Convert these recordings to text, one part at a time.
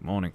Morning.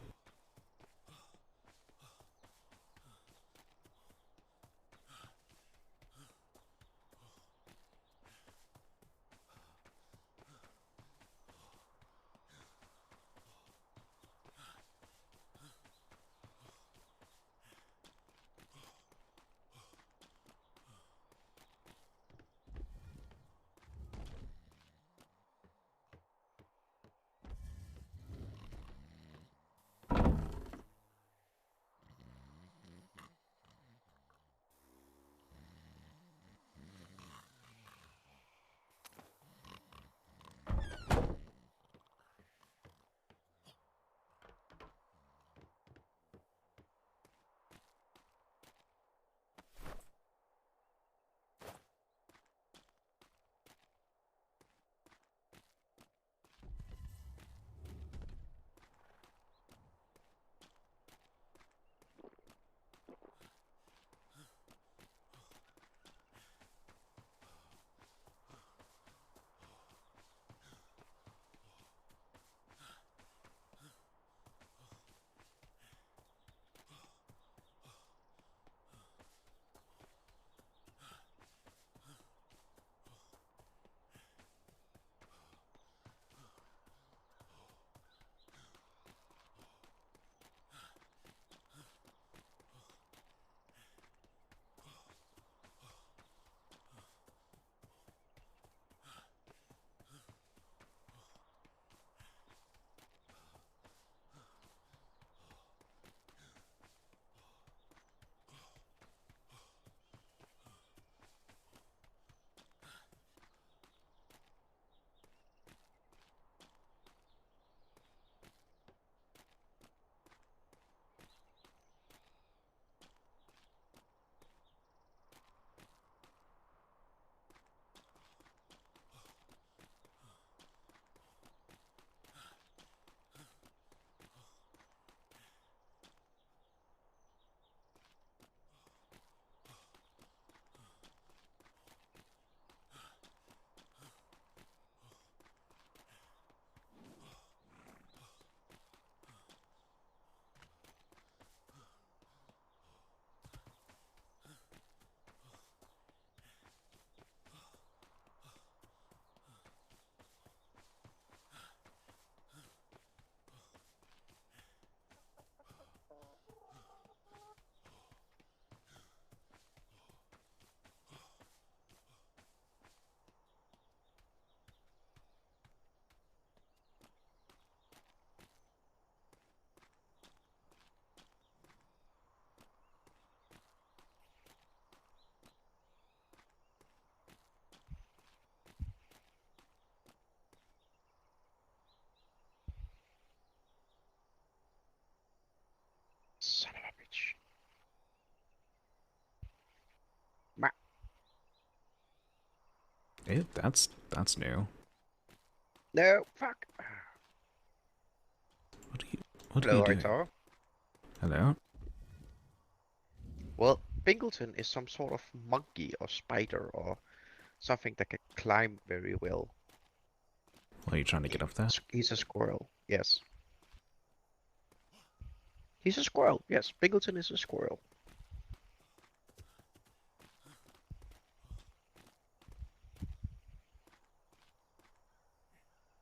Son of a bitch. Ma- That's new. No, fuck. What are you Hello, doing? Hightower. Hello? Well, Pingleton is some sort of monkey or spider or something that can climb very well. Why are you trying to get up there? He's a squirrel, yes. He's a squirrel, yes. Pingleton is a squirrel.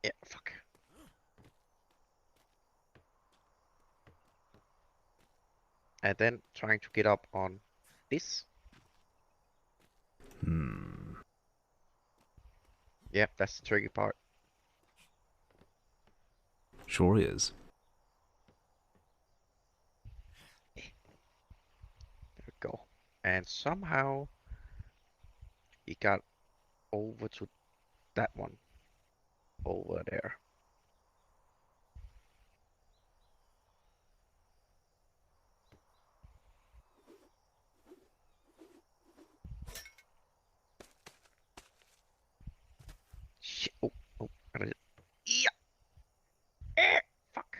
Yeah, fuck. And then trying to get up on this. Hmm. Yeah, that's the tricky part. Sure is. There we go. And somehow he got over to that one over there. Shit. Oh, oh, yeah. Fuck.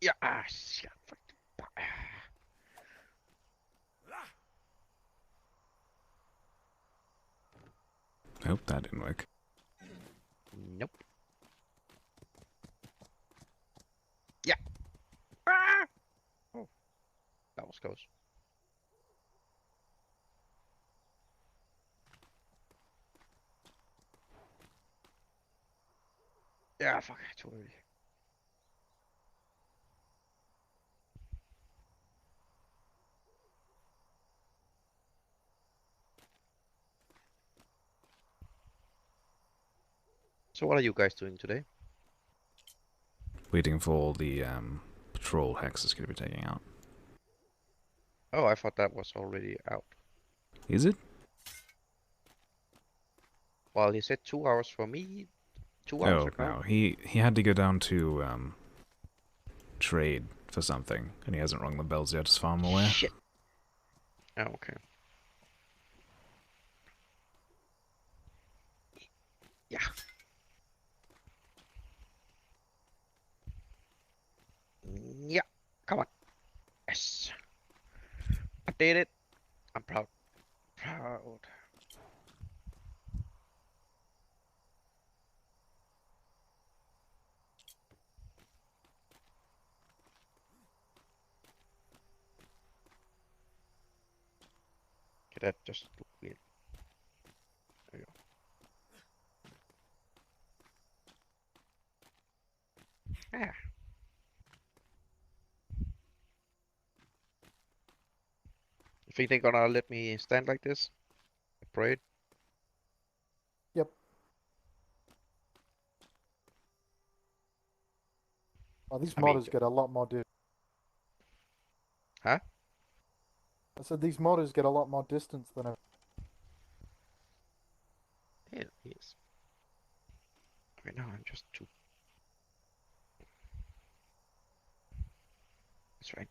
Yeah, shit. Fuck. Nope, that didn't work. Nope. Yeah. Ah! Oh, that was close. Yeah, fuck, too early. So what are you guys doing today? Waiting for all the patrol hexes going to be taking out. Oh, I thought that was already out. Is it? Well, he said 2 hours for me, 2 hours Oh, ago. no. He had to go down to trade for something, and he hasn't rung the bells yet, as far as I'm aware. Shit. Oh, okay. Yeah. Yeah. Come on. Yes. I did it. I'm proud. Proud. Okay, that just looked weird. There you go. Yeah. You think they're gonna let me stand like this? Parade? Yep. Well, these I mean, modders get a lot more huh? I said these modders get a lot more distance than I. Yeah, yes. Okay, now I'm just too. That's right.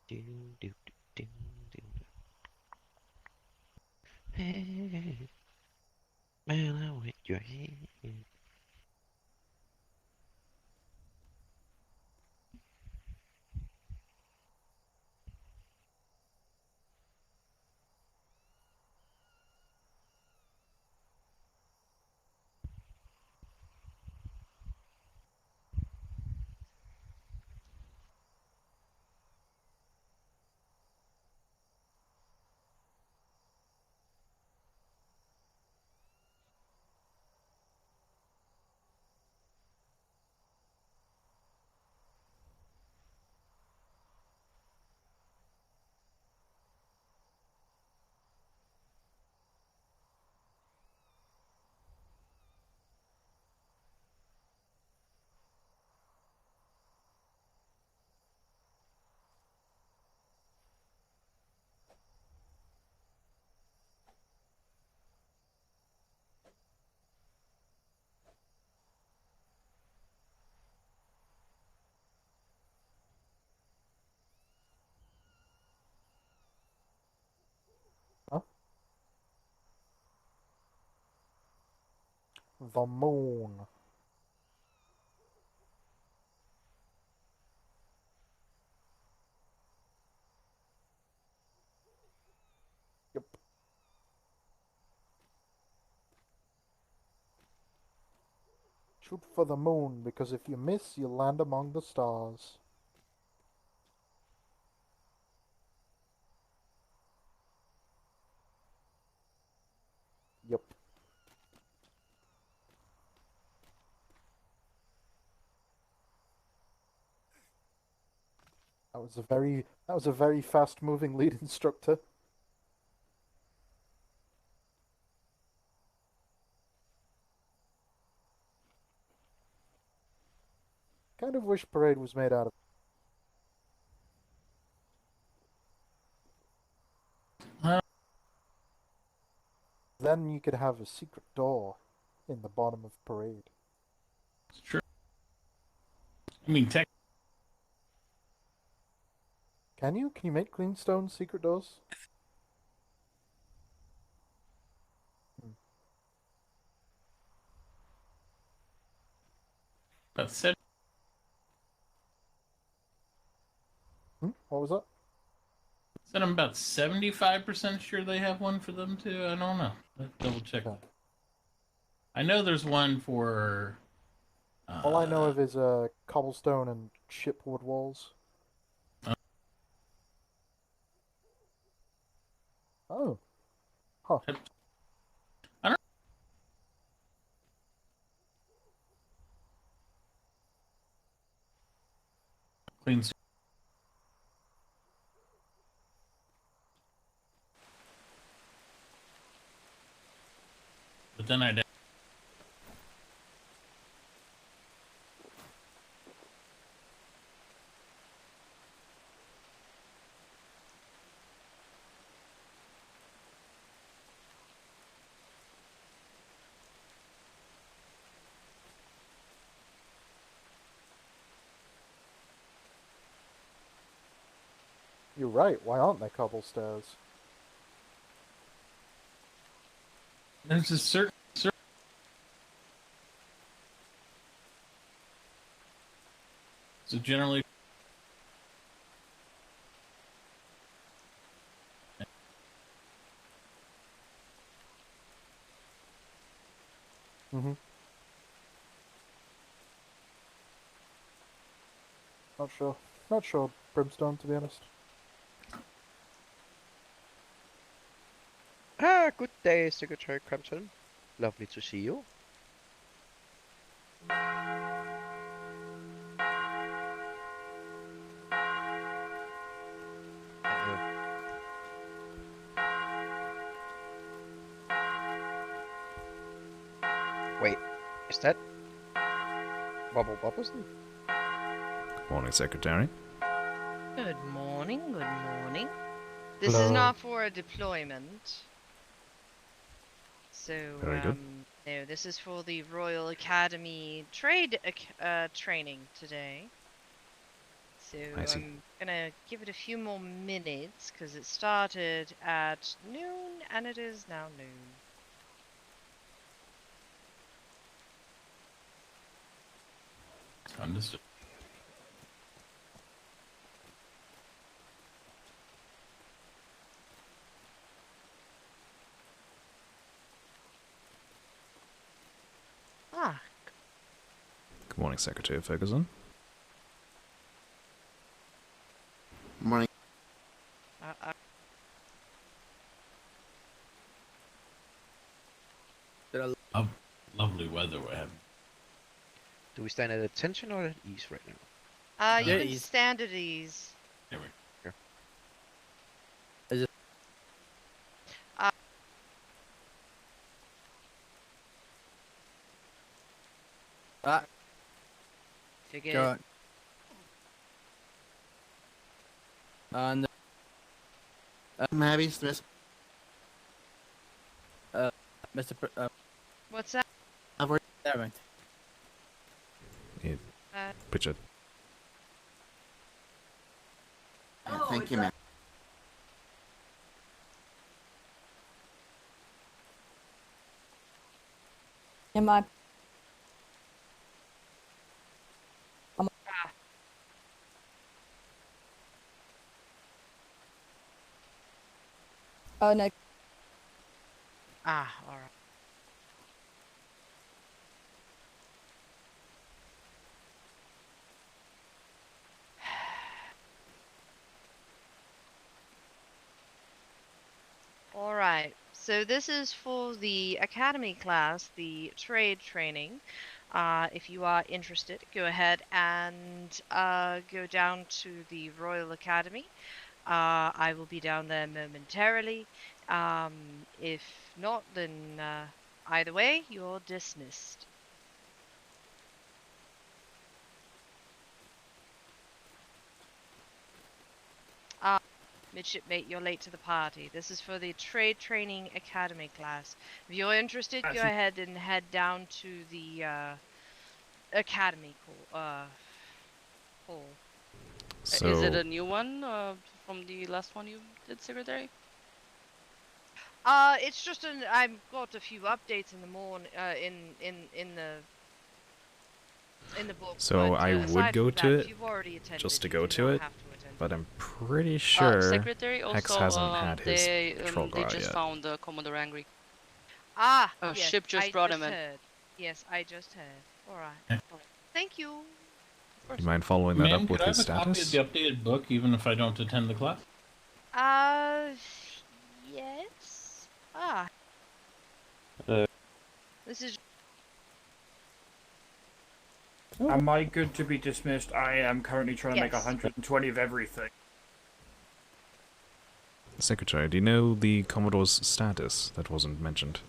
Ding, ding, ding, ding, ding. Hey, man, I want your hand. Huh? The moon. Yep. Shoot for the moon, because if you miss, you'll land among the stars. Yep. That was a very fast-moving lead instructor. Kind of wish parade was made out of. Then you could have a secret door in the bottom of parade. It's true. I mean, tech. Can you? Can you make clean stone secret doors? About seven. What was that? Said I'm about 75% sure they have one for them too. I don't know. Let's double check. Okay. I know there's one for. All I know of is cobblestone and chipboard walls. Oh. Huh. I don't. Clean. But then I'd. You're right. Why aren't there cobblestairs? There's a certain. So generally. Mm-hmm. Not sure. Not sure, Brimstone, to be honest. Ah, good day, Secretary Crampton. Lovely to see you. Wait, is that Bubble Bubbleston? Good morning, Secretary. Good morning, good morning. This is Hello. not for a deployment. So, Very good. no, this is for the Royal Academy training today. So I see. I'm gonna give it a few more minutes because it started at noon and it is now noon. Understood. Ah, Good morning, Secretary Ferguson. Morning. uh, Lovely weather we're having. Do we stand at attention or at ease right now? you Yeah, can he's- stand at ease. There we go. Figured. Go on. And maybe Mr. Mr. What's that? Servant. Pritchard. Thank you, ma'am. Am I? Oh no. Ah, alright. Alright, so this is for the academy class, the trade training. If you are interested, go ahead and go down to the Royal Academy. I will be down there momentarily. If not, then either way, you're dismissed. Midshipmate, you're late to the party. This is for the Trade Training Academy class. If you're interested, go ahead and head down to the Academy hall. So, Is it a new one from the last one you did, Secretary? It's just I've got a few updates in the morning. In the in the book. So but, I would aside go from to that, it if you've already attended, just to you go do to not it, have to attend but it. I'm pretty sure Secretary Hex also, hasn't had his patrol they guard just yet. found Commodore angry. Ah, A yes, ship just I brought just him in. heard. Yes, I just heard. Alright. Yeah. Thank you. You mind following that Ma'am, up with could I his have a copy of status? the updated book, even if I don't attend the class? Uh, yes. Ah. This is Am I good to be dismissed? I am currently trying to make Yes. 120 of everything. Secretary, do you know the Commodore's status? That wasn't mentioned.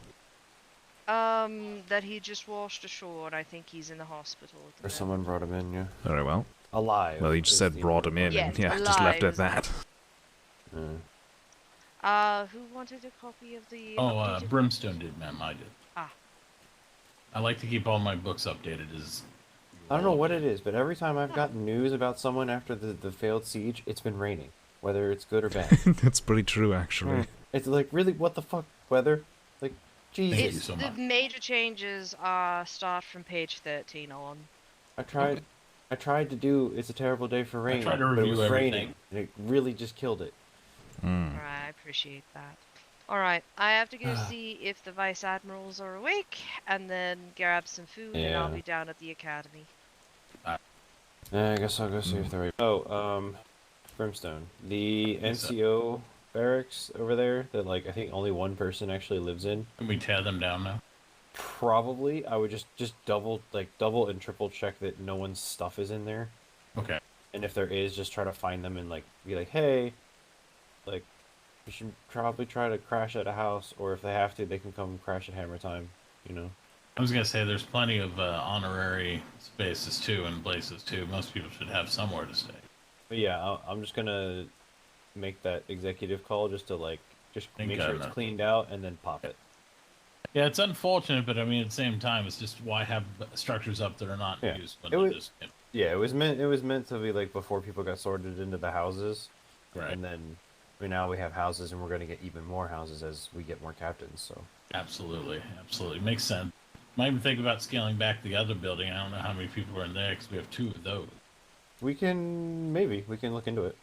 that he just washed ashore, and I think he's in the hospital. At the Or someone brought him in, yeah. Very well. Alive. Well, you just is said the brought him in, important and Yes, yeah, just left it alive at is that. part. Who wanted a copy of the Oh, updated- Brimstone did, ma'am. I did. Ah. I like to keep all my books updated. I don't know what it is, but every time I've gotten news about someone after the failed siege, it's been raining. Whether it's good or bad. That's pretty true, actually. It's like, really, what the fuck, weather? Like, Thank you Jesus. so The much. major changes start from page 13 on. I tried to do It's a Terrible Day for Rain, tried to but it review was everything. raining, and it really just killed it. Mm. Alright, I appreciate that. Alright, I have to go see if the vice admirals are awake, and then grab some food, and I'll Yeah. be down at the academy. I guess I'll go see if they're right. Oh, Brimstone. The Yes, sir. NCO barracks over there that, like, I think only one person actually lives in. Can we tear them down now? Probably. I would just double and triple check that no one's stuff is in there. Okay. And if there is, just try to find them and, like, be like, hey, like, we should probably try to crash at a house, or if they have to, they can come crash at Hammer Time, you know? I was gonna say there's plenty of honorary spaces too and places too. Most people should have somewhere to stay. But yeah, I'm just gonna make that executive call just to, like, just Thank make God, sure it's no. cleaned out and then pop it. Yeah, it's unfortunate, but I mean at the same time, it's just why have structures up that are not Yeah. used when It they're was- just Yeah, it was meant to be, like, before people got sorted into the houses. Right. And then now we have houses, and we're gonna get even more houses as we get more captains, so. Absolutely, absolutely makes sense. Might even think about scaling back the other building. I don't know how many people are in there because we have 2 of those. We can look into it.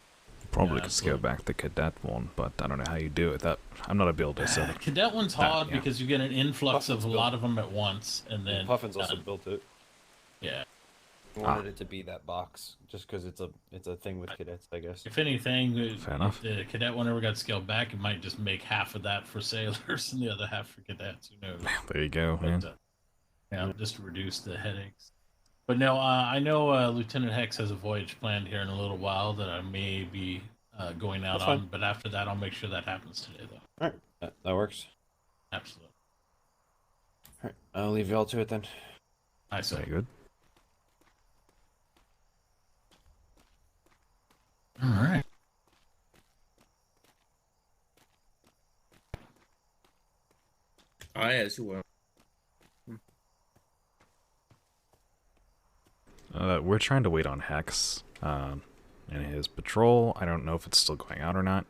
Probably Yeah, could scale absolutely. back the cadet one, but I don't know how you do it. That I'm not a builder, so Cadet one's That, hard yeah. because you get an influx Puffin's of a built- lot of them at once, and then Puffin's also done. built it. Yeah. We wanted it to be that box, just because it's a thing with cadets, I guess. If anything, Fair enough. if the cadet one ever got scaled back, it might just make half of that for sailors and the other half for cadets. Who knows? there you go, But, man. yeah, just to reduce the headaches. But no, I know Lieutenant Hex has a voyage planned here in a little while that I may be going out That's on. fine. But after that, I'll make sure that happens today, though. Alright, that works. Absolutely. Alright, I'll leave y'all to it then. I say. Very good. All right. As well. We're trying to wait on Hex and his patrol. I don't know if it's still going out or not.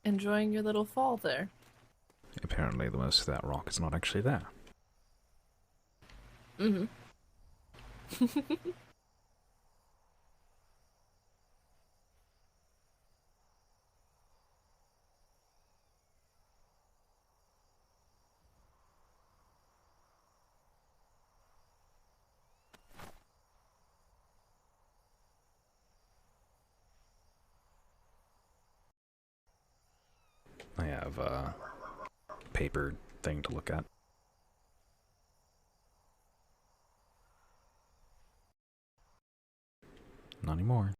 Enjoying your little fall there. Apparently, the most of that rock is not actually there. Mm-hmm. I have a paper thing to look at. Not anymore.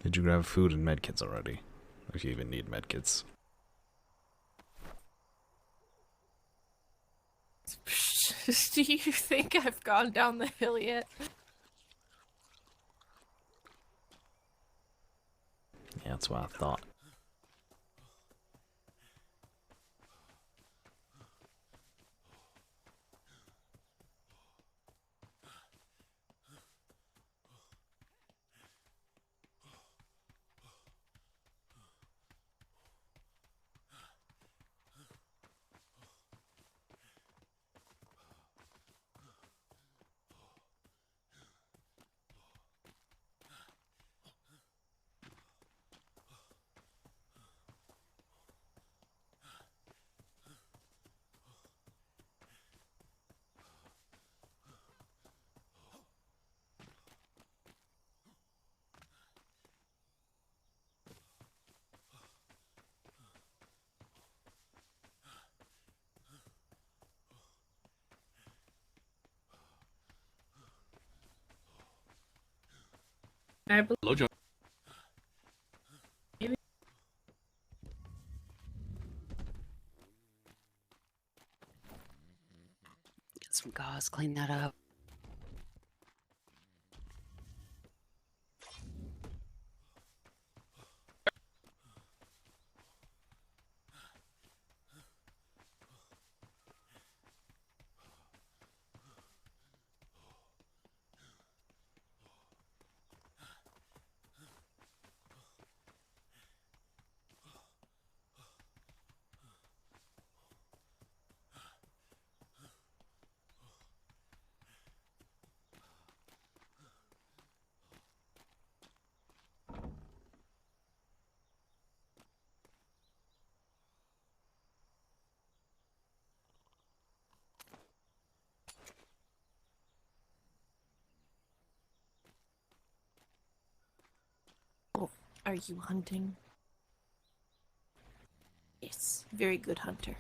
Did you grab food and medkits already? If you even need medkits. Do you think I've gone down the hill yet? Yeah, that's what I thought. I believe Get some gauze, clean that up. Oh, are you hunting? Yes, very good hunter.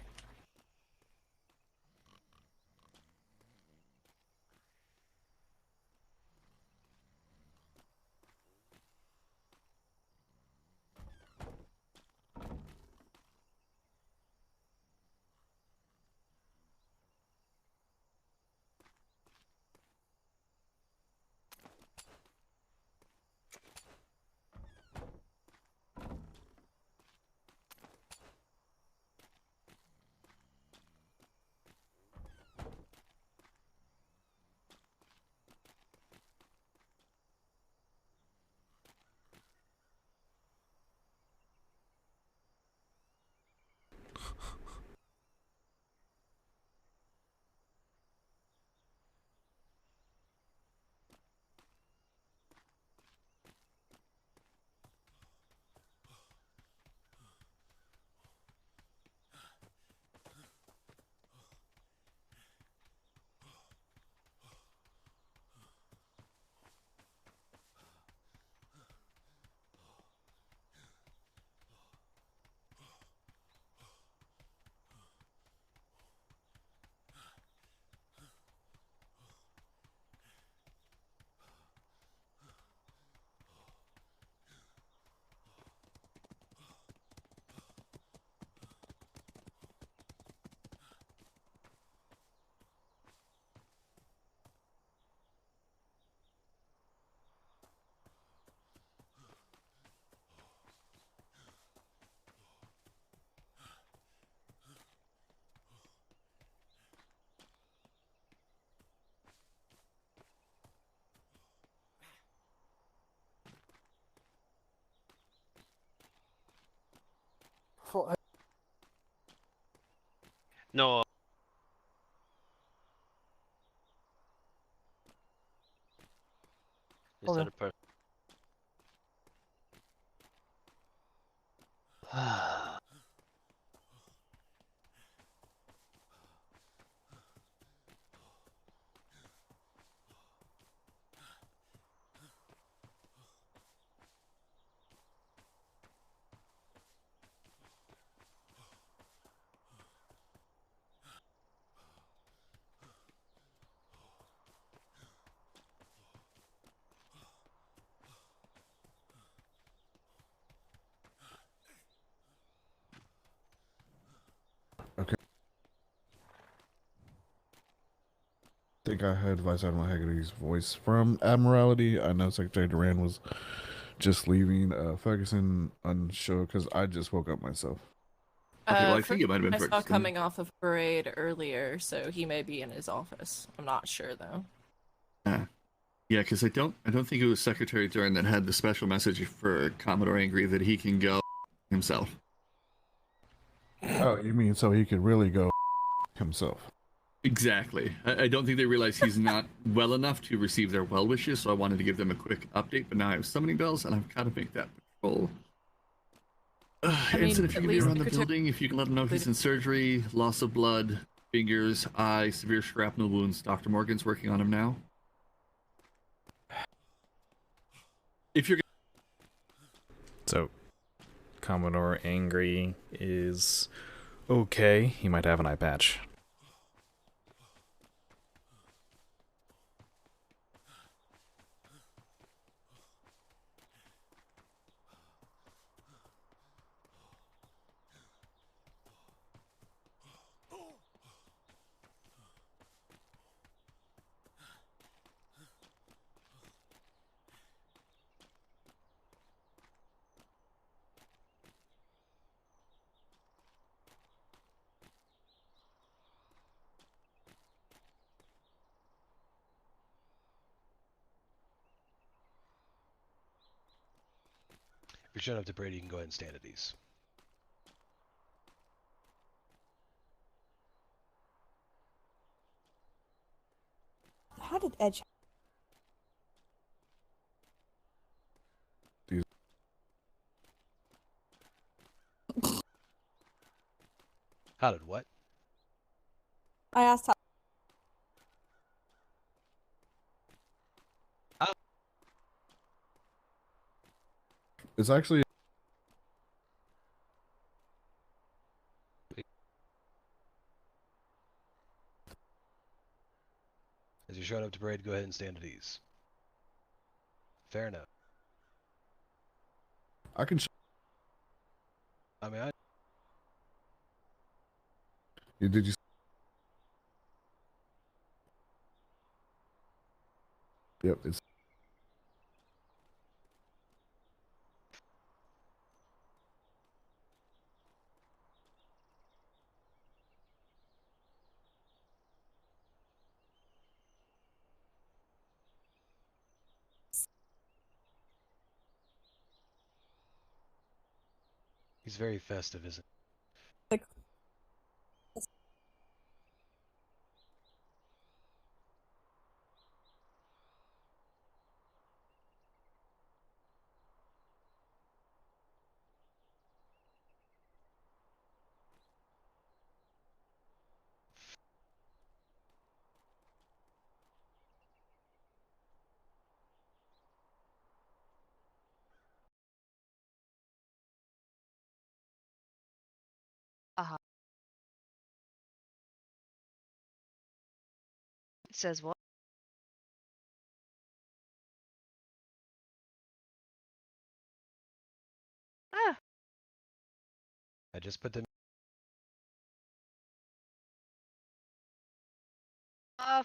For No. Is Okay. that a person? think I heard Vice Admiral Haggerty's voice from Admiralty. I know Secretary Duran was just leaving. Ferguson, unsure, because I just woke up myself. Okay, well, I think it might have been I saw coming off of parade earlier, so he may be in his office. I'm not sure though. Yeah, because I don't think it was Secretary Duran that had the special message for Commodore Angry that he can go himself. Oh, you mean so he could really go himself? Exactly. I don't think they realize he's not well enough to receive their well wishes, so I wanted to give them a quick update. But now I have summoning bells, and I've got to make that patrol. Ensign, if you can be around the building, if you can let him know he's in surgery, loss of blood, fingers, eye, severe shrapnel wounds. Dr. Morgan's working on him now. If you're So, Commodore Angry is okay. He might have an eye patch. If you're showing up to Brady, you can go ahead and stand at ease. How did Edge? How did what? I asked how. It's actually. As you're showing up to parade, go ahead and stand at ease. Fair enough. I can. I mean, Did you? Yep, it's. he's very festive, isn't Like, It says what? Ah. I just put them.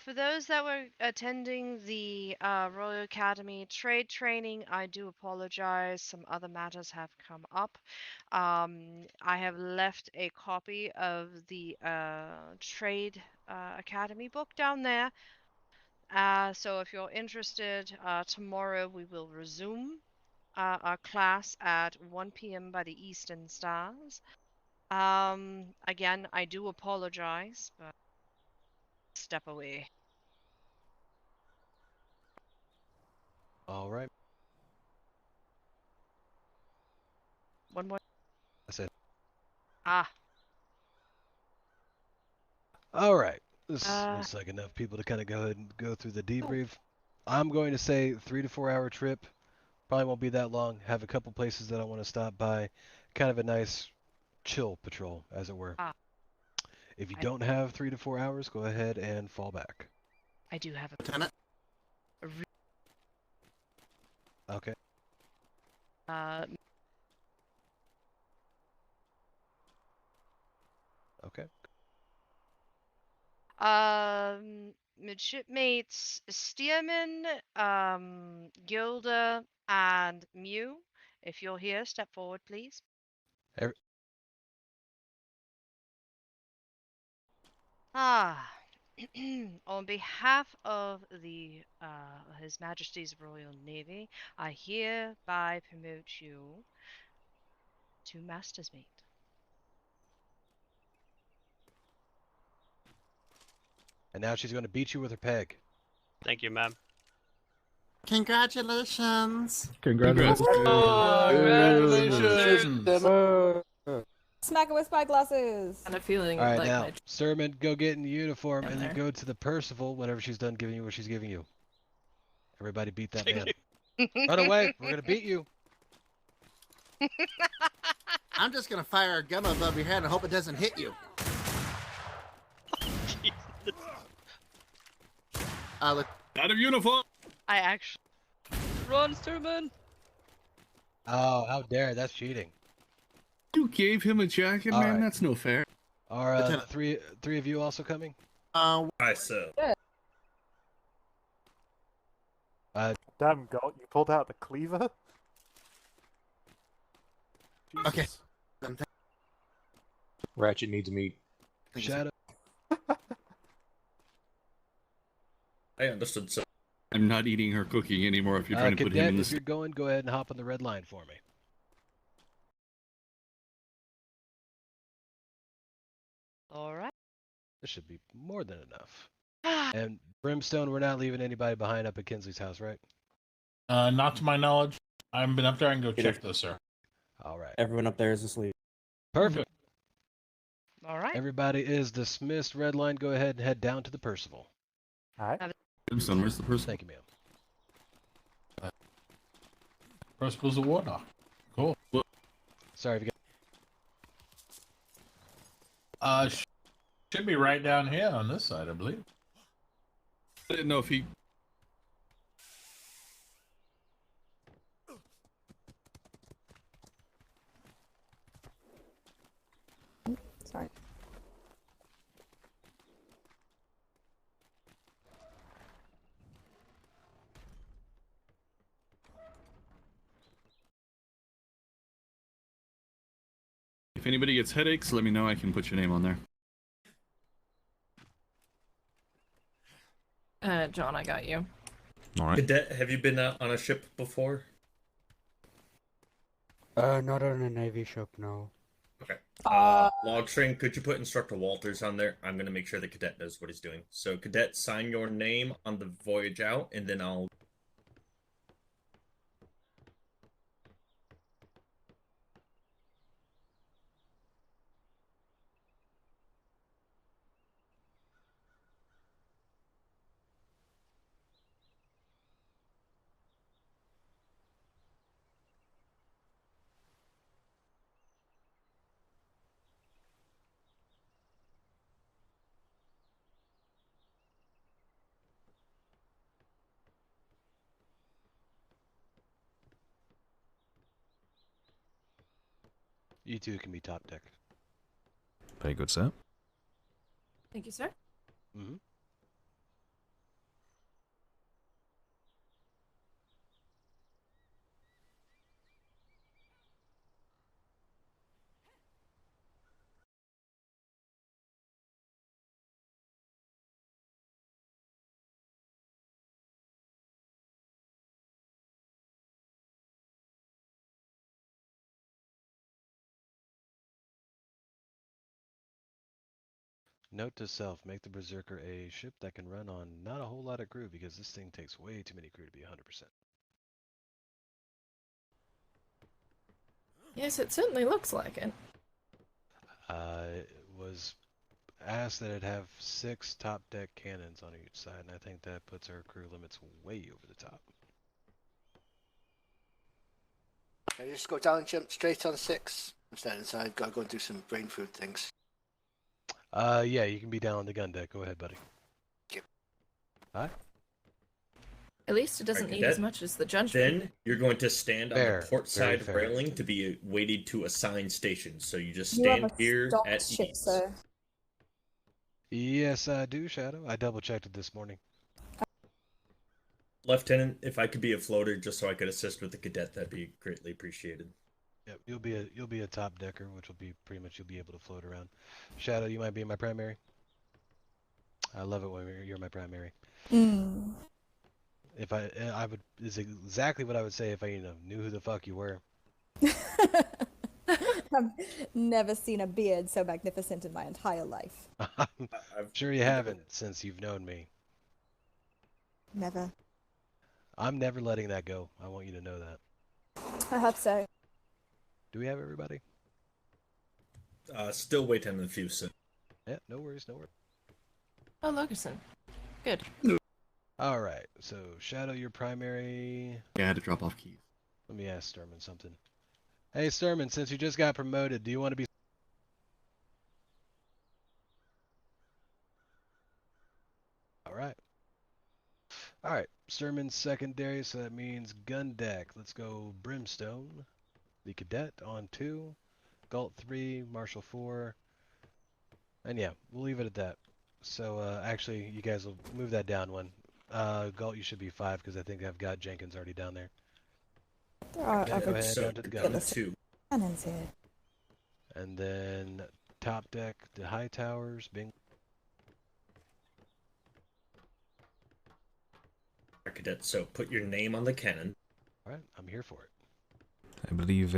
For those that were attending the Royal Academy trade training, I do apologize. Some other matters have come up. I have left a copy of the trade academy book down there. So if you're interested, tomorrow we will resume our class at 1 p.m. by the Eastern Stars. Again, I do apologize, but step away. All right. One more. That's it. Ah. All right. This looks like enough people to kind of go ahead and go through the debrief. I'm going to say 3 to 4 hour trip. Probably won't be that long. Have a couple places that I want to stop by. Kind of a nice chill patrol, as it were. If you don't have 3 to 4 hours, go ahead and fall back. I do have a Lieutenant. Okay. Okay. Midshipmates Stearman, Gilda, and Mew. If you're here, step forward, please. On behalf of the His Majesty's Royal Navy, I hereby promote you to Master's Mate. And now she's going to beat you with her peg. Thank you, ma'am. Congratulations. Congratulations. Smack it with spyglasses. And a feeling All right, like now, Sermon, go get in uniform and then go to the Percival whenever she's done giving you what she's giving you. Everybody beat that man. Run away. We're going to beat you. I'm just going to fire a gun above your head and hope it doesn't hit you. Out of uniform. I actually run, Sturman. Oh, how dare! That's cheating. You gave him a jacket, All man. right. That's no fair. Are three of you also coming? I so. Damn, God, you pulled out the cleaver? Okay. Ratchet needs meat. Shadow. I understood, so. I'm not eating her cookie anymore if you're trying to put him in Cadet, this. if you're going, go ahead and hop on the red line for me. All right. This should be more than enough. And Brimstone, we're not leaving anybody behind up at Kinsley's house, right? Not to my knowledge. I haven't been up there. I can go check though, sir. All right. Everyone up there is asleep. Perfect. All right. Everybody is dismissed. Red line, go ahead and head down to the Percival. All right. Brimstone, where's the person? Thank you, ma'am. Percival's a warlock. Cool. Sorry if you Should be right down here on this side, I believe. I didn't know if he. Sorry. If anybody gets headaches, let me know. I can put your name on there. John, I got you. All right. Cadet, have you been on a ship before? Not on a Navy ship, no. Okay. Logstring, could you put Instructor Walters on there? I'm going to make sure the cadet knows what he's doing. So, cadet, sign your name on the voyage out, and then I'll... You two can be top deck. Very good, sir. Thank you, sir. Mm-hmm. Note to self, make the Berserker a ship that can run on not a whole lot of crew because this thing takes way too many crew to be 100%. Yes, it certainly looks like it. It was asked that it have 6 top deck cannons on each side, and I think that puts our crew limits way over the top. Can I just go down and jump straight on 6 instead? So I've got to go and do some brain food things. Yeah, you can be down on the gun deck. Go ahead, buddy. Thank you. Hi. At least it doesn't Alright, need as cadet. much as the judgment. Then you're going to stand on Fair, the port very side fair. railing to be weighted to assigned stations. So you just You have stand a here stocked at ship, ease. sir. Yes, I do, Shadow. I double checked it this morning. Lieutenant, if I could be a floater just so I could assist with the cadet, that'd be greatly appreciated. Yep, you'll be a top decker, which will be pretty much you'll be able to float around. Shadow, you might be my primary. I love it when you're my primary. If I would is exactly what I would say if I knew who the fuck you were. I've never seen a beard so magnificent in my entire life. I'm sure you haven't since you've known me. Never. I'm never letting that go. I want you to know that. I hope so. Do we have everybody? Still waiting on a few soon. Yeah, no worries, no worries. Oh, Logerson. Good. All right, so Shadow, your primary. Yeah, I had to drop off keys. Let me ask Sturman something. Hey, Sturman, since you just got promoted, do you want to be? All right. All right, Sturman's secondary, so that means gun deck. Let's go Brimstone, the cadet on 2, Galt 3, Marshal 4, and yeah, we'll leave it at that. So actually, you guys will move that down one. Galt, you should be 5 because I think I've got Jenkins already down there. There are Go other ahead down to the gun. cannons here. And then top deck, the Hightowers, Bing. Cadet, so put your name on the cannon. All right, I'm here for it. I believe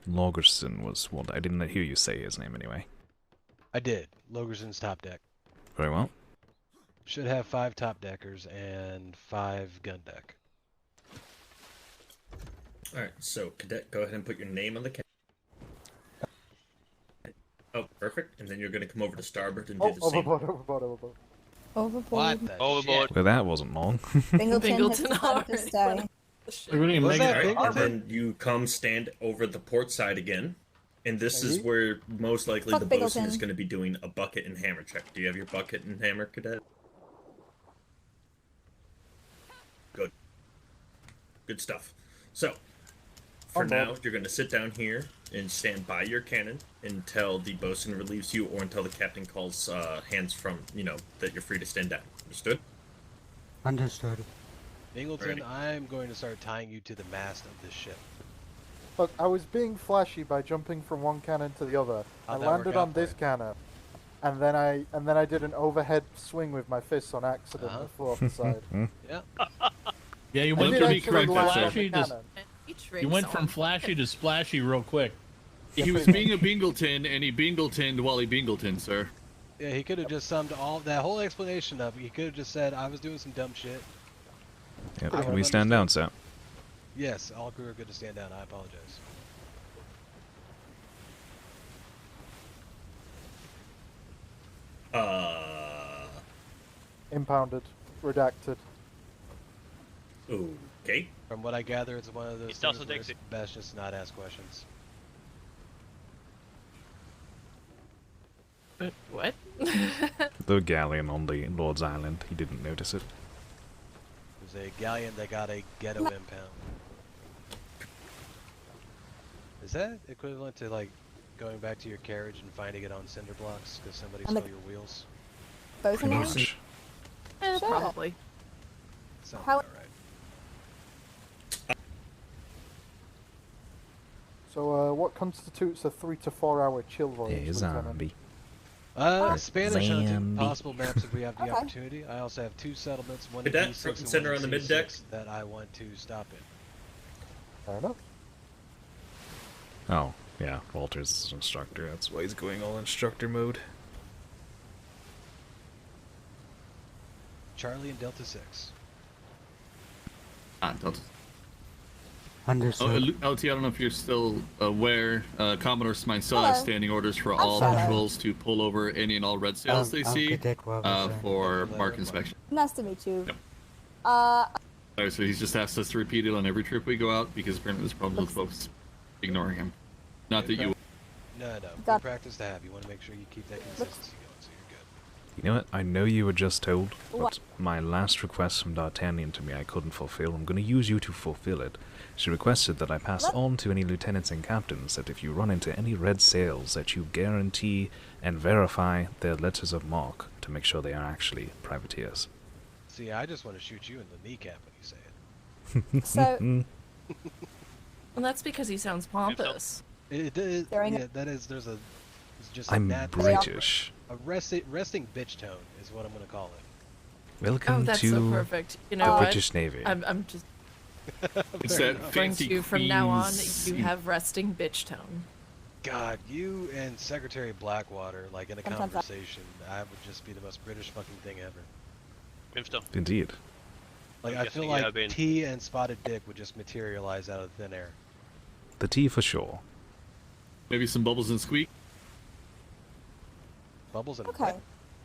Logerson was what I didn't hear you say his name anyway. I did. Logerson's top deck. Very well. Should have 5 top deckers and 5 gun deck. Alright, so cadet, go ahead and put your name on the cannon. Oh, perfect. And then you're going to come over to starboard and do the same. Overboard. Overboard. Well, that wasn't long. Bingleton has decided to stay. And then you come stand over the port side again. And this is where most likely Fuck the bosun Bingleton. is going to be doing a bucket and hammer check. Do you have your bucket and hammer, cadet? Good. Good stuff. So, for now, you're going to sit down here and stand by your cannon until the bosun relieves you or until the captain calls hands from, that you're free to stand down. Understood? Understood. Bingleton, Ready. I'm going to start tying you to the mast of this ship. Look, I was being flashy by jumping from one cannon to the other. I How'd that landed work out on this cannon, and then I did an overhead swing with my fists on accident and flew off the side. Yeah. Yeah, you I went did to be actually correct. land on Flashy the to, cannon. you went from flashy to splashy real quick. He was being a Bingleton, and he Bingletoned while he Bingleton, sir. Yeah, he could have just summed all that whole explanation up. He could have just said, I was doing some dumb shit. Yep, can we stand down, sir? Yes, all crew are good to stand down. I apologize. Impounded. Redacted. Okay. From what I gather, it's one of those He also things where takes it's best just to not ask questions. What? The galleon on the Lord's Island. He didn't notice it. There's a galleon that got a ghetto impound. Is that equivalent to like going back to your carriage and finding it on cinder blocks because somebody On the- stole your wheels? Both of them? Much. Eh, Sure. probably. Sounds How- about right. So, what constitutes a 3 to 4 hour chill voyage? Hey, Lieutenant? zombie. Spanish hunting, Zombie. possible maps if we have the Okay. opportunity. I also have 2 settlements, one in Cadet, D6 front and and center one on in the mid-deck. C6 that I want to stop in. Fair enough. Oh, yeah, Walter's his instructor. That's why he's going all instructor mode. Charlie and Delta 6. Delta. Understood. LT, I don't know if you're still aware, Commodore Smythe still has Hello. standing orders for I'm all sorry. patrols to pull over any and all red sails they see for Cadet. mark inspection. Nice to meet you. Yep. Uh, Alright, so he's just asked us to repeat it on every trip we go out because apparently there's problems with folks ignoring him. Not that you... No, Got- good practice to have. You want to make sure you keep that consistency going, so you're good. You know what? I know you were just told, but What? my last request from D'Artagnan to me I couldn't fulfill. I'm going to use you to fulfill it. She requested that I pass on to any lieutenants and captains that if you run into any red sails, that you guarantee and verify their letters of marque to make sure they are actually privateers. See, I just want to shoot you in the kneecap when you say it. So, Well, that's because he sounds pompous. Yeah, that is. There's just I'm a nat- British. A resting bitch tone is what I'm gonna call it. Welcome Oh, that's to so perfect. You know the what? British Navy. I'm just It's that referring fancy to you from now on. Queen's- You have resting bitch tone. God, you and Secretary Blackwater, like in a Sometimes I- conversation, I would just be the most British fucking thing ever. Brimstone. Indeed. Like, I'm I feel guessing you have like been- T and Spotted Dick would just materialize out of thin air. The tea for sure. Maybe some bubbles and squeak. Bubbles and okay.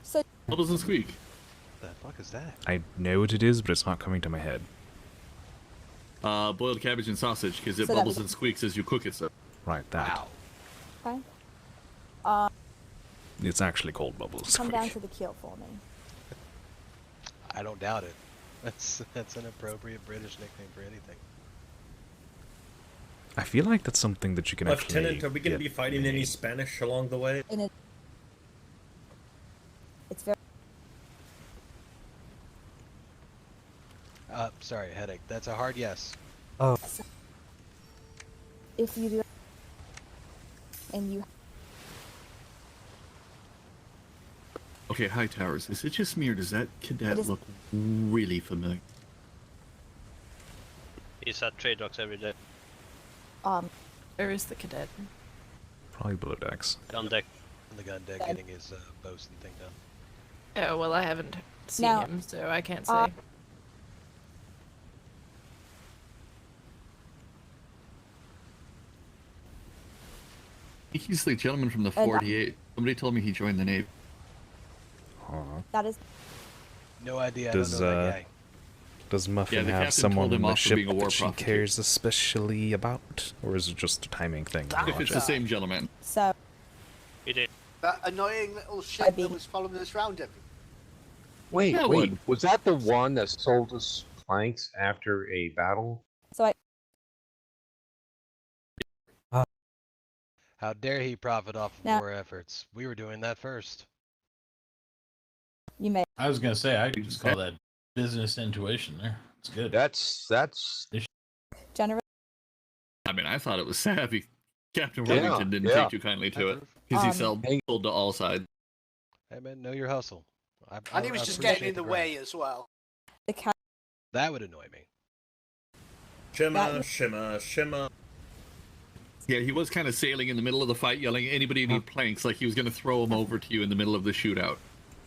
So, Bubbles and squeak. What the fuck is that? I know what it is, but it's not coming to my head. Boiled cabbage and sausage, because it So that bubbles was- and squeaks as you cook it. So. Right, that. okay. It's actually called bubbles. Come down to the keel for me. I don't doubt it. That's an appropriate British nickname for anything. I feel like that's something that you can Lieutenant, actually are we going to get be fighting any made. Spanish along the way? It's very. Sorry, headache. That's a hard yes. Oh. If you do, and you. Okay, Hightowers, is it just me or does that cadet It is- look really familiar? He's at trade docks every day. Where is the cadet? Probably below decks. On deck. On the gun deck, getting his bosun thing done. Oh well, I haven't seen Now, him, so I can't say. He's the gentleman from the And- 48. Somebody told me he joined the Navy. That is. No idea. Does I don't know that guy. does Muffin Yeah, the have captain someone told him on the off for ship being a war that she prostitute. cares especially about, or is it just a timing thing? If it's the same gentleman. So. He did. That annoying little shit that was following us around every. Wait, Yeah, wait. would. Was that the one that sold us planks after a battle? So I. How dare he profit off of Now- war efforts? We were doing that first. You may. I was gonna say I could just call that business intuition. There, it's good. That's Generous. I mean, I thought it was savvy. Captain Yeah, Worthington didn't yeah. take too kindly to it. Because he sold to all sides. Hey man, know your hustle. And he was just getting in the way as well. The cat. That would annoy me. Shimmer, shimmer, shimmer. Yeah, he was kind of sailing in the middle of the fight, yelling, "Anybody need planks?" Like he was going to throw them over to you in the middle of the shootout.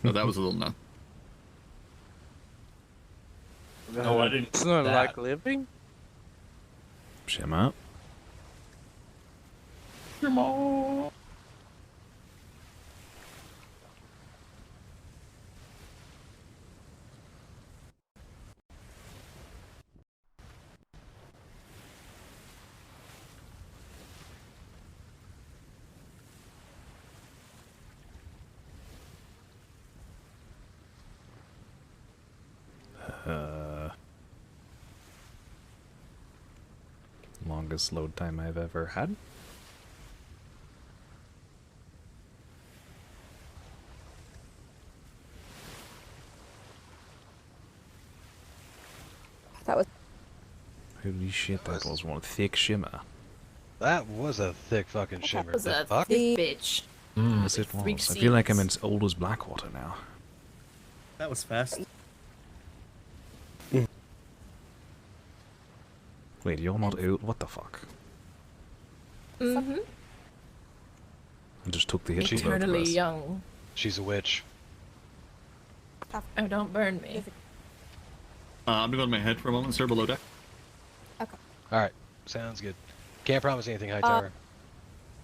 So that was a little nuts. No, I didn't. It's not that. like living. Shimmer. Longest load time I've ever had. That was. Holy shit, that was one thick shimmer. That was a thick fucking shimmer. Was The a fuck? thick bitch. Yes, it Freak was. I feel like I'm scenes. as old as Blackwater now. That was fast. Wait, you're not old? What the fuck? Mm-hmm. I just took the hit for both of Eternally us. young. She's a witch. Oh, don't burn me. I'm going to go to my head for a moment, sir, below deck. Alright, sounds good. Can't promise anything, Hightower.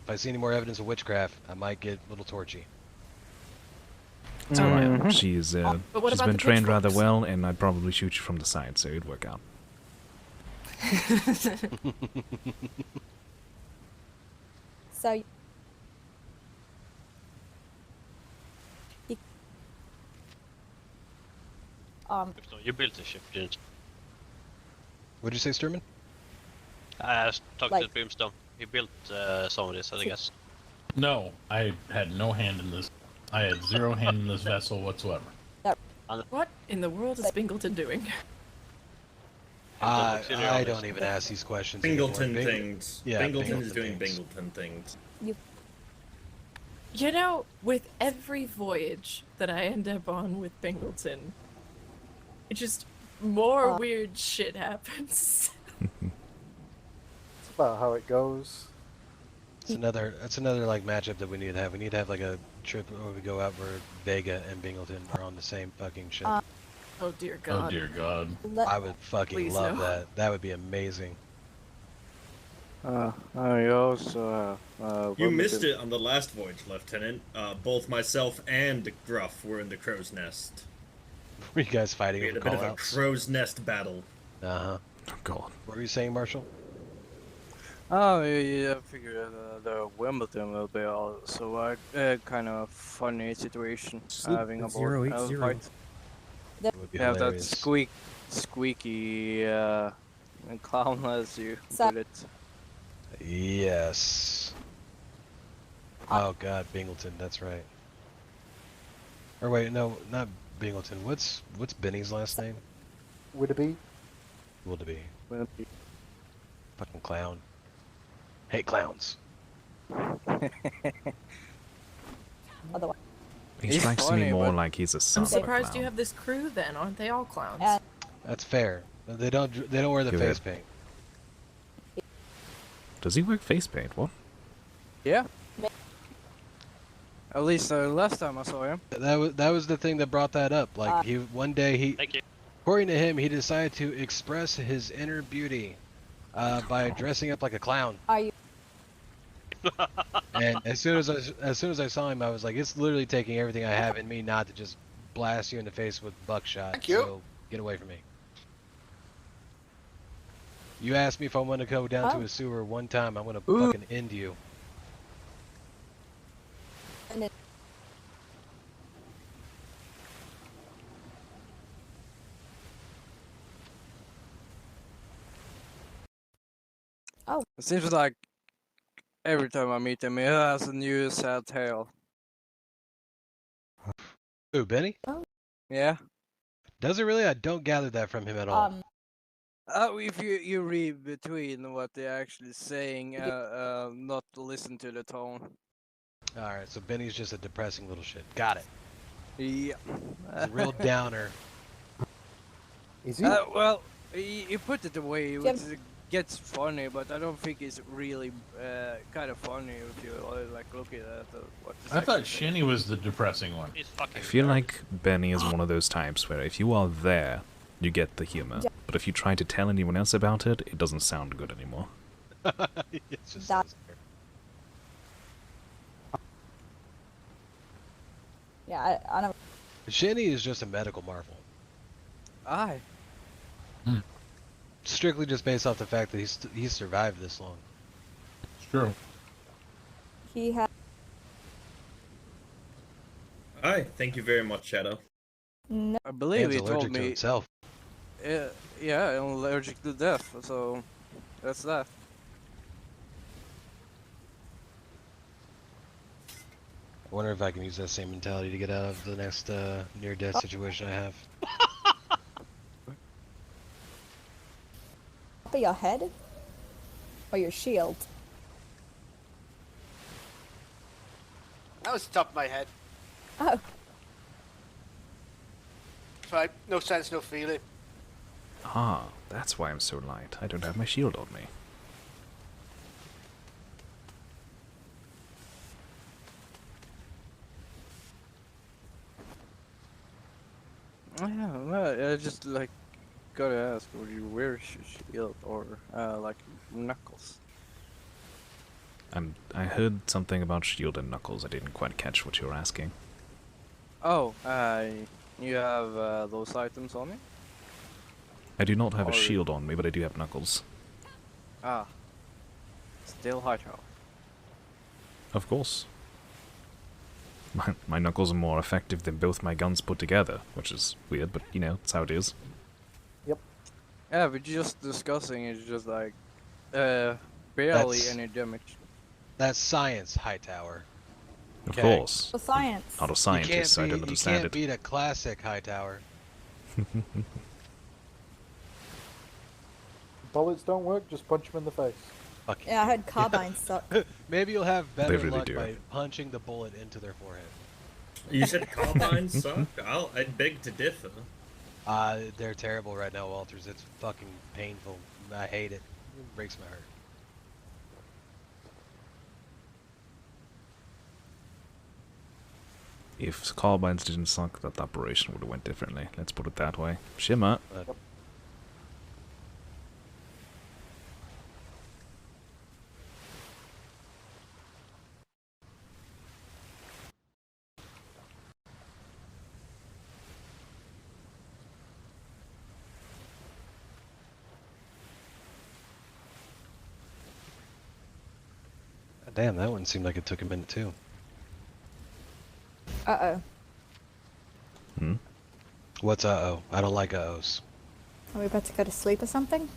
If I see any more evidence of witchcraft, I might get a little torchy. It's alright. She's But what she's about been the trained rather pitchforks? well, and I'd probably shoot you from the side, so it'd work out. So. Brimstone, you built the ship, didn't What'd you say, Sturman? I talked Like- to Brimstone. He built some of this, I guess. No, I had no hand in this. I had zero hand in this vessel whatsoever. What in the world is Bingleton doing? I don't even ask these questions Bingleton anymore. things. Yeah, Bingleton is doing things. Bingleton things. You know, with every voyage that I end up on with Bingleton, it just more weird shit happens. It's about how it goes. That's another like matchup that we need to have. We need to have like a trip where we go out where Vega and Bingleton are on the same fucking ship. Oh dear God. Oh dear God. I would fucking Please love no. that. That would be amazing. I also You missed it on the last voyage, Lieutenant. Both myself and Gruff were in the crow's nest. Were you guys fighting We had over a bit of a callouts? crow's nest battle. Uh-huh. Oh, God. What were you saying, Marshall? Oh, yeah, I figured the Wimbledon will be also a kind of funny situation having a board 080. fight. It would be You have that hilarious. squeaky clown, as you put it. Yes. Oh God, Bingleton. That's right. Or wait, no, not Bingleton. What's Benny's last name? Willoughby. Willoughby. Fucking clown. Hate clowns. Otherwise. He He's strikes funny, me more but- like he's a son I'm of a surprised clown. you have this crew then. Aren't they all clowns? That's fair. They don't wear the Give face it. paint. Does he wear face paint? What? Yeah. At least last time I saw him. That was the thing that brought that up. Like one day Thank you. according to him, he decided to express his inner beauty by dressing up like a clown. Are you? And as soon as I saw him, I was like, it's literally taking everything I have in me not to just blast you in the face with buckshot. Thank you. So get away from me. You asked me if I want to go down to Oh. a sewer one time, I'm gonna fucking end you. And it, It seems like every time I meet him, he has a new sad tale. Ooh, Benny? Yeah. Does it really? I don't gather that from him at all. If you read between what they're actually saying, not to listen to the tone. Alright, so Benny's just a depressing little shit. Got it. Yeah. He's a real downer. Is he? Well, you put it away, which gets funny, but I don't think it's really kind of funny if you like look at what. I thought Shinny was the depressing one. He's fucking I feel like Benny is one of those types where if you are there, you get the humor. But if you try to tell anyone else about it, it doesn't sound good anymore. It's just That- Yeah, I don't. Shinny is just a medical marvel. Aye. Strictly just based off the fact that he's survived this long. It's true. He had. Hi, thank you very much, Shadow. No. I believe Man's he allergic told to me. himself. Yeah, I'm allergic to death, so that's that. I wonder if I can use that same mentality to get out of the next near-death situation I have. Top of your head? Or your shield? That was the top of my head. Oh. Right, no sense, no feeling. Ah, that's why I'm so light. I don't have my shield on me. Yeah, well, I just like gotta ask, would you wear shield or like knuckles? I heard something about shield and knuckles. I didn't quite catch what you were asking. Oh, you have those items on you? I do not have a Or- shield on me, but I do have knuckles. Ah, still Hightower. Of course. My knuckles are more effective than both my guns put together, which is weird, but you know, it's how it is. Yeah, we're just discussing. It's just like, barely That's- any damage. That's science, Hightower. Of Okay. course. For science. Not a scientist, so I don't You understand can't it. beat a classic, Hightower. Bullets don't work, just punch them in the face. Fucking Yeah, I heard carbines suck. Maybe you'll have better really luck do. by punching the bullet into their forehead. You said carbines suck? I'd beg to differ. They're terrible right now, Walters. It's fucking painful. I hate it. It breaks my heart. If carbines didn't suck, that operation would have went differently. Let's put it that way. Shimmer. Damn, that one seemed like it took a minute too. Uh-oh. What's uh-oh? I don't like uh-ohs. Are we about to go to sleep or something?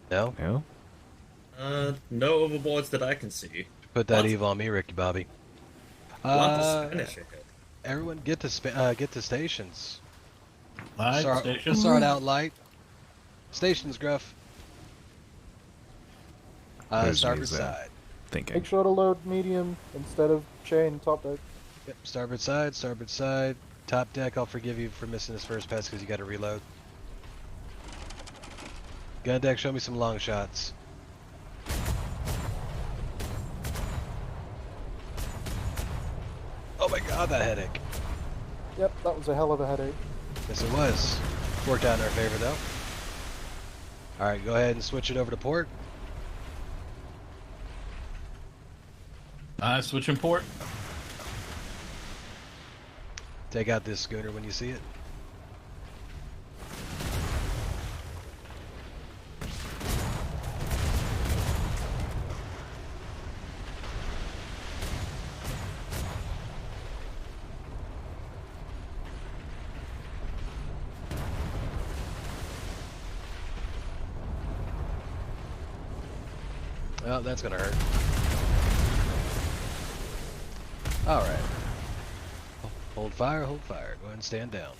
No? No? No overboards that I can see. Put that Lots- evil on me, Ricky Bobby. Lots of Spanish ahead. Everyone get to stations. Light, station. Start out light. Stations, Gruff. Where's Starboard Lisa? side. Thinking. Make sure to load medium instead of chain top deck. Yep, starboard side, starboard side. Top deck, I'll forgive you for missing this first pass because you got to reload. Gun deck, show me some long shots. Oh my god, that headache. Yep, that was a hell of a headache. Yes, it was. Worked out in our favor, though. Alright, go ahead and switch it over to port. Switching port. Take out this schooner when you see it. Oh, that's gonna hurt. Alright. Hold fire, hold fire. Go ahead and stand down.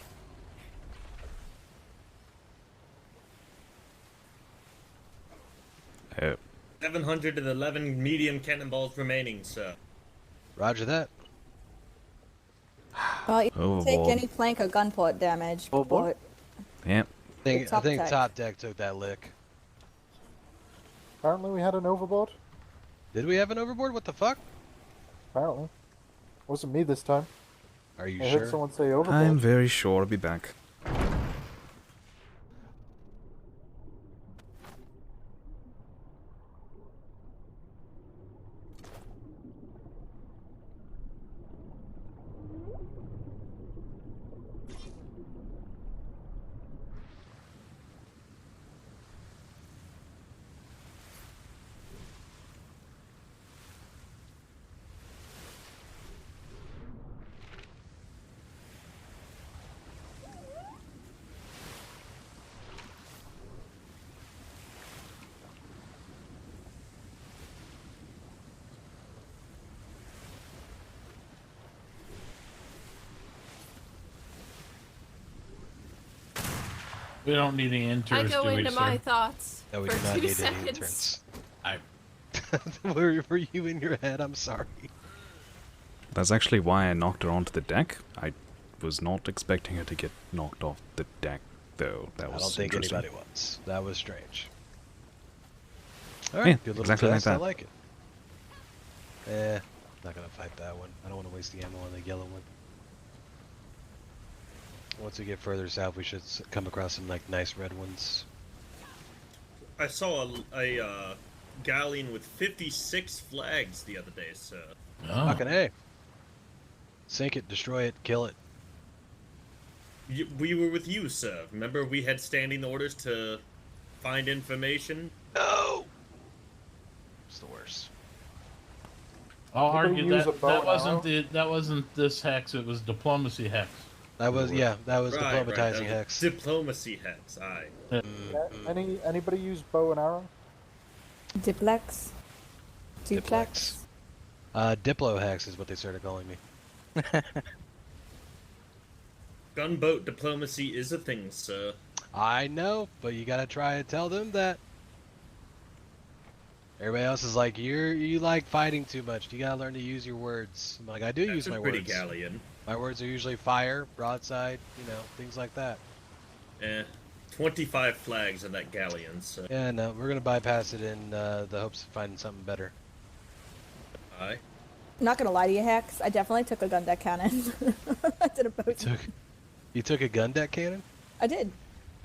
Oh. 711 medium cannonballs remaining, sir. Roger that. Well, you Oh, can take boy. any flank or gunport damage. But Yep. I Top think deck. top deck took that lick. Apparently we had an overboard. Did we have an overboard? What the fuck? Apparently. Wasn't me this time. Are you I sure? heard someone say overboard. I'm very sure I'll be back. We don't need any I interns, go do we, into sir? my thoughts No, we for do not 2 need any seconds. interns. I Were you in your head? I'm sorry. That's actually why I knocked her onto the deck. I was not expecting her to get knocked off the deck, though. That was I don't think interesting. anybody was. That was strange. Yeah, Alright, good little exactly like test. I that. like it. Eh, not gonna fight that one. I don't want to waste the ammo on the yellow one. Once we get further south, we should come across some like nice red ones. I saw a galleon with 56 flags the other day, sir. Oh. Fucking A. Sink it, destroy it, kill it. We were with you, sir. Remember we had standing orders to find information? No! It's the worst. I'll Anybody argue use that a bow that and wasn't arrow? that wasn't this hex. It was diplomacy hex. That was Right, diplomatizing that was hex. Diplomacy hex. Aye. Yeah, anybody use bow and arrow? Diplex. Duplex. Diplo hex is what they started calling me. Gunboat diplomacy is a thing, sir. I know, but you gotta try and tell them that. Everybody else is like, you like fighting too much. You gotta learn to use your words. I'm like, I do use my pretty words. galleon. My words are usually fire, broadside, things like that. 25 flags in that galleon, so. Yeah, no, we're gonna bypass it in the hopes of finding something better. Aye. Not gonna lie to you, Hex. I definitely took a gun deck cannon. I did a post. You took a gun deck cannon? I did.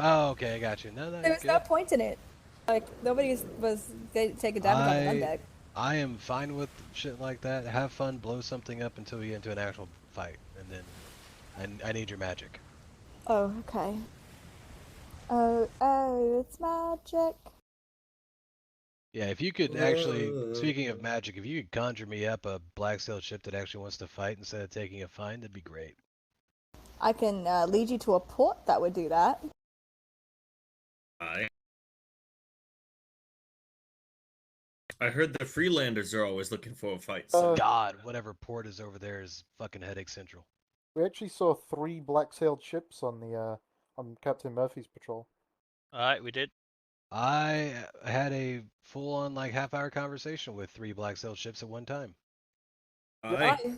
Oh, okay, I got you. No, There you're was no point in it. Like nobody was taking damage on the gun deck. I am fine with shit like that. Have fun, blow something up until we get into an actual fight, and then I need your magic. Oh, okay. Oh, it's magic. Yeah, if you could actually, speaking of magic, if you could conjure me up a black sailed ship that actually wants to fight instead of taking a fine, that'd be great. I can lead you to a port that would do that. Aye. I heard the Freelanders are always looking for a fight. So. God, whatever port is over there is fucking headache central. We actually saw 3 black-sailed ships on the on Captain Murphy's patrol. Alright, we did. I had a full-on half-hour conversation with 3 black-sailed ships at one time. Aye.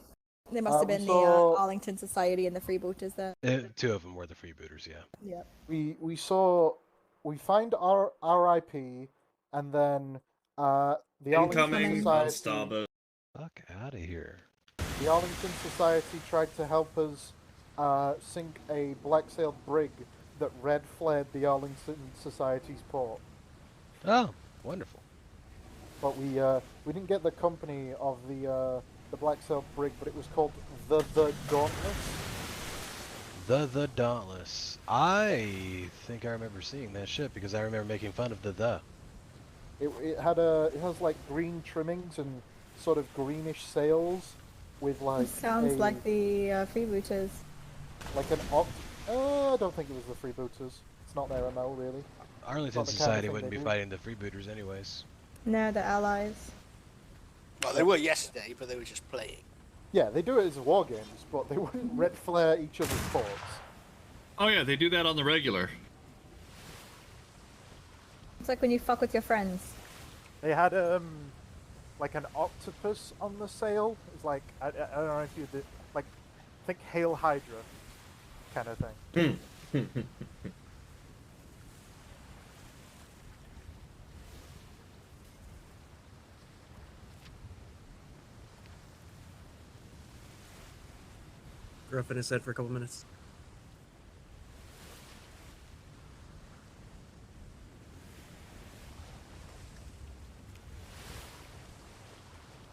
They must have been the Arlington Society and the freebooters there. 2 of them were the freebooters, yeah. Yep. We find our RIP, and then the Incoming Arlington on starboard. Fuck out of here. The Arlington Society tried to help us sink a black-sailed brig that red flared the Arlington Society's port. Oh, wonderful. But we didn't get the company of the black-sailed brig, but it was called the Dauntless. The Dauntless. I think I remember seeing that ship because I remember making fun of the. It has like green trimmings and sort of greenish sails with like. Sounds like the freebooters. Like an I don't think it was the freebooters. It's not their MO really. Arlington Society wouldn't be fighting the freebooters anyways. No, the allies. Well, they were yesterday, but they were just playing. Yeah, they do it as war games, but they wouldn't red flare each other's ports. Oh yeah, they do that on the regular. It's like when you fuck with your friends. They had like an octopus on the sail. It's like I don't know if you did like think Hail Hydra kind of thing. Gruff in his head for a couple minutes.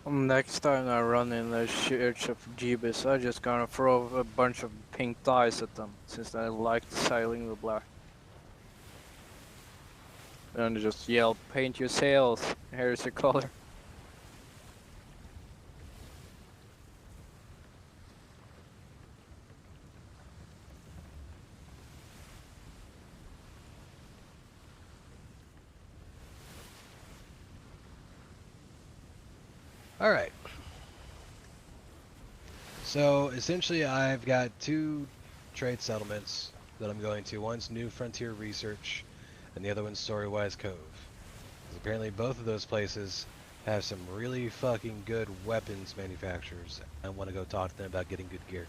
Next time I run in a Church of Jeebus, I just gonna throw a bunch of pink dice at them, since I like sailing the black. And just yell, paint your sails, here's your color. Alright. So, essentially I've got 2 trade settlements that I'm going to. One's New Frontier Research, and the other one's Storywise Cove. Because apparently both of those places have some really fucking good weapons manufacturers. I want to go talk to them about getting good gear.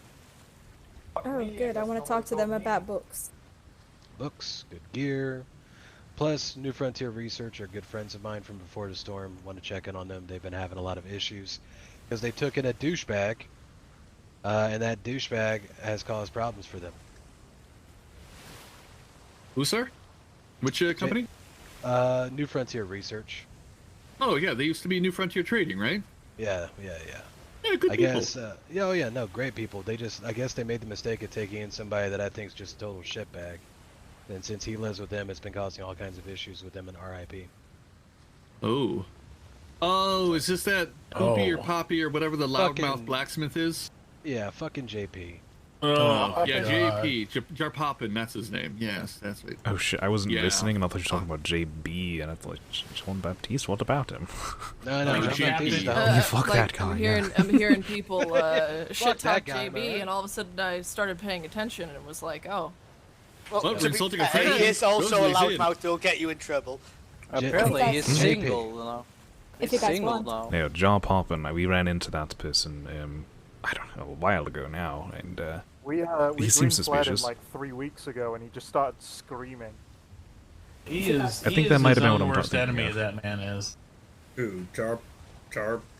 Oh, good. I want to talk to them about books. Books, good gear. Plus, New Frontier Research are good friends of mine from before the storm. Want to check in on them. They've been having a lot of issues because they took in a douchebag, and that douchebag has caused problems for them. Who, sir? Which company? New Frontier Research. Oh yeah, they used to be New Frontier Trading, right? Yeah. Yeah, good I people. guess. No, great people. I guess they made the mistake of taking in somebody that I think is just a total shitbag. And since he lives with them, it's been causing all kinds of issues with them in RIP. Oh. Oh, is this that Poopy or Oh. Poppy or whatever the Fucking- loudmouth blacksmith is? Yeah, fucking JP. Oh, yeah, God. JP. Jarpoppin, that's his name. Yes, that's right. Oh shit, I wasn't Yeah. listening and I thought you were talking about JB and I thought, John Baptiste, what about him? No, no, Like John Baptiste, JP. though. You fuck that guy, I'm yeah. hearing, I'm hearing people shit Fuck that talk guy, am I JB, right? and all of a sudden I started paying attention and was like, oh. Well, Well, to we're be insulting a fair, friend. he is also a Rosalie's in. loudmouth. He'll get you in trouble. Apparently he's JP. single, you know. If He's you guys single want. now. Yeah, Jaw Poppin, we ran into that person, I don't know, a while ago now, and We he green seems flagged him suspicious. like 3 weeks ago, and he just started screaming. He is. I he think is that might his have been own what I'm worst thinking enemy. of. That man is. Who? Jar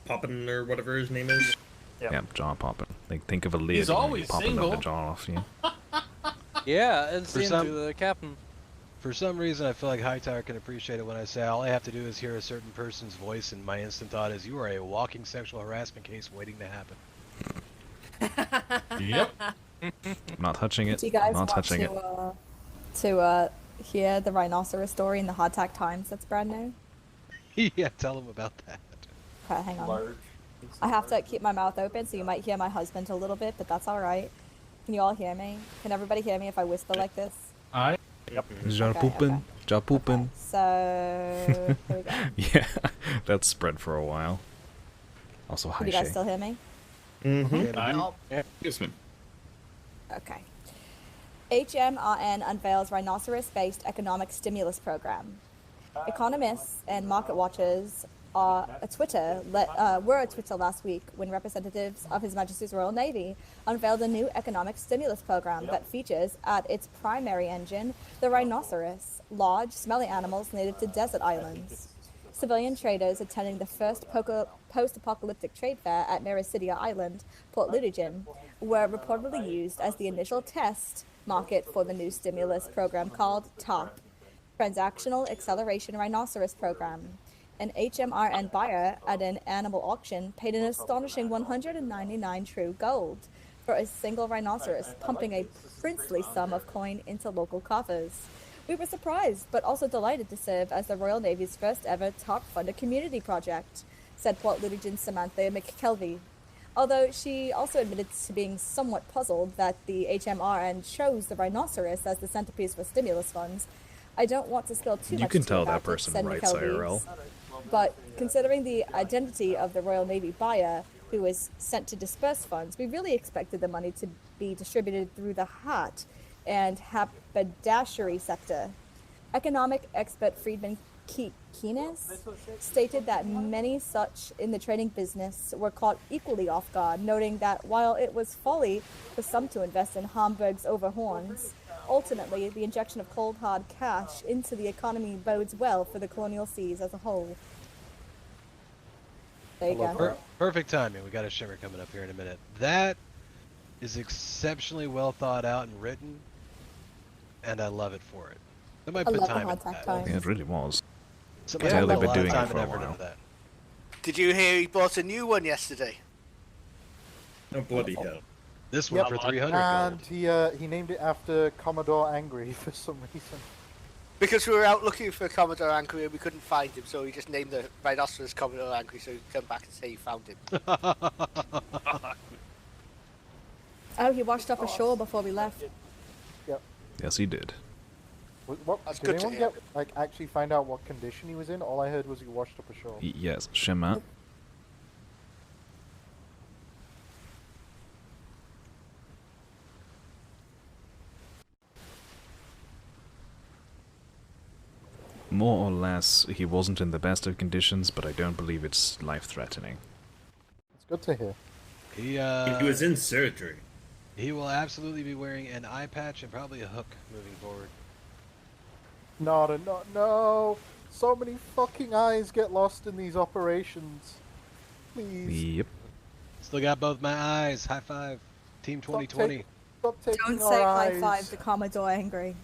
Poppin or whatever his name is? Yeah, Jaw Poppin. Think of a lid He's and always popping single. the jaw off you. Yeah, and For same some- to the captain. For some reason, I feel like Hightower can appreciate it when I say all I have to do is hear a certain person's voice, and my instant thought is, you are a walking sexual harassment case waiting to happen. Yep. Not touching it. Do you guys Not want touching it. to hear the rhinoceros story in the Hardtack Times that's brand new? Yeah, tell them about that. Okay, hang on. I have to keep my mouth open, so you might hear my husband a little bit, but that's alright. Can you all hear me? Can everybody hear me if I whisper like this? Yep. Jaw Okay, Poopin. okay. Jaw Poopin. So, here we go. Yeah, that spread for a while. Also, hi Can you guys Shay. still hear me? Mm-hmm. Yes, ma'am. Okay. HMRN unveils rhinoceros-based economic stimulus program. Economists and market watchers were at Twitter last week when representatives of His Majesty's Royal Navy unveiled a new economic stimulus program that features at its primary engine the rhinoceros, large, smelly animals native to desert islands. Civilian traders attending the first post-apocalyptic trade fair at Mericidia Island, Port Ludogin, were reportedly used as the initial test market for the new stimulus program called TOP, Transactional Acceleration Rhinoceros Program. An HMRN buyer at an animal auction paid an astonishing 199 true gold for a single rhinoceros, pumping a princely sum of coin into local coffers. We were surprised, but also delighted to serve as the Royal Navy's first ever top-funded community project, said Port Ludogin's Samantha McKelvey. Although she also admitted to being somewhat puzzled that the HMRN chose the rhinoceros as the centerpiece for stimulus funds. I don't want to spill too You much can tea tell about that it, person said writes McKelvey. IRL. But considering the identity of the Royal Navy buyer who was sent to disperse funds, we really expected the money to be distributed through the hat and haberdashery sector. Economic expert Friedman Keynes stated that many such in the trading business were caught equally off guard, noting that while it was folly for some to invest in Hamburg's overhorns, ultimately the injection of cold hard cash into the economy bodes well for the colonial seas as a whole. There you go. Perfect timing. We got a shimmer coming up here in a minute. That is exceptionally well thought out and written, and I love it for it. Somebody I put love the time Hardtack into that. Times. Yeah, it really was. Somebody Yeah, put they've a been lot of doing time it for and a effort while. into that. Did you hear he bought a new one yesterday? Oh, bloody hell. This one Yep. for 300 And gold. he named it after Commodore Angry for some reason. Because we were out looking for Commodore Angry and we couldn't find him, so he just named the rhinoceros Commodore Angry so he could come back and say he found him. Oh, he washed up ashore before we left. Yep. Yes, he did. What, That's did good to anyone hear. get actually find out what condition he was in? All I heard was he washed up ashore. Yes, Shema. More or less, he wasn't in the best of conditions, but I don't believe it's life-threatening. It's good to hear. He was in surgery. He will absolutely be wearing an eye patch and probably a hook moving forward. No. So many fucking eyes get lost in these operations. Please. Yep. Still got both my eyes. High five. Team 2020. Stop taking Don't our say high eyes. five to Commodore Angry.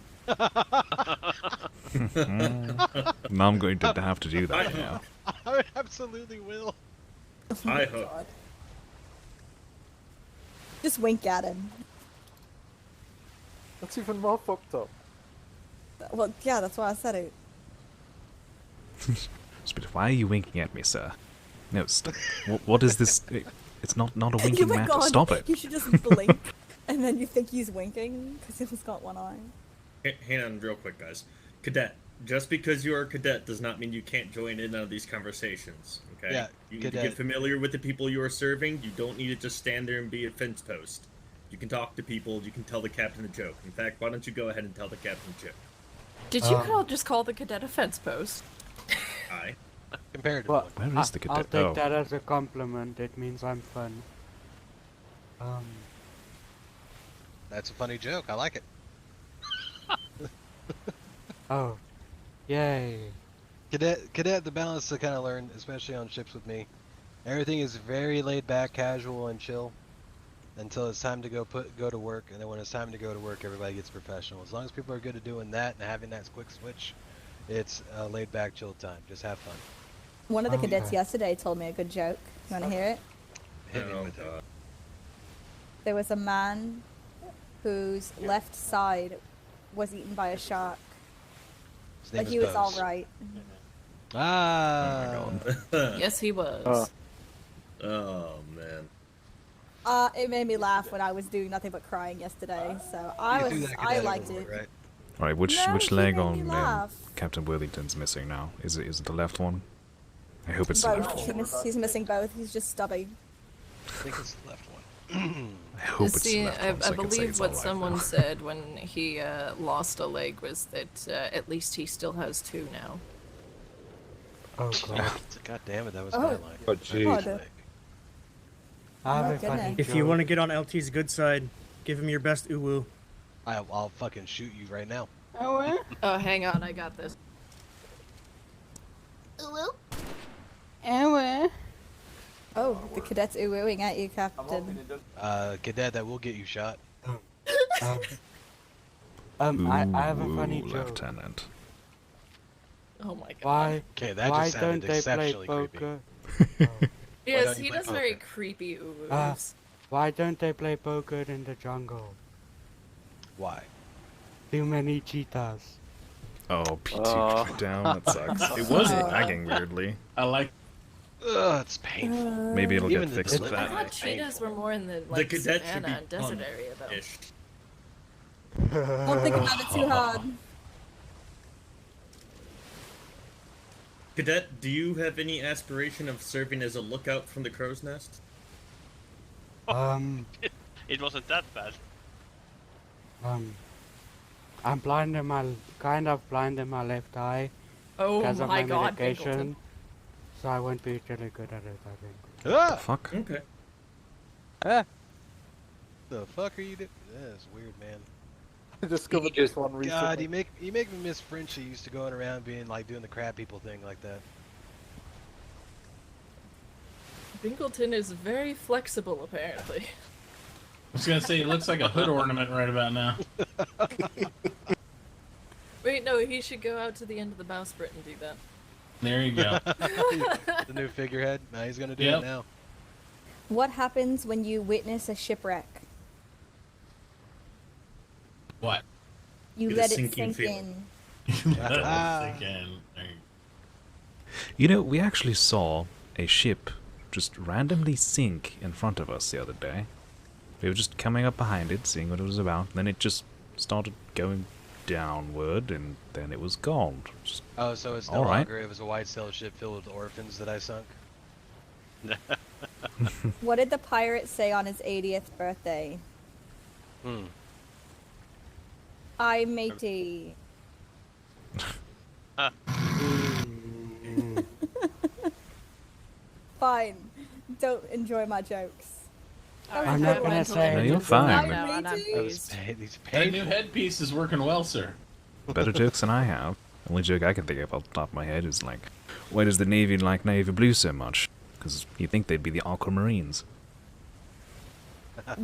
Now I'm going to have to do that now. I absolutely will. I hope. Just wink at him. That's even more fucked up. Well, yeah, that's why I said it. But why are you winking at me, sir? No, what is this? It's not a Oh winking my man. god, Stop it. you should just blink, and then you think he's winking, because he's got one eye. Hang on real quick, guys. Cadet, just because you are a cadet does not mean you can't join in on these conversations, okay? Yeah, you need to cadet. get familiar with the people you are serving. You don't need to just stand there and be a fence post. You can talk to people, you can tell the captain a joke. In fact, why don't you go ahead and tell the captain a joke? Did you just call the cadet a fence post? Aye. Compared to Well, Where is the I'll cadet? take Oh. that as a compliment. It means I'm fun. That's a funny joke. I like it. Oh, yay! Cadet, the balance to kind of learn, especially on ships with me. Everything is very laid back, casual, and chill until it's time to go to work, and then when it's time to go to work, everybody gets professional. As long as people are good at doing that and having that quick switch, it's a laid back, chill time. Just have fun. One of the cadets yesterday told me a good joke. You want to hear it? Hit me with it. There was a man whose left side was eaten by a shark, His name but is he was Bose. all right. Ah. Yes, he was. Oh man. It made me laugh when I was doing nothing but crying yesterday, so I liked it. Right? All right, which No, he leg made me on laugh. Captain Worthington's missing now? Is it the left one? I hope it's the left Both. one. He's missing both. He's just stubby. I think it's the left one. I hope it's See, the left one. So I can say believe it's what all right someone now. said when he lost a leg was that at least he still has two now. Oh god. God damn it, that was Oh. my line. Oh, jeez. God. I have Oh, a funny goodness. If you joke. want to get on LT's good side, give him your best uwu. I'll fucking shoot you right now. Oh, hang on, I got this. Oh, the cadet's oohing at you, Captain. Cadet, that will get you shot. I have a funny Ooh, joke. Lieutenant. Oh my god. Why? Okay, that why just don't sounded they play exceptionally creepy. poker? Yes, don't he you play does very poker? creepy oohs. Why don't they play poker in the jungle? Why? Too many cheetahs. Oh, P2 down. That sucks. It was lagging weirdly. I like. Ugh, it's painful. Maybe it'll Even get the fixed delivery. with I that. thought cheetahs were more in the The like cadet should savannah be and desert area though. punished. Don't think about it too hard. Cadet, do you have any aspiration of serving as a lookout from the crow's nest? It wasn't that bad. I'm blind in my, kind of blind in my left eye. Oh because of my my god, medication. Pinkleton. So I won't be really good at it, I think. Ah! Fuck. Okay. The fuck are you doing? That's weird, man. I discovered this one recently. God, you make me miss Frenchie used to going around being like doing the crab people thing like that. Pinkleton is very flexible, apparently. I was gonna say, he looks like a hood ornament right about now. Wait, no, he should go out to the end of the bowsprit and do that. There you go. The new figurehead. Now he's gonna do Yep. it now. What happens when you witness a shipwreck? What? You Get a let it sinking sink feeling. in. You know, we actually saw a ship just randomly sink in front of us the other day. We were just coming up behind it, seeing what it was about, and then it just started going downward, and then it was gone. Just, Oh, so it's no all right. longer. It was a white sail ship filled with orphans that I sunk. What did the pirate say on his 80th birthday? I matey. Fine. Don't enjoy my jokes. I'm not gonna say. No, you're fine. That new headpiece is working well, sir. Better jokes than I have. The only joke I can think of off the top of my head is like, why does the Navy like navy blue so much? Because you think they'd be the aquamarines.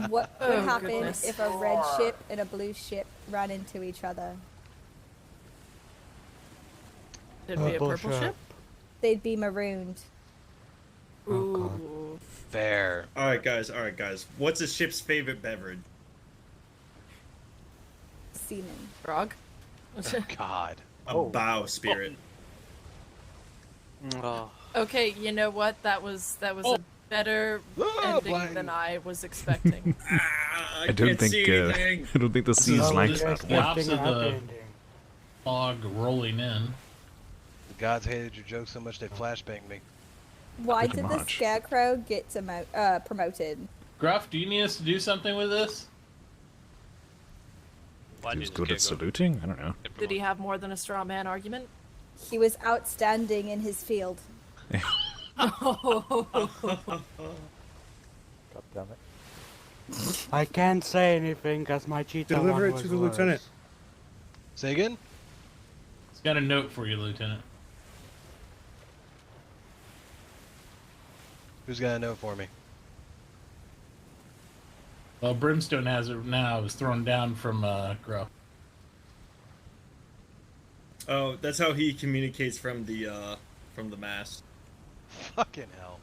What would Oh, happen goodness. if a red ship and a blue ship ran into each other? It'd be a purple Bullshit. ship? They'd be marooned. Ooh. Fair. Alright, guys. What's a ship's favorite beverage? Semen. Frog? God. A bow spirit. Oh. Okay, you know what? That was Oh. a better ending blind. than I was expecting. I don't think I don't think the This seas is like this that is the one. opposite of the fog rolling in. The gods hated your joke so much they flashbanged me. Why Pretty did the much. scarecrow get promoted? Gruff, do you need us to do something with this? Why He was did good the at scarecrow saluting? I don't know. Did he have more than a straw man argument? He was outstanding in his field. God damn it. I can't say anything because my cheetah Deliver one it was to the worse. lieutenant. Say again? It's got a note for you, Lieutenant. Who's got a note for me? Well, Brimstone has it now. It was thrown down from Gruff. Oh, that's how he communicates from the mast. Fucking hell.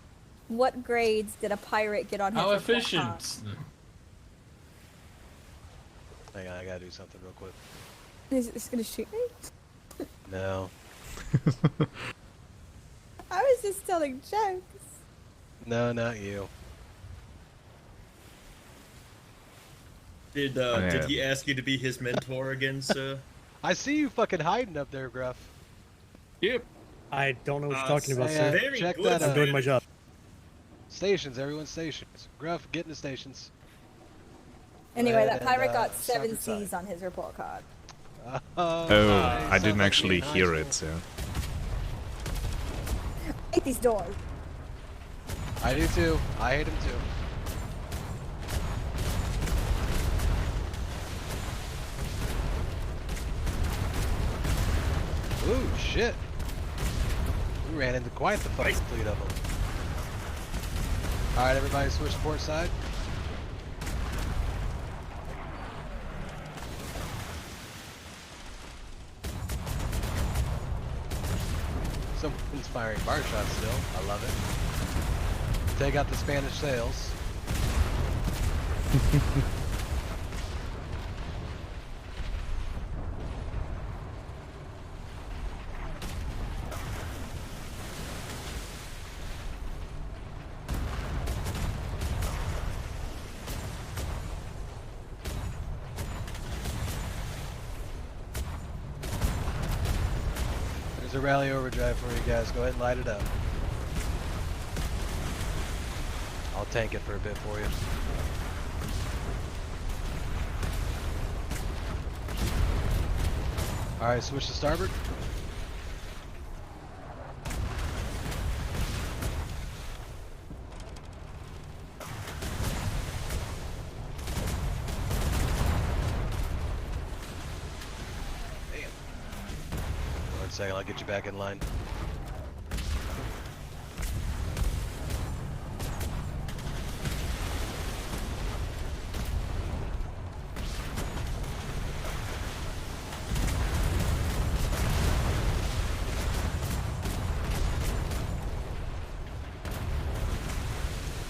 What grades did a pirate get on his How report card? efficient. Hang on, I gotta do something real quick. Is this gonna shoot me? No. I was just telling jokes. No, not you. Did he ask you to be his mentor again, sir? I see you fucking hiding up there, Gruff. Yep. I don't know what you're talking about, sir. Very check good, that I'm out. doing my job. Stations, everyone stations. Gruff, get in the stations. Anyway, ahead that and, pirate got start 7 your time. C's on his report card. Oh, nice. I didn't Sounds like actually me in high hear school. it, so. Hate these doors. I do too. I hate him too. Ooh, shit. We ran into quite the fucking fleet of them. Alright, everybody switch to port side. Someone's firing bar shots still. I love it. Take out the Spanish sails. There's a rally overdrive for you guys. Go ahead and light it up. I'll tank it for a bit for you. Alright, switch to starboard. Damn. 1 second, I'll get you back in line.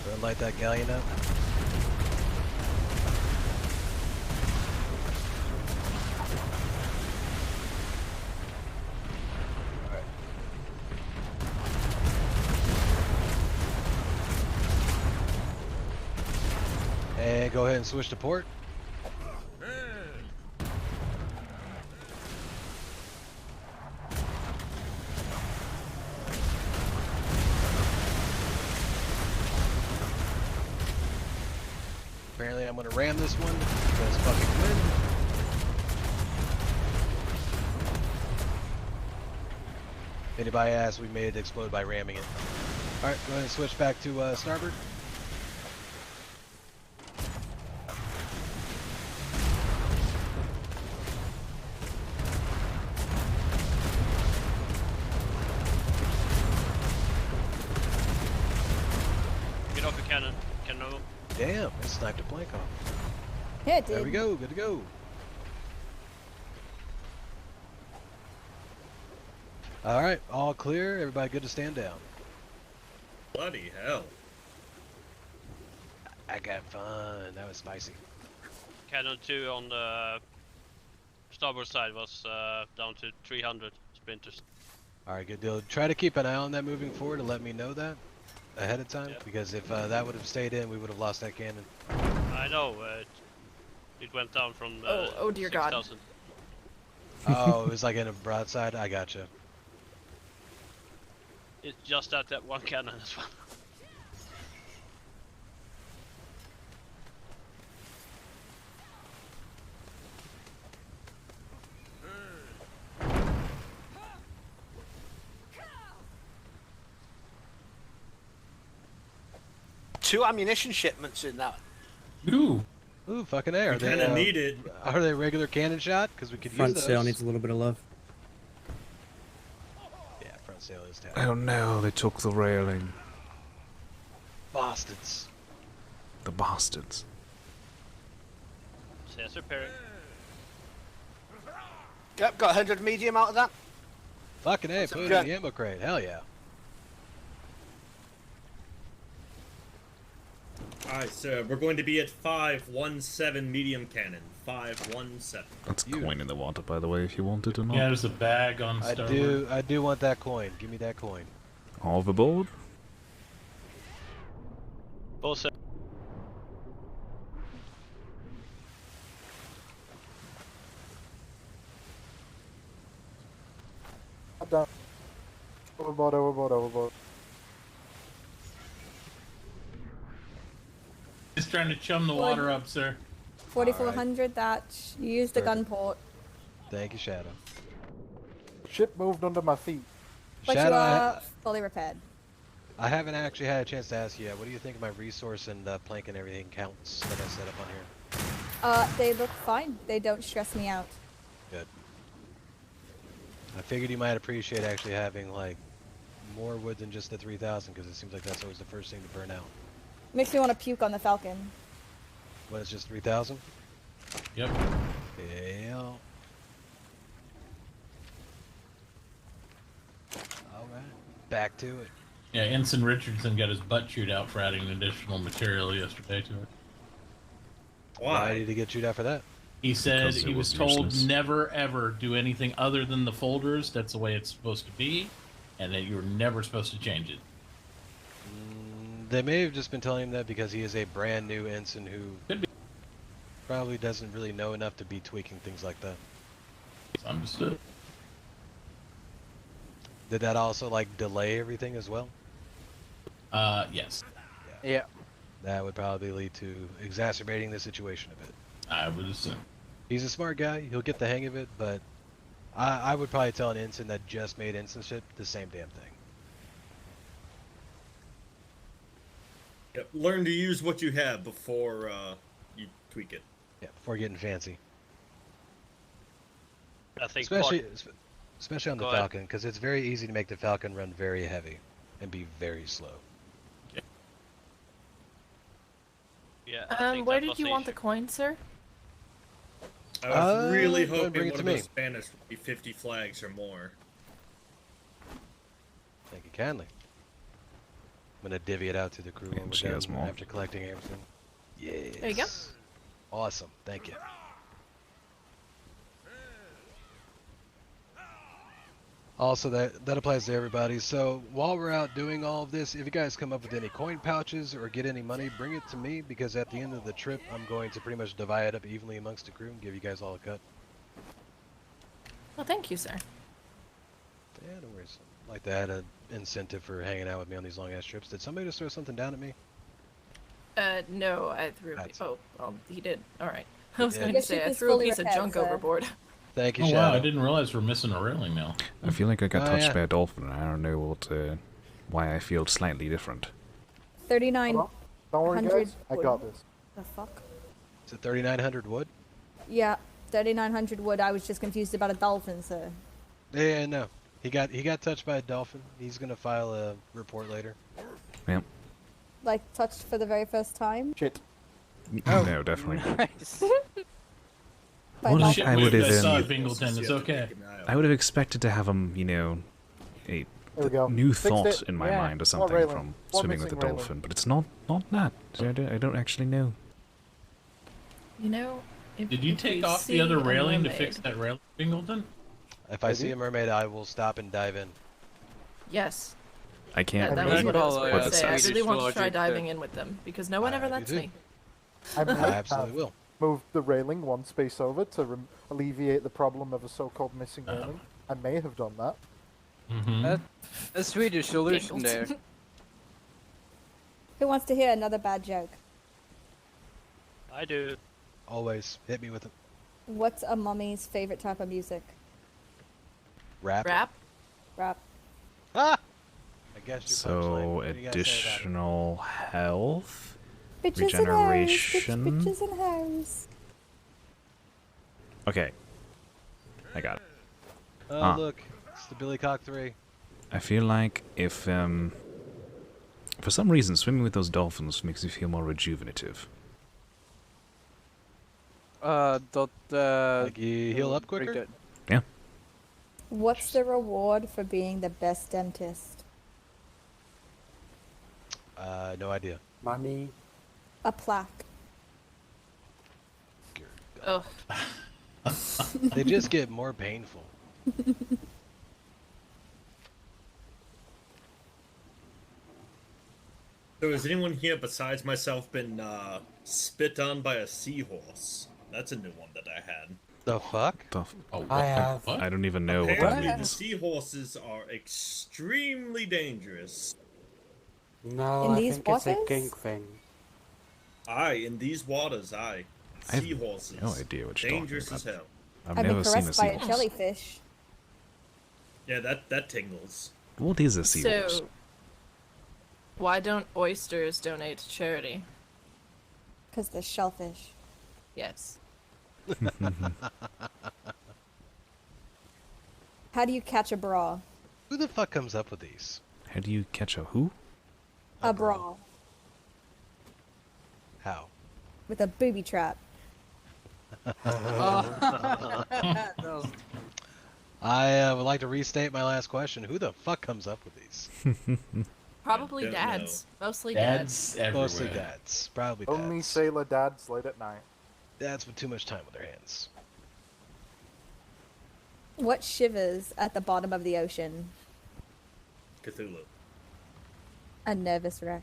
Go and light that galleon up. Alright. And go ahead and switch to port. Apparently I'm gonna ram this one because fucking wind. If anybody asks, we made it explode by ramming it. Alright, go ahead and switch back to starboard. Get off the cannon. Cannon. Damn, it sniped a plank off. Yeah, it did. There we go, good to go. Alright, all clear. Everybody good to stand down. Bloody hell. I got fun. That was spicy. Cannon 2 on the starboard side was down to 300 splinters. All right, good deal. Try to keep an eye on that moving forward and let me know that ahead of time, because if that would have stayed in, we would have lost that cannon. I know. It went down from. Oh dear God. 6,000. Oh, it was like in a broadside. I gotcha. It's just that one cannon as well. Two ammunition shipments in that. Ooh, fucking A. Are We they kinda need it. Are they regular cannon shot? Because we could Front use those. sail needs a little bit of love. Yeah, front sail is tough. Oh no, they took the railing. Bastards. The bastards. Says repairing. Yep, got 100 medium out of that. Fucking A, put it in the ammo crate. Hell yeah. Alright, so we're going to be at 517 medium cannon. 517. That's a coin in the water, by the way, if you want it or not. Yeah, there's a bag on I starboard. do want that coin. Give me that coin. Overboard? Also. I'm done. Overboard, overboard, overboard. Just trying to chum the water up, sir. 4400, that you used the gun port. Thank you, Shadow. Ship moved under my feet. But Shadow, you are fully repaired. I haven't actually had a chance to ask you yet. What do you think of my resource and plank and everything counts that I set up on here? They look fine. They don't stress me out. Good. I figured you might appreciate actually having like more wood than just the 3,000, because it seems like that's always the first thing to burn out. Makes me want to puke on the Falcon. What, it's just 3,000? Yep. Yeah. Alright. Back to it. Yeah, Ensign Richardson got his butt chewed out for adding additional material yesterday to it. Why did he get chewed out for that? He said Because he it was was told useless. never ever do anything other than the folders. That's the way it's supposed to be, and that you're never supposed to change it. They may have just been telling him that because he is a brand new ensign who probably doesn't really know enough to be tweaking things like that. Understood. Did that also like delay everything as well? Yes. Yeah. That would probably lead to exacerbating the situation a bit. I would assume. He's a smart guy. He'll get the hang of it, but I would probably tell an ensign that just made ensignship the same damn thing. Yep, learn to use what you have before you tweak it. Yeah, before getting fancy. I think Especially on the Go ahead. Falcon, because it's very easy to make the Falcon run very heavy and be very slow. Yeah. I think Where that did was you the want the coin, sir? I was really go ahead and bring hoping it one to of me. those Spanish would be 50 flags or more. Thank you kindly. I'm gonna divvy it out to the crew when she we're has done more. after collecting everything. Yes. There you go. Awesome. Thank you. Also, that applies to everybody. So while we're out doing all of this, if you guys come up with any coin pouches or get any money, bring it to me, because at the end of the trip, I'm going to pretty much divide it up evenly amongst the crew and give you guys all a cut. Well, thank you, sir. Yeah, no worries. I'd like to add an incentive for hanging out with me on these long ass trips. Did somebody just throw something down at me? No, I threw. That's- Oh, he did. All right. I was Yeah. going Your to say ship I is threw a fully piece of repaired, junk sir. overboard. Thank you, Oh Shadow. wow! I didn't realize we're missing a railing now. I feel like I got Oh, touched yeah. by a dolphin, and I don't know why I feel slightly different. 39. Don't worry, 100 guys. I got this. The fuck? Is it 3,900 wood? Yeah, 3,900 wood. I was just confused about a dolphin, sir. Yeah, no. He got touched by a dolphin. He's gonna file a report later. Yep. Like, touched for the very first time? Shit. No, definitely. Nice. By Well, dolphin. I would have saw been. Bingleton. It's okay. I would have expected to have him, a There we go. new Fixed thought it. in my Yeah, mind or more something railing. from More swimming with a missing railing. dolphin, but it's not that. I don't actually know. You know, if, Did you if we take off see the other a railing to mermaid- fix that railing, Bingleton? If I see a mermaid, I will stop and dive in. Yes. I can't That was read what I was what going to it say. I says. really want to try diving in with them because no one ever do lets too. me. I may absolutely have will. moved the railing one space over to alleviate the problem of a so-called missing railing. I may have done that. A Swedish solution there. Who wants to hear another bad joke? I do. Always hit me with it. What's a mummy's favorite type of music? Rap. Rap? Rap. Ah! I guess you're So additional health, Bitches regeneration. and hoes. Bitches and hoes. Okay, I got it. Oh, look. It's the Billy Cock 3. I feel like if for some reason swimming with those dolphins makes you feel more rejuvenative. Like you heal up quicker? Yeah. What's the reward for being the best dentist? No idea. Money. A plaque. Oh. They just get more painful. So has anyone here besides myself been spit on by a seahorse? That's a new one that I had. The fuck? I have. I don't even know what that Apparently the means. seahorses are extremely dangerous. No, In I these think it's a waters? kink thing. Aye, in these waters, aye. I have Seahorses. no idea what you're Dangerous talking as about. hell. I've I've never been seen a caressed by a seahorse. jellyfish. Yeah, that tingles. What is a seahorse? So, why don't oysters donate to charity? Because they're shellfish. Yes. How do you catch a bra? Who the fuck comes up with these? How do you catch a who? A bra. How? With a booby trap. I would like to restate my last question. Who the fuck comes up with these? Probably Don't dads. Mostly Dads dads. everywhere. Mostly dads. Probably dads. Only sailor dads late at night. Dads with too much time with their hands. What shivers at the bottom of the ocean? Cthulhu. A nervous wreck.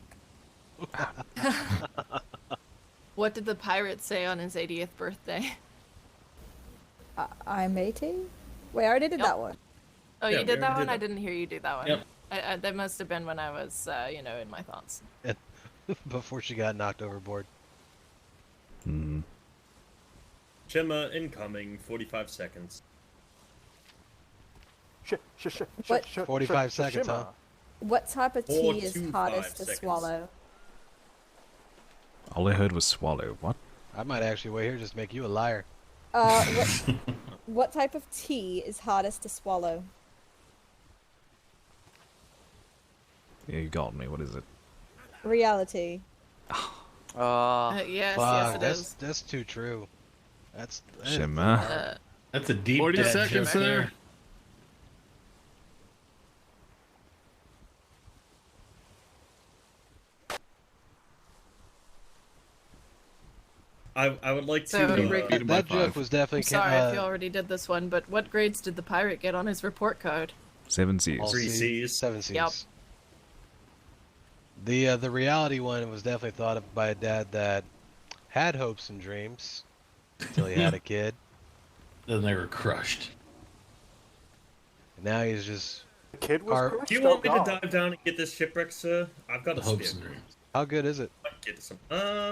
What did the pirate say on his 80th birthday? I'm 18? Wait, I already did that one. Oh, Yeah, you we did that already one? did I that. didn't hear you do that one. Yep. That must have been when I was, in my thoughts. Before she got knocked overboard. Hmm. Chima incoming, 45 seconds. What? 45 seconds, huh? What type of tea is 4 to hardest 5 to seconds. swallow? All I heard was swallow. What? I might actually wait here just to make you a liar. What type of tea is hardest to swallow? Yeah, you got me. What is it? Reality. Yes, Fuck, yes, it is. that's too true. That's Shimmer. That's a deep 40 dad seconds joke there. I would like to. So, Beat him by that joke 5. was definitely. I'm sorry if you already did this one, but what grades did the pirate get on his report card? 7 C's. all 3 C's. 7 C's. Yep. The reality one was definitely thought of by a dad that had hopes and dreams until he had a kid. Then they were crushed. And now he's just. The kid was Our- crushed. Do you want me Oh, to God. dive down and get this shipwreck, sir? I've got The a hopes spear. and dreams. How good is it? Might get some.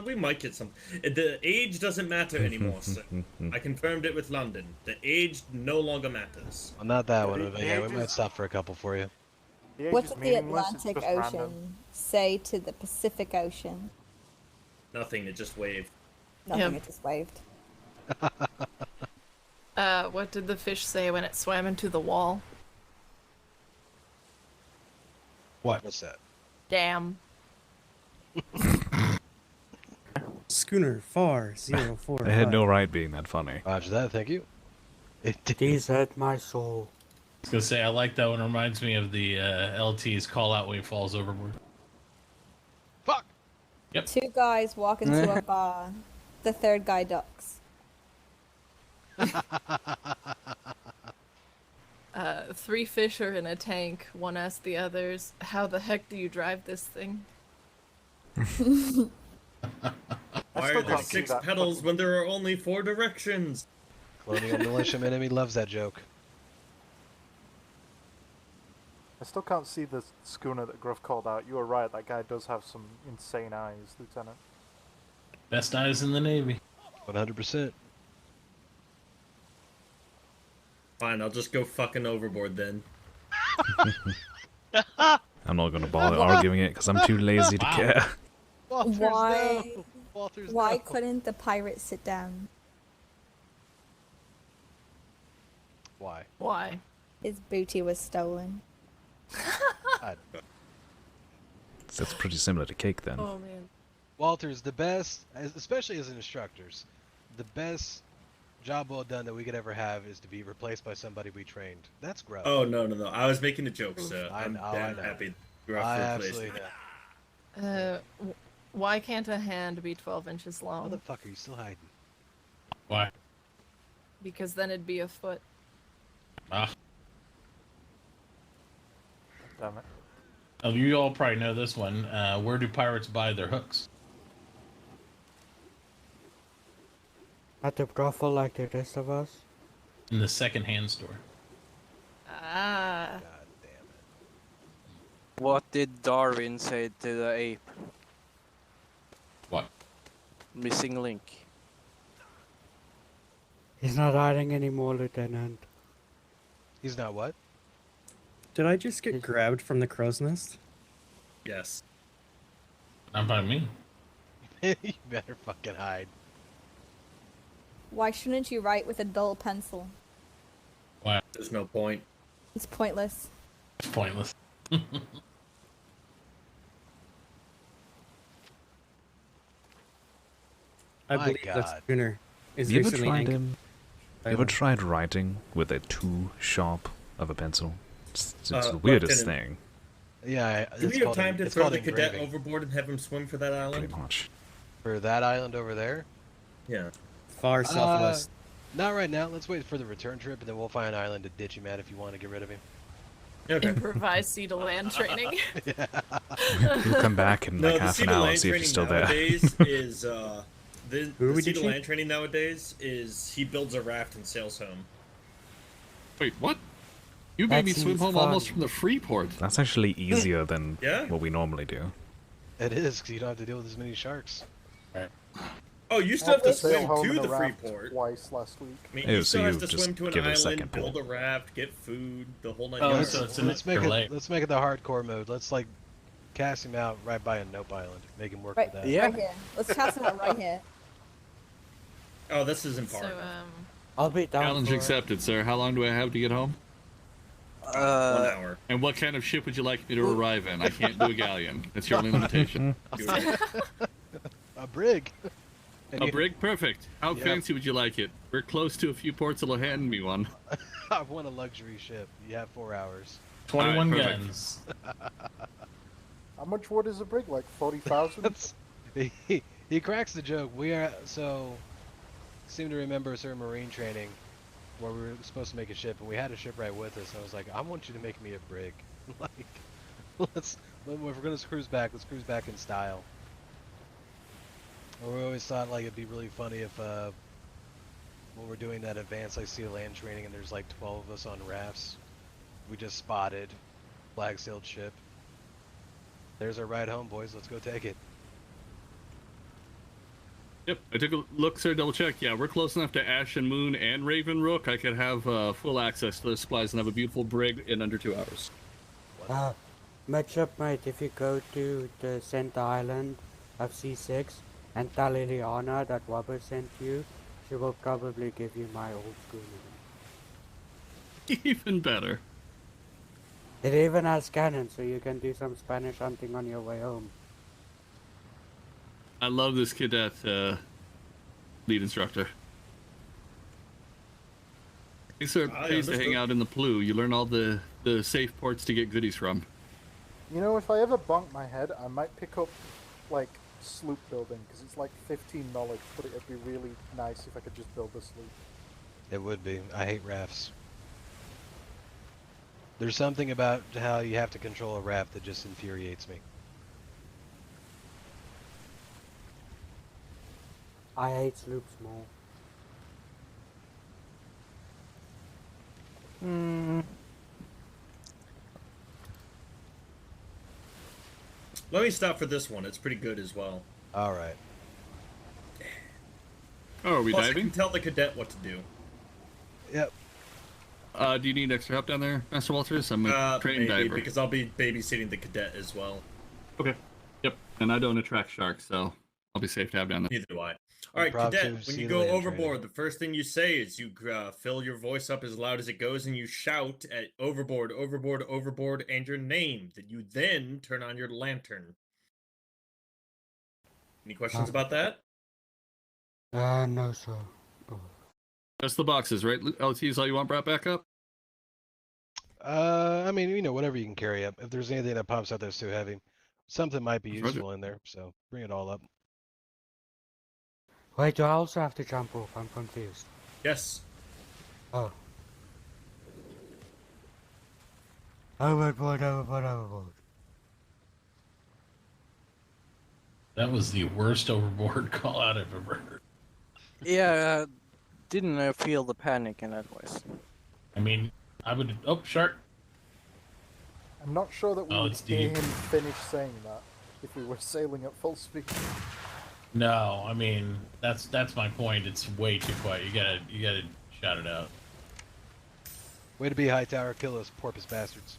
We might get some. The age doesn't matter anymore, sir. I confirmed it with London. The age no longer matters. Well, not that one, The but yeah, we age might is- stop for a couple for you. The age What is did the meaningless, it's Atlantic just Ocean random. say to the Pacific Ocean? Nothing. It just waved. Nothing, Yep. it just waved. What did the fish say when it swam into the wall? What's that? Damn. Schooner far 04. They had no right being that funny. Roger that, thank you. These hurt my soul. I was gonna say I like that one. Reminds me of the LT's call out when he falls overboard. Fuck. Yep. Two guys walk into a bar. The third guy ducks. Three fish are in a tank. One asked the others, "How the heck do you drive this thing?" Why are there 6 pedals when there are only 4 directions? Colonial Militia enemy loves that joke. I still can't see the schooner that Gruff called out. You were right, that guy does have some insane eyes, Lieutenant. Best eyes in the Navy. 100%. Fine, I'll just go fucking overboard then. I'm not going to bother arguing it because I'm too lazy to care. Walters, Why? no. Walters, Why no. couldn't the pirate sit down? Why? Why? His booty was stolen. So it's pretty similar to cake then. Oh man. Walters, the best, especially as instructors, the best job well done that we could ever have is to be replaced by somebody we trained. That's gross. Oh, no. I was making a joke, so I'm I damn know. happy you're I off replaced. absolutely know. Why can't a hand be 12 inches long? How the fuck are you still hiding? Why? Because then it'd be a foot. Ah. Damn it. Oh, you all probably know this one. Where do pirates buy their hooks? At the brothel like the rest of us. In the second-hand store. Ah. What did Darwin say to the ape? What? Missing link. He's not hiding anymore, Lieutenant. He's not what? Did I just get grabbed from the crow's nest? Yes. Not by me. You better fucking hide. Why shouldn't you write with a dull pencil? Why? There's no point. It's pointless. It's pointless. I My believe the God. schooner is You ever recently tried anchored. You ever tried writing with a too sharp of a pencil? It's the weirdest thing. Yeah, Do it's we have called time to it's throw called the cadet engraving. overboard and have him swim for that island? Pretty much. For that island over there? Yeah. Far southwest. Not right now. Let's wait for the return trip, and then we'll find an island to ditch him at if you want to get rid of him. Okay. Improvise sea to land training. We'll come back in like half an hour and see if he's still there. Nowadays is the Who are we sea to ditching? land training nowadays is he builds a raft and sails home. Wait, what? You made me That swim seems home fun. almost from the Freeport. That's actually easier than Yeah? what we normally do. It is, because you don't have to deal with as many sharks. Right. Oh, you I still have to had sail swim home in to a the raft Freeport. twice last week. I mean, Ew, you so still you have to just swim to an give it a island, second build pull. a raft, get food, the whole nine Oh, yards. so it's in Let's make Clear it. Lake. Let's make it the hardcore mode. Let's like cast him out right by a Nope Island. Make him work Right, with that. Yeah. right here. Let's cast him out right here. Oh, this isn't So, far. I'll be down Challenge for it. accepted, sir. How long do I have to get home? 1 hour. And what kind of ship would you like me to arrive in? I can't do a galleon. That's your only limitation. A brig. A brig? Perfect. How Yep. fancy would you like it? We're close to a few ports that'll hand me one. I want a luxury ship. You have 4 hours. 21 Alright, perfect. guns. How much wood is a brig? Like 40,000? He cracks the joke. We are so seem to remember certain marine training where we were supposed to make a ship, and we had a shipwright with us. And I was like, I want you to make me a brig. Like, if we're gonna cruise back, let's cruise back in style. And we always thought like it'd be really funny if when we're doing that advanced like sea land training, and there's like 12 of us on rafts, we just spotted flag sailed ship. There's our ride home, boys. Let's go take it. Yep, I took a look, sir, double check. Yeah, we're close enough to Ash and Moon and Raven Rook. I could have full access to the supplies and have a beautiful brig in under 2 hours. Midshipmate, if you go to the center island of C6 and tell Liliana that Wubber sent you, she will probably give you my old schooner. Even better. It even has cannons, so you can do some Spanish hunting on your way home. I love this cadet lead instructor. He sort of pays to hang out in the Plu. You learn all the safe ports to get goodies from. You know, if I ever bonk my head, I might pick up, like, sloop building, because it's like 15 knowledge, but it'd be really nice if I could just build a sloop. It would be. I hate rafts. There's something about how you have to control a raft that just infuriates me. I hate sloops more. Let me stop for this one. It's pretty good as well. All right. Oh, are we Plus, I diving? can tell the cadet what to do. Yep. Do you need extra help down there, Master Walters? I'm a trained Maybe, diver. because I'll be babysitting the cadet as well. Okay. Yep. And I don't attract sharks, so I'll be safe to have down there. Neither do I. All right, Improv cadet. to When see you the go land overboard, the first thing you say is you fill your voice up as loud as it goes, and you shout at overboard, overboard, overboard, and your name. That you then turn on your lantern. Any questions about that? No, sir. Just the boxes, right? LT is all you want brought back up? I mean, whatever you can carry up. If there's anything that pops out that's too heavy, something might be Roger. useful in there, so bring it all up. Wait, do I also have to jump off? I'm confused. Yes. Oh. Overboard, overboard, overboard. That was the worst overboard call out I've ever heard. Yeah, didn't feel the panic in that voice. I mean, I would. Oh, shark. I'm not sure that we would it's hear deep. him finish saying that if we were sailing at full speed. No, I mean that's my point. It's way too quiet. You gotta shout it out. Way to be, Hightower. Kill those porpoise bastards.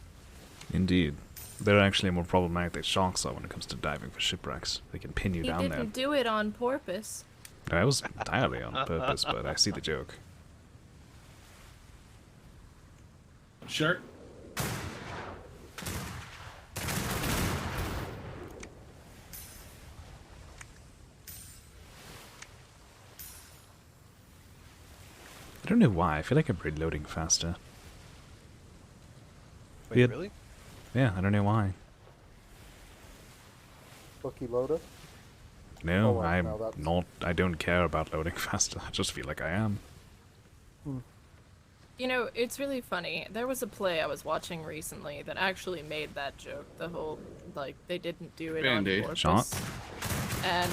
Indeed. They're actually more problematic than sharks are when it comes to diving for shipwrecks. They can pin you He down there. didn't do it on purpose. I was entirely on purpose, but I see the joke. Shark. I don't know why. I feel like I'm reloading faster. Wait, Yeah. really? Yeah, I don't know why. Lucky loader. No, Oh, wait, I'm no, that's- not. I don't care about loading faster. I just feel like I am. You know, it's really funny. There was a play I was watching recently that actually made that joke. The whole, like, they didn't do it Band-Aid. on purpose. Shot. And,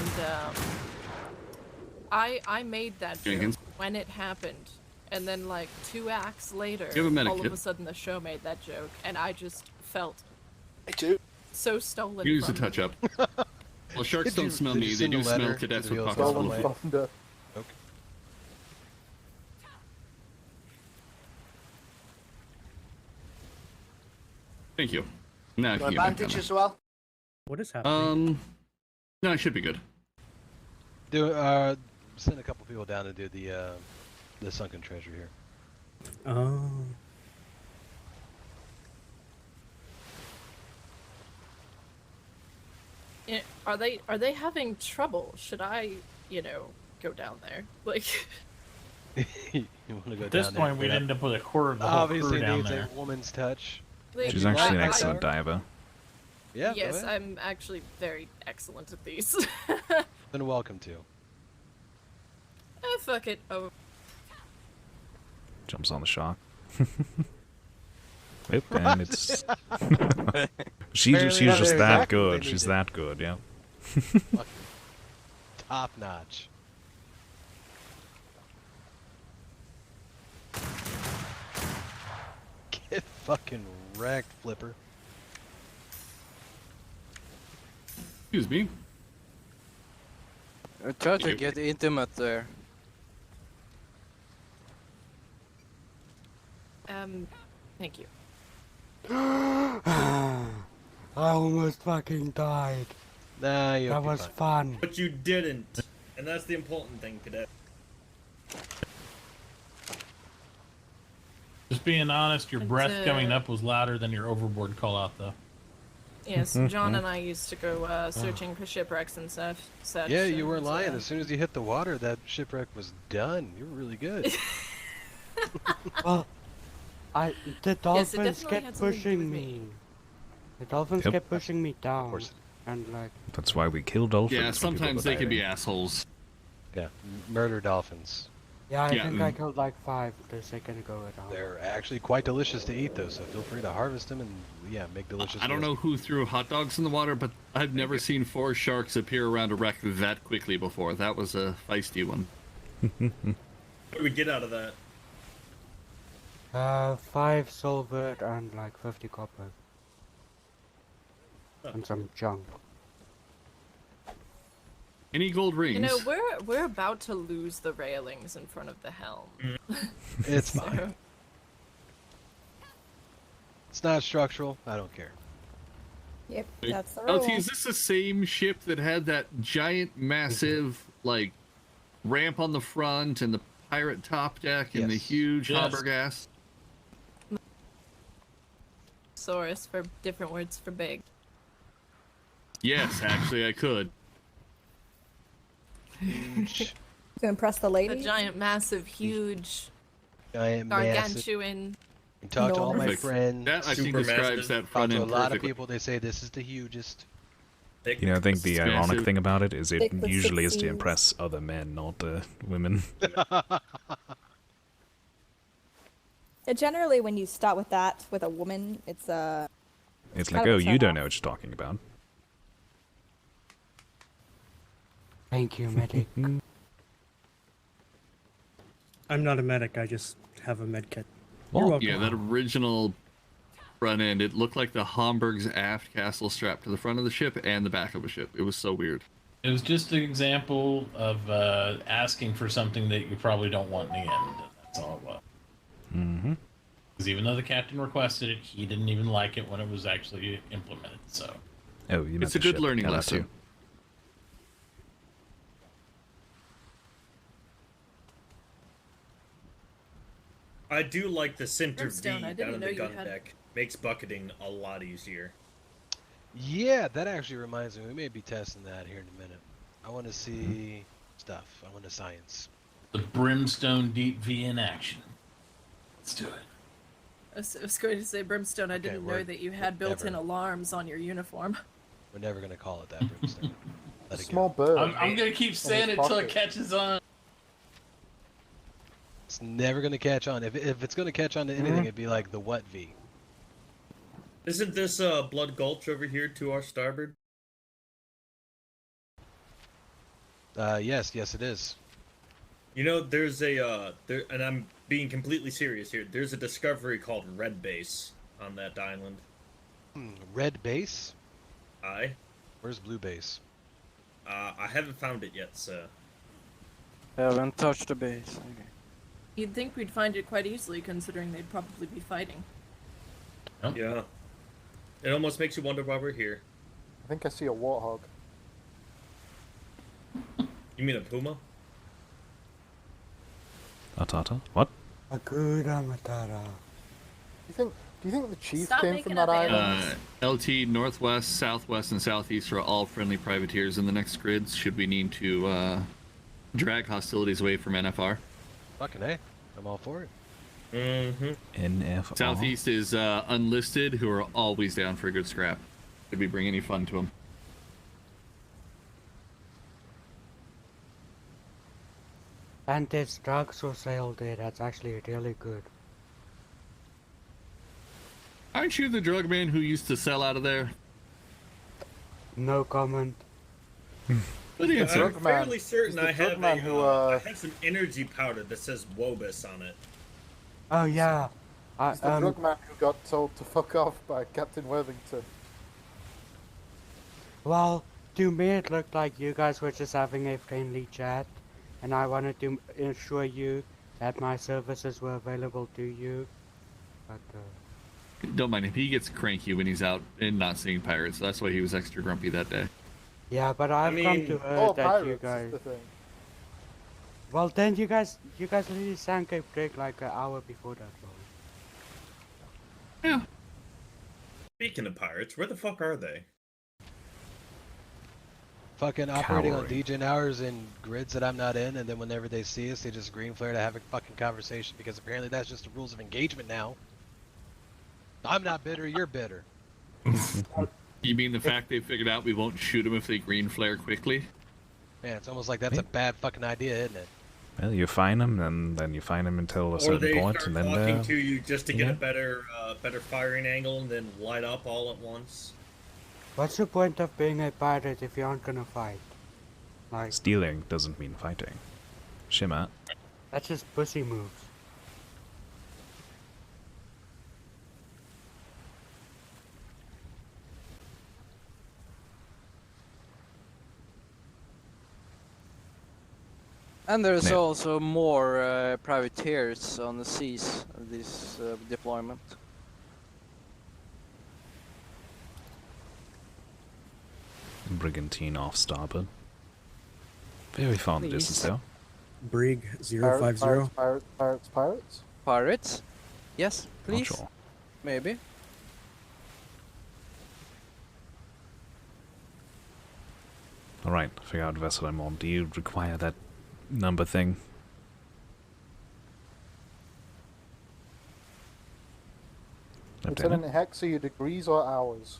I made that joke Jenkins. when it happened. And then, like, 2 acts later, You have a all of medikit. a sudden the show made that joke. And I just felt I do. so stolen Use from a touch up. Well, sharks Did don't you- smell did me. you They send a do smell letter cadets to with the pockets full Stolen of Away. thunder. Okay. Thank you. Now I No can get back advantage down as well. What is there. happening? No, it should be good. Send a couple people down to do the sunken treasure here. Oh. Are they having trouble? Should I, go down there? Like, You want to go At this down point, there? we'd end up with a quarter of the whole Obviously crew down needs there. a woman's touch. like, She's actually an I- excellent diver. Yeah. go Yes, ahead. I'm actually very excellent at these. Then welcome to. Fuck it. Oh, Jumps on the shark. Yep, and it's she's Apparently just that's that exactly what good. they She's needed. that good. Yeah. Top notch. Get fucking wrecked, Flipper. Excuse me. I try to get intimate there. thank you. I almost fucking died. Nah, you'll That be was fine. fun. But you didn't. And that's the important thing, cadet. Just being honest, your And, breath coming up was louder than your overboard call out, though. Yes, John and I used to go searching for shipwrecks and such. Yeah, you weren't and, lying. As soon as you hit the water, that shipwreck was done. You were really good. Well, the Yes, it dolphins definitely had kept something to do pushing with me. The dolphins Yep. kept pushing me down. course. And like, That's why we kill dolphins. Yeah, when people sometimes go they can be diving. assholes. Yeah, murder dolphins. Yeah, I Yeah, think I killed like 5 the second go around. They're actually quite delicious to eat, though, so feel free to harvest them and, yeah, make delicious I don't meals. know who threw hot dogs in the water, but I've never seen 4 sharks appear around a wreck that quickly before. That was a feisty one. What do we get out of that? 5 silver and like 50 copper. And some junk. Any gold rings? You know, we're about to lose the railings in front of the helm. It's fine. It's not structural. I don't care. Yep, that's the LT, rule. is this the same ship that had that giant, massive, like, ramp on the front and the pirate top deck and the Yes. huge Yes. harbor gas? Saurus for different words for big. Yes, actually, I could. Huge. To impress the A lady. giant, massive, huge, Giant, massive. gargantuan. And talk to all my enormous. friends. That, I think, Super describes massive. that Talk front to a end lot of perfectly. people. They say this is the hugest. Thick, You know, I think the ironic massive. thing about it is it Thick with usually is 6 to Cs. impress other men, not women. Generally, when you start with that with a woman, it's It's kind like, of oh, a you turn don't off. know what you're talking about. Thank you, medic. I'm not a medic. I just have a med kit. Oh, You're welcome. Yeah, that original front end, it looked like the Hamburg's aft castle strapped to the front of the ship and the back of a ship. It was so weird. It was just an example of asking for something that you probably don't want in the end. That's all it was. Mm-hmm. Because even though the captain requested it, he didn't even like it when it was actually implemented. So Oh, you meant It's a the good ship. learning LS2. lesson. I do like the center V Brimstone, I down didn't in know the you gun had- deck. Makes bucketing a lot easier. Yeah, that actually reminds me. We may be testing that here in a minute. I want to see stuff. I want to science. the Brimstone Deep V in action. Let's do it. I was going to say, Brimstone, I didn't know we're- that you had built-in never. alarms on your uniform. We're never gonna call it that, Brimstone. Let it Small go. bird. I'm gonna keep saying it his till it pocket. catches on. It's never gonna catch on. If it's gonna catch on to anything, it'd be like the what V. Isn't this Blood Gulch over here to our starboard? Yes, it is. You know, there's a and I'm being completely serious here. There's a discovery called Red Base on that island. Red base? Aye. Where's blue base? I haven't found it yet, sir. Haven't touched the base. Okay. You'd think we'd find it quite easily, considering they'd probably be fighting. Yeah. It almost makes you wonder why we're here. I think I see a warthog. You mean a puma? Atata? What? Akura Matata. Do you think the chief Stop came making from that up island? LT, Northwest, Southwest, and Southeast are all friendly privateers in the next grids should we need to drag hostilities away from NFR. Fucking A. I'm all for it. Mm-hmm. NFR. Southeast is unlisted, who are always down for a good scrap. Did we bring any fun to them? And there's drugs for sale there. That's actually really good. Aren't you the drug man who used to sell out of there? No comment. Good answer. I'm fairly certain He's the I have drug man who, I have some energy powder that says Wobus on it. Oh yeah. He's the drug man who got told to fuck off by Captain Worthington. Well, to me it looked like you guys were just having a friendly chat, and I wanted to assure you that my services were available to you. But Don't mind him. He gets cranky when he's out and not seeing pirates. That's why he was extra grumpy that day. yeah, but I've come to all heard that you pirates guys. is the thing. Well, then you guys really sank a brig like an hour before that. Yeah. Speaking of pirates, where the fuck are they? Fucking operating on Cowering. degen hours in grids that I'm not in, and then whenever they see us, they just green flare to have a fucking conversation because apparently that's just the rules of engagement now. I'm not bitter, you're bitter. You mean the fact they figured out we won't shoot them if they green flare quickly? Man, it's almost like that's a bad fucking idea, isn't it? Well, you find them, and then you find them until a Or certain they point, start and then talking to you just to get yeah. a better firing angle and then light up all at once. What's the point of being a pirate if you aren't gonna fight? Like, Stealing doesn't mean fighting. Shimmer. that's just pussy moves. And there's Yeah. also more privateers on the seas of this deployment. Brigantine off starboard. Very far in the distance, though. Brig 050. Pirates? Pirates? Yes, please. Not sure. Maybe. Alright, figure out vessel I'm on. Do you require that number thing? Lieutenant Hex, are you degrees or hours?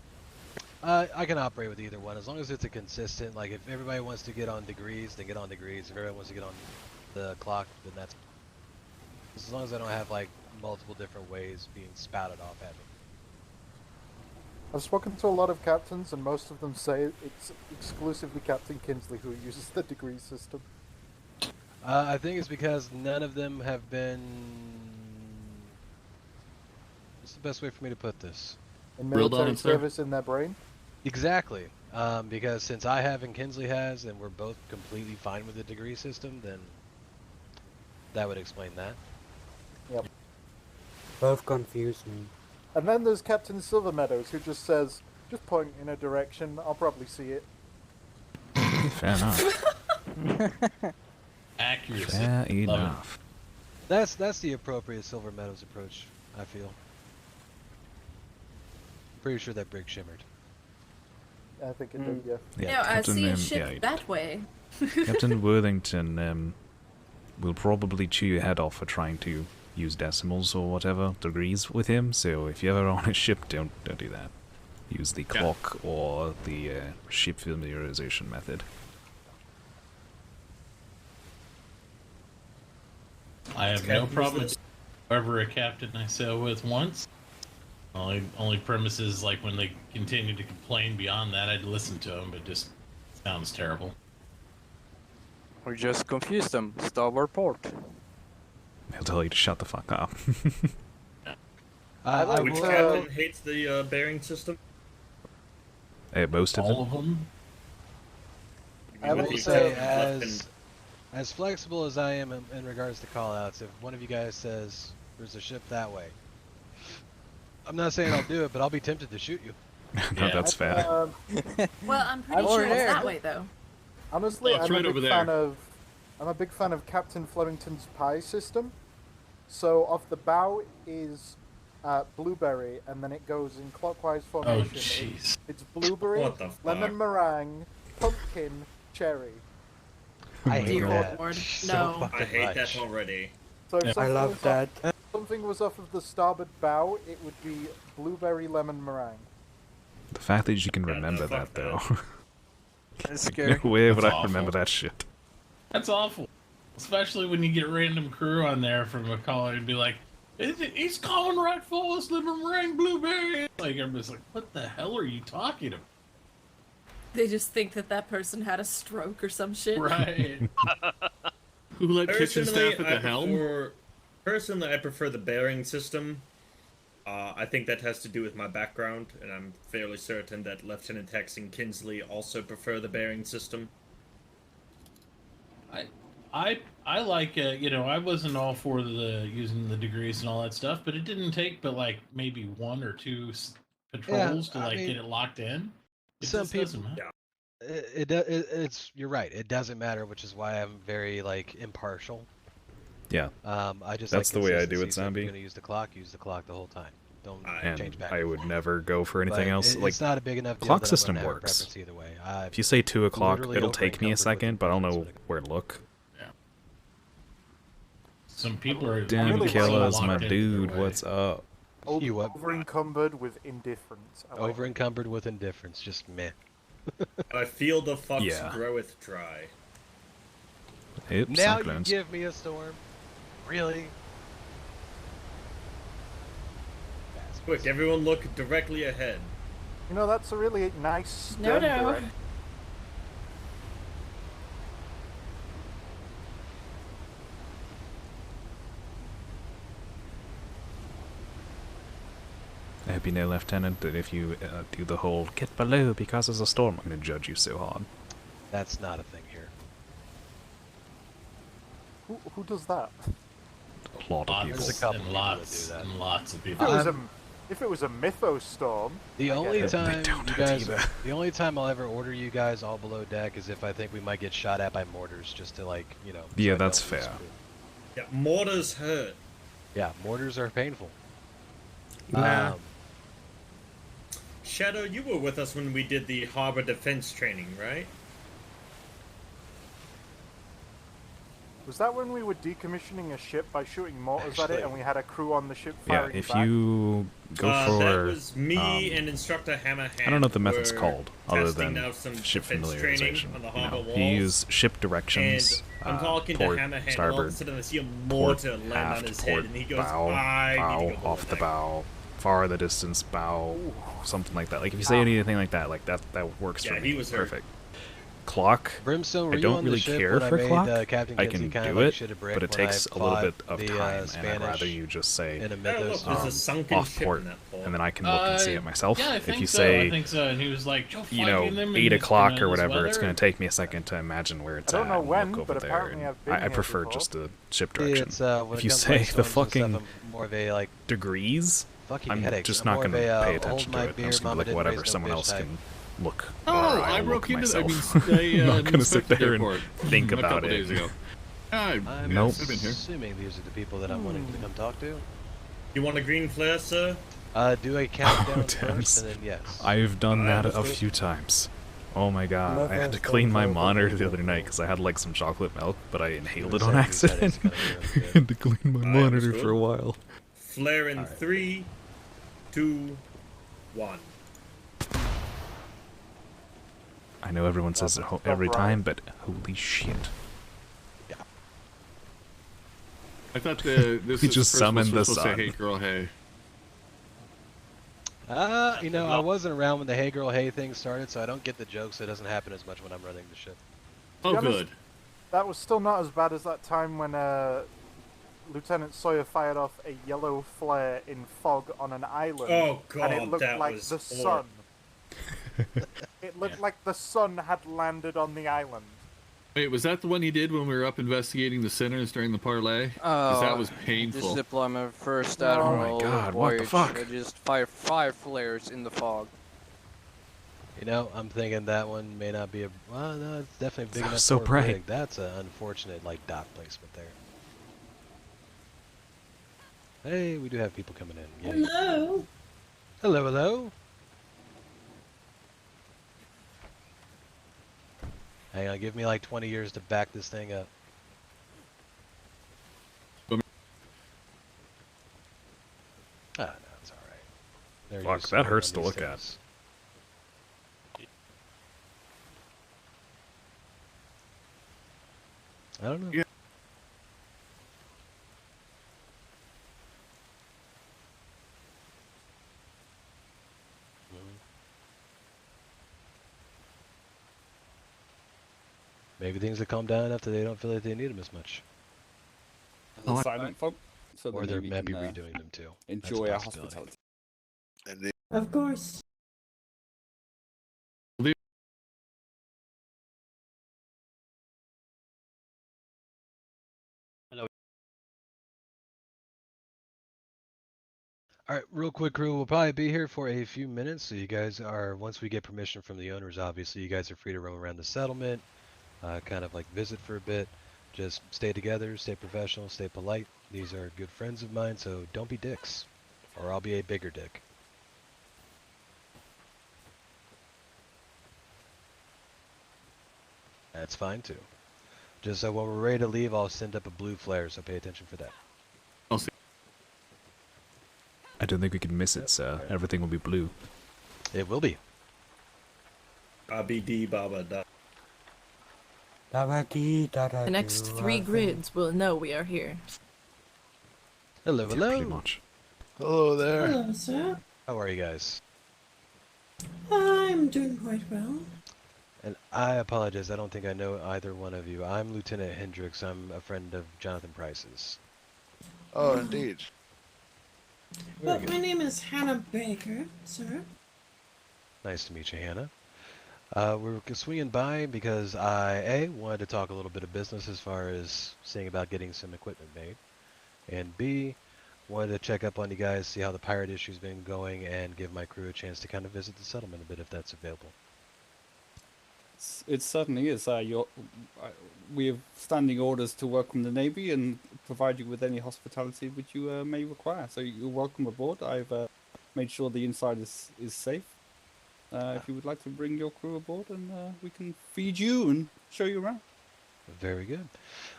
I can operate with either one as long as it's a consistent. Like if everybody wants to get on degrees, then get on degrees. If everybody wants to get on the clock, then that's. As long as I don't have like multiple different ways being spouted off at me. I've spoken to a lot of captains, and most of them say it's exclusively Captain Kinsley who uses the degree system. I think it's because none of them have been. What's the best way for me to put this? In military service in their brain? Exactly. Because since I have and Kinsley has, and we're both completely fine with the degree system, then that would explain that. Yep. Both confuse me. And then there's Captain Silvermeadows, who just says, just point in a direction, I'll probably see it. Fair enough. Accuracy. Fair Love it. enough. That's the appropriate Silver Meadows approach, I feel. Pretty sure that brig shimmered. I think it did, yeah. Yeah, I Captain, see a yeah, ship he that way. Captain Worthington will probably chew your head off for trying to use decimals or whatever degrees with him. So if you're ever on a ship, don't do that. Use the clock or the ship familiarization method. I have no problem with whoever a captain I sail with once. Only premise is like when they continue to complain beyond that, I'd listen to them, but just sounds terrible. Or just confuse them. Starboard port. He'll tell you to shut the fuck up. Which captain hates the bearing system? Most of them. All of them. I will say, as flexible as I am in regards to callouts, if one of you guys says there's a ship that way, I'm not saying I'll do it, but I'll be tempted to shoot you. No, that's fair. Well, I'm pretty sure it's that way though. Honestly, it's I'm right a over big there. fan of. I'm a big fan of Captain Flemington's pie system. So off the bow is blueberry, and then it goes in clockwise formation. Oh, jeez. It's blueberry, What the fuck? lemon meringue, pumpkin, cherry. I hate Dear that. Lord, so no. fucking I hate much. that already. So if I something love was that. something was off of the starboard bow, it would be blueberry lemon meringue. The fact that you can Yeah, remember no, that, fuck though. That's scary. No way would That's I remember awful. that shit. That's awful. Especially when you get random crew on there from a caller and be like, he's calling right for us, lemon meringue blueberry. Like, everybody's like, what the hell are you talking about? They just think that that person had a stroke or some shit. Right. Who let kitchen staff at the I helm? Personally, I prefer the bearing system. I think that has to do with my background, and I'm fairly certain that Lieutenant Hex and Kinsley also prefer the bearing system. I like I wasn't all for the using the degrees and all that stuff, but it didn't take but like maybe one or two patrols to I like mean, get it locked in. It some just people- doesn't matter. It's you're right. It doesn't matter, which is why I'm very like impartial. Yeah. I just That's like the way I do it, consistency, so if Zombie. you're gonna use the clock the whole time. Don't And change back. I would never go for anything But else. it's like, not a big enough deal clock that I'm gonna system have a works. preference either way. If you say 2 o'clock, literally it'll take me a over-encumbered second, but I don't know where to look. Some people are Damn really killers, locked my in dude, their way. what's up? You what? Over encumbered with indifference. I like Over encumbered with indifference, just meh. I feel the fox Yeah. groweth dry. Oops, Now cyclones. you give me a storm. Really? Quick, everyone look directly ahead. You know, that's a really nice No, stern no. direction. I hope you know, Lieutenant, that if you do the whole get below because there's a storm, I'm going to judge you so hard. That's not a thing here. Who does that? A lot of people. There's a couple and people lots that do that. and lots of If people. it was a mythos storm. The I only get it. time They don't you do it guys, either. the only time I'll ever order you guys all below deck is if I think we might get shot at by mortars, just to like, you know. Yeah, so I that's don't lose fair. crew. Yeah, mortars hurt. Yeah, mortars are painful. Nah. Shadow, you were with us when we did the harbor defense training, right? Was that when we were decommissioning a ship by shooting mortars at Actually- it, and we had a crew on the ship Yeah, firing if back? you go That for... was me and Instructor Hammerhand. I don't know what the method's were called, other testing than out some ship defense training familiarization. on the You harbor know, walls. you use ship directions, And I'm talking port, to Hammerhand, and all of a starboard, sudden I see a port, mortar land on aft, his port, head, and he goes, bow, I bow, need to go off below the deck. bow, far the distance, bow, something like that. Like, if you say anything like that, like, that works for Yeah, me. he was hurt. Perfect. Clock, Brimstone, were I you don't on the really ship care when I for made, clock. Captain I Kinsey can kinda do like it, shit a brick but it when I takes a little bit fought of the, time, and I'd Spanish rather you just say in a Oh, mythos. look, there's a sunken off ship port, in that port. and then I can look and see it myself. Yeah, I If think you so. say, I think so. And he was like, "Go you fight know, in them 8 and it's o'clock gonna- or this whatever, it's weather." going to take me a second to imagine where it's I don't at know and when, look over but there. apparently And I've been I here prefer before. just the ship direction. It's, when If it you comes to, say like, the storms and stuff, fucking I'm more of a like degrees, fucking I'm headache. just I'm not more going of to a, pay hold attention my to it. I'm beer, just going mama to be like, didn't whatever, raise no someone bitch else type. can look. Oh, or I I'll broke look into. I myself. mean, I'm not going to sit inspected there the and airport think a about couple it. days ago. I'm Nope. been here. assuming these are the people that I'm wanting to come talk to. You want a green flare, sir? Do a countdown Thames. first, and then yes. I've done that a understood. few times. Oh my god, Love I had that to clean my stuff. monitor the other night because I had like some chocolate milk, but I inhaled it Exactly, on that accident. is kinda weird. I had to clean my I monitor understood. for a while. Flare in Alright. 3, 2, 1. I know everyone says it every time, but holy shit. I thought this We was just the first summoned was the supposed to sun. say, "Hey, girl, hey." You know, I wasn't around when the Hey Girl Hey thing started, so I don't get the jokes. So it doesn't happen as much when I'm running the ship. Oh, To be honest, good. That was still not as bad as that time when Lieutenant Sawyer fired off a yellow flare in fog on an island. Oh, And it God, looked that like was the horrible. sun. It looked like the sun had landed on the island. Wait, was that the one he did when we were up investigating the sinners during the parlay? Because that was This painful. is my first Oh my admiral God, what the voyage. fuck? I just fired 5 flares in the fog. You know, I'm thinking that one may not be a. Well, no, it's definitely big enough So for a bright. brig. That's an unfortunate like dot placement there. Hey, we do have people coming in. Yay. Hello. Hello, hello. Hang on, give me like 20 years to back this thing up. Ah, no, it's all right. They're Fuck, used that working hurts on to these look at. things. I don't know. Yeah. Maybe things will calm down after they don't feel like they need them as much. Oh, silent folk, so Or that they're we maybe can, redoing them too. That's a enjoy our possibility. hospitality. Of course. Alright, real quick crew, we'll probably be here for a few minutes, so you guys are, once we get permission from the owners, obviously, you guys are free to roam around the settlement, kind of like visit for a bit. Just stay together, stay professional, stay polite. These are good friends of mine, so don't be dicks. Or I'll be a bigger dick. That's fine too. Just so when we're ready to leave, I'll send up a blue flare, so pay attention for that. I'll see. I don't think we can miss it, sir. Everything will be blue. It will be. Abidi Baba Da. The next 3 grids will know we are here. Hello, Yeah, hello. pretty much. Hello there. Hello, sir. How are you guys? I'm doing quite well. And I apologize, I don't think I know either one of you. I'm Lieutenant Hendricks. I'm a friend of Jonathan Price's. Oh, indeed. Well, my name is Hannah Baker, sir. Nice to meet you, Hannah. We're swinging by because I, wanted to talk a little bit of business as far as seeing about getting some equipment made. And B, wanted to check up on you guys, see how the pirate issue's been going, and give my crew a chance to kind of visit the settlement a bit if that's available. It certainly is. We have standing orders to welcome the Navy and provide you with any hospitality which you may require. So you're welcome aboard. I've made sure the inside is safe. If you would like to bring your crew aboard, and we can feed you and show you around. Very good.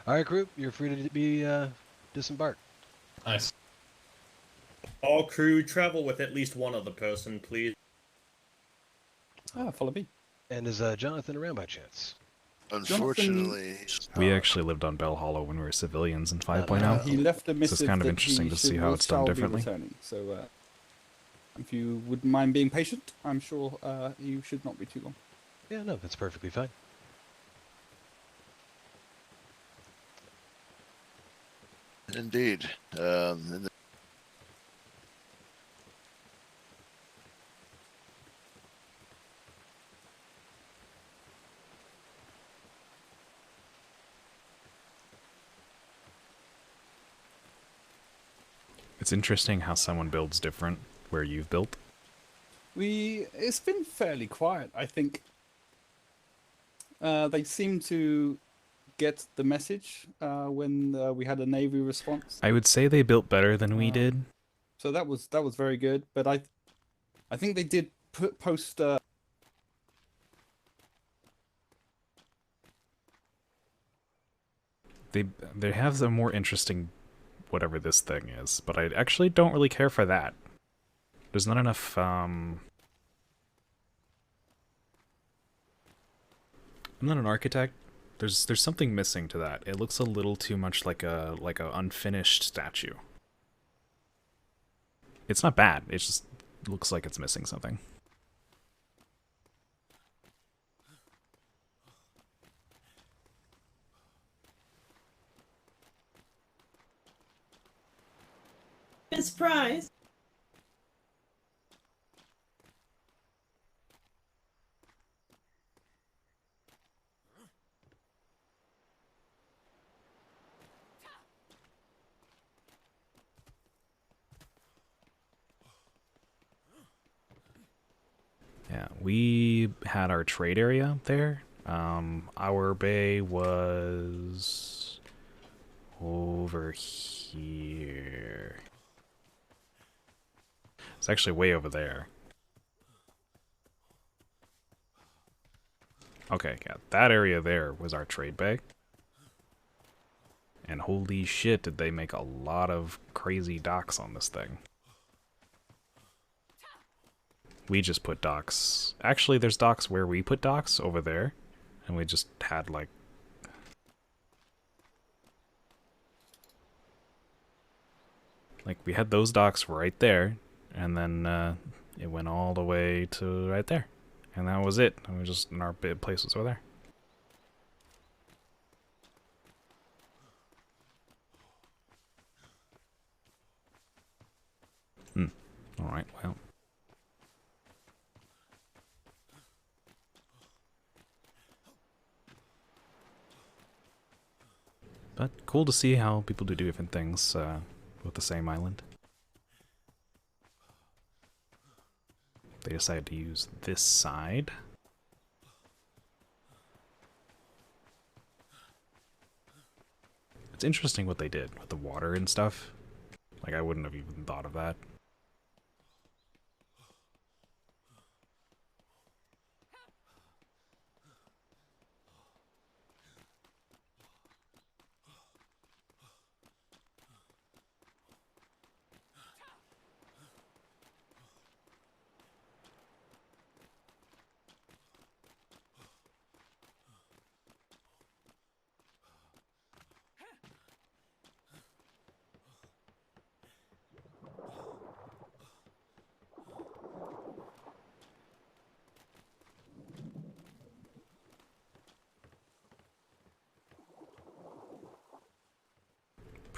All right, crew, you're free to be disembarked. Nice. All crew travel with at least one other person, please. Follow me. And is Jonathan around by chance? Unfortunately, We actually lived on Bell Hollow when we were civilians in 5.0. He left a missive So it's kind of that interesting he to see how it's done shall be differently. returning. So if you wouldn't mind being patient, I'm sure you should not be too long. Yeah, no, that's perfectly fine. indeed. It's interesting how someone builds different where you've built. It's been fairly quiet, I think. They seem to get the message when we had a Navy response. I would say they built better than we did. So that was very good. But I think they did post. They have a more interesting whatever this thing is, but I actually don't really care for that. There's not enough I'm not an architect. There's something missing to that. It looks a little too much like a unfinished statue. It's not bad. It just looks like it's missing something. Miss Price. Yeah, we had our trade area there. Our bay was over here. It's actually way over there. Okay, yeah, that area there was our trade bay. And holy shit, did they make a lot of crazy docks on this thing. We just put docks. Actually, there's docks where we put docks over there. And we just had like... Like, we had those docks right there. And then it went all the way to right there. And that was it. And we just, in our big places over there. Alright, well. But cool to see how people do different things with the same island. They decided to use this side. It's interesting what they did with the water and stuff. Like, I wouldn't have even thought of that.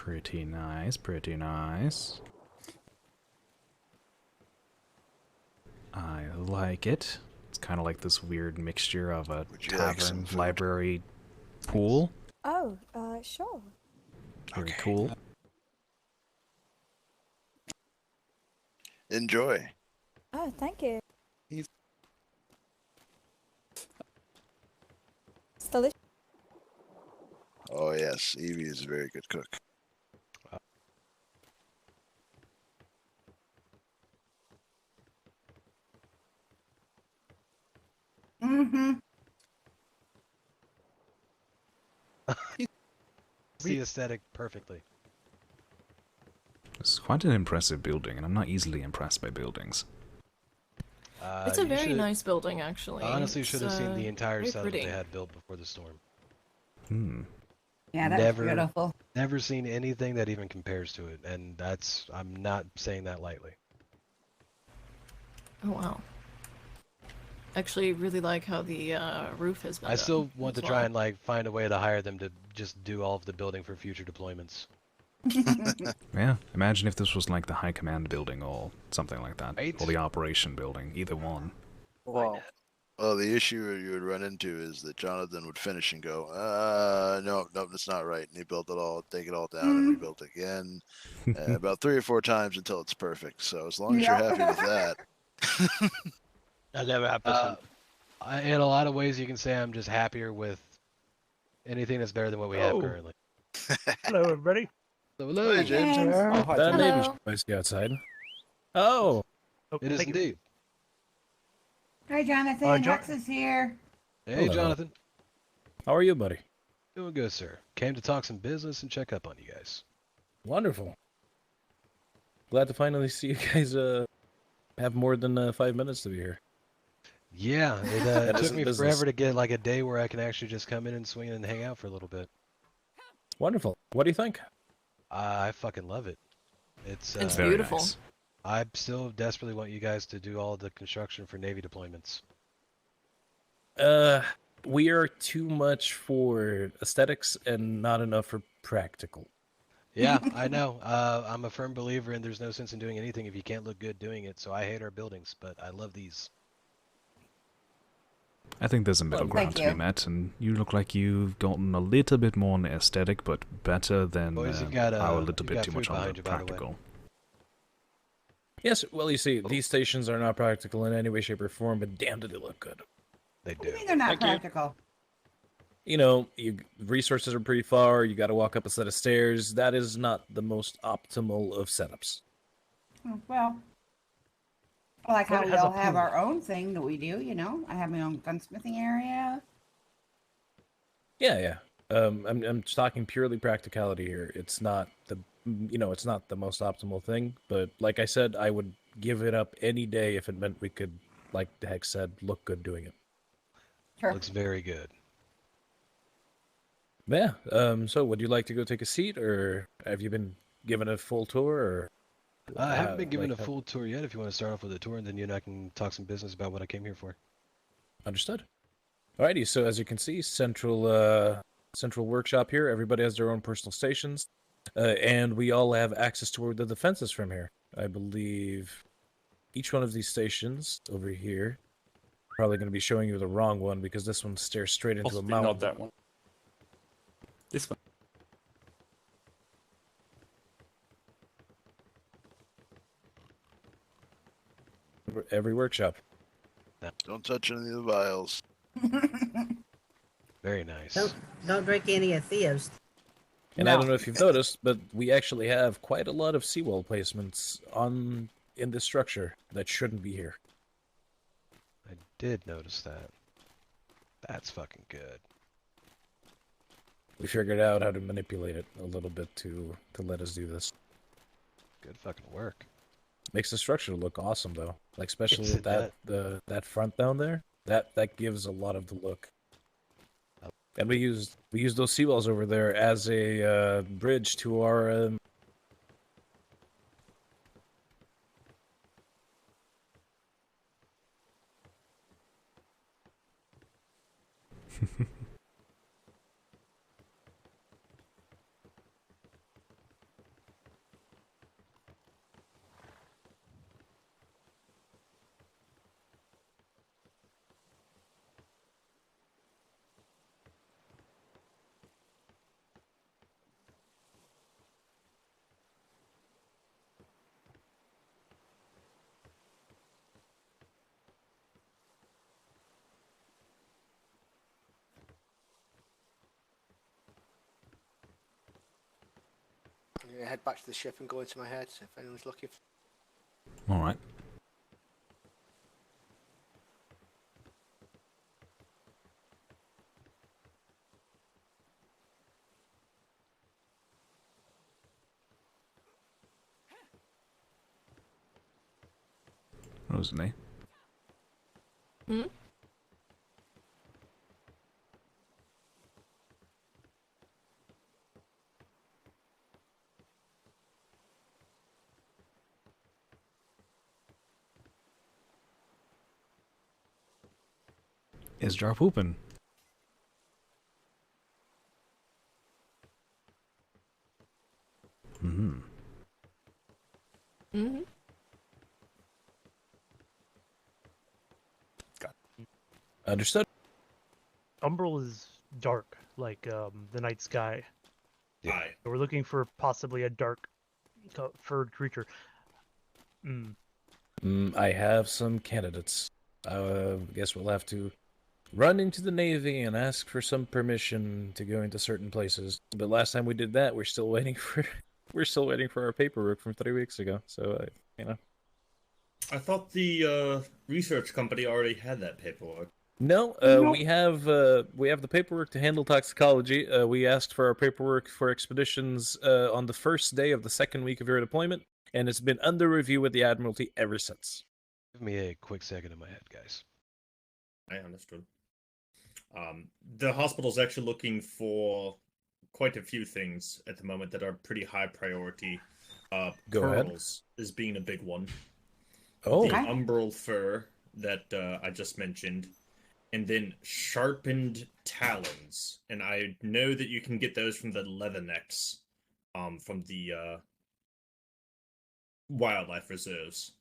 Pretty nice, pretty nice. I like it. It's kind of like this weird mixture of a you like some tavern, food? library, pool. Oh, sure. Very cool. Enjoy. Oh, thank you. It's delicious. Oh yes, Evie is a very good cook. Mm-hmm. The aesthetic perfectly. It's quite an impressive building, and I'm not easily impressed by buildings. It's a You very should- nice building, actually. Honestly, It's, should have seen the entire very setup pretty. they had built before the storm. Yeah, that's never, beautiful. Never seen anything that even compares to it, and I'm not saying that lightly. Oh wow. Actually, really like how the roof has been I still done want to as try well. and like find a way to hire them to just do all of the building for future deployments. Yeah, imagine if this was like the High Command building or something like that. Right. Or the Operation building, either one. Wow. Well, the issue you would run into is that Jonathan would finish and go, no, that's not right. And he built it all, take it all down, and rebuilt it again, about 3 or 4 times until it's perfect. So as long as you're happy with that, That never happens. In a lot of ways, you can say I'm just happier with anything that's better than what we have currently. Hello, everybody. Hello. Hey, James. Oh, hi, That James. neighbor's supposed to be outside. Oh. It is indeed. Hi, Jonathan. Rex is here. Hey, Hello. Jonathan. How are you, buddy? Doing good, sir. Came to talk some business and check up on you guys. Wonderful. Glad to finally see you guys have more than 5 minutes to be here. Yeah, it That took isn't me business. forever to get like a day where I can actually just come in and swing and hang out for a little bit. Wonderful. What do you think? I fucking love it. It's Very beautiful. nice. I still desperately want you guys to do all the construction for Navy deployments. We are too much for aesthetics and not enough for practical. Yeah, I know. I'm a firm believer in there's no sense in doing anything if you can't look good doing it. So I hate our buildings, but I love these. I think there's a middle ground to be met, and you look like you've gotten a little bit more on the aesthetic, but better than Boys, you've got, our little you've bit got too food much on behind the you, by the way. practical. Yes, well, you see, these stations are not practical in any way, shape, or form, but damn, do they look good. They What do you mean they're not practical? You know, resources are pretty far. You got to walk up a set of stairs. That is not the most optimal of setups. Well, like But how it we has a all have pool. our own thing that we do, you know? I have my own gunsmithing area. Yeah. I'm talking purely practicality here. It's not it's not the most optimal thing. But like I said, I would give it up any day if it meant we could, like the heck said, look good doing it. Sure. Looks very good. Yeah. So would you like to go take a seat, or have you been given a full tour, or? I haven't been given a full tour yet. If you want to start off with a tour, and then you and I can talk some business about what I came here for. Understood. Alrighty. So as you can see, central workshop here. Everybody has their own personal stations, and we all have access to the defenses from here. I believe each one of these stations over here. Probably going to be showing you the wrong one because this one stares straight into a Possibly mountain. not that one. This one. Every workshop. don't touch any of the vials. Very nice. Don't drink any of Theo's. And I don't know if you've noticed, but we actually have quite a lot of seawall placements in this structure that shouldn't be here. I did notice that. That's fucking good. We figured out how to manipulate it a little bit to let us do this. Good fucking work. Makes the structure look awesome though. Like especially Yes, with it that front down there. That gives a lot of the look. And we used those seawalls over there as a bridge to our head back to the ship and go into my head if anyone's looking. All right. Rosalie. Hmm? Is Jar pooping? Mm-hmm. Mm-hmm. Understood. Umbral is dark, like the night sky. Yeah. We're looking for possibly a dark furred creature. I have some candidates. I guess we'll have to run into the Navy and ask for some permission to go into certain places. But last time we did that, we're still waiting for our paperwork from 3 weeks ago. So I thought the research company already had that paperwork. No, we have the paperwork to handle toxicology. We asked for our paperwork for expeditions on the first day of the second week of your deployment, and it's been under review with the Admiralty ever since. Give me a quick second in my head, guys. I understood. The hospital's actually looking for quite a few things at the moment that are pretty high priority. Go ahead. Pearls is being a big one. Oh. The umbral fur that I just mentioned. And then sharpened talons. And I know that you can get those from the Leathernecks, from the wildlife reserves.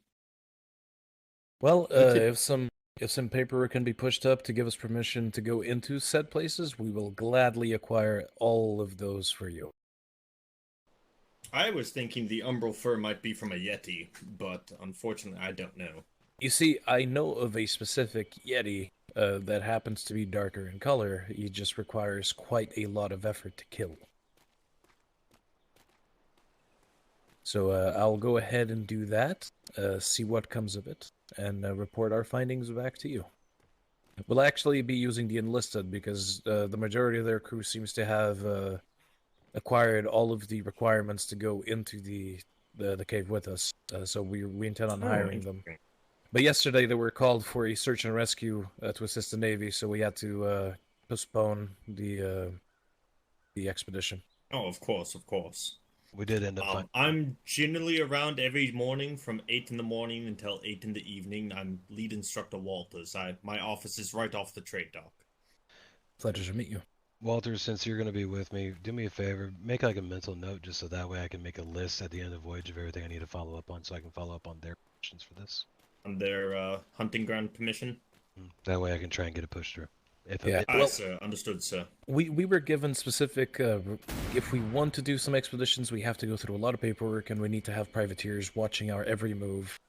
Well, if some paperwork can be pushed up to give us permission to go into said places, we will gladly acquire all of those for you. I was thinking the umbral fur might be from a yeti, but unfortunately I don't know. You see, I know of a specific yeti that happens to be darker in color. He just requires quite a lot of effort to kill. So I'll go ahead and do that, see what comes of it, and report our findings back to you. We'll actually be using the enlisted because the majority of their crew seems to have acquired all of the requirements to go into the cave with us. So we intend on hiring them. But yesterday they were called for a search and rescue to assist the Navy, so we had to postpone the expedition. Oh, of course, of course. We did end up I'm generally around every morning from 8 in the morning until 8 in the evening. I'm lead instructor Walters. My office is right off the trade dock. Pleasure to meet you. Walter, since you're going to be with me, do me a favor, make like a mental note just so that way I can make a list at the end of voyage of everything I need to follow up on so I can follow up on their questions for this. On their hunting ground permission? That way I can try and get it pushed through. Sir. Understood, sir. We were given specific, if we want to do some expeditions, we have to go through a lot of paperwork and we need to have privateers watching our every move.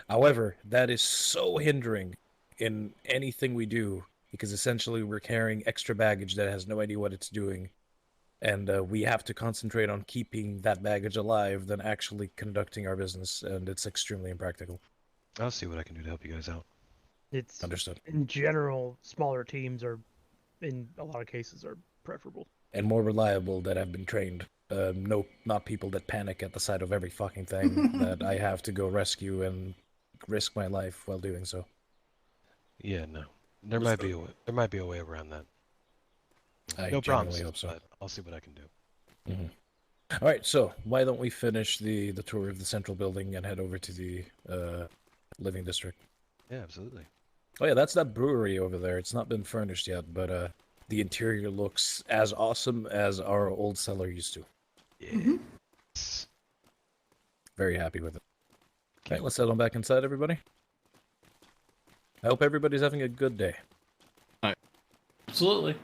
However, that is so hindering in anything we do because essentially we're carrying extra baggage that has no idea what it's doing. And we have to concentrate on keeping that baggage alive than actually conducting our business, and it's extremely impractical. I'll see what I can do to help you guys out. It's understood. In general, smaller teams are, in a lot of cases, are preferable. And more reliable that have been trained. Not people that panic at the sight of every fucking thing that I have to go rescue and risk my life while doing so. Yeah, no. There might be a way around that. I no genuinely promises, hope so. but I'll see what I can do. Mm-hmm. All right, so why don't we finish the tour of the central building and head over to the living district? Yeah, absolutely. Oh yeah, that's that brewery over there. It's not been furnished yet, but the interior looks as awesome as our old cellar used to. Yeah. Very happy with it. Okay, let's head on back inside, everybody. I hope everybody's having a good day. Absolutely.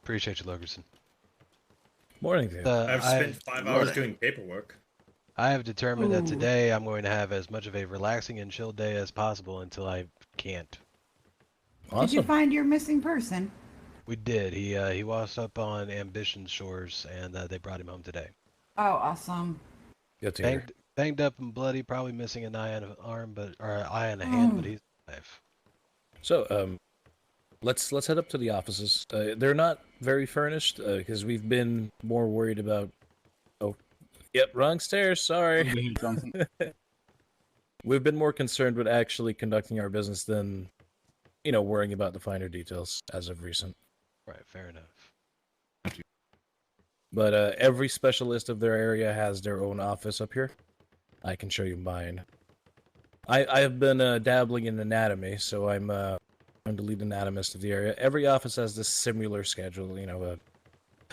Appreciate you, Logerson. Morning, dude. I've spent 5 hours doing paperwork. I have determined that today I'm going to have as much of a relaxing and chill day as possible until I can't. Awesome. Did you find your missing person? We did. He washed up on Ambition shores, and they brought him home today. Oh, awesome. Good to hear. Banged up and bloody, probably missing an eye and an arm, or an eye and a hand, but he's alive. So, let's head up to the offices. They're not very furnished because we've been more worried about. Oh, yep, wrong stairs. Sorry. Johnson. We've been more concerned with actually conducting our business than, worrying about the finer details as of recent. Right, fair enough. But every specialist of their area has their own office up here. I can show you mine. I have been dabbling in anatomy, so I'm the lead anatomist of the area. Every office has this similar schedule.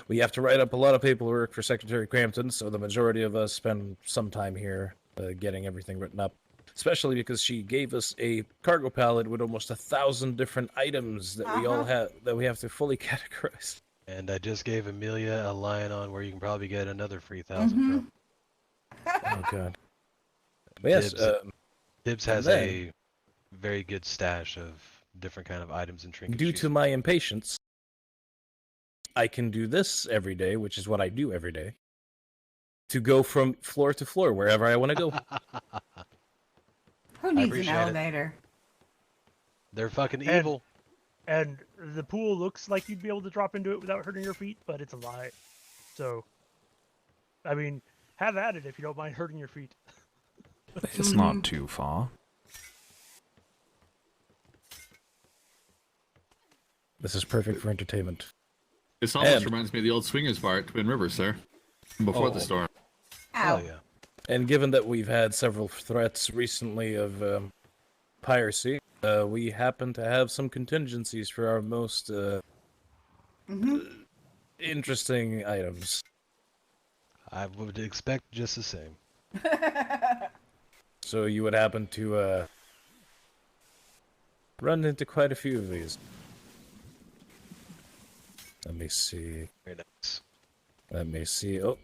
We have to write up a lot of paperwork for Secretary Crampton, so the majority of us spend some time here getting everything written up. Especially because she gave us a cargo pallet with almost 1,000 different items that we all have that we have to fully categorize. And I just gave Amelia a line on where you can probably get another 3,000 from. Oh god. But yes, Dibs has a very good stash of different kind of items and trinkets. Due to my impatience, I can do this every day, which is what I do every day, to go from floor to floor wherever I want to go. Who needs an elevator? They're fucking evil. And the pool looks like you'd be able to drop into it without hurting your feet, but it's a lie. So, I mean, have at it if you don't mind hurting your feet. It's not too far. This is perfect for entertainment. This almost reminds me of the old swingers bar at Twin Rivers, sir. Before the storm. Ow. Yeah. And given that we've had several threats recently of piracy, we happen to have some contingencies for our most interesting items. I would expect just the same. So you would happen to run into quite a few of these. Let me see. Very nice. Let me see. Oh.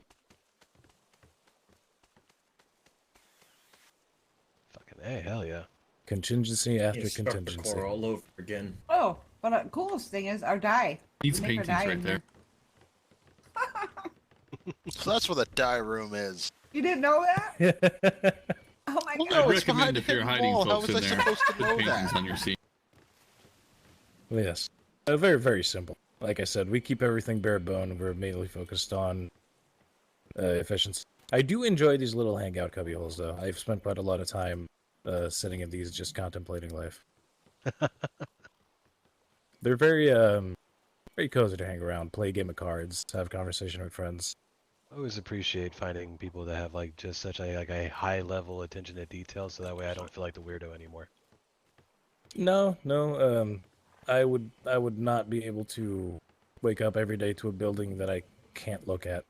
Fucking hey, hell yeah. Contingency after It's contingency. Core all over again. Oh, but the coolest thing is our dye. Needs We make our paintings dye right in there. So that's what the dye room is. You didn't know that? Oh my Well, god. no, I'd it's behind recommend the if you're hidden hiding wall. How folks was in I there, supposed to put know paintings that? on your seat. Yes. Very, very simple. Like I said, we keep everything bare bone. We're mainly focused on efficiency. I do enjoy these little hangout cubbyholes, though. I've spent quite a lot of time sitting in these, just contemplating life. They're very, very cozy to hang around, play a game of cards, have conversation with friends. I always appreciate finding people that have like just such a high level attention to detail, so that way I don't feel like the weirdo anymore. No, I would not be able to wake up every day to a building that I can't look at.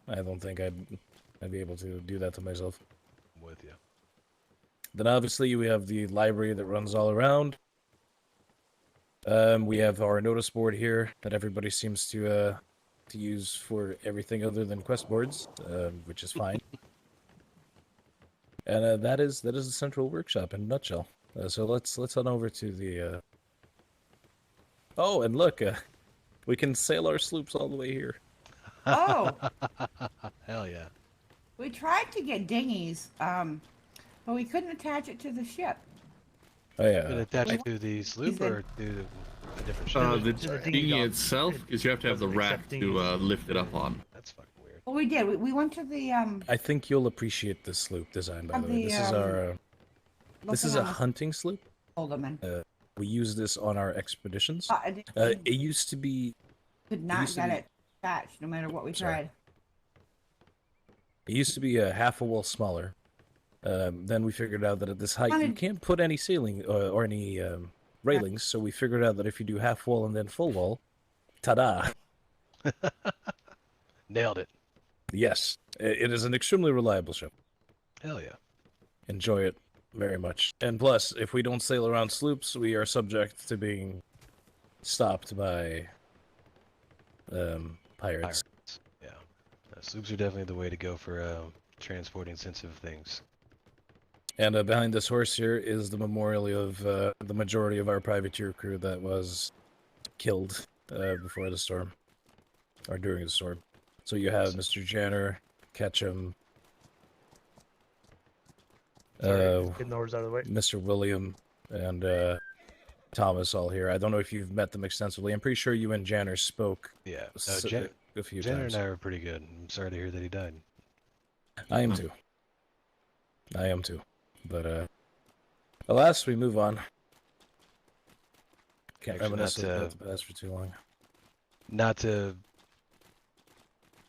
I don't think I'd be able to do that to myself. I'm with you. Then obviously we have the library that runs all around. We have our notice board here that everybody seems to use for everything other than quest boards, which is fine. And that is the central workshop in a nutshell. So let's head over to the. Oh, and look, we can sail our sloops all the way here. Oh. Hell yeah. We tried to get dinghies, but we couldn't attach it to the ship. Oh yeah. Can attach it to the sloop or to a different ship? The dinghy itself, because you have to have the rack to lift it up on. That's fucking weird. Well, we did. We went to the I think you'll appreciate this sloop design, by the way. This is our. This is a hunting sloop. Hold them in. We use this on our expeditions. It used to be. Could not get it attached, no matter what we tried. It used to be a half a wall smaller. Then we figured out that at this height you can't put any ceiling or any railings, so we figured out that if you do half wall and then full wall, ta-da! Nailed it. Yes, it is an extremely reliable ship. Hell yeah. Enjoy it very much. And plus, if we don't sail around sloops, we are subject to being stopped by pirates. Yeah. Sloops are definitely the way to go for transporting sensitive things. And behind this horse here is the memorial of the majority of our privateer crew that was killed before the storm, or during the storm. So you have Mr. Janner, Ketchum, Sorry, getting the orders out of the way. Mr. William, and Thomas all here. I don't know if you've met them extensively. I'm pretty sure you and Janner spoke. Yeah, a few Jenner times. and I are pretty good. I'm sorry to hear that he died. I am too. I am too. But alas, we move on. Can't Actually, reminisce about the past for too long. Not to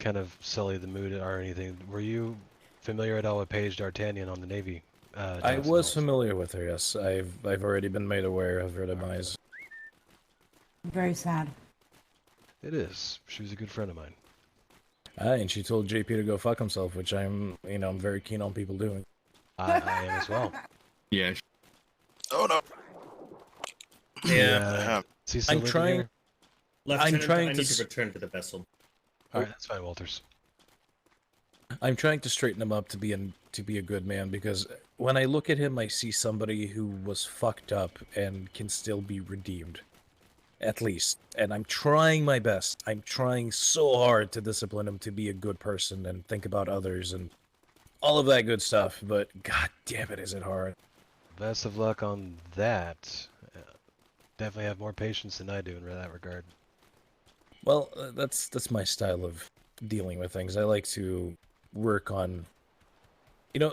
kind of sully the mood or anything. Were you familiar at all with Paige D'Artagnan on the Navy? I was familiar with her. Yes, I've already been made aware of her demise. Very sad. It is. She was a good friend of mine. And she told JP to go fuck himself, which I'm very keen on people doing. I am as well. Yeah. Oh no. Yeah. I'm trying. Lieutenant, I'm trying I to need to return to the vessel. All right, that's fine, Walters. I'm trying to straighten him up to be a good man, because when I look at him, I see somebody who was fucked up and can still be redeemed, at least. And I'm trying my best. I'm trying so hard to discipline him to be a good person and think about others and all of that good stuff. But god damn it, is it hard? Best of luck on that. Definitely have more patience than I do in that regard. Well, that's my style of dealing with things. I like to work on.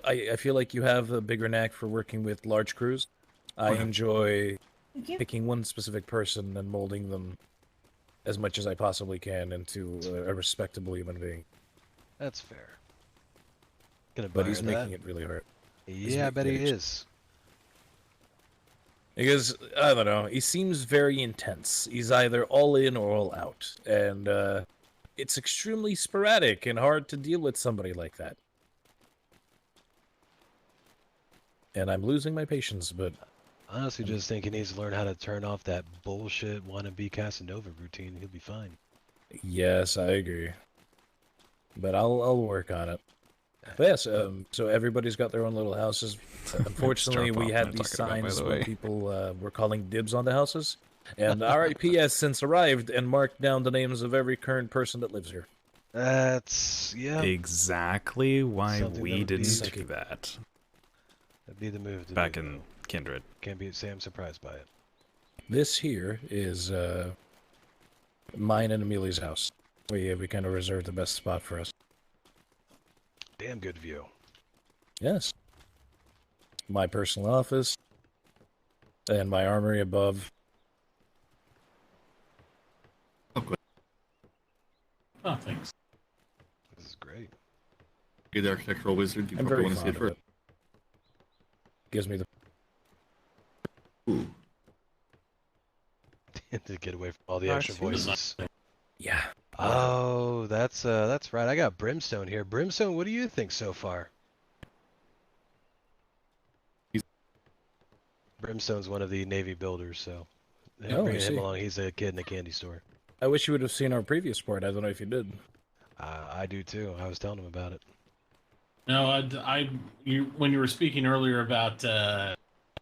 I feel like you have a bigger knack for working with large crews. I enjoy picking one specific person and molding them as much as I possibly can into a respectable human being. That's fair. Gonna But he's admire making that. it really hard. Yeah, I bet he is. Because, I don't know, he seems very intense. He's either all in or all out. And it's extremely sporadic and hard to deal with somebody like that. And I'm losing my patience, but... I honestly just think he needs to learn how to turn off that bullshit wannabe Casanova routine. He'll be fine. Yes, I agree. But I'll work on it. But yes, so everybody's got their own little houses. Unfortunately, we had these signs where people were calling dibs on the houses. And RIP has since arrived and marked down the names of every current person that lives here. That's, yeah. Exactly why Something we that would be- didn't do that. That'd be the move. To Back do, in though. Kindred. Can't be Sam surprised by it. This here is mine and Amelia's house. We kind of reserved the best spot for us. Damn good view. Yes. My personal office. And my armory above. Oh, thanks. This is great. You're the architectural wizard. You I'm probably very want to see fond it of first. it. Gives me the... To get away from all the Nice. extra voices. Yeah. Oh, that's right. I got Brimstone here. Brimstone, what do you think so far? Brimstone's one of the Navy builders, so Oh, I bringing him see. along. He's a kid in a candy store. I wish you would have seen our previous sport. I don't know if you did. I do too. I was telling him about it. No, when you were speaking earlier about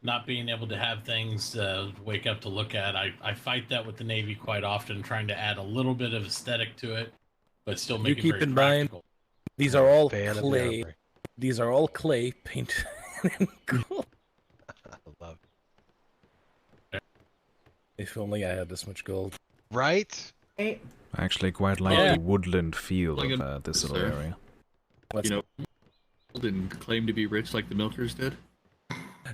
not being able to have things wake up to look at, I fight that with the Navy quite often, trying to add a little bit of aesthetic to it, but still You make it keep very in mind, practical. these are all Fan of the clay. armory. These are all clay painted in gold. I love If only I had this much gold. Right? I actually quite like Yeah. the woodland feel Like of this little sir. area. What's You know, didn't claim to be rich like the milkers did.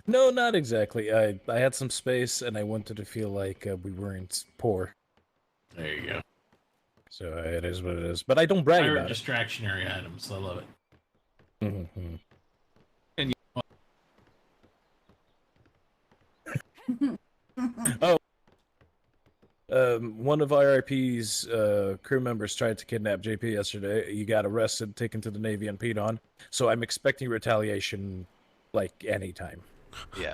No, not exactly. I had some space, and I wanted to feel like we weren't poor. There you go. So it is what it is. But I don't brag Pirate about it. distractionary items. I love it. Mm-hmm. Oh, one of IRP's crew members tried to kidnap JP yesterday. He got arrested, taken to the Navy, and peed on. So I'm expecting retaliation, like anytime. Yeah,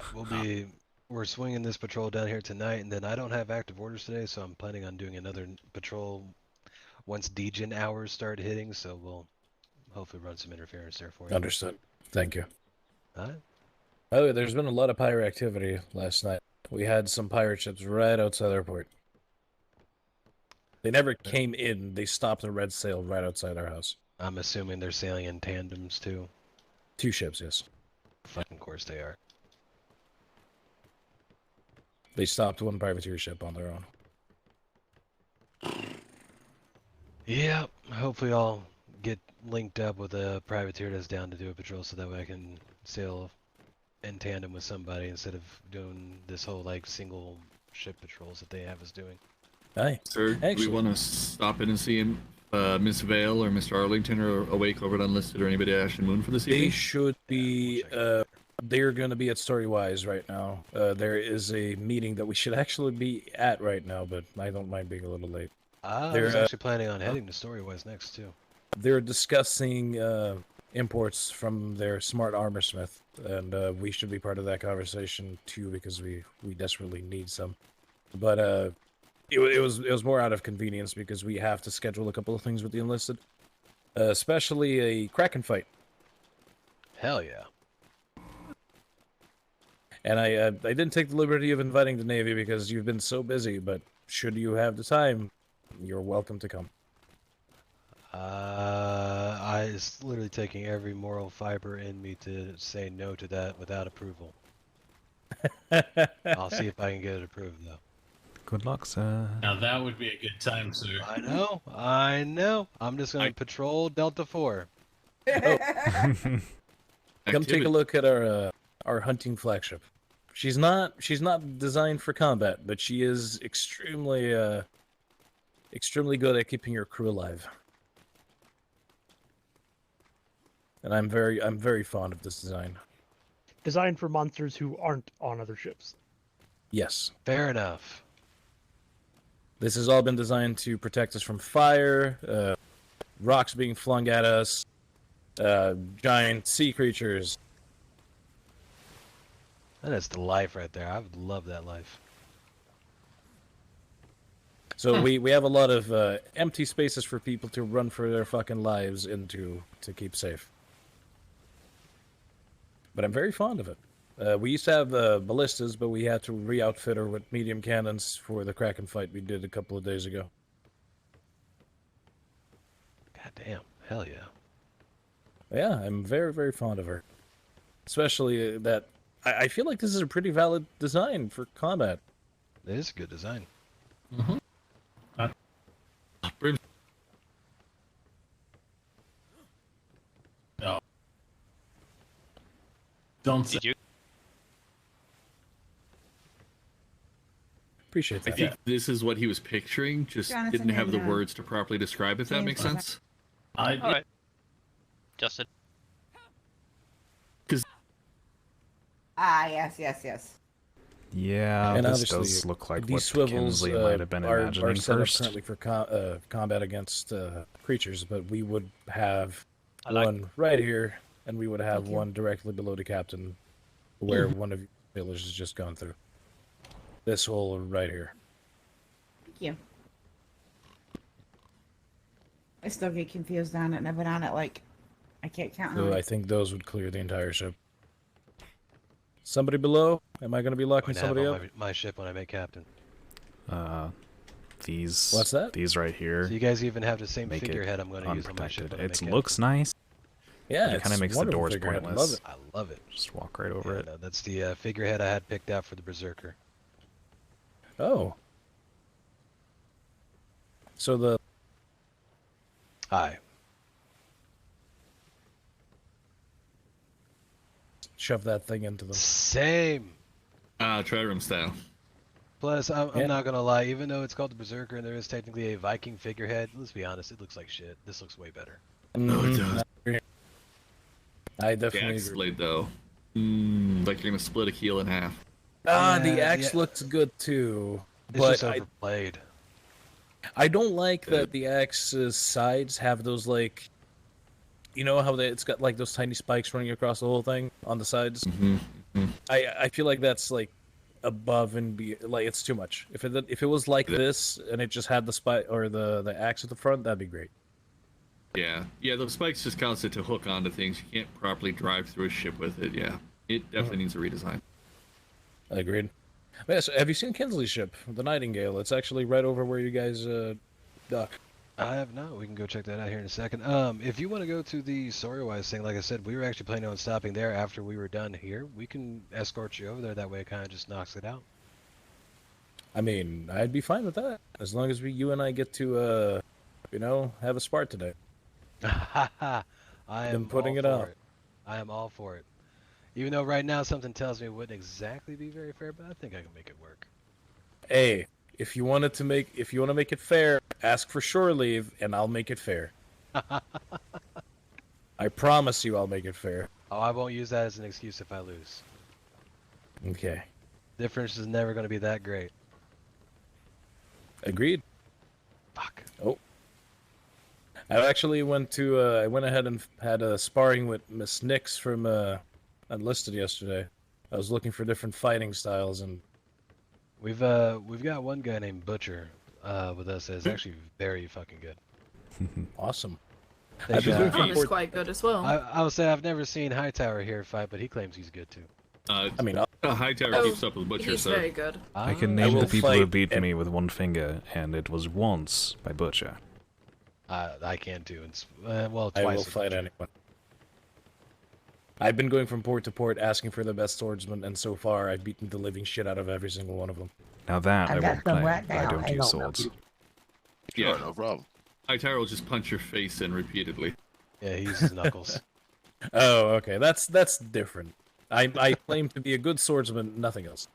we're swinging this patrol down here tonight, and then I don't have active orders today, so I'm planning on doing another patrol once Degen hours start hitting. So we'll hopefully run some interference there for you. Understood. Thank you. All right. Oh, there's been a lot of pirate activity last night. We had some pirate ships right outside our port. They never came in. They stopped a red sail right outside our house. I'm assuming they're sailing in tandems too. 2 ships, yes. Fucking course they are. They stopped 1 privateer ship on their own. Yeah, hopefully I'll get linked up with a privateer that's down to do a patrol so that way I can sail in tandem with somebody instead of doing this whole like single ship patrols that they have us doing. Aye. Sir, do we want to stop in and see him, Miss Vale or Mr. Arlington or awake over at Unlisted or anybody at Ash and Moon for this evening? They should be, they're going to be at Storywise right now. There is a meeting that we should actually be at right now, but I don't mind being a little late. I was actually planning on heading to Storywise next too. They're discussing imports from their smart armor smith, and we should be part of that conversation too because we desperately need some. But it was more out of convenience because we have to schedule a couple of things with the enlisted, especially a Kraken fight. Hell yeah! And I didn't take the liberty of inviting the Navy because you've been so busy. But should you have the time, you're welcome to come. It's literally taking every moral fiber in me to say no to that without approval. I'll see if I can get it approved though. Good luck, sir. Now that would be a good time, sir. I know. I'm just gonna patrol Delta 4. Come take a look at our hunting flagship. She's not designed for combat, but she is extremely good at keeping her crew alive. And I'm very fond of this design. Designed for monsters who aren't on other ships. Yes. Fair enough. This has all been designed to protect us from fire, rocks being flung at us, giant sea creatures. That is the life right there. I would love that life. So we have a lot of empty spaces for people to run for their fucking lives into to keep safe. But I'm very fond of it. We used to have ballistas, but we had to re-outfit her with medium cannons for the Kraken fight we did a couple of days ago. God damn. Hell yeah. Yeah, I'm very, very fond of her. Especially that I feel like this is a pretty valid design for combat. It is a good design. Mm-hmm. No. Don't say. Appreciate that. I think this is what he was picturing, just Jonathan didn't have the and, words to properly describe, if that makes sense. Alright. Justin. Yes. Yeah, And this obviously, does look like these what swivels Kinsley might have been are imagining set up first. currently for combat against creatures, but we would have I like- one right here, and we would have Thank you. one directly below the captain, where one of your sailors has just gone through. This hole right here. Thank you. I still get confused on it, and I've been on it like I can't count. So how I think those would clear the entire ship. Somebody below? Am I going to be locking somebody up? My ship when I make captain. These. What's that? These right here. So you guys even have the same make it figurehead I'm going to use on my ship. unprotected. When I make It captain. looks nice. Yeah, it kind of makes the doors pointless. I love it. Just walk right over it. No, that's the figurehead I had picked out for the Berserker. Oh. So the... Hi. Shove that thing into them. Same. Trireme style. Plus, I'm not gonna lie. Even though it's called the Berserker and there is technically a Viking figurehead, let's be honest, it looks like shit. This looks way better. No, it does. I The definitely axe agree. blade, though. Like you're gonna split a keel in half. The axe looks good too, It's but just overplayed. I don't like that the axe's sides have those like, you know how it's got like those tiny spikes running across the whole thing on the sides. I feel like that's like above and like it's too much. If it was like this and it just had the spike or the axe at the front, that'd be great. Yeah, those spikes just cause it to hook onto things. You can't properly drive through a ship with it. Yeah, it definitely needs a redesign. Agreed. Yeah, so have you seen Kinsley's ship, the Nightingale? It's actually right over where you guys dock. I have not. We can go check that out here in a second. If you want to go to the Soriwise thing, like I said, we were actually planning on stopping there after we were done here. We can escort you over there. That way it kind of just knocks it out. I mean, I'd be fine with that. As long as you and I get to, have a spart today. I am putting all it for up. it. I am all for it. Even though right now something tells me it wouldn't exactly be very fair, but I think I can make it work. Hey, if you want to make it fair, ask for shore leave, and I'll make it fair. I promise you, I'll make it fair. Oh, I won't use that as an excuse if I lose. Okay. Difference is never going to be that great. Agreed. Fuck. Oh. I actually went ahead and had a sparring with Miss Nix from Unlisted yesterday. I was looking for different fighting styles, and we've got one guy named Butcher with us that's actually very fucking good. Awesome. I've been looking That is quite good as well. I will say I've never seen Hightower here fight, but he claims he's good too. Hightower keeps up with Butcher, he's so very good. I can name the people who beat me with one finger, and it was once by Butcher. I can too. It's twice. I will fight anyone. I've been going from port to port asking for the best swordsman, and so far I've beaten the living shit out of every single one of them. Now that I won't claim. I now. don't Hang use on. swords. Yeah, no problem. Hightower will just punch your face in repeatedly. Yeah, he uses knuckles. Oh, okay. That's different. I claim to be a good swordsman, nothing else.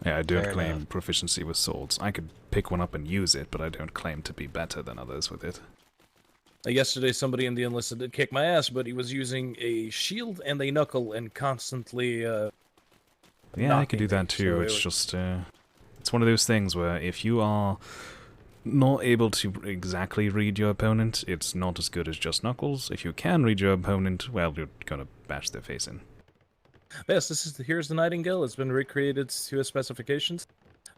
Yeah, I don't Fair claim enough. proficiency with swords. I could pick one up and use it, but I don't claim to be better than others with it. Yesterday, somebody in the Enlisted did kick my ass, but he was using a shield and a knuckle and constantly. Yeah, I could do that too. It's just, it's one of those things where if you are not able to exactly read your opponent, it's not as good as just knuckles. If you can read your opponent, well, you're gonna bash their face in. Yes, here's the Nightingale. It's been recreated to its specifications.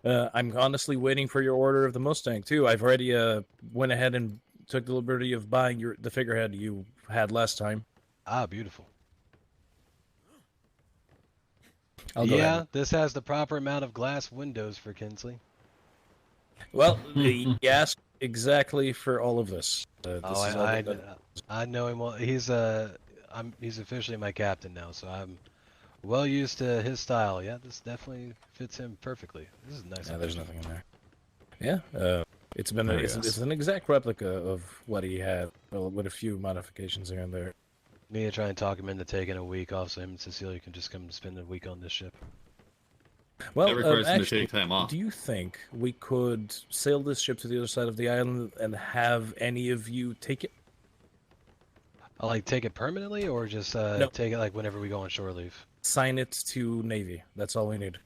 I'm honestly waiting for your order of the Mustang too. I've already went ahead and took the liberty of buying the figurehead you had last time. Ah, beautiful. Yeah, this has the proper amount of glass windows for Kinsley. Well, you asked exactly for all of this. I know him well. He's officially my captain now, so I'm well used to his style. Yeah, this definitely fits him perfectly. This is nice. Yeah, there's nothing in there. Yeah, it's an exact replica of what he had, well, with a few modifications here and there. Need to try and talk him into taking a week off, so him and Cecilia can just come and spend a week on this ship. Well, That requires him to actually, take time off. do you think we could sail this ship to the other side of the island and have any of you take it? Like take it permanently, or just No. take it like whenever we go on shore leave? Sign it to Navy. That's all we need.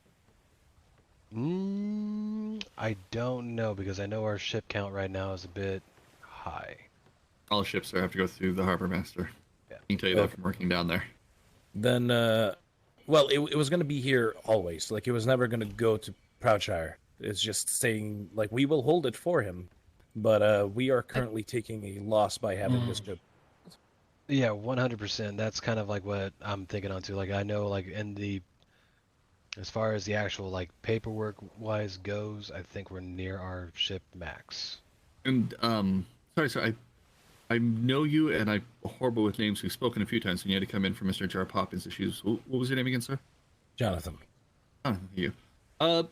I don't know, because I know our ship count right now is a bit high. All ships have to go through the harbor master. Yeah. I can tell you that from working down there. Then, well, it was going to be here always. Like, it was never going to go to Proudshire. It's just saying, like, we will hold it for him, but we are currently taking a loss by having this ship. Yeah, 100%. That's kind of like what I'm thinking on too. Like, I know, like, as far as the actual, like, paperwork wise goes, I think we're near our ship max. And sorry, sir, I know you, and I'm horrible with names. We've spoken a few times when you had to come in for Mr. Jar Poppins issues. What was your name again, sir? Jonathan. You.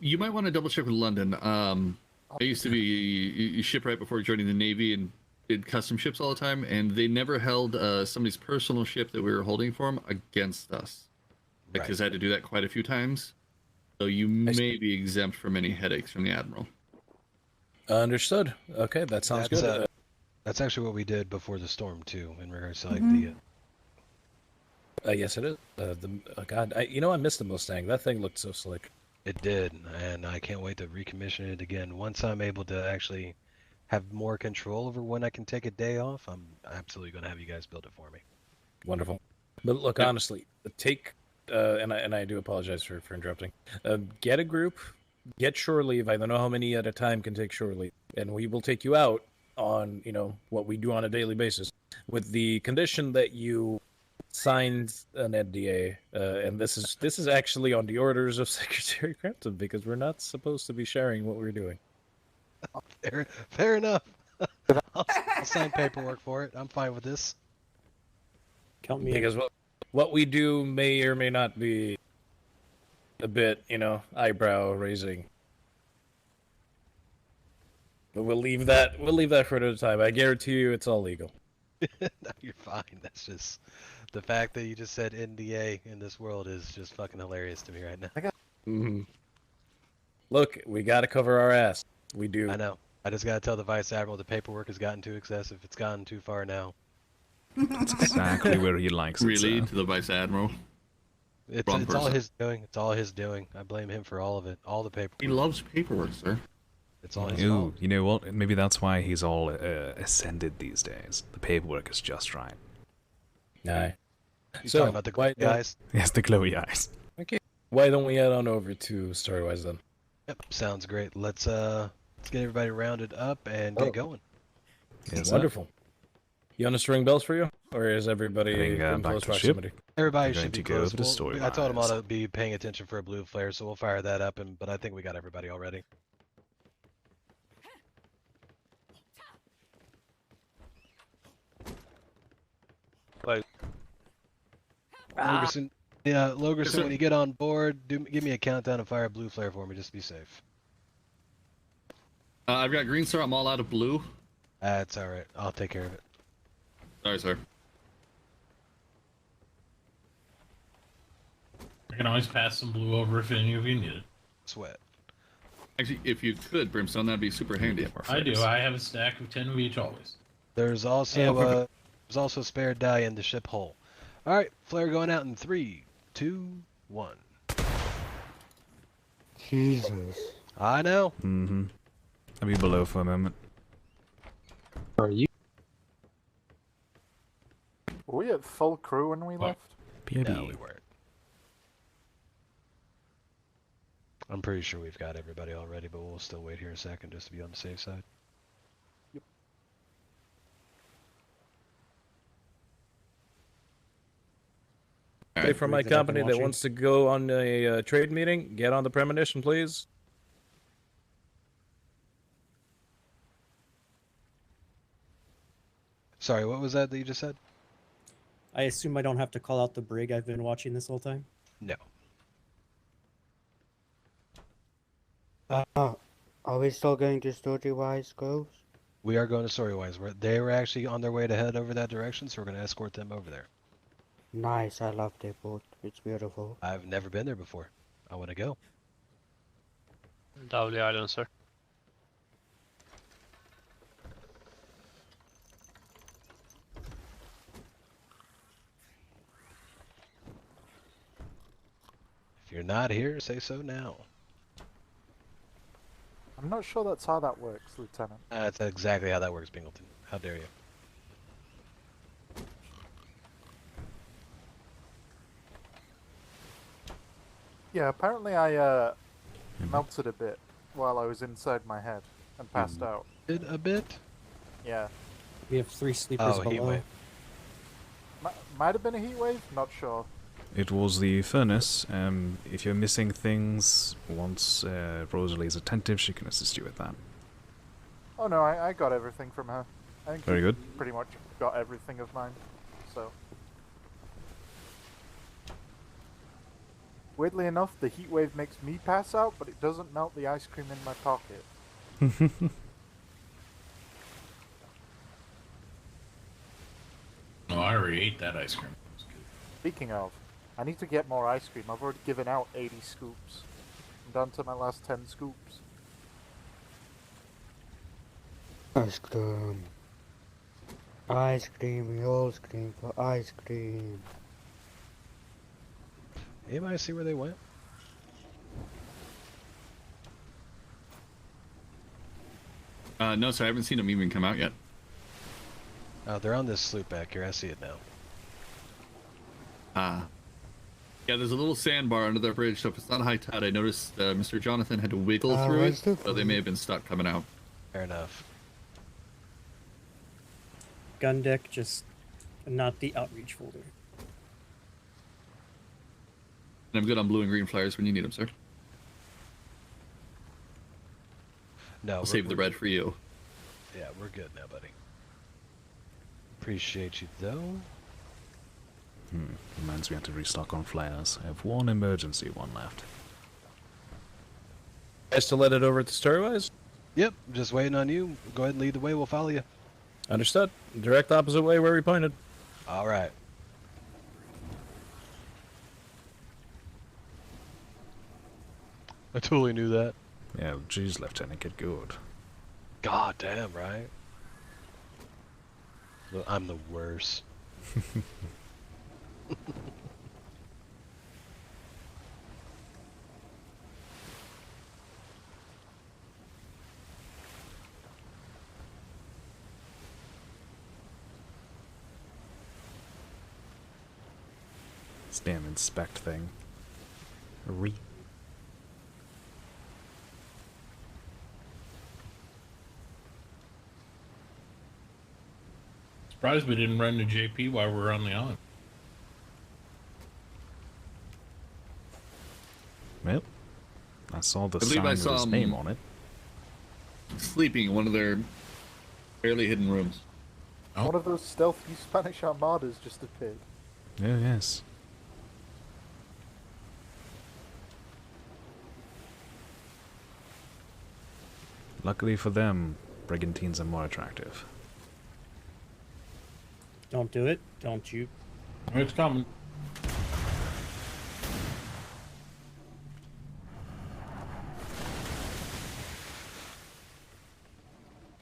You might want to double check with London. I used to be shipwright before joining the Navy and did custom ships all the time, and they never held somebody's personal ship that we were holding for them against us. Because I had to do that quite a few times. So you may be exempt from any headaches from the Admiral. Understood. Okay, that sounds good. That's actually what we did before the storm too, in regards to like Yes, it is. God, I missed the Mustang. That thing looked so slick. It did, and I can't wait to recommission it again. Once I'm able to actually have more control over when I can take a day off, I'm absolutely going to have you guys build it for me. Wonderful. But look, honestly, and I do apologize for interrupting. Get a group, get shore leave. I don't know how many at a time can take shore leave, and we will take you out on, what we do on a daily basis, with the condition that you signed an NDA, and this is actually on the orders of Secretary Crampton, because we're not supposed to be sharing what we're doing. Fair enough. I'll sign paperwork for it. I'm fine with this. Count me Because what we do may or may not be a bit, eyebrow raising. But we'll leave that for another time. I guarantee you it's all legal. No, you're fine. That's just the fact that you just said NDA in this world is just fucking hilarious to me right now. Mm-hmm. Look, we gotta cover our ass. We do. I know. I just gotta tell the Vice Admiral the paperwork has gotten too excessive. It's gotten too far now. That's exactly where he likes it. Really, sir. to the Vice Admiral. It's Wrong all person. his doing. It's all his doing. I blame him for all of it. All the paperwork. He loves paperwork, sir. It's all his Ooh, fault. you know what? Maybe that's why he's all ascended these days. The paperwork is just right. Aye. You So, talking about the why- guys? Yes, the glowy eyes. Okay. Why don't we head on over to Storywise then? Yep, sounds great. Let's get everybody rounded up and get going. Yes, sir. Wonderful. You want us to ring bells for you, or is everybody Heading, in back close to ship. proximity? Everybody We're should going be to go close. over to Storywise. I told them all to be paying attention for a blue flare, so we'll fire that up. But I think we got everybody already. Logerson, yeah, Logerson, sir. when you get on board, give me a countdown and fire a blue flare for me, just to be safe. I've got green star. I'm all out of blue. That's all right. I'll take care of it. Sorry, sir. I can always pass some blue over if any of you need it. Sweat. Actually, if you could, Brimstone, that'd be super handy. I do. I have a stack of 10 of each always. There's also a spare die in the ship hull. All right, flare going out in 3, 2, 1. Jesus. I know. Mm-hmm. I'll be below for a moment. Are you? Were we at full crew when we left? PID. No, we weren't. I'm pretty sure we've got everybody already, but we'll still wait here a second just to be on the safe side. Hey, from my company that wants to go on a trade meeting, get on the premonition, please. Sorry, what was that you just said? I assume I don't have to call out the brig I've been watching this whole time? No. Are we still going to Storywise Groves? We are going to Storywise. They were actually on their way to head over that direction, so we're going to escort them over there. Nice, I love their boat. It's beautiful. I've never been there before. I want to go. Lovely island, sir. If you're not here, say so now. I'm not sure that's how that works, Lieutenant. That's exactly how that works, Bingleton. How dare you? Yeah, apparently I melted a bit while I was inside my head and passed out. Did a bit? Yeah. We have 3 sleepers Oh, heat below. wave. Might have been a heat wave, not sure. It was the furnace. If you're missing things, once Rosalie is attentive, she can assist you with that. Oh no, I got everything from her. I think Very she good. pretty much got everything of mine, so. Weirdly enough, the heat wave makes me pass out, but it doesn't melt the ice cream in my pocket. No, I already ate that ice cream. Speaking of, I need to get more ice cream. I've already given out 80 scoops. I'm down to my last 10 scoops. Ice cream. Ice cream, we all scream for ice cream. Anybody see where they went? No, sir. I haven't seen them even come out yet. Oh, they're on this sloop back here. I see it now. Yeah, there's a little sandbar under the bridge, so if it's not high tide, I noticed Mr. Jonathan had to wiggle through it, so they may have been stuck coming out. Fair enough. Gun deck, just not the outreach folder. And I'm good on blue and green flyers when you need them, sir. No, I'll save the red for you. Yeah, we're good now, buddy. Appreciate you, though. Reminds me I have to restock on flares. I have one emergency one left. Guys to let it over at the Starwise? Yep, just waiting on you. Go ahead and lead the way. We'll follow you. Understood. Direct opposite way where we pointed. All right. I totally knew that. Yeah, geez, Lieutenant, get good. God damn, right? Look, I'm the worst. This damn inspect thing. Surprised we didn't run to JP while we were on the island. Well, I saw the I believe sign I with saw his him name on it. sleeping in one of their barely hidden rooms. One of those stealthy Spanish armadas just appeared. Oh, yes. Luckily for them, brigantines are more attractive. Don't do it. Don't you. It's coming.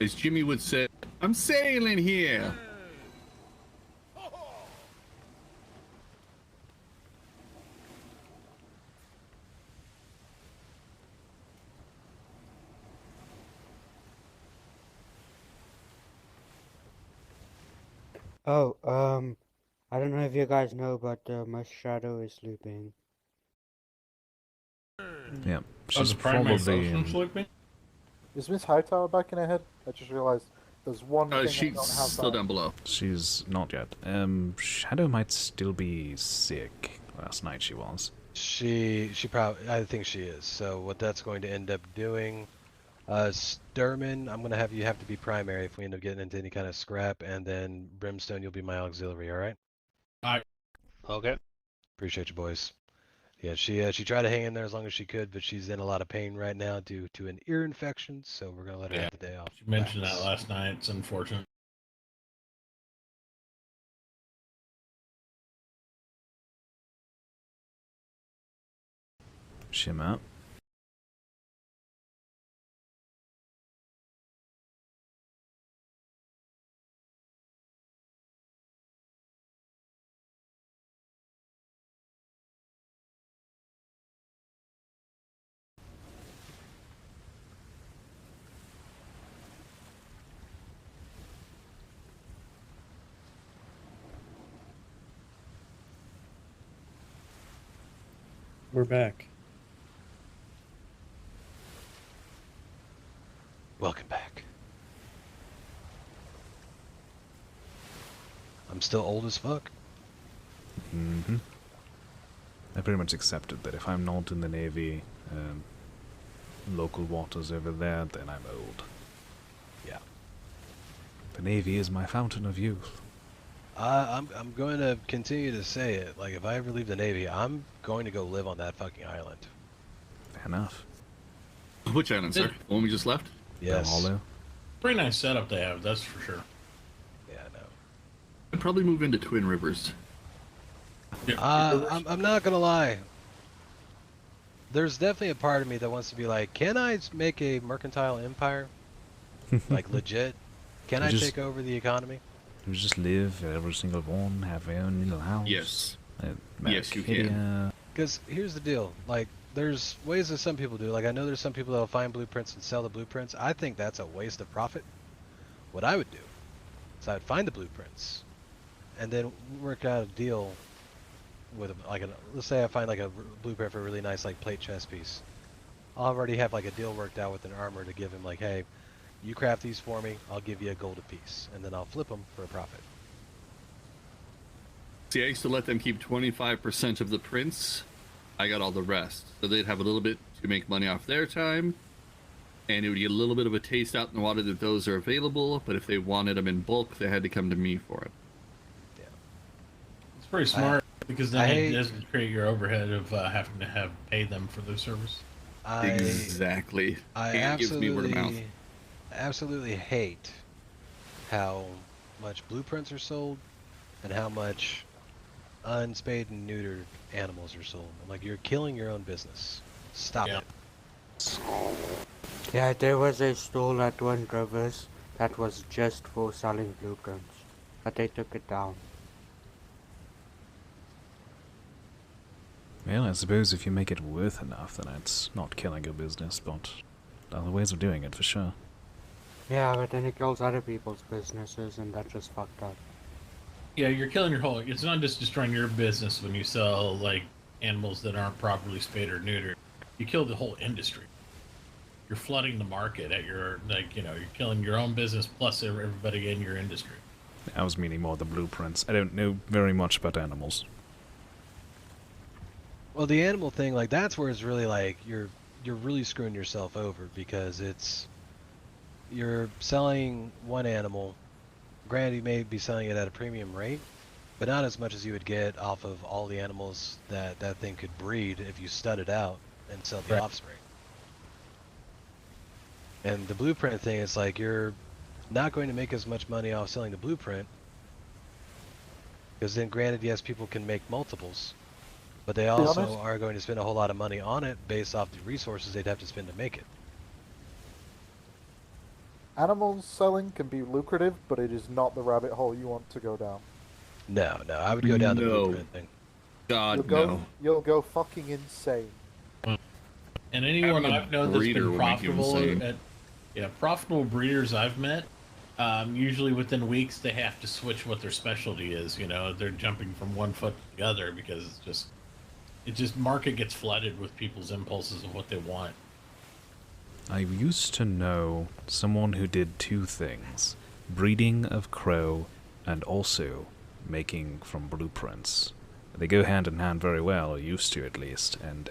As Jimmy would say, I'm sailing here. Oh, I don't know if you guys know, but my shadow is sleeping. Yeah, Oh, she's the primary probably bosun sleeping? Is Miss Hightower back in her head? I just realised there's one thing I She's don't have still back. down below. She's not yet. Shadow might still be sick. Last night she was. She probably, I think she is. So what that's going to end up doing, Sturman, I'm going to have you have to be primary if we end up getting into any kind of scrap, and then Brimstone, you'll be my auxiliary, all right? Alright. Okay. Appreciate you, boys. Yeah, she tried to hang in there as long as she could, but she's in a lot of pain right now due to an ear infection, so we're going to let her have the day off. She mentioned Relax. that last night. It's unfortunate. Shim out. We're back. Welcome back. I'm still old as fuck. Mm-hmm. I pretty much accepted that if I'm not in the Navy, local waters over there, then I'm old. Yeah. The Navy is my fountain of youth. I'm going to continue to say it. Like, if I ever leave the Navy, I'm going to go live on that fucking island. Fair enough. Which island, sir? The one we just left? Yes. Hollow. Pretty nice setup they have, that's for sure. Yeah, I know. I'd probably move into Twin Rivers. I'm not gonna lie. There's definitely a part of me that wants to be like, can I make a mercantile empire? Like, legit? Can I take over the economy? You just live, every single one, have their own little house. Yes. Yes, you can. Because here's the deal. Like, there's ways that some people do. Like, I know there's some people that'll find blueprints and sell the blueprints. I think that's a waste of profit. What I would do is I'd find the blueprints and then work out a deal with like let's say I find like a blueprint for a really nice like plate chest piece. I'll already have like a deal worked out with an armor to give him like, hey, you craft these for me, I'll give you a gold apiece, and then I'll flip them for a profit. See, I used to let them keep 25% of the prints. I got all the rest. So they'd have a little bit to make money off their time. and it would get a little bit of a taste out in the water that those are available, but if they wanted them in bulk, they had to come to me for it. It's pretty smart because then it doesn't create your overhead of having to pay them for their service. Exactly. I gives me word of mouth. absolutely hate how much blueprints are sold and how much unspayed and neutered animals are sold. I'm like, you're killing your own business. Stop it. Yeah, there was a stall at Twin Rivers that was just for selling blueprints, but they took it down. Well, I suppose if you make it worth enough, then it's not killing your business, but there are other ways of doing it for sure. Yeah, but then it kills other people's businesses, and that's just fucked up. Yeah, you're killing your whole. It's not just destroying your business when you sell like animals that aren't properly spayed or neutered. You kill the whole industry. You're flooding the market at your you're killing your own business plus everybody in your industry. I was meaning more the blueprints. I don't know very much about animals. Well, the animal thing, like that's where it's really like you're really screwing yourself over because you're selling one animal. Granted, you may be selling it at a premium rate, but not as much as you would get off of all the animals that thing could breed if you stud it out and sell the offspring. And the blueprint thing, it's like you're not going to make as much money off selling the blueprint because then granted, yes, people can make multiples, but they also are going to spend a whole lot of money on it based off the resources they'd have to spend to make it. Animals selling can be lucrative, but it is not the rabbit hole you want to go down. No, I would go down the blueprint thing. You'll go fucking insane. And anyone I've known that's been profitable profitable breeders I've met, usually within weeks they have to switch what their specialty is. They're jumping from one foot to the other because it just market gets flooded with people's impulses of what they want. I used to know someone who did two things: breeding of crow and also making from blueprints. They go hand in hand very well, or used to at least, and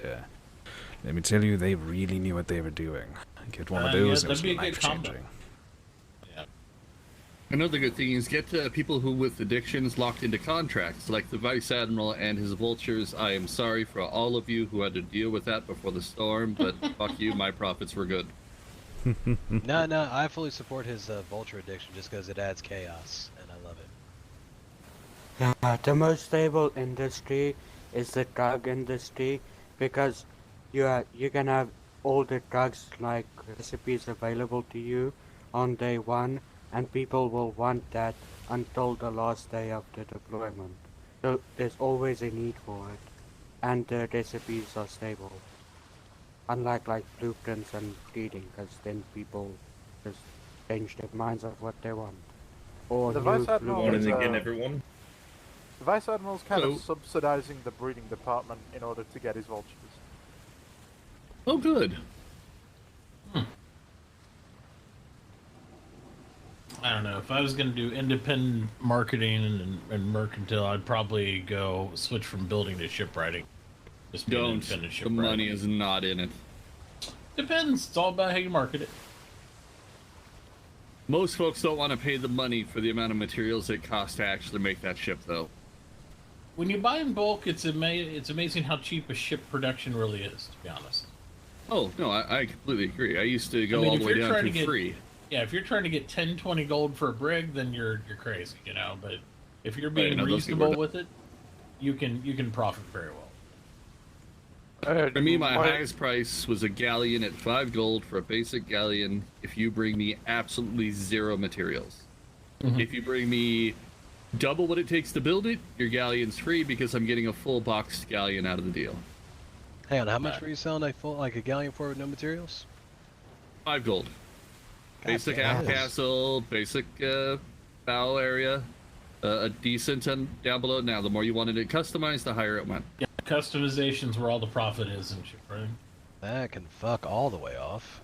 let me tell you, they really knew what they were doing. Get one of those, it was life-changing. Another good thing is get people who with addictions locked into contracts, like the Vice Admiral and his vultures. I am sorry for all of you who had to deal with that before the storm, but fuck you, my profits were good. No, I fully support his vulture addiction just because it adds chaos, and I love it. Yeah, the most stable industry is the drug industry because you can have all the drugs like recipes available to you on day one, and people will want that until the last day of the deployment. So there's always a need for it, and the recipes are stable. Unlike like blueprints and breeding, because then people just change their minds of what they want. Or the Vice Admiral everyone. The Vice Admiral's kind of subsidizing the breeding department in order to get his vultures. Oh, good. I don't know. If I was going to do independent marketing and mercantile, I'd probably go switch from building to shipwriting. Just be independent shipwriting. The money is not in it. Depends. It's all about how you market it. Most folks don't want to pay the money for the amount of materials it costs to actually make that ship, though. When you buy in bulk, it's amazing how cheap a ship production really is, to be honest. Oh, no, I completely agree. I used to go all the way down to free. Yeah, if you're trying to get 10, 20 gold for a brig, then you're crazy, But if you're being reasonable with it, you can profit very well. For me, my highest price was a galleon at 5 gold for a basic galleon if you bring me absolutely 0 materials. Mm-hmm. If you bring me double what it takes to build it, your galleon's free because I'm getting a full boxed galleon out of the deal. Hang on, how much were you selling a galleon for with no materials? 5 gold. Basic aft castle, basic bow area, a decent down below. Now, the more you wanted it customized, the higher it went. Yeah, customization's where all the profit is and shit, right? That can fuck all the way off.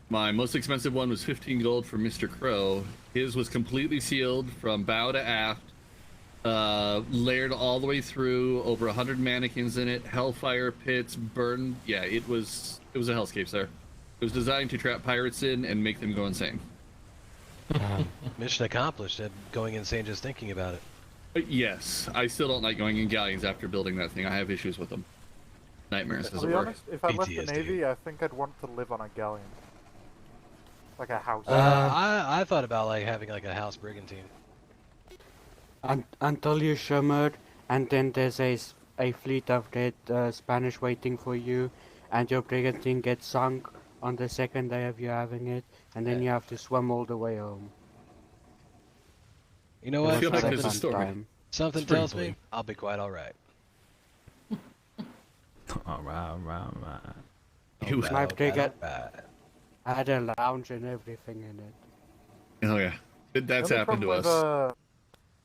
My most expensive one was 15 gold for Mr. Crow. His was completely sealed from bow to aft, layered all the way through, over 100 mannequins in it, hellfire pits, burned. Yeah, it was a hellscape, sir. It was designed to trap pirates in and make them go insane. Mission accomplished. Going insane just thinking about it. Yes, I still don't like going in galleons after building that thing. I have issues with them. Nightmares, as To it be were. honest, if I left the PTSD. Navy, I think I'd want to live on a galleon. Like a house. I thought about like having like a house brigantine. Until you shimmered, and then there's a fleet of dead Spanish waiting for you, and your brigantine gets sunk on the second day of you having it, and then you have to swim all the way home. You know It what? was feel like like there's a fun story. time. Something Spring tells me clean. I'll be quite all right. Alright. My brigade had a lounge and everything in it. Oh yeah, that's The only happened to problem us. with,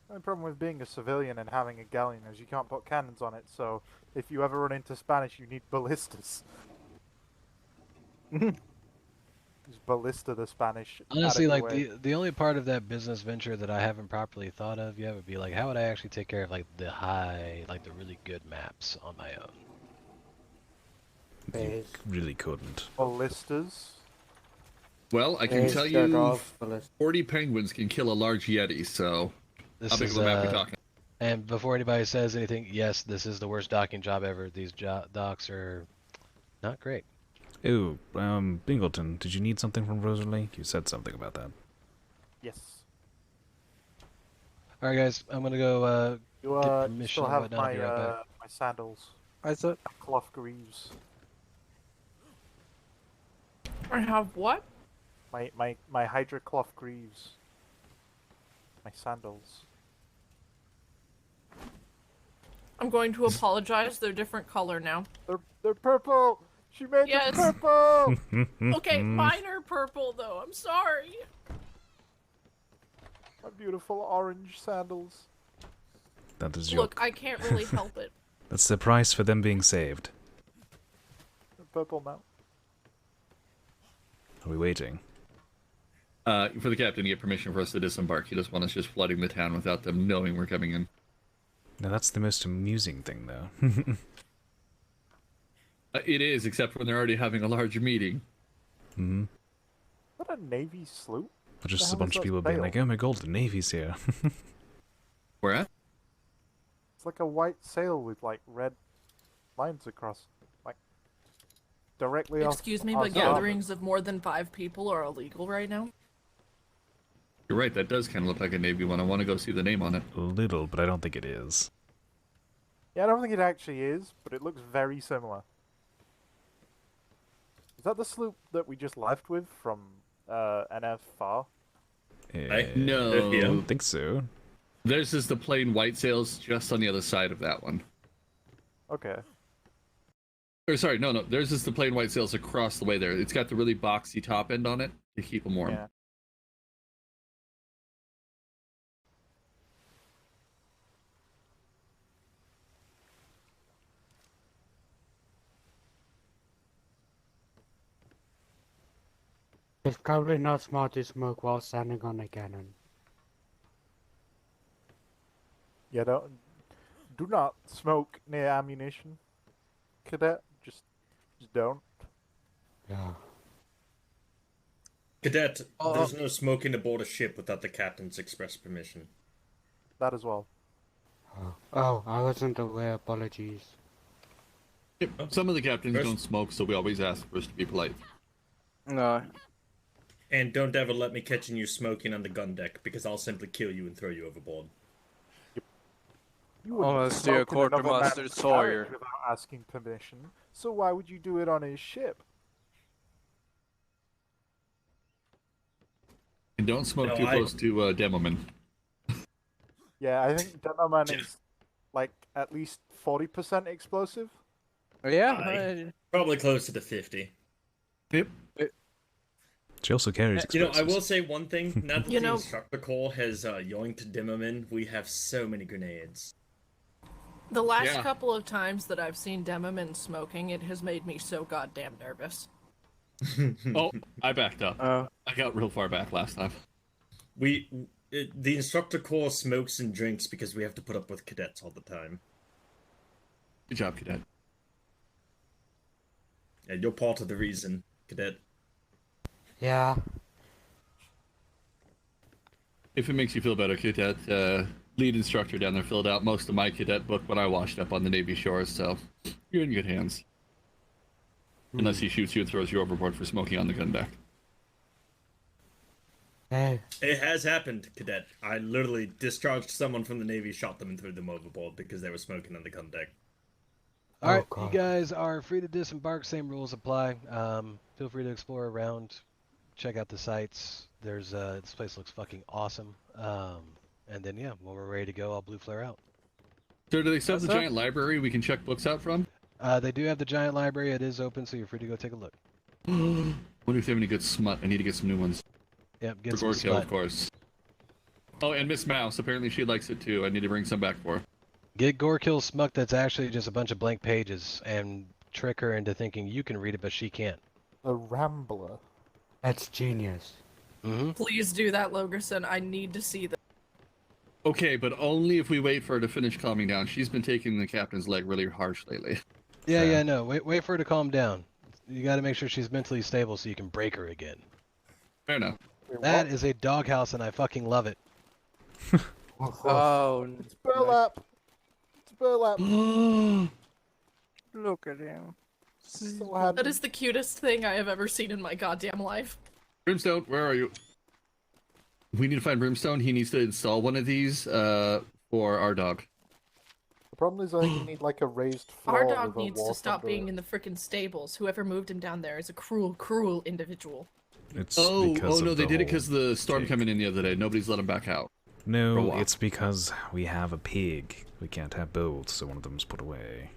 the only problem with being a civilian and having a galleon is you can't put cannons on it, so if you ever run into Spanish, you need ballistas. Just ballista the Spanish. out of Honestly, your like way. the only part of that business venture that I haven't properly thought of yet would be like, how would I actually take care of like the really good maps on my own? You really couldn't. Ballistas. Well, I can Yes, tell they're you, all ballistic. 40 penguins can kill a large yeti. So, This how big is, of a map we talking? And before anybody says anything, yes, this is the worst docking job ever. These docks are not great. Ooh, Bingleton, did you need something from Rosalie? You said something about that. Yes. All right, guys, I'm gonna go You get you permission still and have whatnot. I'll my be right back. my sandals. I thought Cloth greaves. I have what? My Hydra cloth greaves. My sandals. I'm going to apologize. They're different color now. They're purple. She made Yes. them purple. Okay, mine are purple though. I'm sorry. My beautiful orange sandals. That is your... Look, I can't really help it. That's the price for them being saved. They're purple now. Are we waiting? For the captain to get permission for us to disembark. He doesn't want us just flooding the town without them knowing we're coming in. Now that's the most amusing thing, though. It is, except when they're already having a large meeting. Hmm. What a navy sloop? Or just The a hell bunch is of that people being sail? like, oh my god, the Navy's here. Where at? It's like a white sail with like red lines across, like directly off. Excuse me, off but the harbor. gatherings of more than 5 people are illegal right now. You're right, that does kind of look like a Navy one. I want to go see the name on it. A little, but I don't think it is. Yeah, I don't think it actually is, but it looks very similar. Is that the sloop that we just left with from NF-FAR? No. I don't think so. Theirs is the plain white sails just on the other side of that one. Okay. Or sorry, no. Theirs is the plain white sails across the way there. It's got the really boxy top end on it to keep them warm. Yeah. It's probably not smart to smoke while standing on a cannon. Yeah, do not smoke near ammunition, cadet. Just don't. Yeah. Cadet, there's no smoking aboard a ship without the captain's express permission. That as well. Oh, I wasn't aware. Apologies. Yep. Some of the captains First- don't smoke, so we always ask for us to be polite. no. And don't ever let me catch you smoking on the gun deck, because I'll simply kill you and throw you overboard. You wouldn't Unless you're smoke in another Quartermaster man's Sawyer. carriage without asking permission. So why would you do it on his ship? And don't smoke No, too I- close to Demoman. Yeah, I think Demoman is like at least 40% explosive. Yeah. Probably closer to 50. Yep. She also carries You know, I explosives. will say one thing. Now that You the know- instructor corps has yoinked Dimmerman, we have so many grenades. The last Yeah. couple of times that I've seen Demoman smoking, it has made me so goddamn nervous. Oh, I backed up. Oh. I got real far back last time. The instructor corps smokes and drinks because we have to put up with cadets all the time. Good job, Cadet. Yeah, you're part of the reason, cadet. Yeah. If it makes you feel better, Cadet, lead instructor down there filled out most of my cadet book when I washed up on the Navy shores, so you're in good hands. Unless he shoots you and throws you overboard for smoking on the gun deck. Hey. It has happened, Cadet. I literally discharged someone from the Navy, shot them, and threw them overboard because they were smoking on the gun deck. All right, you guys are free to disembark. Same rules apply. Feel free to explore around, check out the sites. There's this place looks fucking awesome. And then yeah, when we're ready to go, I'll blue flare out. So do they still have the giant library we can check books out from? They do have the giant library. It is open, so you're free to go take a look. Wonder if they have any good smut. I need to get some new ones. Yep, get for some Gorkill, smut. of course. Oh, and Miss Mouse. Apparently she likes it too. I need to bring some back for her. Get Gorkill Smuck that's actually just a bunch of blank pages and trick her into thinking you can read it, but she can't. A rambler. That's genius. Mm-hmm. Please do that, Logerson. I need to see that. Okay, but only if we wait for her to finish calming down. She's been taking the captain's leg really harsh lately. Yeah, no. Wait for her to calm down. You got to make sure she's mentally stable so you can break her again. Fair enough. That is a doghouse, and I fucking love it. Oh, It's burlap. It's burlap. look at him. So happy. That is the cutest thing I have ever seen in my goddamn life. Brimstone, where are you? We need to find Brimstone. He needs to install one of these for our dog. The problem is I think you need like a raised floor. Our dog with a needs to wall stop under being it. in the frickin' stables. Whoever moved him down there is a cruel, cruel individual. It's Oh because no, of they the did it whole because the storm pig. coming in the other day. Nobody's let him back out. For a No, while. it's because we have a pig. We can't have both, so one of them's put away.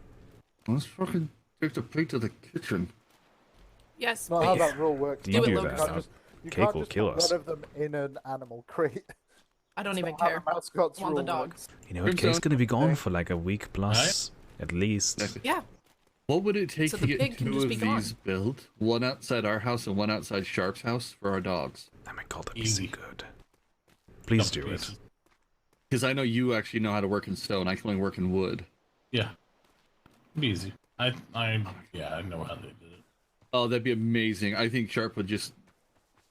Let's fucking take the pig to the kitchen. Yes, Not how please. that rule works. You though. do You that. can't just- you Cake can't will just kill put us. one of them in an animal crate. I don't That's even not how care. the mascot's Want the rule dog. works. You know, Cake's gonna be gone for like a week plus, at least. Yeah. What would it take So to the get pig can two just of be these gone. built? One outside our house and one outside Sharp's house for our dogs. Oh my god, that'd be so good. Please do it. Because I know you actually know how to work in stone. I can only work in wood. Yeah. It'd be easy. I know how they did it. Oh, that'd be amazing. I think Sharp would just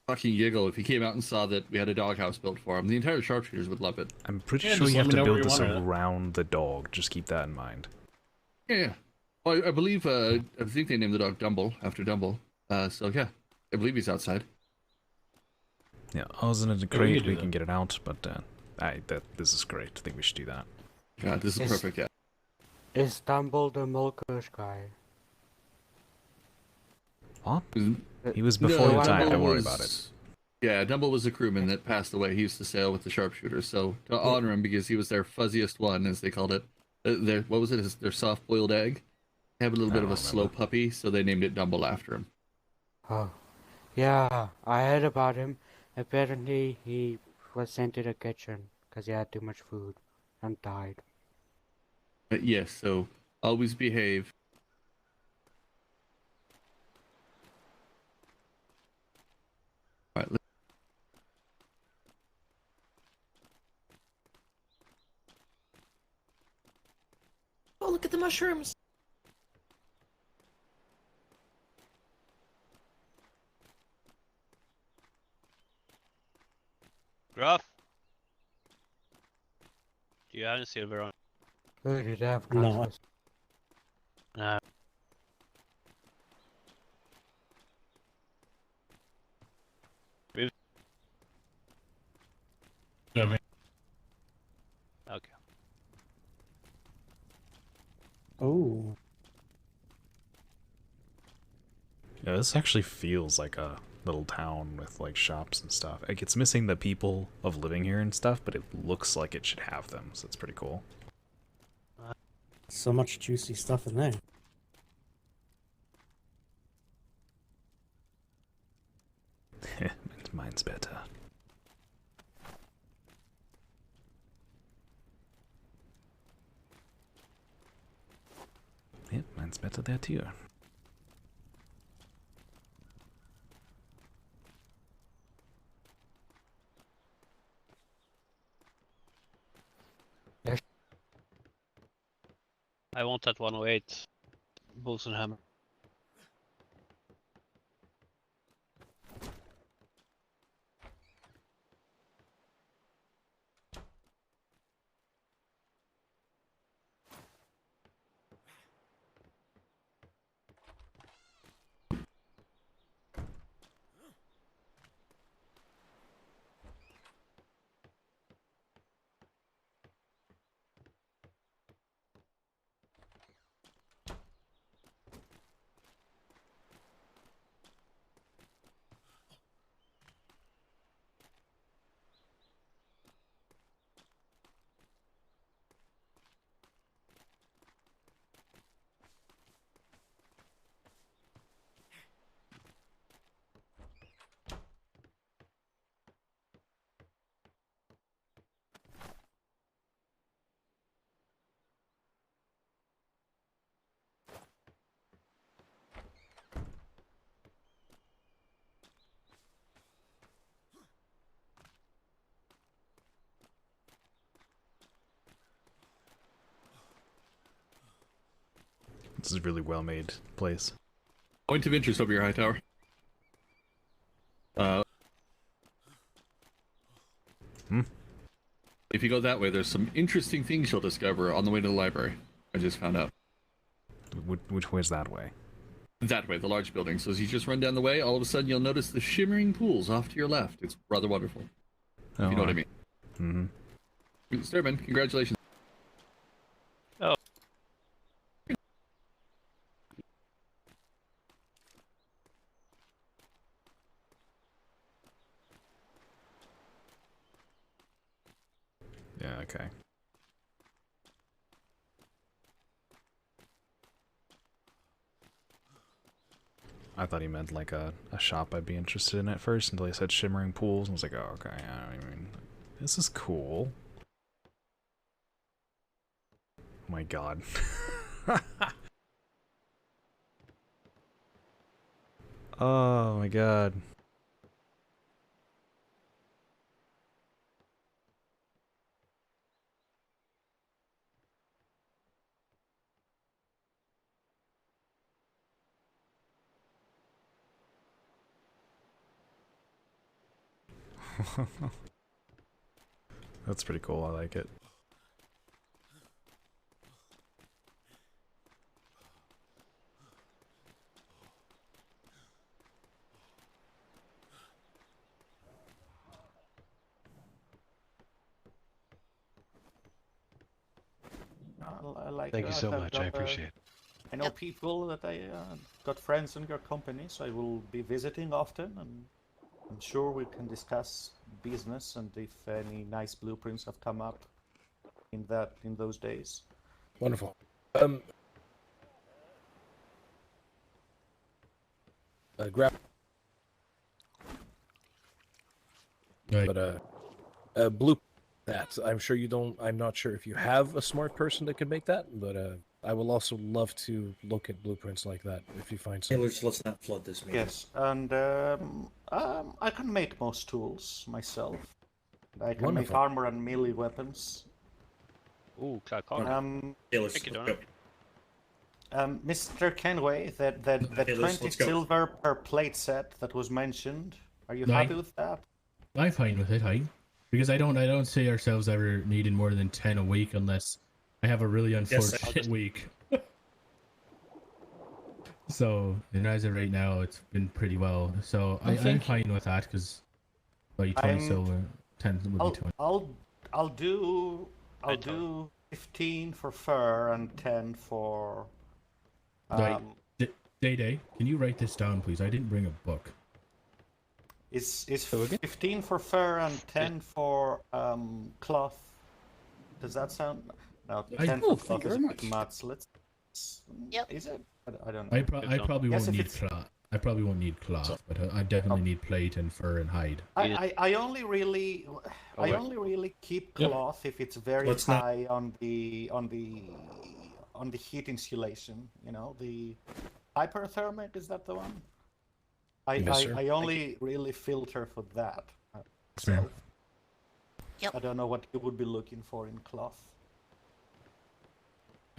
fucking giggle if he came out and saw that we had a doghouse built for him. The entire sharpshooters would love it. I'm pretty Yeah, sure just you let have me to know where build you this want it. around the dog. Just keep that in mind. Yeah. Well, I believe, I think they named the dog Dumble after Dumble. So yeah, I believe he's outside. Yeah, ours in a we crate, could do we that. can get it out, but this is great. I think we should do that. God, this is Is- perfect, yeah. Is Dumble the Milkers guy? What? He was before your time, don't worry about it. Yeah, Dumble was a crewman that passed away. He used to sail with the sharpshooters, so to honor him because he was their fuzziest one, as they called it. What was it? Their soft-boiled egg? They have a little bit of a slow puppy, so they named it Dumble after him. Oh, yeah, I heard about him. Apparently, he was sent to the kitchen because he had too much food and died. But yes, so always behave. All right, Oh, look at the mushrooms. Gruff. Do you have any silver on? Who did have No. glasses? No. Yeah, Okay. Oh. Yeah, this actually feels like a little town with like shops and stuff. Like it's missing the people of living here and stuff, but it looks like it should have them, so it's pretty cool. So much juicy stuff in there. Mine's better. Yep, mine's better there too. I want that 108 Boson hammer. This is a really well made place. Point of interest over your Hightower. If you go that way, there's some interesting things you'll discover on the way to the library. I just found out. Which way is that way? That way, the large building. So as you just run down the way, all of a sudden you'll notice the shimmering pools off to your left. It's rather wonderful. If you know what I mean. Mm-hmm. Sturban, congratulations. Oh. Yeah, okay. I thought he meant like a shop I'd be interested in at first until he said shimmering pools, and I was like, oh, okay, I mean, this is cool. Oh my god. Oh my god. That's pretty cool, I like it. Thank you so much. I appreciate it. I know people that I got friends in your company, so I will be visiting often, and I'm sure we can discuss business and if any nice blueprints have come up in those days. Wonderful. Grab. Right. But blue. That I'm sure you don't. I'm not sure if you have a smart person that can make that, but I will also love to look at blueprints like that if you find some. Let's not flood this meeting. Yes, and I can make most tools myself. I can make armor and melee weapons. Ooh, Clark Hall. Mr. Kenway, that 20 silver per plate set that was mentioned. Are you happy with that? I'm fine with it, because I don't see ourselves ever needing more than 10 a week unless I have a really unfortunate week. So, and as of right now, it's been pretty well. So I'm fine with that because like 20 silver, 10 would be 20. I'll do 15 for fur and 10 for. Right. Day, can you write this down, please? I didn't bring a book. Is 15 for fur and 10 for cloth? Does that sound? No, 10 for cloth is a bit much. Yep. Is it? I don't know. I probably won't need cloth. I probably won't need cloth, but I definitely need plate and fur and hide. I only really keep cloth if it's very high on the heat insulation. You know, the hyperthermic, is that the one? I only really filter for that. So I don't know what you would be looking for in cloth.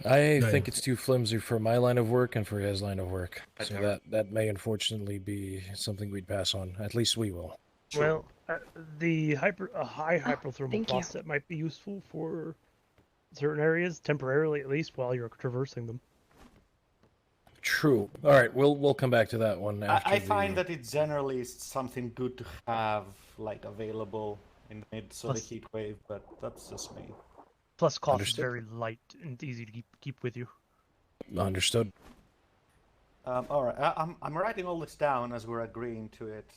I think it's too flimsy for my line of work and for his line of work. So that may unfortunately be something we'd pass on. At least we will. Well, the high hyperthermal cloth set might be useful for certain areas, temporarily at least, while you're traversing them. True. All right, we'll come back to that one after. I find that it generally is something good to have, like, available in mid so the heat wave, but that's just me. Plus, cloth is very light and easy to keep with you. Understood. All right, I'm writing all this down as we're agreeing to it.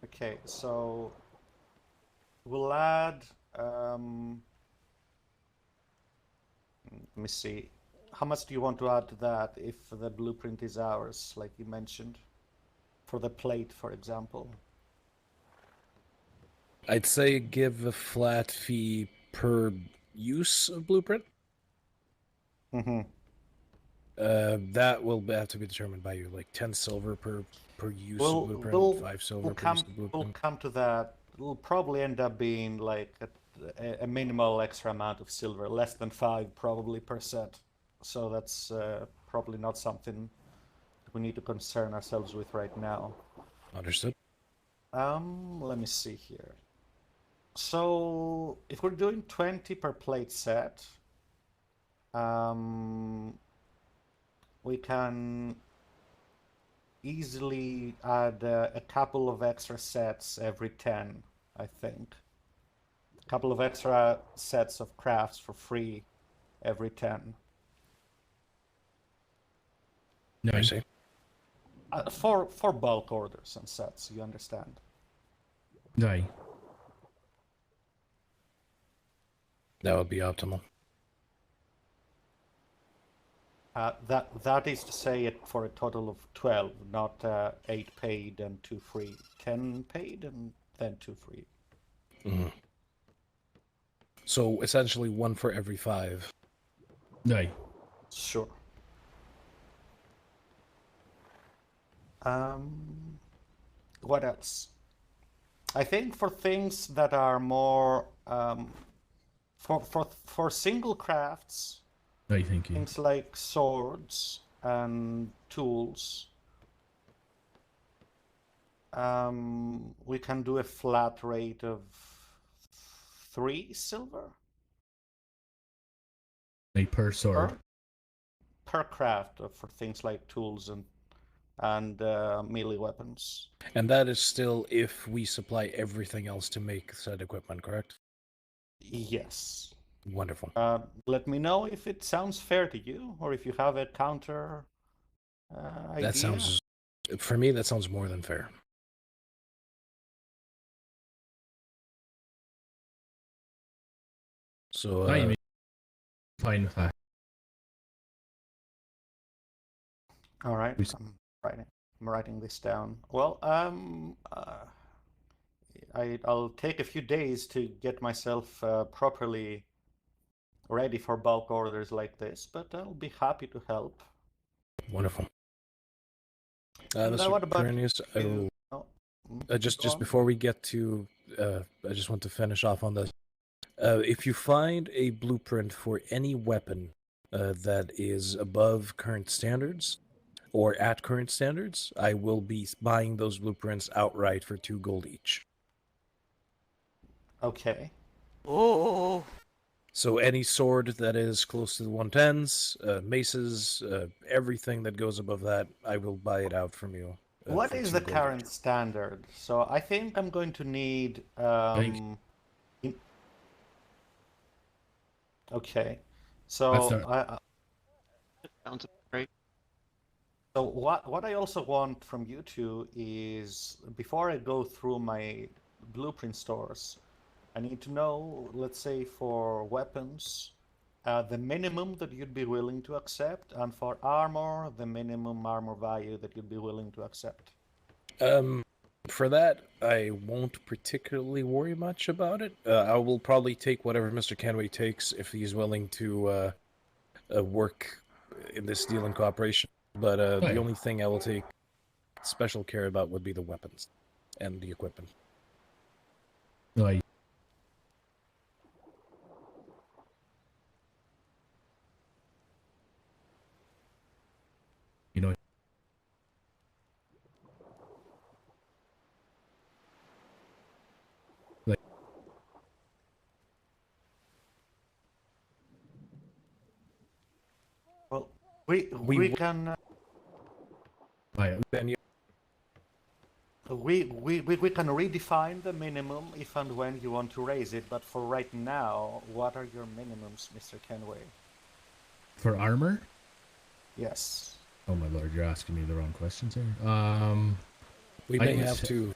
Okay, so we'll add. Let me see. How much do you want to add to that if the blueprint is ours, like you mentioned? For the plate, for example. I'd say give a flat fee per use of blueprint. Mm-hmm. That will have to be determined by you, like 10 silver per use of blueprint, 5 silver per use of blueprint. We'll come to that. It'll probably end up being like a minimal extra amount of silver, less than 5 probably per set. so that's probably not something we need to concern ourselves with right now. Understood. Let me see here. So if we're doing 20 per plate set, we can easily add a couple of extra sets every 10, I think. A couple of extra sets of crafts for free every 10. No, I see. For bulk orders and sets, you understand? Aye. That would be optimal. That is to say it for a total of 12, not 8 paid and 2 free. 10 paid and then 2 free. Mm. So essentially 1 for every 5. Aye. Sure. What else? I think for things that are more for single crafts, Aye, thank you. things like swords and tools, we can do a flat rate of 3 silver Aye, per sword. per craft for things like tools and melee weapons. And that is still if we supply everything else to make said equipment, correct? Yes. Wonderful. Let me know if it sounds fair to you, or if you have a counter idea. That sounds, for me, that sounds more than fair. So, Aye, fine with that. All right, I'm writing this down. Well, I'll take a few days to get myself properly ready for bulk orders like this, but I'll be happy to help. Wonderful. And Mr. what about Pernius, I you? will, Go just on. before we get to, I just want to finish off on this. If you find a blueprint for any weapon that is above current standards or at current standards, I will be buying those blueprints outright for 2 gold each. Okay. Oh. So any sword that is close to the 110s, maces, everything that goes above that, I will buy it out from you. What for is 2 the gold current standard? So I think I'm going to need. Okay, so Sounds great. So what I also want from you two is, before I go through my blueprint stores, I need to know, let's say for weapons, the minimum that you'd be willing to accept, and for armor, the minimum armor value that you'd be willing to accept. For that, I won't particularly worry much about it. I will probably take whatever Mr. Kenway takes if he's willing to work in this deal in cooperation. But the only thing I will take special care about would be the weapons and the equipment. Aye. You know. Well, we can. Then we can redefine the minimum if and when you want to raise it, but for right now, what are your minimums, Mr. Kenway? For armor? Yes. Oh my lord, you're asking me the wrong questions here. We may have to.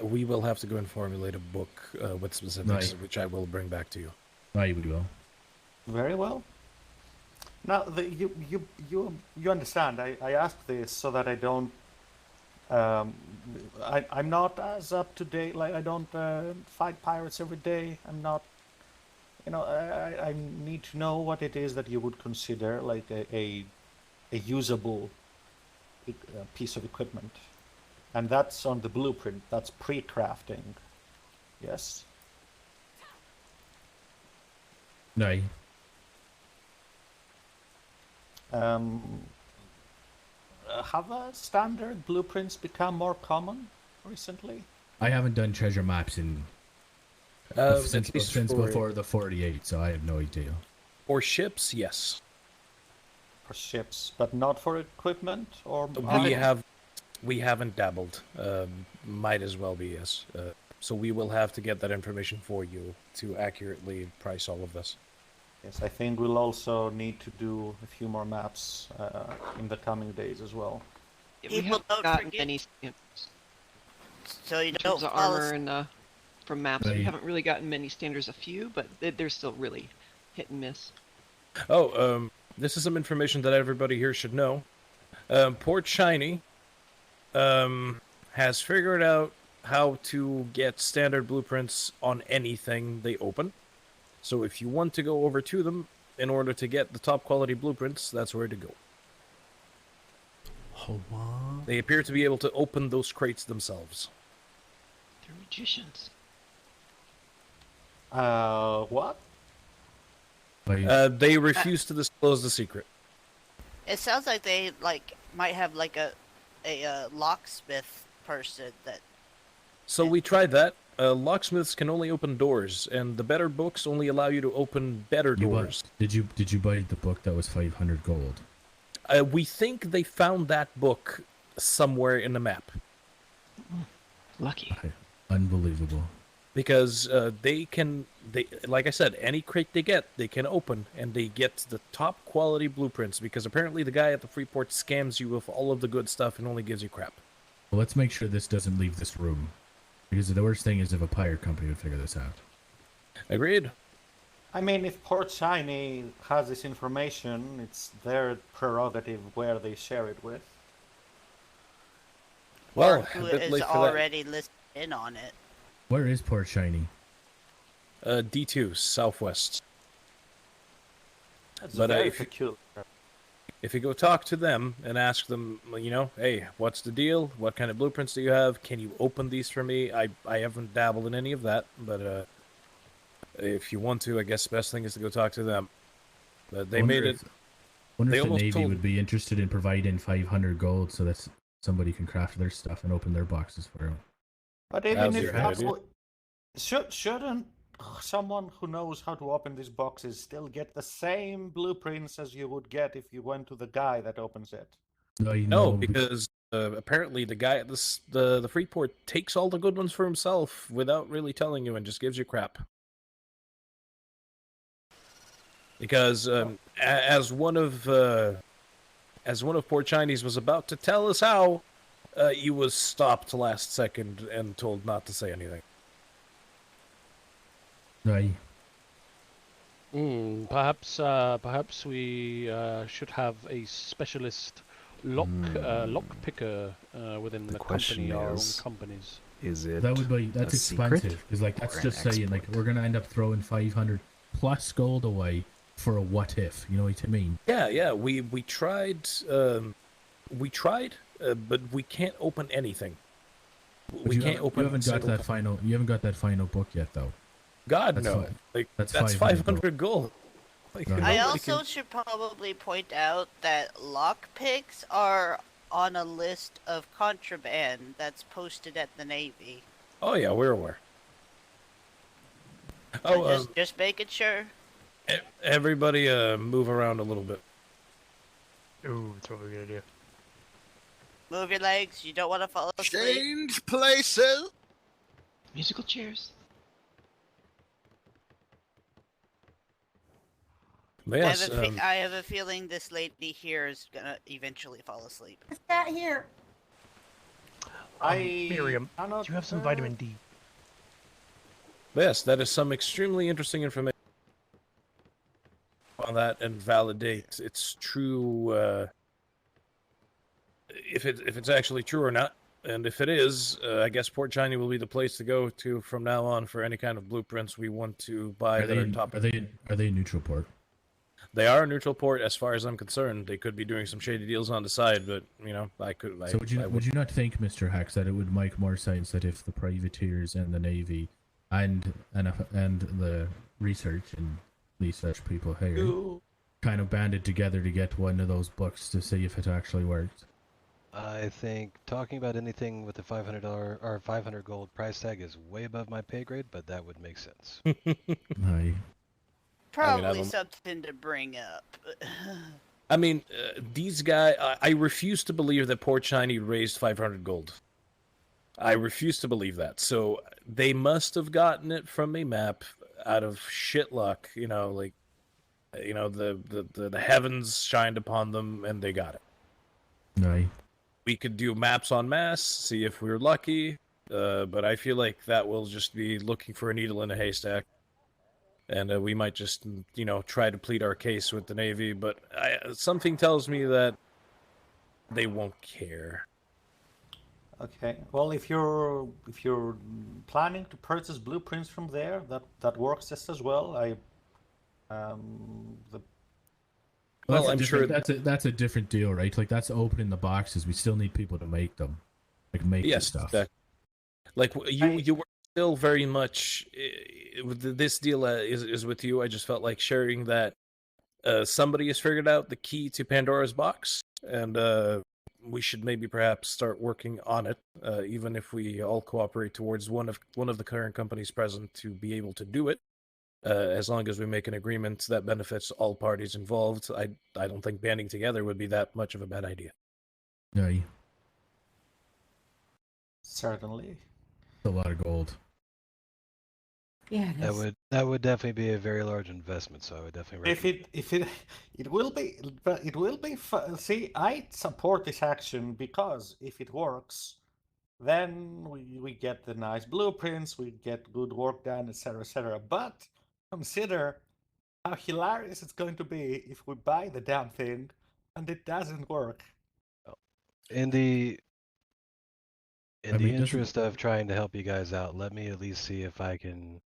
We will have to go and formulate a book with specifics, which I will bring back to you. Aye, we will. Very well. Now, you understand. I ask this so that I don't. I'm not as up to date. Like, I don't fight pirates every day. I'm not. You know, I need to know what it is that you would consider like a usable piece of equipment, and that's on the blueprint. That's pre-crafting. Yes. Aye. Have standard blueprints become more common recently? I haven't done treasure maps in since before the 48, so I have no idea. For ships, yes. For ships, but not for equipment, or we haven't dabbled. Might as well be, yes. So we will have to get that information for you to accurately price all of this. Yes, I think we'll also need to do a few more maps in the coming days as well. We haven't gotten many standards. So you in don't terms of follow armor and from maps, we haven't really gotten many standards. A few, but they're still really hit and miss. Oh, this is some information that everybody here should know. Port Shiny has figured out how to get standard blueprints on anything they open. So if you want to go over to them in order to get the top quality blueprints, that's where to go. Oh, what? They appear to be able to open those crates themselves. They're magicians. What? They refuse to disclose the secret. It sounds like they might have a locksmith person that. So we tried that. Locksmiths can only open doors, and the better books only allow you to open better doors. Did you buy the book that was 500 gold? We think they found that book somewhere in the map. Lucky. Unbelievable. Because they like I said, any crate they get, they can open, and they get the top quality blueprints, because apparently the guy at the Freeport scams you with all of the good stuff and only gives you crap. Well, let's make sure this doesn't leave this room. Because the worst thing is if a pirate company would figure this out. Agreed. I mean, if Port Shiny has this information, it's their prerogative where they share it with. Well, or who is already listed in on it. Where is Port Shiny? D2, southwest. That's But very peculiar. if you go talk to them and ask them, hey, what's the deal? What kind of blueprints do you have? Can you open these for me? I haven't dabbled in any of that, but if you want to, I guess the best thing is to go talk to them. But they made it. Wonder They if the almost Navy told- would be interested in providing 500 gold so that somebody can craft their stuff and open their boxes for them. But even That's if a good idea. shouldn't someone who knows how to open these boxes still get the same blueprints as you would get if you went to the guy that opens it? No, because apparently the guy at the Freeport takes all the good ones for himself without really telling you and just gives you crap. Because as one of Port Chinese was about to tell us how, he was stopped last second and told not to say anything. Right. Perhaps we should have a specialist lock picker within the question company, our own is- companies. Is it That's a secret expensive. Because that's or an just saying exploit? we're gonna end up throwing 500 plus gold away for a what if. You know what I mean? Yeah. We tried, but we can't open anything. But We you can't haven't- open. You haven't got that final. You haven't got that final book yet, though. God That's no! fi- Like that's that's 500 gold. Like, Right. I nobody also can- should probably point out that lockpicks are on a list of contraband that's posted at the Navy. Oh yeah, we're aware. Oh, Just making sure. everybody, move around a little bit. Ooh, that's what we're gonna do. Move your legs. You don't want to fall asleep. Change places. Musical chairs. But yes, I have a feeling this lady here is gonna eventually fall asleep. What's that here? Miriam, do you have some vitamin D? but yes, that is some extremely interesting information on that and validate its true. If it's actually true or not, and if it is, I guess Port China will be the place to go to from now on for any kind of blueprints we want to buy Are that they are top. are they in neutral port? They are a neutral port, as far as I'm concerned. They could be doing some shady deals on the side, but I could. So would you not think, Mr. Hacks, that it would make more sense that if the privateers and the Navy and the research people here kind of banded together to get one of those books to see if it actually worked. I think talking about anything with the $500 or 500 gold price tag is way above my pay grade, but that would make sense. Aye. Probably something to bring up. I mean, these guys, I refuse to believe that Port Shiny raised 500 gold. I refuse to believe that. So they must have gotten it from a map out of shit luck, you know, like, you know, the heavens shined upon them and they got it. Aye. We could do maps en masse, see if we're lucky, but I feel like that will just be looking for a needle in a haystack. And we might just, you know, try to plead our case with the Navy, but something tells me that they won't care. Okay. Well, if you're planning to purchase blueprints from there, that works just as well. Well, I'm sure that's a different deal, right? Like that's opening the boxes. We still need people to make them, like make the stuff. Exactly. Like you were still very much. This deal is with you. I just felt like sharing that somebody has figured out the key to Pandora's box, and we should maybe perhaps start working on it, even if we all cooperate towards one of the current companies present to be able to do it. As long as we make an agreement that benefits all parties involved, I don't think banding together would be that much of a bad idea. Aye. Certainly. A lot of gold. Yeah, that would definitely be a very large investment. So I would definitely recommend. It will be, but it will be. See, I support this action because if it works, then we get the nice blueprints, we get good work done, etc., etc. But consider how hilarious it's going to be if we buy the damn thing and it doesn't work. In the interest of trying to help you guys out, let me at least see if I can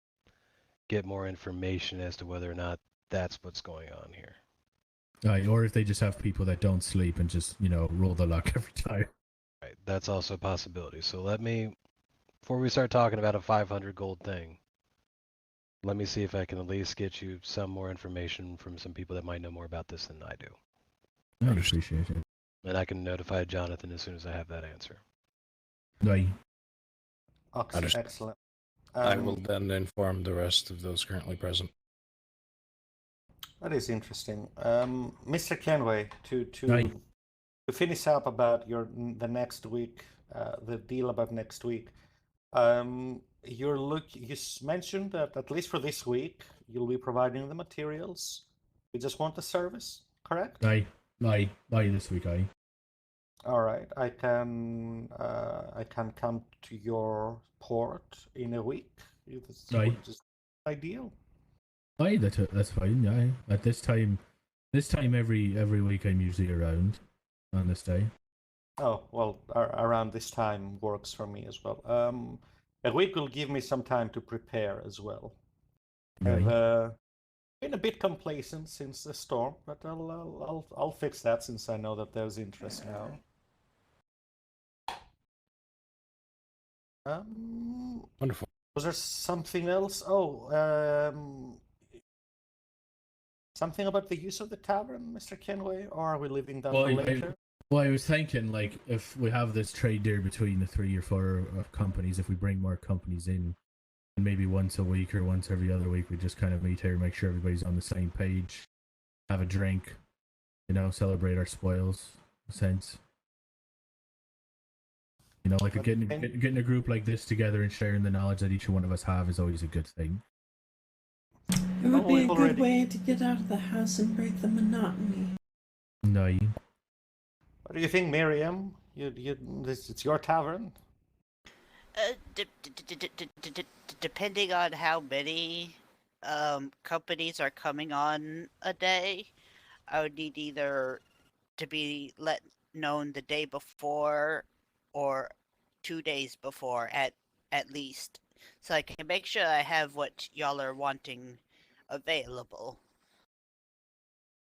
get more information as to whether or not that's what's going on here. Aye, or if they just have people that don't sleep and just, you know, roll the luck every time. Right, that's also a possibility. So let me, before we start talking about a 500 gold thing, let me see if I can at least get you some more information from some people that might know more about this than I do. I appreciate it. And I can notify Jonathan as soon as I have that answer. Aye. Excellent. I will then inform the rest of those currently present. That is interesting. Mr. Kenway, to finish up about the next week, the deal about next week. You mentioned that at least for this week, you'll be providing the materials. You just want the service, correct? Aye, this week, aye. All right, I can come to your port in a week. Aye. Just ideal. Aye, that's fine. Aye, at this time every week I'm usually around on this day. Oh well, around this time works for me as well. A week will give me some time to prepare as well. I've been a bit complacent since the storm, but I'll fix that since I know that there's interest now. Wonderful. Was there something else? Oh, something about the use of the tavern, Mr. Kenway, or are we leaving that for later? I was thinking, like, if we have this trade there between the 3 or 4 companies, if we bring more companies in, and maybe once a week or once every other week, we just kind of meet here, make sure everybody's on the same page, have a drink, you know, celebrate our spoils, in a sense. You know, like getting a group like this together and sharing the knowledge that each one of us have is always a good thing. It would be a good way to get out of the house and break the monotony. No. What do you think, Miriam? It's your tavern. Depending on how many companies are coming on a day, I would need either to be let known the day before or 2 days before at least, so I can make sure I have what y'all are wanting available.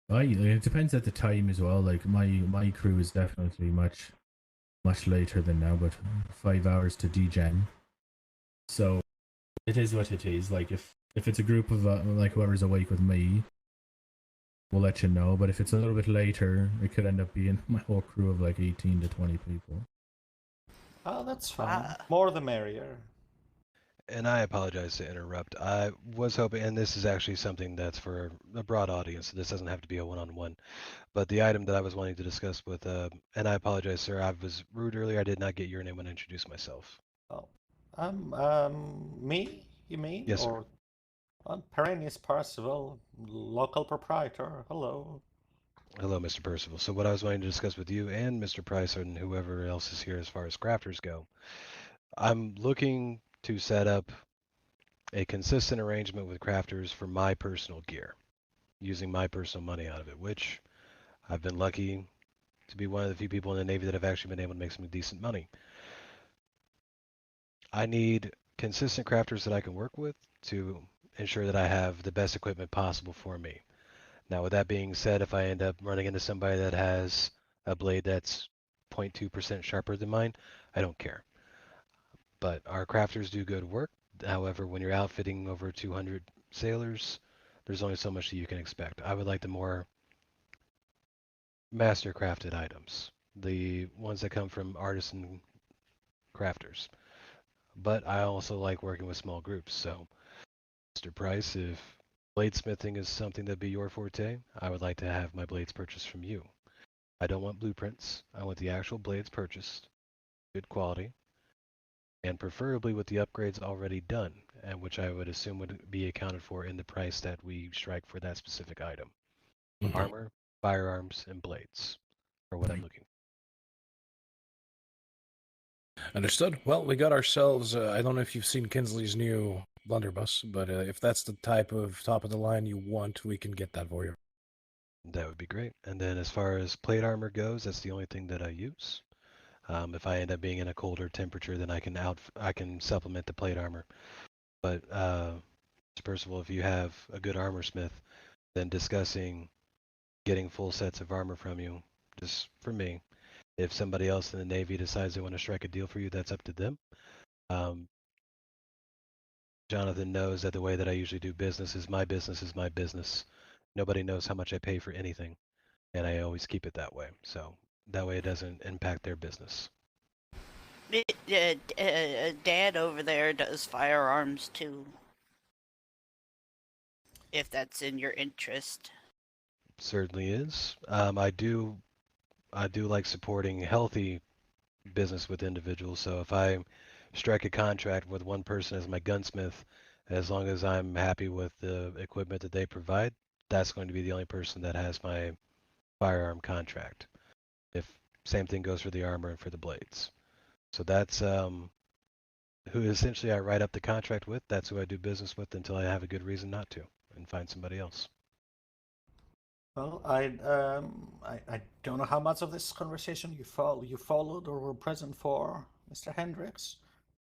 It depends at the time as well. Like my crew is definitely much later than now, but 5 hours to degen. So it is what it is. Like if it's a group of like whoever's awake with me, we'll let you know. But if it's a little bit later, it could end up being my whole crew of like 18 to 20 people. Oh, that's fine. More the merrier. And I apologize to interrupt. I was hoping, and this is actually something that's for a broad audience, so this doesn't have to be a one-on-one. But the item that I was wanting to discuss with, and I apologize, sir, I was rude earlier. I did not get your name when I introduced myself. Oh, me? You mean? Yes, sir. Or I'm Perennius Percival, local proprietor. Hello. Hello, Mr. Percival. So what I was wanting to discuss with you and Mr. Price and whoever else is here as far as crafters go, I'm looking to set up a consistent arrangement with crafters for my personal gear, using my personal money out of it, which I've been lucky to be one of the few people in the Navy that have actually been able to make some decent money. I need consistent crafters that I can work with to ensure that I have the best equipment possible for me. Now, with that being said, if I end up running into somebody that has a blade that's 0.2% sharper than mine, I don't care. But our crafters do good work. However, when you're outfitting over 200 sailors, there's only so much that you can expect. I would like the more master crafted items, the ones that come from artisan crafters. But I also like working with small groups. So, Mr. Price, if bladesmithing is something that'd be your forte, I would like to have my blades purchased from you. I don't want blueprints. I want the actual blades purchased, good quality, and preferably with the upgrades already done, and which I would assume would be accounted for in the price that we strike for that specific item. Armor, firearms, and blades are what I'm looking for. Understood. Well, we got ourselves, I don't know if you've seen Kinsley's new blunderbuss, but if that's the type of top of the line you want, we can get that for you. That would be great. And then as far as plate armor goes, that's the only thing that I use. If I end up being in a colder temperature, then I can supplement the plate armor. But first of all, if you have a good armor smith, then discussing getting full sets of armor from you, just for me. If somebody else in the Navy decides they want to strike a deal for you, that's up to them. Jonathan knows that the way that I usually do business is my business is my business. Nobody knows how much I pay for anything, and I always keep it that way. So that way it doesn't impact their business. Dad over there does firearms too. If that's in your interest. Certainly is. I do like supporting healthy business with individuals. So if I strike a contract with one person as my gunsmith, as long as I'm happy with the equipment that they provide, that's going to be the only person that has my firearm contract. If same thing goes for the armor and for the blades. So that's who essentially I write up the contract with. That's who I do business with until I have a good reason not to and find somebody else. Well, I don't know how much of this conversation you followed or were present for, Mr. Hendricks,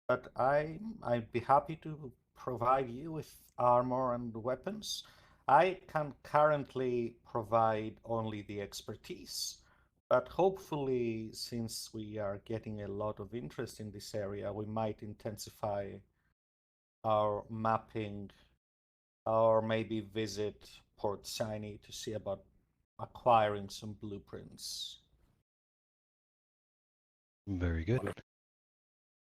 but I'd be happy to provide you with armor and weapons. I can currently provide only the expertise, but hopefully, since we are getting a lot of interest in this area, we might intensify our mapping or maybe visit Port Shiny to see about acquiring some blueprints. Very good.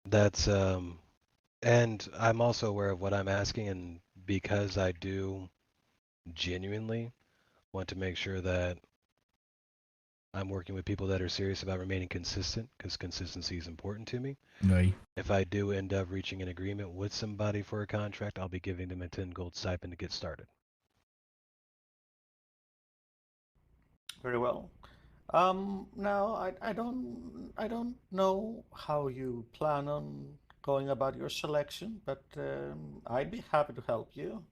That's and I'm also aware of what I'm asking, and because I do genuinely want to make sure that I'm working with people that are serious about remaining consistent, because consistency is important to me. Aye. If I do end up reaching an agreement with somebody for a contract, I'll be giving them a 10 gold stipend to get started. Very well. Now I don't know how you plan on going about your selection, but I'd be happy to help you.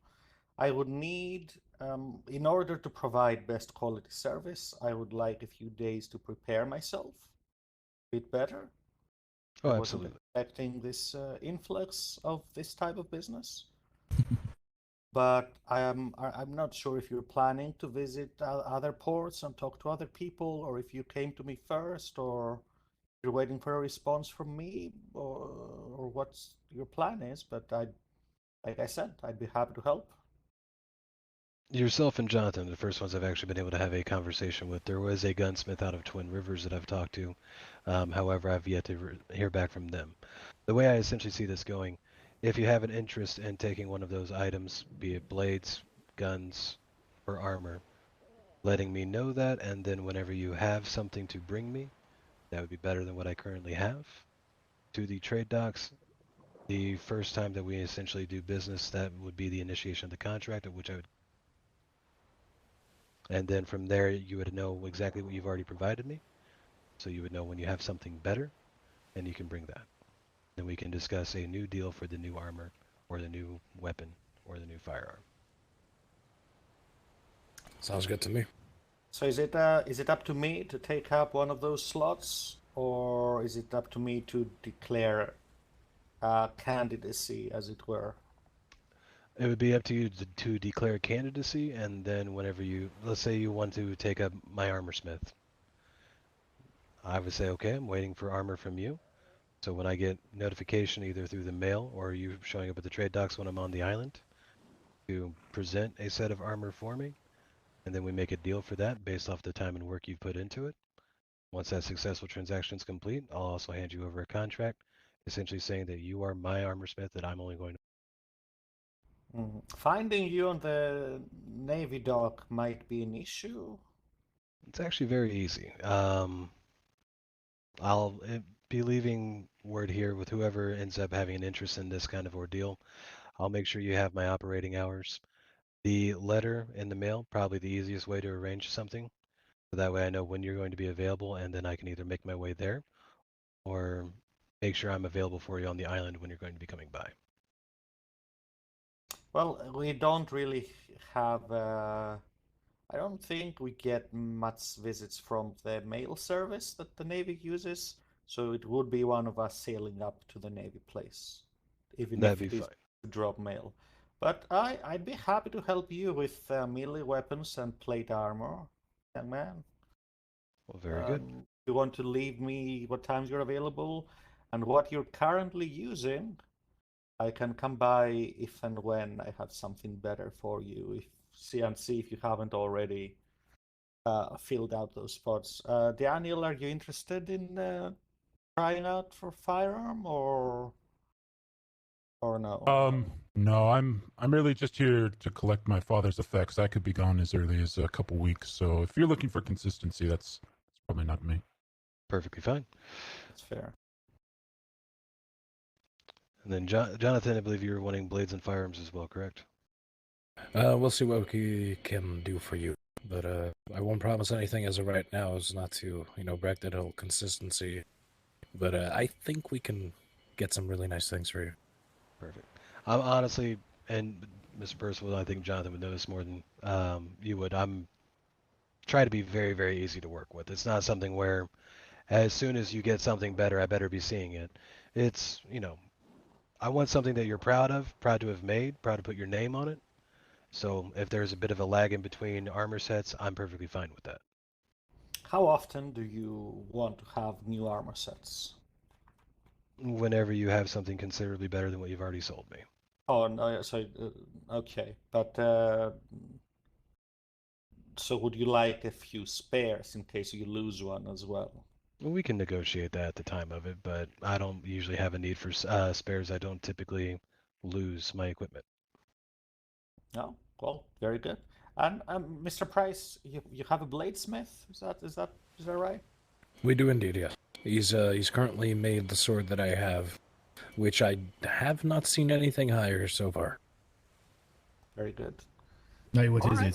I would need, in order to provide best quality service, I would like a few days to prepare myself a bit better. Oh, I wasn't absolutely. expecting this influx of this type of business. But I'm not sure if you're planning to visit other ports and talk to other people, or if you came to me first, or you're waiting for a response from me, or what your plan is. But like I said, I'd be happy to help. Yourself and Jonathan, the first ones I've actually been able to have a conversation with. There was a gunsmith out of Twin Rivers that I've talked to. However, I've yet to hear back from them. The way I essentially see this going, if you have an interest in taking one of those items, be it blades, guns, or armor, letting me know that, and then whenever you have something to bring me, that would be better than what I currently have. To the trade docks, the first time that we essentially do business, that would be the initiation of the contract, at which I would. And then from there, you would know exactly what you've already provided me. So you would know when you have something better, and you can bring that. Then we can discuss a new deal for the new armor, or the new weapon, or the new firearm. Sounds good to me. So is it up to me to take up one of those slots, or is it up to me to declare candidacy, as it were? It would be up to you to declare candidacy, and then whenever you, let's say you want to take up my armor smith, I would say, okay, I'm waiting for armor from you. So when I get notification either through the mail or you showing up at the trade docks when I'm on the island to present a set of armor for me, and then we make a deal for that based off the time and work you've put into it. Once that successful transaction is complete, I'll also hand you over a contract, essentially saying that you are my armor smith, that I'm only going to. Finding you on the Navy dock might be an issue. It's actually very easy. I'll be leaving word here with whoever ends up having an interest in this kind of ordeal. I'll make sure you have my operating hours. The letter in the mail, probably the easiest way to arrange something. So that way I know when you're going to be available, and then I can either make my way there or make sure I'm available for you on the island when you're going to be coming by. Well, we don't really have. I don't think we get much visits from the mail service that the Navy uses, so it would be one of us sailing up to the Navy place, even That'd if be it is fine. to drop mail. But I'd be happy to help you with melee weapons and plate armor, young man. Well, very good. You want to leave me what times you're available and what you're currently using? I can come by if and when I have something better for you. See if you haven't already filled out those spots. Daniel, are you interested in trying out for firearm or no? No, I'm really just here to collect my father's effects. I could be gone as early as a couple weeks, so if you're looking for consistency, that's probably not me. Perfectly fine. That's fair. And then Jonathan, I believe you were wanting blades and firearms as well, correct? We'll see what we can do for you, but I won't promise anything as of right now, as not to, break that whole consistency. But I think we can get some really nice things for you. Perfect. I'm honestly, and Mr. Percival, I think Jonathan would know this more than you would. I'm trying to be very, very easy to work with. It's not something where as soon as you get something better, I better be seeing it. It's, I want something that you're proud of, proud to have made, proud to put your name on it. So if there's a bit of a lag in between armor sets, I'm perfectly fine with that. How often do you want to have new armor sets? Whenever you have something considerably better than what you've already sold me. Oh, no, so, okay. But, so would you like a few spares in case you lose one as well? We can negotiate that at the time of it, but I don't usually have a need for spares. I don't typically lose my equipment. Oh, well, very good. And Mr. Price, you have a bladesmith? Is that right? We do indeed, yes. He's currently made the sword that I have, which I have not seen anything higher so far. Very good. Now, what is it?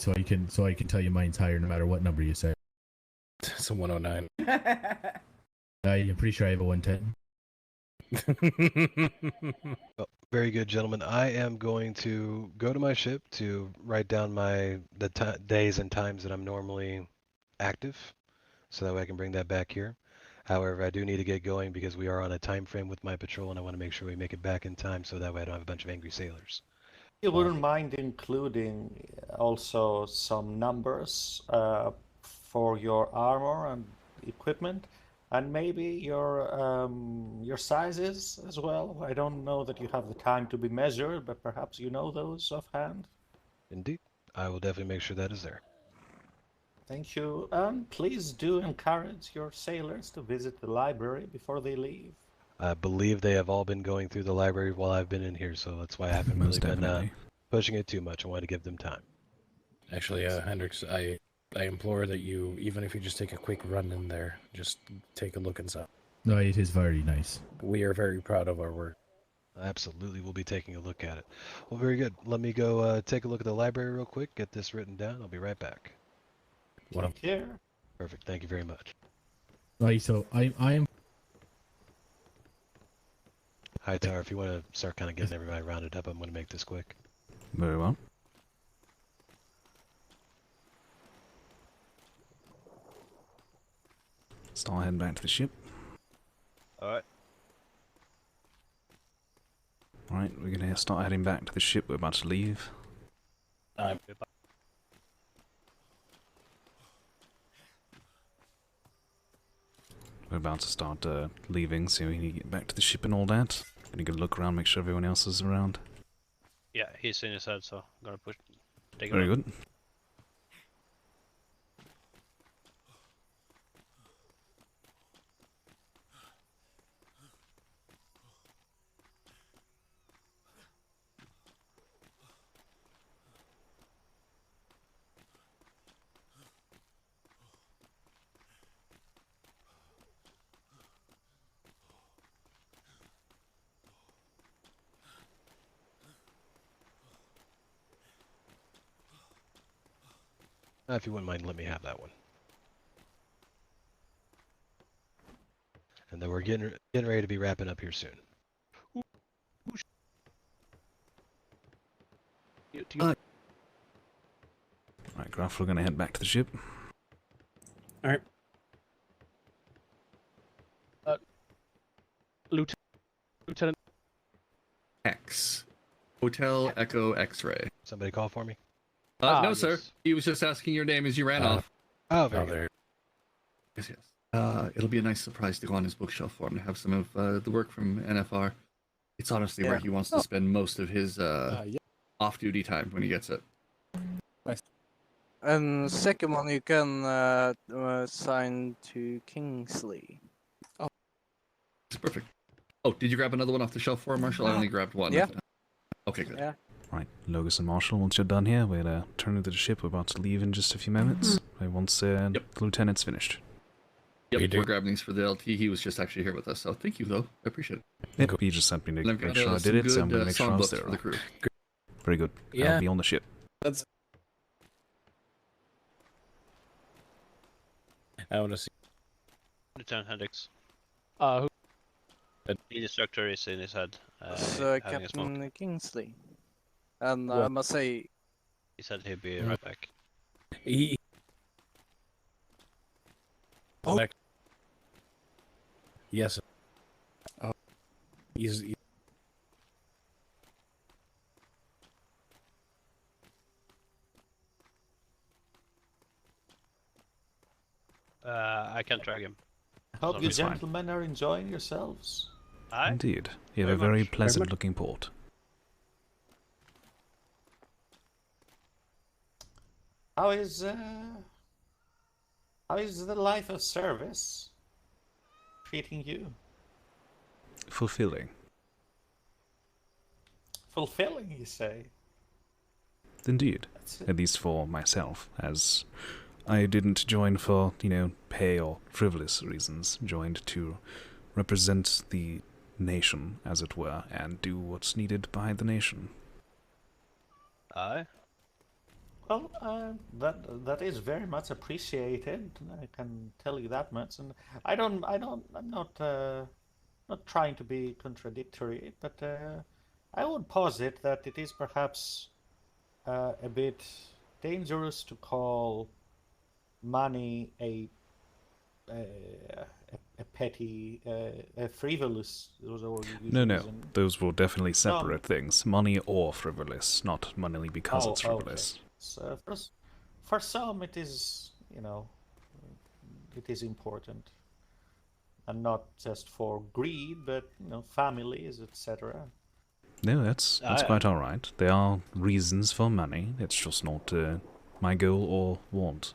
So I can tell you mine's higher no matter what number you say. It's a 109. I'm pretty sure I have a 110. Well, very good, gentlemen. I am going to go to my ship to write down the days and times that I'm normally active, so that way I can bring that back here. However, I do need to get going because we are on a time frame with my patrol, and I want to make sure we make it back in time, so that way I don't have a bunch of angry sailors. You wouldn't mind including also some numbers for your armor and equipment, and maybe your sizes as well. I don't know that you have the time to be measured, but perhaps you know those offhand. Indeed. I will definitely make sure that is there. Thank you. Please do encourage your sailors to visit the library before they leave. I believe they have all been going through the library while I've been in here, so that's why I haven't really Most been definitely. pushing it too much. I want to give them time. Actually, Hendrix, I implore that you, even if you just take a quick run in there, just take a look inside. No, it is very nice. We are very proud of our work. Absolutely, we'll be taking a look at it. Well, very good. Let me go take a look at the library real quick, get this written down. I'll be right back. Take care. Perfect. Thank you very much. Right, so I am. Hightower, if you want to start kind of getting everybody rounded up, I'm going to make this quick. Very well. Start heading back to the ship. Alright. Alright, we're gonna start heading back to the ship. We're about to leave. We're about to start leaving, so we need to get back to the ship and all that. Gonna go look around, make sure everyone else is around. Yeah, he's in his head, so I'm gonna push. Take Very him out. good. If you wouldn't mind, let me have that one. And then we're getting ready to be wrapping up here soon. Right, Graf, we're gonna head back to the ship. Alright. Lieutenant. X. Hotel Echo X-ray. Somebody call for me? No, sir. He was just asking your name as you ran off. Oh, very good. Yes, yes. It'll be a nice surprise to go on his bookshelf for him to have some of the work from NFR. It's honestly where he wants to spend most of his off-duty time when he gets it. And second one, you can assign to Kingsley. Oh, It's perfect. Oh, did you grab another one off the shelf for him, Marshall? I only grabbed one. Yeah. Okay, good. Yeah. Right, Logus and Marshall, once you're done here, we'll turn into the ship. We're about to leave in just a few minutes. Once the lieutenant's finished. Yep, we're grabbing these for the LT. He was just actually here with us, so thank you, though. I appreciate it. Yep, he just sent me to And I've make got, sure I some did it, so I'm good, going to make sure I was songbooks there. for the crew. Very good. Yeah. I'll be on the ship. That's. I want to see. Lieutenant Hendrix. Who? The instructor is in his head. so having a smoke. Captain Kingsley. And I Well- must say, He said he'd be right back. He. Oh. Yes. He's. I can't drag him. Hope you It's fine. gentlemen are enjoying yourselves. Aye. Indeed. You have Very a very much. pleasant looking port. How is the life of service treating you? Fulfilling. Fulfilling, you say? Indeed. At least for myself, as I didn't join for, pay or frivolous reasons. Joined to represent the nation, as it were, and do what's needed by the nation. Aye. Well, that is very much appreciated. I can tell you that much. And I'm not trying to be contradictory, but I would posit that it is perhaps a bit dangerous to call money a petty, a frivolous. No. Those were definitely separate things. Money or frivolous, not money because it's frivolous. Okay. So for some, it is, it is important, and not just for greed, but families, etc. No, that's quite all right. There are reasons for money. It's just not my goal or want.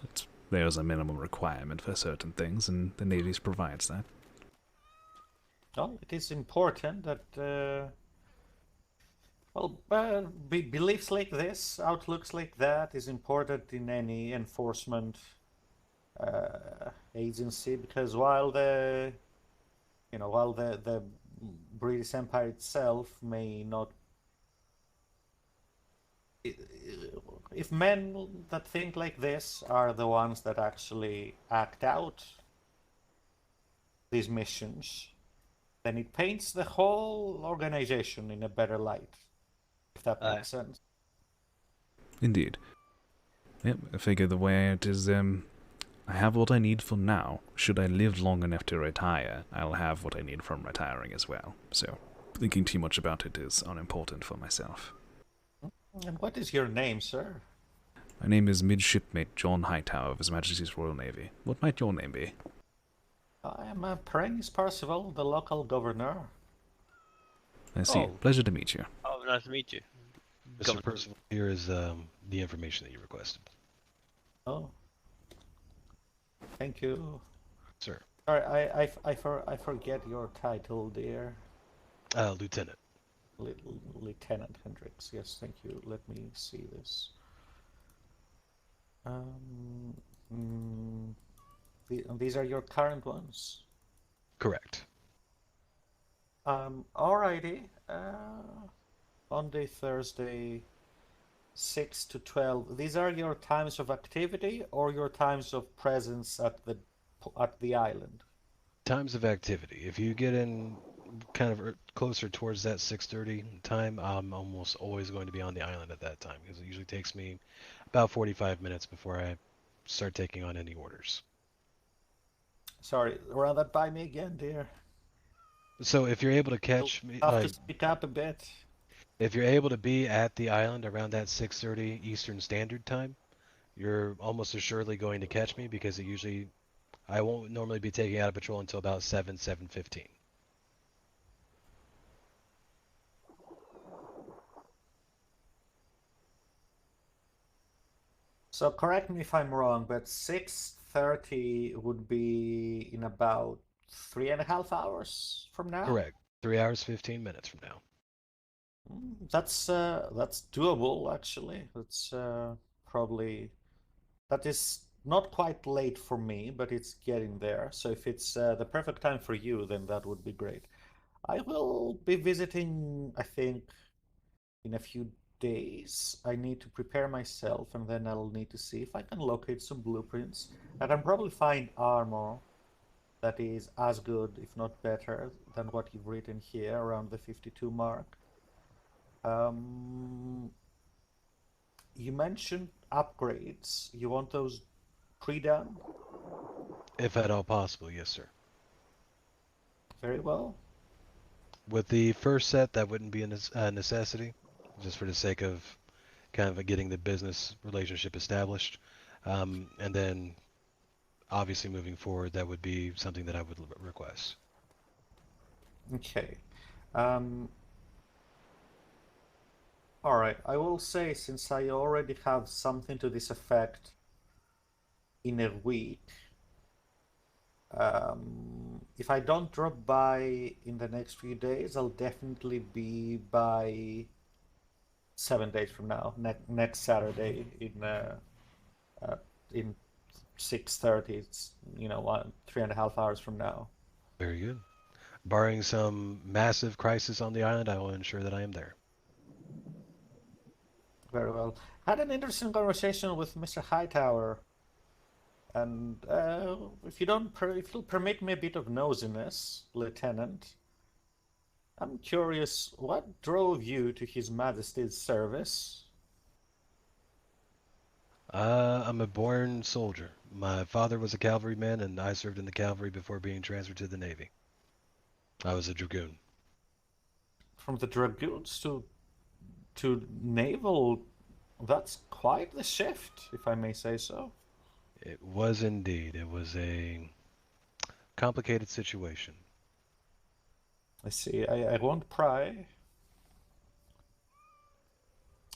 There's a minimum requirement for certain things, and the Navy provides that. Well, it is important that, beliefs like this, outlooks like that is important in any enforcement agency, because while the British Empire itself may not, if men that think like this are the ones that actually act out these missions, then it paints the whole organization in a better light, if that makes sense. Indeed. Yep, I figure the way it is, I have what I need for now. Should I live long enough to retire, I'll have what I need from retiring as well. So, thinking too much about it is unimportant for myself. And what is your name, sir? My name is Midshipmate John Hightower of His Majesty's Royal Navy. What might your name be? I am Prentice Percival, the local governor. I see. Pleasure to meet you. Oh, nice to meet you. Mr. Percival, here is the information that you requested. Oh. Thank you. Sir. Sorry, I forget your title, dear. Lieutenant. Lieutenant Hendricks. Yes, thank you. Let me see this. These are your current ones? Correct. Alrighty. Monday, Thursday, 6 to 12. These are your times of activity or your times of presence at the island? Times of activity. If you get in kind of closer towards that 6:30 time, I'm almost always going to be on the island at that time, because it usually takes me about 45 minutes before I start taking on any orders. Sorry, run that by me again, dear. So if you're able to catch me, You'll have to speak up a bit. if you're able to be at the island around that 6:30 Eastern Standard Time, you're almost assuredly going to catch me, because I won't normally be taking out a patrol until about 7:15. So correct me if I'm wrong, but 6:30 would be in about 3.5 hours from now? Correct. 3 hours, 15 minutes from now. That's doable, actually. That's probably, that is not quite late for me, but it's getting there. So if it's the perfect time for you, then that would be great. I will be visiting, I think, in a few days. I need to prepare myself, and then I'll need to see if I can locate some blueprints. I can probably find armor that is as good, if not better, than what you've written here around the 52 mark. You mentioned upgrades. You want those pre-done? If at all possible, yes, sir. Very well. With the first set, that wouldn't be a necessity, just for the sake of kind of getting the business relationship established. And then, obviously, moving forward, that would be something that I would request. Okay. All right. I will say, since I already have something to this effect in a week, if I don't drop by in the next few days, I'll definitely be by 7 days from now, next Saturday in 6:30. It's 3.5 hours from now. Very good. Barring some massive crisis on the island, I will ensure that I am there. Very well. Had an interesting conversation with Mr. Hightower, and if you'll permit me a bit of nosiness, Lieutenant, I'm curious, what drove you to His Majesty's service? I'm a born soldier. My father was a cavalryman, and I served in the cavalry before being transferred to the Navy. I was a dragoon. From the dragoons to naval, that's quite the shift, if I may say so. It was indeed. It was a complicated situation. I see. I won't pry.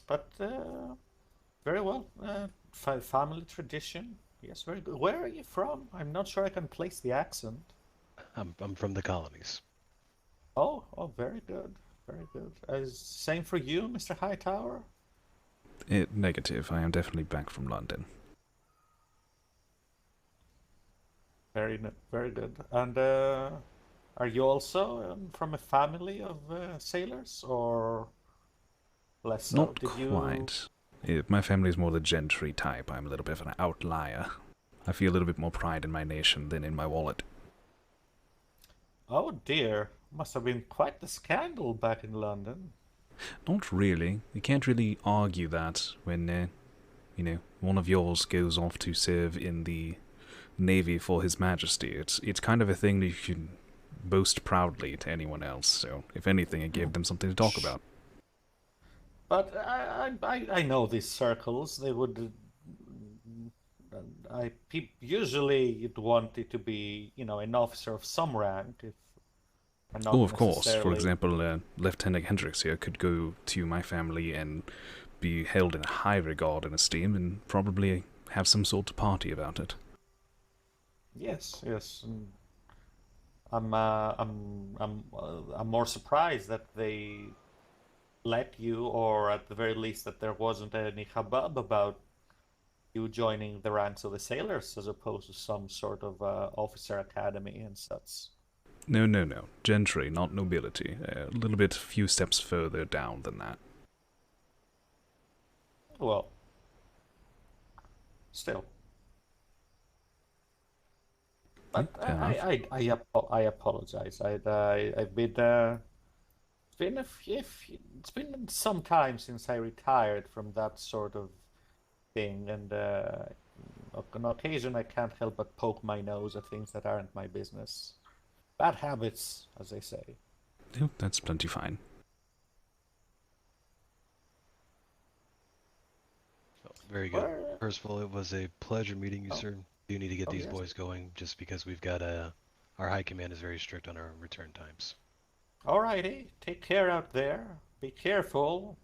but very well. Family tradition. Yes, very good. Where are you from? I'm not sure I can place the accent. I'm from the colonies. Oh, very good, very good. Same for you, Mr. Hightower. Negative. I am definitely back from London. Very good. And are you also from a family of sailors, or less so? Not quite. My family is more the gentry type. I'm a little bit of an outlier. I feel a little bit more pride in my nation than in my wallet. Oh dear, must have been quite the scandal back in London. Not really. You can't really argue that when, one of yours goes off to serve in the Navy for His Majesty. It's kind of a thing that you can boast proudly to anyone else, so if anything, it gave them something to talk about. But I know these circles. They would. Usually you'd want it to be, an officer of some rank. Of course. For example, Lieutenant Hendricks here could go to my family and be held in high regard and esteem, and probably have some sort of party about it. Yes. I'm more surprised that they let you, or at the very least that there wasn't any hubbub about you joining the ranks of the sailors as opposed to some sort of officer academy and such. No. Gentry, not nobility. A little bit, few steps further down than that. Well, still. But I apologize. I've been it's been some time since I retired from that sort of thing, and on occasion I can't help but poke my nose at things that aren't my business. Bad habits, as they say. Yeah, that's plenty fine. Very good. First of all, it was a pleasure meeting you, sir. You need to get these boys going, just because we've got our high command is very strict on our return times. Alrighty, take care out there. Be careful.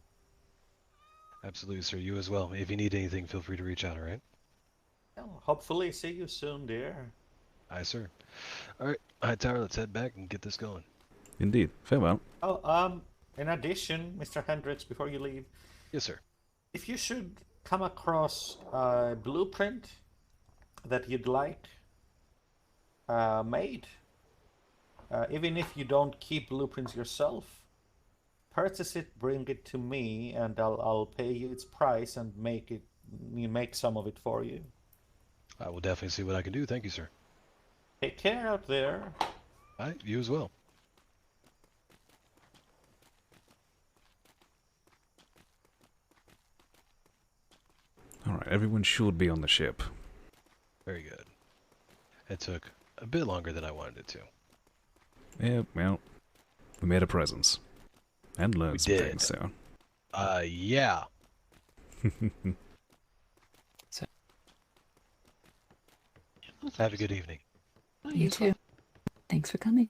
Absolutely, sir. You as well. If you need anything, feel free to reach out, alright? Well, hopefully see you soon, dear. Aye, sir. Alright, Hightower, let's head back and get this going. Indeed. Farewell. Oh, in addition, Mr. Hendricks, before you leave. Yes, sir. If you should come across a blueprint that you'd like made, even if you don't keep blueprints yourself, purchase it, bring it to me, and I'll pay you its price and make some of it for you. I will definitely see what I can do. Thank you, sir. Take care out there. Alright, you as well. Alright, everyone should be on the ship. Very good. It took a bit longer than I wanted it to. Yeah, well, we made a presence. And learned some things, so. Yeah. Have a good evening. You too. Thanks for coming.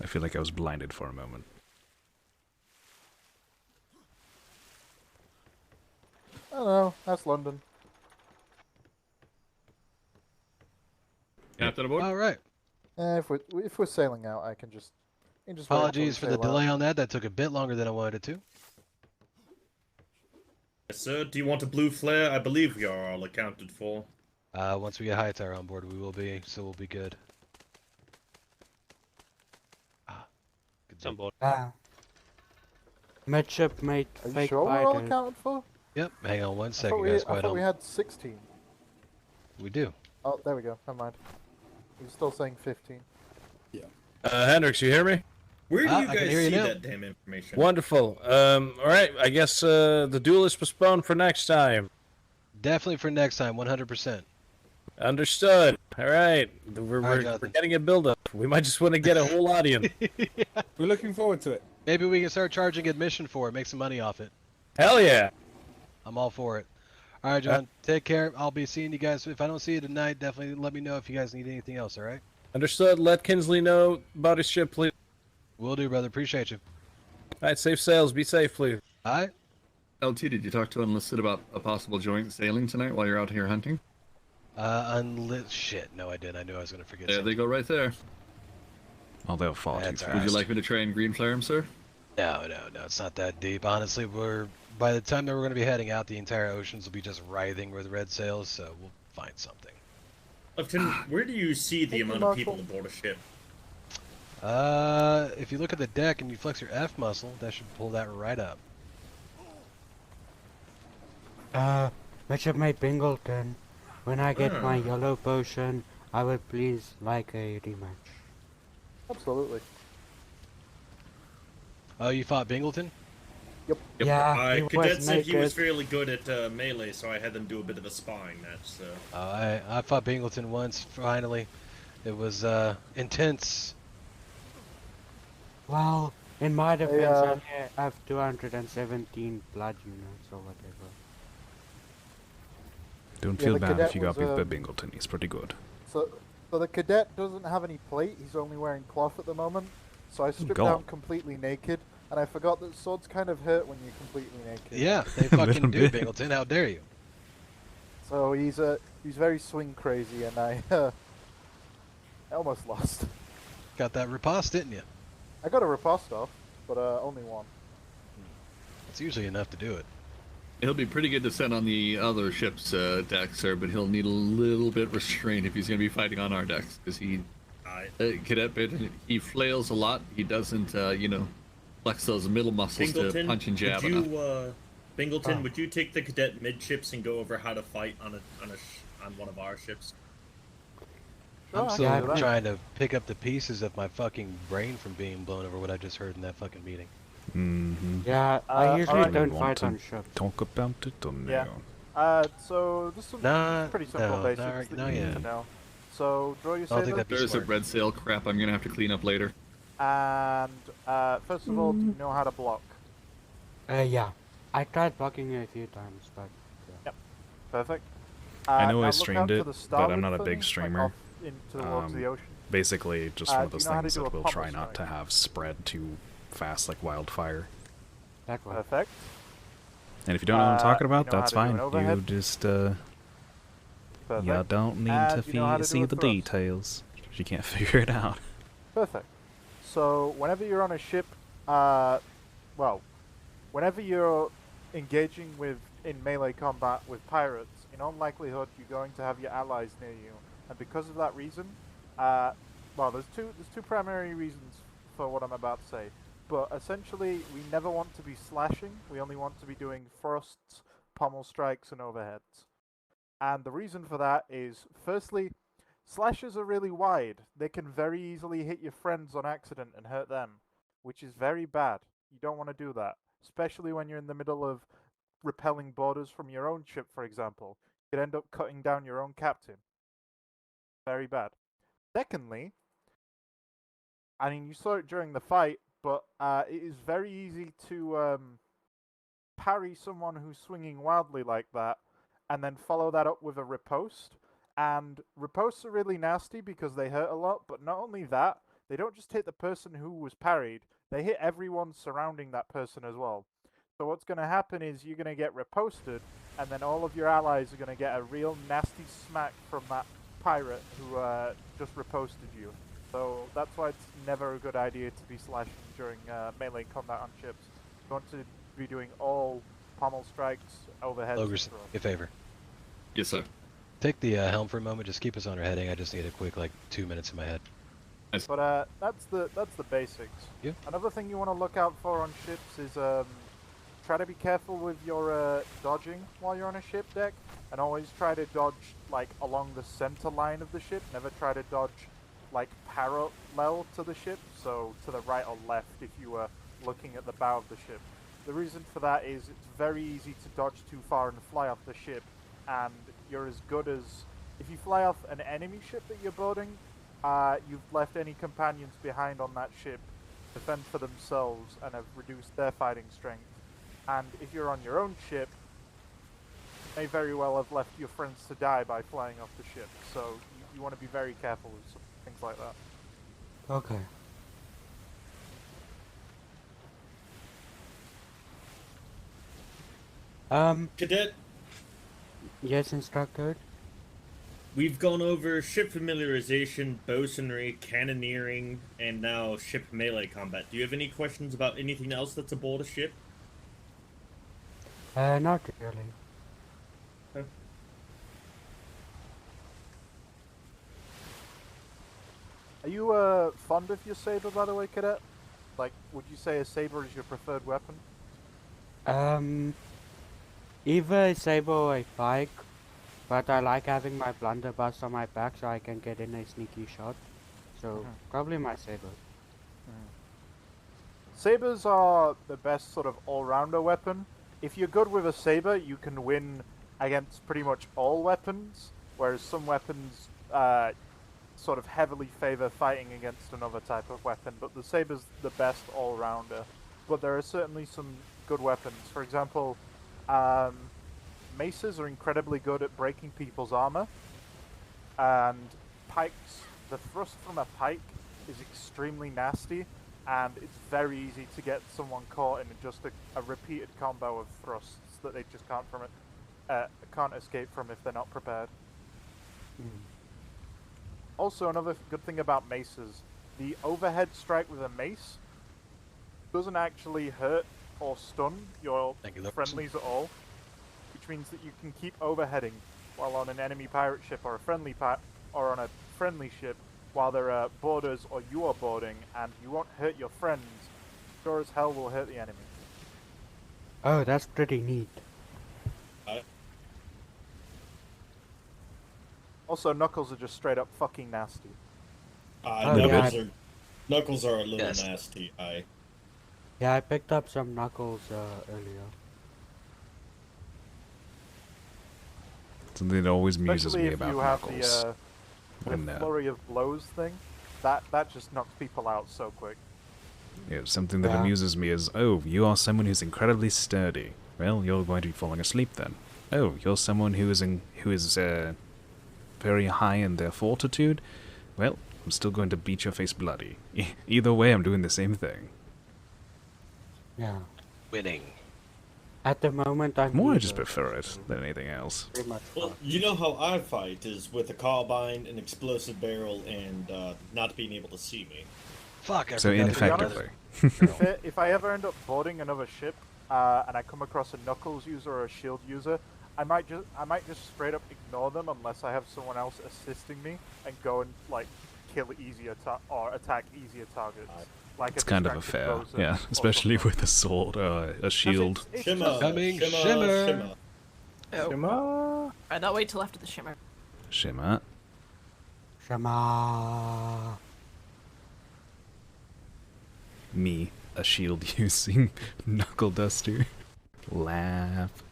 I feel like I was blinded for a moment. I don't know. That's London. Captain aboard. All right. If we're sailing out, I can just. Apologies for the delay on that. That took a bit longer than I wanted it to. Yes, sir. Do you want a blue flare? I believe we are all accounted for. Once we get Hightower on board, we will be, so we'll be good. It's on board. Midship mate. Are you sure we're all accounted for? Yep. Hang on one second, guys. I thought we had 16. We do. Oh, there we go. Never mind. You're still saying 15. Yeah. Hendricks, you hear me? Where do you I can guys hear you see now. that damn information? Wonderful. Alright, I guess the duel is postponed for next time. Definitely for next time, 100%. Understood. Alright. We're getting a build-up. We might just want to get a whole audience. We're looking forward to it. Maybe we can start charging admission for it, make some money off it. Hell yeah. I'm all for it. All right, John. Take care. I'll be seeing you guys. If I don't see you tonight, definitely let me know if you guys need anything else. All right. Understood. Let Kinsley know about his ship, please. Will do, brother. Appreciate you. All right, safe sails. Be safe, please. All right. LT, did you talk to Enlisted about a possible joint sailing tonight while you're out here hunting? Unlit shit. No, I didn't. I knew I was going to forget There something. they go right there. Oh, they'll fall too That's fast. Would you like me to try and green flare him, sir? No, it's not that deep. Honestly, by the time that we're going to be heading out, the entire oceans will be just writhing with red sails, so we'll find something. Upton, where do you see the amount of people aboard a ship? If you look at the deck and you flex your F muscle, that should pull that right up. Midshipmate Bingleton, when I get my yellow potion, I would please like a rematch. Absolutely. Oh, you fought Bingleton? Yep. Yeah, he Cadet was said he was naked. fairly good at melee, so I had them do a bit of a sparring match. So. I fought Bingleton once, finally. It was intense. Well, in my defense, I only have 217 blood units or whatever. Don't Yeah, feel the bad if cadet you got was, beat by Bingleton. He's pretty good. So the cadet doesn't have any plate. He's only wearing cloth at the moment. So I stripped God. down completely naked, and I forgot that swords kind of hurt when you're completely naked. Yeah, they fucking do, Bingleton. How dare you? So he's very swing crazy, and I almost lost. Got that riposte, didn't you? I got a riposte off, but only one. It's usually enough to do it. He'll be pretty good to send on the other ship's deck, sir, but he'll need a little bit restraint if he's going to be fighting on our decks, because Cadet Bit, he flails a lot. He doesn't, flex those middle muscles to punch and jab enough. Bingleton, would you take the cadet midships and go over how to fight on one of our ships? I'm still trying to pick up the pieces of my fucking brain from being blown over what I just heard in that fucking meeting. Mm-hmm. Yeah, I usually don't want fight to on ships. talk about it or no? Yeah. So this is pretty simple basics that you need to know. So draw your sailor. There's a red sail crap I'm going to have to clean up later. And first of all, do you know how to block? Yeah. I tried blocking it a few times, but... Yeah. Yep. Perfect. I know now I look streamed out to it, the but I'm starboard not a for big me, streamer. Like off into the waters of the ocean. Basically, just one of do you those know how to things do that a we'll pommel try not to strike? have spread too fast like wildfire. That one. Perfect. And if you don't know what I'm talking you know about, how that's to do an fine. You overhead? just, Perfect. you don't need And to you know how to do see a the thrust? details. If you can't figure it out. Perfect. So whenever you're on a ship, whenever you're engaging in melee combat with pirates, in all likelihood you're going to have your allies near you, and because of that reason, there's two primary reasons for what I'm about to say. But essentially, we never want to be slashing. We only want to be doing thrusts, pommel strikes, and overheads. And the reason for that is, firstly, slashes are really wide. They can very easily hit your friends on accident and hurt them, which is very bad. You don't want to do that, especially when you're in the middle of repelling boarders from your own ship, for example. You could end up cutting down your own captain. Very bad. Secondly, I mean, you saw it during the fight, but it is very easy to parry someone who's swinging wildly like that, and then follow that up with a riposte. And riposts are really nasty because they hurt a lot, but not only that, they don't just hit the person who was parried, they hit everyone surrounding that person as well. So what's going to happen is you're going to get riposted, and then all of your allies are going to get a real nasty smack from that pirate who just riposted you. So that's why it's never a good idea to be slashing during melee combat on ships. You want to be doing all pommel strikes, overheads. Logers, a favor. Yes, sir. Take the helm for a moment. Just keep us on our heading. I just need a quick 2 minutes in my head. But that's the basics. Yeah. Another thing you want to look out for on ships is try to be careful with your dodging while you're on a ship deck, and always try to dodge along the center line of the ship. Never try to dodge parallel to the ship, so to the right or left if you were looking at the bow of the ship. The reason for that is it's very easy to dodge too far and fly off the ship, and you're as good as... If you fly off an enemy ship that you're boarding, you've left any companions behind on that ship to fend for themselves and have reduced their fighting strength. And if you're on your own ship, may very well have left your friends to die by flying off the ship. So you want to be very careful with things like that. Okay. Cadet, Yes, instructor. we've gone over ship familiarization, bosunry, cannoneering, and now ship melee combat. Do you have any questions about anything else that's aboard a ship? Not really. Are you fond of your saber, by the way, Cadet? Like, would you say a saber is your preferred weapon? Either a saber or a pike, but I like having my blunderbuss on my back so I can get in a sneaky shot. So probably my saber. Sabers are the best sort of all-rounder weapon. If you're good with a saber, you can win against pretty much all weapons, whereas some weapons sort of heavily favor fighting against another type of weapon, but the saber's the best all-rounder. But there are certainly some good weapons. For example, maces are incredibly good at breaking people's armor, and pikes, the thrust from a pike is extremely nasty, and it's very easy to get someone caught in just a repeated combo of thrusts that they just can't escape from if they're not prepared. Also, another good thing about maces, the overhead strike with a mace doesn't actually hurt or stun your friendlies at all, which means that you can keep overheading while on an enemy pirate ship or a friendly or on a friendly ship while there are boarders or you are boarding, and you won't hurt your friends. Sure as hell will hurt the enemy. Oh, that's pretty neat. Also, knuckles are just straight up fucking nasty. Knuckles are a little nasty. Yeah, I picked up some knuckles earlier. Something that always muses Especially me if about you have Knuckles. the When, flurry of blows thing, that just knocks people out so quick. Yeah, something that amuses me is, oh, you are someone who's incredibly sturdy. Well, you're going to be falling asleep then. Oh, you're someone who is very high in their fortitude. Well, I'm still going to beat your face bloody. Either way, I'm doing the same thing. Yeah. Winning. At the moment, I'm More, I neither, just prefer it than anything else. pretty much Well, you know how I fight is with a carbine, an explosive barrel, and not being able to see me. Fuck. So ineffectively. If I ever end up boarding another ship and I come across a knuckles user or a shield user, I might just straight up ignore them unless I have someone else assisting me and go and like kill easier or attack easier targets. Like It's kind of a fair, yeah, especially with a sword or a shield. Shimmer, Coming, shimmer, shimmer. shimmer. Oh. Shimmer. Alright, I'll wait till after the shimmer. Shimmer. Shama. Me, a shield using knuckle duster. Laugh.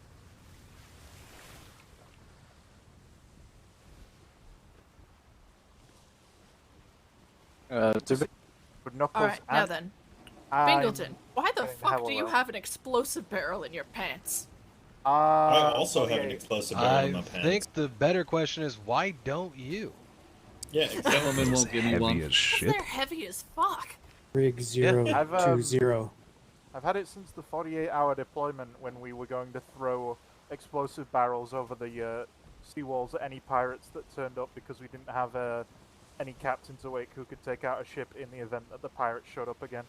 Alright, now then. Bingleton, why the fuck do you hello. have an explosive barrel in your pants? I also have an explosive barrel in my I pants. think the better question is, why don't you? Yeah, Gentlemen won't give you one. Heavy as shit. They're heavy as fuck. Rig 020. I've had it since the 48-hour deployment when we were going to throw explosive barrels over the seawalls at any pirates that turned up because we didn't have any captains awake who could take out a ship in the event that the pirates showed up again.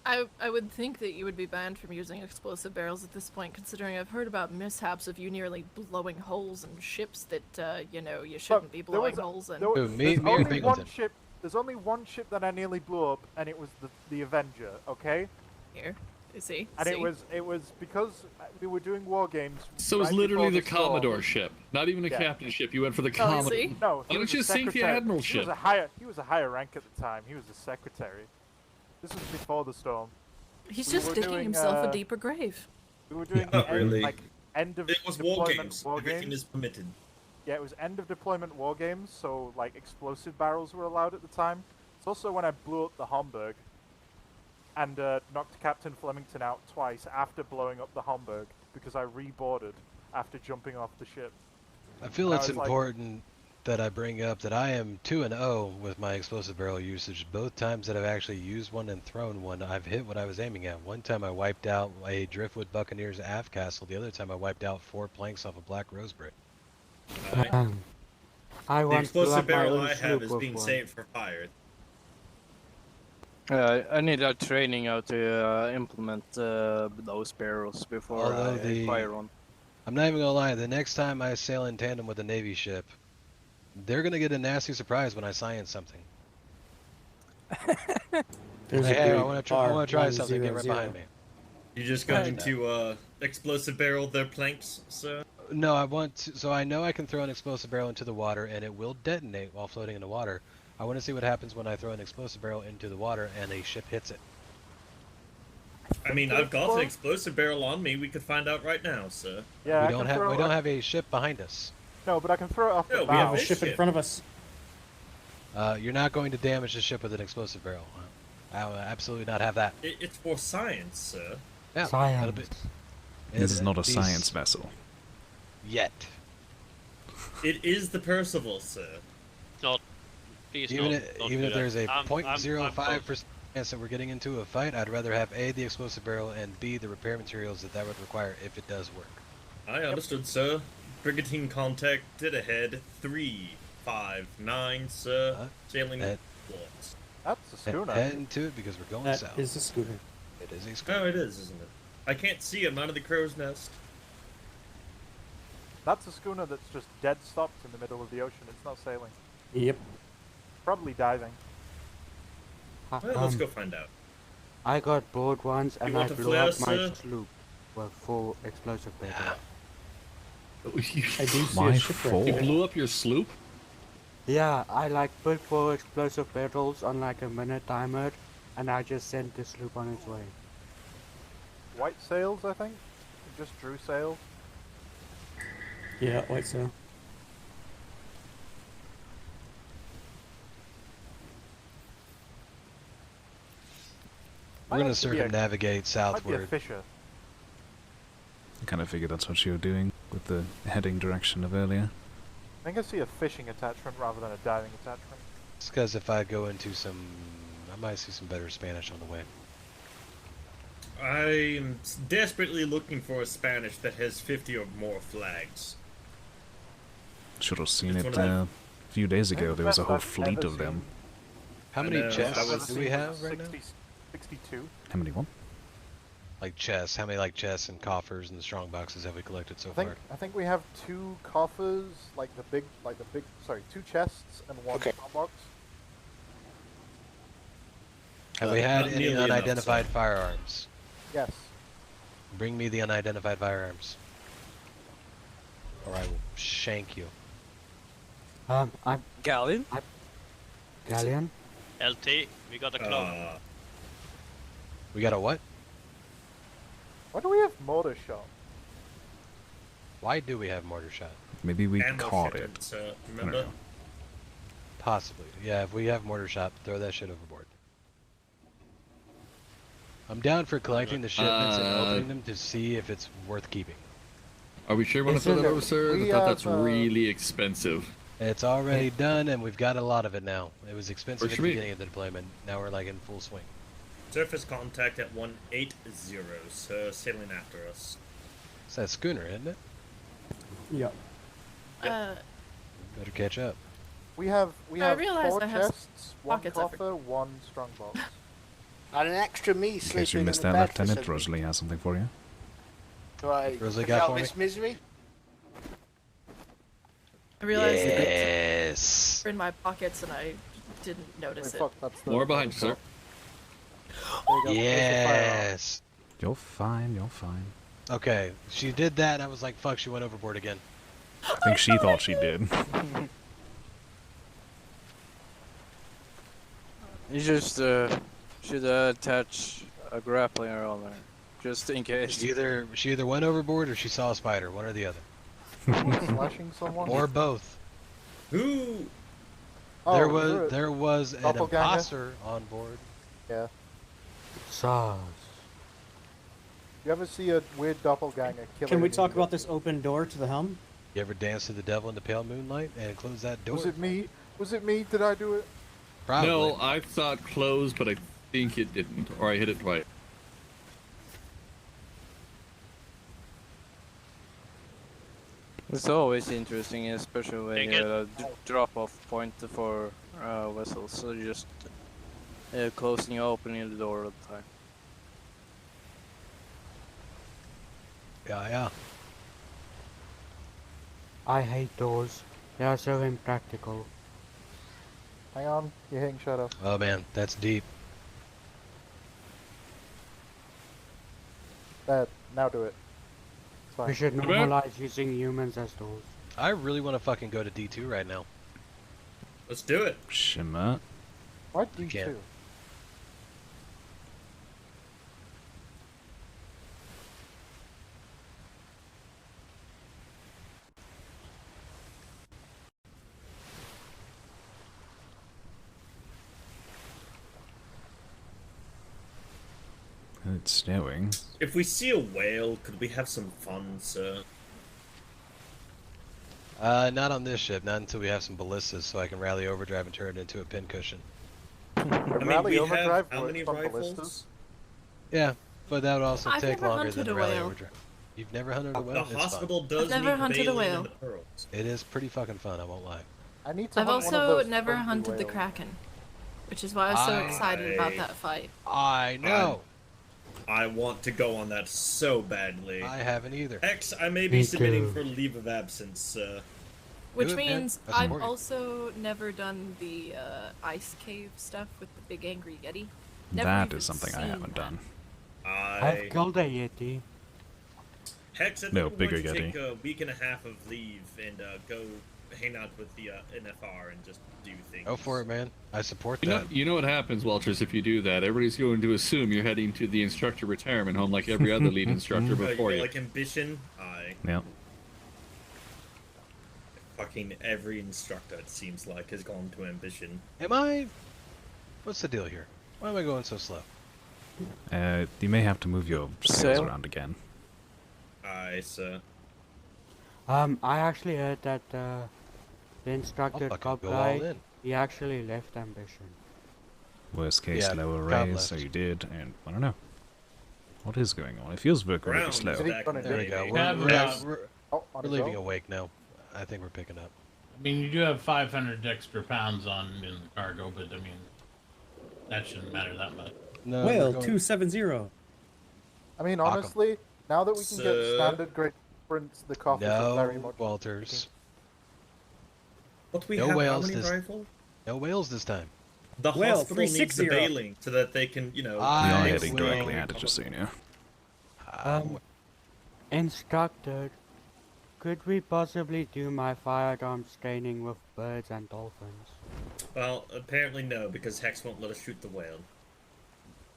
I would think that you would be banned from using explosive barrels at this point, considering I've heard about mishaps of you nearly blowing holes in ships that, you shouldn't be blowing holes in. There's only one ship that I nearly blew up, and it was the Avenger, okay? Here, you see? And it was because we were doing war games. So it was right literally before the storm. Commodore ship, not even a Yeah. captain ship. You went for the Oh, Commodore. see? No, Why he don't was you a sink the secretary. Admiral He ship? was a higher rank at the time. He was a secretary. This was before the storm. He's We just were digging doing, himself a deeper grave. We were doing Not really. end of It was war deployment games. war Everything games. is permitted. Yeah, it was end of deployment war games, so like explosive barrels were allowed at the time. It's also when I blew up the Homburg and knocked Captain Flemington out twice after blowing up the Homburg because I reboarded. after jumping off the ship. I feel And I it's was like- important that I bring up that I am 2-0 with my explosive barrel usage. Both times that I've actually used one and thrown one, I've hit what I was aiming at. One time I wiped out a Driftwood Buccaneers aft castle. The other time I wiped out 4 planks off a Black Rose Bridge. I The once blew explosive up my barrel own I have sloop is with being one. saved for fire. I need a training how to implement those barrels before Although I fire one. I'm not even gonna lie, the next time I sail in tandem with a Navy ship, they're gonna get a nasty surprise when I science something. There's a Hey, I big wanna try something. Get right R100. behind me. You're just going to explosive barrel their planks, sir? No, I want to, so I know I can throw an explosive barrel into the water and it will detonate while floating in the water. I want to see what happens when I throw an explosive barrel into the water and a ship hits it. I mean, I've got an explosive barrel on me. We could find out right now, sir. Yeah, we don't have a ship behind us. No, but I can throw it off the No, bow. we have A ship in front of us. You're not going to damage the ship with an explosive barrel. I will absolutely not have that. It's for science, sir. Yeah, Science. This is not a these- science vessel. Yet. It is the Percival, sir. Not. Please Even don't if, do even if that. there's a I'm 0.05% chance that we're getting into a fight, I'd rather have A, the explosive barrel, and B, the repair materials that would require if it does work. I understood, sir. Brigantine contacted ahead 359, sir. Sailing That- towards. That's a schooner. Head into it because we're going That south. is a schooner. It is a schooner. Oh, it is, isn't it? I can't see him out of the crow's nest. That's a schooner that's just dead stopped in the middle of the ocean. It's not sailing. Yep. Probably diving. Well, let's go find out. I got bored once and I want a blew flare, up my sir? sloop with 4 explosive barrels. I do see My a shipwreck. fault. You blew up your sloop? Yeah, I like put 4 explosive barrels on like a minute timer and I just sent the sloop on its way. White sails, I think. It just drew sails. Yeah, white sail. We're Might going to actually be a- circumnavigate Might be a southward. fisher. I kind of figured that's what you were doing with the heading direction of earlier. I think I see a fishing attachment rather than a diving attachment. It's because if I go into some, I might see some better Spanish on the way. I'm desperately looking for a Spanish that has 50 or more flags. Should have seen It's it one of a few days ago. There was a whole I've fleet ever of them. How I many know, chests that was- do we have right now? 62. How many what? Like chests. How many like chests and coffers and the strong boxes have we collected so I think far? I think we have 2 coffers, sorry, 2 chests and 1 strong box. Have we had not any nearly enough, unidentified firearms? Yes. Bring me the unidentified firearms. Or I will shank you. I'm Galleon? Galleon. LT, we got a clone. We got a what? Why do we have mortar shot? Why do we have mortar shot? Maybe we And caught ship it. sir. I don't Remember? know. Possibly. Yeah, if we have mortar shot, throw that shit overboard. I'm down for collecting the shipments and opening them to see if it's worth keeping. Are we sure we want to throw that over, sir? I thought that's really expensive. It's already done, and we've got a lot of it now. It was expensive at Works the for me. beginning of the deployment. Now we're like in full swing. Surface contact at 180, sir. Sailing after us. It's that schooner, isn't it? Yep. Better catch up. We have I realize 4 I have chests, 1 pockets of it. coffer, 1 strong box. And an extra me In case you sleeping missed in the that, bed for Lieutenant, some Rosalie has something for you. Do I Rosalie push got out for me? this misery? I realized Yes. that in my pockets and I didn't notice it. More behind you, sir. Yes. You're fine, you're fine. Okay, she did that, and I was like, fuck, she went overboard again. I think she thought she did. You just should attach a grappling on there, just in case. She either went overboard or she saw a spider, one or the other. Slashing someone? Or both. Who? Oh, there was an doppelganger? imposter on board. Yeah. SARS. You ever see a weird doppelganger killer? Can we in talk England? about this open door to the helm? You ever dance to the devil in the pale moonlight and close that door? Was it me? Was it me? Did I do it? Probably. No, I thought closed, but I think it didn't, or I hit it twice. It's always interesting, especially when Take you're at a drop-off point for vessels. So just closing and opening the door all the time. Yeah. I hate doors. They are so impractical. Hang on, you're hitting shadow. Oh man, that's deep. There, now do it. It's fine. We should Come here. normalize using humans as doors. I really want to fucking go to D2 right now. Let's do it. Shimmer. Why You D2? can't. It's snowing. If we see a whale, could we have some fun, sir? Not on this ship. Not until we have some ballistas, so I can rally overdrive and turn it into a pincushion. I mean, Rally we overdrive have how works many on rifles? ballistas? Yeah, but that would also I've take never longer than hunted the a rally whale. overdrive. You've never hunted a whale? The It's fun. hospital does I've never need hunted a baleen whale. and the pearls. It is pretty fucking fun, I won't lie. I need to I've hunt one of also those never friendly hunted the whales. kraken, which is why I was so excited about that fight. I know. I want to go on that so badly. I haven't either. X, I may be Me submitting too. for leave of absence. Which Do it, man. means I I've support you. also never done the ice cave stuff with the big angry yeti. Never That even is something I seen haven't that. done. I've killed a yeti. Hex, I think No, we're bigger going to Yeti. take a week and a half of leave and go hang out with the NFR and just do things. Go for it, man. I support You know, that. you know what happens, Walters, if you do that? Everybody's going to assume you're heading to the instructor retirement home like every other lead instructor before you. Like ambition, Yeah. fucking every instructor it seems like has gone to ambition. Am I? What's the deal here? Why am I going so slow? You may have to move your sails around again. Aye, sir. I actually heard that the instructor fucking cop go guy, all in. he actually left ambition. Worst case, Yeah, lower God raise, bless. so you did, and I don't know. What is going on? It feels very Ground slow. is back in the There we day, go. baby. We're leaving awake now. I think we're picking up. I mean, you do have 500 extra pounds on in the cargo, but I mean, that shouldn't matter that much. No, Whale 270. I mean, honestly, now that we can get Sir? standard grade prints, the coffers are very No, much. Walters. What we No have? How whales many this. rifles? No whales this time. The Whale, hospital needs the 360. bailing so that they can, you know. We are I heading will- directly at it, just so you know. Instructor, could we possibly do my firearms training with birds and dolphins? Well, apparently no, because Hex won't let us shoot the whale.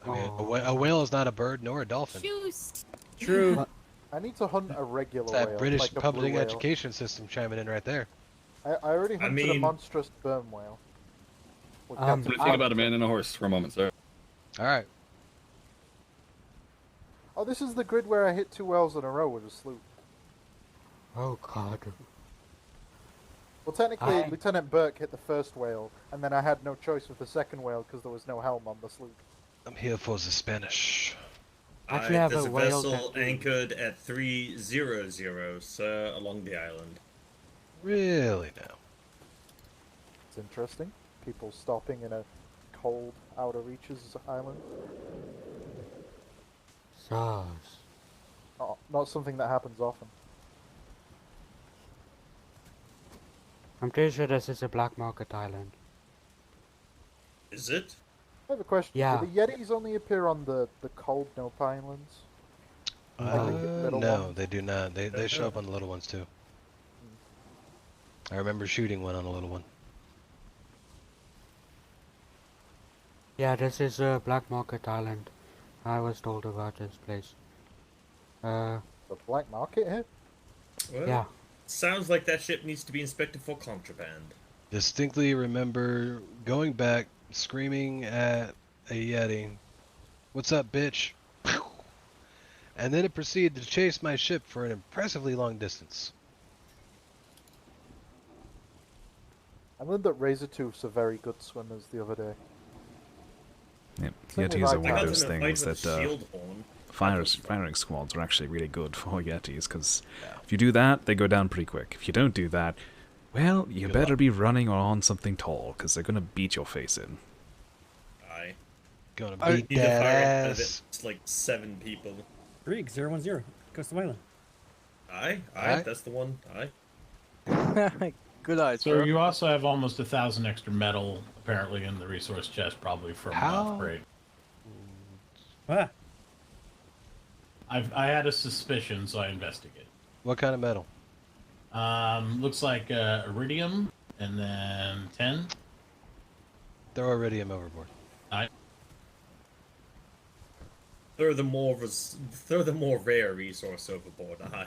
I mean, a whale is not a bird nor a dolphin. Shoes. True. I need to hunt a regular It's that whale, British like a public blue whale. education system chiming in right there. I already hunted a mean- monstrous sperm whale. With Um, Captain I'm going to think Planet. about a man and a horse for a moment, sir. All right. Oh, this is the grid where I hit 2 whales in a row with a sloop. Oh god. Well, technically, I- Lieutenant Burke hit the first whale, and then I had no choice with the second whale because there was no helm on the sloop. I'm here for the Spanish. Actually, I have There's a a whale vessel tattoo. anchored at 300, sir, along the island. Really now? It's interesting. People stopping in a cold outer reaches island. SARS. Not something that happens often. I'm pretty sure this is a black market island. Is it? I have a question. Yeah. Do the Yetis only appear on the cold Nope Islands? little No, ones? they do not. They show up on the little ones too. I remember shooting one on a little one. Yeah, this is a black market island. I was told about this place. The black market here? Well, Yeah. Sounds like that ship needs to be inspected for contraband. Distinctly remember going back, screaming at a Yeti, "What's up, bitch?" and then it proceeded to chase my ship for an impressively long distance. I learned that Razortooths are very good swimmers the other day. Yep, Same with Yetis are one of Hightower. those I got in a things fight with that Shieldhorn. firing squads are actually really good for Yetis, because if you do that, they go down pretty quick. If you don't do that, well, you Good better luck. be running or on something tall, because they're gonna beat your face in. Aye. Gonna I beat need to that fire at ass. It's like 7 people. Rig 010, Coastal Island. Aye, Aye. that's the one. Aye. Good eyes, So bro. you also have almost 1,000 extra metal, apparently, in the resource chest, probably from How? upgrade. What? I had a suspicion, so I investigated. What kind of metal? Looks like iridium, and then 10. Throw iridium overboard. Throw the more rare resource overboard. Aye.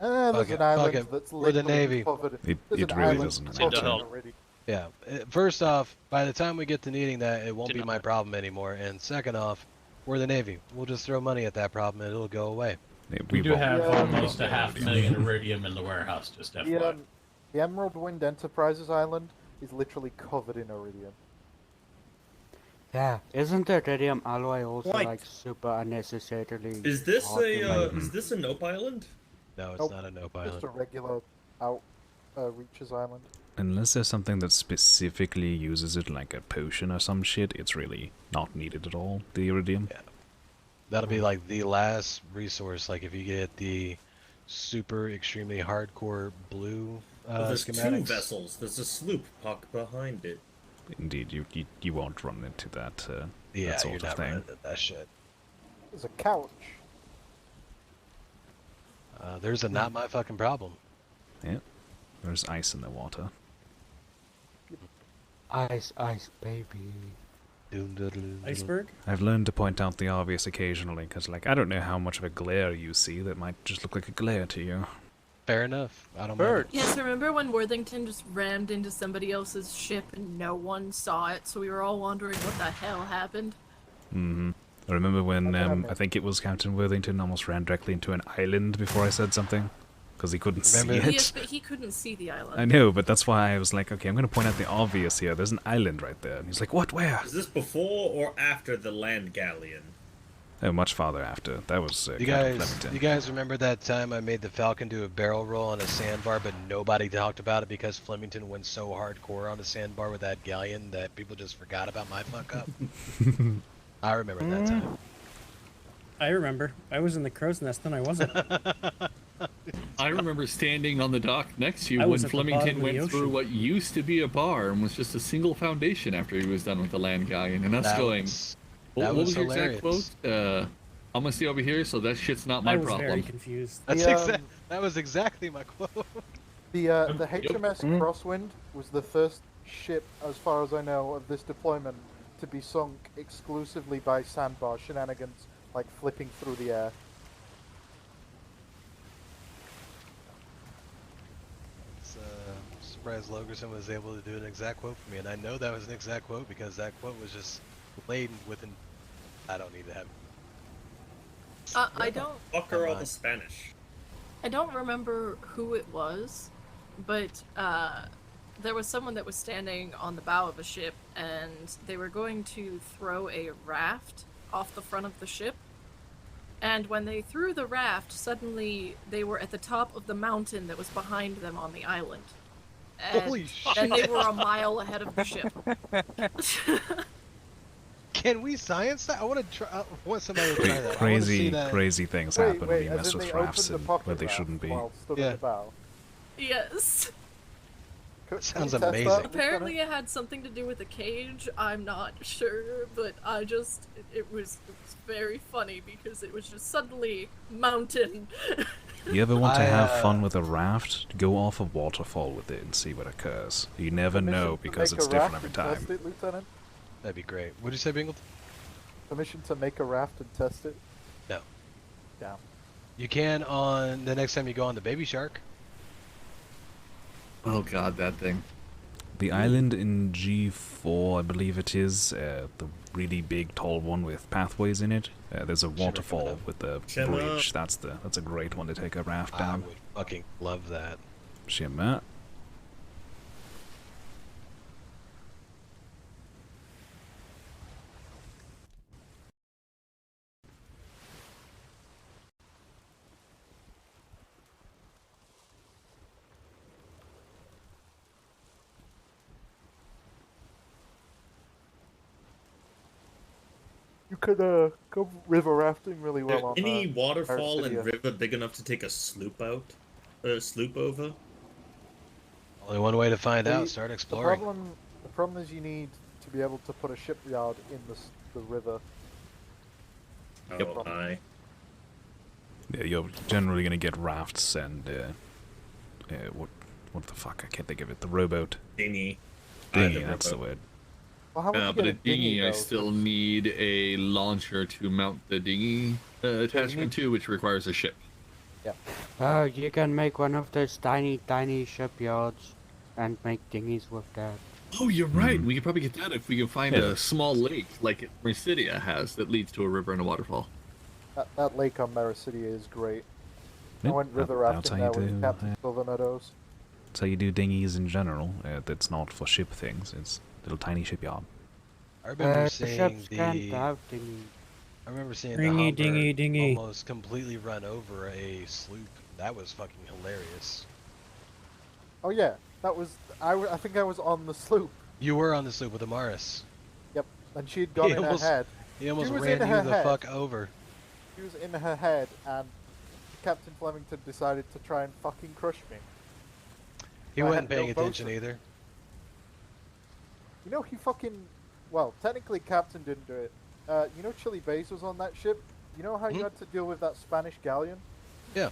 There's Fuck an it, island fuck it. that's We're the literally Navy. covered. It There's really an island doesn't covered matter. in iridium. Yeah. First off, by the time we get to needing that, it won't be my problem anymore. And second off, we're the Navy. We'll just throw money at that problem and it'll go away. We do have Yeah. almost 500,000 iridium in the warehouse, just FYI. The Emerald Wind Enterprises Island is literally covered in iridium. Yeah, isn't the iridium alloy also What? like super unnecessarily? Is this hard to make? is this a Nope Island? No, it's Nope, not a Nope Just Island. a regular Reaches Island. Unless there's something that specifically uses it, like a potion or some shit, it's really not needed at all, the iridium. Yeah. That'll be like the last resource, like if you get the super extremely hardcore blue There's schematics. 2 vessels. There's a sloop parked behind it. Indeed, you won't run into that, Yeah, that you're sort of not thing. running into that shit. There's a couch. There's a not my fucking problem. Yeah, there's ice in the water. Ice, ice, baby. Iceberg? I've learned to point out the obvious occasionally, because, like, I don't know how much of a glare you see that might just look like a glare to you. Fair enough. I don't Bird. Yes, remember when Worthington just rammed into somebody else's ship and no one saw it, so we were all wondering what the hell happened? Mm-hmm. I remember when, I think it was Captain Worthington almost ran directly into an island before I said something, because he couldn't see it. Yes, but he couldn't see the island. I know, but that's why I was like, okay, I'm going to point out the obvious here. There's an island right there. And he's like, what, where? Is this before or after the land galleon? Oh, much farther after. That was You Captain guys, Flemington. you guys remember that time I made the Falcon do a barrel roll on a sandbar, but nobody talked about it because Flemington went so hardcore on the sandbar with that galleon that people just forgot about my fuck up? I remember that time. I remember. I was in the crow's nest and I wasn't. I remember standing on the dock next to you I when was at the bottom Flemington of the went through ocean. what used to be a bar and was just a single foundation after he was done with the land galleon, and us That going, was- what, that what was was your exact hilarious. quote? I'm gonna stay over here, so that shit's not my I was problem. very confused. That's The, that was exactly my quote. The HMS Crosswind was the first ship, as far as I know, of this deployment to be sunk exclusively by sandbar shenanigans, like flipping through the air. I'm surprised Logerson was able to do an exact quote for me, and I know that was an exact quote because that quote was just laden with an. I don't need to have. I don't. Fucker all the Spanish. I don't remember who it was, but there was someone that was standing on the bow of a ship, and they were going to throw a raft off the front of the ship. And when they threw the raft, suddenly they were at the top of the mountain that was behind them on the island. And, Holy and they shit. were a mile ahead of the ship. Can we science that? I want to try. I want somebody to try that. I wanna see Crazy, that. crazy things Wait, happen when wait, you as mess in with they rafts opened and the pocket where they raft shouldn't be. while stood Yeah. at the bow. Yes. Sounds Can you test amazing. that, Apparently it had something to do with the cage, I'm not sure, but I just, it was very funny because it was just suddenly mountain. You ever want to have I, fun with a raft? Go off a waterfall with it and see what occurs. You never know because it's different every time. Test it, Lieutenant? That'd be great. What'd you say, Bingle? Permission to make a raft and test it? No. Down. You can on the next time you go on the Baby Shark. Oh god, that thing. The island in G4, I believe it is, the really big, tall one with pathways in it. There's a waterfall with a bridge. That's a great one to take a raft down. I would fucking love that. Shimmer. You could go river rafting really well on Any Pirate waterfall City. and river big enough to take a sloop out? Sloop over? Only one way to find The- out. Start exploring. The problem is you need to be able to put a shipyard in the river. Oh, aye. Yeah, you're generally gonna get rafts and what the fuck? I can't think of it. The rowboat. Dinghy. Dinghy, that's the word. Well, how would you But get a dinghy, I though? still need a launcher to mount the dinghy attachment to, which requires a ship. Yeah. Oh, you can make one of those tiny shipyards and make dinghies with that. Oh, you're right. We could probably get that if we can find Yeah. a small lake like Mercidia has that leads to a river and a waterfall. That lake on Mericidia is great. I Yep, went river that's rafting how you there with do, Captain Silvermeadows. That's how you do dinghies in general. That's not for ship things. It's little tiny shipyard. I remember ships seeing can't the. have dinghies. I remember seeing Dingy, the Humber dingy, dingy. almost completely run over a sloop. That was fucking hilarious. Oh yeah, that was. I think I was on the sloop. You were on the sloop with Amaris. Yep, and she'd gone He in almost- her head. He almost She was ran in you her the head. fuck over. She was in her head, and Captain Flemington decided to try and fucking crush me. He I wasn't had no paying attention bosun. either. You know, he fucking. Well, technically, Captain didn't do it. You know, Chili Bays was on that ship. You know how you had to deal with that Spanish galleon? Yeah.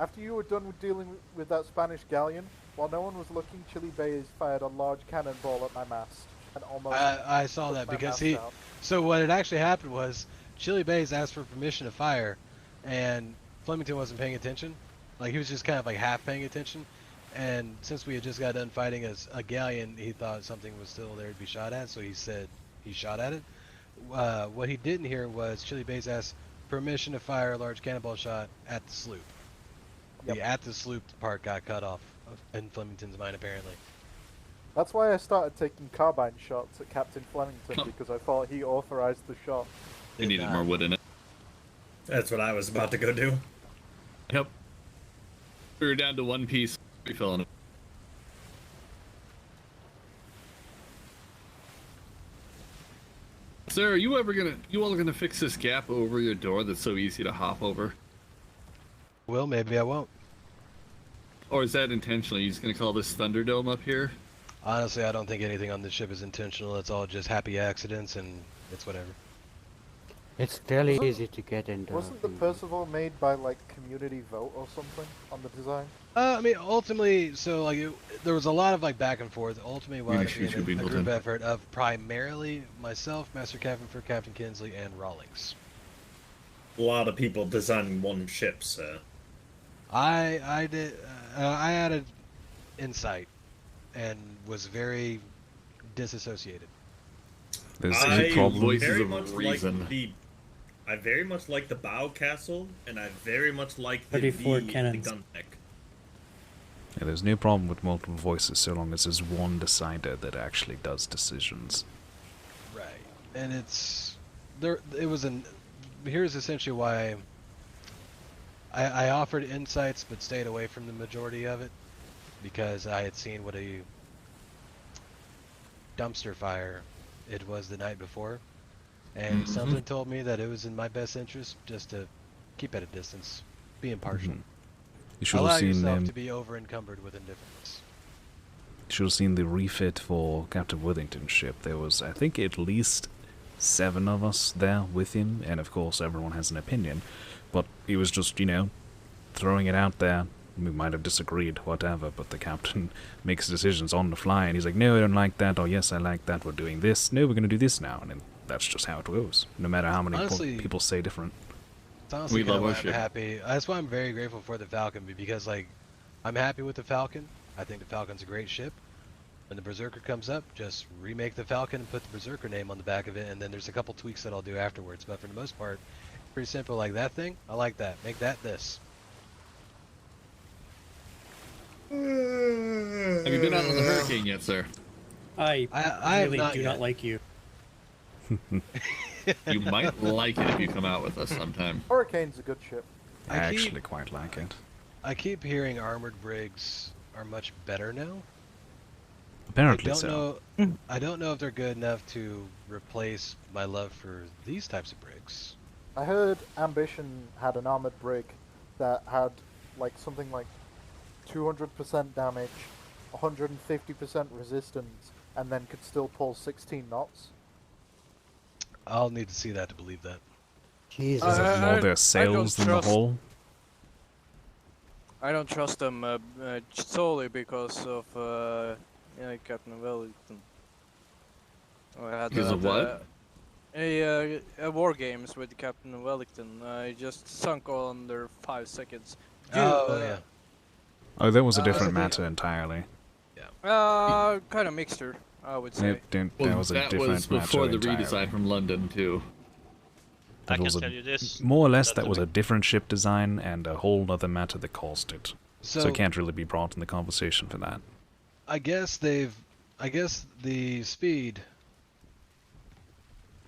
After you were done with dealing with that Spanish galleon, while no one was looking, Chili Bays fired a large cannonball at my mast and almost. I saw pushed that my because mast he. out. So what had actually happened was Chili Bays asked for permission to fire, and Flemington wasn't paying attention. Like he was just kind of like half paying attention. And since we had just got done fighting a galleon, he thought something was still there to be shot at, so he said he shot at it. What he didn't hear was Chili Bays asked permission to fire a large cannonball shot at the sloop. The at the sloop part got cut off in Flemington's mind, apparently. That's why I started taking carbine shots at Captain Flemington because I thought he authorized the shot. We needed more wood in it. That's what I was about to go do. Yep. We were down to one piece. We fell in it. Sir, are you all gonna fix this gap over your door that's so easy to hop over? Well, maybe I won't. Or is that intentional? You just gonna call this Thunderdome up here? Honestly, I don't think anything on this ship is intentional. It's all just happy accidents, and it's whatever. It's really Wasn't- easy to get into. Wasn't the Percival made by like community vote or something on the design? I mean, ultimately, so like there was a lot of like back and forth. Ultimately, wound up shoot being a people group then. effort of primarily myself, Master Captain for Captain Kinsley, and Rawlings. A lot of people designing one ship, sir. I did. I added insight, and was very disassociated. There's I a problem. very much like I very much like the bow castle, and I very much like the 34 the cannons. gun deck. Yeah, there's no problem with multiple voices so long as there's one decider that actually does decisions. Right, and it's there. It was an. Here's essentially why. I offered insights, but stayed away from the majority of it, because I had seen what a dumpster fire it was the night before, and something told me that it was in my best interest just to keep at a distance, be impartial. You should Allow have seen yourself to be over encumbered with indifference. You should have seen the refit for Captain Withington's ship. There was, I think, at least 7 of us there with him, and of course everyone has an opinion, but he was just, throwing it out there. We might have disagreed, whatever, but the captain makes decisions on the fly, and he's like, no, I don't like that, or yes, I like that, we're doing this, no, we're going to do this now, and then that's just how it goes, no matter how many Honestly, people say different. It's honestly We kind of love why our I'm ship. happy. That's why I'm very grateful for the Falcon, because like I'm happy with the Falcon. I think the Falcon's a great ship, When the Berserker comes up, just remake the Falcon and put the Berserker name on the back of it, and then there's a couple tweaks that I'll do afterwards. But for the most part, pretty simple. Like that thing, I like that. Make that this. Have you been out on the hurricane yet, sir? I have really not do yet. not like you. You might like it if you come out with us sometime. Hurricane's a good ship. I actually quite like it. I keep hearing armored brigs are much better now. Apparently I don't so. know. I don't know if they're good enough to replace my love for these types of brigs. I heard Ambition had an armored brig that had like something like 200% damage, 150% resistance, and then could still pull 16 knots. I'll need to see that to believe that. Is it more their sails than the hull? I don't trust them solely because of Captain Wellington. I had Because of what? A war games with Captain Wellington. I just sunk under 5 seconds. Yeah. Oh, that was a different matter entirely. Kind of mixture, I would say. That was a different was before matter the entirely. redesign from London too. I can was tell you this. More or less, that that the was a different ship design and a whole other matter that caused it. So So- it can't really be brought in the conversation for that. I guess the speed.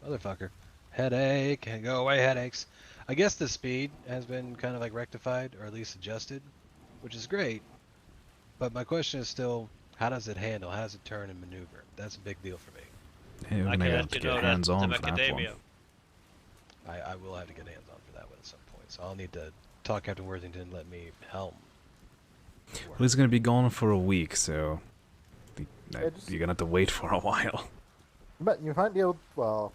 Motherfucker. Headache. Go away, headaches. I guess the speed has been kind of like rectified, or at least adjusted, which is great. But my question is still, how does it handle? How does it turn and maneuver? That's a big deal for me. Yeah, we're I gonna can have let to you get know that hands-on the for that one. Macadamia. I will have to get hands on for that one at some point. So I'll need to talk Captain Worthington and let me helm. Well, he's gonna be gone for a week, so just- you're gonna have to wait for a while. But you might be able. Well,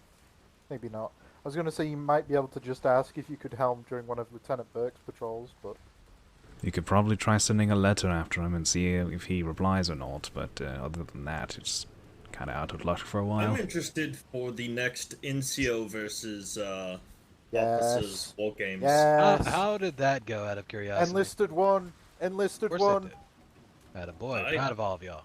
maybe not. I was going to say you might be able to just ask if you could helm during one of Lieutenant Burke's patrols, but You could probably try sending a letter after him and see if he replies or not, but other than that, it's kind of out of luck for a while. I'm interested for the next NCO versus Yes. officers war games. Yes. How did that go, out of curiosity? enlisted one, enlisted Of course one. it did. Attaboy, proud of all of y'all.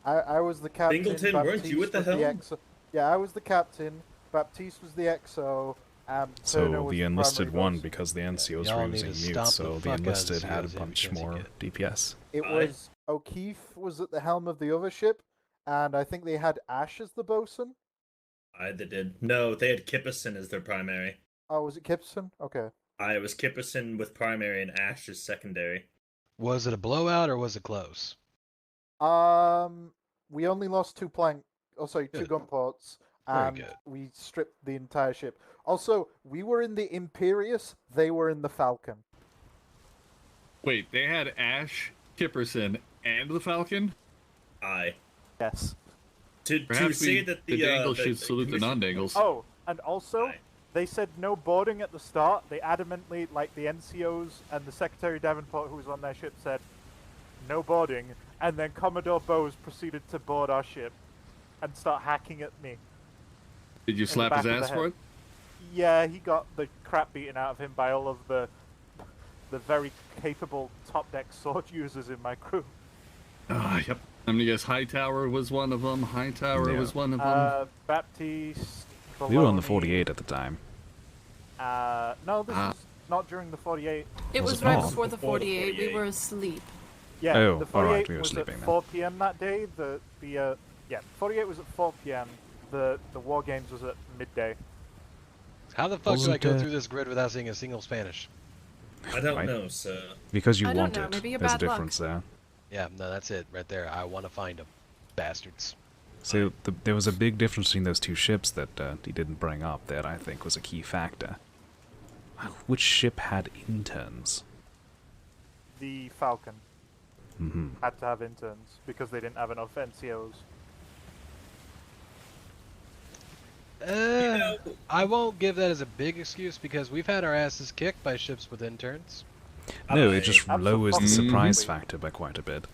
I was the captain. Singleton, weren't you at the Baptiste was helm? XO. Yeah, I was the captain. Baptiste was the XO. Turner So was the the enlisted primary won boss. because the NCOs Y'all were need using to mute, stomp so the the fuck out of enlisted the had a COs any bunch chance you more get. DPS. It was O'Keefe was at the helm of the other ship, and I think they had Ash as the bosun. They did. No, they had Kipperson as their primary. Oh, was it Kipson? Okay. It was Kipperson with primary and Ash as secondary. Was it a blowout or was it close? We only lost 2 plank. Oh, sorry, 2 Good. gun ports, Very and good. we stripped the entire ship. Also, we were in the Imperious. They were in the Falcon. Wait, they had Ash, Kipperson, and the Falcon? Aye. Yes. To Perhaps say that the Dangles should salute the commission- non-Dangles. Oh, and also, they said no boarding at the start. They adamantly, like the NCOs and the Secretary Davenport, who was on their ship, said no boarding. And then Commodore Bose proceeded to board our ship and start hacking at me. Did you in the slap his back of the ass head. for it? Yeah, he got the crap beaten out of him by all of the very capable top deck sword users in my crew. Yep. I'm gonna guess Hightower was one of them. Hightower Yeah. was one of them. Baptiste. We were on the Baloney, 48 at the time. No, this was not during the 48. It Was was it right not? before the 48. We were asleep. Yeah, Oh, the 48 alright, we were was sleeping at then. 4 p.m. that day. The 48 was at 4 p.m. The War Games was at midday. How the fuck do I Wasn't, go through this grid without seeing a single Spanish? I don't Right. know, sir. Because you I don't want know, it. maybe a There's a bad luck. difference there. Yeah, no, that's it right there. I want to find them, bastards. So there was a big difference between those two ships that he didn't bring up that I think was a key factor. Which ship had interns? The Falcon Mm-hmm. had to have interns because they didn't have enough NCOs. I won't give that as a big excuse because we've had our asses kicked by ships with interns. No, it just lowers the Absolutely. surprise factor by quite a bit.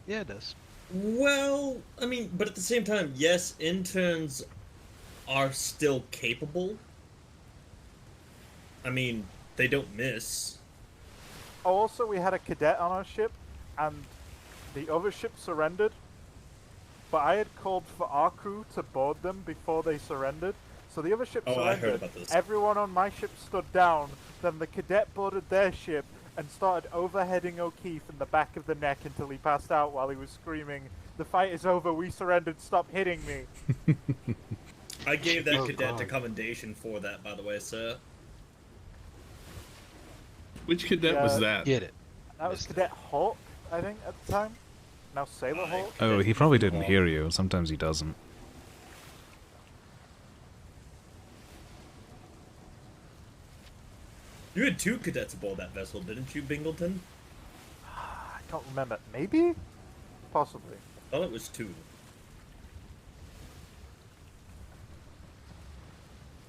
Yeah, it does. Well, I mean, but at the same time, yes, interns are still capable. I mean, they don't miss. Oh, also, we had a cadet on our ship, and the other ship surrendered, but I had called for our crew to board them before they surrendered. So the other ship Oh, I surrendered. heard about this. Everyone on my ship stood down. Then the cadet boarded their ship and started overheading O'Keefe in the back of the neck until he passed out while he was screaming, "The fight is over, we surrendered, stop hitting me." I gave that Oh, cadet a God. commendation for that, by the way, sir. Which cadet was that? Get it. That was Cadet Hawk, I think, at the time. Now Sailor Hawk. Oh, he probably didn't hear you. Sometimes he doesn't. You had 2 cadets aboard that vessel, didn't you, Bingleton? I don't remember. Maybe? Possibly. I thought it was 2.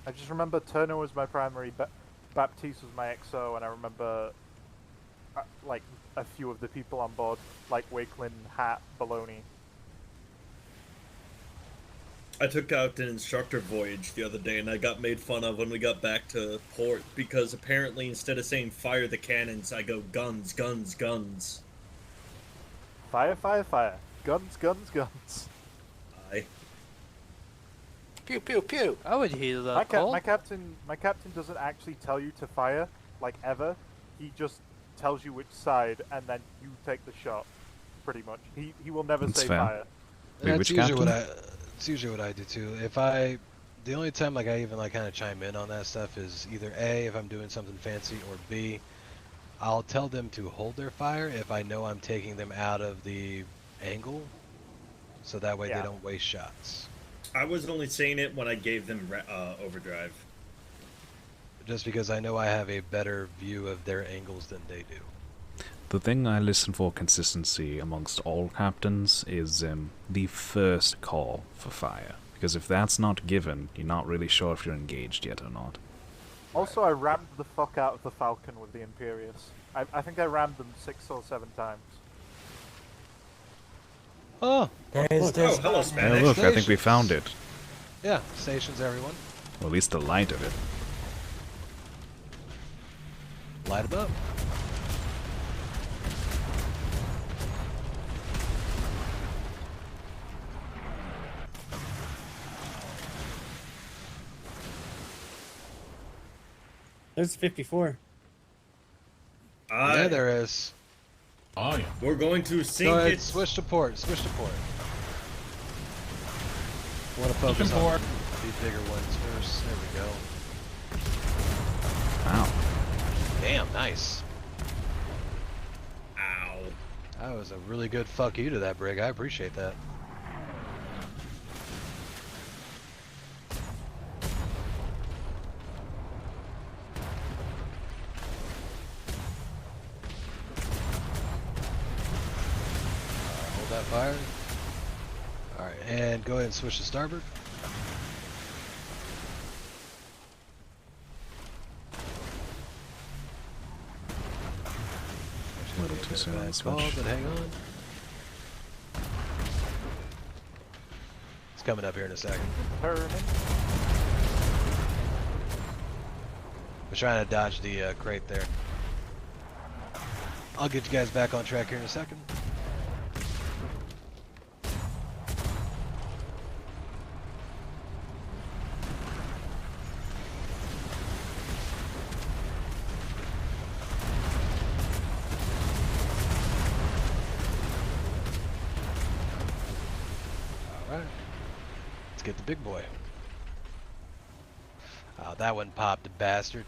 I just remember Turner was my primary, Baptiste was my XO, and I remember like a few of the people on board, like Wakelin, Hat, Baloney. I took out an instructor voyage the other day, and I got made fun of when we got back to port, because apparently instead of saying fire the cannons, I go guns, guns, guns. Fire, fire, fire. Guns, guns, guns. Aye. Pew pew pew. I would hear that. My captain doesn't actually tell you to fire, like ever. He just tells you which side, and then you take the shot. Pretty much. He will never That's say fair. fire. That's usually it's usually what I do too. The only time like I even like kind of chime in on that stuff is either A, if I'm doing something fancy, or B, I'll tell them to hold their fire if I know I'm taking them out of the angle, so that way they don't waste shots. I was only saying it when I gave them overdrive. Just because I know I have a better view of their angles than they do. The thing I listen for consistency amongst all captains is the first call for fire. Because if that's not given, you're not really sure if you're engaged yet or not. Also, I rammed the fuck out of the Falcon with the Imperious. I think I rammed them 6 or 7 times. Oh! Hello, Spanish. Hey, look, I think we found it. Yeah, stations, everyone. Or at least the light of it. Light them up. There's 54. Yeah, there is. Oh, yeah. We're going to sink Go ahead, it. switch to port. Switch to port. I want to focus on these bigger ones first. There we go. Wow. Damn, nice. Ow. That was a really good fuck you to that brig. I appreciate that. Hold that fire. Alright, and go ahead and switch to starboard. A little too soon on the Call, switch. but hang on. It's coming up here in a second. We're trying to dodge the crate there. I'll get you guys back on track here in a second. Alright. Let's get the big boy. Oh, that one popped, the bastard.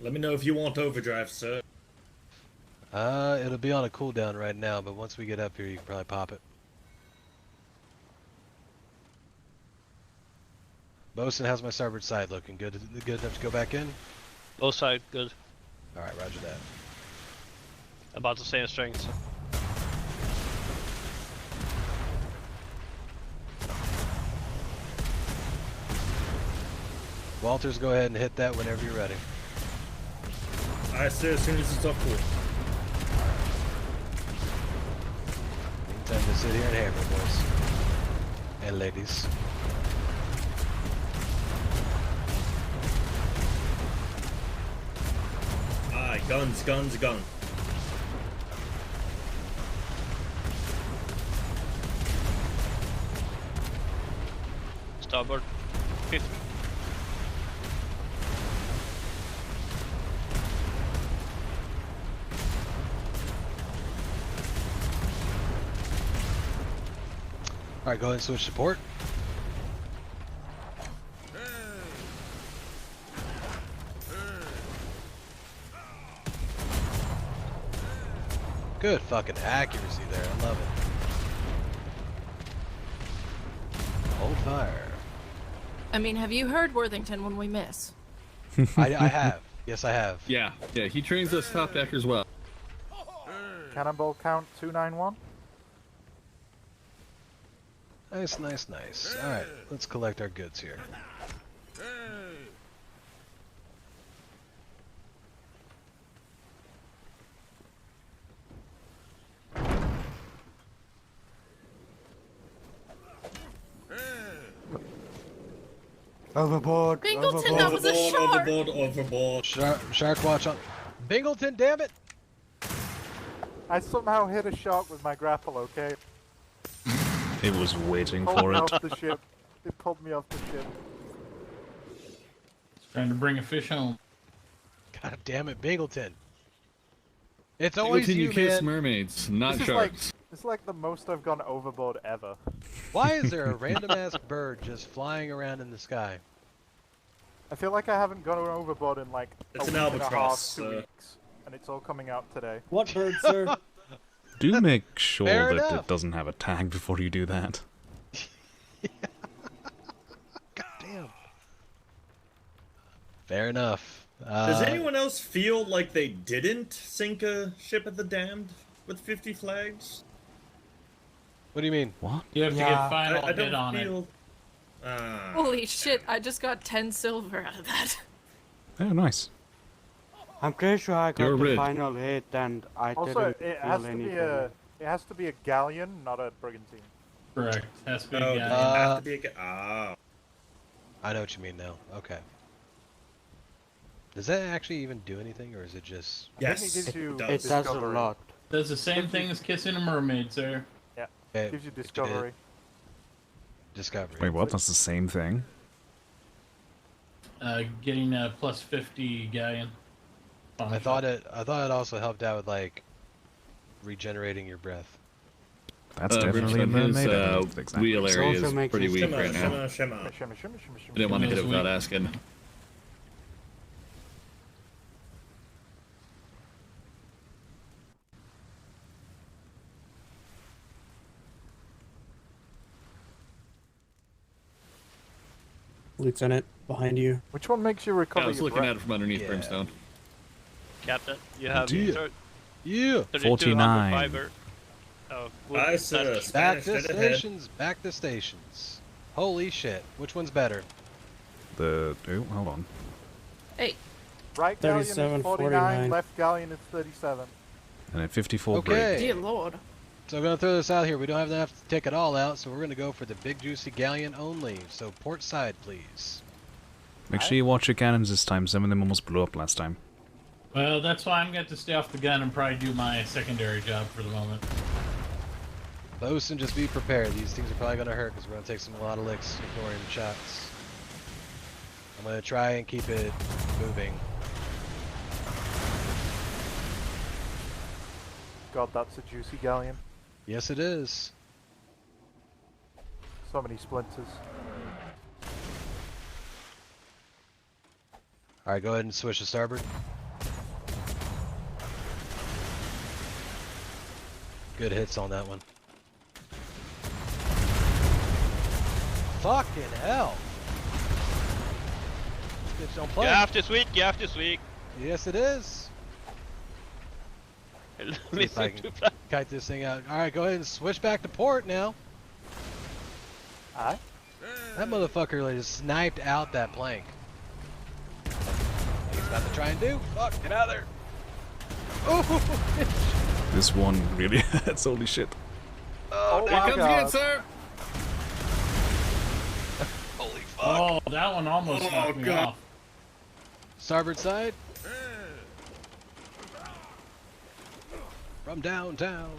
Let me know if you want overdrive, sir. It'll be on a cooldown right now, but once we get up here, you can probably pop it. Bosun, how's my starboard side looking? Good enough to go back in? Both side, good. Alright, roger that. About the same strength. Walters, go ahead and hit that whenever you're ready. I say as soon as it's up cool. Time to sit here and hammer, boys. And ladies. Aye, guns, guns, gun. Starboard. 50. Alright, go ahead and switch to port. Good fucking accuracy there, I love it. Hold fire. I mean, have you heard Worthington when we miss? I have. Yes, I have. Yeah, he trains us top deckers well. Cannonball count 291. Nice, nice, nice. Alright, let's collect our goods here. Overboard. Bingleton, that was a shark! Overboard. Shark watch on. Bingleton, damn it! I somehow hit a shark with my grapple, okay? It was waiting Pulled for me it. off the ship. It pulled me off the ship. Trying to bring a fish home. God damn it, Bingleton. It's always Bingleton, you, you kiss man. mermaids, not This is sharks. it's like the most I've gone overboard ever. Why is there a random ass bird just flying around in the sky? I feel like I haven't gone overboard in like It's a an week albatross, and a half, 2 so- weeks, and it's all coming out today. What bird, sir? Do make sure Fair that enough. it doesn't have a tag before you do that. God damn. Fair enough. Does anyone else feel like they didn't sink a ship at the Damned with 50 flags? What do you mean? What? You have to get final I hit don't on feel. Holy shit, I just got 10 silver out of that. Oh, nice. I'm pretty sure I got You're the rid. final hit and I Also, didn't it feel has to anything. be a galleon, not a brigantine. it. Correct. Has to be Oh, a does it guy. have to be a Ah. I know what you mean now. Okay. Does that actually even do anything, or is it just... I think it gives you It does a discovery. lot. Does the same thing as kissing a mermaid, sir. Yeah, Okay, gives you if you did. discovery. Discovery. Wait, what? That's the same thing? Getting a plus 50 galleon. I thought it also helped out with, like, regenerating your breath. That's definitely a Richmond, mermaid. I his don't know exactly. wheel area also is makes pretty you weak Shimmer, right now. shimmer. I didn't want to hit it without asking. Lieutenant, behind you. Which one makes you Yeah, recover I was your looking breath? at it from underneath Yeah. Brimstone. Captain, you have Dear. Yeah! 3200 49. fiber. Oh, wood I said thatch. Back Spanish to dead ahead. stations, back to stations. Holy shit, which one's better? Oh, hold on. Hey, Right galleon is 37, 49, 49. left galleon is 37. And then 54 Okay. dear lord. So I'm gonna throw this out here. We don't have enough to take it all out, so we're gonna go for the big juicy galleon only. So port side, please. Make sure you watch your cannons this time. Some of them almost blew up last time. Well, that's why I'm going to stay off the gun and probably do my secondary job for the moment. Bosun, just be prepared. These things are probably gonna hurt because we're gonna take a lot of licks ignoring the shots. I'm gonna try and keep it moving. God, that's a juicy galleon. Yes, it is. So many splinters. All right, go ahead and switch to starboard. Good hits on that one. Fucking hell! This bitch don't play. Gaff this week, gaff this week. Yes, it is. See if I Listen can to that. kite this thing out. All right, go ahead and switch back to port now. Aye. That motherfucker like, just sniped out that plank. What he's about to try and do? Fuck, get out of there! Oh, This one really hurts. Holy shit. oh my Here comes God. again, sir! holy fuck! Oh, that one almost knocked me God. off. Starboard side. From downtown.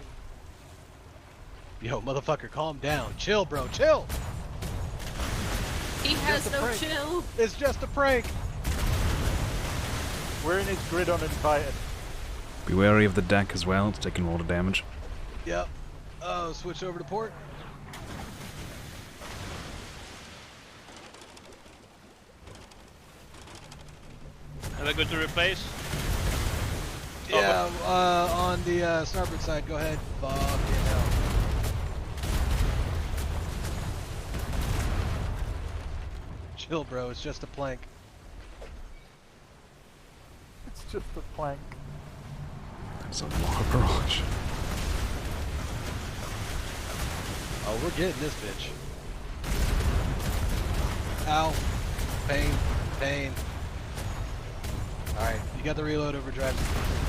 Yo, motherfucker, calm down. Chill, bro, chill! He has no prank. chill. It's just a prank. We're in his grid uninvited. Be wary of the deck as well, it's taking a lot of damage. Yep. Oh, switch over to port. Am I good to replace? Yeah, on the starboard side, go ahead. Fucking hell. Chill, bro, it's just a plank. It's just a plank. There's a lot of barrage. Oh, we're getting this bitch. Ow. Pain. Pain. Alright, you got the reload overdrive.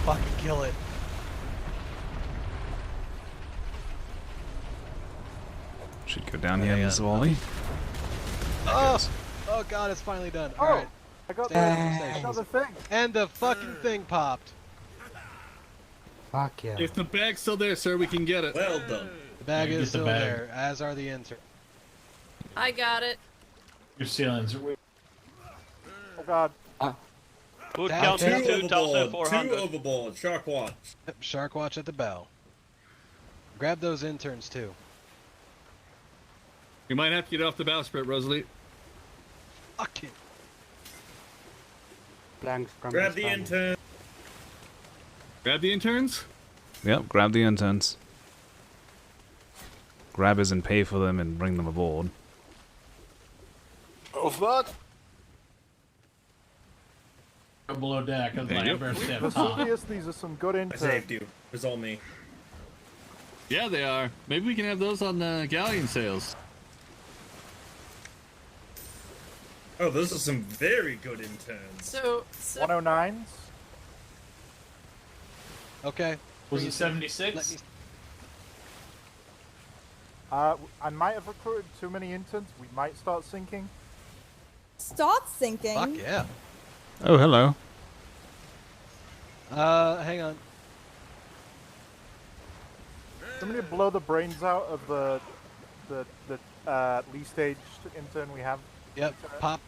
Fucking kill it. Should go down here in this volley. Oh! Oh god, it's finally done. Oh, Alright. I got the thing. And the fucking thing popped. Fuck yeah. If the bag's still there, sir, we can get it. Well done. The bag Yeah, is get the still bag. there, as are the interns. I got it. Your ceilings are weak. Oh god. Food That count too. is Two 2,400. overboard. Shark watch. Yep, Shark watch at the bow. Grab those interns too. You might have to get off the bowsprit, Rosalie. Fuck it. Blanks from Grab the the stomach. intern. Grab the interns. Yep, grab the interns. Grab as and pay for them and bring them aboard. Oh, what? Go below deck. I was like, I better stay up top. Vesuvius, these are some good I interns. saved you. It was all me. Yeah, they are. Maybe we can have those on the galleon sails. Oh, those are some very good interns. So 109s. Okay. Was it Let 76? me- I might have recruited too many interns. We might start sinking. Start sinking. Fuck yeah. Oh, hello. Hang on. Somebody blow the brains out of the least aged intern we have. Yep, pop.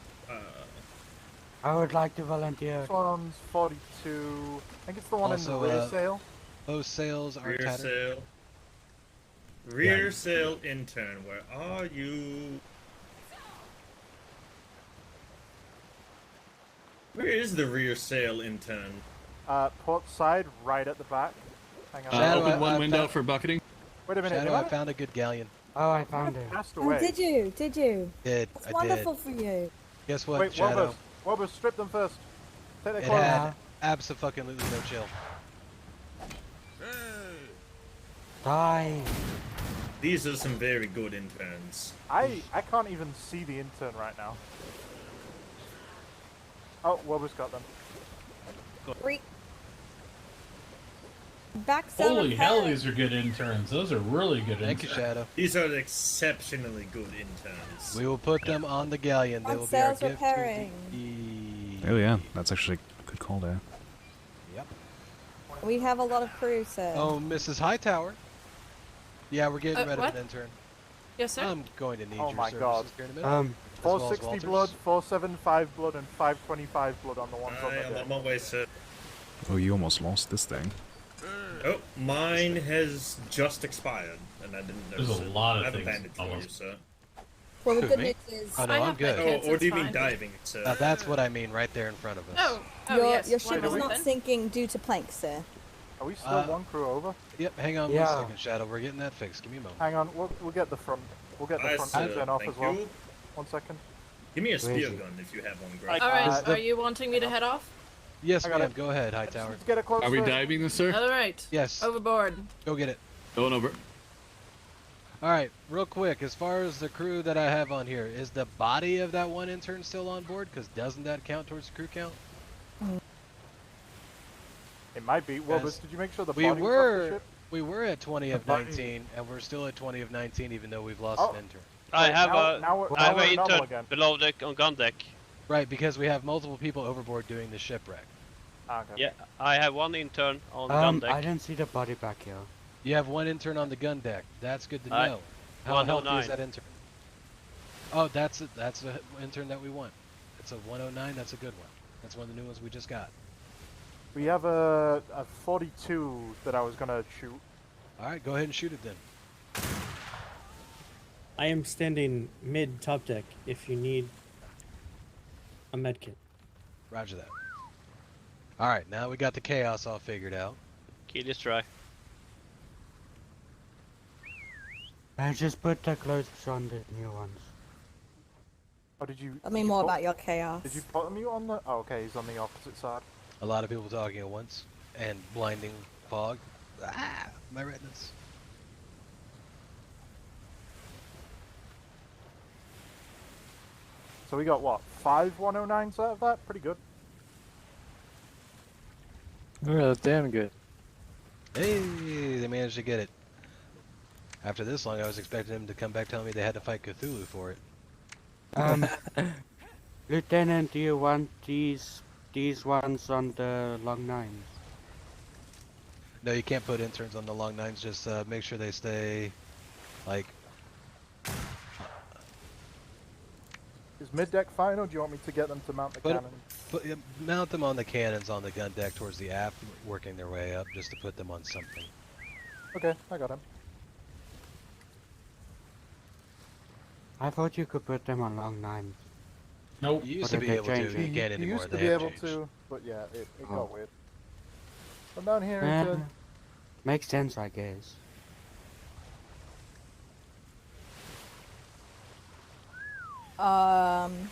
I would like to volunteer. This one's 42. I think it's the one Also, in the rear sail. Those sails are Rear tattered. sail. Rear sail intern, where are you? Where is the rear sail intern? Port side, right at the back. Hang on. Shadow, Open one I window found- for bucketing. Wait a minute. Shadow, did I found a good galleon. Oh, I found it. Passed Oh, away. did you? Did you? Did. That's I wonderful did. for you. Guess what, Wait, Shadow? Wobbers, strip them first. Take their It clothes. had abso-fucking-lutely no chill. Die. These are some very good interns. I can't even see the intern right now. Oh, Wobbers got them. Freak. Back cell Holy hell, repair. these are good interns. Those are really good Thank you, interns. Shadow. These are exceptionally good interns. We will put them on the galleon. They On will be our sales gift repairing. to the... Oh yeah, that's actually a good call there. Yep. We have a lot of crew, sir. Oh, Mrs. Hightower. Yeah, we're getting rid what? of an intern. Yes, sir. I'm going to need Oh your my services god. here in a minute. as well as 460 Walter's. blood, 475 blood, and 525 blood on the ones on I the am deck. on my way, sir. Oh, you almost lost this thing. Oh, mine has just expired, and I didn't There's notice a it. lot of I have a things bandage for you, almost. sir. Well, the Who, good me? news is Oh, no, I I'm have good. medkits, Oh, or it's do you mean fine. diving, sir? That's what I mean, right there in front of us. Oh, your, yes. your ship is wonderful not then. sinking due to planks, sir. Are we still Uh, one crew over? Yep, hang on Yeah. 1 second, Shadow. We're getting that fixed. Give me a moment. Hang on, we'll get the front. We'll get the Aye, front sir, intern off thank as well. you. 1 second. Give me a Where is spear it? gun if you have one, Greg. All right, the- are you wanting me to head off? Yes, I got ma'am. it. Go ahead, Hightower. Let's get it close Are we first. diving this, sir? All right. Yes. Overboard. Go get it. Going over. All right, real quick. As far as the crew that I have on here, is the body of that one intern still on board? Because doesn't that count towards the crew count? It might be. Well, Yes. but did you make sure the We body was off the were ship? we were at 20 of The body- 19, and we're still at 20 of 19, even though we've lost Oh. an intern. I Wait, have now- a now we're- I now have we're an normal intern again. below deck on gun deck. Right, because we have multiple people overboard doing the shipwreck. Ah, okay. Yeah, I have one intern on gun deck. I didn't see the body back here. You have one intern on the gun deck. That's good to Aye. know. How healthy 109. is that intern? Oh, that's the intern that we want. It's a 109. That's a good one. That's one of the new ones we just got. We have a 42 that I was gonna shoot. All right, go ahead and shoot it then. I am standing mid top deck if you need a med kit. Roger that. All right, now we got the chaos all figured out. Keyless try. I just put the clothes on the new ones. Oh, did you? Tell me more about your chaos. Did you put me on the? Oh, okay, he's on the opposite side. A lot of people talking at once and blinding fog. Ah, my retinas. So we got what? 5 109s out of that? Pretty good. Oh, that's damn good. Hey, they managed to get it. After this long, I was expecting them to come back telling me they had to fight Cthulhu for it. Lieutenant, do you want these ones on the long nines? No, you can't put interns on the long nines. Just make sure they stay, like. Is mid deck fine, or do you want me to get them to mount the cannon? Mount them on the cannons on the gun deck towards the aft, working their way up, just to put them on something. Okay, I got him. I thought you could put them on long nines. Nope. You used to be able to. You can't anymore. You used to They be have able changed. to, but yeah, it got weird. Come down here Eh, and makes sense, I guess.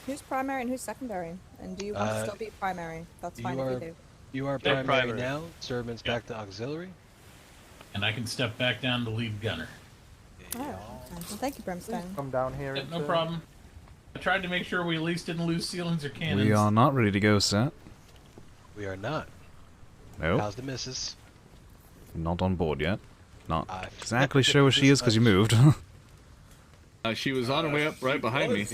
Who's primary and who's secondary? And do you want to still be primary? That's fine if you do. You are They're primary primary. now. Servant's back to auxiliary. And I can step back down to lead gunner. Oh, okay. Well, thank you, Brimstone. come down here. No problem. I tried to make sure we at least didn't lose ceilings or cannons. We are not ready to go, sir. We are not. No. How's the missus? Not on board yet. Not I exactly sure where she is because you moved. She was on her way up right behind me.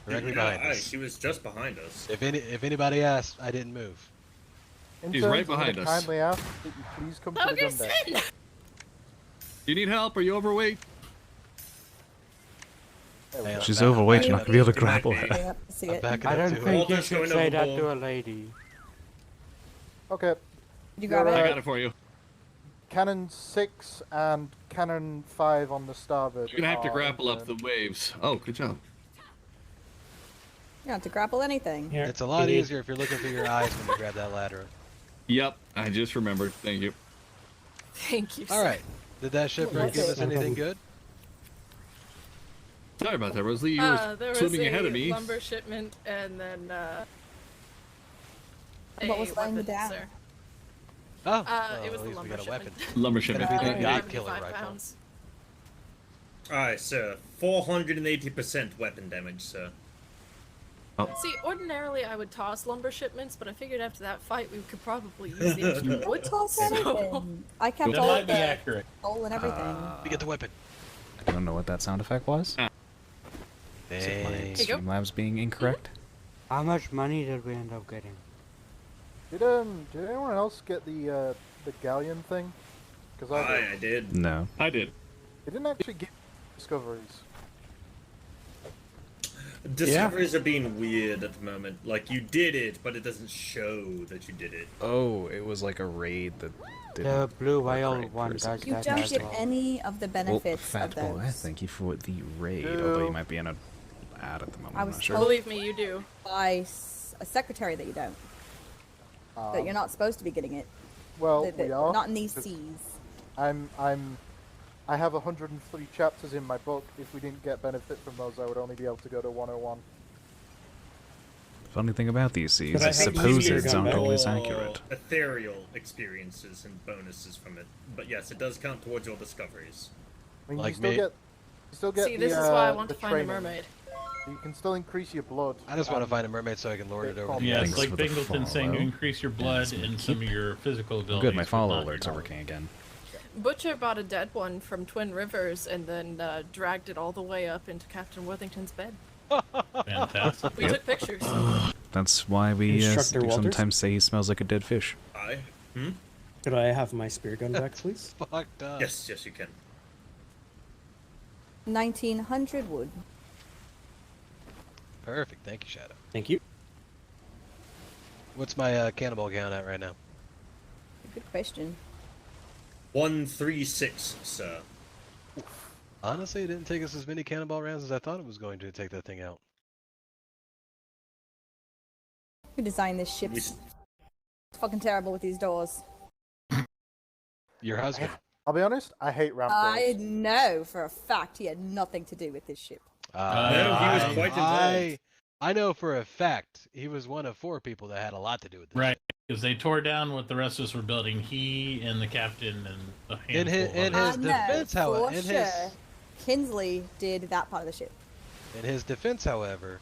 Directly behind us. She was just behind us. If anybody asked, I didn't move. She's right behind us. Kindly ask that you please come to the gun deck. Do you need help? Are you overweight? She's overweight, you're not going to be able to grapple her. See it. I don't think you should say that to a lady. Okay. You grab it? I got it for you. Cannon 6 and cannon 5 on the starboard. You're gonna have to are grapple up interned. the waves. Oh, good job. You don't have to grapple anything. It's a lot easier if you're looking through your eyes when you grab that ladder. Yep, I just remembered. Thank you. Thank you. All right. Did that shipwreck give us anything good? Sorry about that, Rosalie. You were There was swimming a ahead of me. lumber shipment and then What was a laying you weapon, down? sir. Oh, It was at the least we lumber got a shipment. weapon. Lumber shipment. Gonna be the Thank god you. killer 75 rifle. pounds. Alright, sir. 480% weapon damage, sir. See, ordinarily I would toss lumber shipments, but I figured after that fight we could probably use the extra wood. Toss anything. I kept That all might of be the accurate. coal and everything. We get the weapon. I don't know what that sound effect was. Is it my Dang. Streamlabs being incorrect? How much money did we end up getting? Did anyone else get the galleon thing? Because I did. No. I did. It didn't actually give discoveries. Discoveries are being weird at the moment. Like, you did it, but it doesn't show that you did it. Oh, it was like a raid that didn't The blue work whale right one for a does second. You that don't as get well. any of the Well, benefits fat of boy, those. thank you for the raid, although you might be in a ad at the moment. I I'm was not sure. told Believe me, you do. by a secretary that you don't. That you're not supposed to be getting it. Well, That- we are. Not in these 'cause seas. I have 103 chapters in my book. If we didn't get benefit from those, I would only be able to go to 101. Funny thing about these seas But I is think you supposeds got aren't back. always accurate. Ethereal experiences and bonuses from it. But yes, it does count towards your discoveries. I mean, Like you still get See, the, this is why I want the to find a training. mermaid. You can still increase your blood. I just want to and find a mermaid so I can lord it over. Yeah, Thanks it's like for the Bingleton saying to follow. increase your blood Yes, and some of your physical abilities. Good, my but follow not your alerts are knowledge. working again. Butcher bought a dead one from Twin Rivers and then dragged it all the way up into Captain Worthington's bed. Fantastic. We took pictures. That's why we Instructor Walters? sometimes say he smells like a dead fish. Could I have my spear gun back, please? Fucked up. Yes, you can. 1900 wood. Perfect. Thank you, Shadow. Thank you. What's my cannonball count at right now? Good question. 136, sir. Honestly, it didn't take us as many cannonball rounds as I thought it was going to take that thing out. Who designed this ship? It's fucking terrible with these doors. Your husband. I'll be honest, I hate ramp doors. I know for a fact he had nothing to do with this ship. No, he was quite involved. I know for a fact he was one of 4 people that had a lot to do with this. Right, because they tore down what the rest of us were building. He and the captain and a handful In his defense, however, Kinsley did that part of the ship. In his defense, however,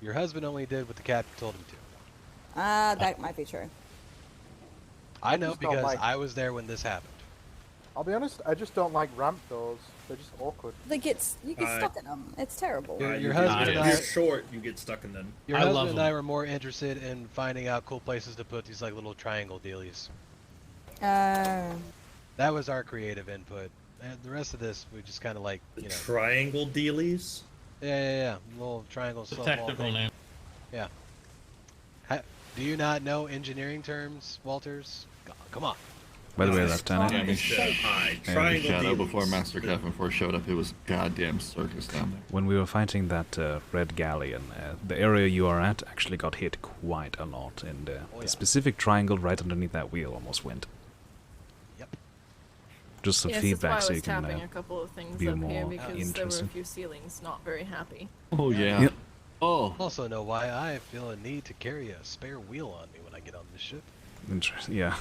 your husband only did what the captain told him to. That might be true. I know just don't because like- I was there when this happened. I'll be honest, I just don't like ramp doors. They're just awkward. You get stuck in them. It's terrible. Your husband and I, If you're short, you get stuck in them. Your husband and I were more interested in finding out cool places to put these like little triangle dealies. That was our creative input. And the rest of this, we just kind of like, you know. Triangle dealies? Yeah. Little triangle. It's a technical name. Yeah. Do you not know engineering terms, Walters? Come on. By the way, Lieutenant. Triangle before Master Kevin 4 showed up, it was goddamn circus down there. When we were fighting that red galleon, the area you are at actually got hit quite a lot, and the specific triangle right underneath that wheel almost went. Yep. Just some Yes, feedback that's so why I you was can tapping a couple of things be up more here because there were a interesting. few ceilings not very happy. Oh, yeah. Yep. Oh. Also know why I feel a need to carry a spare wheel on me when I get on this ship. Interesting. Yeah.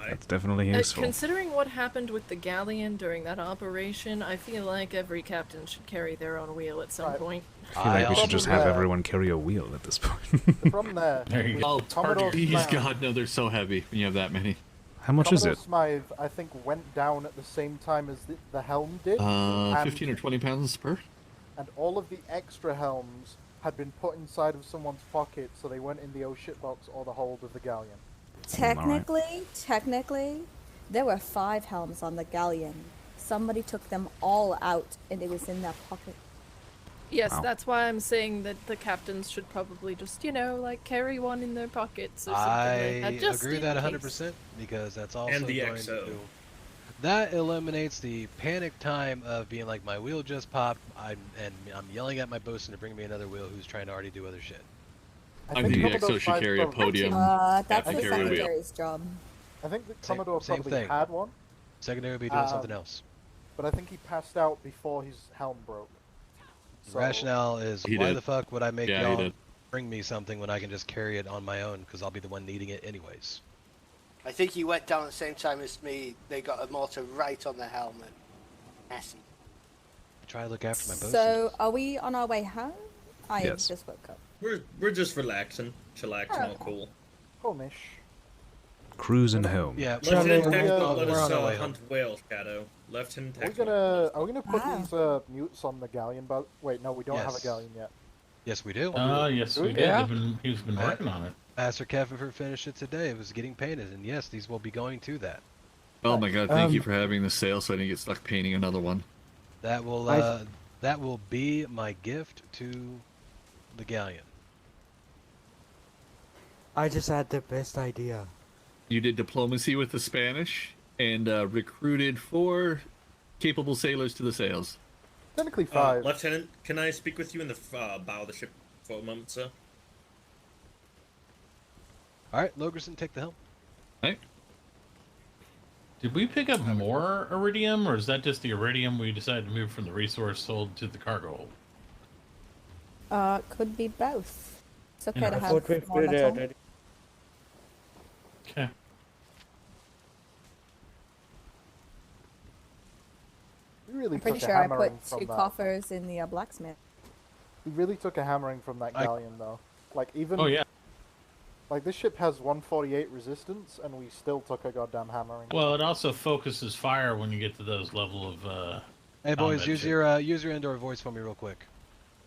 That's definitely useful. Considering what happened with the galleon during that operation, I feel like every captain should carry their own wheel at some point. I feel like we should just have everyone carry a wheel at this point. The problem there. There you go. Please, God, no, they're so heavy when you have that many. How much is it? Smythe, I think, went down at the same time as the helm did. 15 or 20 pounds per. And all of the extra helms had been put inside of someone's pocket, so they went in the oh shit box or the hold of the galleon. Technically, there were 5 helms on the galleon. Somebody took them all out, and it was in their pocket. Yes, that's why I'm saying that the captains should probably just, like, carry one in their pockets or something like that. Just agree in that case. 100% because that's also And the going XO. to... That eliminates the panic time of being like, my wheel just popped, I'm yelling at my bosun to bring me another wheel who's trying to already do other shit. I think the XO should carry a podium. That's the carry a wheel. secretary's job. I think the Commodore same probably thing. had one. Secondary will be doing something else. But I think he passed out before his helm broke. The rationale is, He why did. the fuck would I make Yeah, he y'all did. bring me something when I can just carry it on my own because I'll be the one needing it anyways? I think he went down at the same time as me. They got a mortar right on the helmet. Messy. Try to look after my bosun. So, are we on our way home? I Yes. just woke up. We're just relaxing, chillaxing, all cool. Homish. Cruising home. Yeah, Lieutenant Tech we're don't let on us our way hunt whale, Shadow. Lieutenant Are Tech. we gonna put these mutes on the galleon? But wait, no, we don't have a Yes. galleon yet. Yes, we do. Yes, we did. He's been working on it. Master Kevin finished it today. It was getting painted, and yes, these will be going to that. Oh my God! Thank you for having the sale, so I didn't get stuck painting another one. That will be my gift to the galleon. I just had the best idea. You did diplomacy with the Spanish and recruited 4 capable sailors to the sails. Technically 5. Lieutenant, can I speak with you in the bow of the ship for a moment, sir? All right, Logerson, take the helm. Right. Did we pick up more iridium, or is that just the iridium we decided to move from the resource hold to the cargo hold? Could be both. It's okay Yeah. to I have thought we more split it. metal. Okay. We really I'm pretty took a sure I hammering put from 2 that. coffers in the blacksmith. We really took a hammering from that galleon, though. Like even. Oh yeah. Like this ship has 148 resistance, and we still took a goddamn hammering. Well, it also focuses fire when you get to those level of. Hey boys, combat use ship. your indoor voice for me real quick.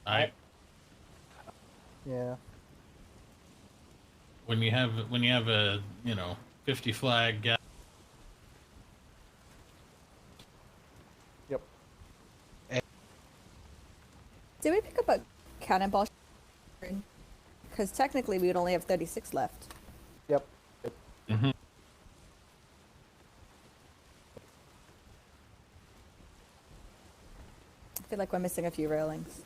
Alright. Yeah. When you have a 50 flag guy. Yep. Did we pick up a cannonball? Because technically we would only have 36 left. Yep. Mm-hmm. I feel like we're missing a few railings.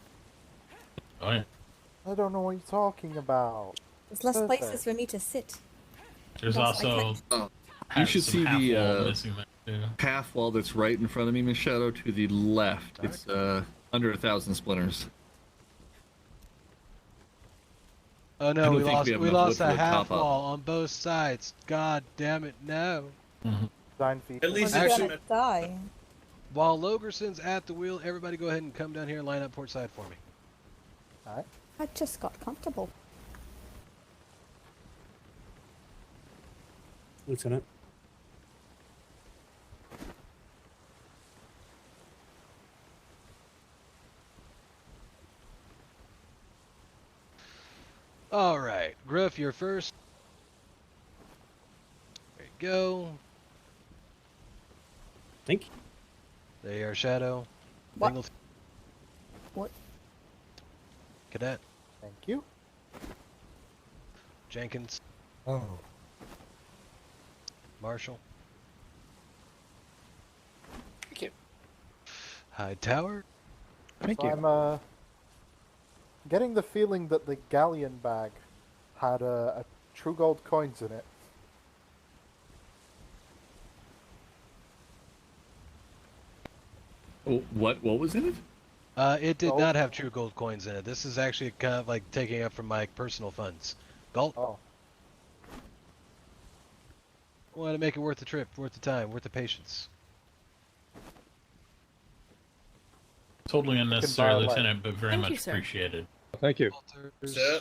Oh yeah. I don't know what you're talking about. There's less Perfect. places for me to sit. There's That's also. You should some see half the wall missing there, too. half wall that's right in front of me, Miss Shadow, to the left. It's under 1,000 splinters. Oh I no, don't we think lost. we have We enough lost wood a for the half top up. wall on both sides. God damn it! No. Design feature. At least Actually, it's die. While Logerson's at the wheel, everybody go ahead and come down here and line up port side for me. Alright. I just got comfortable. Lieutenant. All right, Gruff, you're first. There you go. Thank you. There you are, Shadow. What? Dingle- What? Cadet. Thank you. Jenkins. Oh. Marshall. Thank you. Hightower. So I'm getting the feeling that the galleon bag had a true gold coins in it. Oh, what was in it? It did Gold? not have true gold coins in it. This is actually kind of like taking up from my personal funds. Galt. Oh. Want to make it worth the trip, worth the time, worth the patience. Totally unnecessary, like- Lieutenant, but very Thank much you, sir. appreciated. Thank you. Sir,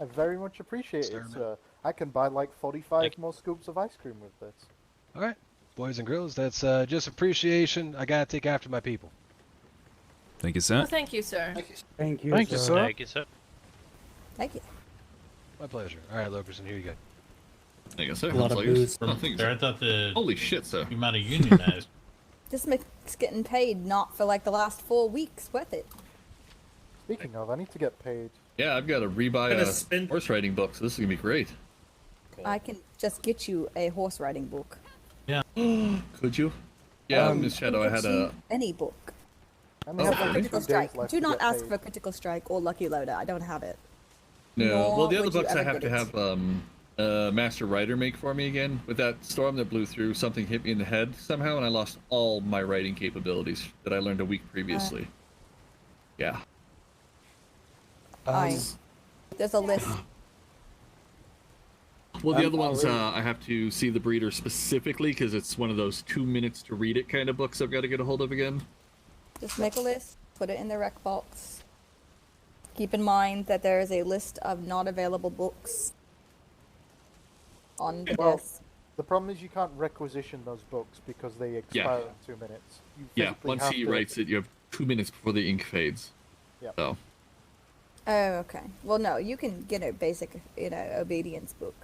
I very much appreciate Sir, it, man. sir. I can buy like 45 more scoops of ice cream with this. All right, boys and girls, that's just appreciation. I gotta take after my people. Thank you, sir. Oh, thank you, sir. Thank you. Thank you, Thank you, sir. sir. Thank you, sir. Thank you. My pleasure. All right, Loperson, here you go. There you go, sir. A lot of booze. Oh, thank you, There, I sir. thought the Holy shit, sir. you might have unionized. This makes getting paid not for like the last 4 weeks worth it. Speaking of, I need to get paid. Yeah, I've got to rebuy Gonna a spend- horse riding book, so this is gonna be great. I can just get you a horse riding book. Could you? Yeah, Miss Shadow, I Get had you a. any book. I only Oh, have like Critical 2 days Strike. left Do to not get ask paid. for Critical Strike or Lucky Loader. I don't have it. No. Nor Well, the other would you books I ever have to get it. have Master Writer make for me again. With that storm that blew through, something hit me in the head somehow, and I lost all my writing capabilities that I learned a week previously. Yeah. There's a list. Well, the I'm other ones, already- I have to see the breeder specifically because it's one of those 2 minutes to read it kind of books I've got to get a hold of again. Just make a list, put it in the rec box. Keep in mind that there is a list of not available books on the Well, desk. the problem is you can't requisition those books because they expire in 2 minutes. You Yeah, physically once have he to- writes it, you have 2 minutes before the ink fades. Yep. So, Oh, okay. Well, no, you can get a basic, obedience book.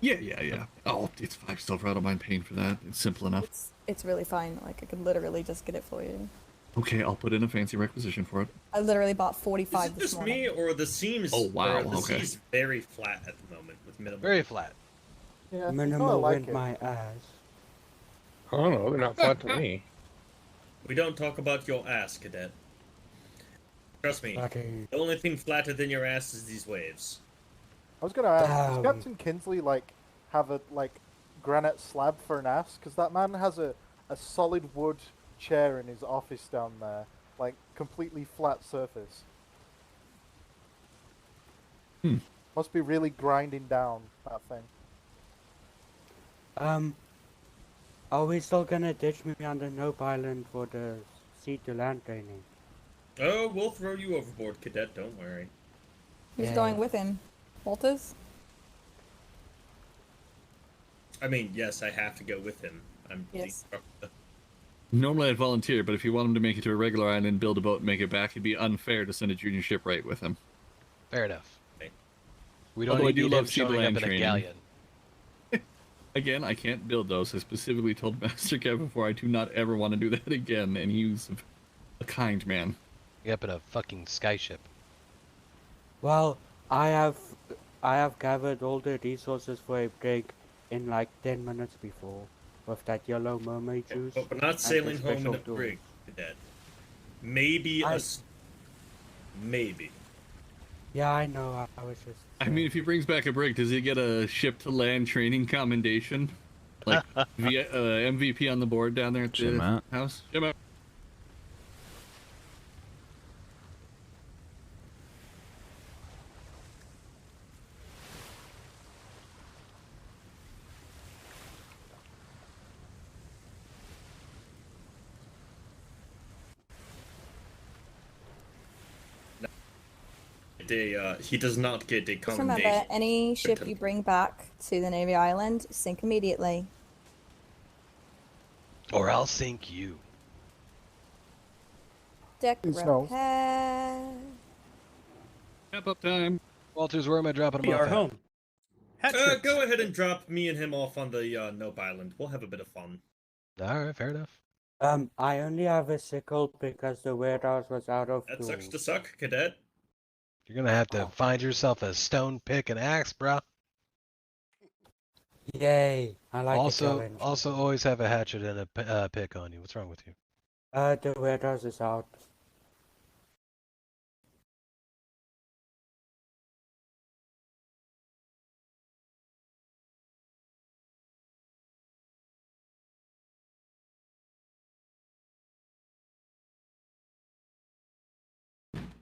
yeah. Oh, it's 5 silver. I don't mind paying for that. It's simple enough. It's really fine. Like, I could literally just get it for you. Okay, I'll put in a fancy requisition for it. I literally bought is 45 it this just morning. me or the seams? Oh, wow, Or the okay. seas very flat at the moment with minimal. Very flat. Yeah, I Minimal like with it. my ass. I don't know. They're not flat to me. We don't talk about your ass, cadet. Trust me. Okay. The only thing flatter than your ass is these waves. I was gonna ask, Damn. does Captain Kinsley have a granite slab for an ass? Because that man has a solid wood chair in his office down there, completely flat surface. Must be really grinding down that thing. Are we still gonna ditch me on the Nope Island for the sea to land training? Oh, we'll throw you overboard, cadet. Don't worry. Who's Yeah. going with him? Walters? I mean, yes, I have to go with him. I'm the Yes. instructor. Normally I'd volunteer, but if you want him to make it to a regular island, build a boat, and make it back, it'd be unfair to send a junior shipwright with him. Fair enough. Okay. We don't Although I need do him love sea to showing up land in a training. galleon. Again, I can't build those. I specifically told Master Kev before I do not ever want to do that again, and he was a kind man. Up in a fucking skyship. Well, I have gathered all the resources for a brig in like 10 minutes before, with that yellow mermaid juice. But we're not and the sailing home in special a tool. brig, Cadet. Maybe maybe. Yeah, I know. I was just. I mean, if he brings back a brig, does he get a ship to land training commendation? Like via MVP on the board down there at the Shimmer. house? Shimmer. He does not get a Just commendation. remember, any ship you bring back to the Navy Island, sink immediately. Or I'll sink you. Deck Please no. repair. Wrap up time. Walters, where am I dropping him We off are at? home. Go ahead and drop me and him off on the Nope Island. We'll have a bit of fun. Alright, fair enough. I only have a sickle because the warehouse was out of That tools. sucks to suck, Cadet. You're gonna have to find yourself a stone pick and axe, bro. Yay! I like the challenge. Also, always have a hatchet and a pick on you. What's wrong with you? The warehouse is out.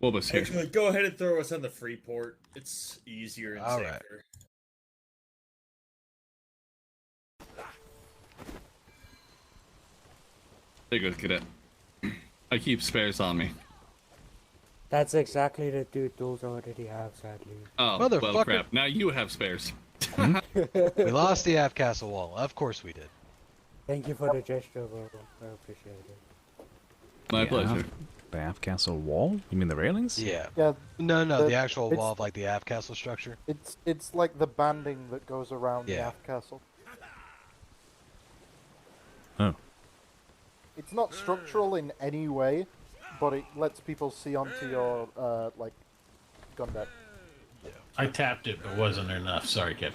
Wolbus here. Actually, go ahead and throw us on the free port. It's easier and All right. safer. There you go, Cadet. I keep spares on me. That's exactly the two tools I already have, sadly. Oh, well, Motherfucker. crap. Now you have spares. We lost the aft castle wall. Of course we did. Thank you for the gesture, bro. I appreciate it. My pleasure. The aft castle wall? You mean the railings? Yeah. Yeah. No, the actual it's- wall of like the aft castle structure. It's like the banding that goes around the Yeah. aft castle. Oh. It's not structural in any way, but it lets people see onto your like gun deck. I tapped it, but wasn't enough. Sorry, kid.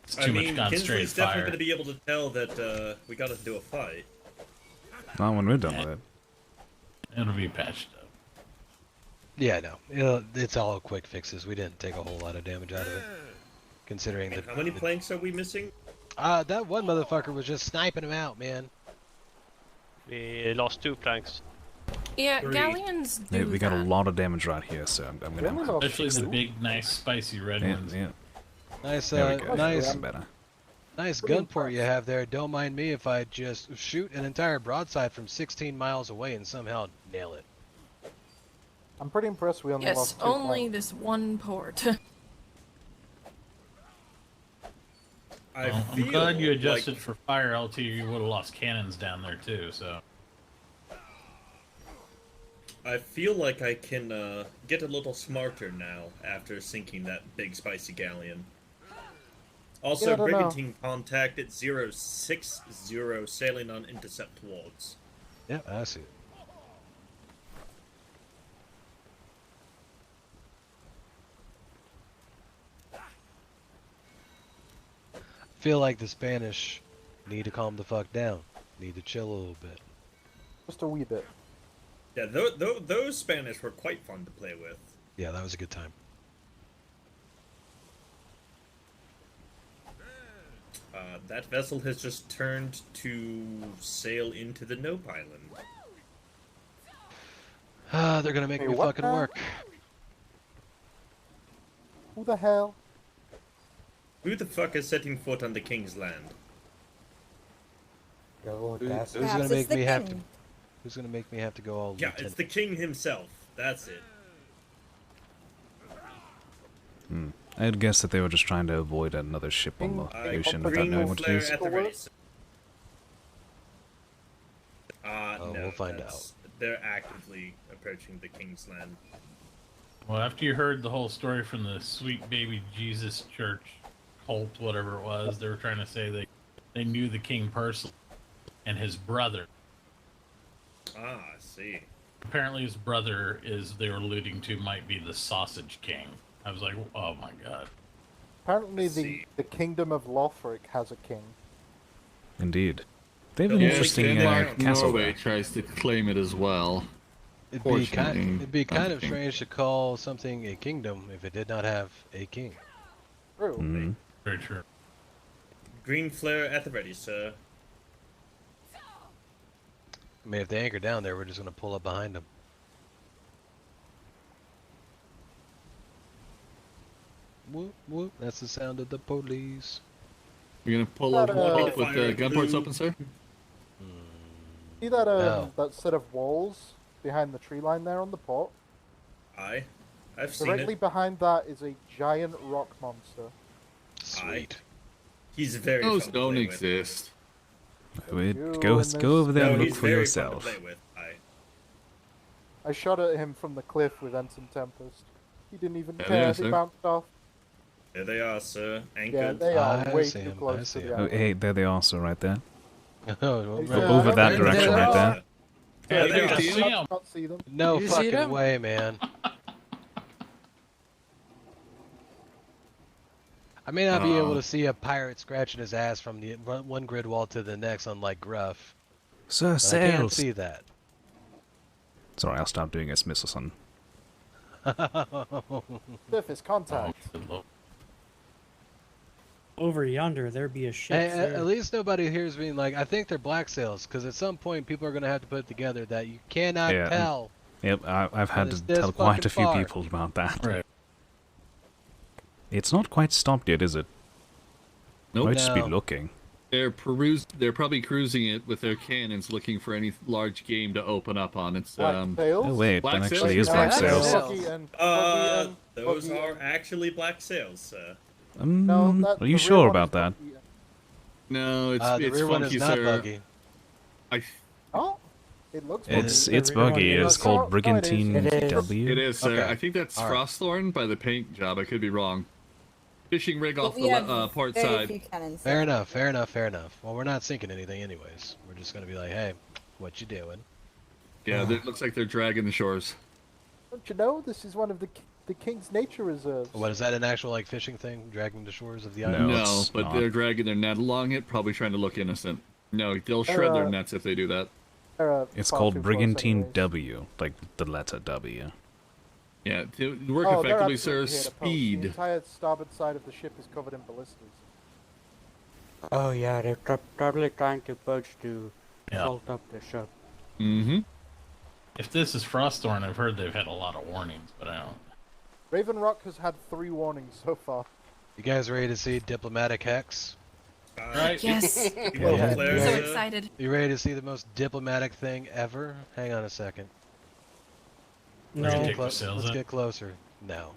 It's too much concentrated Kinsley's definitely fire. going to be able to tell that we got to do a fight. Not when we're done with it. It'll be patched up. Yeah, no. It's all quick fixes. We didn't take a whole lot of damage out of it. Considering How many planks are we missing? that one motherfucker was just sniping him out, man. We lost 2 planks. Yeah, Three. galleons do Yeah, we got a that. lot of damage right here, so I'm gonna. Especially the big, nice, spicy red Yeah, ones. yeah. Nice, There we go. nice, That's better. nice gun port you have there. Don't mind me if I just shoot an entire broadside from 16 miles away and somehow nail it. I'm pretty impressed we only Yes, lost 2 only planks. this one port. Well, I'm glad you adjusted for fire LT. You would have lost cannons down there too. So I feel like I can get a little smarter now after sinking that big spicy galleon. Also, Yeah, I don't know. brigantine contact at 060 sailing on intercept towards. Yeah, I see it. Feel like the Spanish need to calm the fuck down. Need to chill a little bit. Just a wee bit. Yeah, those Spanish were quite fun to play with. Yeah, that was a good time. That vessel has just turned to sail into the Nope Island. They're gonna make Hey, me what fucking now? work. Who the hell? Who the fuck is setting foot on the King's land? Yo, Who's that's gonna Perhaps make it's the me have to? king. Who's gonna make me have to go all Yeah, lieutenant? it's the King himself. That's it. I'd guess that they were just trying to avoid another ship on the ocean without knowing what to flare do. at the ready. Oh, No, we'll find that's- They're actively approaching the King's land. well, after you heard the whole story from the Sweet Baby Jesus Church cult, whatever it was, they were trying to say they knew the king personally and his brother. Ah, I see. Apparently, his brother is they were alluding to might be the Sausage King. I was like, oh my god. Apparently, the kingdom of Lothric has a king. Indeed. They have an Yes, interesting Denmark, castle Norway there. tries to claim it as well. It'd Fortunately, be not kind the of king. strange to call something a kingdom if it did not have a king. True. Mhm. Very true. Green flare at the ready, sir. I mean, if they anchor down there, we're just gonna pull up behind them. Whoop whoop. That's the sound of the police. You're gonna pull That, up with the gun ports open, sir? See that No. that set of walls behind the tree line there on the port? Aye. I've seen Directly it. behind that is a giant rock monster. Sweet. He's very Those fun to don't play with. exist. Go and over there No, and look he's for very fun to yourself. play with. Aye. I shot at him from the cliff with Ensign Tempest. He didn't even There they care. are, He sir. bounced off. There they are, sir. Yeah, Anchored. they are I way see too him, I close see to him. the Oh, island. hey, there they are, sir, right there. Oh, Hey, right. sir, Over that I don't direction think right they there. are. Yeah, Sir, there I you do see not 'em. see them. No You see fucking them? way, man. I may not be able to see a pirate scratching his ass from the one grid wall to the next, unlike Gruff. Sir, But I can't sails! see that. Sorry, I'll stop doing it, Mr. Sun. Surface contact. Over yonder, there be a ship. Hey, sir. at least nobody here is being like, I think they're black sails, because at some point people are going to have to put it together that you cannot Yeah, tell. Yep, I've had it's to this tell quite fucking a few far. people about that. Right. It's not quite stopped yet, is it? Nope. Might just be No. looking. They're probably cruising it with their cannons, looking for any large game to open up on. It's Black sails? Oh wait, Black that sails? actually is Yeah, black black sails. sails. Buggy and, Those buggy are and- actually black sails, sir. No, that- Are the you rear sure one about is that? buggy and- No, it's The it's rear one funky, is not sir. buggy. Oh, it looks It's buggy. buggy. one It's is. called No, it is. Brigantine It is. W. It is, sir. Okay. I think that's All right. Frosthorn by the paint job. I could be wrong. Fishing rig But off we the have port very side. few cannons. Fair enough, fair enough, fair enough. Well, we're not sinking anything anyways. We're just going to be like, hey, what you doing? Yeah, it looks like they're dragging the shores. Don't you know this is one of the king's nature reserves? What, is that an actual, like, fishing thing? Dragging the shores of the No, island? No, it's but not. they're dragging their net along it, probably trying to look innocent. No, they'll shred their nets if they do that. It's far called too close Brigantine anyways. W, like the letter W. Yeah, to work Oh, they're effectively, absolutely sir, here to post. The speed. entire starboard side of the ship is covered in ballistas. Oh yeah, they're probably trying to poach to Yeah. salt up the ship. Mm-hmm. If this is Frosthorn, I've heard they've had a lot of warnings, but I don't. Raven Rock has had 3 warnings so far. You guys ready to see Diplomatic Hex? Right. Yes. Well, Yeah. Claire, So sir. excited. You ready to see the most diplomatic thing ever? Hang on a second. We're gonna No. take the sails Let's up. get closer. No.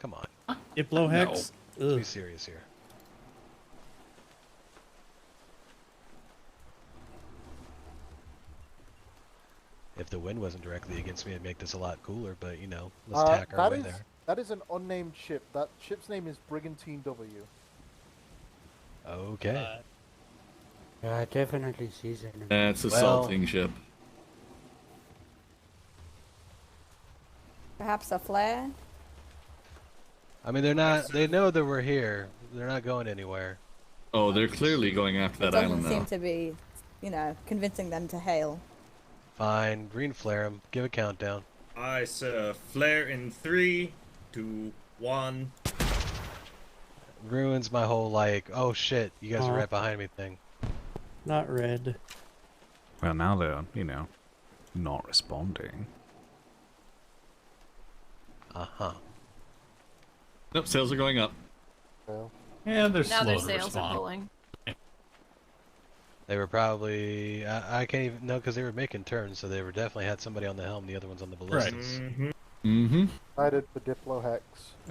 Come on. Diplo hex. Let's Ugh. be serious here. If the wind wasn't directly against me, it'd make this a lot cooler, but you know, let's tack our way there. That is an unnamed ship. That ship's name is Brigantine W. Okay. Yeah, I definitely see it. That's a Well- salting ship. Perhaps a flare? I mean, they're not. They know that we're here. They're not going anywhere. Oh, they're clearly going after It that doesn't island seem now. to be, convincing them to hail. Fine. Green flare 'em. Give a countdown. Aye, sir. Flare in 3, 2, 1. Ruins my whole like. Oh shit! You guys are Aw. right behind me thing. Not red. Well, now they're, not responding. Uh huh. Nope, sails are going up. Yeah, they're Now slow their to sails respond. are pulling. They were probably. I can't even know because they were making turns, so they were definitely had somebody on the helm. The other one's on the ballistas. Mm-hmm. Mm-hmm. Decided for Diplo Hex.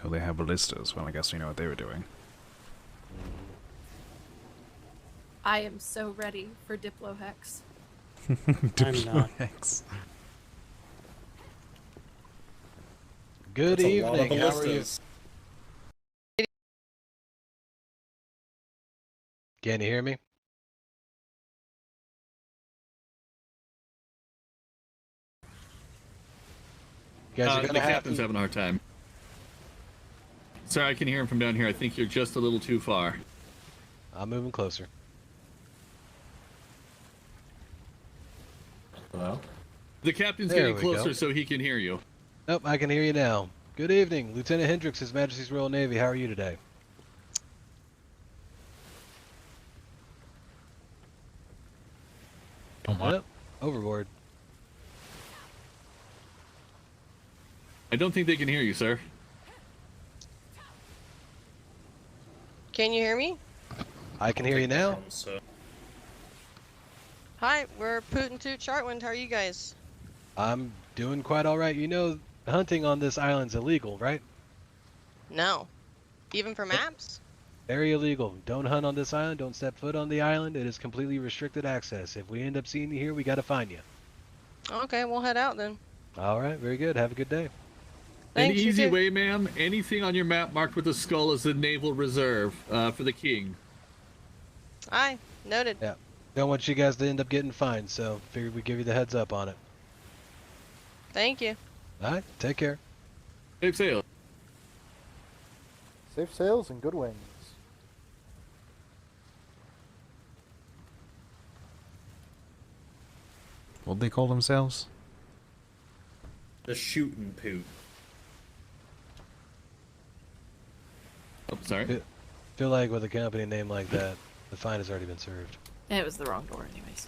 Oh, they have ballistas. Well, I guess you know what they were doing. I am so ready for Diplohex. I'm not. Hex. Good That's a lot of evening. How are you? ballistas. Can you hear me? guys are The gonna have captain's to... having a hard time. Sorry, I can hear him from down here. I think you're just a little too far. I'm moving closer. Hello? The captain's There getting we closer go. so he can hear you. Nope, I can hear you now. Good evening, Lieutenant Hendricks, His Majesty's Royal Navy. How are you today? Yep, overboard. I don't think they can hear you, sir. Can you hear me? I can hear you now. Hi, we're Putin 2 Chartwind. How are you guys? I'm doing quite all right. You know, hunting on this island's illegal, right? No. Even for maps? Very illegal. Don't hunt on this island. Don't step foot on the island. It is completely restricted access. If we end up seeing you here, we gotta find you. Okay, we'll head out then. All right, very good. Have a good day. An Thanks, you easy too. way, ma'am. Anything on your map marked with a skull is the naval reserve for the king. Aye, noted. Yeah. Don't want you guys to end up getting fined, so figured we'd give you the heads up on it. Thank you. All right, take care. Safe sail. Safe sails and good wings. What'd they call themselves? The shooting poot. Oh, sorry. Feel like with a company name like that, the fine has already been served. It was the wrong door, anyways.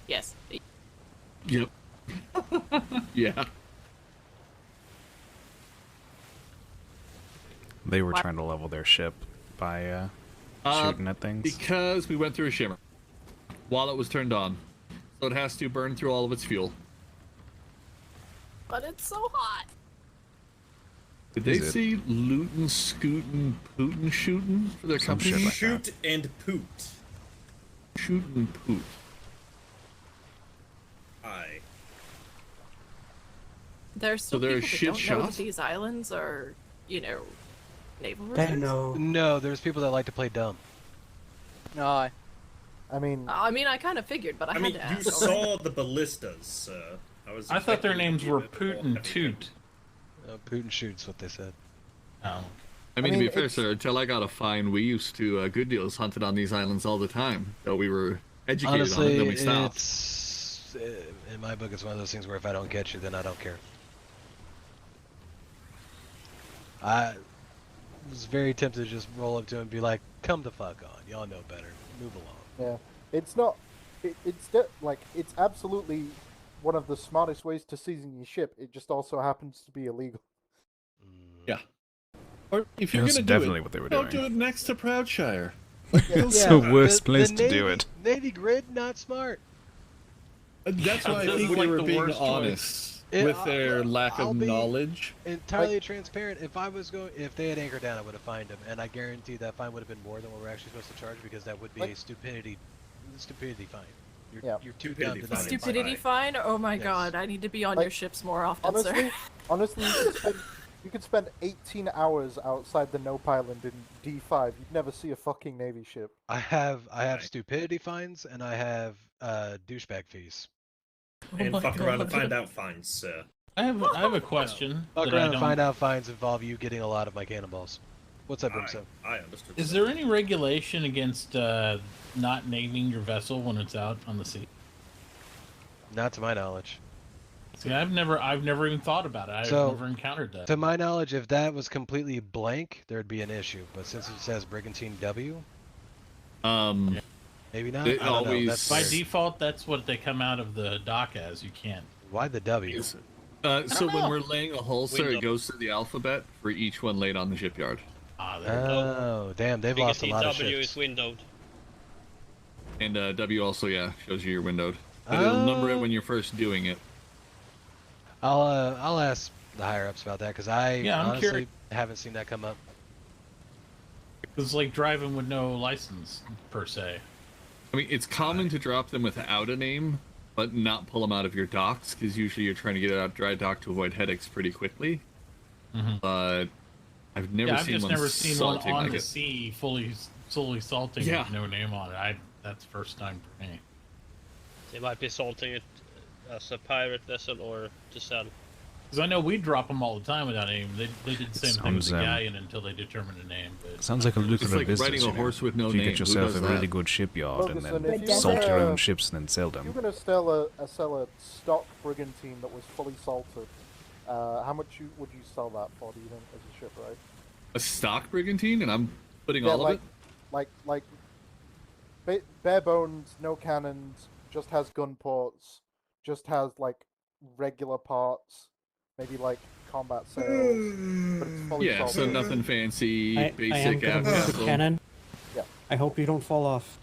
Yes. Yep. Yeah. They were trying to level their ship by shooting at things. Because we went through a shimmer while it was turned on, so it has to burn through all of its fuel. But it's so hot. Did they Is it? see lootin', scootin', pootin', shootin' for their Some company? shit like Shoot and poot. Shoot and poot. Aye. There's still So they're a people that shit don't know shot? that these islands are, you know, naval They reserves. know. No, there's people that like to play dumb. Aye. I mean, I kind of figured, but I, I had mean, to you ask. saw the ballistas. I thought their names were Poot and Toot. Putin shoots what they said. Oh. I mean, to be fair, sir, until I got a fine, we used to, good deals hunted on these islands all the time. So we were educated Honestly, on it, then we stopped. it's in my book, it's one of those things where if I don't catch you, then I don't care. I was very tempted to just roll up to him and be like, "Come the fuck on, y'all know better. Move along." yeah, it's not. It's absolutely one of the smartest ways to season your ship. It just also happens to be illegal. Yeah. Or if you're That's gonna do definitely it, what they were don't doing. do it next to Proudshire. It's the worst place to Navy, do it. Navy grid, not smart. That's why I Sounds think like they were the being worst choice. honest with their lack I'll of be knowledge. Entirely transparent. If they had anchored down, I would have fined them, and I guarantee that fine would have been more than what we're actually supposed to charge because that would be a stupidity fine. You're too dumb to not get Stupidity fine? Oh my god, I need to be on your ships more often, sir. Honestly, you could spend 18 hours outside the Nope Island in D5. You'd never see a fucking Navy ship. I have stupidity fines and I have douchebag fees. And fuck around and find out fines, sir. I have a question. Fuck that I around and don't- find out fines involve you getting a lot of my cannonballs. What's up, Brimstone? I understood. Is there any regulation against not naming your vessel when it's out on the sea? Not to my knowledge. See, I've never even thought about it. I've So, never encountered that. To my knowledge, if that was completely blank, there'd be an issue. But since it says Brigantine W, maybe not. It I don't know. always- That's By weird. default, that's what they come out of the dock as. You can't. Why the W? So don't when know. we're laying a hull, sir, Window. it goes to the alphabet for each one laid on the shipyard. Ah, Oh, damn! They've lost a lot of W ships. is windowed. And W also, shows you your windowed. But it'll number it when you're first doing it. I'll ask the higher ups about that because I'm honestly curious. haven't seen that come up. It's like driving with no license, per se. I mean, it's common to drop them without a name, but not pull them out of your docks, because usually you're trying to get it out dry dock to avoid headaches pretty quickly. But I've never I've seen just one never seen one salting on like the it. sea solely salting Yeah. with no name on it. That's the first time for me. They might be salting it as a pirate vessel or to sell? Because I know we drop them all the time without a name. They did the same thing with Sounds, the galleon until they determined a name. But Sounds like a lucrative like business. riding a you know. horse with no If you name. get Who yourself does a really that? good shipyard and Ferguson, then if you salt your were- own ships and then sell If you're them. going to sell a stock brigantine that was fully salted, how much would you sell that for, do you think, as a ship, right? A stock brigantine, and I'm putting Yeah, all like, of it. bare bones, no cannons, just has gun ports, just has like regular parts, maybe like combat sails, but it's fully Yeah, so salted. nothing fancy, I am basic gonna move the castle. cannon. Yeah. I hope you don't fall off.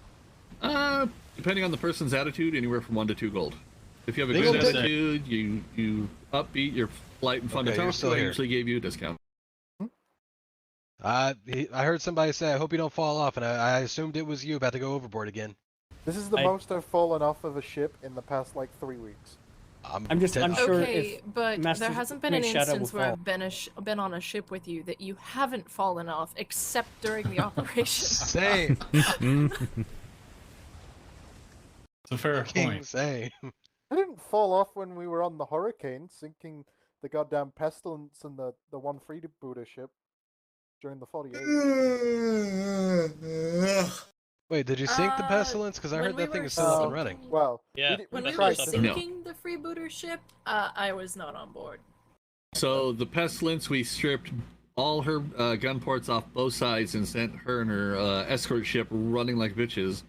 Depending on the person's attitude, anywhere from 1 to 2 gold. If you have a They good gonna take- attitude, you upbeat, you're light and fun Okay, to you're talk still to, I here. usually gave you a discount. I heard somebody say, "I hope you don't fall off," and I assumed it was you about to go overboard again. This is the most I've fallen off of a ship in the past like 3 weeks. I'm sure Okay, if but Master there hasn't been an Shadow instance will where fall. I've been on a ship with you that you haven't fallen off, except during the operation. Same. It's a fair point. Same. I didn't fall off when we were on the Hurricane, sinking the goddamn Pestilence and the one freebooter ship during the 48. Wait, did you sink the Pestilence? Because I when heard we that thing were is still up and running. Well, Yeah, When we we tried were to. sinking the freebooter ship, I was not on board. So the Pestilence, we stripped all her gun ports off both sides and sent her and her escort ship running like bitches.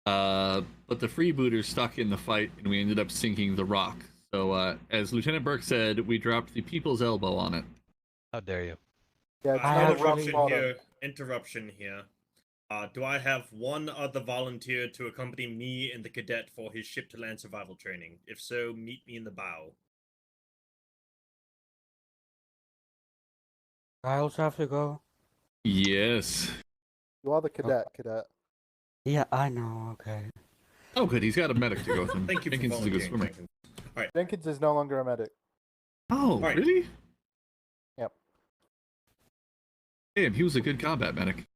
But the freebooters stuck in the fight, and we ended up sinking the Rock. So as Lieutenant Burke said, we dropped the People's Elbow on it. How dare you? Yeah, Interruption here. Do I have one other volunteer to accompany me and the cadet for his ship to land survival training? If so, meet me in the bow. I also have to go. Yes. You are the cadet. Yeah, I know. Okay. Oh, good. He's got a medic to go with him. Thank you for Jenkins is a good volunteering, swimmer. Jenkins. Jenkins is no longer a medic. Oh, Right. really? Yep. Damn, he was a good combat medic.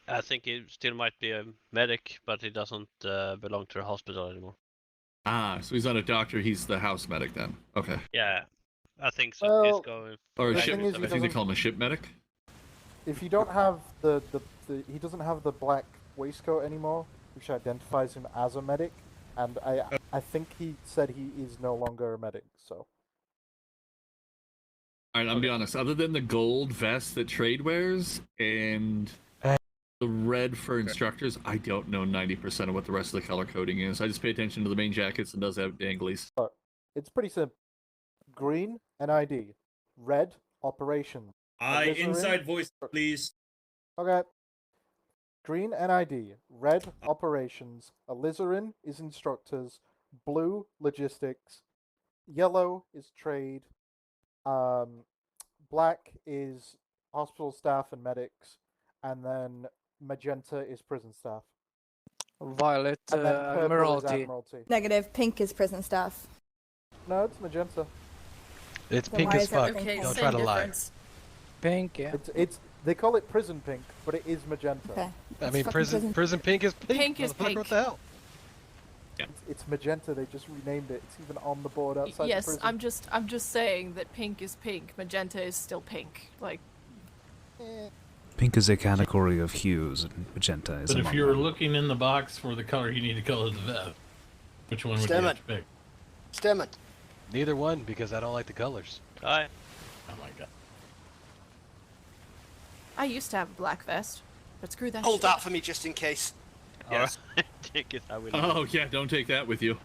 I think he still might be a medic, but he doesn't belong to the hospital anymore. Ah, so he's not a doctor, he's the house medic then. Okay. Yeah, I think so. Well, He's going. Or a The ship, thing is, I he think they doesn't- call him a ship medic. If you don't have the he doesn't have the black waistcoat anymore, which identifies him as a medic, and I think he said he is no longer a medic. So Alright, I'm gonna be honest, other than the gold vest that trade wears and the red for instructors, I don't know 90% of what the rest of the color coding is. I just pay attention to the main jackets and does have danglies. it's pretty simple. Green, NID. Red, operation. Inside voice, please. Okay. Green, NID. Red, operations. Alizarin is instructors. Blue, logistics. Yellow is trade. Black is hospital staff and medics. And then magenta is prison staff. Violet, And then purple is Admiralty. Admiralty. Negative. Pink is prison staff. No, it's magenta. It's Then pink why as is fuck. everything Don't pink? try to lie. Pink, yeah. It's they call it prison pink, but it is magenta. Okay. I mean, prison pink is pink. Pink is Motherfucker, pink. What the hell? It's magenta. They just renamed it. It's even on the board outside the Yes, prison. I'm just saying that pink is pink, magenta is still pink. Like, Pink is a category of hues, and magenta is But if among you were them. looking in the box for the color, you need to color the vest. Which one would you have to pick? Stemmen. Neither one, because I don't like the colors. Aye. Oh my god. I used to have a black vest, but screw that. Hold shit. that for me just in case. Yes. Take it. I will. Oh yeah, don't take that with you.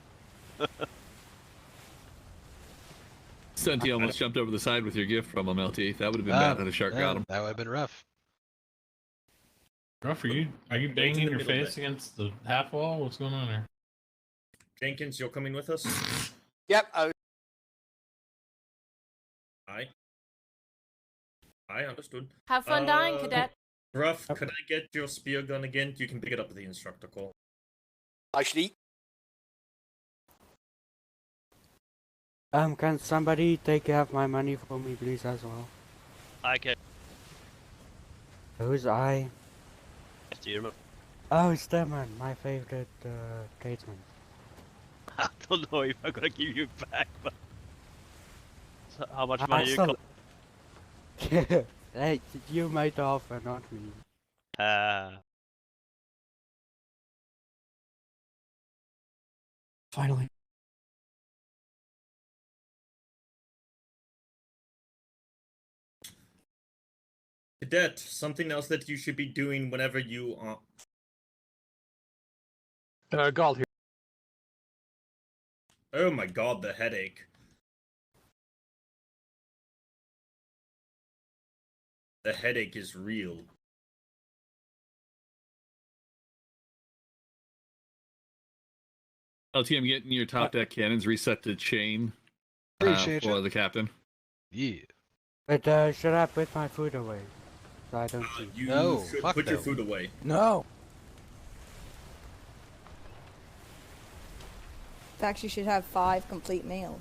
Senti almost jumped over the side with your gift from him, LT. That would have been bad had a shark got him. That would have been rough. Ruff, are you banging your face against the half wall? What's going on there? Jenkins, you're coming with us? Yep. Aye. Aye, understood. Have fun dying, cadet. Ruff, could I get your spear gun again? You can pick it up at the instructor call. Actually, Can somebody take care of my money for me, please, as well? I can. Who's Do you remember? Oh, Stemman, my favorite tradesman. I don't know if I'm gonna give you back, but how much money you still- got? Hey, you made the offer, not me. Finally. Cadet, something else that you should be doing whenever you Gall here. Oh my god, the headache. The headache is real. LTM, getting your top deck cannons reset to chain Appreciate for you. the captain. Yeah. But should I put my food away? So I don't see. You No, should fuck put your no. food away. No. In fact, you should have 5 complete meals.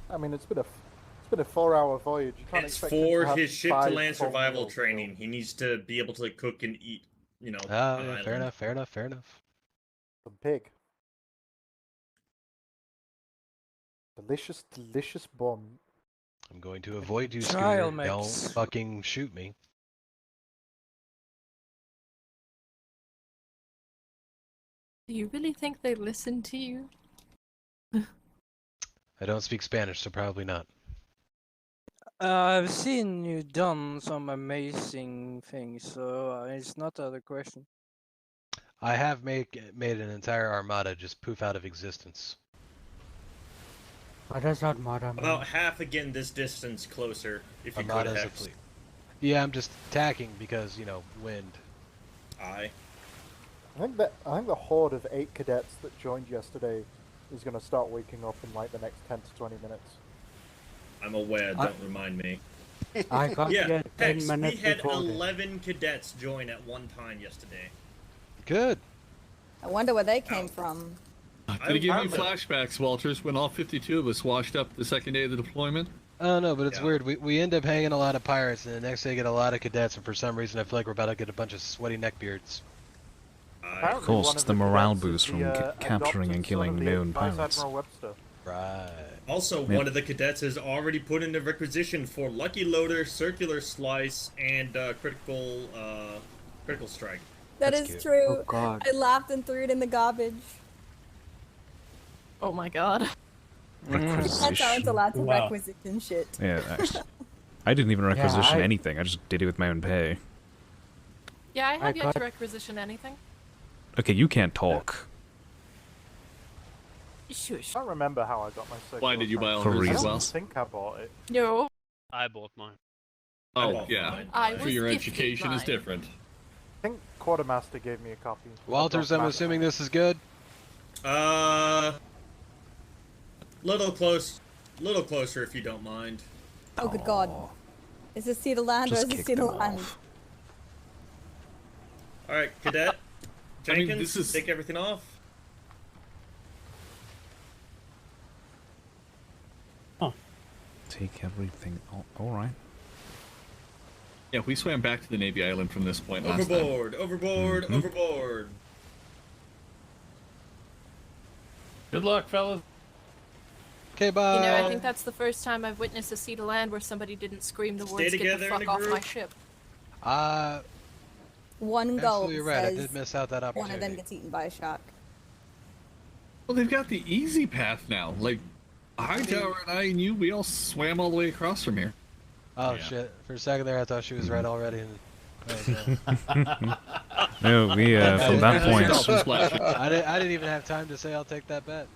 I mean, it's been a 4-hour voyage. You can't It's expect him to for have his ship to 5 land full survival meals, training. He needs to be able to cook and eat, you know. Oh, on yeah, an fair island. enough, fair enough, fair enough. Some pig. Delicious, delicious bomb. I'm going to avoid you, Trial Scooter. Don't mix. fucking shoot me. Do you really think they listen to you? I don't speak Spanish, so probably not. I've seen you done some amazing things, so it's not out of question. I have made an entire armada just poof out of existence. What does Armada mean? About half again this distance closer, if you could Armada's a Hex. fleet. Yeah, I'm just attacking because, you know, wind. Aye. I think the horde of 8 cadets that joined yesterday is going to start waking up in like the next 10 to 20 minutes. I'm aware, don't remind me. I got Yeah, here 10 Hex, we minutes had before this. 11 cadets join at one time yesterday. Good. I wonder where they came from. Did it give you flashbacks, Walters, when all 52 of us washed up the second day of the deployment? I don't know, but it's weird. We end up hanging a lot of pirates, and the next day get a lot of cadets, and for some reason I feel like we're about to get a bunch of sweaty neckbeards. Of course, it's the morale boost from capturing and killing known Vice pirates. Admiral Webster. Right. Also, Yeah. one of the cadets has already put in a requisition for Lucky Loader, Circular Slice, and critical strike. That is true. Oh, God. I laughed and threw it in the garbage. Oh my god. That's how it's allowed to Wow. requisition shit. Yeah, I didn't even requisition I- anything. I just did it with my own pay. Yeah, I have yet to got- requisition anything. Okay, you can't talk. Shush. I don't remember how I got my circular Why did you buy all For hers reasons. as I well? don't think I bought it. No. I bought mine. Oh, yeah. I For was your gifted education is mine. different. I think Quartermaster gave me a copy. Walters, I'm assuming this is good? Little closer if you don't mind. Oh, good God. Is this Cedar Land or Just is this kick Cedar them Land? Alright, Cadet. I mean, Jenkins, this is- take everything off. Take everything. All right. Yeah, we swam back to the Navy Island from this point last time. Overboard, overboard, Mhm. overboard. Good luck, fellas. Okay, bye. You know, I think that's the first time I've witnessed a sea to land where somebody didn't scream the words "Get the together in fuck a off my group." ship." One goal Absolutely right. I says did miss out that one of them opportunity. gets eaten by a shark. Well, they've got the easy path now. Like, Hightower and I and you, we all swam all the way across from here. Oh shit! For a second there, I thought she was right already. No, we from that point. I didn't even have time to say I'll take that bet.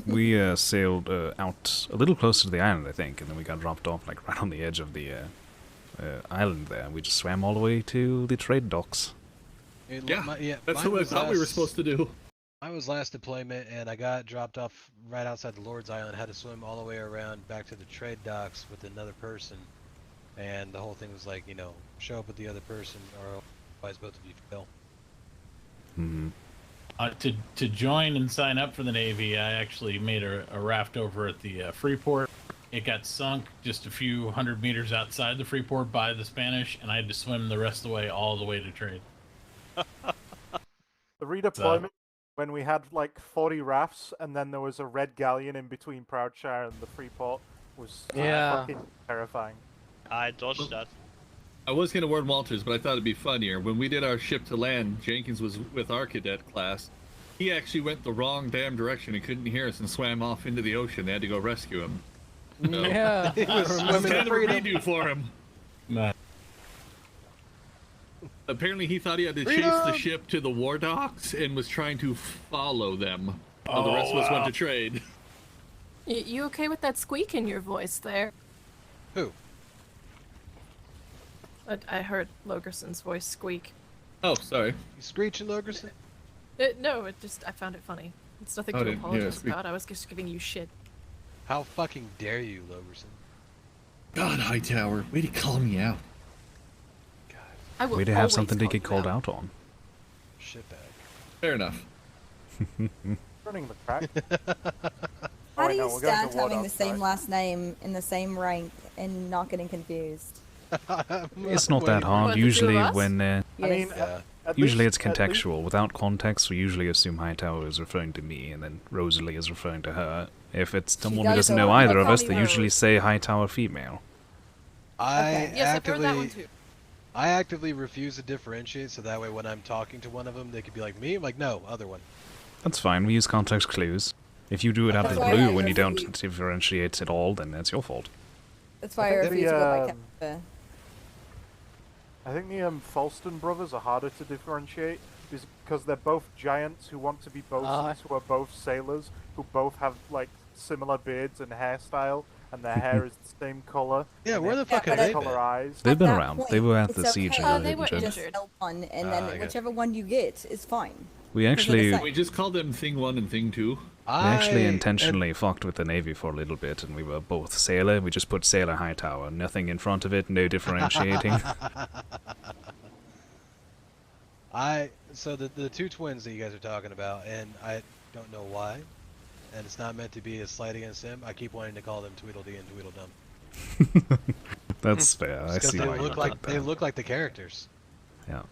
We sailed out a little closer to the island, I think, and then we got dropped off like right on the edge of the island there. We just swam all the way to the trade docks. That's what I thought we were supposed to do. I was last deployment, and I got dropped off right outside the Lord's Island. Had to swim all the way around back to the trade docks with another person, and the whole thing was like, you know, show up with the other person, or otherwise both of you fail. To join and sign up for the Navy, I actually made a raft over at the Freeport. It got sunk just a few hundred meters outside the Freeport by the Spanish, and I had to swim the rest of the way all the way to trade. The redeployment when we had like 40 rafts and then there was a red galleon in between Proudshire and the Freeport was fucking terrifying. I dodged that. I was going to warn Walters, but I thought it'd be funnier. When we did our ship to land, Jenkins was with our cadet class. He actually went the wrong damn direction and couldn't hear us and swam off into the ocean. They had to go rescue him. So, Yeah, he was swimming kind of a freedom. redo for him. Nah. Apparently, he thought he had to chase the ship to the war docks and was trying to follow them. While the rest of us went to trade. You okay with that squeak in your voice there? Who? I heard Logerson's voice squeak. Oh, sorry. You screeching, Logerson? No, I found it funny. It's nothing Oh, to didn't- apologize squeak. about. I was just giving you shit. How fucking dare you, Logerson? God, Hightower, way to call me out. I will Way to have always something to call get you called out. out on. Shitbag. Fair enough. Running the track. How do wait, you no, we're going stand to War having the Dogs, same right? last name in the same rank and not getting confused? It's not that hard. What, the two Usually of us? when I mean, Yes. usually least- it's contextual. Without context, we usually assume Hightower is referring to me, and then Rosalie is referring to her. If it's someone who does doesn't go know on, either they of call us, me they usually Rose. say Hightower female. Okay. Yes, I've heard that one too. I actively refuse to differentiate, so that way when I'm talking to one of them, they could be like me. I'm like, no, other one. That's fine. We use context clues. If you do it out of That's the why blue I when you don't refuse. differentiate at all, then that's your fault. That's why I think refuse to go by the, character. I think the Falston brothers are harder to differentiate because they're both giants who want to be bosuns, who are both sailors, who both have like similar beards and hairstyle, and their hair is the same color. Yeah, and where they the fuck have are they color been? eyes. They've At been that around. point, They were at the it's siege okay. and they the were Hidden Gem. Just injured. sell one, and I then get it. whichever one you get is fine. We they're the actually same. We just called them Thing 1 and Thing 2. We actually intentionally fucked with the Navy for a little bit, and we were both sailor. We just put Sailor Hightower. Nothing in front of it, no differentiating. So the two twins that you guys are talking about, and I don't know why, and it's not meant to be a slight against them. I keep wanting to call them Tweedledee and Tweedledum. That's fair. I Because see they why you look like think they that. look like the characters. Yeah.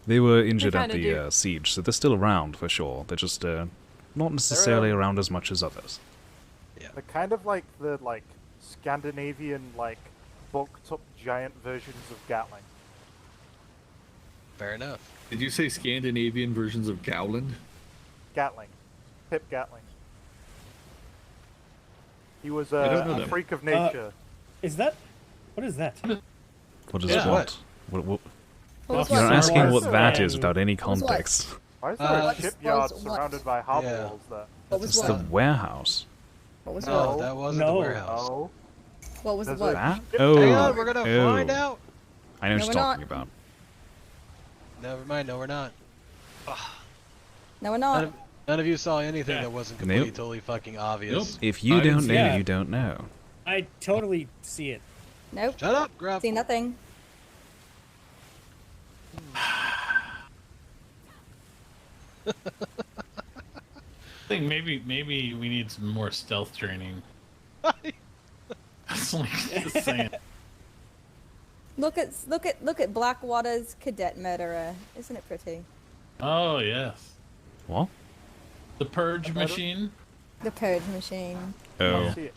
They were injured at kinda the do. siege, so they're still around for sure. They're just not necessarily around as much as others. They're kind of like the Scandinavian bulked up giant versions of Gatling. Fair enough. Did you say Scandinavian versions of Gowland? Gatling. Pip Gatling. He was I don't know a that. freak of nature. Is that? What is that? What is Yeah. what? What What was You're what? asking what Star that Wars. is without any was what? context. Why is there Uh, a shipyard what? surrounded by harbor Yeah. walls there? What was It's the what? warehouse. What was No, what? that wasn't No. the warehouse. Oh. What was the There's a- what? That? Hang Oh. Hang on, we're gonna oh. find out. I know what No, you're we're talking not. about. Never mind. No, we're not. No, we're None not. of, none of you saw anything Yeah. that wasn't Nope. completely, totally fucking obvious. Nope. If you I didn't don't see know, that. you don't know. I totally see it. Nope. Shut up, Gruff. See nothing. I think maybe we need some more stealth training. That's like just saying. Look at Blackwater's cadet murderer. Isn't it pretty? Oh yes, What? the purge machine. The purge machine. Oh. See it.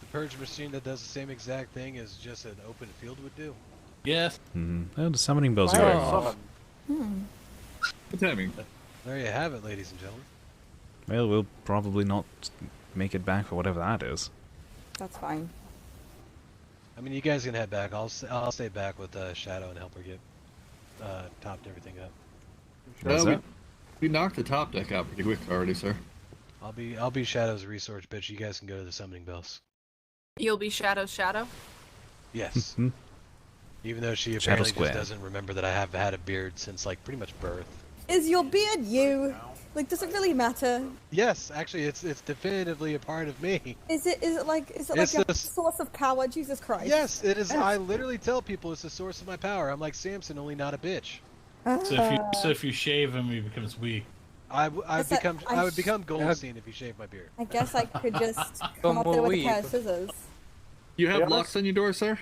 The purge machine that does the same exact thing as just an open field would do. Yes. Oh, the summoning bells are Why going are off. summon? Good timing. There you have it, ladies and gentlemen. Well, we'll probably not make it back for whatever that is. That's fine. I mean, you guys can head back. I'll stay back with Shadow and help her get topped everything up. What's that? We knocked the top deck out pretty quick already, sir. I'll be Shadow's resource bitch. You guys can go to the summoning bells. You'll be Shadow. Yes. Mhm. Even though she Shadow apparently Square. just doesn't remember that I have had a beard since like pretty much birth. Is your beard you? Like, does it really matter? Yes, actually, it's definitively a part of me. Is it like It's your the- source of power? Jesus Christ. Yes, it is. I literally tell people it's the source of my power. I'm like Samson, only not a bitch. So if you shave him, he becomes weak. I would become sh- Goldstein if you shaved my beard. I guess I could just come up there with a pair of scissors. You have Yeah, locks on your door, sir?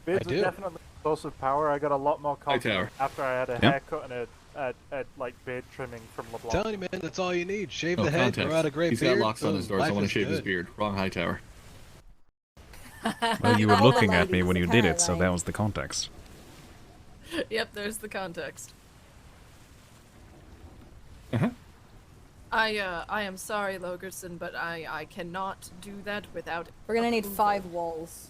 Beards I do. are definitely Source of power, I got a lot more confident Hightower. after I had a Yep. haircut and a like beard trimming from LeBlanc. Telling you, man, that's all you need. Shave Oh, the head, context. grow out a gray He's beard. got locks on his boom, doors. I life want to is shave his good. beard. Wrong Hightower. Well, you were All the looking at me ladies when you of did it, so Caroline. that was the context. Yep, there's the context. Uh-huh. I am sorry, Logerson, but I cannot do that without. We're gonna need approval. 5 walls.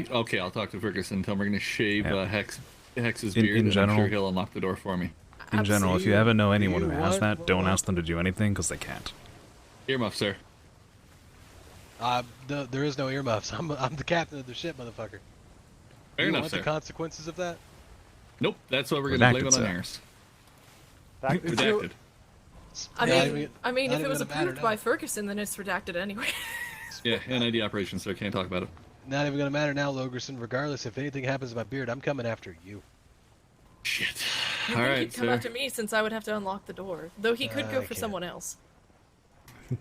Okay, I'll talk to Ferguson. Tell him we're going to shave Yeah. Hex's In beard, and I'm general- sure he'll unlock the door for me. In general, if you ever know anyone who you has want that, don't more? ask them to do anything, because they can't. Earmuff, sir. There is no earmuffs. I'm the captain of the ship, motherfucker. Fair you enough, want sir. the consequences of that? Nope, that's what we're going to blame Redacted, it on sir. Harris. Redacted. Redacted. I Not mean, even- not if it even was gonna matter approved now. by Ferguson, then it's redacted anyway. Yeah, NID operations, sir. Can't talk about it. Not even gonna matter now, Logerson. Regardless, if anything happens to my beard, I'm coming after you. Shit. You All think right, he'd come sir. after me since I would have to unlock the door. Though he could go I for can't. someone else.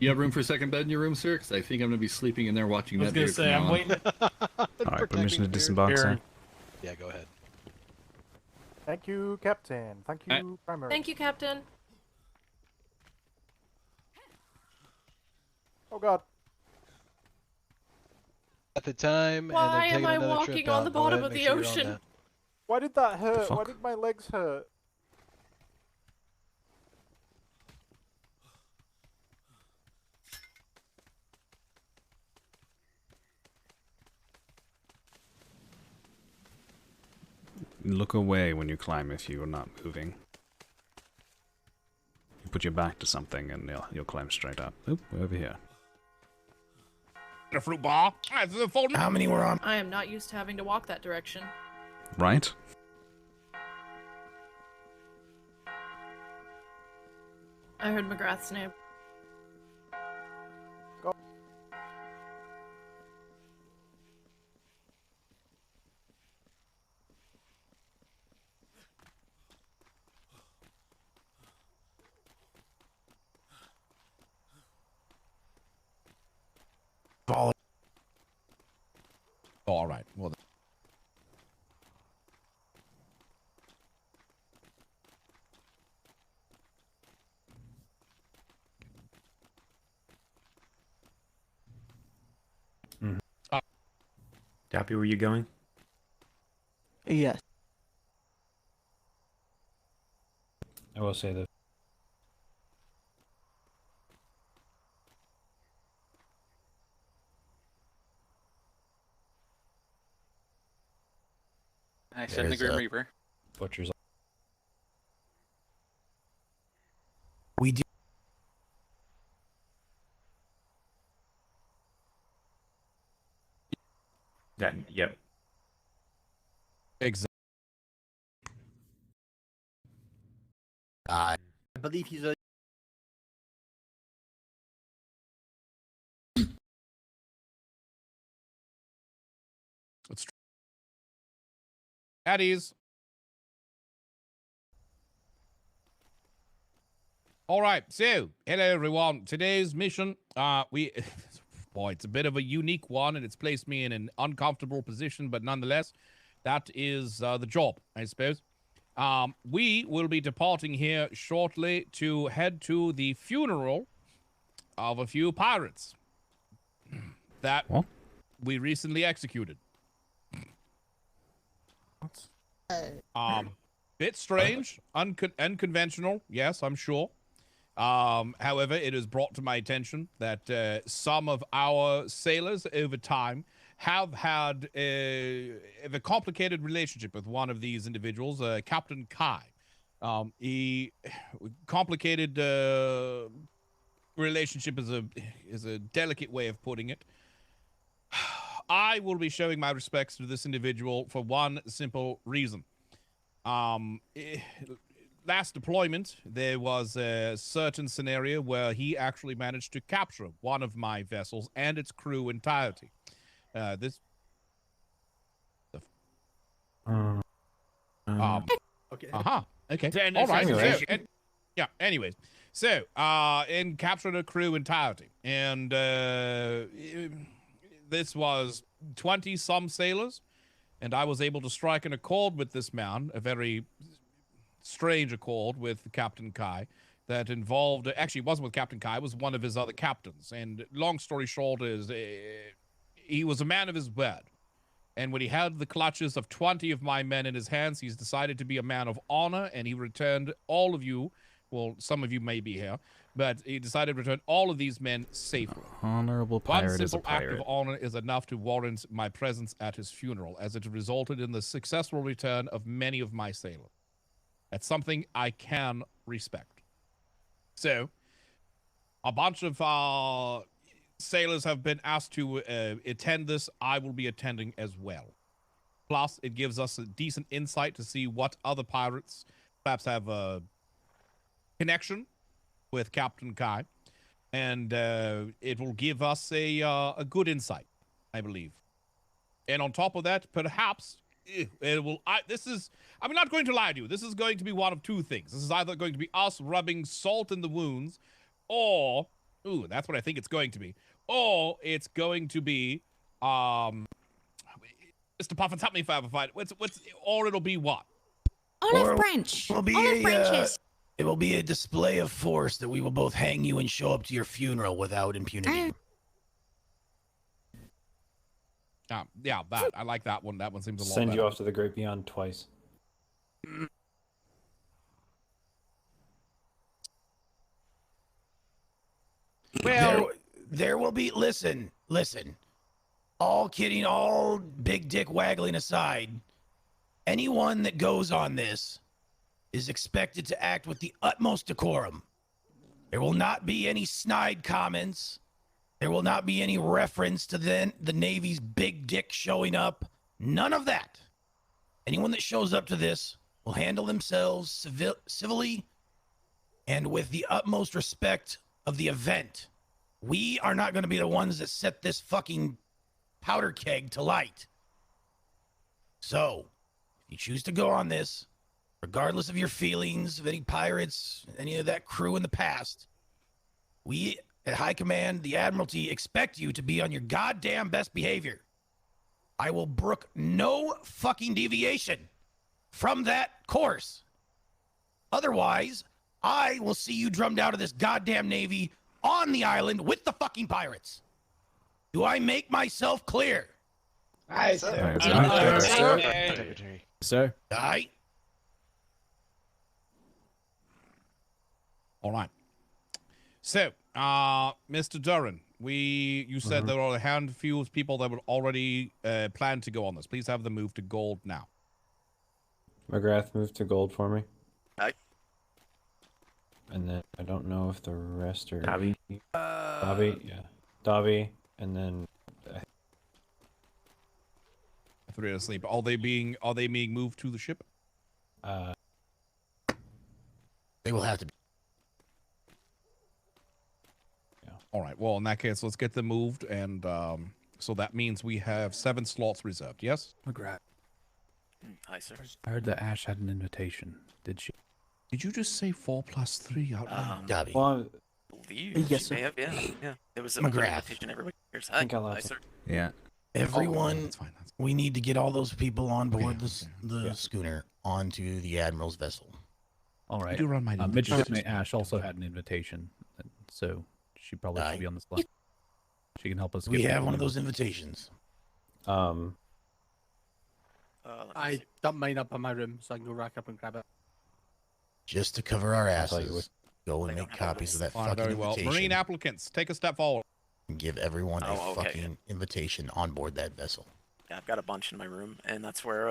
You have room for a second bed in your room, sir? Because I think I'm going to be sleeping in there watching I was that gonna beard say, from I'm now on. waiting. Alright, permission to Protecting the disembark, sir. Yeah, go ahead. Thank you, Captain. Thank you, Primary. Thank you, Captain. Oh God. At the time, Why and then am taking I another walking trip on out. the Go bottom ahead, of make the sure you're on ocean? that. Why did that hurt? Why fuck? did my legs hurt? Look away when you climb if you're not moving. You put your back to something and you'll climb straight up. Oop, we're over here. A fruit bar. How many were on? I am not used to having to walk that direction. Right? I heard McGrath's name. All right. Well. Happy where you going? Yes. I will say that. I send the Grim Reaper. Butcher's. We do. That. Yep. Exactly. I believe he's a. Let's. At ease. All right, so hello everyone. Today's mission, boy, it's a bit of a unique one, and it's placed me in an uncomfortable position, but nonetheless, that is the job, I suppose. We will be departing here shortly to head to the funeral of a few pirates that we recently executed. Bit strange, unconventional, yes, I'm sure. However, it is brought to my attention that some of our sailors over time have had a complicated relationship with one of these individuals, Captain Kai. He complicated relationship is a delicate way of putting it. I will be showing my respects to this individual for one simple reason. Last deployment, there was a certain scenario where he actually managed to capture one of my vessels and its crew entirety. Okay. Okay. All right. Anyway. So, anyways. So, in capturing a crew entirety. And this was 20-some sailors. and I was able to strike an accord with this man, a very strange accord with Captain Kai that involved, actually it wasn't with Captain Kai, it was one of his other captains. And long story short is he was a man of his word. And when he had the clutches of 20 of my men in his hands, he's decided to be a man of honor, and he returned all of you, well, some of you may be here, but he decided to return all of these men safely. Honorable pirate One is a simple act pirate. of honor is enough to warrant my presence at his funeral, as it resulted in the successful return of many of my sailors. That's something I can respect. So, a bunch of sailors have been asked to attend this. I will be attending as well. Plus, it gives us a decent insight to see what other pirates perhaps have a connection with Captain Kai, and it will give us a good insight, I believe. And on top of that, perhaps it will. I'm not going to lie to you. This is going to be one of two things. This is either going to be us rubbing salt in the wounds, or that's what I think it's going to be. Or it's going to be, Mr. Puffins, help me if I have a fight. Or it'll be what? Olive branch. Will be Olive branches. It will be a display of force that we will both hang you and show up to your funeral without impunity. Yeah, that. I like that one. That one seems a lot Send better. you off to the great beyond twice. Well, there will be. Listen. All kidding, all big dick waggling aside, anyone that goes on this is expected to act with the utmost decorum. There will not be any snide comments. There will not be any reference to the Navy's big dick showing up. None of that. Anyone that shows up to this will handle themselves civilly and with the utmost respect of the event. We are not going to be the ones that set this fucking powder keg to light. So, if you choose to go on this, regardless of your feelings of any pirates, any of that crew in the past, we at High Command, the Admiralty, expect you to be on your goddamn best behavior. I will brook no fucking deviation from that course. Otherwise, I will see you drummed out of this goddamn Navy on the island with the fucking pirates. Do I make myself clear? Aye, sir. Sir. Aye. All right. So, Mr. Duran, you said there were a handful of people that would already plan to go on this. Please have them move to gold now. McGrath, move to gold for me. Aye. And then I don't know if the rest are Dobby. Dobby, yeah. Dobby, and then Three are asleep. Are they being moved to the ship? They will have to be. Yeah. All right. Well, in that case, let's get them moved, and so that means we have 7 slots reserved. Yes. McGrath. Hi, sir. I heard that Ash had an invitation. Did she? Did you just say 4 + 3 out loud? Dobby. Well, Yes, sir. Yeah. It was an open McGrath. invitation. Everybody hears. I think I Hi, lost sir. Yeah. Everyone, that's fine. we need to get all those people on board the schooner onto the Admiral's vessel. all right. You run my Midshipmate Ash also had an invitation, so she probably should be on this list. She can help us. We get have people one of in. those invitations. I dumped mine up in my room so I can go rack up and grab it. Just to cover our thought you asses. Go and make copies of that Fine, fucking very well. invitation. Marine applicants, take a step forward. And give everyone a Oh, okay. fucking invitation on board that vessel. Yeah, I've got a bunch in my room, and that's where.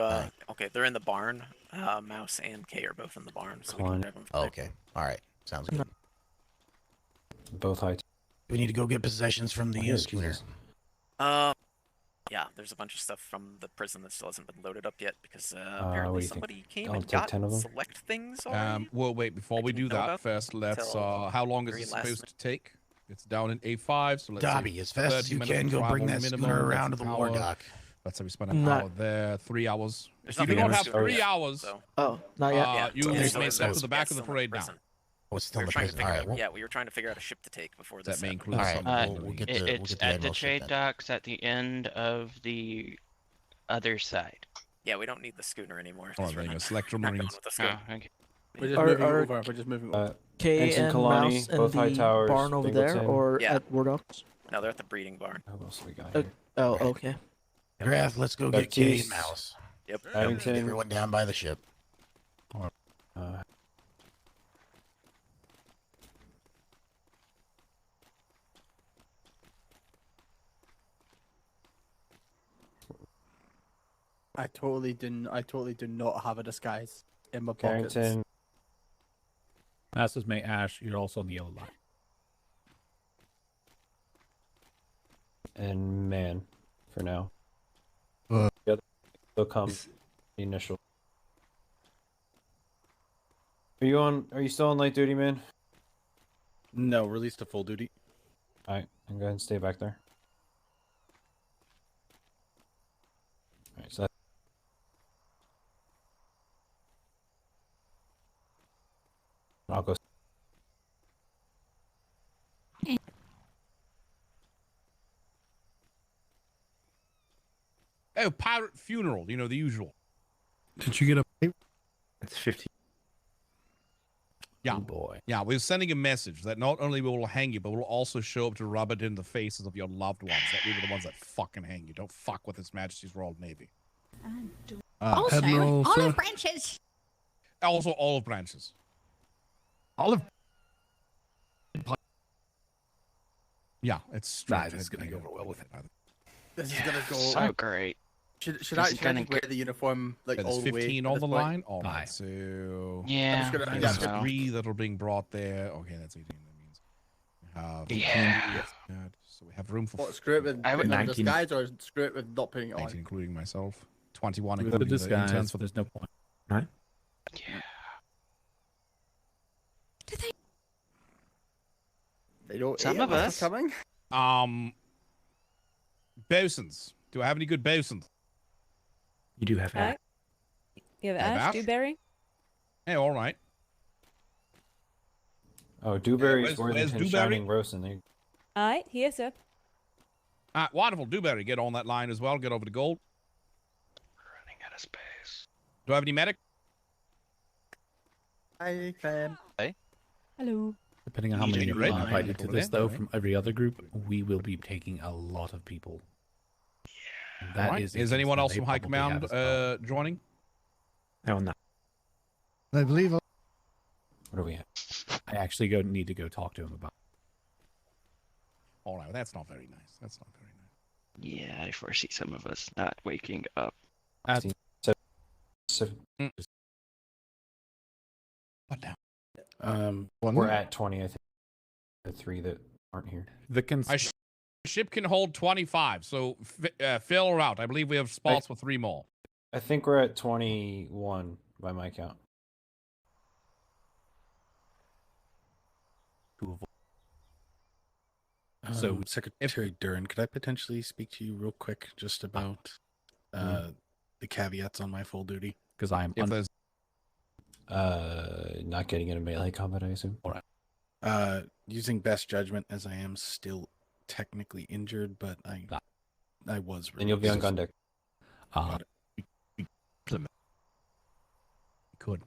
Okay, they're in the barn. Mouse and Kay are both in the barn, so we can grab them. From there. Okay. All right. Sounds good. Both high. We need to go get possessions from the schooner. Yeah, there's a bunch of stuff from the prison that still hasn't been loaded up yet because what apparently do you think? somebody came I'll and take got 10 of them. select things already. Well, wait. Before we do know that, about first, let's. till How long is very it last supposed to take? It's down in A5, so let's. Dobby, say as fast as 30 you minutes can, go travel bring that minimum. schooner That's around to an the war hour. dock. Let's say we spend an Not- hour there, 3 hours. There's If you nothing don't have else. 3 hours, So, Oh, not yet. you yeah, made so that it's to still- the back it's of the still in parade now. prison. Oh, it's still We in were the trying to prison. figure All right. out. Well, Yeah, we were trying to figure out a ship to take before That this. may happened. include all right. some. We'll get It's the at the Admiral ship trade then. docks at the end of the other side. Yeah, we don't need the schooner anymore. Oh, 'cause there we're you go. not- Select not going Marines. with the schooner. okay. We're just Are- moving are- over. We're just moving over. K Ensign and Kalani, Mouse and both the Hightowers, barn over there, Bingleton. or Yeah. at War Dogs? No, they're at the breeding barn. Who else we got Uh, here? oh, okay. Grath, let's go get Kay and Mouse. Yep. Abington. Everyone down by the ship. I totally do not have a disguise in my pockets. Carrington. Masters May Ash, you're also on the yellow line. And man, for now. They'll come. The initial. Are you still on light duty, man? No, released to full duty. Alright, and go ahead and stay back there. Alright, so I'll go. Oh, pirate funeral. You know, the usual. Did you get a... It's 50. Yeah. Oh boy. Yeah, we're sending a message that not only will hang you, but we'll also show up to rub it in the faces of your loved ones. That we were the ones that fucking hang you. Don't fuck with His Majesty's Royal Navy. Also, Admiral, sir? olive branches. Also, olive branches. Olive. Yeah, it's Nah, strict. it's gonna go over well with it. This is gonna go. So great. Should This I is gonna wear the uniform like Okay, all there's the way? 15 at on this the point? line. All right, so Yeah. I'm just gonna- there's yeah. 3 that are being brought there. Okay, that's 18. That means we have Yeah. So we have room for What, screw it with I would- putting on 19. disguise or screw it with not putting it 19, on? including myself. 21, With the including the disguise, interns. but there's no point. Right? Yeah. They don't. Some of us. coming. Bosuns. Do I have any good bosuns? You do have that. You have Have Ash, Ash? Dewberry? Hey, all right. Oh, Dewberry's where's Worthington, Dewberry? Shining, Rosen. They... Alright, here, sir. Wonderful. Dewberry, get on that line as well. Get over to gold. Running out of space. Do I have any medic? I can. Hey. Hello. Depending on how EJ, many you are ready? invited to Over this, there, though, right? from every other group, we will be taking a lot of people. Yeah. That All right. is anyone that else they from High probably have Command as well. joining? No, I'm not. I believe. What do we have? I actually need to go talk to him about. All right. Well, that's not very nice. That's not very nice. Yeah, I foresee some of us not waking up. What now? We're at 20, I think. The 3 that aren't here. Ship can hold 25, so fill her out. I believe we have spots for 3 more. I think we're at 21 by my count. So, Secretary Duran, could I potentially speak to you real quick just about the caveats on my full duty? Because I am not getting into melee combat, I assume. All right. Using best judgment, as I am still technically injured, but I was. Then you'll be on gun deck. Could.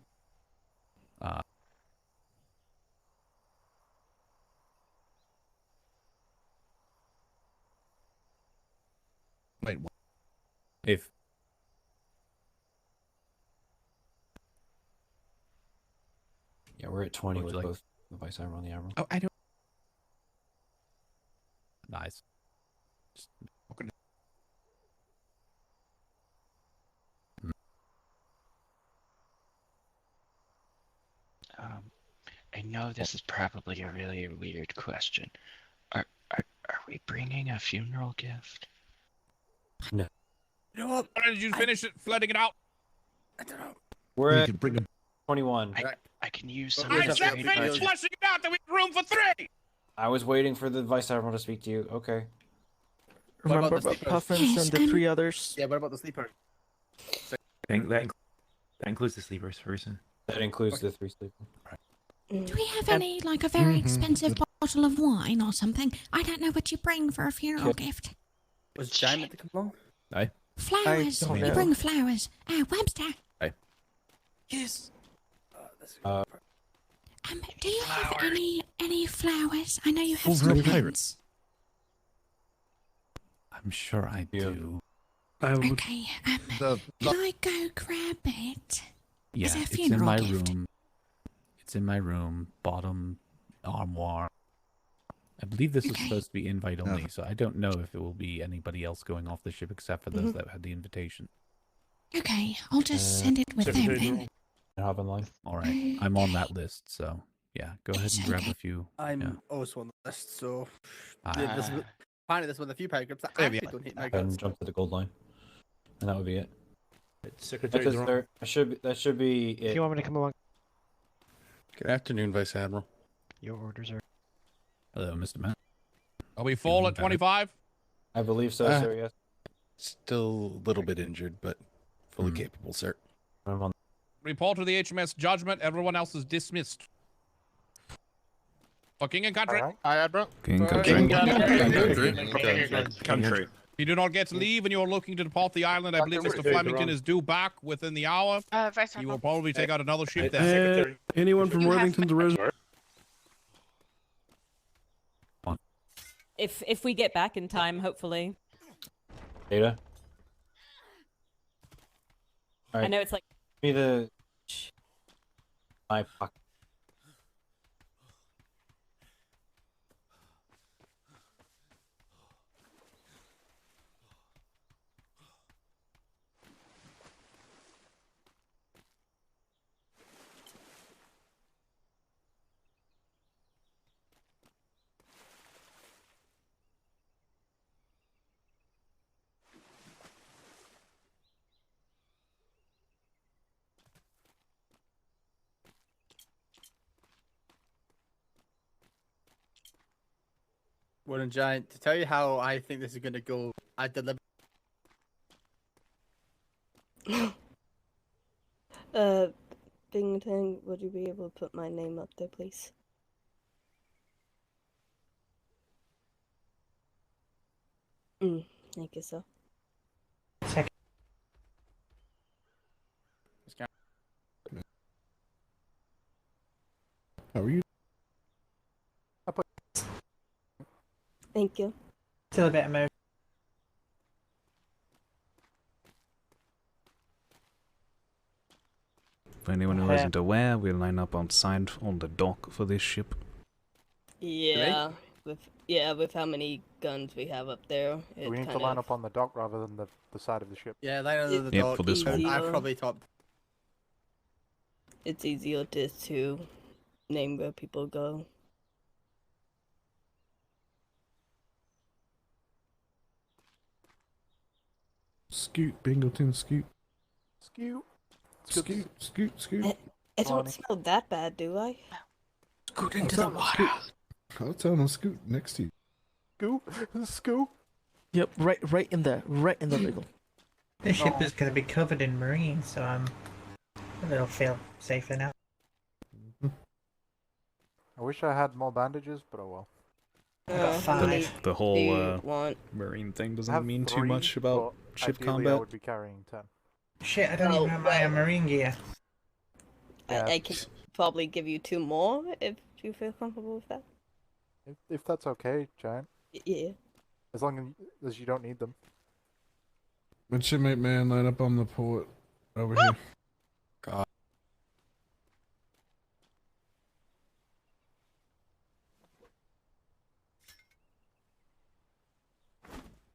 Wait, what? If Yeah, we're at 20 Would with you like- both the Vice Admiral and the Admiral. Oh, I don't. nice. I know this is probably a really weird question. Are we bringing a funeral gift? No. You know what? Why did you finish it, flooding it out? I don't know. We're at bring 21. I can use some. I of said the finish flushing it out. Then we have room for 3. I was waiting for the Vice Admiral to speak to you. Okay. What Remember about the about sleepers? Puffins and the 3 others? Yeah, what about the sleeper? That includes the sleepers person. That includes the 3 sleepers. Do we have any, like, a very expensive bottle of wine or something? I don't know what you bring for a funeral gift. Was Diamond to come along? Aye. Flowers. don't You know. bring flowers. Webster. Yes. Do you have any flowers? I know you have Real some pirates. pens. I'm sure I do. Okay. Can I go grab it? Yeah, Is there a it's in funeral my gift? room. It's in my room, bottom armoire. I believe this is supposed to be invite only, so I don't know if it will be anybody else going off the ship except for those that had the invitation. Okay, I'll just send it with them then. All right, I'm on that list, so yeah, go ahead and grab a few. I'm also on the list, so Ah. apparently this one of the few pirate groups that There we actually are. don't hate my guns. Jump to the gold line, and that would be it. Secretary That's Durant. there. That should be it. If you want me to come along, Good afternoon, Vice Admiral. your orders are. Hello, Mr. Matt. Are we full at 25? I believe so, sir. Yes. Still a little bit injured, but fully capable, sir. Report to the HMS Judgment. Everyone else is dismissed. For King and Country. Aye, Admiral. King For Country. Country. If you do not get to leave and you are looking to depart the island, I believe Mr. Flemington is due back within the hour. You will probably take out another ship there. Anyone from Worthington's a resident? If we get back in time, hopefully. Data. All right. I know it's like. Give me the. My pocket. Warren Giant, to tell you how I think this is going to go, I deliver. Ding Tang, would you be able to put my name up there, please? Thank you, sir. How are you? Thank you. Still a bit emotional. For anyone who isn't aware, we'll line up outside on the dock for this ship. Yeah, with how many guns we have up there. Do we need to line up on the dock rather than the side of the ship? Yeah, line up on the Yep, dock. for this one. I probably topped. It's easier just to name where people go. Scoot, Bingleton, scoot. Scoot. Scoot. I don't smell that bad, do I? Scoot into the water. I'll tell him scoot next to you. Scoot. Yep, right in the middle. This ship is going to be covered in marines, so I'm a little feel safer now. I wish I had more bandages, but oh well. I got 5. The whole marine thing I doesn't have mean too 3, much about but ship ideally I combat. would be carrying 10. Shit, I don't even have my marine gear. I can probably give you 2 more if you feel comfortable with that. If that's okay, Giant. Yeah. As long as you don't need them. Midshipmate man, line up on the port over here. God.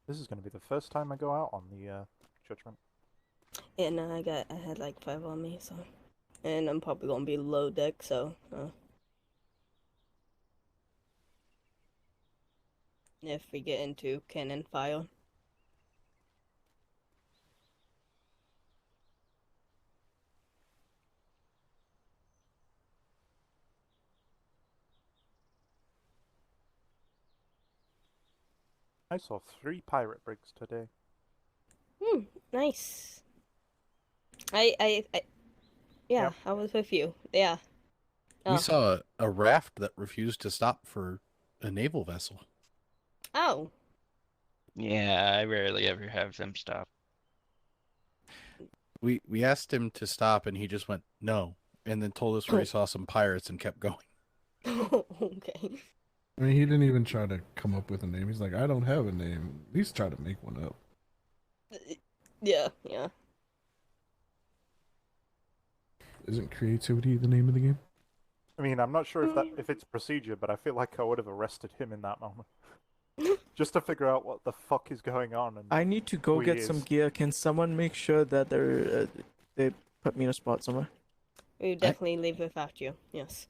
This is going to be the first time I go out on the judgment. Yeah, no, I had like 5 on me, so. And I'm probably gonna be low deck, so. If we get into cannon fire. I saw 3 pirate brigs today. Nice. Yeah, I was with you. Yeah. We saw a raft that refused to stop for a naval vessel. Oh. Yeah, I rarely ever have them stop. We asked him to stop, and he just went no, and then told us where he saw some pirates and kept going. Okay. I mean, he didn't even try to come up with a name. He's like, I don't have a name. At least try to make one up. Yeah, yeah. Isn't creativity the name of the game? I mean, I'm not sure if it's procedure, but I feel like I would have arrested him in that moment. Just to figure out what the fuck is going on. And I need to go who he get some is. gear. Can someone make sure that they put me in a spot somewhere? We definitely leave without you. Yes.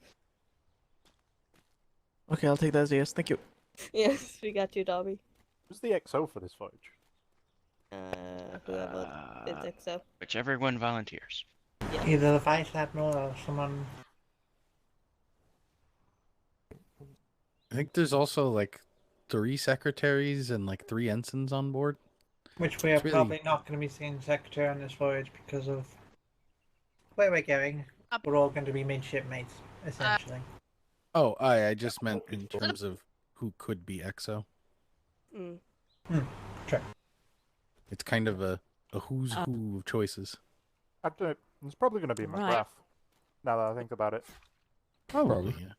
Okay, I'll take that as a yes. Thank you. Yes, we got you, Dobby. Who's the XO for this voyage? Whoever did so. Whichever one volunteers. Either the Vice Admiral or someone. I think there's also like 3 secretaries and like 3 ensigns on board. Which we are It's really- probably not going to be seeing Secretary on this voyage because of where we're going. We're all going to be midshipmates, essentially. Oh, I just meant in terms of who could be EXO. Sure. It's kind of a who's who of choices. It's probably going to be Right. McGrath. Now that I think about it. Probably, yeah.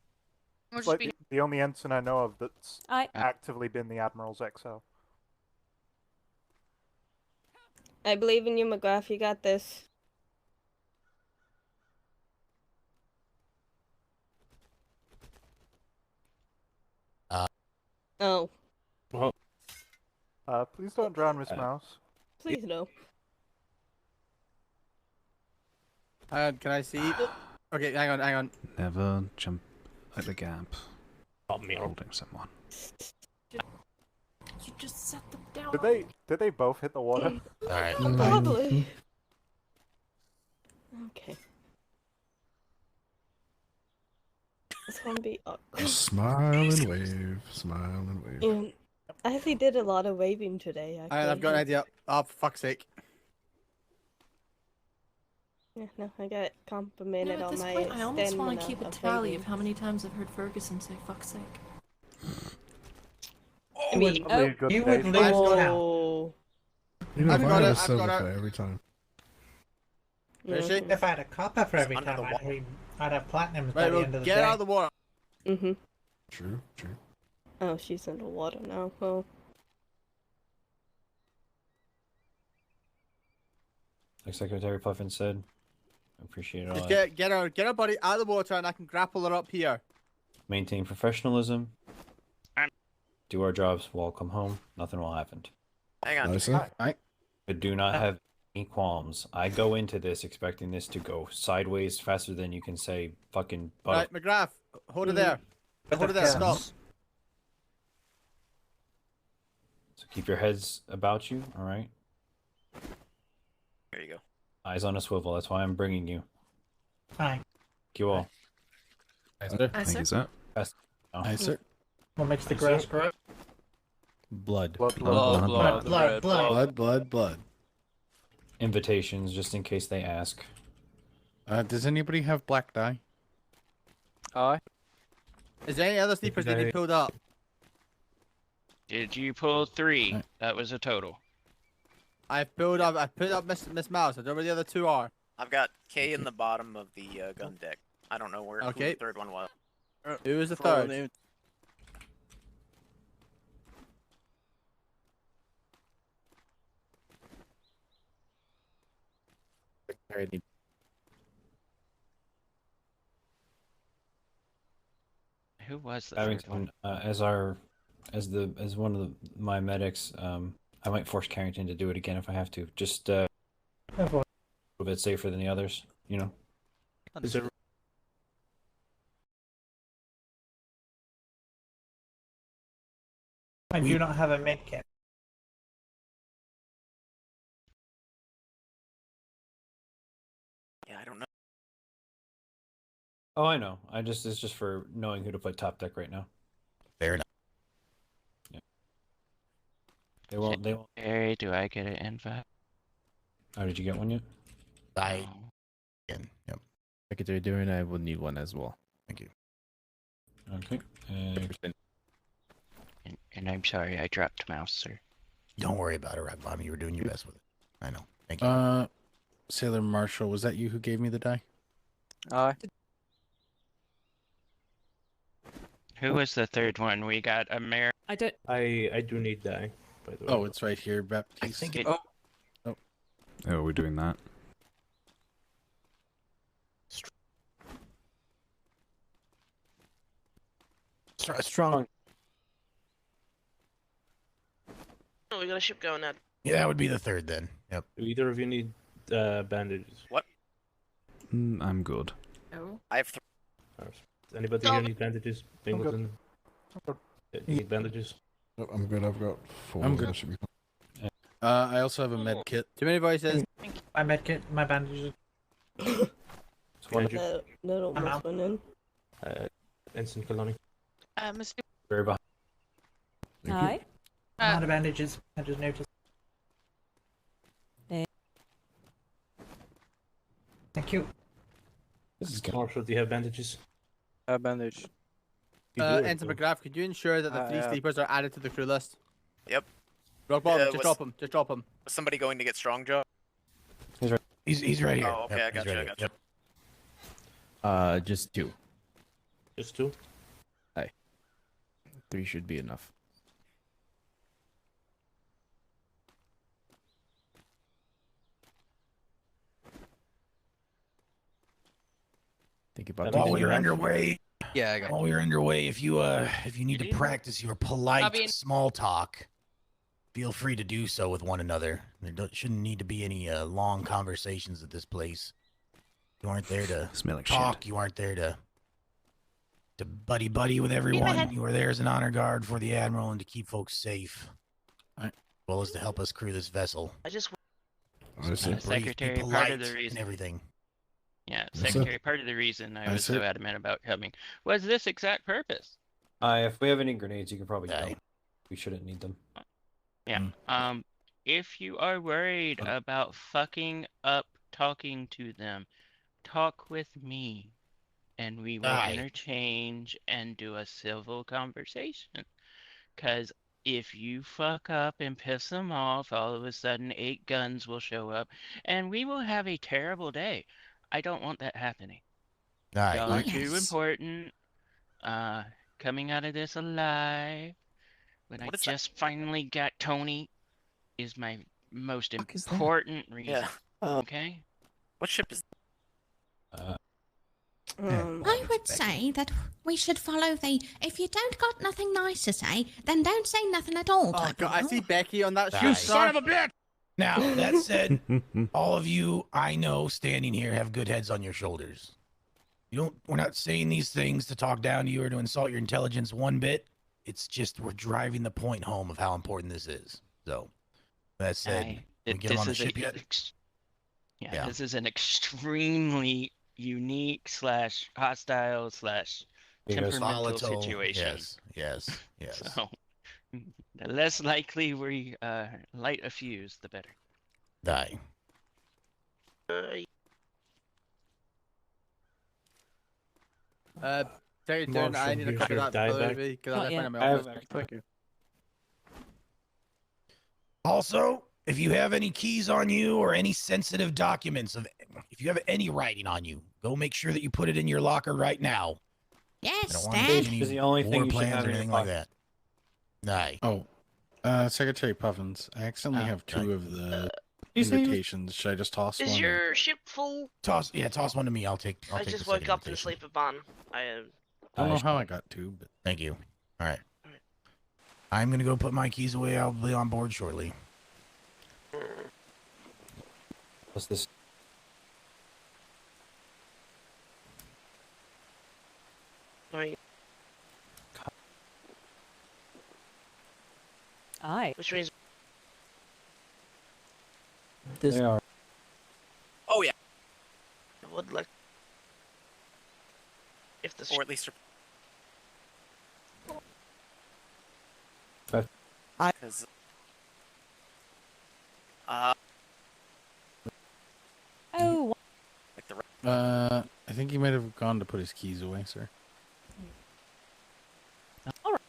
It's like the only ensign I know of that's I- actively been the Admiral's XO. I believe in you, McGrath. You got this. Oh, Well, Please don't drown Miss Mouse. please no. Can I see? Okay, hang on. Never jump at the gap. Holding someone. You just set them down. Did they both hit the water? Alright. Probably. Okay. It's gonna be awkward. Smile and wave. Smile and wave. I actually did a lot of waving today. Alright, I've got an idea. Oh, for fuck's sake. Yeah, no, I got complimented At on this my point, I almost want stamina to keep a of tally waving. of how many times I've heard Ferguson say "fuck's sake." I mean, Probably a good you day would for lose that. count. whoa. You know, I've if I got had it, a I've silver got for it. every time. Is she? If I had a copper for every Under time, the I'd have platinums by Right, the well, end of the get day. out of the water. True, true. Oh, she's underwater now. Oh. Like Secretary Puffin said, I appreciate all Just that. get her body out of the water, and I can grapple her up here. Maintain professionalism. Do our jobs. We'll all come home. Nothing will happen. Hang on. Nice, But do not have any qualms. I go into this expecting this to go sideways faster than you can say fucking butter. Right, McGrath, hold it there. Hold it there. Stop. So keep your heads about you, all right? There you go. Eyes on a swivel. That's why I'm bringing you. Fine. Thank you all. Thank you, sir. Aye, sir. What makes the grass grow? Blood. Blood. Invitations, just in case they ask. Does anybody have black dye? Is there any other sleepers that you pulled up? Did you pull 3? That was a total. I put up Miss Mouse. I don't know where the other 2 are. I've got K in the bottom of the gun deck. I don't know who Okay. the third one was. Who was the third? Who was the third one? Abington, as one of my medics, I might force Carrington to do it again if I have to. Just a little bit safer than the others, you know. Is it I do not have a medkit. Yeah, I don't know. Oh, I know. It's just for knowing who to put top deck right now. Fair enough. Yeah. They won't. Hey, do I get an invite? Oh, did you get one yet? Yep. Secretary Duran, I will need one as well. Thank you. Okay. And I'm sorry, I dropped mouse, sir. Don't worry about it, Red Bomb. You were doing your best with it. I know. Thank you. Sailor Marshall, was that you who gave me the die? Aye. Who was the third one? We got I don't. I do need die, by the way. Oh, it's right here, Baptiste. I think it- oh, Oh, we're doing that. strong. Oh, we got a ship going now. Yeah, that would be the third then. Yep. Do either of you need bandages? What? I'm good. No. I have 3. Does anybody here need bandages? Bingleton? You need bandages? Nope, I'm good. I've got 4. I'm good. That should be fine. I also have a med kit. Too many voices. My medkit, my bandages. Andrew. No, don't I'm miss out. one in. Ensign Kalani. Mr. Very behind. Hi. I'm out of bandages. I just noticed. Thank you. This is Marshall, do you have bandages? Bandage. You do, Ensign or- McGrath, could you ensure that the 3 yeah. sleepers are added to the crew list? Yep. Rock bottom, just was- drop him. Just drop him. Was somebody going to get strong, Joe? He's right here. Oh, okay, Yep, I got he's you. right I here. got you. Just 2. Just 2? 3 should be enough. Think about While it. we're underway, Yeah, I got while we're underway, if you need to practice your polite Bobby- small talk, feel free to do so with one another. Shouldn't need to be any long conversations at this place. You aren't there to Smell like talk. You aren't there to buddy with everyone. ahead. You are there as an honor guard for the admiral and to keep folks safe, as well as to help us crew this vessel. I just So be brief, be Secretary, part polite of the reason. and everything. Yeah, Yes, sir. Secretary, part of the reason I was Yes, so sir. adamant about coming was this exact purpose. If we have any grenades, you can probably Aye. dump. We shouldn't need them. Yeah. If you are worried about fucking up talking to them, talk with me, and we will Aye. interchange and do a civil conversation. Because if you fuck up and piss them off, all of a sudden 8 guns will show up, and we will have a terrible day. I don't want that happening. Aye. Y'all are too Yes. important. Coming out of this alive, when I What is that? just finally got Tony, is my most Fuck is that? important reason. Yeah. Okay? What ship is? I would say that we should follow the if you don't got nothing nice to say, then don't say nothing at all. Oh type god, I of see rule. Becky on that Aye. ship. You son of a bitch! Now, that said, all of you I know standing here have good heads on your shoulders. We're not saying these things to talk down to you or to insult your intelligence one bit. It's just we're driving the point home of how important this is. So, that said, Aye. we get them on the is ship yet? Yeah. This is an extremely unique / hostile / Yes. temperamental Volatile, situation. Yes. So, the less likely we light a fuse, the better. Die. Take your turn. I Marshall, need a here's copy your of that die filler back. because Not I left yet. mine in my I have office. Thank you. Also, if you have any keys on you or any sensitive documents if you have any writing on you, go make sure that you put it in your locker right now. I Yes, don't want to Dad. see any Is the only war thing you should plans have or in your anything like that. Aye. Oh, Secretary Puffins, I accidentally have 2 of the invitations. Should I just toss Is one? your ship full? Toss one to me. I'll take I the just second woke up in a invitation. sleep of ban. I don't know how I got 2, but Thank you. All right. I'm gonna go put my keys away. I'll be on board shortly. What's this? Right. Aye. Which means. They are. Oh yeah. I would like. If the. Or at least. But- Because. Oh, Like the. I think he might have gone to put his keys away, sir. all right.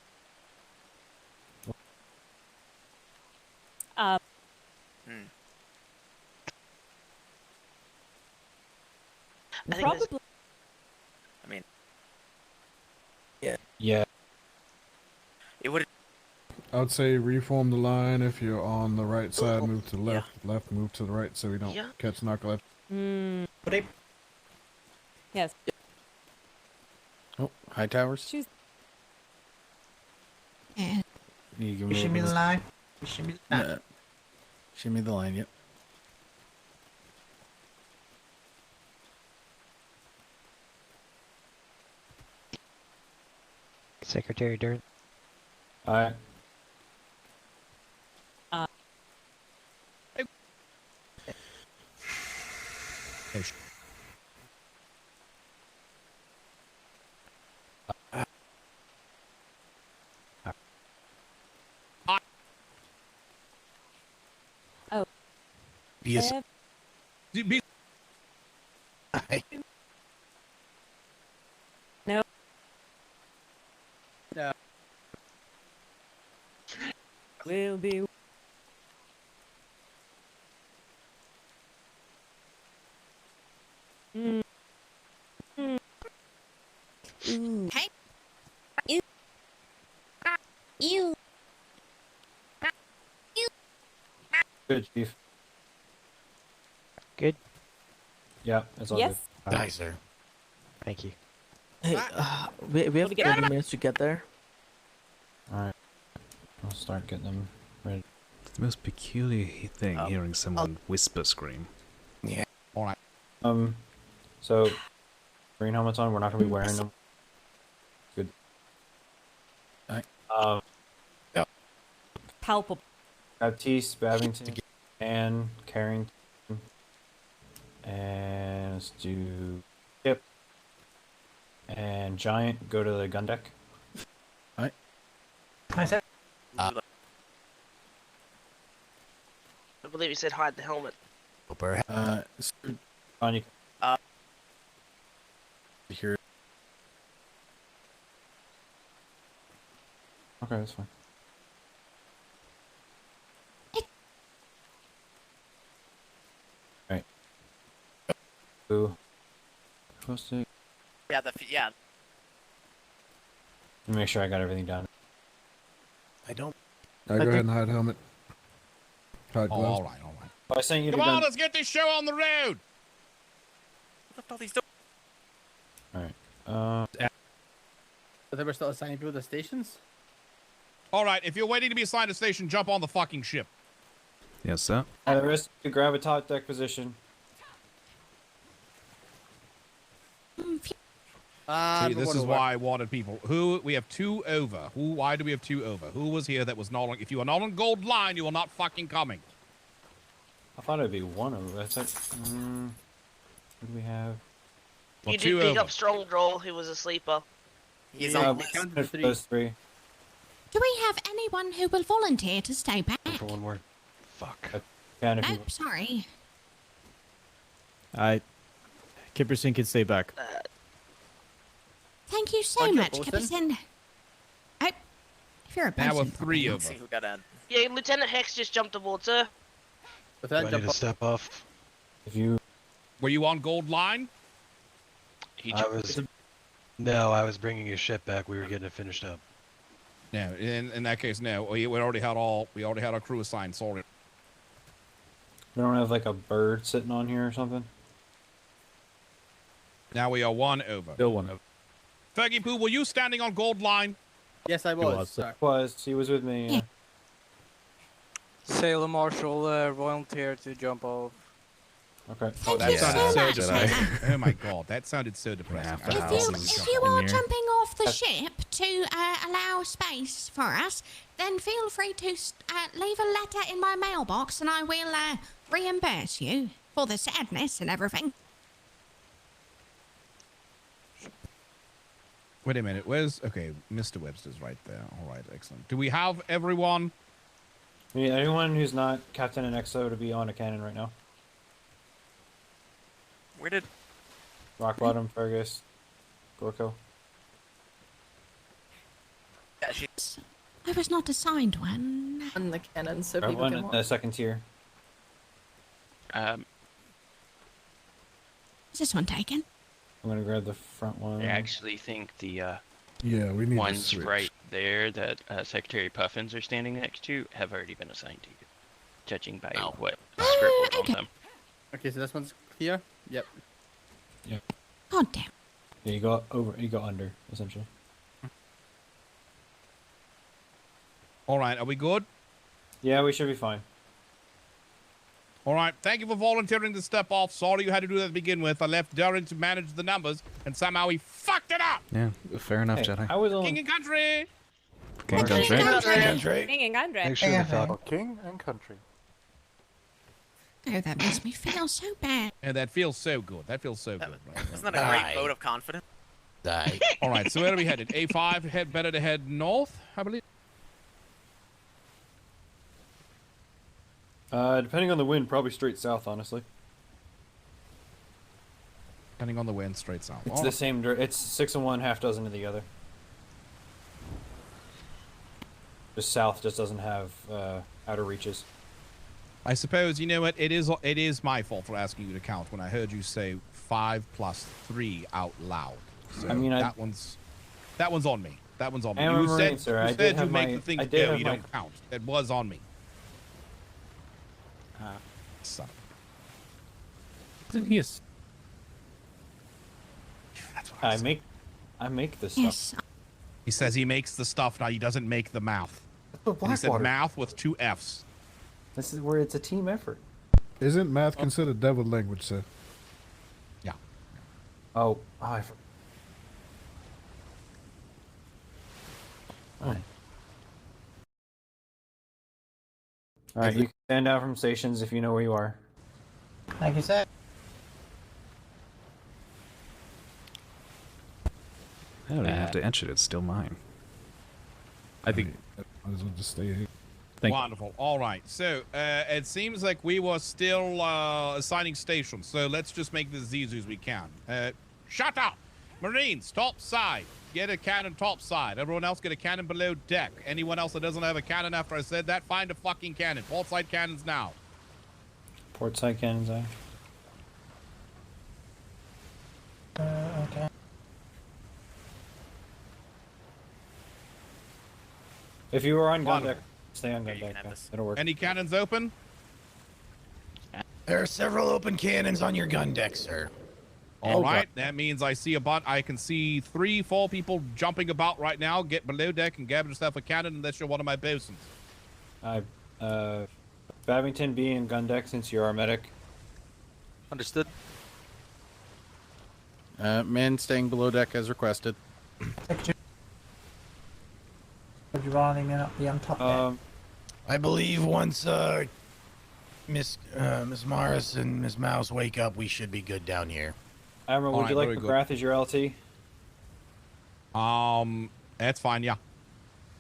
Probably. I mean, Yeah. it would. I would say reform the line. If you're on the right side, move to the left. Left, move to the right, so we don't catch narcolepsy. Yes. Oh, Hightowers. Choose. Yeah. You can You should move be in the the- line. You should be the line. No. Shimmy the line, yep. Secretary Dirt. Aye. Oh. Yes. No. No. Will be. Mm. Mm. Ooh. Hey. Ew. Ew. Good, Chief. Good. Yeah, it's all Yes. good. Nicer. Thank you. Hey, we have 30 minutes to get there. Alright. I'll start getting them ready. It's the most peculiar thing hearing someone whisper scream. Yeah. Alright. So, green helmets on, we're not gonna be wearing them. Good. Palpable. Baptiste, Babington, and Carrington. And let's do Kip. And Giant, go to the gun deck. I said. I believe you said hide the helmet. On you. Here. Okay, that's fine. Right. Who? Supposed to Yeah, yeah. Let me make sure I got everything down. I don't. Go ahead and hide helmet. Hide Oh, gloves. all right. I sent you Come the on, gun. let's get this show on the road. What all these doors? Alright. But they were still assigning people to stations? All right, if you're waiting to be assigned a station, jump on the fucking ship. Yes, sir. The rest, to grab a top deck position. See, this is why I wanted people. Who we have 2 over. Who? Why do we have 2 over? Who was here that was not on? If you are not on gold line, you are not fucking coming. I thought it'd be one of them. I thought, what do we have? Well, You 2 did pick over. up Strong Droll, who was a sleeper. He's Yeah, on we the counted list. for those 3. Do we have anyone who will volunteer to stay back? For one word. Fuck. Can if you Nope, sorry. Kipperson can stay back. Thank you so Thank you, much, Bolton. Kipperson. Oh, if you're a Now we're person. 3 Let's over. see who got in. Yeah, Lieutenant Hex just jumped aboard, sir. Do I need to step off? If you Were you on gold line? I was. No, I was bringing a ship back. We were getting it finished up. No. In that case, no. We already had our crew assigned. Sorry. we don't have like a bird sitting on here or something. Now we are 1 over. Still 1 over. Fergie Poo, were you standing on gold line? Yes, I was. Sorry. He was with me. Yeah. Sailor Marshal volunteered to jump off. Okay. Oh, that you sounded so so much, depressing. Oh my god, that sounded so depressing. If you are jumping off the ship to allow space for us, then feel free to leave a letter in my mailbox and I will reimburse you for the sadness and everything. Wait a minute. Where's Mr. Webster's right there. All right, excellent. Do we have everyone? We need anyone who's not Captain and XO to be on a cannon right now. Where did Rock Bottom, Fergus, Gorko. Yeah, she's I was not assigned one. On the cannon, so Grab people one can in walk. the second tier. Is this one taken? I'm gonna grab the front one. I actually think the Yeah, we need to ones switch. right there that Secretary Puffins are standing next to have already been assigned to you, judging by what scribbled on them. Okay, so this one's clear? Yep. Yep. God damn. Yeah, you go over, you go under, essentially. All right, are we good? Yeah, we should be fine. All right, thank you for volunteering to step off. Sorry you had to do that to begin with. I left Darren to manage the numbers, and somehow he fucked it up. Yeah, fair enough, Jedi. I was King and country. King and country. King and country. Thanks for the Falcon. King and country. Oh, that makes me feel so bad. And that feels so good. That feels so good. Right? Isn't that a great vote of confidence? All right, so where are we headed? A5, better to head north, I believe. Depending on the wind, probably straight south, honestly. Depending on the wind, straight south. It's the same. It's 6 of one, half dozen of the other. Just south just doesn't have outer reaches. I suppose, you know what, it is my fault for asking you to count when I heard you say 5 plus 3 out loud. So I mean, that one's on me. That one's on me. I'm a You Marine, said, sir. you I said did you have make my- the things I did go, have you my- don't count. That was on me. Son. Isn't he a... That's what I make this stuff. Yes. He says he makes the stuff, now he doesn't make the mouth. That's what And he said Blackwater. mouth with 2 F's. This is where it's a team effort. Isn't math considered devil language, sir? Yeah. Oh, Alright, you can stand out from stations if you know where you are. Thank you, sir. I don't even have to etch it. It's still mine. I think... Might as well just stay here. Wonderful. All right. So it seems like we were still assigning stations. So let's just make this as easy as we can. Shut up! Marines, top side. Get a cannon top side. Everyone else get a cannon below deck. Anyone else that doesn't have a cannon after I said that, find a fucking cannon. Port side cannons now. Port side cannons, Okay. If you were on gun Wonderful. deck, stay on gun deck. It'll work. Any cannons open? There are several open cannons on your gun deck, sir. All right. That means I see I can see 3, 4 people jumping about right now. Get below deck and grab yourself a cannon unless you're one of my bosuns. Babington, be in gun deck since you're our medic. Understood. Men staying below deck as requested. Would you rather me not be on top there? I believe once Miss Morris and Miss Mouse wake up, we should be good down here. Admiral, would you like McGrath as your LT? That's fine, yeah.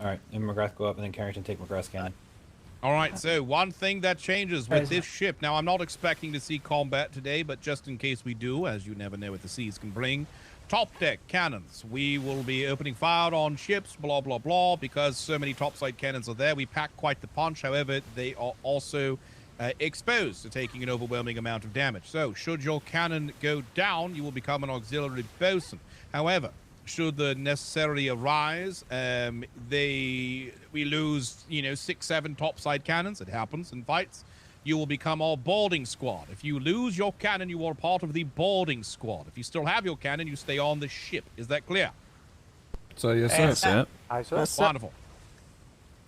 Alright, and McGrath go up and then Carrington take McGrath's cannon. All right, so one thing that changes with this ship, now I'm not expecting to see combat today, but just in case we do, as you never know what the seas can bring, top deck cannons. We will be opening fire on ships, blah, blah, blah, because so many topside cannons are there. We pack quite the punch. However, they are also exposed to taking an overwhelming amount of damage. So should your cannon go down, you will become an auxiliary bosun. However, should the necessity arise, we lose, 6, 7 topside cannons. It happens in fights. You will become our boarding squad. If you lose your cannon, you are part of the boarding squad. If you still have your cannon, you stay on the ship. Is that clear? So yes, sir. That's it. Aye, sir. Wonderful.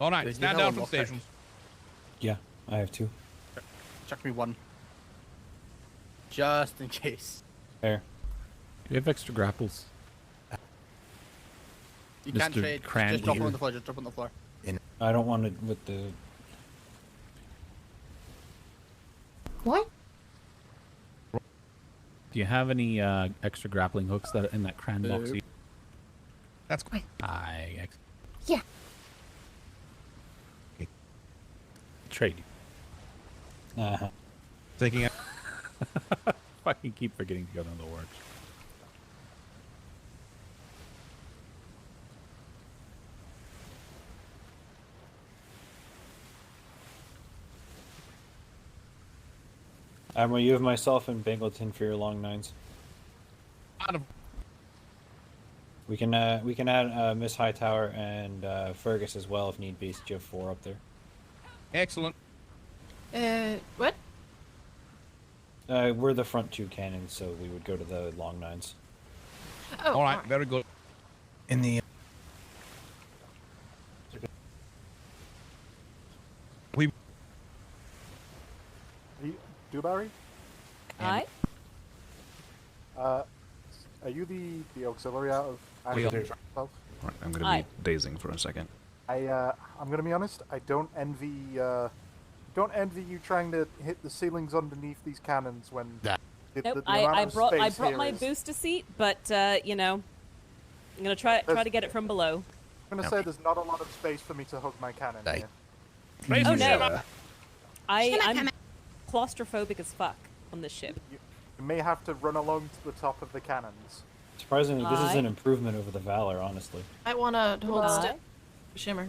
All right, Did you stand have down one from more quick? stations. Yeah, I have 2. Chuck me 1. Just in case. Fair. Do you have extra grapples? You can't Mr. trade. Cran Just drop here. them on the floor. Just drop them on the floor. I don't want it with the... What? Do you have any extra grappling hooks that in that cran box? Nope. That's great. Yeah. Trade. Uh-huh. Taking it. Fucking keep forgetting to go down the works. Admiral, you have myself and Bangleton for your long 9s. We can add Miss Hightower and Fergus as well if need be. So you have 4 up there. Excellent. What? We're the front 2 cannons, so we would go to the long 9s. Oh, all right, very good. In the Dewberry? Aye. Are you the auxiliary out of Right, yourself? I'm going to be dazing for a second. I'm going to be honest. I don't envy you trying to hit the ceilings underneath these cannons when. Nope, the amount I of brought space here my is- booster seat, but you know, I'm gonna try to get it from below. I'm gonna say there's not a lot of space for me to hug my cannon here. Oh no, I'm claustrophobic as fuck on this ship. You may have to run along to the top of the cannons. Surprisingly, this is Aye. an improvement over the Valor, honestly. I want to hold Aye. still. Shimmer.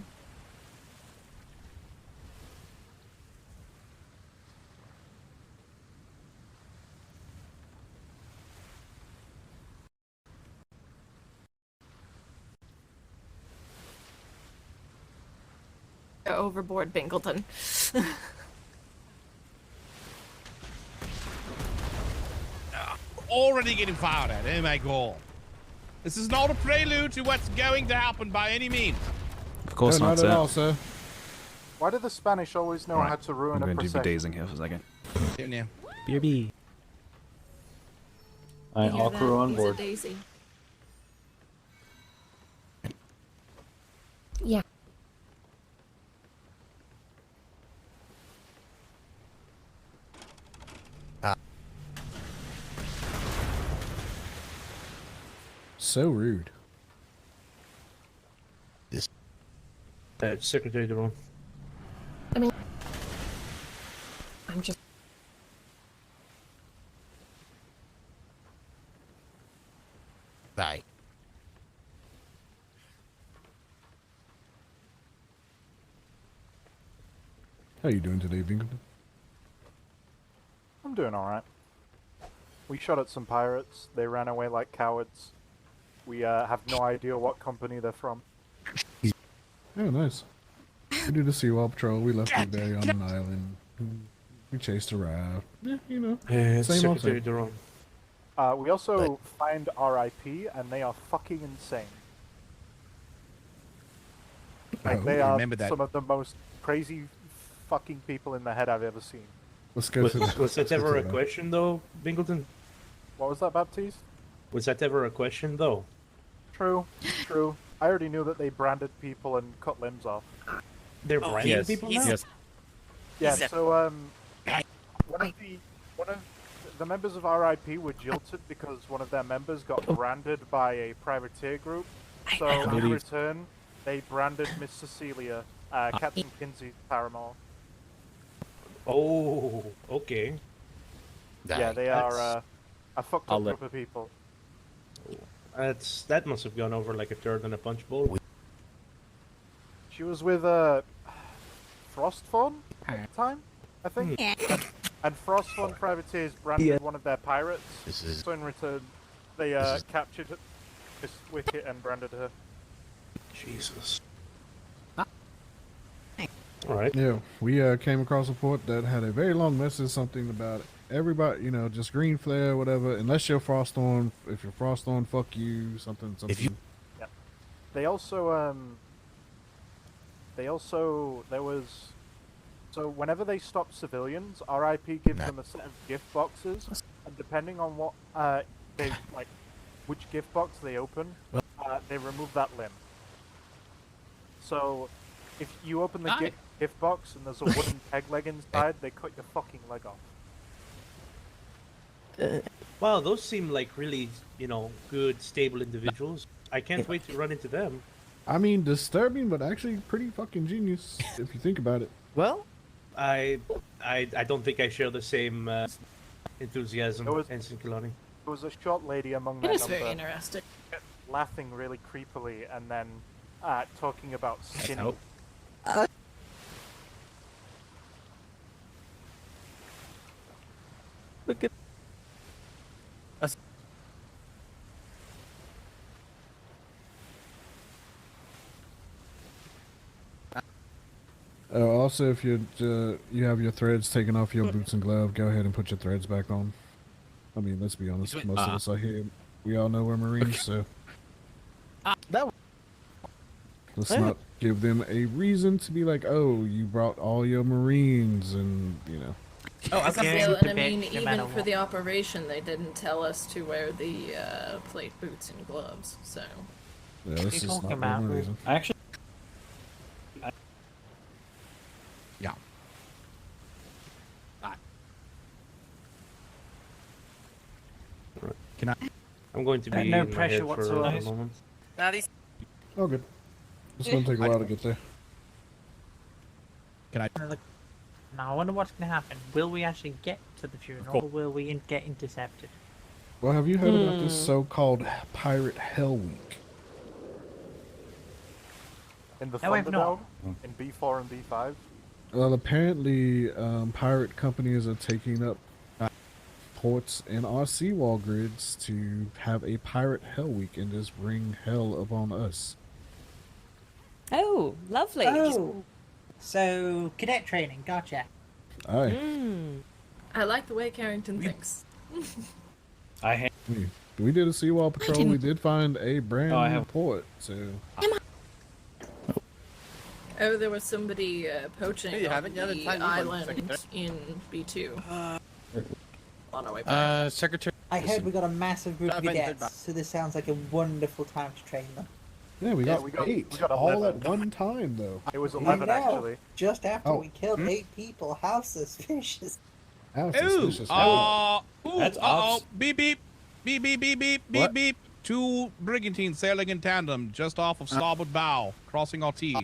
Overboard, Bingleton. Already getting fired at. Oh my god. This is not a prelude to what's going to happen by any means. Of course not, at sir. all, sir. Why do the Spanish always know Right, how to ruin I'm a going to be procession? dazing here for a second. Yeah. BRB. Alright, all crew on He's board. a daisy. Yeah. So rude. Secretary Jerome. I mean, I'm just. Bye. How you doing today, Bingleton? I'm doing alright. We shot at some pirates. They ran away like cowards. We have no idea what company they're from. Oh, nice. We did a Seawall patrol. We left Big Bay on an island. We chased a raft. Yeah, you know. Same old Secretary same. Jerome. We also find RIP, and they are fucking insane. Like, Oh, they are remember that. some of the most crazy fucking people in the head I've ever seen. Let's go to the. Was that let's go ever to a the- question, though, Bingleton? What was that, Baptiste? Was that ever a question, though? True, true. I already knew that they branded people and cut limbs off. They're Oh, branding yes, people now? yes. Yeah, He's a- so one of the members of RIP were jilted because one of their members got branded by a privateer group. So in return, they branded Miss Cecilia, Captain Kinsey's paramour. Oh, okay. Yeah, they are a fucked I'll up let- group of people. That must have gone over like a turd in a punch bowl. She was with Frostfawn at the time, I think. And Frostfawn privateers branded one of their pirates. So in return, they captured Miss Wicket and branded her. Jesus. Alright. Yeah, we came across a port that had a very long message, something about everybody, you know, just green flare, whatever. Unless you're Frosthorn, if you're Frosthorn, fuck you, something. Yeah. They also there was, so whenever they stop civilians, RIP gives them a set of gift boxes, and depending on what they like, which gift box they open, they remove that limb. So if you open the gift box and there's a wooden peg leg inside, they cut your fucking leg off. Wow, those seem like really, you know, good, stable individuals. I can't wait to run into them. I mean, disturbing, but actually pretty fucking genius if you think about it. Well, I don't think I share the same enthusiasm, It was- Ensign Killarney. There was a short lady among It their is number, very interesting. laughing really creepily, and then talking about skinny. help. Look at Also, if you have your threads taken off your boots and glove, go ahead and put your threads back on. I mean, let's be honest. Most of us are here. We all know we're Marines, so let's not give them a reason to be like, "Oh, you brought all your Marines," and you know. Oh, I'm And I mean, even for the operation, they didn't tell us to wear the plate boots and gloves. So. Yeah, this is not one reason. Actually. Yeah. Can I? I'm going to be no in my pressure head for whatsoever. a moment. Now these. Oh, good. It's gonna take a while to get there. Can I? Now I wonder what's going to happen. Will we actually get to the funeral, or will we get intercepted? Well, have you heard about this so-called Pirate Hell Week? In the No, I've Thunderdome? In B4 and B5? Well, apparently, pirate companies are taking up ports and our seawall grids to have a Pirate Hell Week and just bring hell upon us. Oh, lovely. Oh, so cadet training, gotcha. Aye. I like the way Carrington thinks. We did a seawall patrol. We did find a brand new port, so... Oh, there was somebody poaching Hey, you on haven't yet? It's the time to move on, island Secretary. in B2. On our way back. Secretary. I heard we got a massive group of I've been cadets, back. so this sounds like a wonderful time to train them. Yeah, we got 8 we got all 11. at one time, though. It was I 11 know. actually. Just after Oh. we killed 8 people, how suspicious. How Ooh, suspicious. That's uh-oh, ops. beep, beep, beep, beep, beep, beep, beep, What? beep. 2 brigantines sailing in tandem just off of starboard bow, crossing our T.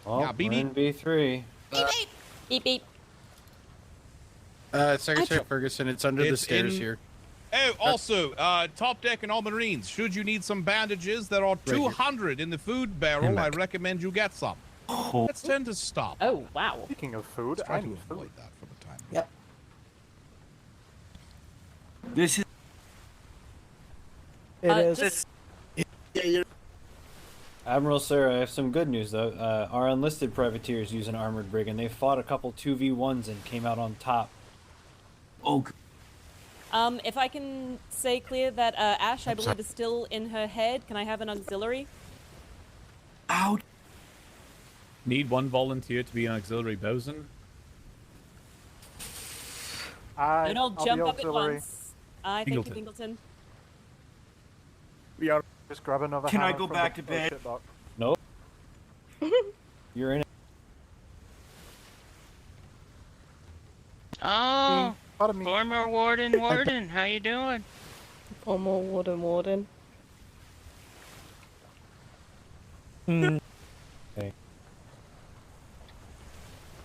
Well, Yeah, beep, we're in B3. Beep beep. Secretary Ferguson, it's under the It's stairs in- here. Oh, also, top deck and all Marines, should you need some bandages, there are 200 in the food barrel. I recommend you get some. Let's tend to stop. Oh, wow. Speaking of food, Try I to need food. avoid that for the time. Yep. This is. It is. Just, Admiral Sir, I have some good news though. Our enlisted privateers use an armored brig, and they fought a couple 2v1s and came out on top. Oh, if I can say clear that Ash, I believe, is still in her head. Can I have an auxiliary? ow. Need one volunteer to be an auxiliary bosun. Don't all I'll jump be up at auxiliary. once. Thank you, Pingleton. We are just grab another. Can I hammer go from back the to bed? ship dock. Nope. You're in it. Oh, Pardon me. former warden, how you doing? Former warden. Okay.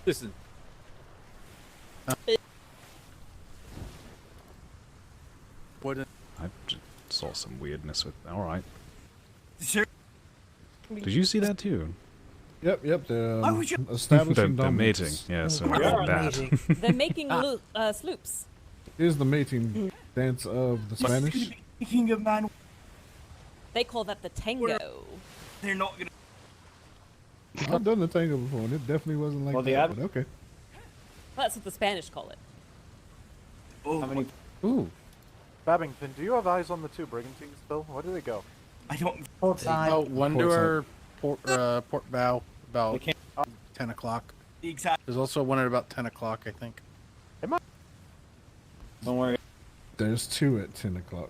Listen. I saw some weirdness with. All right. Sir, Did you see that too? Yep. The I was just- establishing The mating. dominance. Yeah. So We are that. amazing. They're making sloops. Here's the mating dance of the Spanish. speaking of man, They call that the tango. they're not gonna. I've done the tango before, and it definitely wasn't like Well, the that. ad- But okay. Well, that's what the Spanish call it. Oh, How many? Ooh. Babington, do you have eyes on the 2 brigantines still? Where do they go? I don't. Port side. Oh, one to our port bow about They can't. 10 o'clock. Exactly. There's also one at about 10 o'clock, I think. Don't worry. There's 2 at 10 o'clock.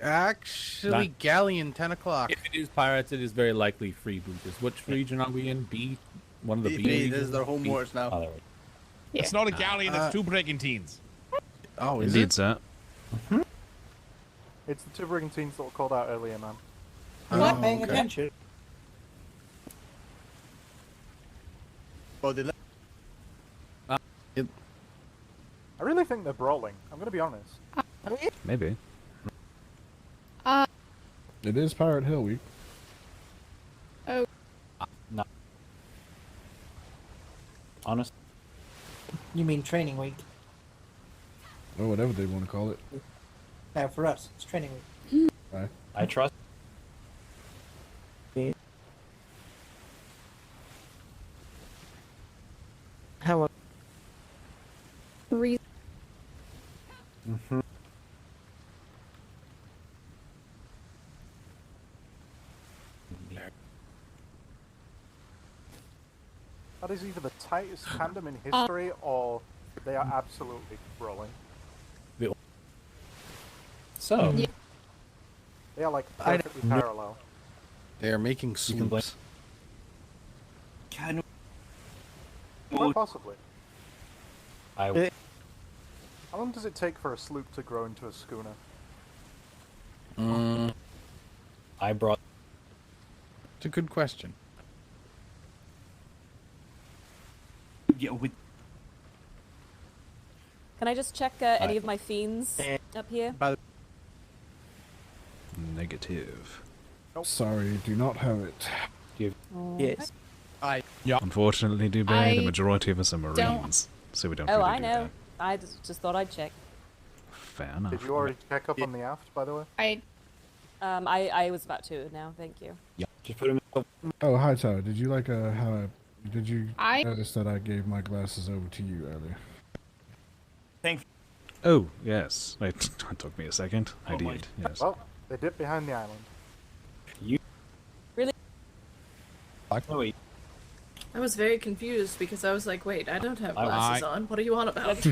Actually, galleon 10 o'clock. If it is pirates, it is very likely freebooters. Which region are we in? B? One of the B This regions? is their home B. wars now. Oh, there we go. It's not a galleon, it's 2 brigantines. Oh, is Indeed, it? sir. It's the 2 brigantines that were called out earlier, man. I'm not paying okay. attention. Oh, they I really think they're brawling. I'm gonna be honest. Maybe. It is Pirate Hell Week. No. Honest. You mean training week? Or whatever they want to call it. For us, it's training week. Right. I trust. How? Mm-hmm. That is either the tightest tandem in history, or they are absolutely rolling. So. Yeah. They are like perfectly parallel. They are making sloops. Quite possibly. How long does it take for a sloop to grow into a schooner? I brought. It's a good question. Can I just check any of my fiends up here? Negative. Sorry, do not have it. Yes. Unfortunately, Dubé, the majority of us are Marines, so we don't Oh, really I do know. that. I just thought I'd check. Fair enough. Did you already check up on the aft, by the way? I was about to now. Thank you. Just put him. Oh, Hightower, did you like did you I- notice that I gave my glasses over to you earlier? Oh, yes. It took me a second. I did, yes. Well, they dip behind the island. Really? I was very confused because I was like, wait, I don't have glasses on. What are you on about?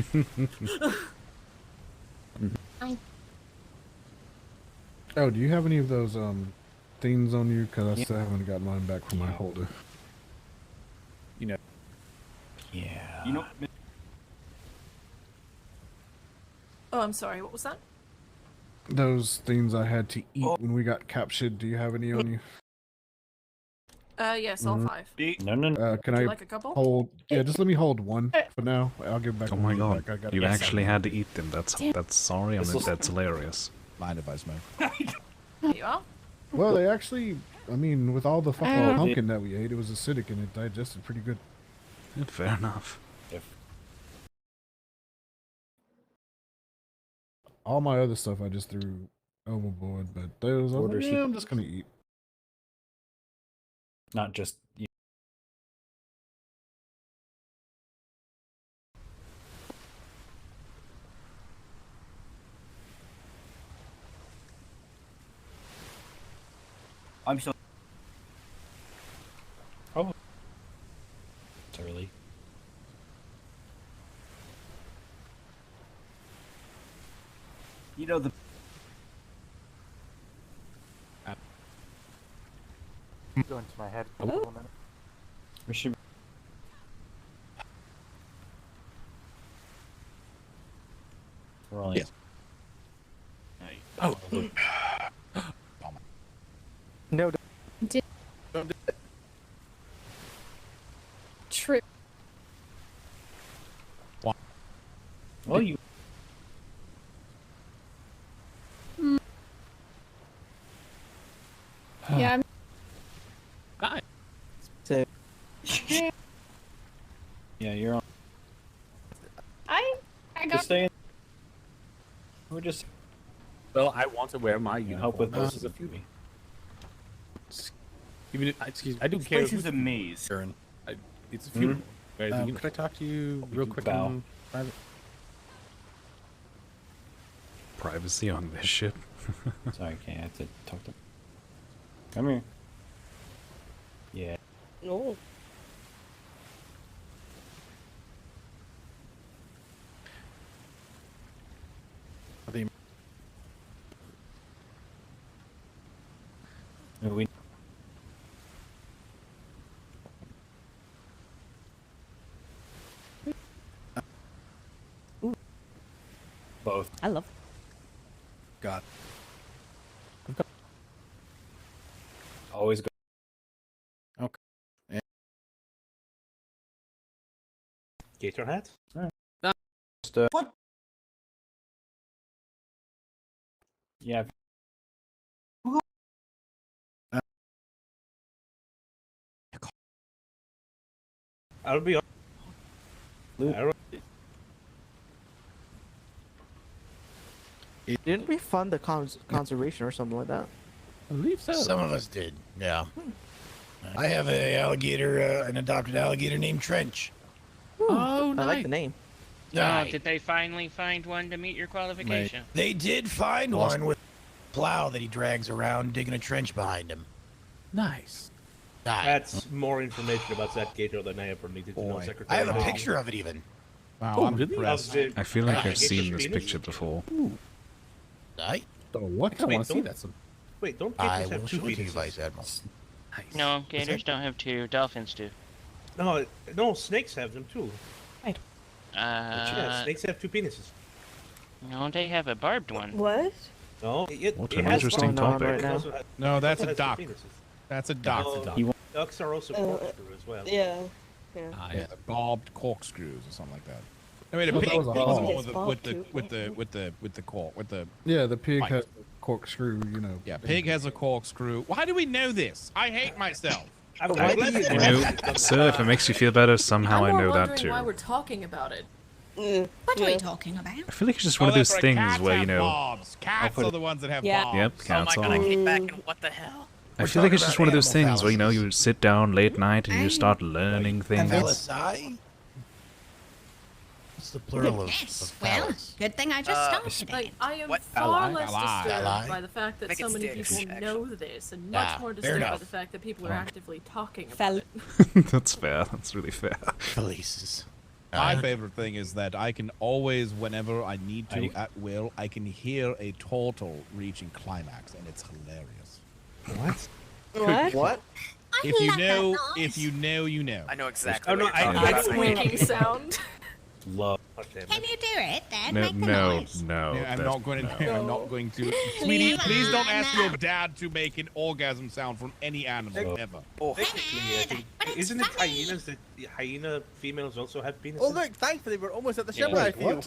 Oh, do you have any of those things on you? Because I still haven't got mine back from my holder. You know. Yeah. You know. Oh, I'm sorry. What was that? Those things I had to eat when we got captured. Do you have any on you? Yes, all 5. No. Can Would I you like a couple? hold? Yeah, just let me hold one for now. I'll give back. Oh when my we get god, back. I got you it. actually had to eat them. That's sorry. I mean, that's hilarious. Mind if I smoke? There you are. Well, they actually. I mean, with all the fucking pumpkin that we ate, it was acidic and it digested pretty good. Fair enough. All my other stuff I just threw overboard, but those I was like, yeah, I'm just gonna eat. Not just. I'm so. Oh. It's early. You know the. Go into my head for a minute. We should. We're only. Oh. No. Trip. Well, you. Yeah. Hi. So. Yeah, you're on. I got. Just stay in. We're just. Well, I want to wear my uniform. Help with This this. is a few. Even if, Excuse me. I don't This care. place who's- is a maze. It's a funeral. Where's the Could I uniform? talk to you real quick bow. in private? Privacy on this ship. Sorry, I have to talk to. Come here. Yeah. No. We. Both. I love. God. Always go. Okay. Yeah. Gator hat? Just, What? Yeah. I'll be on. Didn't we fund the conservation or something like that? I believe so. Some of us did, yeah. I have an adopted alligator named Trench. Oh, I like the name. Oh, did they finally find one to meet your qualification? They did find one with a plow that he drags around, digging a trench behind him. Nice. That's more information about that gator than I ever needed to know, Secretary. I have a picture of it even. Wow, Oh, I'm really? impressed. I feel like I've Gator seen this penis? picture before. I what? I want to see that. Wait, don't I gators will have two show it to you, penises? Vice Admiral. No, gators don't have two. Dolphins do. No, snakes have them too. Yeah, Uh, snakes have two penises. no, they have a barbed one. What? No, What it an has interesting one. topic. It also has- No, that's it a has two duck. penises. That's a duck. No, ducks are also corkscrew as well. Yeah. Yeah. Yeah, the barbed corkscrews or something like that. I mean, a Oh, pig that was a was the hog. one with the cork with the. Yeah, the pig Right. has a corkscrew, you know. Yeah, pig has a corkscrew. Why do we know this? I hate myself. You know, sir, if it makes you feel better, somehow I I'm more know that wondering too. why we're talking about it. What are we talking about? I feel like it's just one of those that's right, things cats where, you have know... bobs. Cats are the ones that have Yeah. bobs. Yep, cats Oh my are... god, I kick back and what the hell? I feel like it's just one of those things where, you know, you sit down late night and you start learning things. LSI? What's the plural of Yes, well, good thing I just started Like, it. I am What? far Ally? less Ally? disturbed Ally? by the fact that Make so it many sticks, people know this, and much Ah, more fair disturbed by enough. the fact that people are actively talking Fell. about it. That's fair. That's really fair. Polices. My favorite thing is that I can always, whenever I need to, at will, I can hear a turtle reaching climax, and it's hilarious. What? What? If you know, if you know, you know. I know exactly Oh, what no, you're talking I about. It's winking sound. Love. Can you do it then? No, Make the no, noise. no. Yeah, I'm that's- not going to. no. I'm not going to. Sweetie, please don't ask your dad to make an orgasm sound from any animal ever. Technically, I think, isn't it hyenas that the hyena females also have penises? Oh look, thankfully we're almost at the ship. Yeah. I Wait, feel.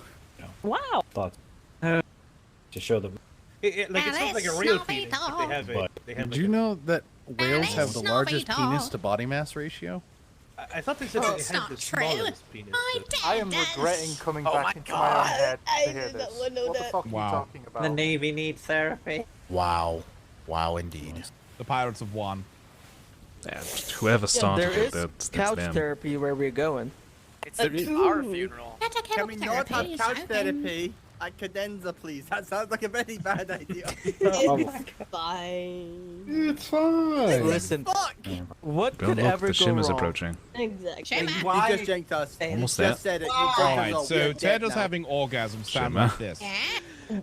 what? Wow. Thoughts? To show them. Like it sounds like a real penis. But they have a. They have Do you know that whales have the Snobby largest dog. penis to body mass ratio? I thought they said that they had the smallest penis. but- I am regretting coming Oh my back into my own head I to hear did not this. wanna know What the that. fuck are you Wow. talking about? The Navy needs therapy. Wow. Wow, indeed. The pirates have won. Yeah, whoever started there it, is that's couch them. therapy where we're going. It's our funeral. Better Can we not have therapy, couch so then- therapy at Cadenza, please? That sounds like a very bad idea. It's fine. It's fine. Listen, Fuck! what Don't could look, ever the go shimmer's wrong? approaching. Exactly. Shimmer. You just jinked us. You Almost just there. said it. You All jinked us right, all. so We're Ted dead is now. having orgasms. Sound Shimmer. like this. Yeah.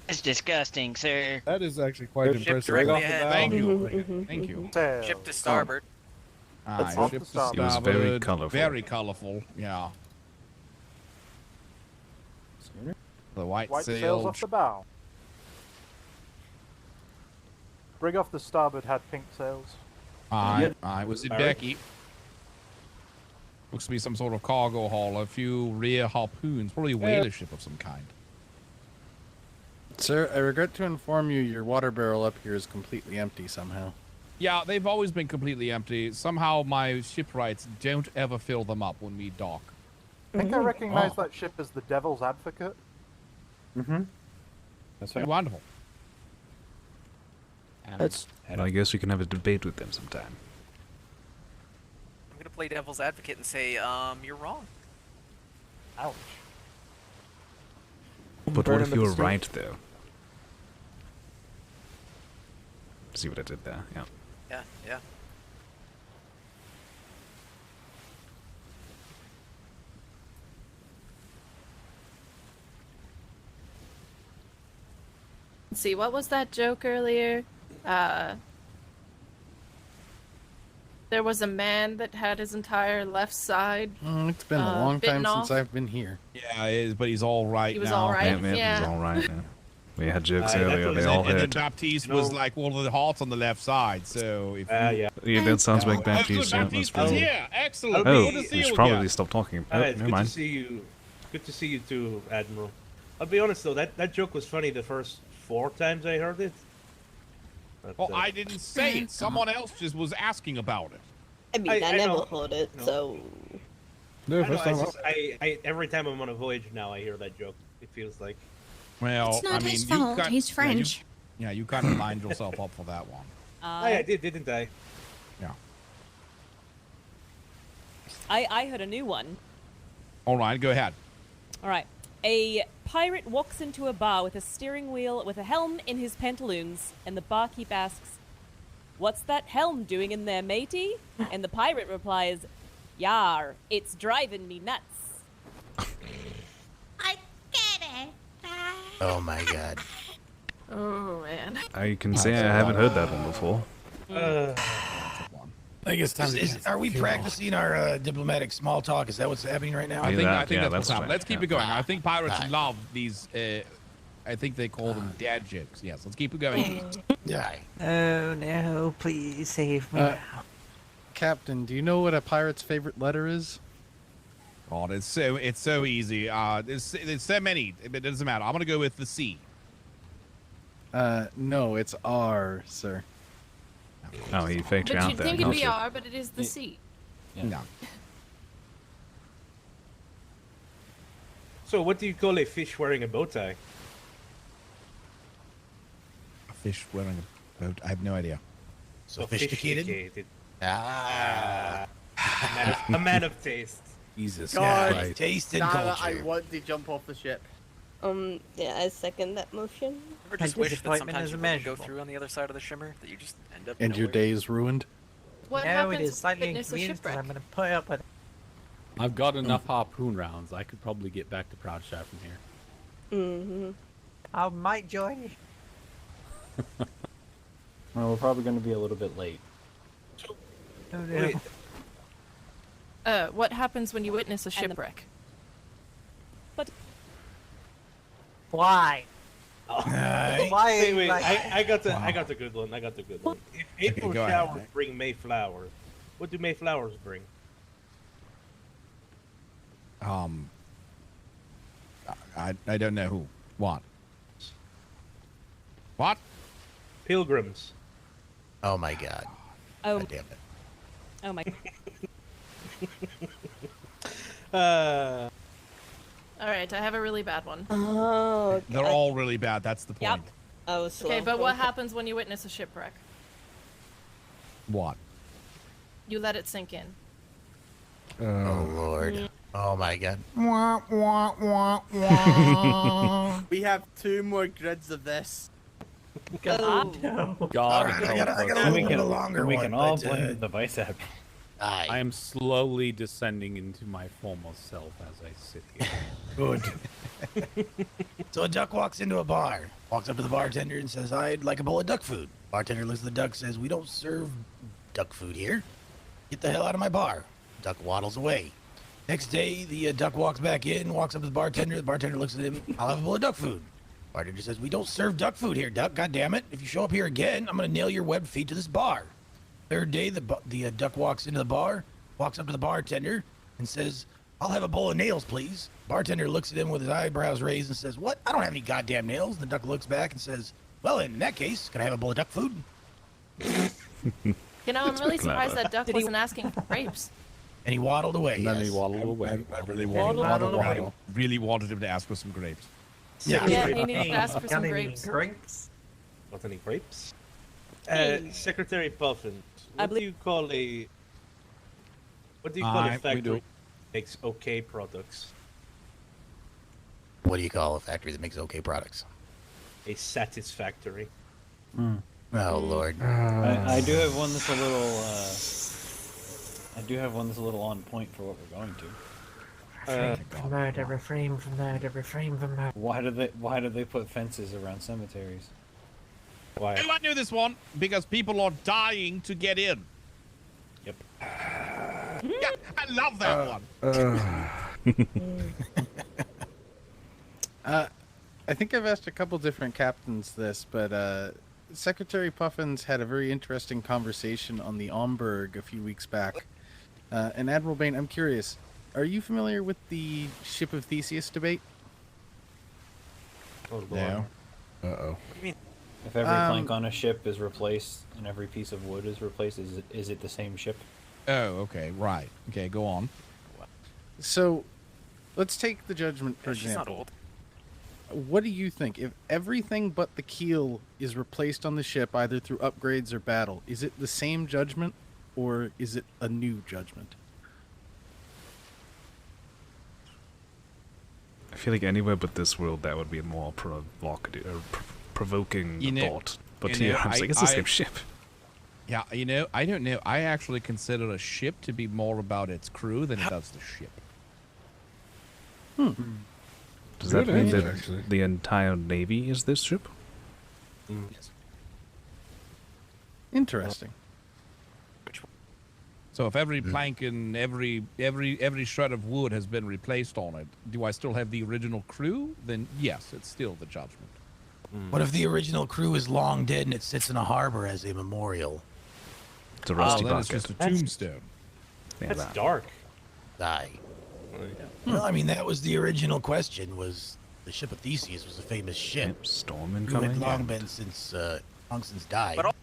It's disgusting, sir. That is actually quite Ship impressive. directly Right off the ahead. bat. Thank you. Mhm, Thank you. Sail. Ship to starboard. Aye, off ship the to starboard. It was very starboard. colourful. Very colourful. Yeah. The white, White sails sail. off the bow. Brig off the starboard had pink sails. Aye, was it Becky? Looks to be some sort of cargo haul. A few rear harpoons, probably a whaler ship of some kind. Sir, I regret to inform you your water barrel up here is completely empty somehow. Yeah, they've always been completely empty. Somehow my shipwrights don't ever fill them up when we dock. I think I recognize that ship as the Devil's Advocate. Mm-hmm. That's right. Wonderful. That's Well, I guess we can have a debate with them sometime. I'm gonna play devil's advocate and say, you're wrong. Ouch. But Burn what if them you at were the right, though? See what I did there? Yeah. Yeah, yeah. Let's see, what was that joke earlier? There was a man that had his entire left side. It's been a long bitten time off. since I've been here. Yeah, it is, but he's all right He was now. all right. Yeah, Yeah. he's all right. Yeah. We had jokes that earlier. was They it, all And then hurt. Baptiste was like one of the hearts on the left side. So if Yeah. Yeah, that sounds like good, Baptiste. Yeah, that's Baptiste is pretty. here. Excellent. Oh, Good to see we you should probably again. stop talking. Oh, It's never good mind. to see you. Good to see you too, Admiral. I'll be honest though, that joke was funny the first 4 times I heard it. But, Well, I didn't say it. Someone else just was asking about it. I mean, I never know. heard it, No. so. No, I know, first time every time I'm on a voyage now, I hear that joke. It feels like. Well, It's not I mean, his you fault. kin- He's French. Yeah, you kind of lined yourself up for that one. I did, didn't I? Yeah. I heard a new one. All right, go ahead. All right. A pirate walks into a bar with a steering wheel with a helm in his pantaloons, and the barkeep asks, "What's that helm doing in there, matey?" And the pirate replies, "Yar, it's driving me nuts." I get it. Oh my god. Oh man. I can say I haven't heard that one before. I guess time. Are we practicing our diplomatic small talk? Is that what's happening right now? I think Yeah, that's what's that's happening. right. Let's keep Yeah. it going. I think pirates love these. I think they call them dad jokes. Yes, let's keep it going. Yeah. Oh no, please save me. Captain, do you know what a pirate's favorite letter is? God, it's so easy. There's so many. It doesn't matter. I'm gonna go with the C. No, it's R, sir. Oh, he faked you But out you'd there. think it'd be Gotcha. R, but it is the C. No. So, what do you call a fish wearing a bow tie? A fish wearing a boat. I have no idea. Sophisticated. A man of taste. Jesus God, Christ. Taste and Dara, culture. I want to jump off the ship. Yeah, I second that motion. Ever My just wish that disappointment sometimes is you wouldn't go immeasurable. through on the other side of the shimmer, that you just end up And your nowhere? day is ruined? What No, happens it is if you slightly witness a inconvenienced, but shipwreck? I'm going to put up with it. I've got enough harpoon rounds. I could probably get back to Proudshire from here. Mm-hmm. I might join you. Well, we're probably going to be a little bit late. Oh, no. Wait, What happens when you witness a shipwreck? Why? Alright. Why? wait. like- I got the good one. I got the good one. If April go ahead. showers bring May flowers, what do May flowers bring? I don't know who. What? What? Pilgrims. Oh my god. Oh, God damn it. oh my. All right, I have a really bad one. Oh, okay. They're all really bad. That's the Yep. point. I was slow. Okay, but what happens when you witness a shipwreck? What? You let it sink in. Oh lord. Oh my god. We have 2 more grids of this. God, no. God, Alright, I got a And we little can, bit longer we one. can all but, blame the vice admiral. I am slowly descending into my former self as I sit here. Good. So a duck walks into a bar, walks up to the bartender and says, "I'd like a bowl of duck food." Bartender looks at the duck, says, "We don't serve duck food here. Get the hell out of my bar." Duck waddles away. Next day, the duck walks back in, walks up to the bartender. The bartender looks at him, "I'll have a bowl of duck food." Bartender says, "We don't serve duck food here, duck. God damn it. If you show up here again, I'm going to nail your webbed feet to this bar." Third day, the duck walks into the bar, walks up to the bartender, and says, "I'll have a bowl of nails, please." Bartender looks at him with his eyebrows raised and says, "What? I don't have any goddamn nails." The duck looks back and says, "Well, in that case, can I have a bowl of duck food?" You know, I'm really surprised that duck Did he- wasn't asking for grapes. And he waddled away. And then yes. he waddled away. I really Waddle, waddle, waddle. really wanted him to ask for some grapes. Yeah. Yeah, he needed to ask for some Got any grapes. drinks? What, any grapes? Hey. Secretary Puffin, I what do believe- you call a We factory do. that makes okay products? What do you call a factory that makes okay products? A satisfactory. Oh, Lord. I do have one that's a little. I do have one that's a little on point for what we're going to. Refrain from murder, refrain from murder, refrain from murder. Why do they put fences around cemeteries? Why? Oh, I knew this one because people are dying to get in. Yep. Yeah, I love that one. I think I've asked a couple different captains this, but Secretary Puffins had a very interesting conversation on the Omberg a few weeks back. And Admiral Bain, I'm curious, are you familiar with the Ship of Theseus debate? Oh, No. Uh-oh. What do you mean? If every plank on a ship is replaced and every piece of wood is replaced, is it the same ship? Oh, okay, right. Okay, go on. So, let's take the Judgment for She's not example. old. What do you think? If everything but the keel is replaced on the ship, either through upgrades or battle, is it the same Judgment, or is it a new Judgment? I feel like anywhere but this world, that would be a more provoking thought. But here, I was like, it's the same ship. Yeah, I don't know. I actually consider a ship to be more about its crew than it does the ship. Does that mean that the entire Navy is this ship? Yes. Interesting. So if every plank and every shred of wood has been replaced on it, do I still have the original crew? Then yes, it's still the Judgment. What if the original crew is long dead and it sits in a harbor as a memorial? It's a rusty then it's bucket. just a tombstone. That's dark. Aye. Well, I mean, that was the original question, was the ship of Theseus was a famous ship. Storm Who incoming. had long been since died. But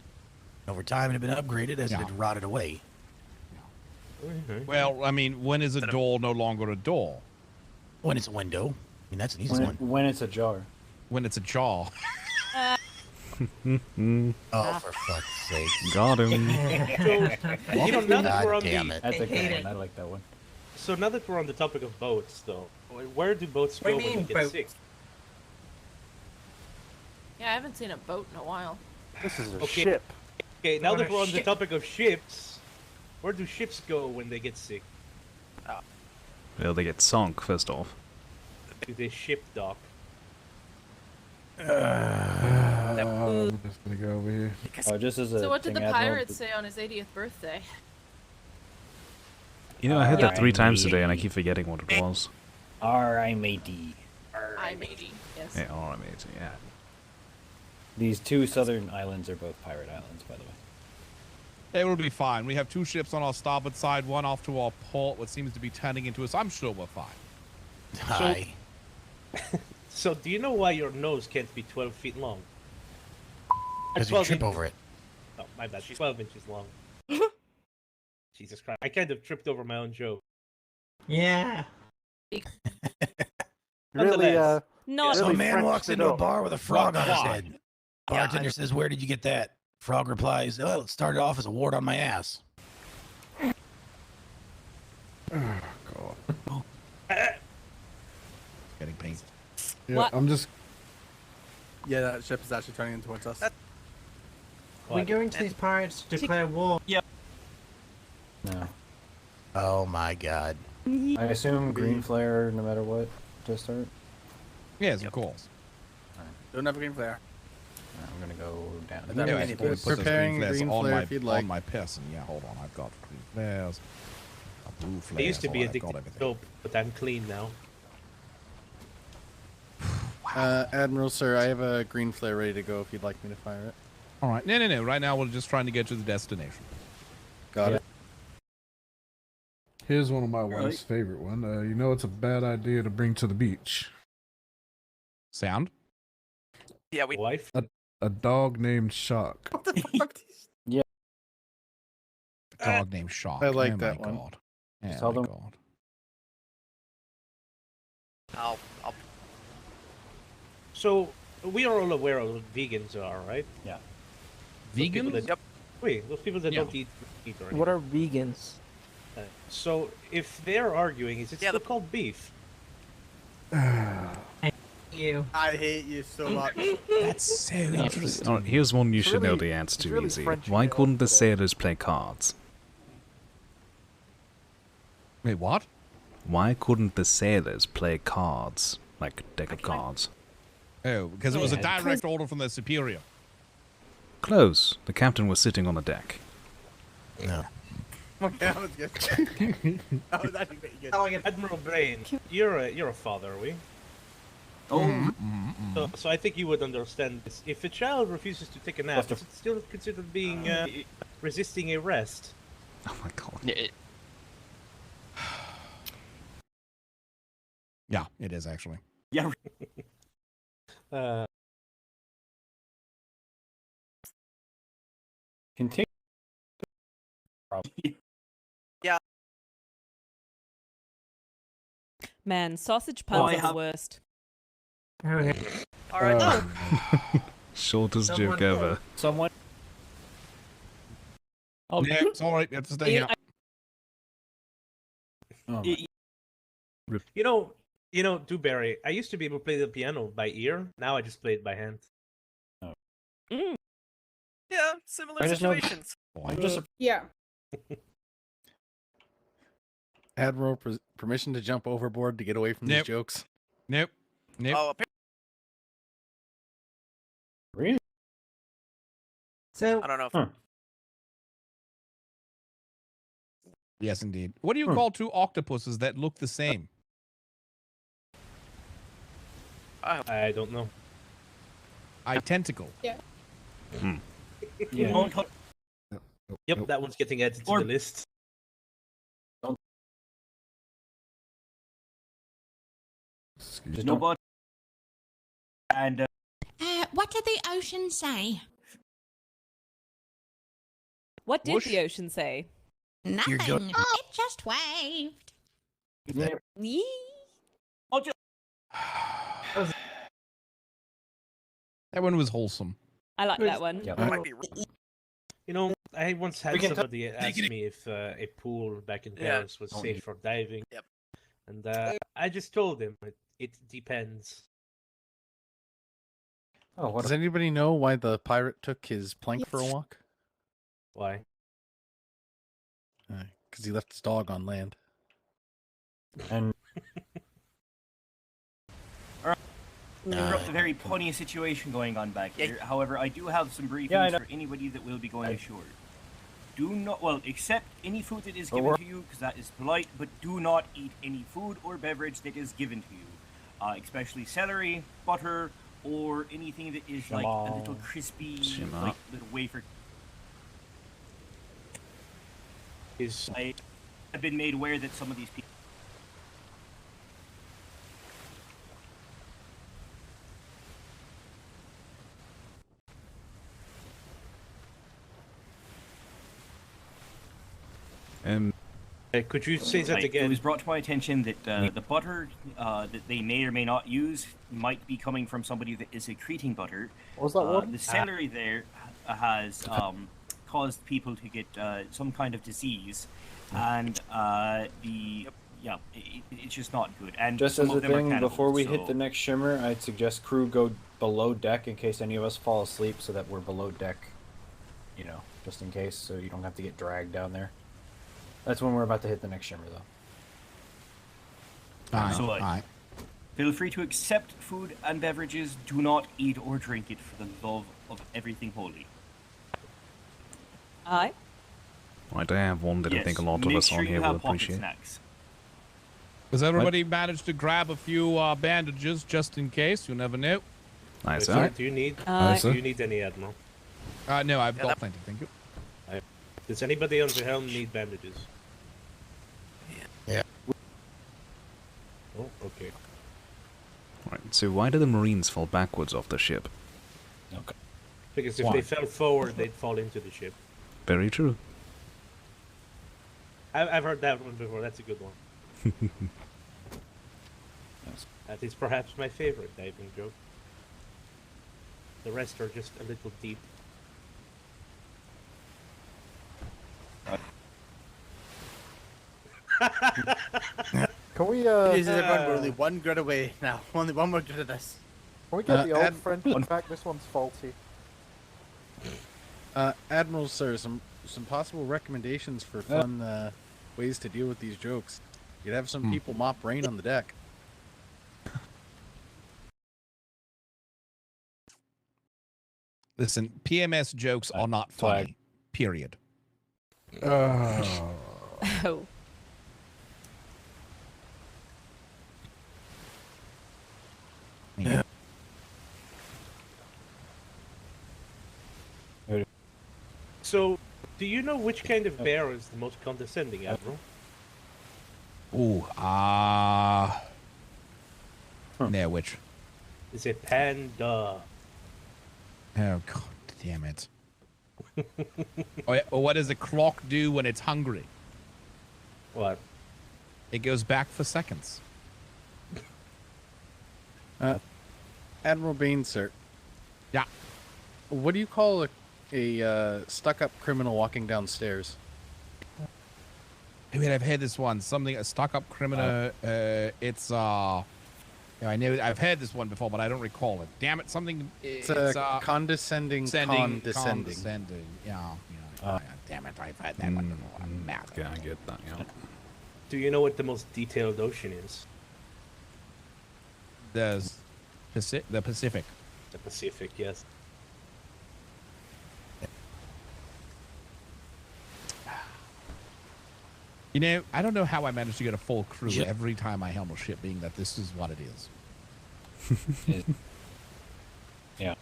Over time, it had been upgraded as it Yeah. had rotted away. Well, I mean, when is a door no longer a door? When it's a window. I mean, that's an easy one. When it's a jar. When it's a jar. Oh, for fuck's sake. Got him. So, now that we're on damn the, it. That's a good one. I like that one. So now that we're on the topic of boats, though, where do boats What go do you when mean, they get boat? sick? Yeah, I haven't seen a boat in a while. This is a Okay. ship. Okay, now On that a we're on the ship. topic of ships, where do ships go when they get sick? Well, they get sunk, first off. Do they ship dock? I'm just gonna go over here. Oh, just as a So what did thing, the Admiral, pirate say on his 80th birthday? You know, I heard that 3 times yeah. today, and I keep forgetting what it was. R.I. matey. I'm 80. Yes. Yeah, all right, mate. Yeah. These 2 southern islands are both pirate islands, by the way. It will be fine. We have 2 ships on our starboard side, one off to our port, what seems to be turning into us. I'm sure we're fine. Hi. So do you know why your nose can't be 12 feet long? Because you trip over it. Oh, my bad. 12 inches long. Jesus Christ. I kind of tripped over my own joke. Yeah. Really, Not So a really man Frenched walks it into a up. bar with a frog on his Why? head. Bartender says, "Where did you get that?" Frog replies, "Well, it started off as a wart on my ass." Oh, God. Getting painted. Yeah, What? I'm just. Yeah, that ship is actually turning in towards us. We're going to these pirates to declare war. Yeah. No. Oh my god. I assume green flare no matter what to start. Yes, of course. Don't have a green flare. I'm gonna go down. I don't have Anyway, any before we boots. put those Preparing green flares green on flare my, if you'd like. on my person. Yeah, hold on. I've got green flares. Blue flares. I used to be I've got addicted to everything. dope, but I'm clean now. Admiral, sir, I have a green flare ready to go if you'd like me to fire it. All right. No. Right now, we're just trying to get to the destination. Got it. Here's one of my wife's favorite one. You know, it's a bad idea to bring to the beach. Sound? Yeah, we. Wife? A dog named Shark. What the fuck? Yeah. Dog named Shark. I like oh that my one. God. Just Oh tell my them- God. I'll. So, we are all aware of what vegans are, right? Yeah. Those people Vegans? that- Yep. Wait, those people that Yeah. don't eat meat or anything. What are vegans? So, if they're arguing, is it Yeah, still called beef? You. I hate you so much. That's so interesting. All right, here's one you It's should know really- the answer it's to really easy. Frenching Why it up couldn't the today. sailors play cards? Wait, what? Why couldn't the sailors play cards? Like a deck of cards? Oh, because it was a direct order from their superior. Close. The captain was sitting on the deck. No. Okay, that was good. That was actually pretty good. Admiral Brain, you're a father, are we? Oh. So I think you would understand this. If a child refuses to take a nap, is it still considered being resisting arrest? Oh my God. Yeah, it is actually. Yeah. Continue. Yeah. Man, sausage puns are the worst. All right. Shortest joke ever. Someone. Oh, yeah, it's all right. It's stay here. You know, Dewberry, I used to be able to play the piano by ear. Now I just play it by hand. Yeah, similar I just know- situations. I'm just Yeah. Admiral, permission to jump overboard to get away from these jokes? Nope. Oh, really? So I don't know if Yes, indeed. What do you call two octopuses that look the same? I don't know. Identical. Yeah. Yeah. Yep, that one's getting added to the list. There's no body. And What did the ocean say? What did Whoosh. the ocean say? Nothing. good. It just waved. Yee. That one was wholesome. I like that one. You know, I once had We can somebody ask me if a pool back in Paris was safe for diving. Yep. And I just told him it depends. Oh, Does anybody know why the pirate took his plank for a walk? Why? Because he left his dog on land. And interrupt a very punny situation going on back here. However, I do have some briefings Yeah, I know. for anybody that will be going ashore. Do not, well, accept any food that is given to you, because that is polite, but do not eat any food or beverage that is given to you, especially celery, butter, or anything that is like a little crispy, like little wafer. I have been made aware that some of these people. Could you say that Right, again? It was brought to my attention that the butter that they may or may not use might be coming from somebody that is secreting butter. What was that word? The celery there has caused people to get some kind of disease, and it's just not good. And just some as a of them are thing, before we cannibals, hit the next shimmer, I'd suggest crew go below deck in case any of us fall asleep, so that we're below deck. You know, just in case, so you don't have to get dragged down there. That's when we're about to hit the next shimmer, though. So, feel free to accept food and beverages. Do not eat or drink it for the love of everything holy. Aye. Right, I have one that I think a lot of make us sure on you here will have pocket appreciate. snacks. Does everybody manage to grab a few bandages just in case? You never know. Nice, Do you need? Do you need any, Admiral? No, I've got plenty. Thank you. Does anybody on the helm need bandages? Yeah. Oh, okay. Right, so why did the Marines fall backwards off the ship? Okay. Because if Why? they fell forward, they'd fall into the ship. Very true. I've heard that one before. That's a good one. That is perhaps my favorite diving joke. The rest are just a little deep. Can we, Jesus, everyone, we're only one grid away now. Only one more grid of this. Can we get the old friend back? This one's faulty. Admiral, sir, some possible recommendations for fun ways to deal with these jokes. You'd have some people mop rain on the deck. Listen, PMS jokes are not funny. Period. Oh. Yeah. So, do you know which kind of bear is the most condescending, Admiral? Ooh, yeah, which? It's a panda. Oh, God damn it. Or what does a clock do when it's hungry? What? It goes back for seconds. Admiral Bain, sir. Yeah. What do you call a stuck-up criminal walking downstairs? I mean, I've heard this one. Something a stuck-up criminal. It's I know I've heard this one before, but I don't recall it. Damn it! Something. It's condescending. Condescending. Yeah. Damn it! I've had that one before. I'm mad. Yeah, I get that. Yeah. Do you know what the most detailed ocean is? The Pacific. The Pacific, yes. You know, I don't know how I managed to get a full crew every time I helm a ship, being that this is what it is. Yeah.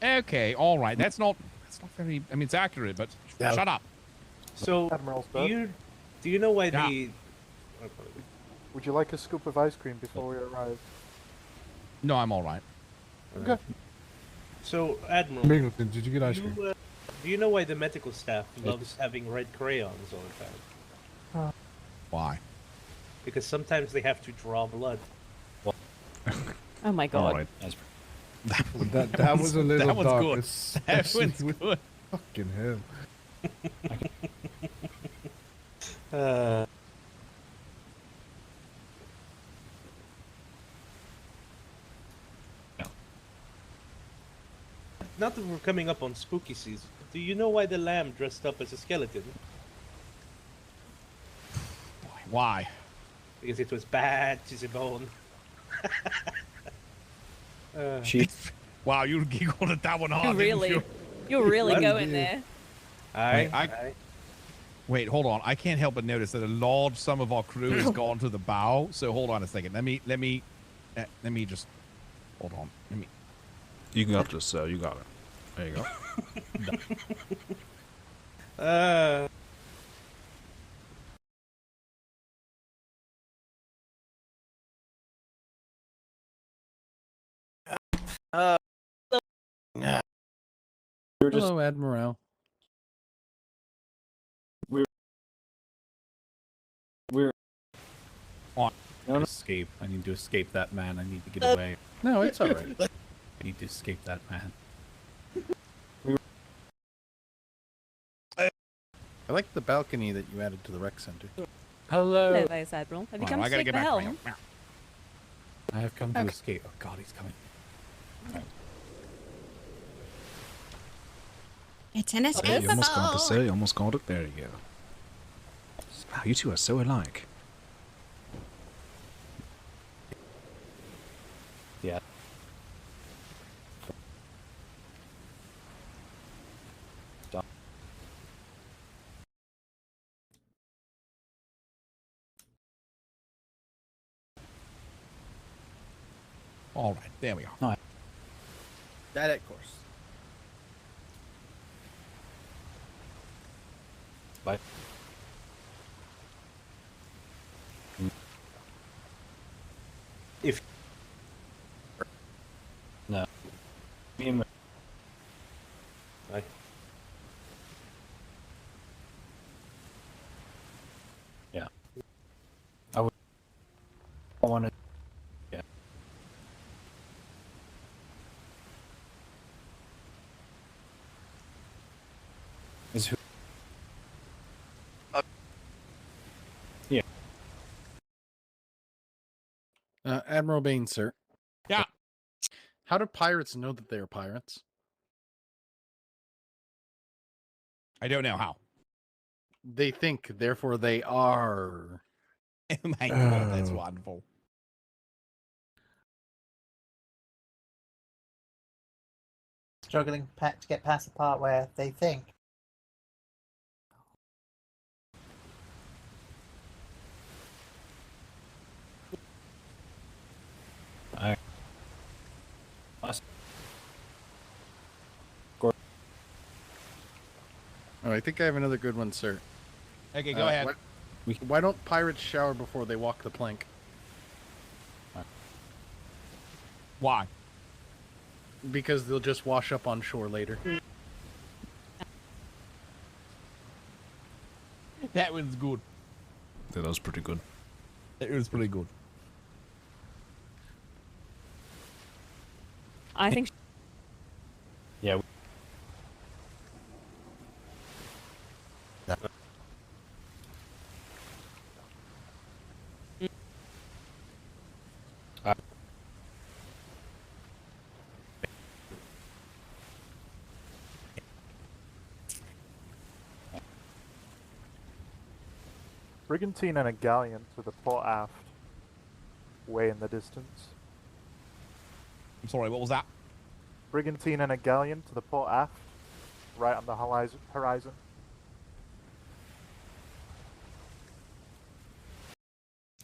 Okay, all right. That's not very. I mean, it's accurate, but shut up. So, do you know why the? Would you like a scoop of ice cream before we arrive? No, I'm all right. Okay. So, Admiral, Mingleton, did you get ice cream? Do you know why the medical staff loves having red crayons all the time? Why? Because sometimes they have to draw blood. Oh my god. All right. That was a little that one's dark. good. That especially one's with good. Fucking hell. Not that we're coming up on spooky season. Do you know why the lamb dressed up as a skeleton? Why? Because it was bad to the bone. Wow, you giggled at that one hard. You're really going there. Wait, hold on. I can't help but notice that a large sum of our crew has gone to the bow. So hold on a second. Let me just hold on. You got this, sir. You got it. There you go. Hello, Admiral. We're on escape. I need to escape that man. I need to get away. No, it's all right. I need to escape that man. I like the balcony that you added to the rec center. Hello. Hello, Vice Admiral. Have you come to take the helm? I have come to escape. Oh god, he's coming. It's an You escapable. almost got to say. Almost got it. There you go. Wow, you two are so alike. Yeah. All right, there we are. No, That of course. Bye. If no, me and my bye. Yeah, I want to. Yeah. Is who? Yeah. Admiral Bain, sir. Yeah. How do pirates know that they are pirates? I don't know how. They think, therefore they are. Oh my god, that's wonderful. Struggling to get past the part where they think. Oh, I think I have another good one, sir. Okay, go ahead. Why don't pirates shower before they walk the plank? Why? Because they'll just wash up on shore later. That one's good. That was pretty good. It was pretty good. I think. Yeah. Brigantine and a galleon to the port aft. Way in the distance. I'm sorry, what was that? Brigantine and a galleon to the port aft. Right on the horizon.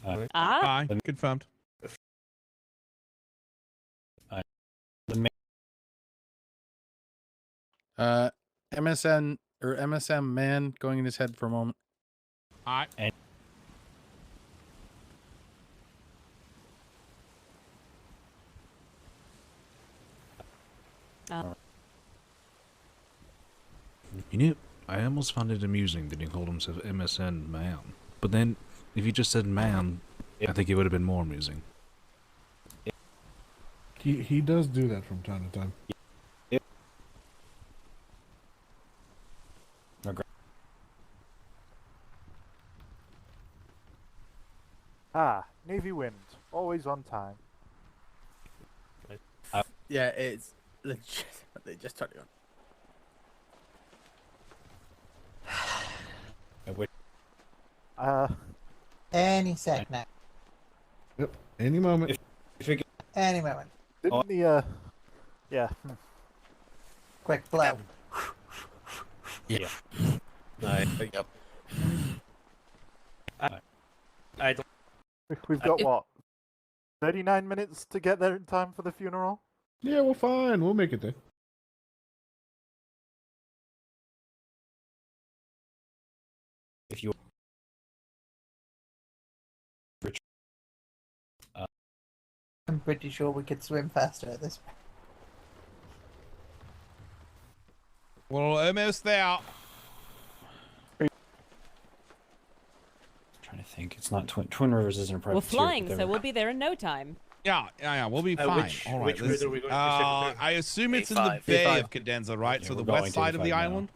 Aye, confirmed. MSN or MSM man going in his head for a moment. Aye. You know, I almost found it amusing that he called himself MSN man. But then, if you just said man, I think it would have been more amusing. He does do that from time to time. Ah, Navy Wind. Always on time. Yeah, it's legitimately just turning on. Any sec now. Yep. Any moment. Any moment. Didn't the yeah. Quick blow. Yeah. Yep. I don't. We've got what? 39 minutes to get there in time for the funeral? Yeah, we're fine. We'll make it there. If you I'm pretty sure we could swim faster at this point. We're almost there. trying to think. It's not Twin Rivers isn't a private. We're flying, so we'll be there in no time. Yeah, we'll be fine. All right, which route are we going to, Secretary? I assume it's in the Bay of Cadenza, right? Yeah, So the we're going west to side of the A5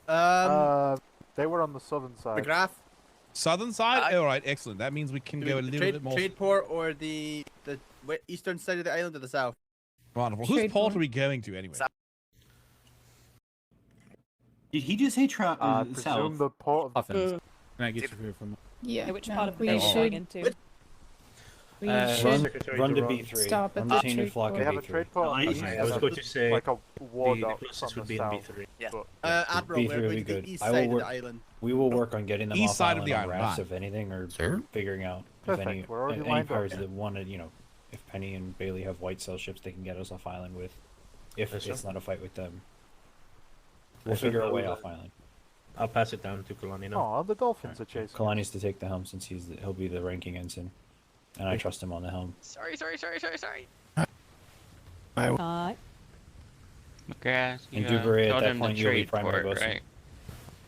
island? They were on the southern side. McGrath? Southern side? All right, excellent. That means we can go a little bit more. Trade port or the eastern side of the island or the south? Wonderful. Whose port are we going to anyway? Did he just say I presume south? the port of Can I get you here from? Yeah. Which no, part of the we bay are we going should. into? We run should to B3. stop at Run the to Tainted trade Flock port. in They have a B3. trade port. I was going to say like a war the dock closest from would the be in south. B3. Yeah. But Admiral, B3 we're would going be to the good. east I will side of work. the island. We will work on getting them East off side of island the on island, rafts, right. if anything, or Sure. figuring out Perfect, if any we're already any lined up. pirates that wanted, if Penny and Bailey have white sail ships, they can get us off island with. If Yes, it's sir. not a fight with them, we'll Yes, sir. figure a way off island. I'll pass it down to Kalani now. Oh, the dolphins are chasing. Kalani's to take the helm since he'll be the ranking ensign, and I trust him on the helm. Sorry. Alright. McGrath, And you Dubray, at told that him point, to you'll be trade primary port, bosun. right?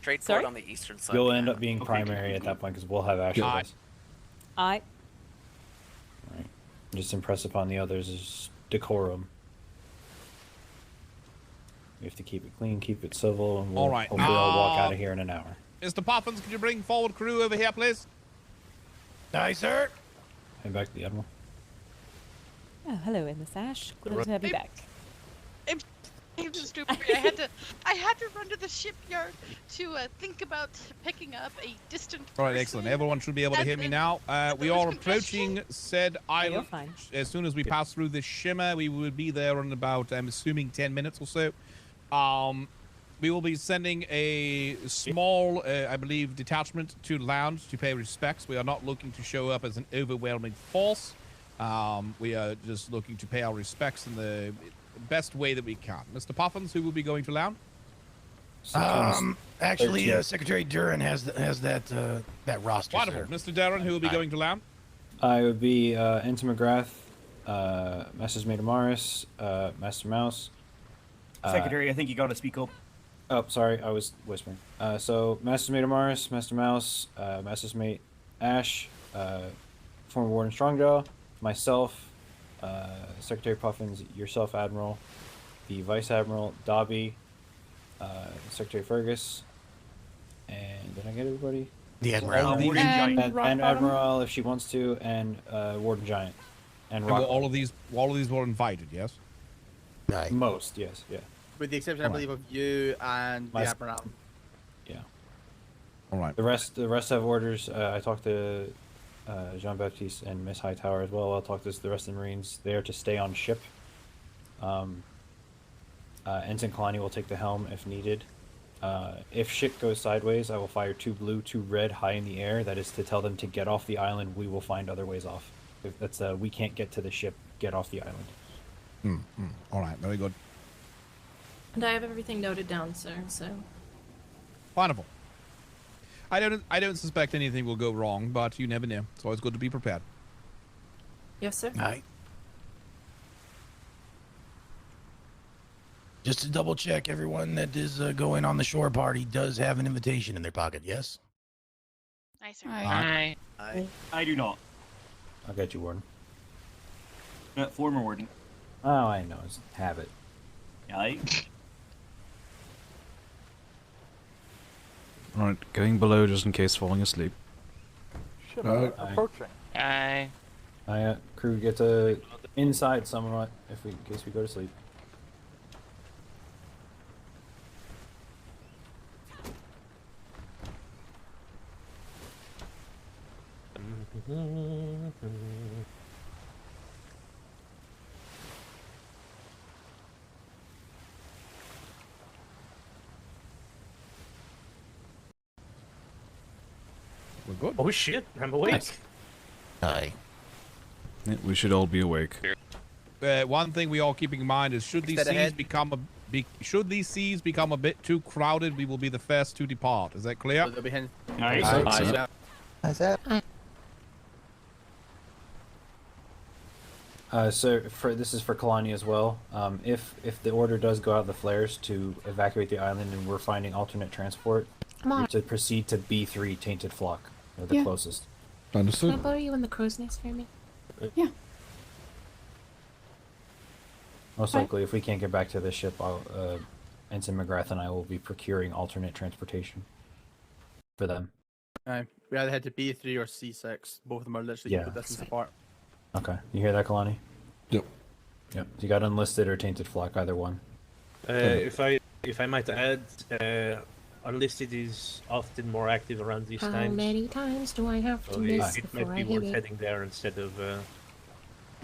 Trade port Sorry? on the eastern side. You'll of the end up island. being primary at that point because we'll have access. Yeah. Alright. Right. Just impress upon the others is decorum. We have to keep it clean, keep it civil, and we'll All right, hopefully I'll walk out of here in an hour. Mr. Poppins, could you bring forward crew over here, please? Aye, sir. Head back to the Admiral. Oh, hello, Emma Sash. Good to have you back. I'm just stupid. I had to run to the shipyard to think about picking up a distant. All right, excellent. Everyone should be able to hear me now. We are approaching said island. you're fine. As soon as we pass through this shimmer, we will be there in about, I'm assuming, 10 minutes or so. We will be sending a small, I believe, detachment to land to pay respects. We are not looking to show up as an overwhelming force. We are just looking to pay our respects in the best way that we can. Mr. Poppins, who will be going to land? Actually, Secretary Duran has that roster. Wonderful. Mr. Darren, who will be going to land? I would be Ensign McGrath, Masters Mater Morris, Master Mouse. Secretary, I think you gotta speak up. Oh, sorry, I was whispering. So, Masters Mate Amaris, Master Mouse, Masters Mate Ash, former Warden Strongjaw, myself, Secretary Puffins, yourself, Admiral, the Vice Admiral, Dobby, Secretary Fergus, and did I get everybody? The Admiral. And Admiral, if she wants to, and Warden Giant. And And all of these were invited, yes? Most, yes, yeah. With the exception, I believe, of you and the My- Admiral. Yeah. All right. The rest have orders. I talked to Jean Baptiste and Miss Hightower as well. I'll talk to the rest of the Marines. They are to stay on ship. Ensign Kalani will take the helm if needed. If shit goes sideways, I will fire 2 blue, 2 red high in the air. That is to tell them to get off the island. We will find other ways off. If that's we can't get to the ship. Get off the island. All right, very good. And I have everything noted down, sir. So Wonderful. I don't suspect anything will go wrong, but you never know. It's always good to be prepared. yes, sir. Aye. Just to double check, everyone that is going on the shore party does have an invitation in their pocket, yes? Aye, sir. Aye. I do not. I'll get you, Warden. Former Warden. Oh, I know. It's habit. Aye. Alright, going below just in case falling asleep. Ship Aye. approaching. Aye. Crew get inside somewhat in case we go to sleep. We're good. Oh shit, I'm awake. Aye. Yeah, we should all be awake. One thing we all keeping in mind is should these Instead seas ahead. should these seas become a bit too crowded, we will be the first to depart. Is that clear? So they'll be heading. Aye. So this is for Kalani as well. If the order does go out the flares to evacuate the island and we're finding alternate transport, we're to proceed to B3 Tainted Flock. They're the closest. Can I Understood. borrow you in the crow's nest for me? Most likely, if we can't get back to the ship, Ensign McGrath and I will be procuring alternate transportation for them. Aye. We either head to B3 or C6. Both of them are literally Yeah. equal distance apart. Okay, you hear that, Kalani? Yep. Yep. You got Unlisted or Tainted Flock, either one. If I might add, Unlisted is often more active around these How times. many times do I have to So miss it before might I be hit worth it? heading there instead of.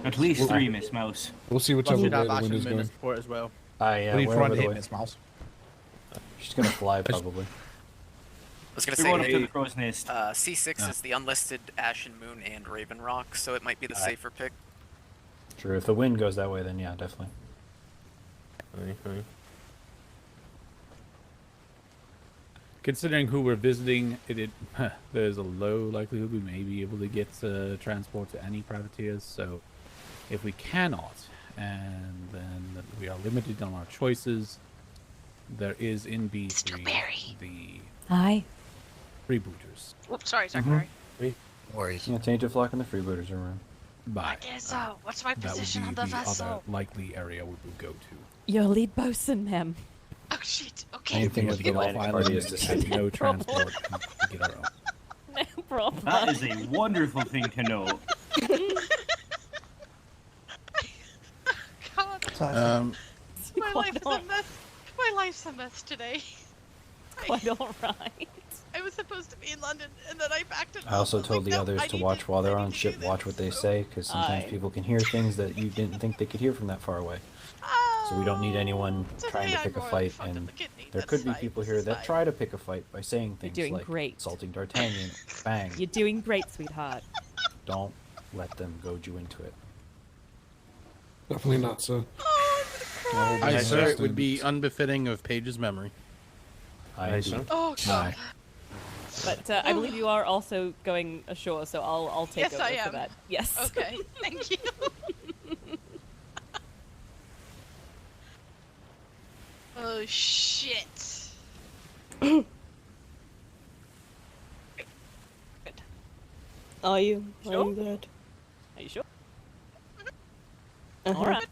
At least 3, Miss Mouse. We'll see Plus, whichever we'd way have the Ash wind and is Moon going. as support as well. Yeah, What are you wherever trying to the hit, wind- Miss Mouse? She's gonna fly, probably. I was gonna We're going up say to the crow's nest. C6 is the unlisted Ash and Moon and Raven Rock, so it might be the safer pick. True. If the wind goes that way, then yeah, definitely. Considering who we're visiting, there's a low likelihood we may be able to get transport to any privateers. So, if we cannot, and then we are limited on our choices, there is in B3 the Aye. Oops, freebooters. sorry, Secretary. Worries. Yeah, Tainted Flock and the Freebooters are around. By Okay, so what's my that position would on be the the other vessel? likely area we will go to. Your lead bosun, ma'am. Oh shit. Okay. Anything We with get the off Atlantic island party is and to have see. no transport and get our own. No problem. That is a wonderful thing to know. God, my life is a mess. My life's a mess today. Quite alright. I was supposed to be in London, and then I backed it. I also told the others to watch while they're on ship. Watch what they say, because sometimes Aye. people can hear things that you didn't think they could hear from that far away. So we don't need anyone trying to pick a fight, and there could be people here that try to pick a fight by saying things doing like great. insulting D'Artagnan, bang. You're doing great, sweetheart. Don't let them goad you into it. Definitely not, sir. I sir, it would be unbefitting of Paige's memory. Oh God. But I believe you are also going ashore, so I'll take Yes, over I for am. that. Yes. Okay. Thank you. Oh shit. Are you? Sure? Are you good? Are you sure? Uh-huh. Alright.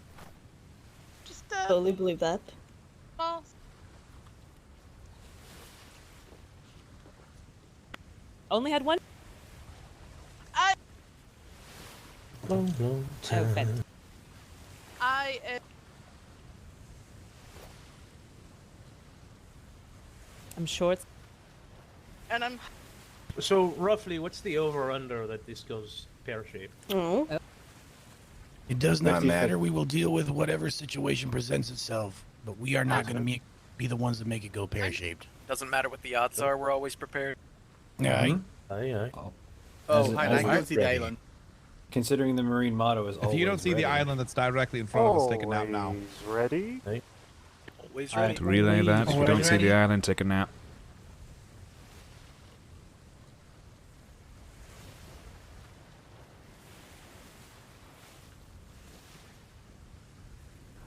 Just Totally believe that. well, Only had one. Long, long time. Oh, fent. I I'm sure it's. and I'm So roughly, what's the over/under that this goes pear-shaped? Oh. It does not 50-50. matter. We will deal with whatever situation presents itself, but we are not going to be the ones that make it go pear-shaped. Doesn't matter what the odds are, we're always prepared. Aye. Aye, aye. As- hi, as I can see the ready. island. Considering the marine motto is If always you don't see ready. the island that's directly in front of us, take a nap now. Ready? Always I- ready. To relay that, if you don't see the island, take a nap.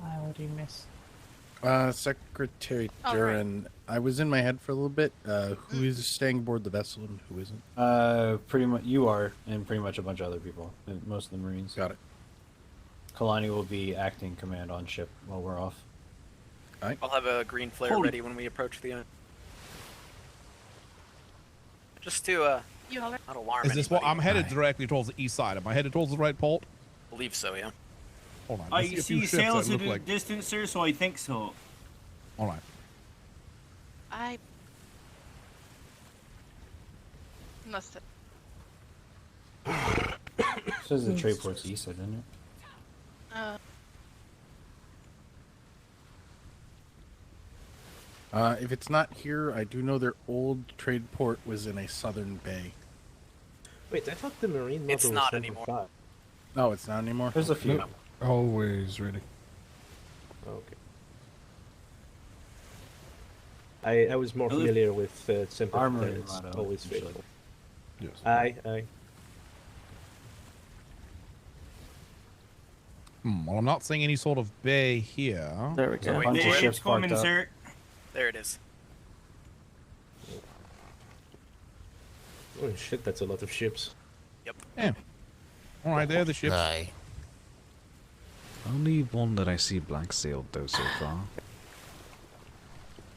What do you miss? Secretary All right. Duran, I was in my head for a little bit. Who is staying aboard the vessel and who isn't? Pretty much you are, and pretty much a bunch of other people. Most of the Marines. Got it. Kalani will be acting command on ship while we're off. I'll have a green flare Holy- ready when we approach the island. Just to you all right? not alarm Is this what anybody. I'm headed directly towards the east side? Am I headed towards the right port? Believe so, yeah. Hold on. I see a few see ships sails that in look the like. distance, sir, so I think so. All right. I must have. Says the trade port's east, didn't it? If it's not here, I do know their old trade port was in a southern bay. Wait, I thought the marine It's model not was number anymore. 5. Oh, it's not anymore? There's a few. Nope. Always ready. Okay. I was more familiar with simple Armory lieutenants, motto, always usually. faithful. Yes. Aye, aye. Well, I'm not seeing any sort of bay here. There we So go. wait, Bunch of where- ships It's coming, parked up. sir. There it is. Oh shit, that's a lot of ships. Yep. Yeah. All right, there are the ships. Aye. Only one that I see blank sailed though so far.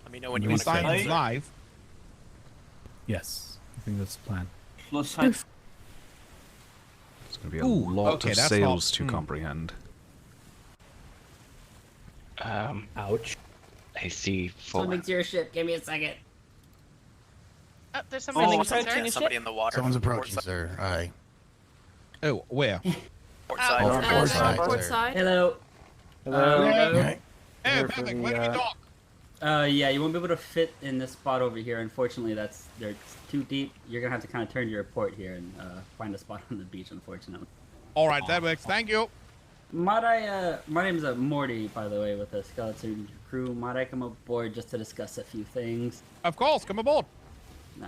Let me know when you We want to signed connect. live. Yes, I think that's the plan. Plus, It's going to be a lot okay, of that's sails not- to comprehend. Ouch. I see four. Swimming to your ship. Give me a second. Oh, there's somebody Oh, approaching yeah, the somebody ship. in the water. Someone's from the port approaching, side. sir. Aye. Oh, where? Port side. Port side, Port sir. side. Hello. Hello. Aye. Hey, Here perfect. for the, Where do we dock? Yeah, you won't be able to fit in this spot over here. Unfortunately, they're too deep. You're gonna have to kind of turn to your port here and find a spot on the beach. Unfortunately. All right, that works. Thank you. Might I? My name's Morty, by the way, with the skeleton crew. Might I come aboard just to discuss a few things? Of course, come aboard. Nah.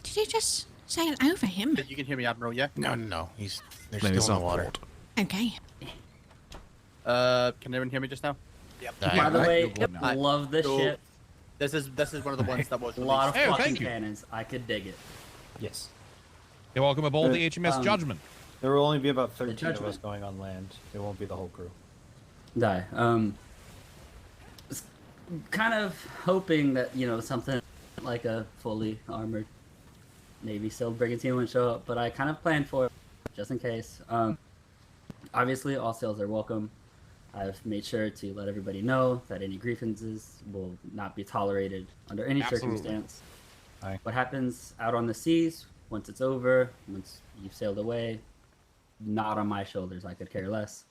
Did you just sail over him? You can hear me, Admiral, yeah? No. They're No, still he's in the off water. port. Okay. Can everyone hear me just now? Yep. By the way, I love this so, ship. This is one of the ones that was A lot of released. fucking thank you. cannons. I could dig it. Yes. You're welcome aboard the HMS Judgment. There will only be about 13 of Judgment. us going on land. It won't be the whole crew. Die. Kind of hoping that something like a fully armored Navy SEAL brigantine would show up, but I kind of planned for it just in case. Obviously, all sails are welcome. I've made sure to let everybody know that any grievances will not be tolerated under any Absolutely. circumstance. Aye. What happens out on the seas, once it's over, once you've sailed away, not on my shoulders. I could care less.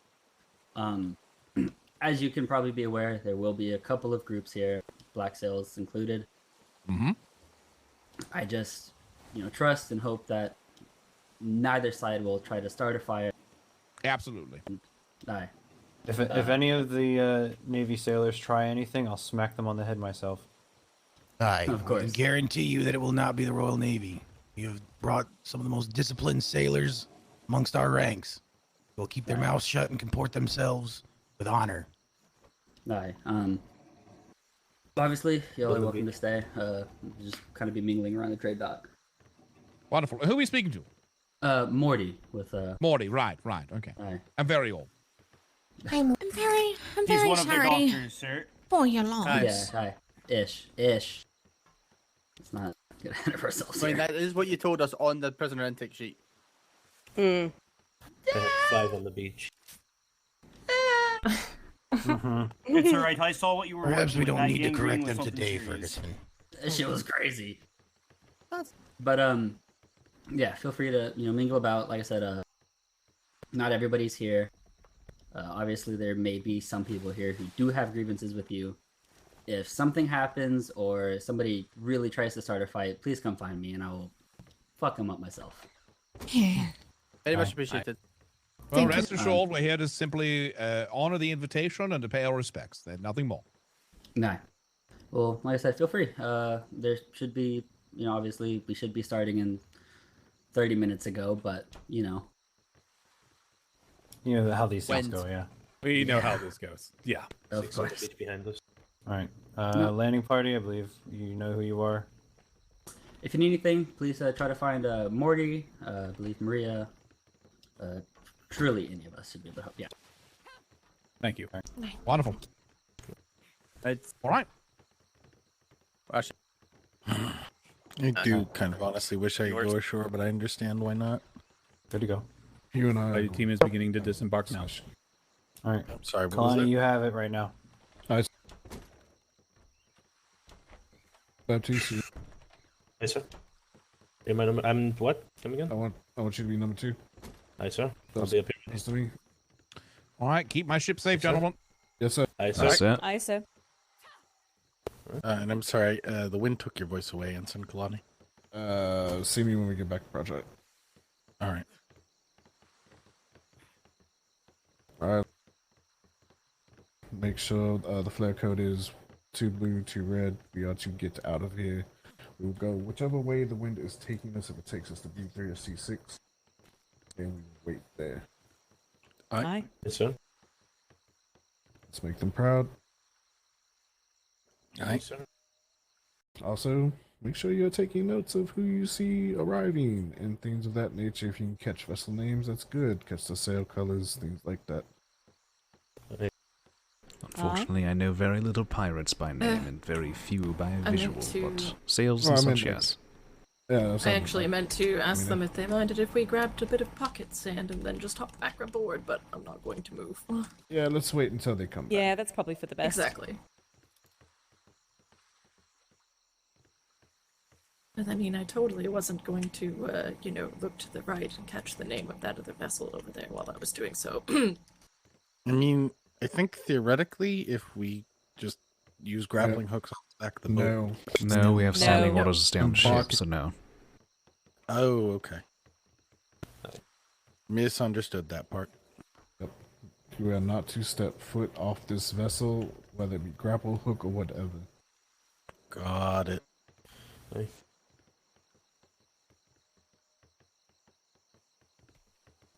As you can probably be aware, there will be a couple of groups here, black sails included. Mm-hmm. I just, trust and hope that neither side will try to start a fire. Absolutely. Die. If any of the Navy sailors try anything, I'll smack them on the head myself. Aye. Of We course. can guarantee you that it will not be the Royal Navy. You have brought some of the most disciplined sailors amongst our ranks. They'll keep their mouths shut and comport themselves with honor. Die. Obviously, y'all Will are it welcome be? to stay. Just kind of be mingling around the trade dock. Wonderful. Who are we speaking to? Morty with Morty, right, okay. Aye. I'm very old. I'm very He's one of the sorry doctors, sir. for your loss. Yeah, hi. Ish. Let's not get ahead of ourselves I mean, here. that is what you told us on the prisoner intake sheet. Hmm. I had 5 on the beach. It's alright, I saw what you were Perhaps working we with. don't That need to gangrene correct was them something today, serious. Ferguson. That shit was crazy. But yeah, feel free to mingle about. Like I said, not everybody's here. Obviously, there may be some people here who do have grievances with you. If something happens or somebody really tries to start a fight, please come find me and I will fuck them up myself. Yeah. Very much appreciated. Well, Thank rest you. assured, we're here to simply honor the invitation and to pay our respects. There's nothing more. Nah. Well, like I said, feel free. There should be, obviously we should be starting in 30 minutes ago, but You know how these things When's- go, yeah. We know how this goes. Yeah. of 6 on the course. beach behind us. Alright. No. Landing party, I believe you know who you are. If you need anything, please try to find Morty, I believe Maria. Truly, any of us should be able to help. Yeah. Thank you. Wonderful. It's All right. actually, I do kind of honestly wish I could go ashore, but I understand why not. Good to go. You and I. Your team is beginning to disembark now. Alright. Sorry, what was Kalani, it? you have it right now. Baptiste, Hi, sir. Am I number? I'm what? Come again? I want you to be number 2. Hi, sir. I'll That's be up here. nice to me. All right. Keep my ship safe, gentlemen. Yes, sir. Hi, sir. That's it. I so. And I'm sorry, the wind took your voice away, Ensign Kalani. See me when we get back to project. All right. Alright. Make sure the flare code is 2 blue, 2 red. We are to get out of here. We'll go whichever way the wind is taking us. If it takes us to B3 or C6, then we wait there. Aye. Yes, sir. Let's make them proud. All right. Yes, sir. Also, make sure you're taking notes of who you see arriving and things of that nature. If you can catch vessel names, that's good. Catch the sail colors, things like that. Unfortunately, I know very little pirates by name and very few by meant visual, to- but sails Well, and I meant such, like- yes. Yeah, that's I not- actually meant to ask mean, them if they minded if we grabbed a bit of pocket sand and then just hopped back aboard, but I'm not going to move. Yeah, let's wait until they come back. Yeah, that's probably for the best. Exactly. And I mean, I totally wasn't going to, look to the right and catch the name of that other vessel over there while I was doing so. I mean, I think theoretically, if we just use grappling hooks on the back of the boat. No, we have No. standing No. orders to stay on the ship, so no. Oh, okay. Misunderstood that part. Yep. You are not to step foot off this vessel, whether it be grapple, hook, or whatever. Got it. Hey.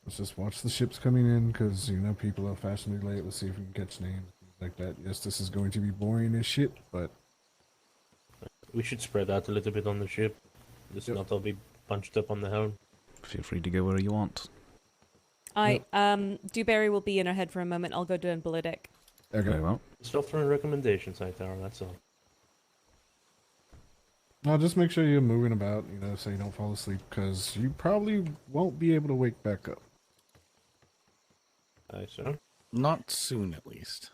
Let's just watch the ships coming in, because, people are fashionably late. Let's see if we can catch names, things like that. Yes, this is going to be boring as shit, but... We should spread out a little bit on the ship. Just not all be bunched up on the helm. Feel free to go where you want. Dewberry will be in our head for a moment. I'll go down below deck. Okay. Very well. Stop throwing recommendations, Hightower, that's all. Well, just make sure you're moving about, so you don't fall asleep, because you probably won't be able to wake back up. Aye, sir. Not soon, at least.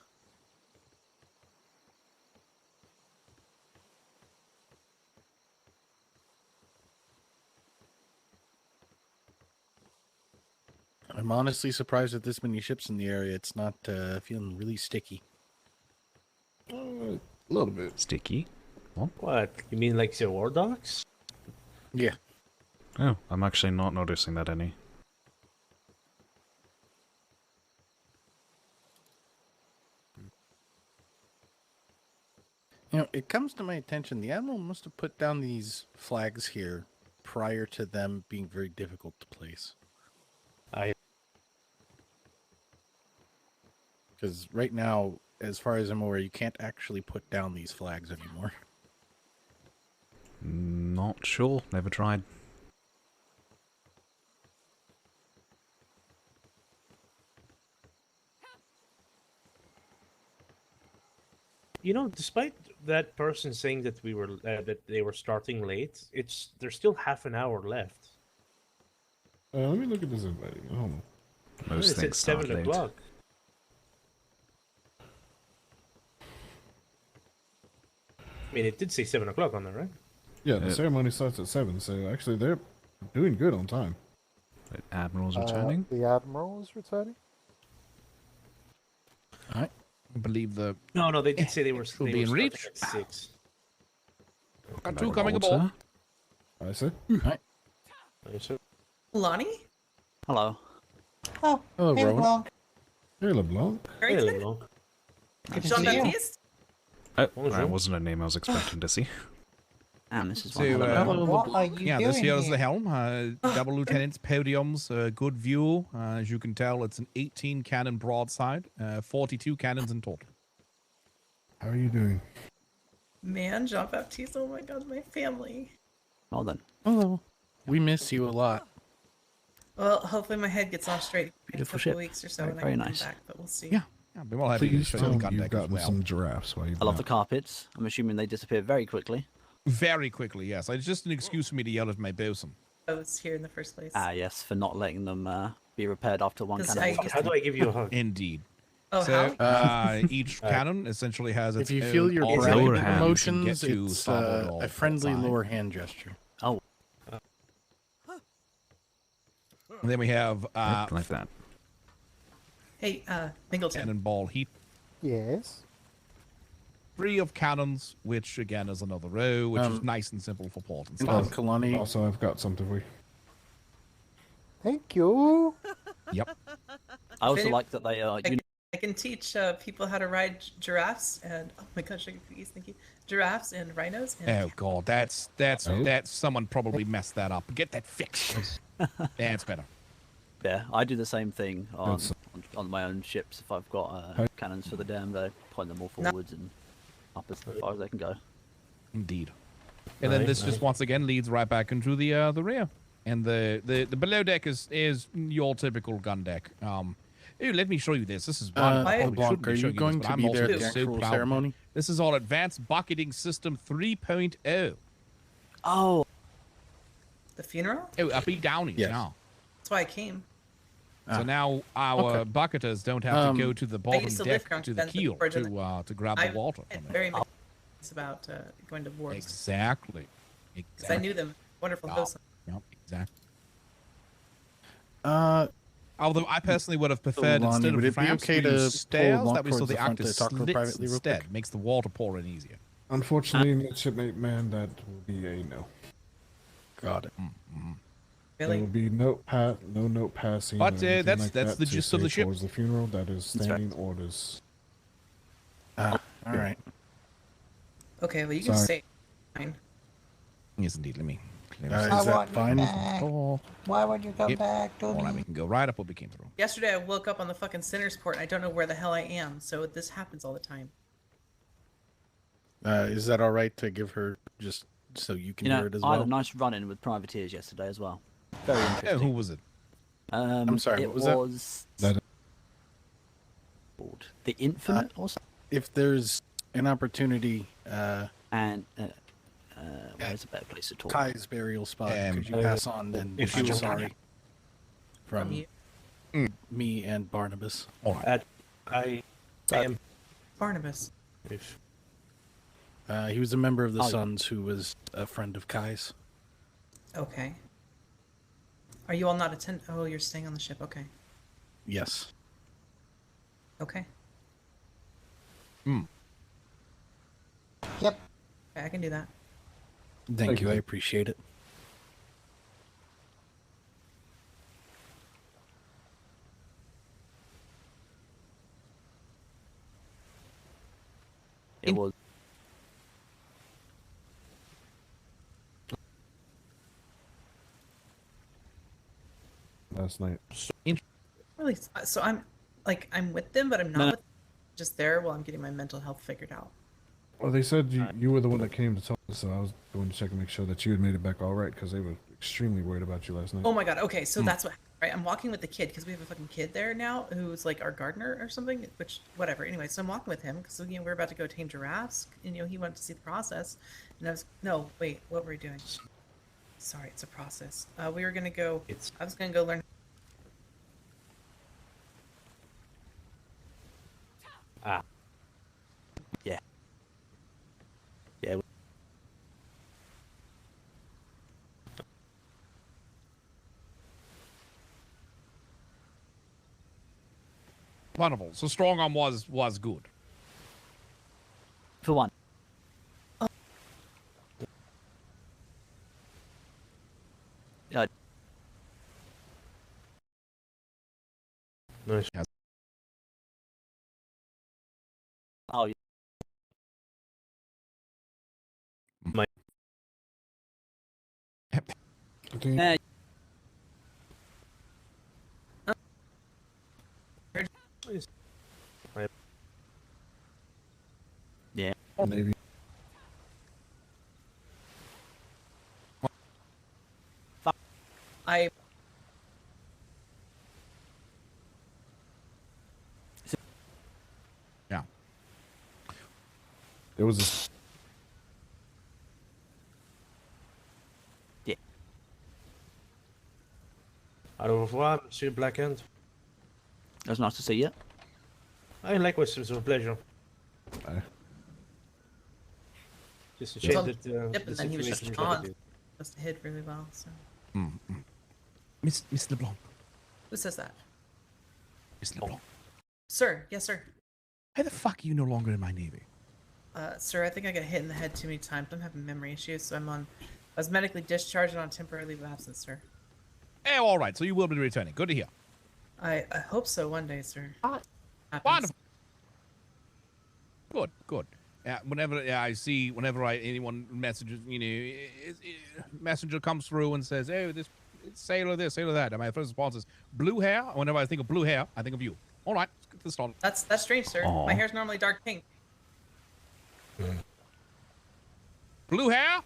I'm honestly surprised with this many ships in the area. It's not feeling really sticky. A little bit. Sticky? What? What? You mean like the war docks? Yeah. Oh, I'm actually not noticing that any. It comes to my attention, the Admiral must have put down these flags here prior to them being very difficult to place. Because right now, as far as I'm aware, you can't actually put down these flags anymore. Not sure. Never tried. You know, despite that person saying that that they were starting late, there's still half an hour left. Let me look at this invite. Hold on. Most It's at things start 7 late. o'clock. I mean, it did say 7 o'clock on there, right? Yeah, the ceremony starts at 7, so actually they're doing good on time. The Admiral's returning? The Admiral is returning? I believe the... No, they did say they were will be in starting reach. at 6. Got two coming aboard. I see. Right. Lonnie? Hello. Oh, Hello, hey, Rowan. LeBlanc. Hey, LeBlanc. Very good. Jean-Baptiste? That wasn't a name I was expecting to see. And this is So, What are you yeah, this doing here is here? the helm. Double lieutenant's podiums, good view. As you can tell, it's an 18 cannon broadside, 42 cannons in total. How are you doing? Man, Jean-Baptiste, oh my god, my family. Well then. Hello. We miss you a lot. Well, hopefully my head gets off straight in a Beautiful couple ship. of weeks or so, Very, and very I can nice. come back, but we'll see. Yeah, I'll be well happy to Please show tell you me the gun you've deck as gotten well. some giraffes while you've I love the been carpets. I'm assuming they disappear very quickly. Very quickly, yes. It's just an excuse for me to yell at my bosun. I was here in the first place. Ah, yes, for not letting them be repaired after one 'Cause cannon. I- How do I give you a hug? Indeed. Oh, So how? each cannon essentially has its If you own feel your operating brain hand. emotions, You can get to it's starboard or a friendly side. lower hand gesture. Oh. And then we have like that. Hey, Mingleton. cannonball heat. Yes. 3 of cannons, which again is another row, which is nice and simple for port and Well, stuff. Kalani, Also, I've got something for you. Thank you. Yep. I also Any- like that they are. I can teach people how to ride giraffes and oh my gosh, thank you. Giraffes and rhinos. And Oh god, that's someone probably messed that up. Get that fixed. That's better. Yeah, I do the same thing on my own ships. If I've got cannons for the dam, I point them all forwards and up as far as they can go. Indeed. And then this just once again leads right back into the rear. And the below deck is your typical gun deck. Ooh, let me show you this. This is one. I probably LeBlanc, shouldn't be are you showing going this, but to I'm be also there at the so actual proud. ceremony? This is our Advanced Bucketing System 3.0. Oh. The funeral? Oh, uppy downy. Yes. Now. That's why I came. So now our bucketers don't have to go to the I bottom used to deck live drunk to the then, but keel before I did to grab I the water. had from it. very much about going to wars. Exactly. Because I knew them. Wonderful hosts. Yep, exactly. Although I personally would have preferred Lonnie, instead would of it be ramps, okay we use to stairs pull that we saw towards the the front actors to talk slits privately real instead. quick? Makes the water pouring easier. Unfortunately, midshipmate man, that will be a no. Got it. There will be no note passing. But, or anything that's like the that to gist of say the ship. towards the funeral. That is That's right. standing orders. All right. Okay, well you can Sorry. stay. Fine. Yes, indeed. Let me. Is that fine? Why would you come back to All right, we can go right up what we came through. Yesterday I woke up on the fucking sinner's port and I don't know where the hell I am, so this happens all the time. Is that all right to give her just so you can You hear know, it as I had well? a nice run-in with privateers yesterday as well. Very interesting. Oh, who was it? I'm sorry, It what was that? was That the Infinite or something. If there's an opportunity, And where's a better place to talk? Kai's burial spot, could you pass on then? if I'm you- sorry. From me and Barnabas. All right. I am. Barnabas. If He was a member of the Oh, yeah. Sons who was a friend of Kai's. Okay. Are you all not attend? Oh, you're staying on the ship. Okay. Yes. Okay. Hmm. Yep. Okay, I can do that. Thank you. I appreciate it. It was. last night. Really? So I'm like I'm with them, but I'm not. No, With... just there while I'm getting my mental health figured out. Well, they said you were the one that came to tell us, so I was going to check and make sure that you had made it back all right, because they were extremely worried about you last night. Oh my god. Okay, so that's what. Right, I'm walking with the kid because we have a fucking kid there now who's like our gardener or something. Which whatever. Anyway, so I'm walking with him because we're about to go tame giraffes, and he wanted to see the process. And I was wait, what were we doing? Sorry, it's a process. We were gonna go. I was gonna go learn. Yeah. Yeah. Wonderful. So strong arm was good. For one. Yeah. Nice. Oh, yeah. My. Yeah. Maybe. Yeah. It was. Yeah. Au revoir, Monsieur Blackhand. That's nice to see you. I likewise, it was a pleasure. Just a shame that Yep, the and then he was just situation is like it on. is. Must have hid really well. So Miss LeBlanc. who says that? Miss LeBlanc. Sir, yes, sir. Why the fuck are you no longer in my navy? Sir, I think I got hit in the head too many times. I'm having memory issues, so I was medically discharged and on temporary leave of absence, sir. Oh, all right. So you will be returning. Good to hear. I hope so one day, sir. Happens. Wonderful. Good. Whenever anyone messages, messenger comes through and says, "Oh, this sailor that," and my first response is blue hair. Whenever I think of blue hair, I think of you. All right, let's get this started. That's strange, sir. Aw. My hair's normally dark pink. Blue hair?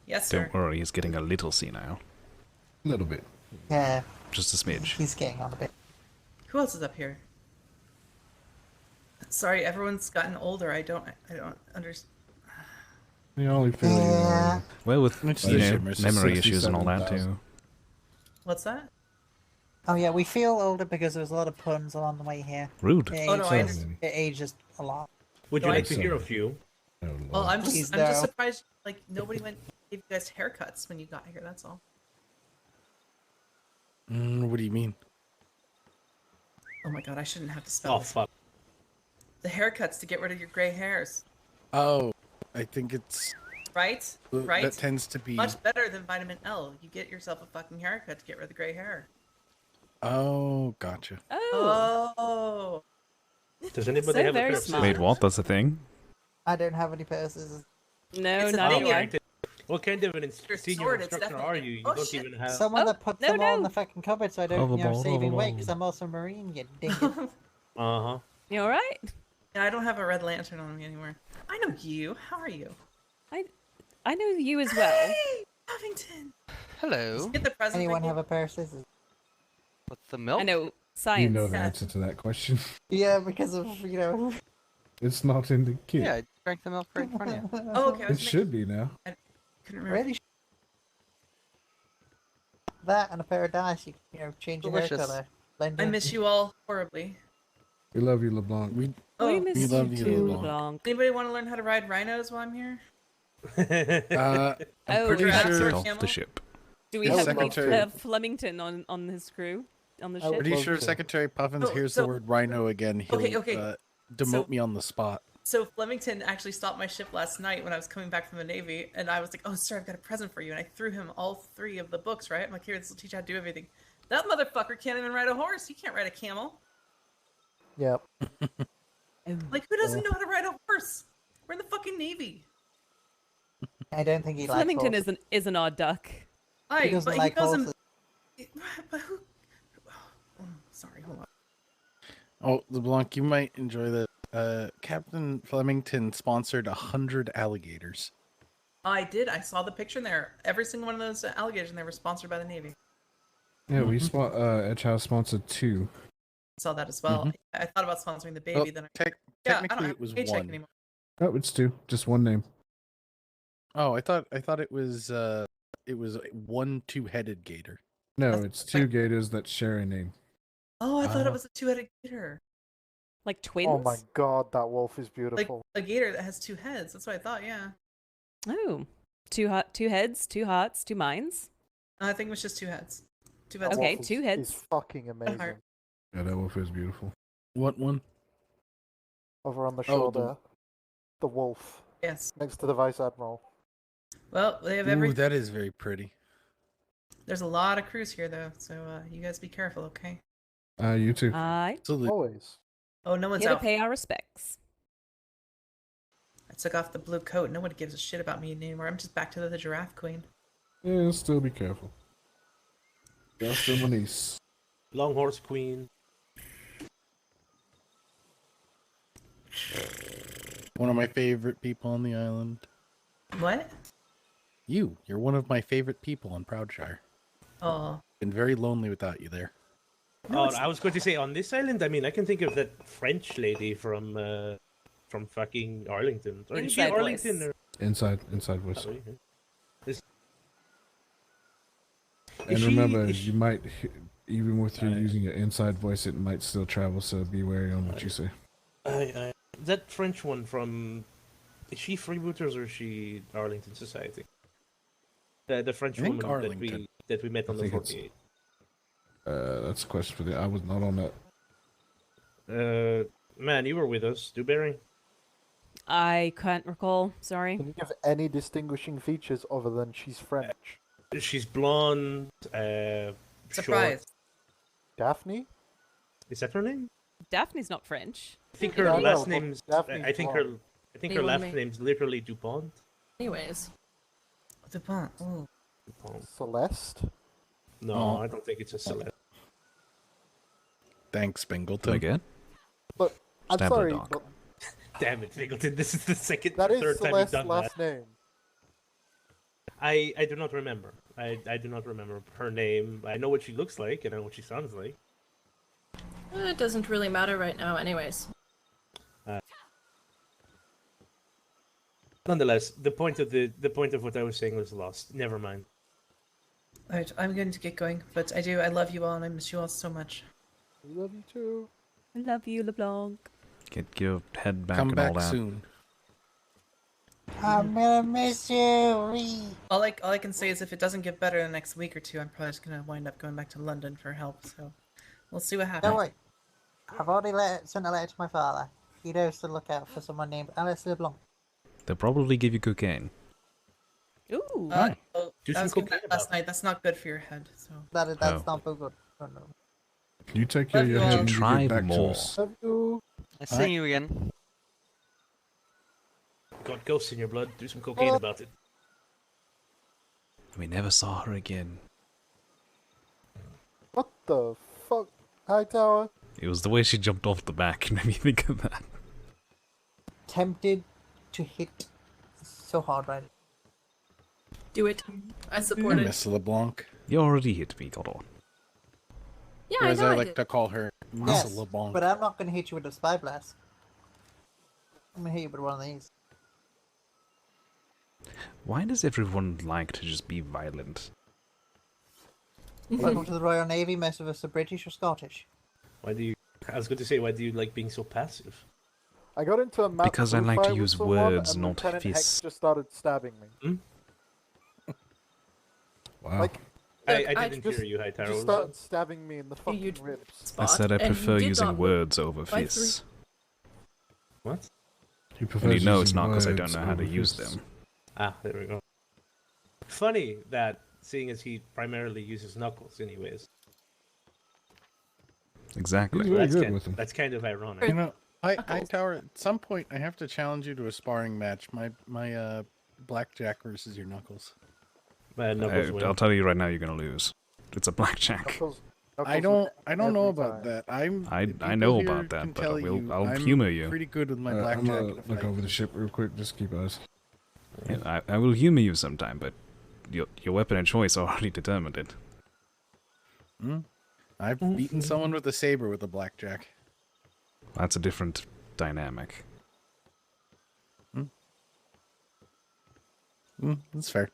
Yes, sir. Don't worry, he's getting a little senile. A little bit. Yeah, Just a smidge. he's getting on a bit. Who else is up here? Sorry, everyone's gotten older. I don't understand. The only feeling. Yeah. Well, with memory issues and all that 67,000. too. What's that? Oh yeah, we feel older because there was a lot of puns along the way here. Rude. It Oh, no, I ages, it ages a lot. Would you No, like I- to hear a few? Well, I'm Please, just no. surprised. Like nobody gave you guys haircuts when you got here. That's all. What do you mean? Oh my god, I shouldn't have to spell. Oh this. fuck. The haircuts to get rid of your gray hairs, Oh, I think it's right? Right. that tends to be. Much better than vitamin L. You get yourself a fucking haircut to get rid of the gray hair. Oh, gotcha. Oh. Does anybody So have a very pair of smart. Wait, what? That's a thing? I don't have any purses. No, It's a not thing, anymore. Eric. What kind of an Your senior sword, it's instructor definitely- are you? You Oh, don't shit. even have. Someone that puts no, them all in no. the fucking cupboard so I don't, Hoverball, saving weight hoverball. because I'm also a marine, you dingus. Uh-huh. You all right? Yeah, I don't have a red lantern on me anymore. I know you. How are you? I know you as well. Hey, Huffington. Hello. Get the present. Anyone for have you? a pair of scissors? What's the milk? I know You science. know the answer to that question. Yeah, because of, It's not in the kit. Yeah, I drank the milk right in front of you. Oh, okay. I It was should be now. couldn't remember. Really? That and a pair of dice, you can, change your hair Delicious. color. Blend I in. miss you all horribly. We love you, LeBlanc. We Oh, We miss love you you, too, LeBlanc. LeBlanc. anybody want to learn how to ride rhinos while I'm here? I'm Oh, pretty Giraffes sure. or Off camel? the ship. Do we Yeah, have Secretary. Flemington on his crew on the I would ship? Pretty love sure to. Secretary Puffins Oh, hears so- the word rhino again. He'll Okay. demote So- me on the spot. So Flemington actually stopped my ship last night when I was coming back from the Navy, and I was like, "Oh, sir, I've got a present for you." And I threw him all 3 of the books. Right? I'm like, "Here, this will teach you how to do everything." That motherfucker can't even ride a horse. He can't ride a camel. Yep. Like, who doesn't know how to ride a horse? We're in the fucking Navy. I don't think he likes Flemington horses. is an odd duck. He doesn't like knows horses. But who? Oh, sorry, hold on. Oh, LeBlanc, you might enjoy this. Captain Flemington sponsored 100 alligators. I did. I saw the picture in there. Every single one of those alligators in there were sponsored by the Navy. Yeah, we Edge House sponsored 2. Saw that as well. I thought about sponsoring the baby. Well, Then technically I don't have it was a paycheck one. anymore. Oh, it's 2. Just one name. Oh, I thought it was one two-headed gator. No, it's 2 gators that share a name. Oh, I thought it was a two-headed gator. Like twins? Oh my god, that wolf is beautiful. Like a gator that has 2 heads. That's what I thought. Yeah. Oh, two heads, 2 hearts, 2 minds. I think it was just 2 heads. 2 That heads. Okay, wolf 2 heads. is fucking amazing. Yeah, that wolf is beautiful. What one? Over on the Oh, shoulder. The wolf. Yes. Next to the Vice Admiral. Well, they have Ooh, that is very pretty. There's a lot of crews here, though, so you guys be careful, okay? You too. Aye. Always. Oh, no one's Here to out. pay our respects. I took off the blue coat. No one gives a shit about me anymore. I'm just back to the giraffe queen. Yeah, still be careful. Just in my niece. Long horse queen. One of my favorite people on the island. What? You're one of my favorite people on Proudshire. Oh. Been very lonely without you there. Oh, I was going to say on this island. I mean, I can think of that French lady from fucking Arlington. Or is she Inside Arlington? voice. Or... Inside voice. Oh, yeah. And she- remember, is you might, even with you using your inside voice, it might still travel, so be wary on what you say. That French one from... Is she Freebooters or is she Arlington Society? The French I think woman Arlington. that we met on the think it's- 48. That's a question for the... I was not on that. Man, you were with us, Dewberry. I can't recall. Sorry. Can you give any distinguishing features other than she's French? She's blonde. Surprise. Daphne? Is that her name? Daphne's not French. I think her No, last but name's. Daphne's I think blonde. her last Anyone may- name's literally Dupont. Anyways. DuPont. Oh. Dupont. Celeste? No, Oh. I don't think it's a Celeste. Thanks, Did I Bingleton. get? But I'm Stabler sorry, dog. but Damn it, Fingleton! This is the second, that is third time you've Celeste's done last that. name. I do not remember. I do not remember her name. I know what she looks like and I know what she sounds like. It doesn't really matter right now, anyways. Nonetheless, the point of what I was saying was lost. Never mind. Alright, I'm going to get going, but I love you all and I miss you all so much. We love you too. I love you, LeBlanc. Get your head back Come and back all that. soon. I'm gonna miss you. All I can say is if it doesn't get better in the next week or two, I'm probably just gonna wind up going back to London for help. So we'll see what happens. Don't worry. I've already sent a letter to my father. He knows to look out for someone named Alice LeBlanc. They'll probably give you cocaine. Ooh. Do I some was doing cocaine that last night. That's not good for your head. So That's Oh. not so good. Oh, no. You take care of your Love you head all. and you Try get back more. to us. Love you. I see you again. Got ghosts in your blood. Do some cocaine about it. We never saw her again. What the fuck? Hightower? It was the way she jumped off the back and made me think of that. Tempted to hit so hard right now. Do it. I I support it. miss LeBlanc. You already hit me, Godot. Yeah, Or I as know I I like did. to call her, Miss Yes, LeBlanc. but I'm not gonna hit you with a spy blast. I'm gonna hit you with one of these. Why does everyone like to just be violent? Welcome to the Royal Navy. Most of us are British or Scottish. Why do you? I was going to say, why do you like being so passive? I got into a map Because I like to fight with use someone, words, and not Lieutenant Hex fists. just started stabbing me. Wow. Like, I just- didn't hear you, Hightower. Just started stabbing me in the fucking You'd- ribs. I said I and you prefer did using not words over by fists. What? He And prefers you know it's using not because I don't words know how to over use fists. them. Ah, there we go. Funny that, seeing as he primarily uses knuckles, anyways. Exactly. He's very That's good kind, with them. that's kind of ironic. You know, Hightower, at some point I have to challenge you to a sparring match. My blackjack versus your knuckles. Knuckles win. I'll tell you right now, you're gonna lose. It's a blackjack. Knuckles, I don't know about that. I people know here about that, can but tell I'll I'm humor you. pretty good with my I'm blackjack. gonna in a look fight. over the ship real quick. Just keep eyes. Yeah, I will humor you sometime, but your weapon of choice already determined it. I've beaten someone with a saber with a blackjack. That's a different dynamic. That's fair.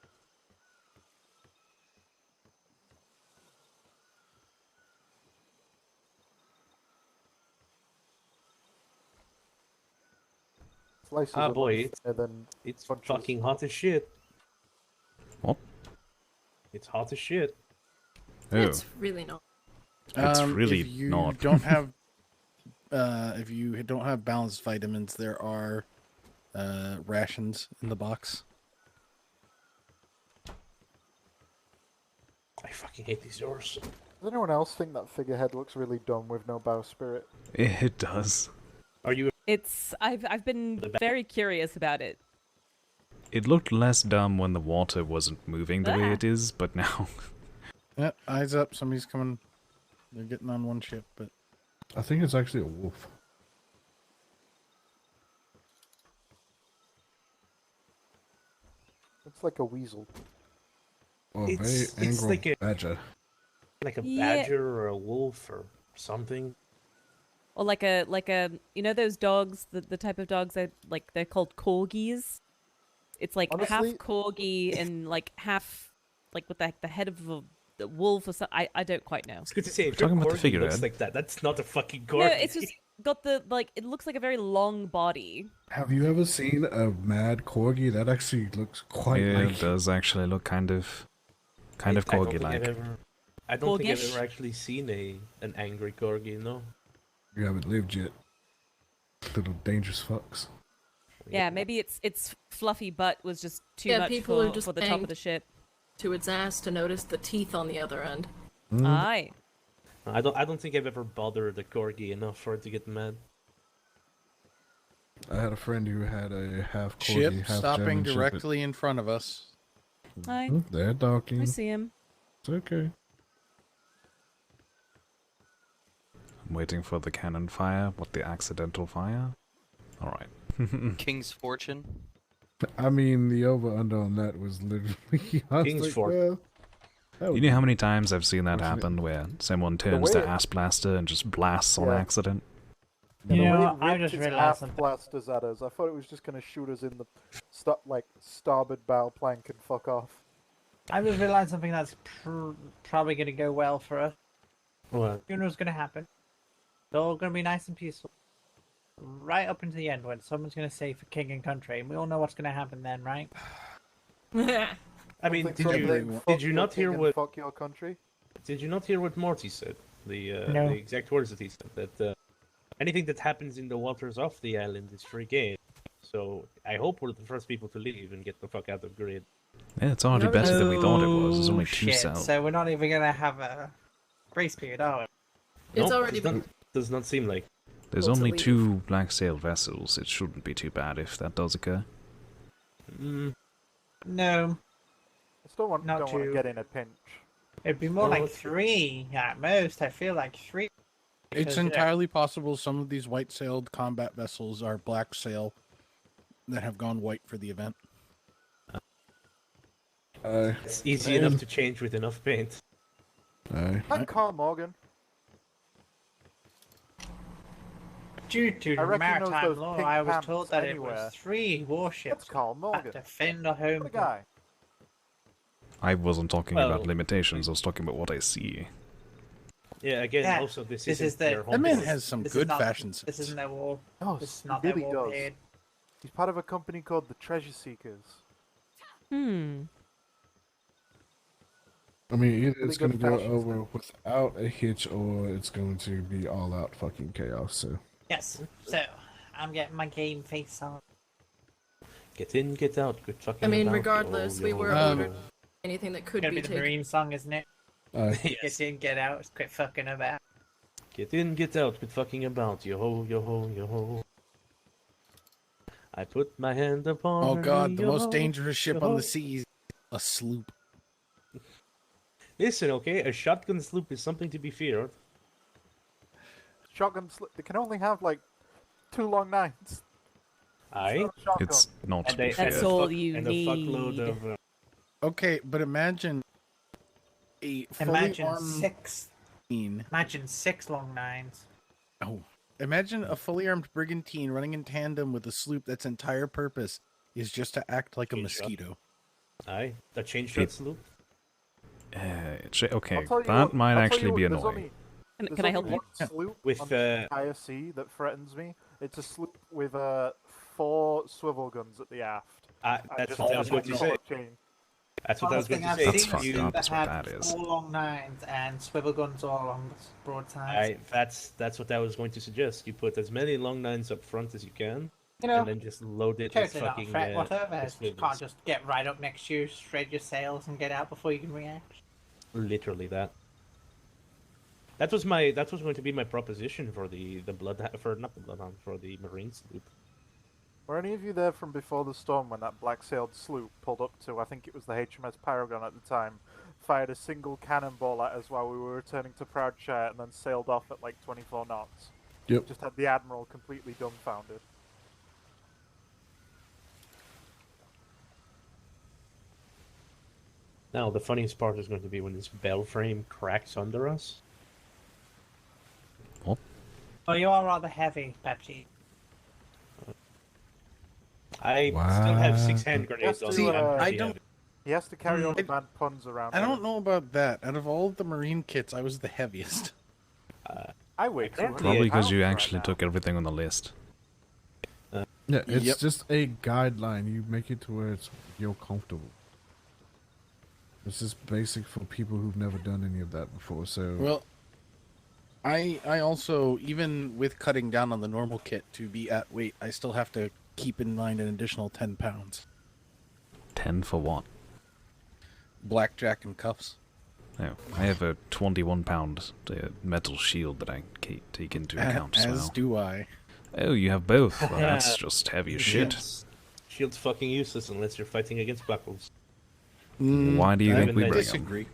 Slices Ah are boy, much better than it's punches. fucking hot as shit. What? It's hot as shit. Oh. It's really not. It's really if you not. don't have, if you don't have balanced vitamins, there are rations in the box. I fucking hate these doors. Does anyone else think that figurehead looks really dumb with no bowsprit? It does. Are you? I've been very curious about it. It looked less dumb when the water wasn't moving the way it is, but now... Yep, eyes up. Somebody's coming. They're getting on one ship, but... I think it's actually a wolf. Looks like a weasel. Or a very It's angry like a badger. like a Yeah. badger or a wolf or something. Or like a you know those dogs, the type of dogs that they're called corgis. It's like half Honestly- corgi and like half like with the head of the wolf or something. I don't quite know. It's good to say. If Talking your about the corgi looks figurehead. like that, that's not a fucking corgi. No, it's just got the it looks like a very long body. Have you ever seen a mad corgi? That actually looks quite Yeah, like it does actually look kind of corgi-like. I don't think I've Corgish? ever actually seen an angry corgi. No. You haven't lived yet. Little dangerous fucks. Yeah, maybe its fluffy butt was just too Yeah, much people for, are just for the top paying of the ship. to its ass to notice the teeth on the other end. Aye. I don't think I've ever bothered a corgi enough for it to get mad. I had a friend who had a half corgi, Ship half stopping German Shepherd. directly in front of us. Aye. They're docking. I see him. It's okay. I'm waiting for the cannon fire. What, the accidental fire? Alright. King's Fortune. I mean, the over-under on that was literally... I was King's like, Fortune. well, You know how many times I've seen that happen where someone turns way to it- ass blaster and just blasts on Yeah. accident? The You way know, it I ripped just its realised aft something. blasters at us. I thought it was just going to shoot us in the starboard bow plank and fuck off. I just realised something that's probably going to go well for us. What? Funeral's going to happen. It's all going to be nice and peaceful. Right up into the end when someone's going to say for king and country. And we all know what's going to happen then, right? I mean, Think did something, you fuck your not hear king and what fuck your country? did you not hear what Morty said? The No. the exact words that he said that anything that happens in the waters off the island is free game. So I hope we're the first people to leave and get the fuck out of grid. Yeah, it's already better than we thought it was. There's only Oh, 2 shit. cells. So we're not even going to have a grace period, are we? It's Nope, already been. does not seem like. There's Well, to only leave. 2 black sail vessels. It shouldn't be too bad if that does occur. No, I still don't Not want to too. get in a pinch. it'd be more Well, like it's- 3 at most. I feel like 3. It's Because, yeah. entirely possible some of these white-sailed combat vessels are black sail that have gone white for the event. It's easy enough to change with enough paint. I'm Carl Morgan. Due to I the recognise maritime those law, pink I was pants told that anywhere. it was 3 warships That's Carl Morgan. that defend the home. The guy. I wasn't talking Well- about limitations, I was talking about what I see. Yeah, again, Yeah, also this this isn't is the- their home That man base. has some This is good not- fashion This sense. isn't their war. Oh, This is he not their really war does. period. He's part of a company called the Treasure Seekers. Hmm. I mean, either Really it's going to good go fashion over without a hitch or it's going to be all out fucking chaos, so... Yes. So I'm getting my game face on. Get in, get out, good fucking. I mean, about, regardless, we were Um, ordered anything that could Gonna be be the taken. Marine song, isn't it? Yes. Get in, get out. Quit fucking about. Get in, get out, quit fucking about, yo ho, yo ho, yo ho. I put my hand upon. Oh her, god, the yo most ho, dangerous ship yo on ho. the seas. A sloop. Listen, okay, a shotgun sloop is something to be feared. They can only have like 2 long nines. Aye. It's not to And be they- feared. and a That's all fuck- you and a fuckload need. of. Okay, but imagine a fully Imagine armed 6. brigantine. Imagine 6 long nines. Oh, imagine a fully armed brigantine running in tandem with a sloop that's entire purpose is just to act like a mosquito. Aye, the chain shot sloop. Okay, I'll tell you that what- might I'll tell actually you be what, there's annoying. only- Can there's I help only you? one sloop With, on the entire sea that threatens me. It's a sloop with 4 swivel guns at the aft. That's what I was going to say. That's what I was going to say. That's fucked up, is what that is. 4 long nines and swivel guns all along the broadside. That's what I was going to suggest. You put as many long nines up front as you can, You know, and then just load it with Totally not a fucking. threat, whatever. with You can't just get right up next to you, shred your sails, and get out before you can react. Literally that. That was going to be my proposition for for the marine sloop. Were any of you there from before the storm when that black-sailed sloop pulled up to, I think it was the HMS Paragon at the time, fired a single cannonball at us while we were returning to Proudshire and then sailed off at like 24 knots? Yep. Just had the Admiral completely dumbfounded. Now the funniest part is going to be when this bell frame cracks under us. Oh, you are rather heavy, Pepsi. I still have 6 hand grenades on me. I'm pretty heavy. He has to carry all the bad puns around. I don't know about that. Out of all of the marine kits, I was the heaviest. I weigh Probably because you actually took everything on the list. Yeah, it's Yep. just a guideline. You make it to where you're comfortable. This is basic for people who've never done any of that before. So Well, I also, even with cutting down on the normal kit to be at weight, I still have to keep in mind an additional 10 pounds. 10 for what? Blackjack and cuffs. Oh, I have a 21-pound metal shield that I take into account as As well. do I. Oh, you have both. Well, that's just heavy as shit. Shield's fucking useless unless you're fighting against buckles. Why do you think we bring them? disagree.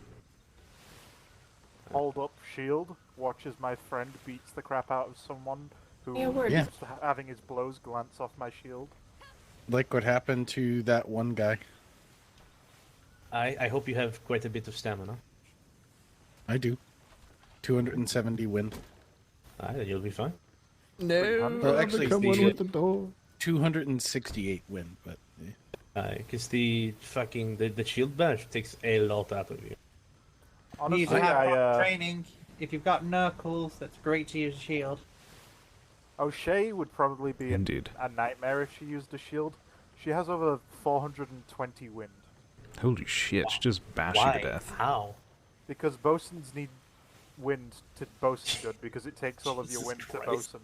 Hold up shield, watch as my friend beats the crap out of someone who Yeah, word. Yeah. keeps having his blows glance off my shield. Like what happened to that one guy. I hope you have quite a bit of stamina. I do. 270 wind. You'll be fine. No, well, actually, come it's on with the door. 268 wind, but Because the fucking the shield bash takes a lot out of you. You need to have training. If you've got knuckles, that's great to use a shield. O'Shea would probably be Indeed. a nightmare if she used a shield. She has over 420 wind. Holy shit, she just bashed you to death. How? Because bosuns need wind to bosun good, because it takes all of your Jesus wind Christ. to bosun.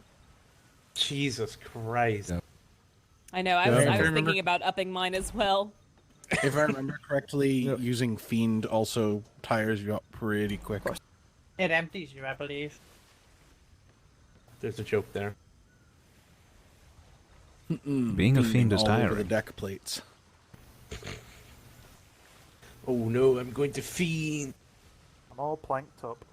Jesus Christ. I know. I Yeah. was If I thinking remember- about upping mine as well. if I remember correctly, using Fiend also tires you up pretty quick. It empties you, I believe. There's a joke there. Being a fiend is all over tiring. the deck plates. Oh no, I'm going to fiend. I'm all planked up.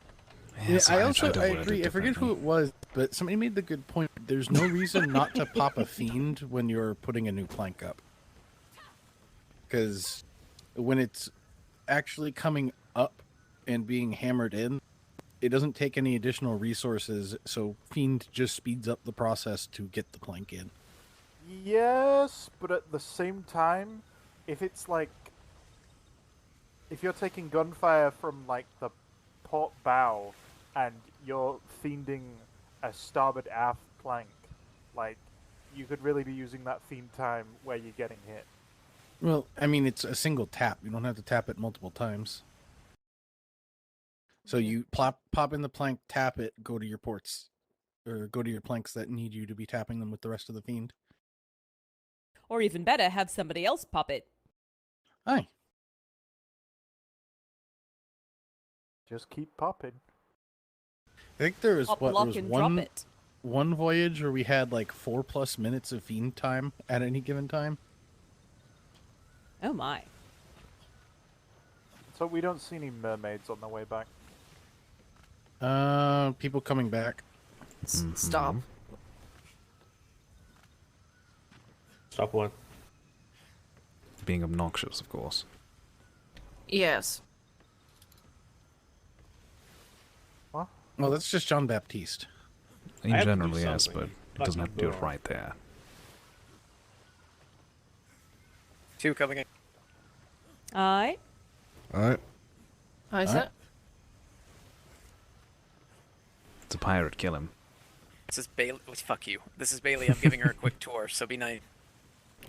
Yeah, Yes, I I also tried to I word it agree. I forget who it was, but somebody made the good point. There's no reason not to pop a Fiend when you're putting a new plank up, because when it's actually coming up and being hammered in, it doesn't take any additional resources. So Fiend just speeds up the process to get the plank in. Yes, but at the same time, if it's like... If you're taking gunfire from, like, the port bow, and you're fiending a starboard aft plank, like, you could really be using that fiend time where you're getting hit. Well, I mean, it's a single tap. You don't have to tap it multiple times. So you pop in the plank, tap it, go to your ports, or go to your planks that need you to be tapping them with the rest of the Fiend. Or even better, have somebody else pop it. Aye. Just keep popping. I think there was Pop, what lock, there was and drop it. one voyage where we had like 4+ minutes of Fiend time at any given time. Oh my. It's So we don't see any mermaids on the way back. People coming back. Stop. Stop what? Being obnoxious, of course. Yes. What? Well, that's just John Baptiste. In I have to do general, yes, but something. it doesn't have to do it Fucking right there. 2 coming in. Aye. Alright. Hi, sir. It's a pirate, kill him. This is Bailey. Oh, fuck you. This is Bailey. I'm giving her a quick tour, so be nice.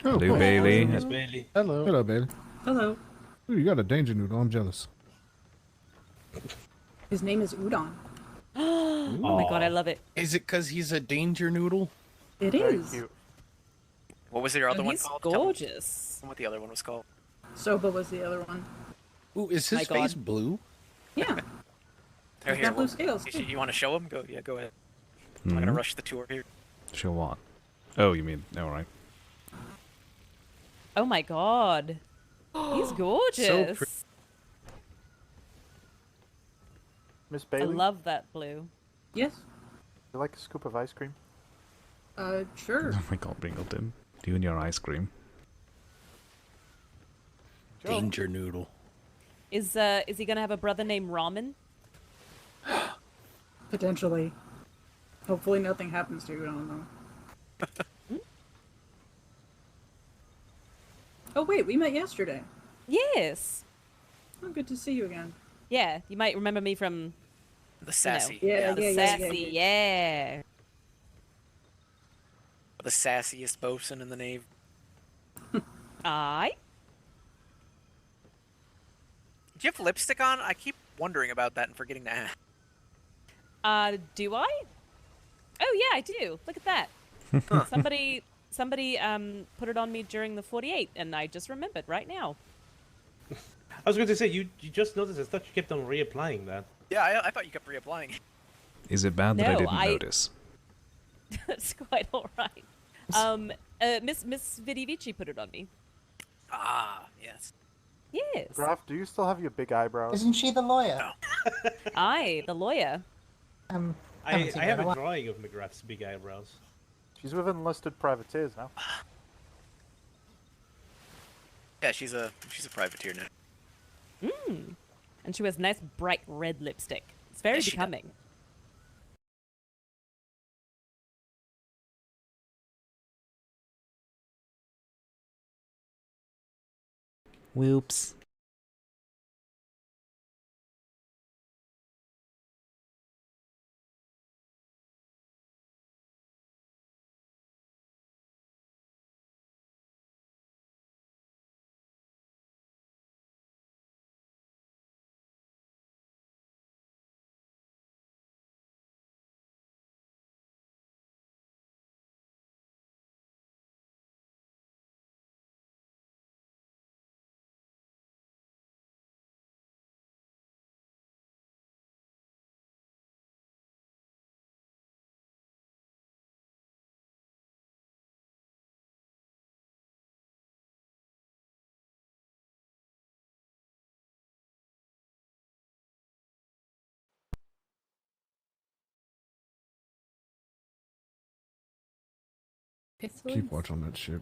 Oh, Hello, cool. Bailey. Yes, Bailey. Hello. Hello, Bailey. Hello. Ooh, you got a danger noodle. I'm jealous. His name is Udon. Oh my god, I love it. Is it because he's a danger noodle? It Very is. cute. What was your other Oh, one he's called? gorgeous. Tell me what the other one was called. Soba was the other one. Ooh, is My his God. face blue? Yeah. Oh, He's here, got blue scales. you want to show him? Go, yeah, go ahead. I'm gonna Mhm. rush the tour here. Show what? Oh, you mean, alright. Oh my god. He's gorgeous. Miss I Bailey, love that blue. Yes. you like a scoop of ice cream? Sure. Oh my god, Bringleton. You and your ice cream. Danger noodle. Is he gonna have a brother named Ramen? Potentially. Hopefully nothing happens to Udon, though. Oh, wait, we met yesterday. Yes. Oh, good to see you again. Yeah, you might remember me from The sassy. Yeah, the yeah, yeah, sassy. Yeah. The sassiest bosun in the Navy. Aye. Do you have lipstick on? I keep wondering about that and forgetting to ask. Do I? Oh yeah, I do. Look at that. Somebody put it on me during the 48, and I just remembered right now. I was going to say, you just noticed. I thought you kept on reapplying that. Yeah, I thought you kept reapplying. Is it bad that I No, didn't notice? That's quite all right. Miss Vidivici put it on me. Ah, yes. Yes. Graf, do you still have your big eyebrows? Isn't she the lawyer? Aye, the lawyer. I haven't seen her have in a a while. drawing of McGrath's big eyebrows. She's with enlisted privateers now. Yeah, she's a privateer now. And she wears nice bright red lipstick. It's very Yes, she does. becoming. Whoops. Keep watch on that ship.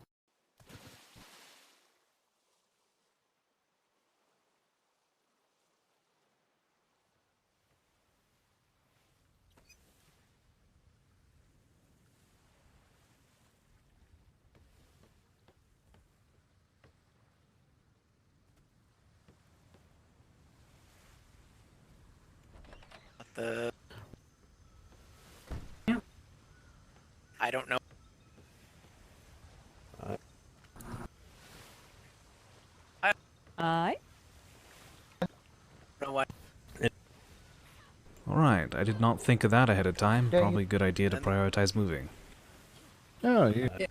The I don't know. Aye. Know what? Alright, I did not think of that ahead of time. Yeah, Probably a good idea to prioritize moving. Oh, yeah.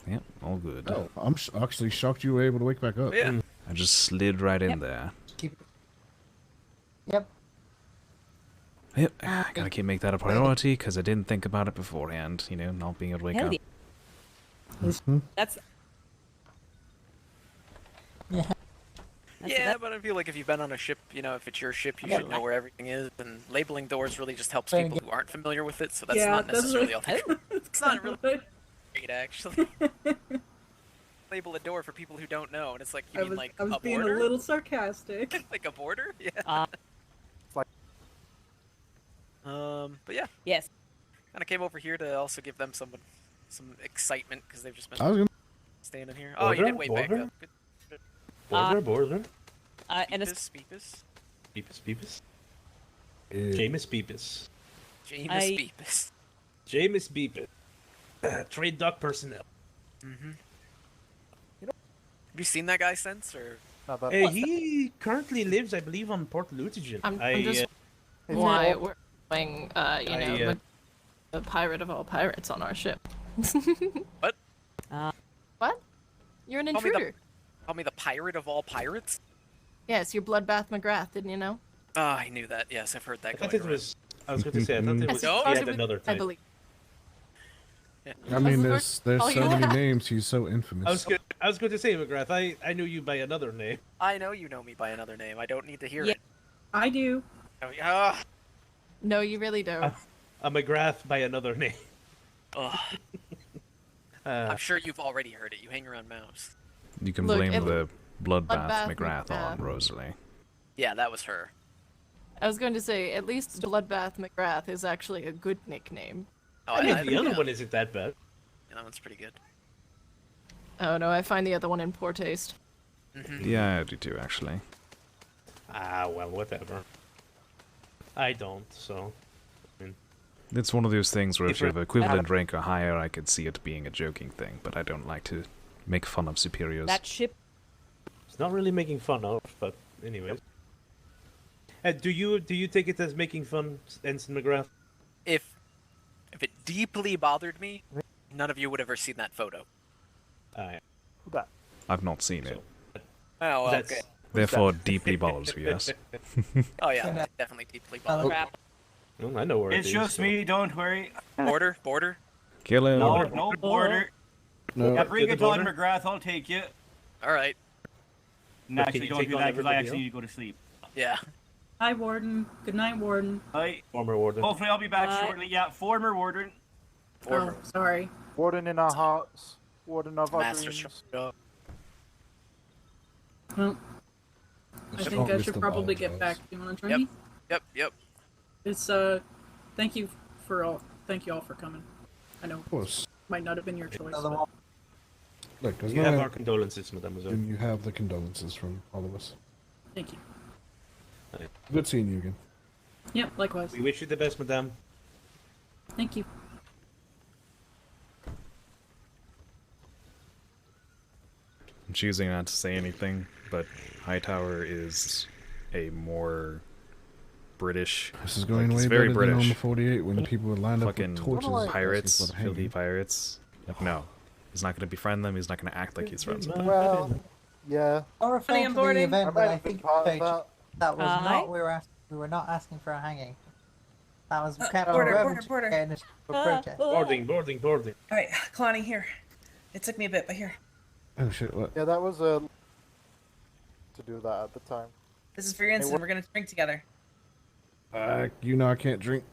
Yep, all good. Oh, I'm actually shocked you were able to wake back up. Yeah. I just slid right in there. Yep. Yep, I gotta keep make that a priority because I didn't think about it beforehand. You know, not being able to wake Hell up. yeah. That's Yeah, but I feel like if you've been on a ship, if it's your ship, you should know where everything is, and labeling doors really just helps people who aren't familiar with it, so that's not necessarily all that It's not really great, actually. Label a door for people who don't know, and it's like, you mean like I was a being border? a little sarcastic. Like a border? Yeah. But yeah. Yes. Kind of came over here to also give them some excitement, because they've just been I was gonna... staying in here. Oh, you did wait back up. Good. Border. And Beepus. Beepus. Jameis Beepus. Jameis Beepus. Trade dock personnel. Mm-hmm. Have you seen that guy since, or? He currently lives, I believe, on Port Lutegen. I'm just why we're doing, the pirate of all pirates on our ship. What? What? You're an intruder. Call me the pirate of all pirates? Yes, you're Bloodbath McGrath, didn't you know? Ah, I knew that. Yes, I've heard that. I was going to say, I thought it was yet another type. I believe. Yeah. I mean, there's so many names. He's so infamous. I was going to say, McGrath, I knew you by another name. I know you know me by another name. I don't need to hear it. I do. No, you really don't. A McGrath by another name. Ugh. I'm sure you've already heard it. You hang around Mouse. You can blame the Bloodbath McGrath on Rosalie. Yeah, that was her. I was going to say, at least Bloodbath McGrath is actually a good nickname. Oh, I mean, the other one isn't that bad. Yeah, that one's pretty good. Oh no, I find the other one in poor taste. Yeah, I do too, actually. Well, whatever. I don't, so... I mean, It's one of those things where if you have equivalent rank or higher, I could see it being a joking thing, but I don't like to make fun of superiors. That ship... It's not really making fun of, but anyways. Do you take it as making fun, Ensign McGrath? If it deeply bothered me, none of you would have ever seen that photo. I've not seen it. Oh, well, okay. Therefore, deeply bothers you, yes? Oh yeah, definitely deeply bothered. Crap. Well, I know where it's just me, don't worry. Border? Kill him. No border. No. Yeah, bring it on, McGrath, I'll take you. Alright. No, actually, don't do that, because I actually need to go to sleep. Yeah. Hi, Warden. Good night, Warden. Hi. Former Warden. Hopefully I'll be back shortly. Yeah, former Warden. Oh, sorry. Warden in our hearts. Warden of our Master dreams. Well, I think I should probably get back. Do you want to join me? Yep. It's thank you all for coming. I know. Of course. Might not have been your choice. Look, there's You have our condolences, Mademoiselle. And you have the condolences from all of us. Thank you. Good seeing you again. Yep, likewise. We wish you the best, Madame. Thank you. I'm choosing not to say anything, but Hightower is a more British. This is going way it's better very than British. on the 48 when people would line up Fucking with torches. pirates, asking for the filthy hanging. pirates. Like, no, he's not going to befriend them. He's not going to act like he's friends with them. Well, yeah. I'll refer Honey, to I'm the boarding. event, but I think that was Hi. not we were not asking for a hanging. That was Captain border. getting us for protest. Boarding. All right, Kalani, here. It took me a bit, but here. Oh shit! What? Yeah, that was to do that at the time. This is for your incident. We're gonna drink together. You know I can't drink.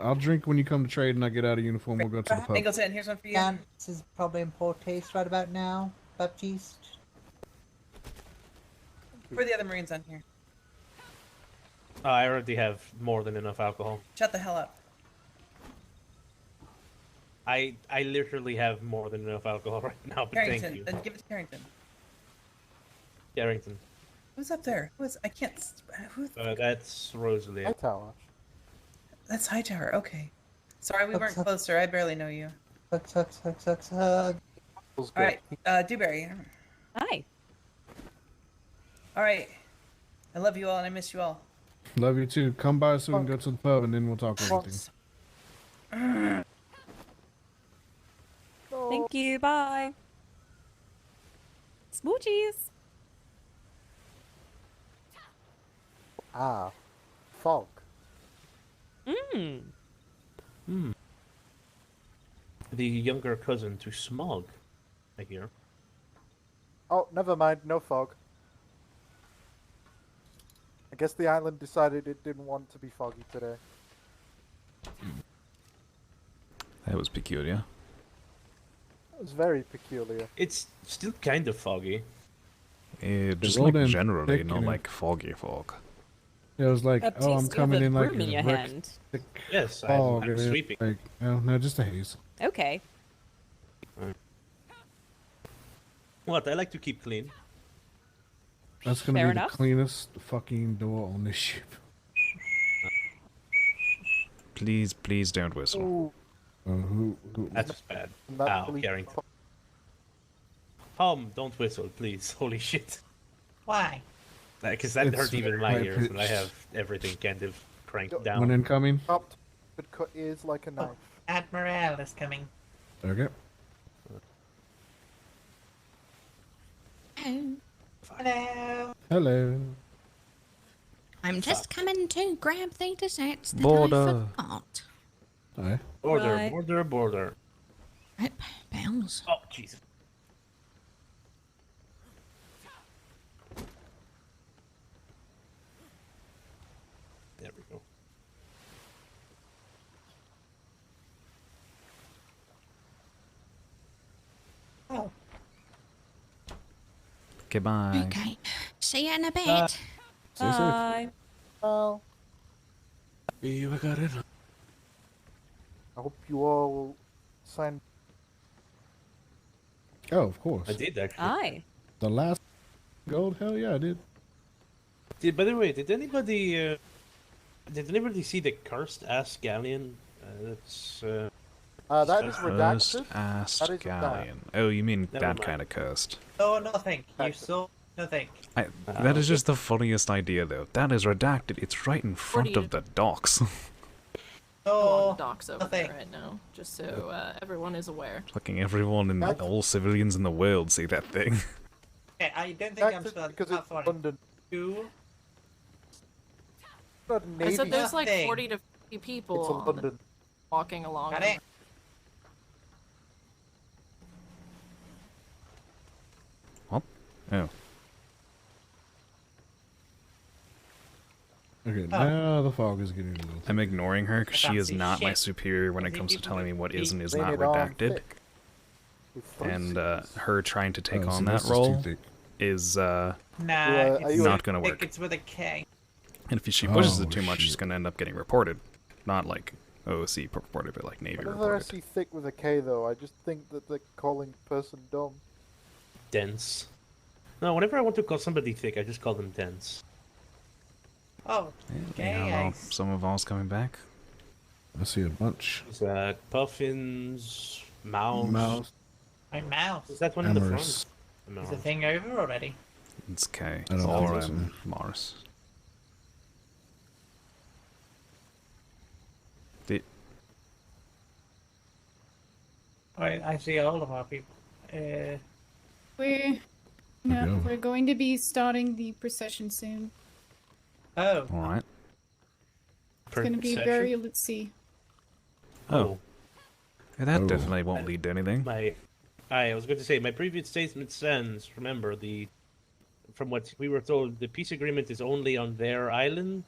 I'll drink when you come to trade and I get out of uniform. We'll go to the pub. Angleton, here's one for you. This is probably in poor taste right about now, Baptiste. For the other Marines on here. I already have more than enough alcohol. Shut the hell up. I literally have more than enough alcohol right now, but Carrington, thank you. then give it to Carrington. Carrington. Who's up there? I can't. Who? That's Rosalie. Hightower. That's Hightower. Okay. Sorry, we weren't closer. I barely know you. Hug. All right, Dewberry. Hi. All right. I love you all, and I miss you all. Love you too. Come by so we can go to the pub and then we'll talk everything. Thank you. Bye. Smoochies. Fog. The younger cousin to Smog, I hear. Oh, never mind. No fog. guess the island decided it didn't want to be foggy today. That was peculiar. It was very peculiar. It's still kind of foggy. Just rolled like in generally, thick, not you know. like foggy fog. It was like, Baptiste, oh, you I'm have coming a in like broom in your wreck- hand. thick Yes, fog. I'm and it's sweeping. Like, no, just a haze. Okay. What? I like to keep clean. That's gonna Fair be enough. the cleanest fucking door on this ship. Please, please don't whistle. Who? That's bad. Not Ow, really Carrington. Tom, don't whistle, please. Holy shit. Why? Because that It's hurt even in my high ears, and I pitched. have everything kind of cranked down. One incoming. Chopped, but cut ears like a knife. Admiral is coming. Okay. Hello. Hello. I'm just coming to grab the desserts that I Border. forgot. Hi. Border, Right. border, border. Right, bells. Oh, Jesus. There we go. Oh, Goodbye. Okay. See you in a bit. Stay safe. Bye. Well, You got it. I hope you all signed. Oh, of course. I did actually. Aye. The last gold? Hell yeah, I did. By the way, did anybody see the cursed ass galleon? That's That is Cursed redacted. ass That is galleon. Oh, you mean Never that mind. kind of cursed. no, nothing. You saw nothing. That is just the funniest idea, though. That is redacted. It's right in front of the docks. I'm on No, the docks over there right now, just so everyone is aware. Fucking everyone and all civilians in the world see that thing. okay, I don't think I'm Redacted supposed because to it's London. Two. It's not a I navy. said there's like Nothing. 40 to 50 people It's a on London. walking along. Got on it. What? Oh. Okay, now the fog is getting a little. I'm ignoring her because she is Fancy not my shit. superior when it Fancy comes to people telling me what is and is Laying not it on redacted. thick. With three And Cs. her trying to take Oh, on so that this is too role thick. is Nah, are it's you not gonna work. It's with a K. And if she pushes Oh, it too much, she's shit. gonna end up getting reported. Not like OOC reported, but like Navy Whenever I reported. see thick with a K though, I just think that they're calling the person dumb. dense. No, whenever I want to call somebody thick, I just call them dense. Oh, okay. I Some of all's coming back. I see a bunch. Is that puffins, mouse? Mouse. My mouse. Is that one in the Amorous. front? Is the thing over already? It's K. I don't Or think so. Morris. I see all of our people. go. We're going to be starting the procession soon. Oh. Alright. It's going to be very, let's see. Oh. Yeah, that Oh. definitely won't lead to anything. I was going to say, my previous statement stands. Remember, from what we were told, the peace agreement is only on their island.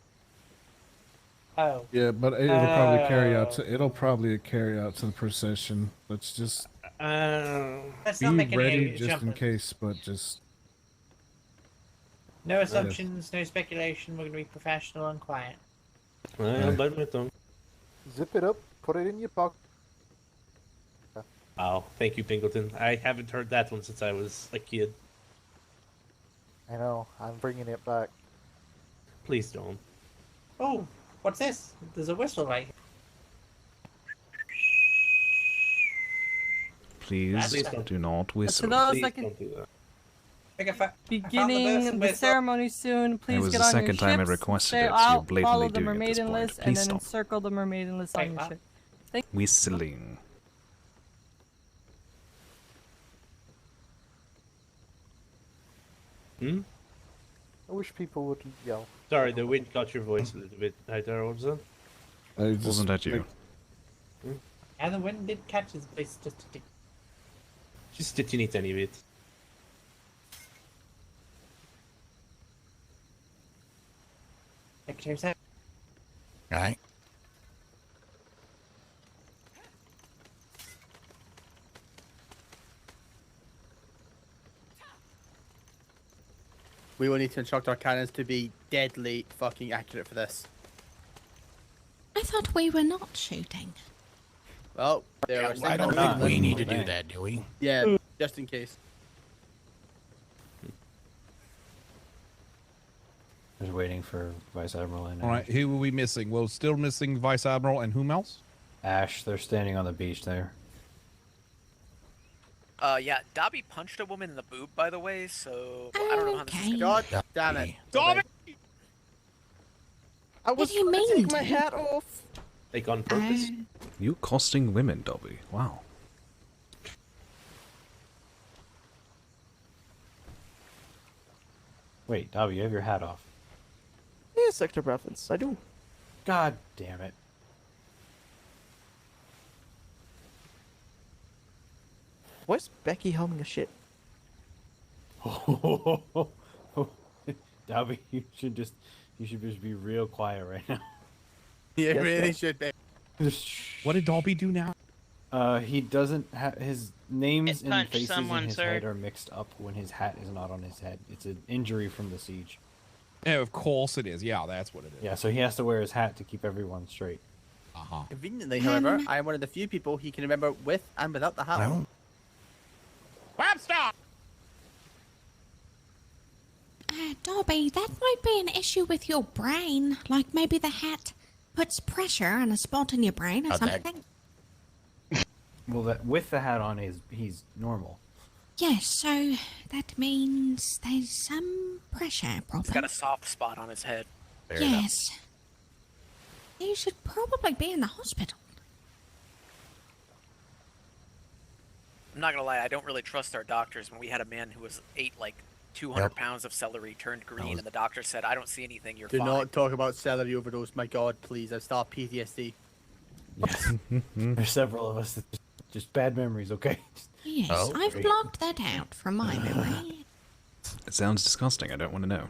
Oh. Yeah, but it'll probably carry out to the procession. Let's just Let's be not make any ready just in jump- case, but just No assumptions, no speculation. We're going to be professional and quiet. Well, bite my tongue. Zip it up, put it in your pocket. Oh, thank you, Pingleton. I haven't heard that one since I was a kid. I know, I'm bringing it back. Please don't. Oh, what's this? There's a whistle right here. Please Please don't. do not whistle. To those Please that can don't do that. beginning the ceremony soon, It please was get the on your second time I ships, requested stay it, so out, you're blatantly follow the doing it at this mermaiden point. list, and Please then stop. encircle the mermaiden list on your ship. Thank Whistling. Hmm? I wish people would yell. Sorry, the wind got your voice a little bit. Hightower, what was that? Wasn't that you? And the wind did catch his voice just a tick. Just a teeny tiny bit. Secretary said. Right. We will need to instruct our cannons to be deadly fucking accurate for this. I thought we were not shooting. Well, there are I don't think we need to do that, do we? Yeah, just in case. Just waiting for Vice Admiral and All right, who are we missing? Well, still missing Vice Admiral and whom else? Ash. They're standing on the beach there. Yeah, Dobby punched a woman in the boob, by the way, so I don't know how this is God damn it. Dobby! I was What do you gonna mean, take my dude? hat off. Like on purpose? You costing women, Dobby. Wow. Wait, Dobby, you have your hat off. Yeah, sector preference. I do. God damn it. Why's Becky humming a shit? Dobby, you should just be real quiet right now. Yeah, Yes, really yeah. should be. What did Dobby do now? He doesn't have his names It and punched faces someone, in his sir. head are mixed up when his hat is not on his head. It's an injury from the siege. Yeah, of course it is. Yeah, that's what it is. Yeah, so he has to wear his hat to keep everyone straight. Uh-huh. Conveniently, however, I am one of the few people he can remember with and without the hat. on. Webster! Dobby, that might be an issue with your brain. Like maybe the hat puts pressure on a spot in your brain or something. Well, that with the hat on, he's normal. Yes, so that means there's some pressure He's problem. got a soft spot on his head. Yes. You should probably be in the hospital. I'm not gonna lie, I don't really trust our doctors. When we had a man who ate like 200 pounds of celery, turned green, and the doctor said, "I don't see anything. You're Do fine." not talk about celery overdose. My God, please. I've started PTSD. Yes. There's several of us that just bad memories, okay? Yes, I've great. blocked that out from my memory. It sounds disgusting. I don't want to know.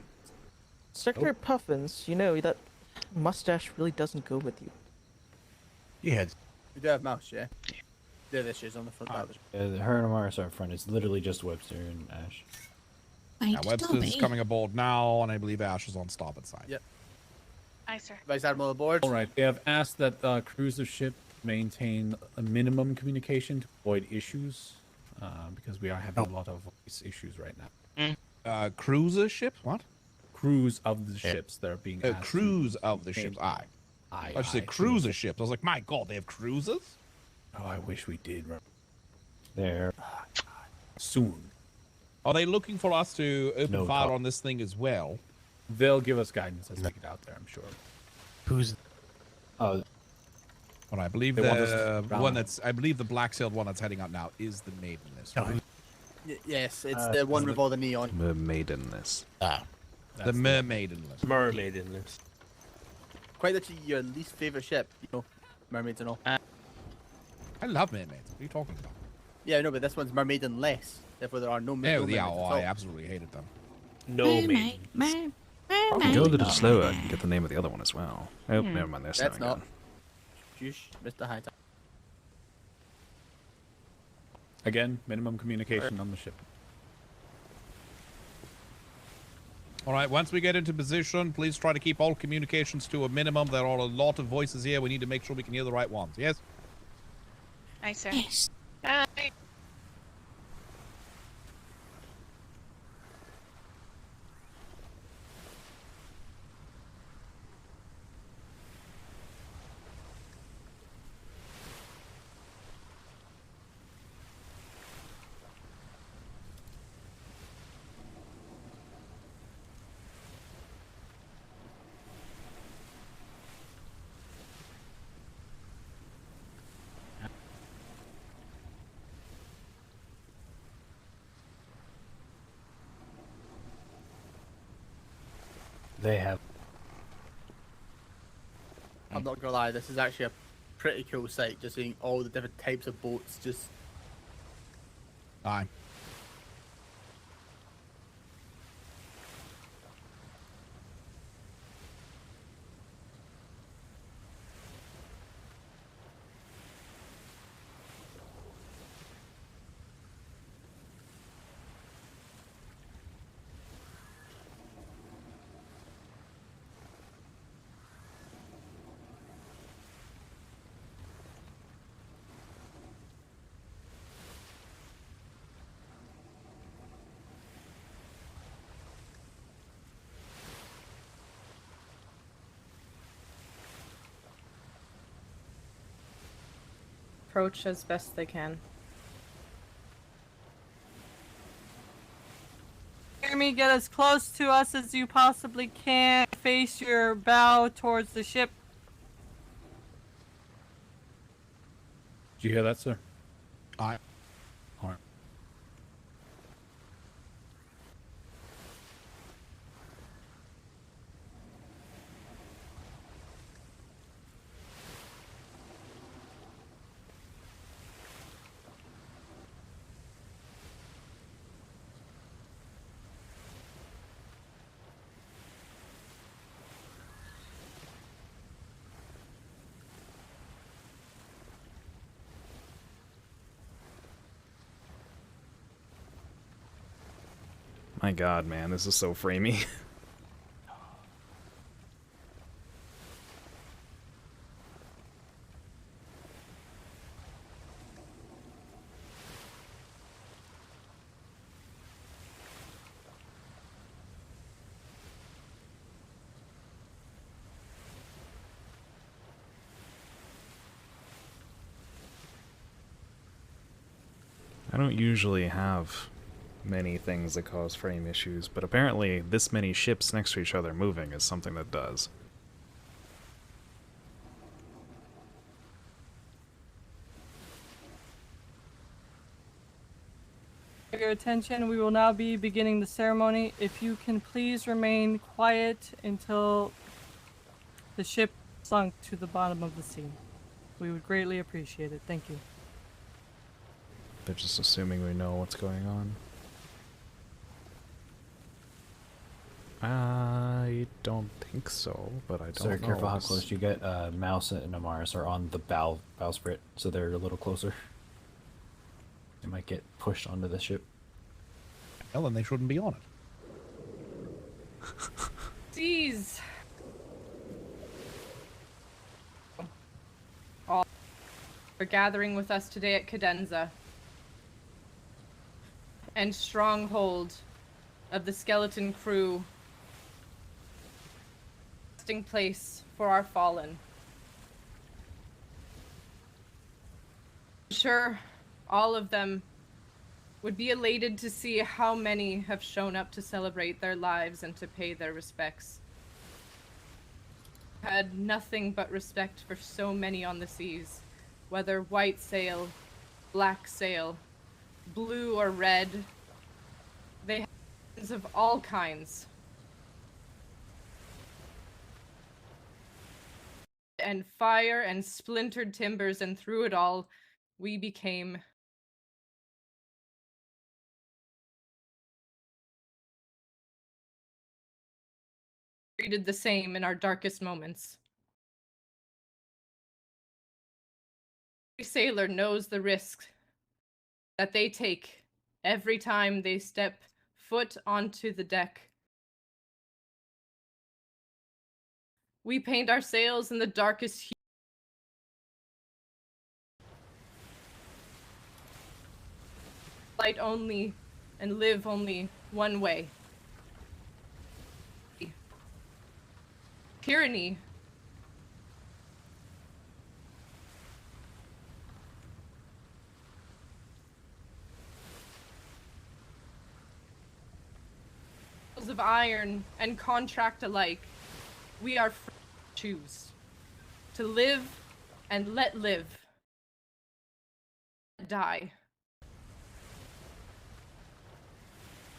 Secretary Puffins, you know that mustache really doesn't go with you. Yeah. We do have mouse, yeah? There this is on the front. Her and Amaris are up front. It's literally just Webster and Ash. Wait, Yeah, Webster's Dobby. coming aboard now, and I believe Ash is on starboard side. Yep. Aye, sir. Vice Admiral aboard. All right. They have asked that cruiser ship maintain a minimum communication to avoid issues, because we are having a lot of voice issues right now. Cruiser ship? What? Crews of the ships that are being asked. Crews of the ships. Aye. I should say cruiser ships. I was like, my God, they have cruisers? Oh, I wish we did. There. Soon. Are they looking for us to open No fire call. on this thing as well? They'll give us guidance as we get out there, I'm sure. Who's? Oh. Well, I believe They want us the to- one that's, I believe the black-sailed one that's heading out now is the Maidenless. Right? Yes, it's the one with all the neon. Mermaidenless. Ah. The Mermaidenless. Mermaidenless. Quite literally your least favorite ship, you know, mermaids and all. I love mermaids. What are you talking about? Yeah, no, but this one's mermaidenless. Therefore, there are no mermaids. Yeah, at oh, all. I absolutely hated them. No Mermaid, maid. If you go a little slower, I can get the name of the other one as well. Oh, never mind. They're That's slowing not. down. Juice, Mr. Hightower. Again, minimum communication on the ship. All right, once we get into position, please try to keep all communications to a minimum. There are a lot of voices here. We need to make sure we can hear the right ones. Yes? Aye, sir. Yes. Aye. They have. I'm not gonna lie, this is actually a pretty cool sight, just seeing all the different types of boats just... Aye. approach as best they can. Hear me, get as close to us as you possibly can. Face your bow towards the ship. Did you hear that, sir? Aye. All right. My god, man, this is so framey. I don't usually have many things that cause frame issues, but apparently this many ships next to each other moving is something that does. For your attention, we will now be beginning the ceremony. If you can please remain quiet until the ship sunk to the bottom of the sea. We would greatly appreciate it. Thank you. They're just assuming we know what's going on. I don't think so, but I don't know. So careful how close you get. Mouse and Amaris are on the bowsprit, so they're a little closer. They might get pushed onto the ship. Well, then they shouldn't be on it. Jeez. All are gathering with us today at Cadenza and stronghold of the skeleton crew, resting place for our fallen. I'm sure all of them would be elated to see how many have shown up to celebrate their lives and to pay their respects. Had nothing but respect for so many on the seas, whether white sail, black sail, blue or red. They have friends of all kinds. And fire and splintered timbers, and through it all, we became treated the same in our darkest moments. Every sailor knows the risk that they take every time they step foot onto the deck. We paint our sails in the darkest hue. Light only and live only one way. Tyranny. Of iron and contract alike, we are free to choose to live and let live, die.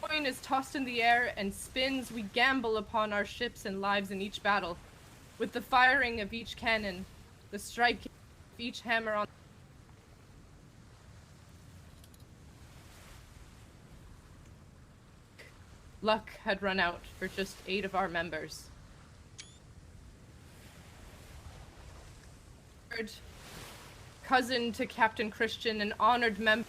Coin is tossed in the air and spins. We gamble upon our ships and lives in each battle, with the firing of each cannon, the striking of each hammer on. Luck had run out for just 8 of our members. Cousin to Captain Christian, an honored member.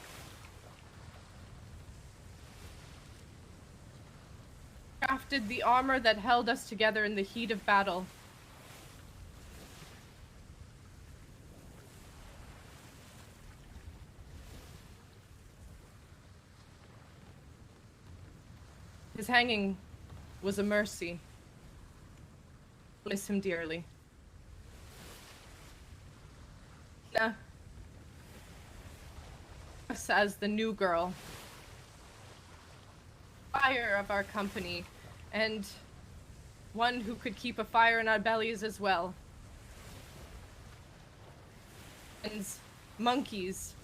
Crafted the armor that held us together in the heat of battle. His hanging was a mercy. I miss him dearly. Nah. us as the new girl, fire of our company, and one who could keep a fire in our bellies as well. And monkeys.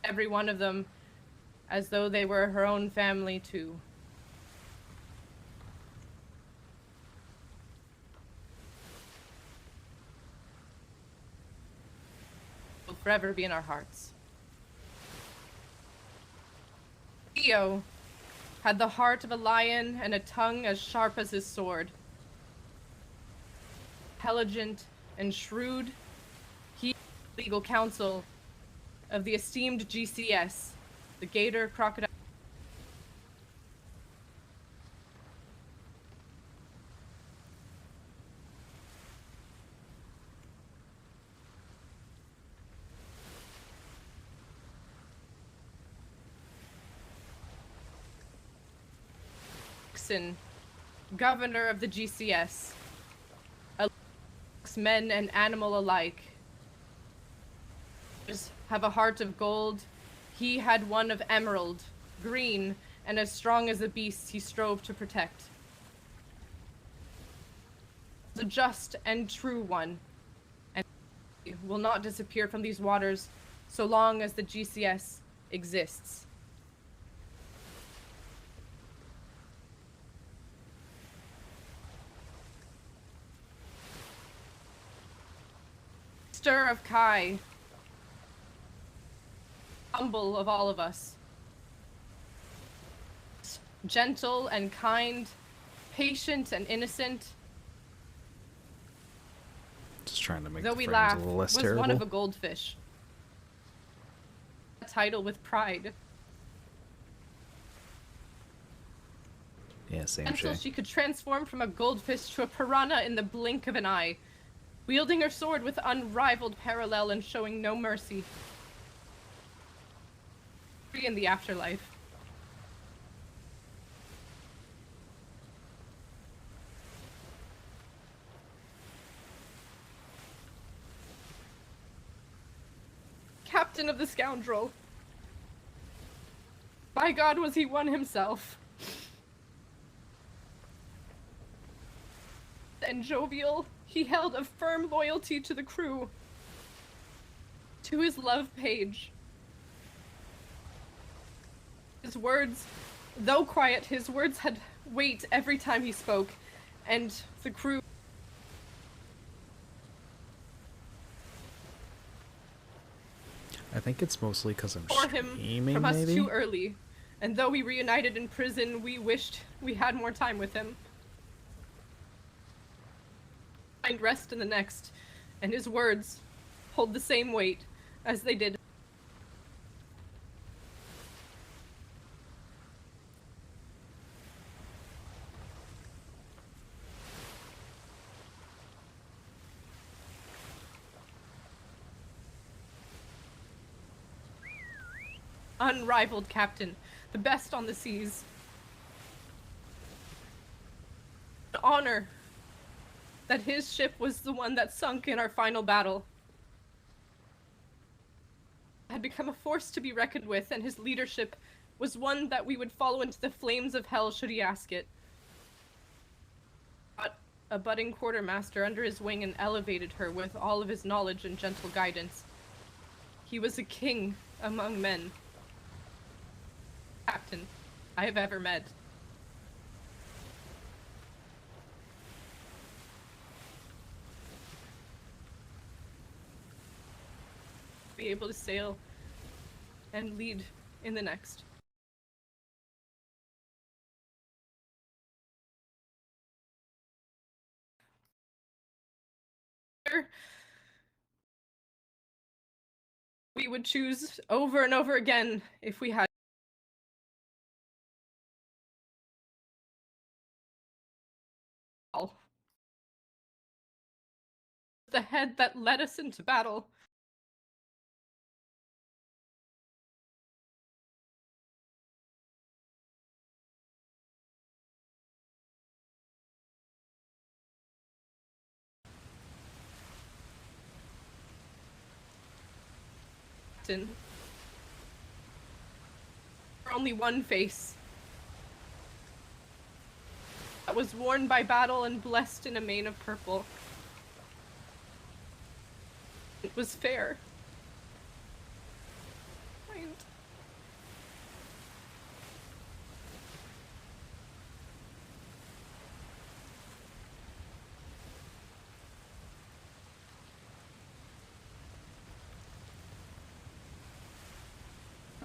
Every one of them as though they were her own family too. Will forever be in our hearts. Theo had the heart of a lion and a tongue as sharp as his sword. Intelligent and shrewd, he legal counsel of the esteemed GCS, the Gator Crocodile. Governor of the GCS, men and animal alike. Have a heart of gold. He had one of emerald, green, and as strong as a beast he strove to protect. The just and true one, and will not disappear from these waters so long as the GCS exists. Stir of Kai, humble of all of us, gentle and kind, patient and innocent. Just trying to make Though the we frames laugh, a little less was terrible. one of a goldfish. A title with pride. Yeah, same Until shit. she could transform from a goldfish to a piranha in the blink of an eye, wielding her sword with unrivaled parallel and showing no mercy. Free in the afterlife. Captain of the scoundrel. By God, was he one himself. And jovial, he held a firm loyalty to the crew, to his love page. His words, though quiet, his words had weight every time he spoke, and the crew. I think it's mostly because I'm For him streaming, from us maybe? too early, and though we reunited in prison, we wished we had more time with him. Find rest in the next, and his words hold the same weight as they did. Unrivaled captain, the best on the seas. An honor that his ship was the one that sunk in our final battle. Had become a force to be reckoned with, and his leadership was one that we would follow into the flames of hell should he ask it. Got a budding quartermaster under his wing and elevated her with all of his knowledge and gentle guidance. He was a king among men. Captain I have ever met. Be able to sail and lead in the next. We would choose over and over again if we had the head that led us into battle. captain. Only one face. That was worn by battle and blessed in a mane of purple. It was fair. Kind.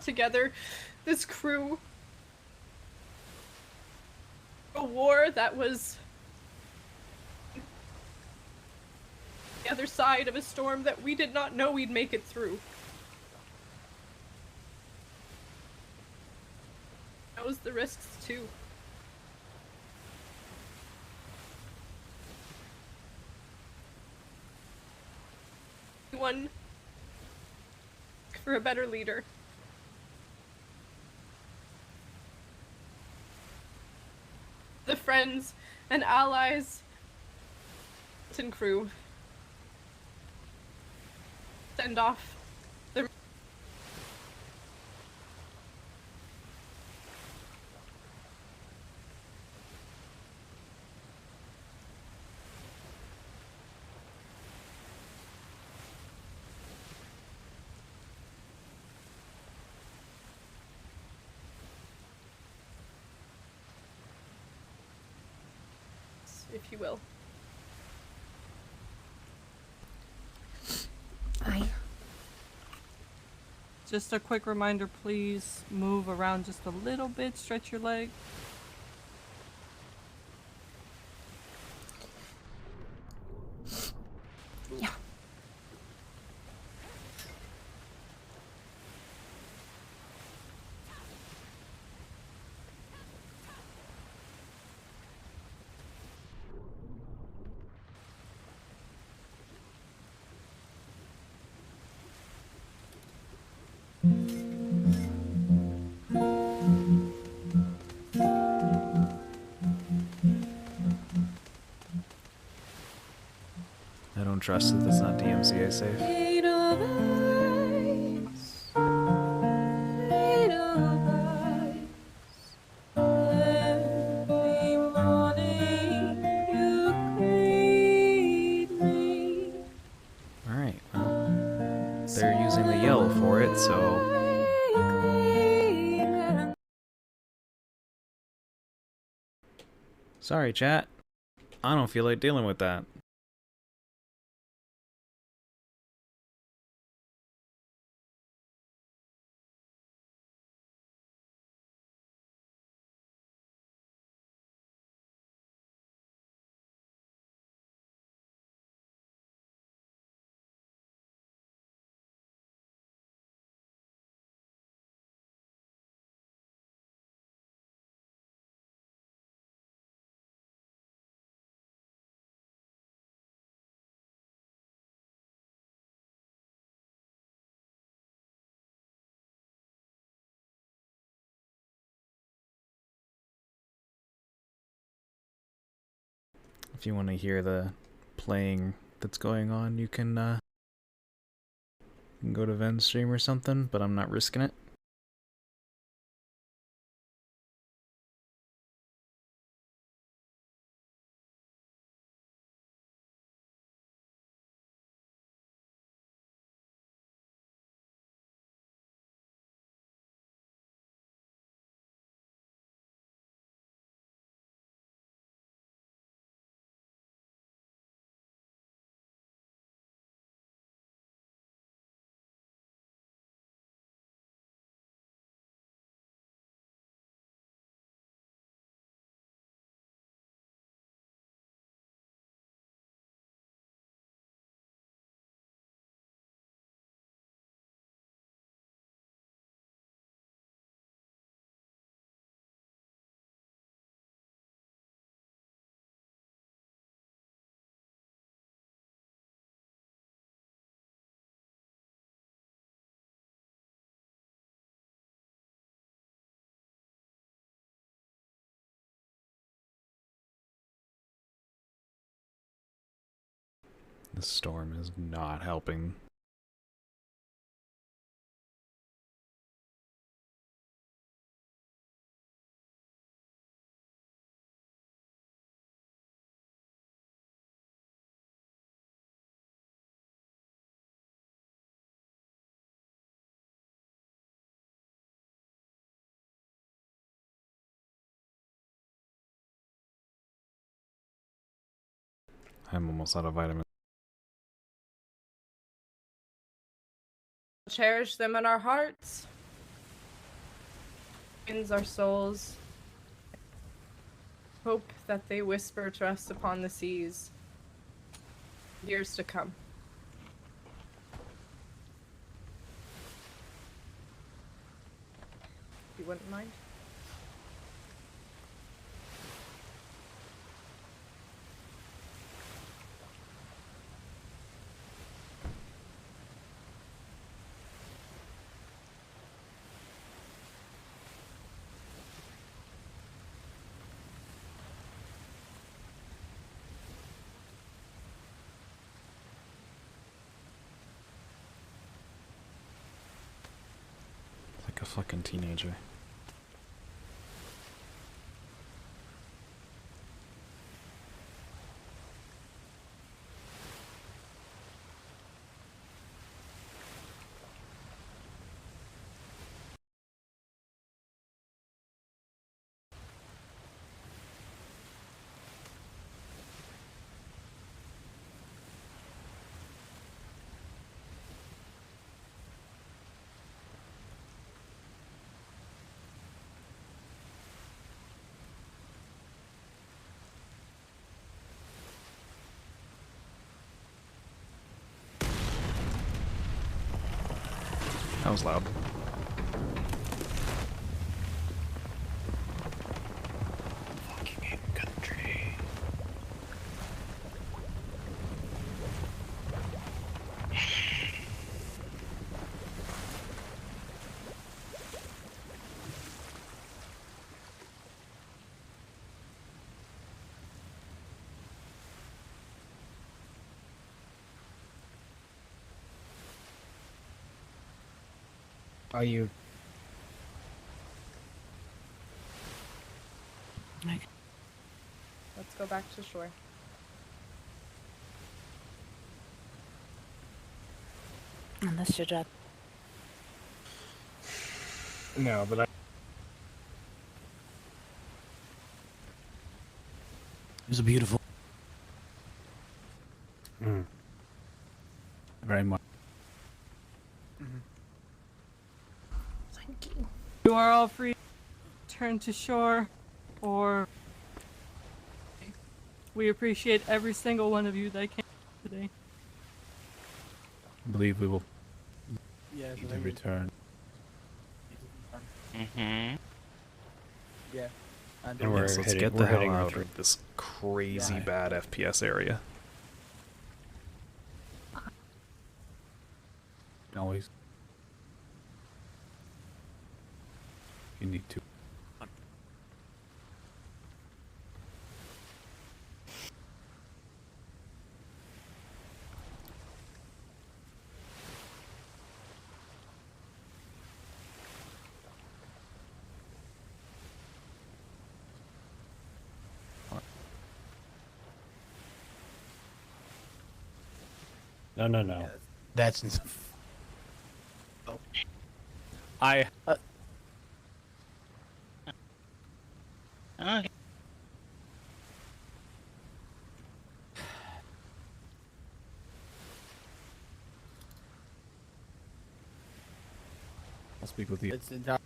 Together, this crew, a war that was the other side of a storm that we did not know we'd make it through. That was the risks too. One for a better leader. The friends and allies and crew send off the if you will. Aye. Just a quick reminder, please move around just a little bit, stretch your leg. Yeah. I don't trust that it's not DMCA safe. Alright, well, they're using the yell for it, so... Sorry, chat. I don't feel like dealing with that. If you want to hear the playing that's going on, you can go to Ven's stream or something, but I'm not risking it. The storm is not helping. I'm almost out of vitamins. Cherish them in our hearts. Cleanse our souls. Hope that they whisper to us upon the seas. Years to come. You wouldn't mind? Like a fucking teenager. That was loud. Fucking country. Are you? Let's go back to shore. Unless you're drunk. No, but I. It was a beautiful. Very much. Thank you. You are all free to turn to shore, or we appreciate every single one of you that came today. I believe we will Yeah, need to return. Mm-hmm. Yeah. And And we're let's heading- get we're the hell heading out retreat. of this crazy Yeah. bad FPS area. Always. You need to. No. That's. I. Okay. I'll speak with you. It's entire.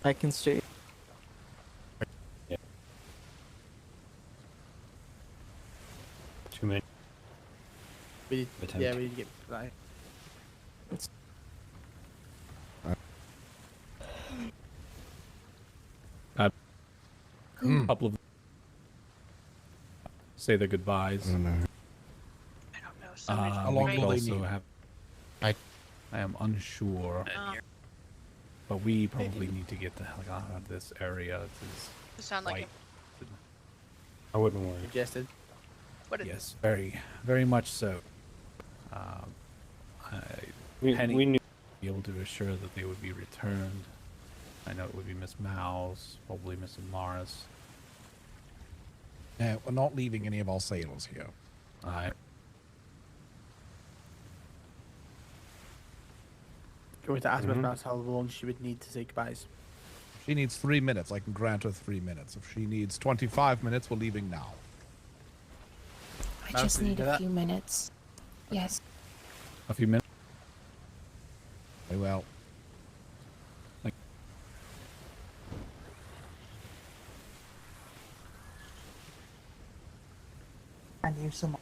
I can stay. Yeah. Too many. We need, Attempt. yeah, we need to get right. A couple of say their goodbyes. I don't know. Somebody's How long will they also need? have. I am unsure, but we probably need to get the hell out of this area. This You is sound like quite- I wouldn't worry. Suggested. What is Yes, very much so. We knew. Be able to assure that they would be returned. I know it would be Miss Mouse, probably Miss Morris. We're not leaving any of our sailors here. Alright. Going to ask Miss Mouse how long she would need to say goodbyes. She needs 3 minutes. I can grant her 3 minutes. If she needs 25 minutes, we're leaving now. I just need a few minutes. Yes. A few minutes. Very well. And you some.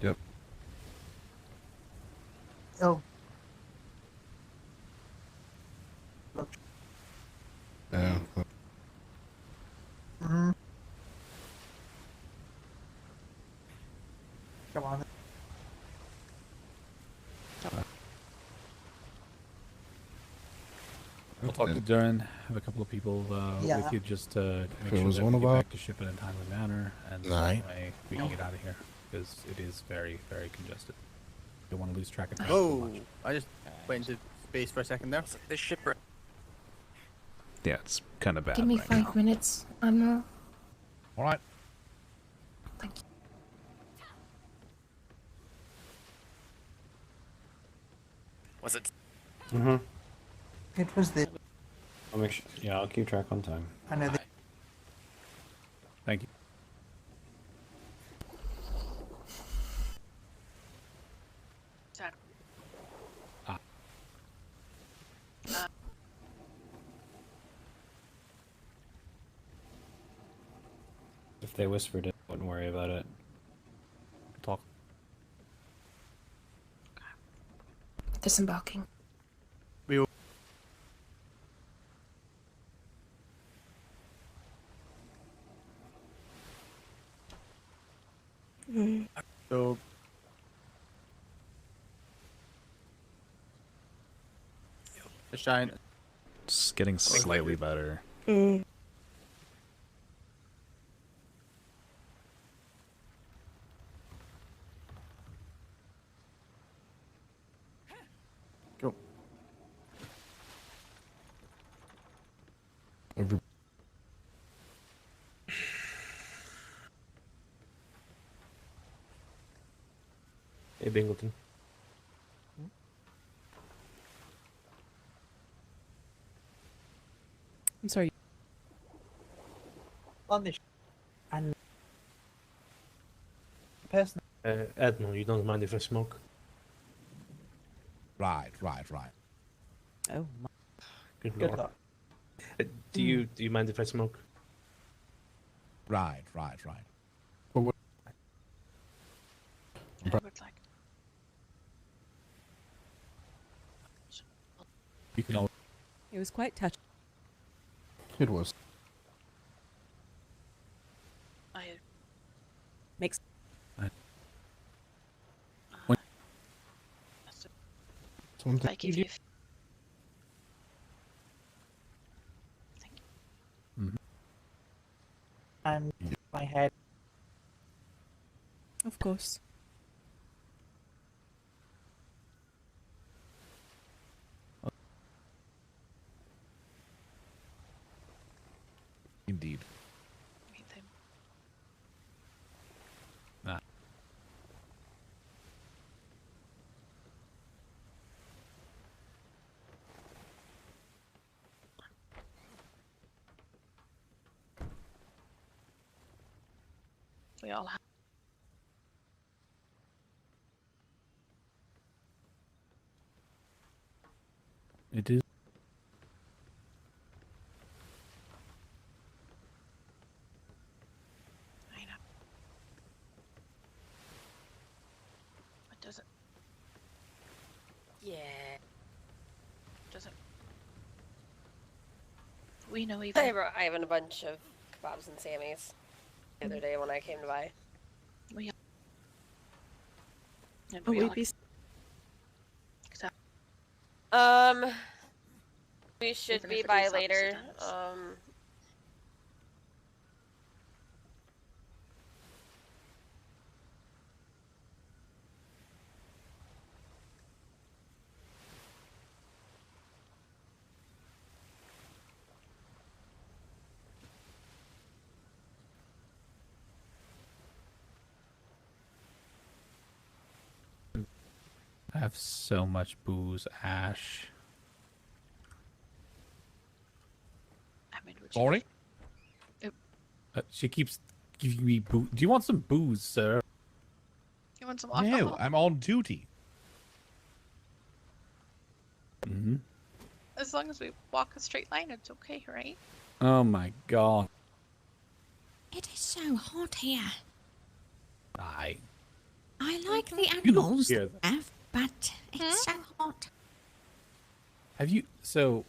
Yep. Oh. Yeah. Come on. We'll talk to Durin, have a couple of people Yeah. with you just to make If it sure was that one we of get our- back to ship in a timely manner, and that way we can get out of here, because it is very, very congested. Don't want to lose track of time too Oh, much. I just went into space for a second there. This shipwreck. Yeah, it's kind of bad. Give me right 5 now. minutes. I'm not. All right. Was it? Mm-hmm. It was the. I'll make sure. Yeah, I'll keep track on time. I know. Thank you. Sad. Ah. If they whispered it, I wouldn't worry about it. Talk. Disembarking. We will. So. The shine. It's getting slightly better. Go. Hey, Bingleton. I'm sorry. On this. And. Person. Admiral, you don't mind if I smoke? Right. Oh, my. Good Good lord. luck. Do you mind if I smoke? Right. I would like. You can all. It was quite touching. It was. I. Makes. When- Something. I give you. And my head. Of course. Indeed. Meet them. Ah. We all have. It is. I know. What does it? Yeah. Does it? We know I even. brought Ivan a bunch of kebabs and Sammys the other day when I came to buy. We. And Oh, we all. wait, be. Exactly. We should Even be if it by is later. opposite I have so much booze, Ash. Sorry? She keeps giving me booze. Do you want some booze, sir? You want some alcohol? No, I'm on duty. Mm-hmm. As long as we walk a straight line, it's okay, right? Oh my god. It is so hot here. I like the animals hear they have, but it's so hot. Have you? So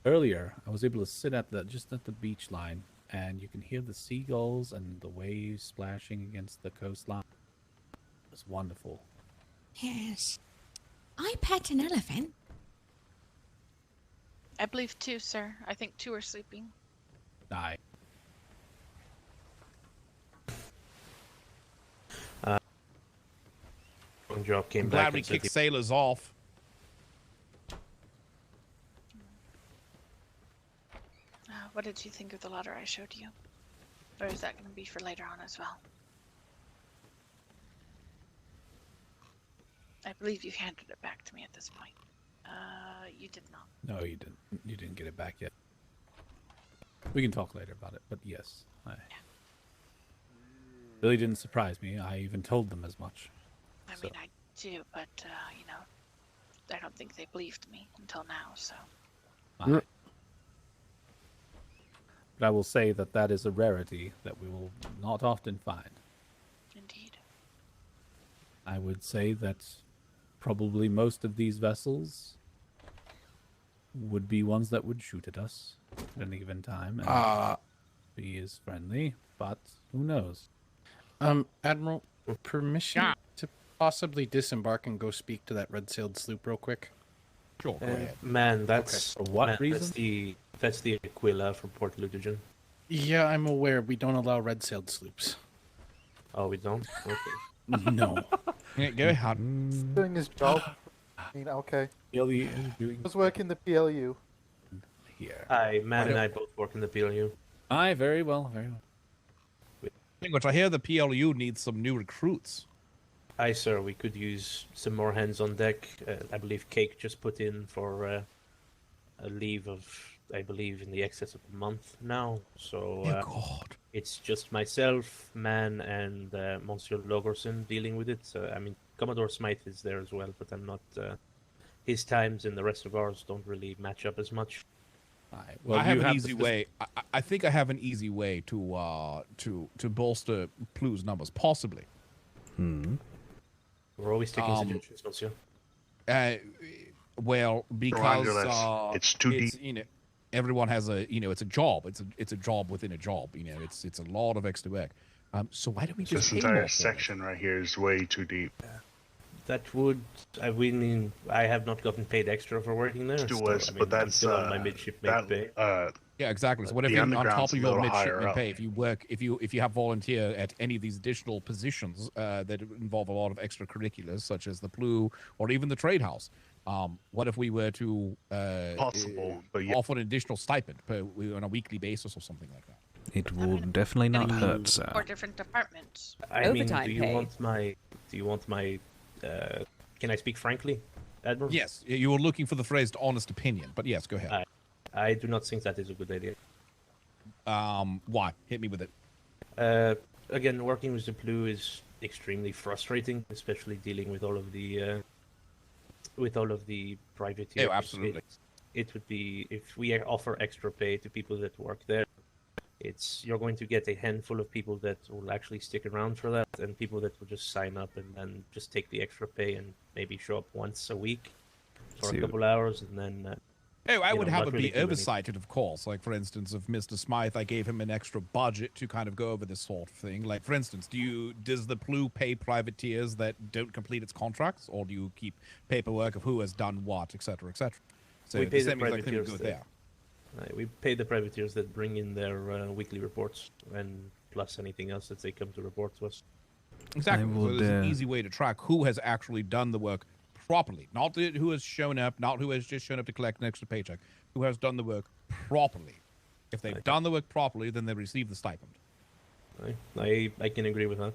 earlier, I was able to sit at just at the beach line, and you can hear the seagulls and the waves splashing against the coastline. It was wonderful. Yes. I pet an elephant. I believe 2, sir. I think 2 are sleeping. Aye. Job came I'm back glad we and said kicked sailors off. What did you think of the letter I showed you? Or is that going to be for later on as well? I believe you handed it back to me at this point. You did not. No, you didn't. You didn't get it back yet. We can talk later about it, but yes, really didn't surprise me. I even told them as much. I mean, I do, but, you know, I don't think they believed me until now, so. But I will say that is a rarity that we will not often find. Indeed. I would say that probably most of these vessels would be ones that would shoot at us at any given time and be as friendly, but who knows? Admiral, permission to possibly disembark and go speak to that red-sailed sloop real quick? Sure, go ahead. Man, that's For what reason? That's the Aquila from Port Ludogen. Yeah, I'm aware. We don't allow red-sailed sloops. Oh, we don't? Okay. No. Yeah, go ahead. Doing his job. I mean, okay. PLU doing. I was working the PLU. Here. Matt and I both work in the PLU. Aye, very well, very well. Which I hear the PLU needs some new recruits. Aye, sir. We could use some more hands on deck. I believe Cake just put in for a leave of, I believe, in the excess of a month now. So God. It's just myself, Man, and Monsieur Logorson dealing with it. I mean, Commodore Smythe is there as well, but I'm not. His times and the rest of ours don't really match up as much. Well, I have an easy way. I think I have an easy way to bolster Plu's numbers, possibly. We're always taking suggestions, Monsieur. Well, because it's too deep. You know, everyone has a it's a job. It's a job within a job. You know, it's a lot of extra work. So why don't we just This entire section right here is way too deep. That would, I mean, I have not gotten paid extra for working there. But that's I'm still on my midshipmate pay. Yeah, exactly. So whatever on top of your midshipman pay, if you work, if you have volunteer at any of these additional positions that involve a lot of extracurriculars, such as the Plu or even the trade house, what if we were to offer an additional stipend on a weekly basis or something like that? It would definitely not hurt, sir. Or different departments. I mean, do you want my? Can I speak frankly, Admiral? Yes, you were looking for the phrase honest opinion, but yes, go ahead. I do not think that is a good idea. Why? Hit me with it. Again, working with the Plu is extremely frustrating, especially dealing with all of the privateers. Oh, absolutely. It would be, if we offer extra pay to people that work there, you're going to get a handful of people that will actually stick around for that, and people that will just sign up and then just take the extra pay and maybe show up once a week for a couple hours, and then. I would have it be oversighted, of course. Like, for instance, if Mr. Smythe, I gave him an extra budget to kind of go over this sort of thing. Like, for instance, does the Plu pay privateers that don't complete its contracts, or do you keep paperwork of who has done what, etc., etc.? So we pay the privateers privateers we pay the privateers that bring in their weekly reports, and plus anything else that they come to report to us. Exactly. So there's an easy way to track who has actually done the work properly, not who has shown up, not who has just shown up to collect an extra paycheck, who has done the work properly. If they've done the work properly, then they receive the stipend. I can agree with that.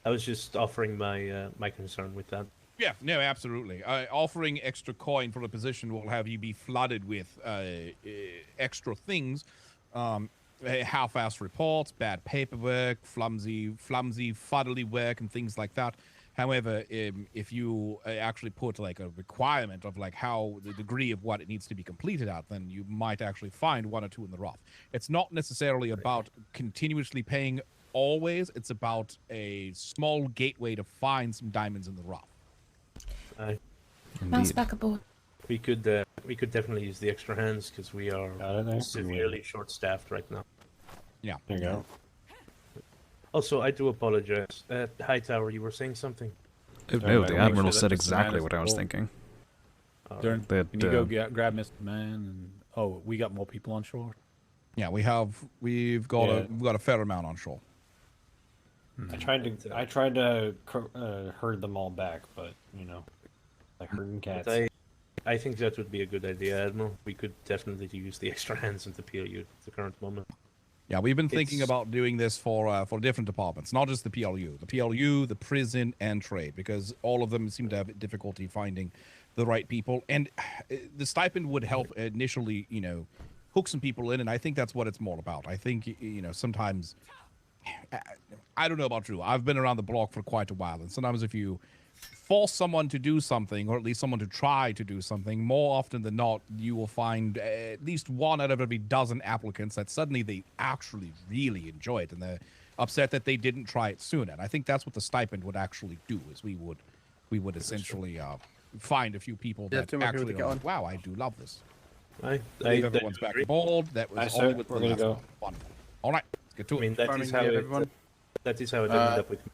I was just offering my concern with that. Yeah, no, absolutely. Offering extra coin for a position will have you be flooded with extra things, half-assed reports, bad paperwork, flimsy, fuddly work, and things like that. However, if you actually put like a requirement of like how the degree of what it needs to be completed at, then you might actually find one or two in the rough. It's not necessarily about continuously paying always. It's about a small gateway to find some diamonds in the rough. Mouse back aboard. We could definitely use the extra hands because we are severely short-staffed right now. Yeah. There you go. Also, I do apologize. Hightower, you were saying something? No, the Admiral said exactly what I was thinking. Can you go grab Mr. Man? And we got more people on shore. Yeah, we've got a fair amount on shore. I tried to herd them all back, but like herding cats. I think that would be a good idea, Admiral. We could definitely use the extra hands in the PLU at the current moment. Yeah, we've been thinking about doing this for different departments, not just the PLU, the prison, and trade, because all of them seem to have difficulty finding the right people. And the stipend would help initially, hook some people in, and I think that's what it's more about. I think, sometimes, I don't know about you, I've been around the block for quite a while, and sometimes if you force someone to do something, or at least someone to try to do something, more often than not, you will find at least one out of every dozen applicants that suddenly they actually really enjoy it, and they're upset that they didn't try it sooner. And I think that's what the stipend would actually do, is we would essentially find a few people that actually are like, wow, I do love this. Everyone's back on board. That was all with we're gonna go. Wonderful. All right, let's get to it. I mean, that is how it ended up with me.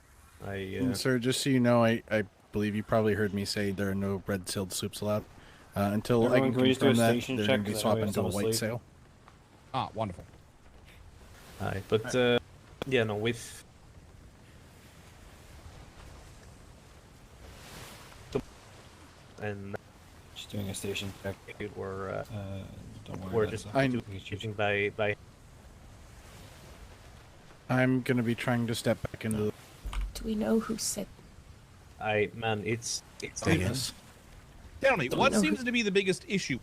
Sir, just so you know, I believe you probably heard me say there are no red-sailed sloops allowed. Until I can confirm that, they're going to be swapping to a white sail. Ah, wonderful. Alright, but with and just doing a station check. We're don't worry. We're just shooting by. I'm going to be trying to step back into the... Do we know who said? It's Davis. Tell me, what seems to be the biggest issue?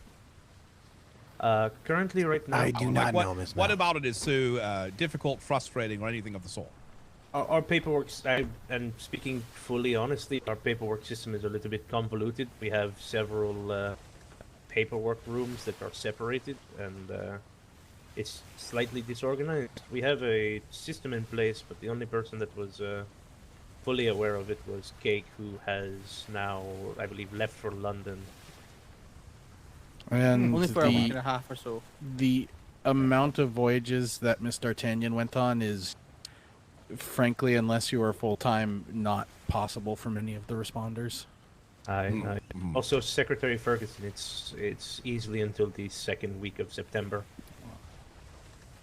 Currently, right now, I do not know, Miss. What about it is so difficult, frustrating, or anything of the sort? Our paperwork, and speaking fully honestly, our paperwork system is a little bit convoluted. We have several paperwork rooms that are separated, and it's slightly disorganized. We have a system in place, but the only person that was fully aware of it was Cake, who has now, I believe, left for London. And only for a week and a half or so. The amount of voyages that Miss D'Artagnan went on is, frankly, unless you are full-time, not possible for many of the responders. Also, Secretary Ferguson, it's easily until the second week of September.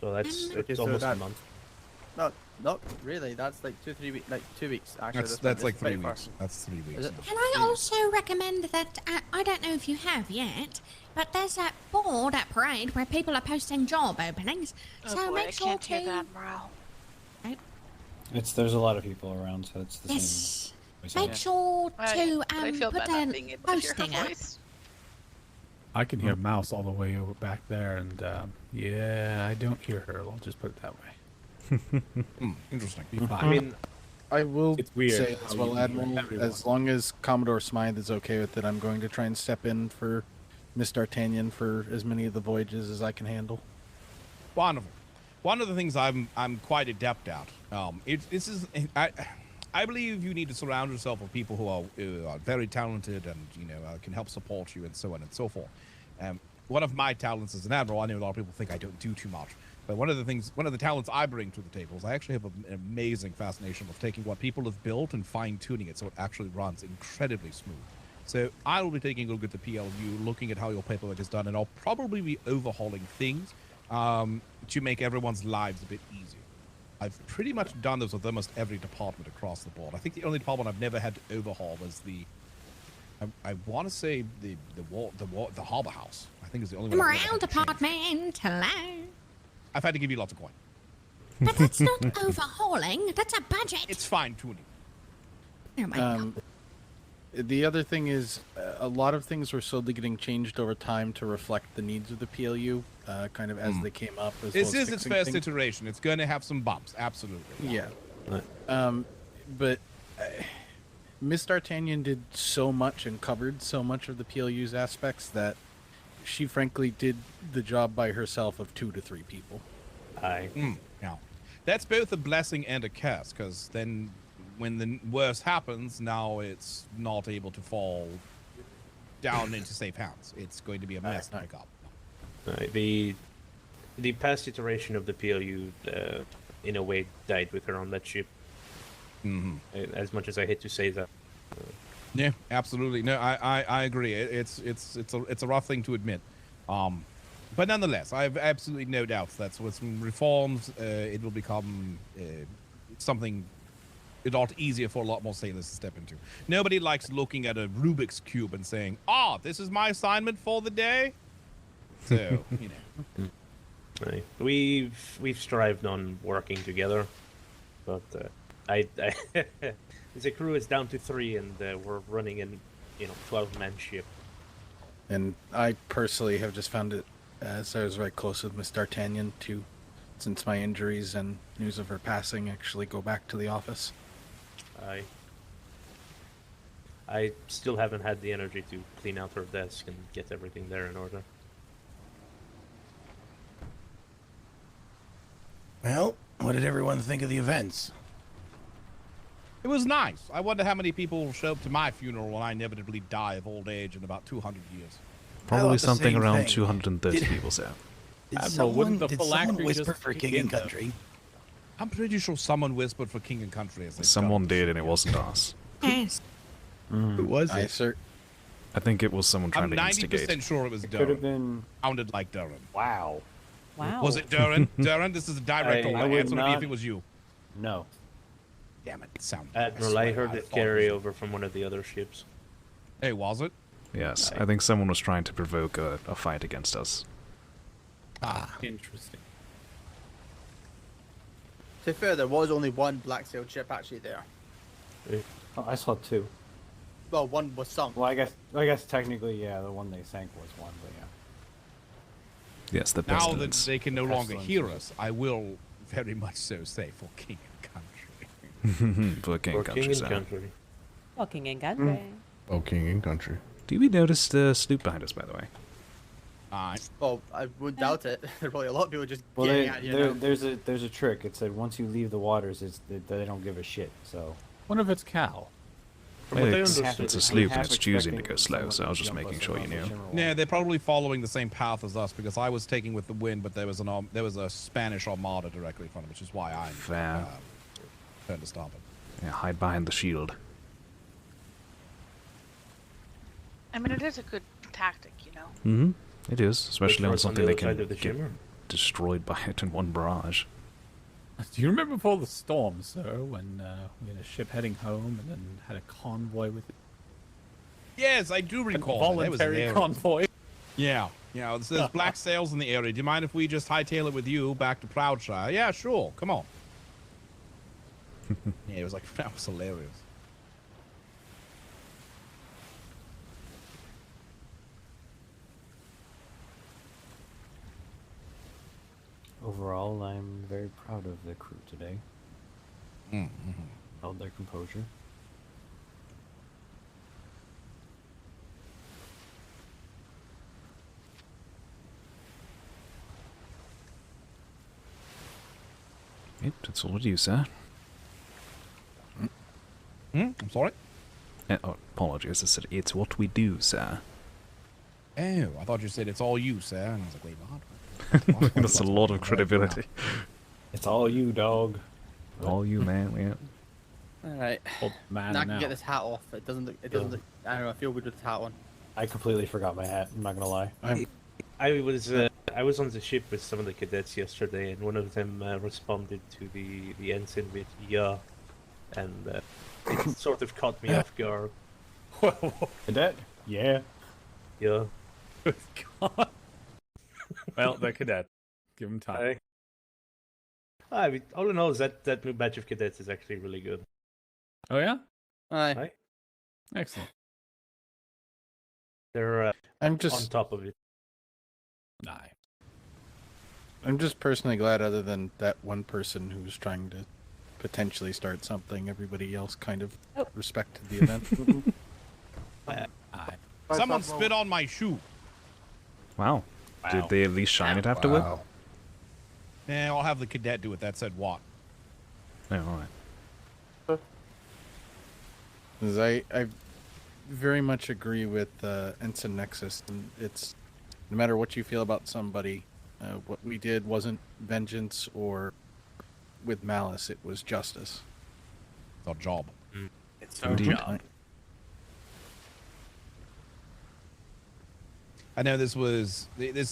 So it's almost a month. Not really. That's like 2 weeks. Actually, that's like 3 weeks. That's 3 weeks. Can I also recommend that, I don't know if you have yet, but there's that board at Parade where people are posting job openings. So make sure to... Admiral. There's a lot of people around, so it's the same. Make sure to put a posting up. I can hear Mouse all the way over back there, and yeah, I don't hear her. I'll just put it that way. Interesting. I mean, I will It's weird say how as well, you Admiral, hear everyone. as long as Commodore Smythe is okay with it, I'm going to try and step in for Miss D'Artagnan for as many of the voyages as I can handle. Wonderful. One of the things I'm quite adept at. I believe you need to surround yourself with people who are very talented and can help support you and so on and so forth. One of my talents as an admiral, I know a lot of people think I don't do too much, but one of the talents I bring to the table is I actually have an amazing fascination of taking what people have built and fine-tuning it so it actually runs incredibly smooth. So I will be taking a look at the PLU, looking at how your paperwork is done, and I'll probably be overhauling things to make everyone's lives a bit easier. I've pretty much done this with almost every department across the board. I think the only department I've never had to overhaul was I want to say the Harbor House. I think is the only one. Morale department, hello. I've had to give you lots of coin. But that's not overhauling. That's a budget. It's fine tuning. Oh my God. The other thing is, a lot of things were slowly getting changed over time to reflect the needs of the PLU, kind of as they came up. As This well as is its fixing first things. iteration. It's going to have some bumps, absolutely. Yeah. But Miss D'Artagnan did so much and covered so much of the PLU's aspects that she frankly did the job by herself of 2 to 3 people. Aye. Yeah. That's both a blessing and a curse, because then when the worst happens, now it's not able to fall down into safe hands. It's going to be a mess to pick up. The past iteration of the PLU, in a way, died with her on that ship. As much as I hate to say that. Yeah, absolutely. No, I agree. It's a rough thing to admit. But nonetheless, I have absolutely no doubts that with some reforms, it will become something a lot easier for a lot more sailors to step into. Nobody likes looking at a Rubik's Cube and saying, this is my assignment for the day. So, you know. Right. We've strived on working together, but the crew is down to 3, and we're running in 12-man ship. And I personally have just found it, as I was very close with Miss D'Artagnan too, since my injuries and news of her passing actually go back to the office. I still haven't had the energy to clean out her desk and get everything there in order. Well, what did everyone think of the events? It was nice. I wonder how many people will show up to my funeral when I inevitably die of old age in about 200 years. Probably something around thing. 230 people, sir. Did someone whisper for King and Country? I'm pretty sure someone whispered for King and Country. As they Someone did, and it wasn't us. Yes. Who was it? Sir. I think it was someone trying I'm to instigate. 90% sure it was Durin. Could have been. Sounded like Durin. Wow. Wow. Was it Durin? Durin, this is a direct I would answer to me if not- it was you. No. Damn it, it sounded. Admiral, I heard it carry over from one of the other ships. Hey, was it? Yes, I think someone was trying to provoke a fight against us. Interesting. To be fair, there was only one black sailed ship actually there. Oh, I saw 2. Well, one was sunk. Well, I guess technically, yeah, the one they sank was one, but yeah. Yes, the Now that pestilence. they can no longer Pestilence hear is- us, I will very much so say for King and Country. For King For Country, King and sir. Country. Walking in country. Oh, King and Country. Do we notice the sloop behind us, by the way? Well, I wouldn't doubt it. There are probably a lot of people just Well, getting at you now. there's a trick. It said once you leave the waters, they don't give a shit. So. What if it's Cal? It's a sloop and it's choosing to go slow, so I was just making sure you knew. Yeah, they're probably following the same path as us because I was taking with the wind, but there was a Spanish armada directly in front of it, which is why I turned to stop it. Yeah, hide behind the shield. I mean, it is a good tactic, you know. Mm-hmm. It is, especially on Wait for us on something the they other can side of the get shimmer. destroyed by it in one barrage. Do you remember before the storm, sir, when we had a ship heading home and then had a convoy with it? Yes, I do recall. That. It was Voluntary hilarious. convoy. Yeah, there's black sails in the area. Do you mind if we just hightail it with you back to Proudshire? Yeah, sure. Come on. Yeah, it was like, that was hilarious. Overall, I'm very proud of the crew today. Held their composure. Yep, that's all it is, sir. I'm sorry? Oh, apologies, I said it's what we do, sir. Oh, I thought you said it's all you, sir. And I was like, wait, what? That's a lot of credibility. It's all you, dog. All you, man, yeah. Alright. Man, now I can get this hat off. It doesn't look, I don't know, I feel weird with this hat on. I completely forgot my hat, I'm not gonna lie. I was on the ship with some of the cadets yesterday, and one of them responded to the ensign with "yeah," and it sort of caught me off guard. Cadet? Yeah. Yeah. Well, the cadet. Give him time. I mean, all in all, that new batch of cadets is actually really good. Oh, yeah? Aye. Excellent. They're I'm just on top of it. I'm just personally glad, other than that one person who was trying to potentially start something, everybody else kind of respected the event. Someone spit on my shoe. Wow. Did they at least shine it afterward? Wow. Nah, I'll have the cadet do it. That said what? Oh, alright. 'Cause I very much agree with Ensign Nexus, and it's no matter what you feel about somebody, what we did wasn't vengeance or with malice; it was justice. It's our job. It's our job. I know this is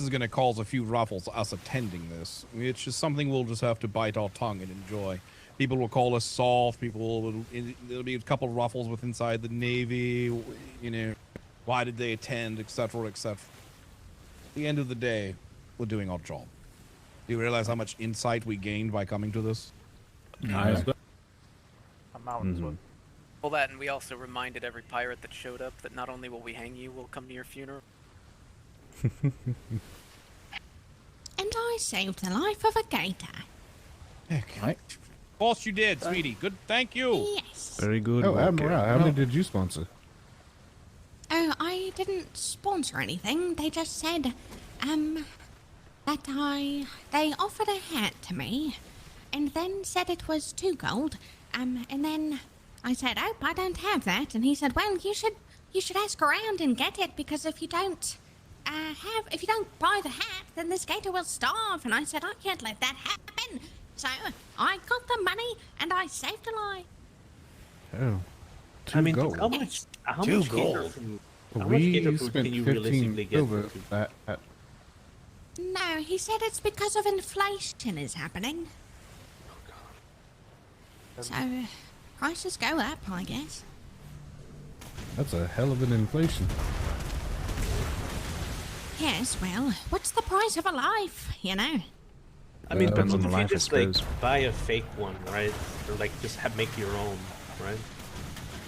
going to cause a few ruffles, us attending this. It's just something we'll just have to bite our tongue and enjoy. People will call us soft. There'll be a couple of ruffles with inside the Navy. You know, why did they attend, etc., etc. At the end of the day, we're doing our job. Do you realize how much insight we gained by coming to this? A mountain's one. Well, that, and we also reminded every pirate that showed up that not only will we hang you, we'll come to your funeral. And I saved the life of a gator. Right. Of course you did, sweetie. Good, thank you. Yes. Very good. Oh, work, Admiral, how many did you sponsor? Oh, I didn't sponsor anything. They just said, that they offered a hat to me, and then said it was 2 gold, and then I said, oh, I don't have that, and he said, well, you should ask around and get it, because if you don't buy the hat, then this gator will starve, and I said, I can't let that happen, so I got the money, and I saved a life. Oh. I mean, gold. how much Two gator gold. food? How much We gator food spent can you 15 realistically get? silver for that hat. No, he said it's because of inflation is happening. So, prices go up, I guess. That's a hell of an inflation. Yes, well, what's the price of a life, you know? I mean, but Depends on what the if you life, I just like suppose. buy a fake one, right? Or like just make your own, right?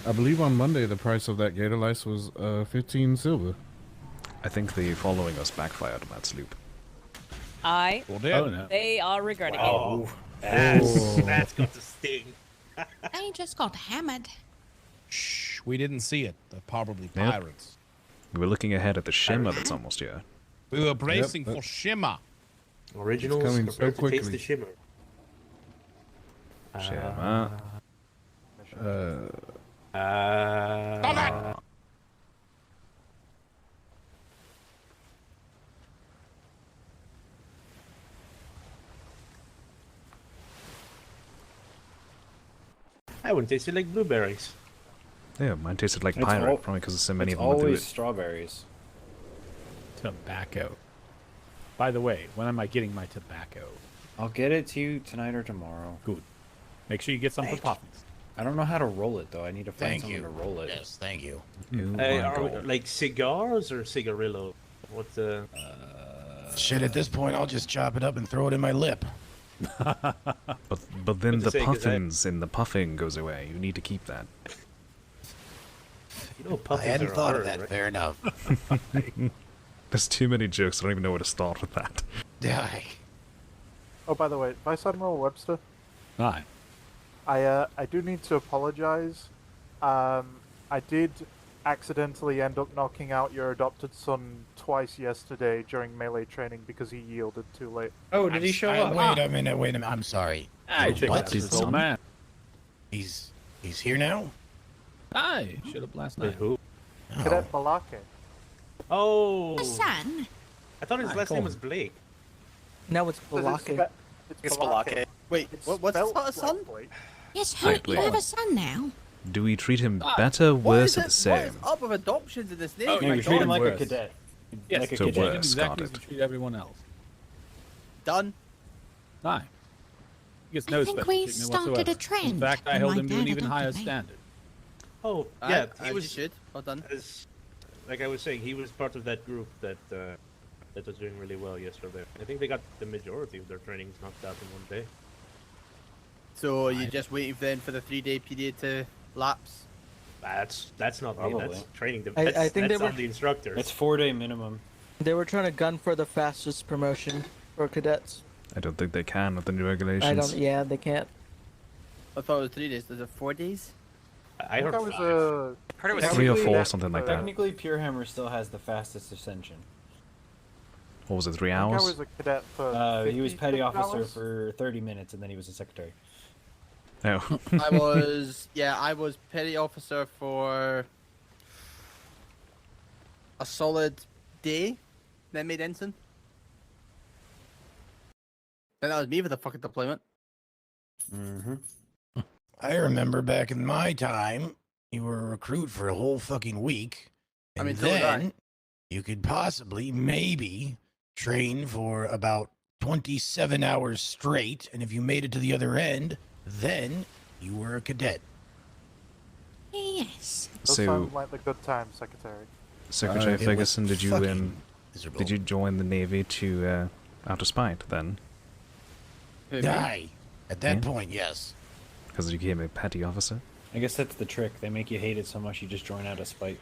I believe on Monday the price of that gator lice was 15 silver. I think the following us backfired on that sloop. They are regretting Oh, it. that's got to sting. They just got hammered. Shh, we didn't see it. They're probably Yep. pirates. We were looking ahead at the shimmer that's almost here. We were bracing for shimmer. Originals coming are so built to taste quickly. the shimmer. Shimmer. I wouldn't taste it like blueberries. Yeah, mine tasted like It's pirate, al- probably because there's so many It's of them that do always it. strawberries. Tobacco. By the way, when am I getting my tobacco? I'll get it to you tonight or tomorrow. Good. Make sure you get some for Poppins. I don't know how to roll it though. I need to find Thank someone you. to roll it. Yes, thank you. Are we, like cigars or cigarillo? What the? Shit, at this point, I'll just chop it up and throw it in my lip. But then What to the say, 'cause puffins and the puffing goes away. You need to keep that. You know, I puffins hadn't are thought of hard, that. right? Fair enough. There's too many jokes. I don't even know where to start with that. Yeah. Oh, by the way, Vice Admiral Webster, Aye. I do need to apologize. I did accidentally end up knocking out your adopted son twice yesterday during melee training because he yielded too late. Oh, did he show up? Wait a minute. I'm sorry. What? Did Old man. He's here now? Aye. Should have last night. Who? Cadet Balake. Oh, The son? I thought his last name was Blake. No, it's Balake. It's Balake. Wait, what's his son? Yes, Hi, you have Blake. a son now. Do we treat him better, worse, or the What same? is up with adoptions in this name? Oh, No, my you treat him God. like a Worse. cadet. Yes, like a so cadet. worse. exactly got as it. you treat everyone else. Done. Aye. He gets no I think special we treatment started whatsoever. a trend In fact, I when held my him to an dad even higher adopted me. standard. Oh, yeah, As he you was. should. Well done. Like I was saying, he was part of that group that that was doing really well yesterday. I think they got the majority of their trainings knocked out in one day. So are you just waiting then for the 3-day period to lapse? That's not me. Probably. That's training. I think that's they on the instructors. It's 4-day minimum. They were trying to gun for the fastest promotion for cadets. I don't think they can with the new regulations. Yeah, they can't. I thought it was 3 days. Is it 4 days? I heard that was heard it was 3 or 4, something like that. Technically, Pure Hammer still has the fastest ascension. What was it, 3 I hours? was a cadet for He was petty 56 officer hours. for 30 minutes, and then he was a secretary. Oh. I was petty officer for a solid day, then made ensign. Then that was me for the fucking deployment. Mm-hmm. I remember back in my time, you were a recruit for a whole fucking week. And I mean, so did I. then you could possibly, maybe, train for about 27 hours straight. And if you made it to the other end, then you were a cadet. Yes. Those So, sound like the good times, Secretary. Secretary It was Ferguson, did you fucking miserable. did you join the Navy to out of spite then? Aye. At that Yeah. point, yes. Because you became a petty officer? I guess that's the trick. They make you hate it so much you just join out of spite.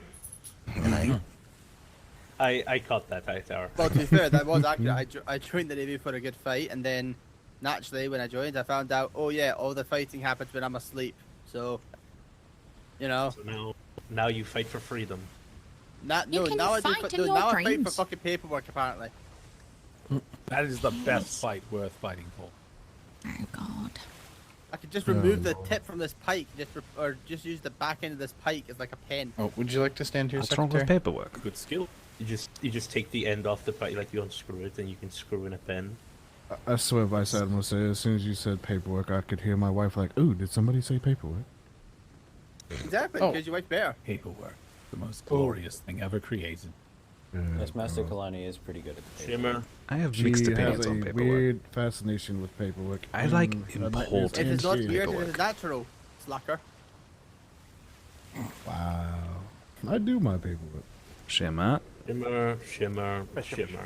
I caught that Hightower. Well, to be fair, that was actually I joined the Navy for a good fight, and then naturally when I joined, I found out, oh yeah, all the fighting happens when I'm asleep. So, you know. So now you fight for freedom. Now I fight for fucking paperwork apparently. That is the best fight worth fighting for. Oh God. I could just remove the tip from this pike, or just use the back end of this pike as like a pen. Oh, would you like to stand here, What's wrong Secretary? with paperwork? Good skill. You just take the end off the pipe, like you unscrew it, and you can screw in a pen. I swear, Vice Admiral said, as soon as you said paperwork, I could hear my wife like, "Ooh, did somebody say paperwork?" Exactly, Oh. because you wife's bear. Paperwork, the most glorious thing ever created. Yes, Master Kalani is pretty good at the paper. Shimmer. I have She mixed has opinions a on paperwork. weird fascination with paperwork. I like and that is important It is not insane. weird, it is natural, slacker. Wow. I do my paperwork. Shimmer. Shimmer, shimmer, shimmer.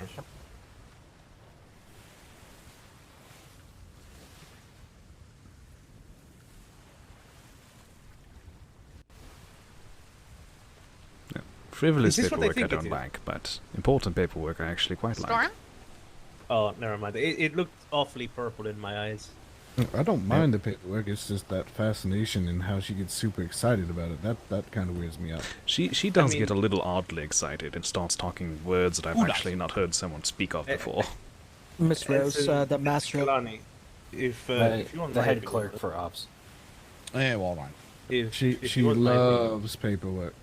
Frivolous Is this what I paperwork I think it don't is? like, but important paperwork I actually quite like. Storm? Oh, never mind. It looked awfully purple in my eyes. I don't mind the paperwork. It's just that fascination and how she gets super excited about it. That kind of weirds me out. She does get a little oddly excited and starts talking words that I've actually not heard someone speak of before. Miss Rose, the master. Kalani, if you want the my head opinion, clerk for ops. Yeah, well, fine. If She you want my opinion, loves paperwork.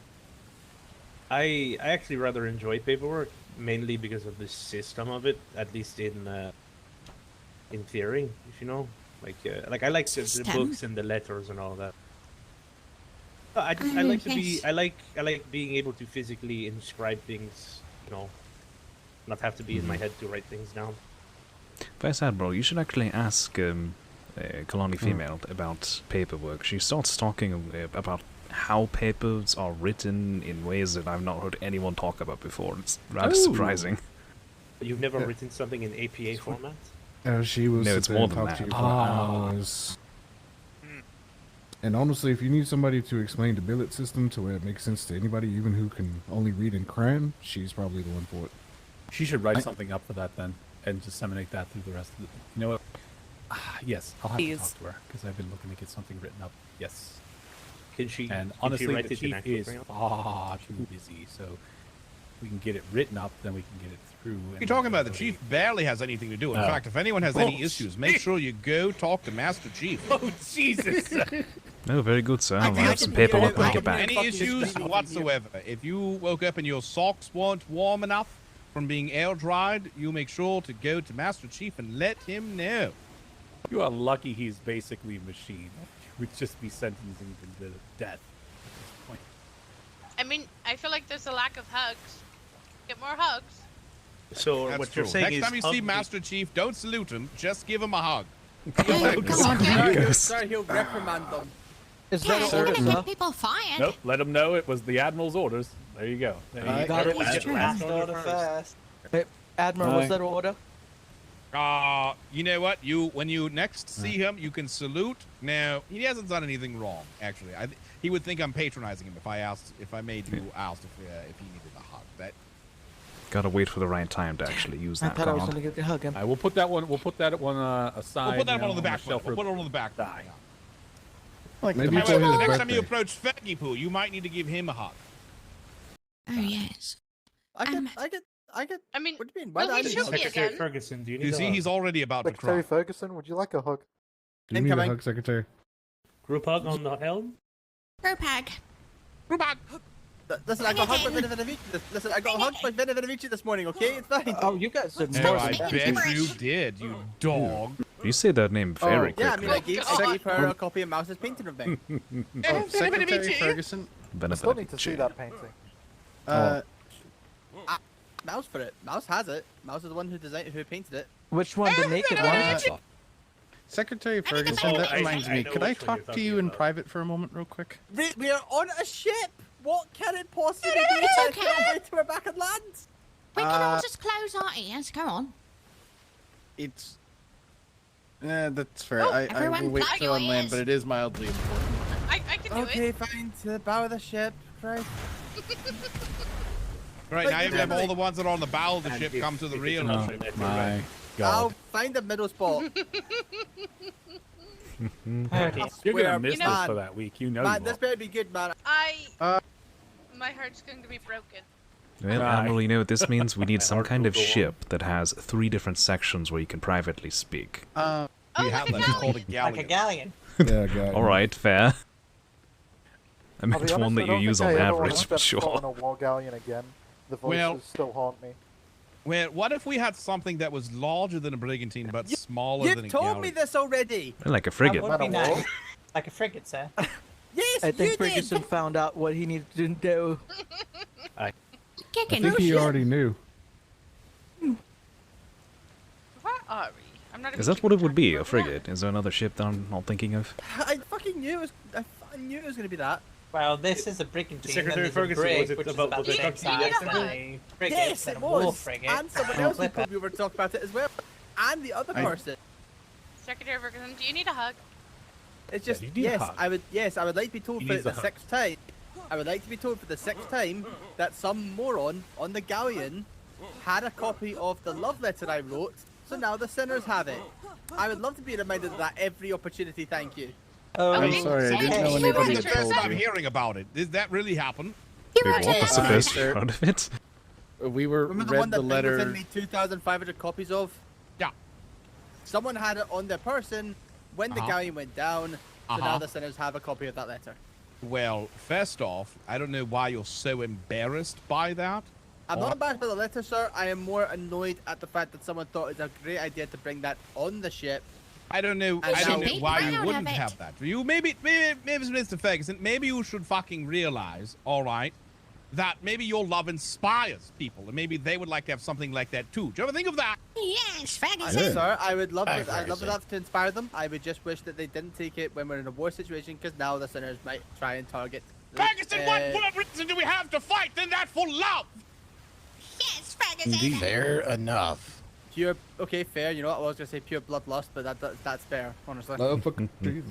I actually rather enjoy paperwork mainly because of the system of it, at least in theory, if you know. Like I like the books and the letters and all that. I like to be I like being able to physically inscribe things, you know, not have to be in my head to write things down. Vice Admiral, you should actually ask Kalani Female about paperwork. She starts talking about how papers are written in ways that I've not heard anyone talk about before. It's rather surprising. You've never written something in APA format? She was No, it's sit there more and than talk to that. you for hours. And honestly, if you need somebody to explain the billet system to where it makes sense to anybody, even who can only read and cram, she's probably the one for it. She should write something up for that then, and disseminate that through the rest of the. You know what? Yes, I'll have to talk to her because I've been looking to get something written up. Yes. And honestly, write the it in chief actual is crayon? far too busy, so we can get it written up, then we can get it through. You're talking about the chief barely has anything to do. In fact, if anyone has any issues, make sure you go talk to Master Chief. Oh, Jesus! No, very good, sir. I'll have some paperwork when I get back. Any issues whatsoever. If you woke up and your socks weren't warm enough from being air dried, you make sure to go to Master Chief and let him know. You are lucky he's basically a machine. He would just be sentencing him to death at this point. I mean, I feel like there's a lack of hugs. Get more hugs. So That's what true. you're saying Next is time you see Master Chief, don't salute him. Just give him a hug. Sorry, he'll reprimand them. Is Yeah, that you're order? gonna get people fired. Nope, let him know it was the Admiral's orders. There you go. There you Got go. it. Last order first. Hey, Admiral, was that order? You know what? When you next see him, you can salute. Now, he hasn't done anything wrong, actually. he would think I'm patronizing him if I made you ask if he needed a hug. That Gotta wait for the right time to actually use that I was card. gonna get the hug him. All right, we'll put that one. We'll put that one aside. we'll put that now one on the back. shelf We'll for- put it on the back. Maybe By for the way, his next time you birthday. approach Fergie Poo, you might need to give him a hug. Oh, yes. I get. I mean, what do you mean? Why will do I he need shoot to me hug? again? Ferguson, do you need You a see, hug? he's already about to Secretary cry. Ferguson, would you like a hug? Do you need a Incoming. hug, Secretary? Group hug on the helm? Group hug. Group hug. Listen, I got hugged by Vinavinavici. Listen, I got hugged by Vinavinavici this morning. Okay, it's fine. Oh, you guys did Oh, more I than bet that. you did, you dog. You say that name very Yeah, I quickly. mean, I gave her a copy of Mouse's painting of me. Oh, Secretary Ferguson. I still need to see that painting. Mouse for it. Mouse has it. Mouse is the one who painted it. Which one? The naked one? Secretary Ferguson, that reminds me. Could I talk to you in private for a moment, real quick? We are on a ship. What can it possibly be? It's okay. Wait till we're back at land. We can all just close our ears. Go on. It's. That's fair. Oh, I everyone will wait plug till your Oh, on land, ears. but it is mildly important. I can do Okay, it. fine. To the bow of the ship. Right. Right, now you have all the ones that are on the bow of the ship come to the rear. Oh, my I'll God. find a middle spot. You're gonna miss You know- this for that week. You know Man, you this will. better be good, man. My heart's going to be broken. Well, Right. Admiral, you know what this means? We need some kind of ship that has 3 different sections where you can privately speak. We have that. It's called a Like a galleon. galleon. Yeah, guy. Alright, fair. I I'll meant be one honest, that I you don't use think on I ever wanna average, but step foot on sure. a war galleon again. The voices Well- still haunt me. Well, what if we had something that was larger than a brigantine but smaller than a You've told galleon? me this already. Like a frigate. That would be Not a nice. Like a frigate, sir. Yes, I think you Ferguson found out what he needed to do. I Kicking. think he already knew. Where are we? I'm not. Is that what it would be, a frigate? Is there another ship that I'm not thinking of? did. I fucking knew it was. I fucking knew it was gonna be that. Well, this is a brigantine. Secretary and then there's a Ferguson, brig, was it which is about about what the they same talked about size than yesterday? a frigate, Yes, than it a war was. frigate. And someone else who told me we were talking about it as well. And the other person. Secretary Ferguson, do you need a hug? It's just you need a yes, hug. I would like to be told He for needs the a hug. 6th time. I would like to be told for the 6th time that some moron on the galleon had a copy of the love letter I wrote, so now the sinners have it. I would love to be reminded of that every opportunity, thank you. Oh, I'm Okay. sorry, I didn't know Okay. anybody It's had the first told time you. hearing about it. Did that really happen? Wait, what was the Uh, first sir. part of it? We were Remember the read one that the Bing letter. sent me 2,500 copies of? Yeah. Someone had it on their person when the Uh-huh. galleon went down, so now Uh-huh. the sinners have a copy of that letter. Well, first off, I don't know why you're so embarrassed by that. I'm not embarrassed by the letter, sir. I am more annoyed at the fact that someone thought it was a great idea to bring that on the ship. I don't know. And I don't now- know why you proud wouldn't of it. have that. You maybe, Mr. Ferguson, maybe you should fucking realize, all right, that maybe your love inspires people, and maybe they would like to have something like that too. Do you ever think of that? Yes, Ferguson. Sir, I would love Hi, it. I'd love Ferguson. that to inspire them. I would just wish that they didn't take it when we're in a war situation, because now the sinners might try and target. Ferguson, what reason do we have to fight than that for love? Yes, Ferguson. Indeed. Fair enough. Pure, okay, fair. You know what? I was gonna say pure bloodlust, but that's fair, honestly. Love for country.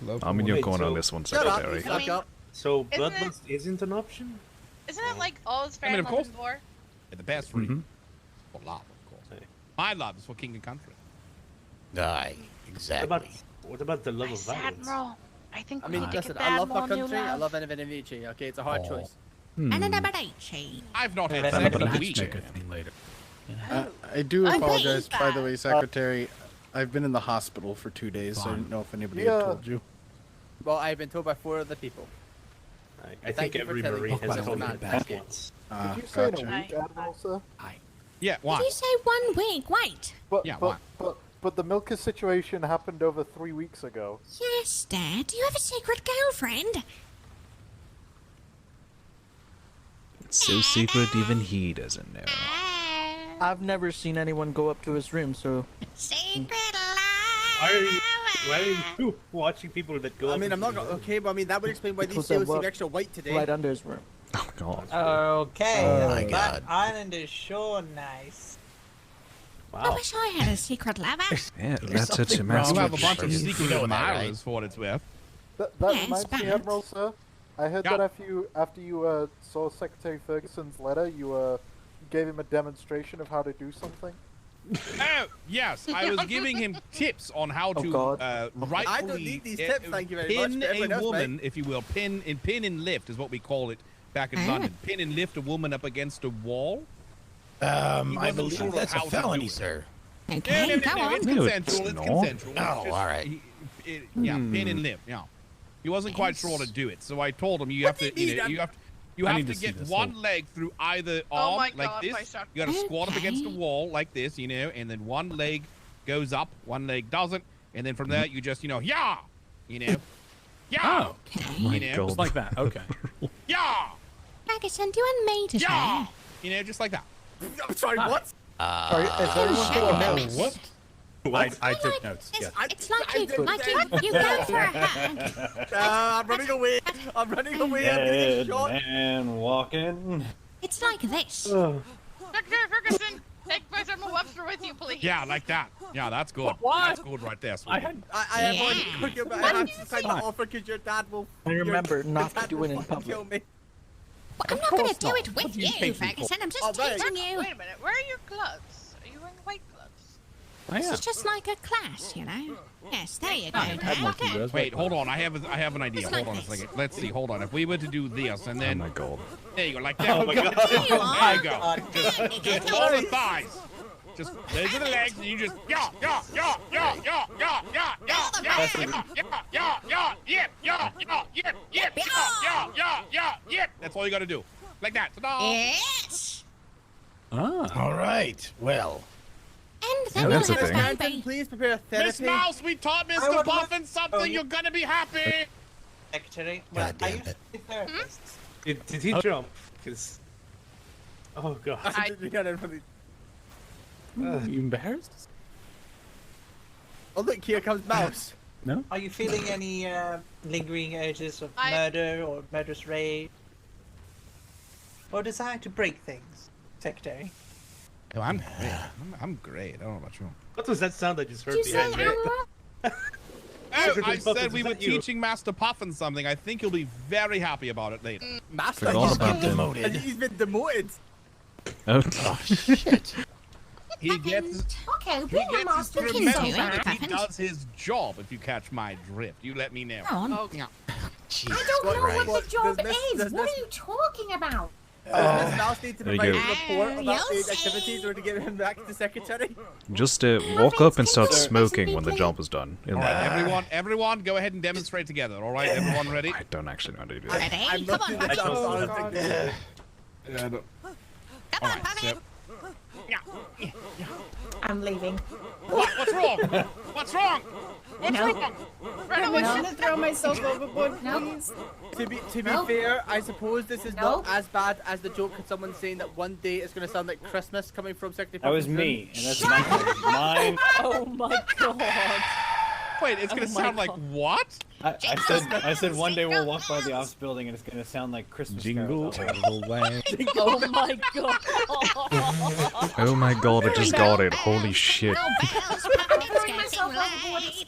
Love for I'm in your Wait, corner on so- this one, Shut up, Secretary. you suck up. So Isn't it- bloodlust isn't an option? Isn't it like all is fair I mean, in of love course. and war? Yeah, the best reason for love, of course. My love is for king and country. Aye, exactly. What about the love of violence? Admiral, I think I we mean, need to listen, get I the love my Admiral new country. I love. love Vinavinavici. Okay, it's a hard choice. And an Abadici. I've not had Then sex I'm in gonna weeks. Make a thing later. I do I'm apologize, by the Eva. way, Secretary. I've been in the hospital for 2 days, so I didn't know if anybody Yeah. had told you. Well, I've been told by 4 other people. I Thank think you for every telling Marine me has that's told me not that bad. once. Did you say in Gotcha. a week, Admiral, sir? Yeah, why? Did you say 1 week? Wait. But, Yeah, but, but the Milker situation happened over 3 weeks ago. Yes, Dad. Do you have a secret girlfriend? It's so secret even he doesn't know. I've never seen anyone go up to his room, so. Secret Why are you watching people that go I up mean, I'm not into gonna. Okay, but I mean, that would explain why these Because I sails seem work extra white today. right under his room. Oh, God. Okay, Oh my that God. island is sure nice. I Wow. wish I had a secret lover. Yeah, letter to something Master You have a bunch of You secret know that, admirers right? for what it's worth. That Yes, reminds me, but- Admiral, sir. I heard Yeah. that after you saw Secretary Ferguson's letter, you gave him a demonstration of how to do something. Oh, yes, I was giving him tips on how to rightfully I don't need these tips, thank you very much, pin but everyone a else, woman, if you will, pin and lift is what we call it back in London. Pin and lift a woman up against a wall. I believe that's a felony, sir. Okay, no, go on. it's No, consensual. it's It's not. consensual. Oh, It's just- all right. Yeah, pin and lift. Yeah, he wasn't quite sure how to do it, so I told him you have to, you have to get one leg through either arm like this. You got to squat up against the wall like this, and then one leg goes up, one leg doesn't, and then from there you just, yeah, yeah, Oh, just like that. Okay. yeah, Ferguson, do you want me to yeah, say? just like that. I'm sorry, what? Sorry, is everyone taking notes? What? I took notes. Yes. It's like you go for a hug. I'm running away. I'm running away. I'm gonna get shot. And walking. It's like this. Secretary Ferguson, take my thermal Webster with you, please. Yeah, like that. Yeah, that's good. What? That's good right there. I have already cooked you, but I have to sign the offer because your dad will. And remember your not to dad do will it in fucking public. kill me. I'm not going to do it with you, Ferguson. I'm just teaching you. Wait a minute, where are your gloves? Are you wearing white gloves? This is just like a class, Yes, there you go. Wait, hold on. I have an idea. Hold on a second. Let's see. Hold on. If we were to do this and then, Oh my god. there you go, like that. Oh my God. There you go. Just pull the thighs. Just those are the legs, and you just yeah. That's all you got to do, like that. Ta-da. Yes. All right. Well. And Yeah, that's a thing. Stanton, please prepare therapy. Miss Mouse, we taught Mr. Puffin something. You're gonna be happy. Secretary, God damn it. therapists. Did he jump? Because. Oh god. You embarrassed? Oh look, here comes Mouse. No. Are you feeling any lingering urges of murder or murderous rage? Or desire to break things, Secretary? Oh, I'm great. I'm great. I don't know about you. What was that sound I just heard Did you behind say me? Oh, Secretary I Puffin, said is we were that you? teaching Master Puffin something. I think he'll be very happy about it later. Master, Forgot he's about been them. demoted. He's been demoted. Oh, Shit. He gets Okay, he be a gets master his can do remember, it, he Puffin. does his job, if you catch my drift. You let me know. Go on. Oh, Yeah. Jesus I don't know Christ. what the job Does Miss- is. What are you talking about? Does Miss Mouse need to There you provide go. a report about you'll the see. activities or to get him back to secretary? just walk up and start smoking when the job is done. All right, everyone, go ahead and demonstrate together. All right, everyone ready? I don't actually know how to do that. Ready? I'm Come not on, doing the Puffin. job, so I don't think this is- Yeah, I don't. Come on, Puffin. I'm leaving. What's wrong? What's wrong? What's No. wrong? Run away. I'm gonna throw myself overboard, please. To be No. fair, I suppose this is No. not as bad as the joke of someone saying that one day it's going to sound like Christmas coming from Secretary That was Puffin's me, room. and that's mine. Oh my god. Wait, it's gonna Oh my sound like God. what? I said one day we'll walk by the office building and it's gonna sound like Christmas Jingle carols. all the way. Oh my god. Oh my god, I just got it. Holy shit. Oh, bells, Puffin, it's getting late.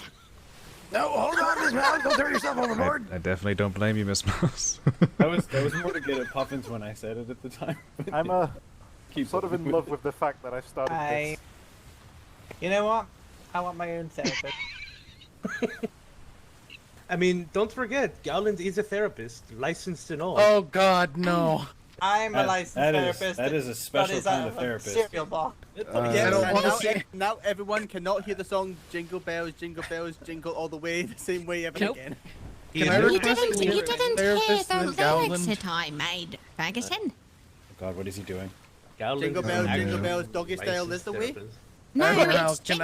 No, hold on, Miss Mouse. Don't throw yourself overboard. I definitely don't blame you, Miss Mouse. That was more to get at Puffins when I said it at the time. I'm Keep sort of in love with the fact that I started this. You know what? I want my own therapist. I mean, don't forget, Gowland is a therapist, licensed and all. Oh God, no. I'm a licensed therapist. That is a special that is kind of therapist. Cereal bar. Yeah, don't and wanna now, see- now everyone cannot hear the song Jingle Bells, Jingle all the way the same way ever Nope. again. Can I You request didn't hear therapist the than lyrics Gowland? that I made, Ferguson. Oh God, what is he doing? Gowland Jingle is bells, an jingle actual bells, doggy style is licensed the way. therapist. No, Admiral, it's can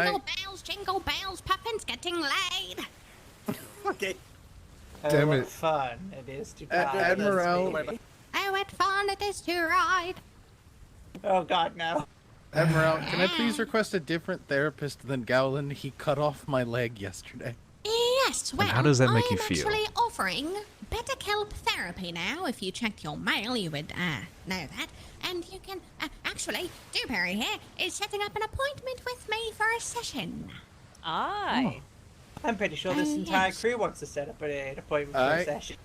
jingle bells, Puffin's getting laid. Okay. Damn what it. fun it is to Admiral. Oh, what fun it is to ride. Oh God, no. Admiral, can I please request a different therapist than Gowland? He cut off my leg yesterday. Yes, well, how does that make I'm you feel? actually offering better kelp therapy now. If you checked your mail, you would know that. And you can actually, Dewberry here is setting up an appointment with me for a session. Aye. I'm pretty sure this entire crew wants to set up an appointment for a session.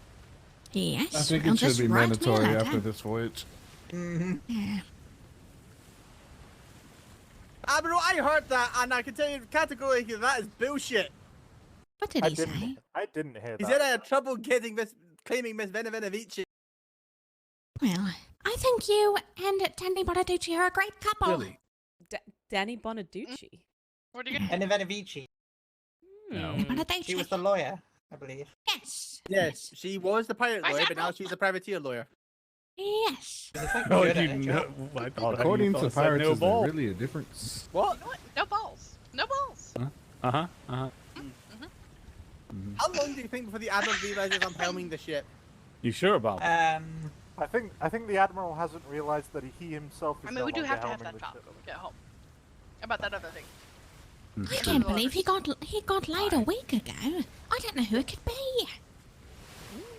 Yes. I think I'll it should just be write me a mandatory letter. after this voyage. Mm-hmm. Admiral, I heard that, and I can tell you categorically that is bullshit. What did I he didn't, say? I didn't hear He that. said I had trouble claiming Miss Venevenovici. Well, I think you and Danny Bonaducci are a great couple. Really? Danny Bonaducci. What are you gonna? And Venevenovici. No. Bonaducci. She was the lawyer, I believe. Yes. Yes, she was the pirate Vice lawyer, but Admiral. now she's a privateer lawyer. Yes. Oh, you know, I thought According you to said pirates, no is there ball. really a difference? What? You know what? No balls. No balls. Uh-huh, uh-huh. How long do you think before the Admiral realizes I'm helming the ship? You sure about that? I think the admiral hasn't realized that he himself is I mean, we no do longer have to have helming that the talk ship. when we get home. About that other thing. I can't believe he got laid a week ago. I don't know who it could be.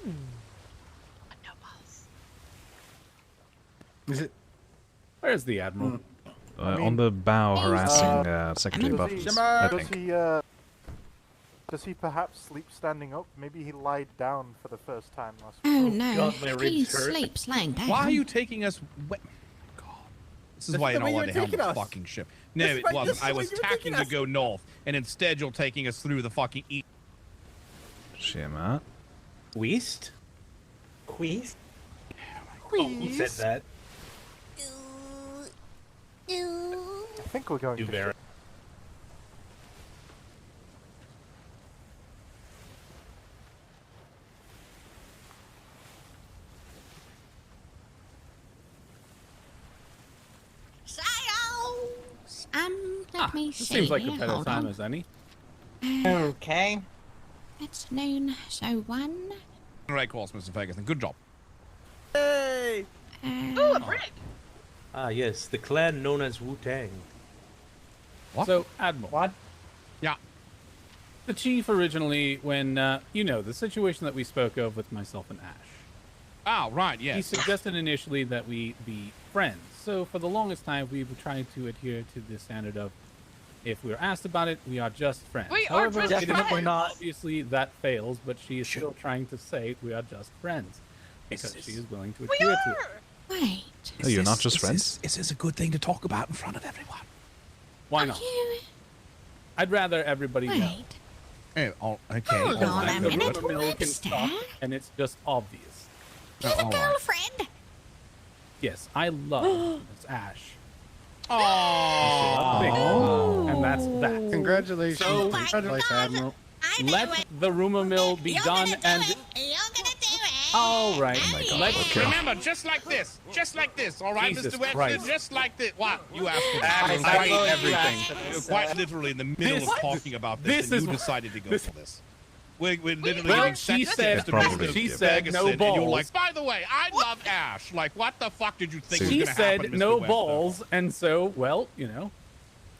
No balls. Is it? Where's the Admiral? On the bow, harassing Secretary Buffins, I think. Does he perhaps sleep standing up? Maybe he lied down for the first time last Oh week. no, he sleeps laying down. Why are you taking us? God, this is why you don't want to helm the fucking ship. No, it wasn't. I was tacking to go north, and instead you're taking us through the fucking east. Shema. West? Queez? Who said that? I think we're going You to very. Sales. Let me see. This seems like a here. better Hold time on. as any. Okay. It's noon, so 1. Right course, Mr. Ferguson. Good job. Hey! Ooh, a brig. Ah, yes, the clan known as Wu-Tang. What? So, Admiral. What? Yeah. The chief originally, when, you know, the situation that we spoke of with myself and Ash. Oh, right, yes. He suggested initially that we be friends. So for the longest time, we were trying to adhere to the standard of, if we are asked about it, we are just friends. We are However, just it is friends. obviously that fails, but she is still trying to say we are just friends. Because she is willing to adhere to it. Wait. Oh, you're not just friends? Is this a good thing to talk about in front of everyone? Why not? I'd rather everybody know. Oh, okay. Hold on a Like the minute, rumor mill can Webster. stop, and it's just obvious. You have a all right. girlfriend? Yes, I love Miss Ash. Oh, and that's that. Congratulations, So, Vice Admiral. let the rumor mill be done, and all right. Remember, just like this, all right, Jesus Mr. Webster, Christ. just like this. What? You asked for Admiral, that. I hate everything. You're quite literally in the middle This- of talking about this, this and you is- decided to go this- for this. We're literally Well, giving she sex said- tips to probably Mr. she said Ferguson, no and you're balls. like, by the way, I love Ash. Like, what the fuck did you think was She going to happen, said Mr. no Webster? balls, and so, well, you know.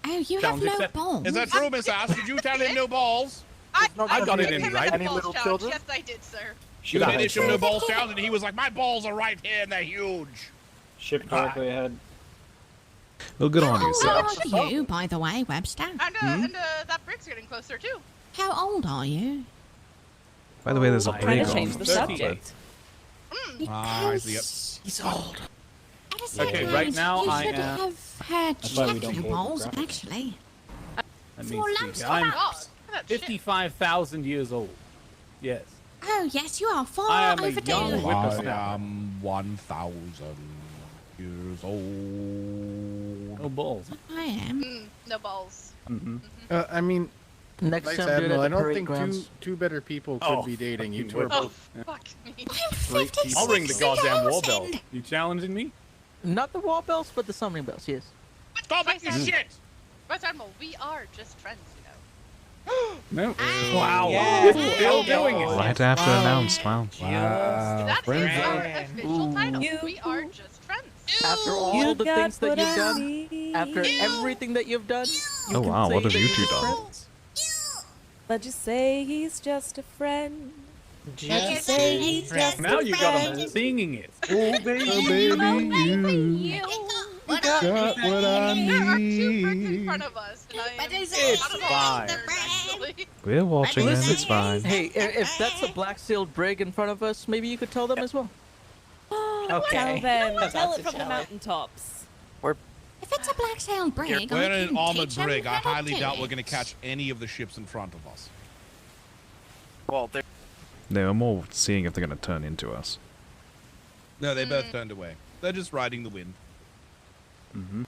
Oh, you have Challenge no accepted. balls. Is that true, Miss Ash? Did you tell him no balls? I got it gave in him right. a Any balls little challenge. children? Yes, I did, sir. You did issue no balls challenge, and he was like, my balls are right here, and they're huge. Ship directly ahead. Well, good on How you, old sir. are you, by the way, Webster? And that brig's getting closer, too. How old are you? By the way, there's a I'm break trying to change on the this, subject. I see it. He's old. Okay, right now you I should am. have had why we don't chapter pay for balls, graphics. actually. Let For me lumps see. of I'm God, that shit. 55,000 years old. Yes. Oh, yes, you are far I am a overdue. young I whippersnapper. am 1,000 years old. No balls. I am. No balls. I mean, Next Vice time, do it at Admiral, the I don't parade think grounds. two better people could Oh, be dating. You fucking two are would. both Fuck me. great people. I'll ring the goddamn wall bell. 50,000. You challenging me? Not the wall bells, but the summoning bells, yes. Stop making shit! Vice Admiral, we are just friends, you know. No. Ah, Wow. yeah. Still doing it. Right after announced, wow. That is our friends. official title. You- We are just friends. After all You the got things that what you've I done, need. after everything that you've done, Oh can wow, say what have that you you're two just done? friends? But you say he's just a friend. Just say he's just Now a you got friend. them singing it. Oh, baby. Oh, baby, you You got what I There are two need. front of us. And I am It's fine. actually. We're watching them, it's fine. Hey, if that's a black-sailed brig in front of us, maybe you could tell them as well. Tell them. That's Tell it a from the challenge. mountaintops. If it's a black-sailed brig, We're I in an can armored teach them brig. I how to highly do doubt we're it. going to catch any of the ships in front of us. Well, they're They were more seeing if they're going to turn into us. No, they both turned away. They're just riding the wind. Mm-hmm.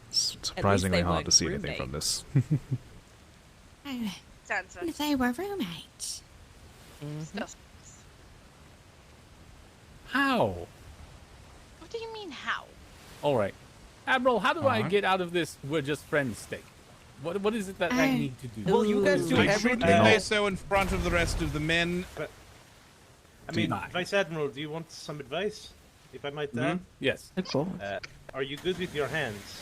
It's surprisingly they hard weren't to see anything from this. Oh, Sounds if they were roommates. How? What do you mean, how? All right, Admiral. How do I Uh-huh. get out of this? We're just friends state. What is it that I need to do? Well, you guys do I everything. shouldn't say so in front of the rest of the men. I mean, Vice Admiral, do you want some advice, if I might add? Yes. Are you good with your hands?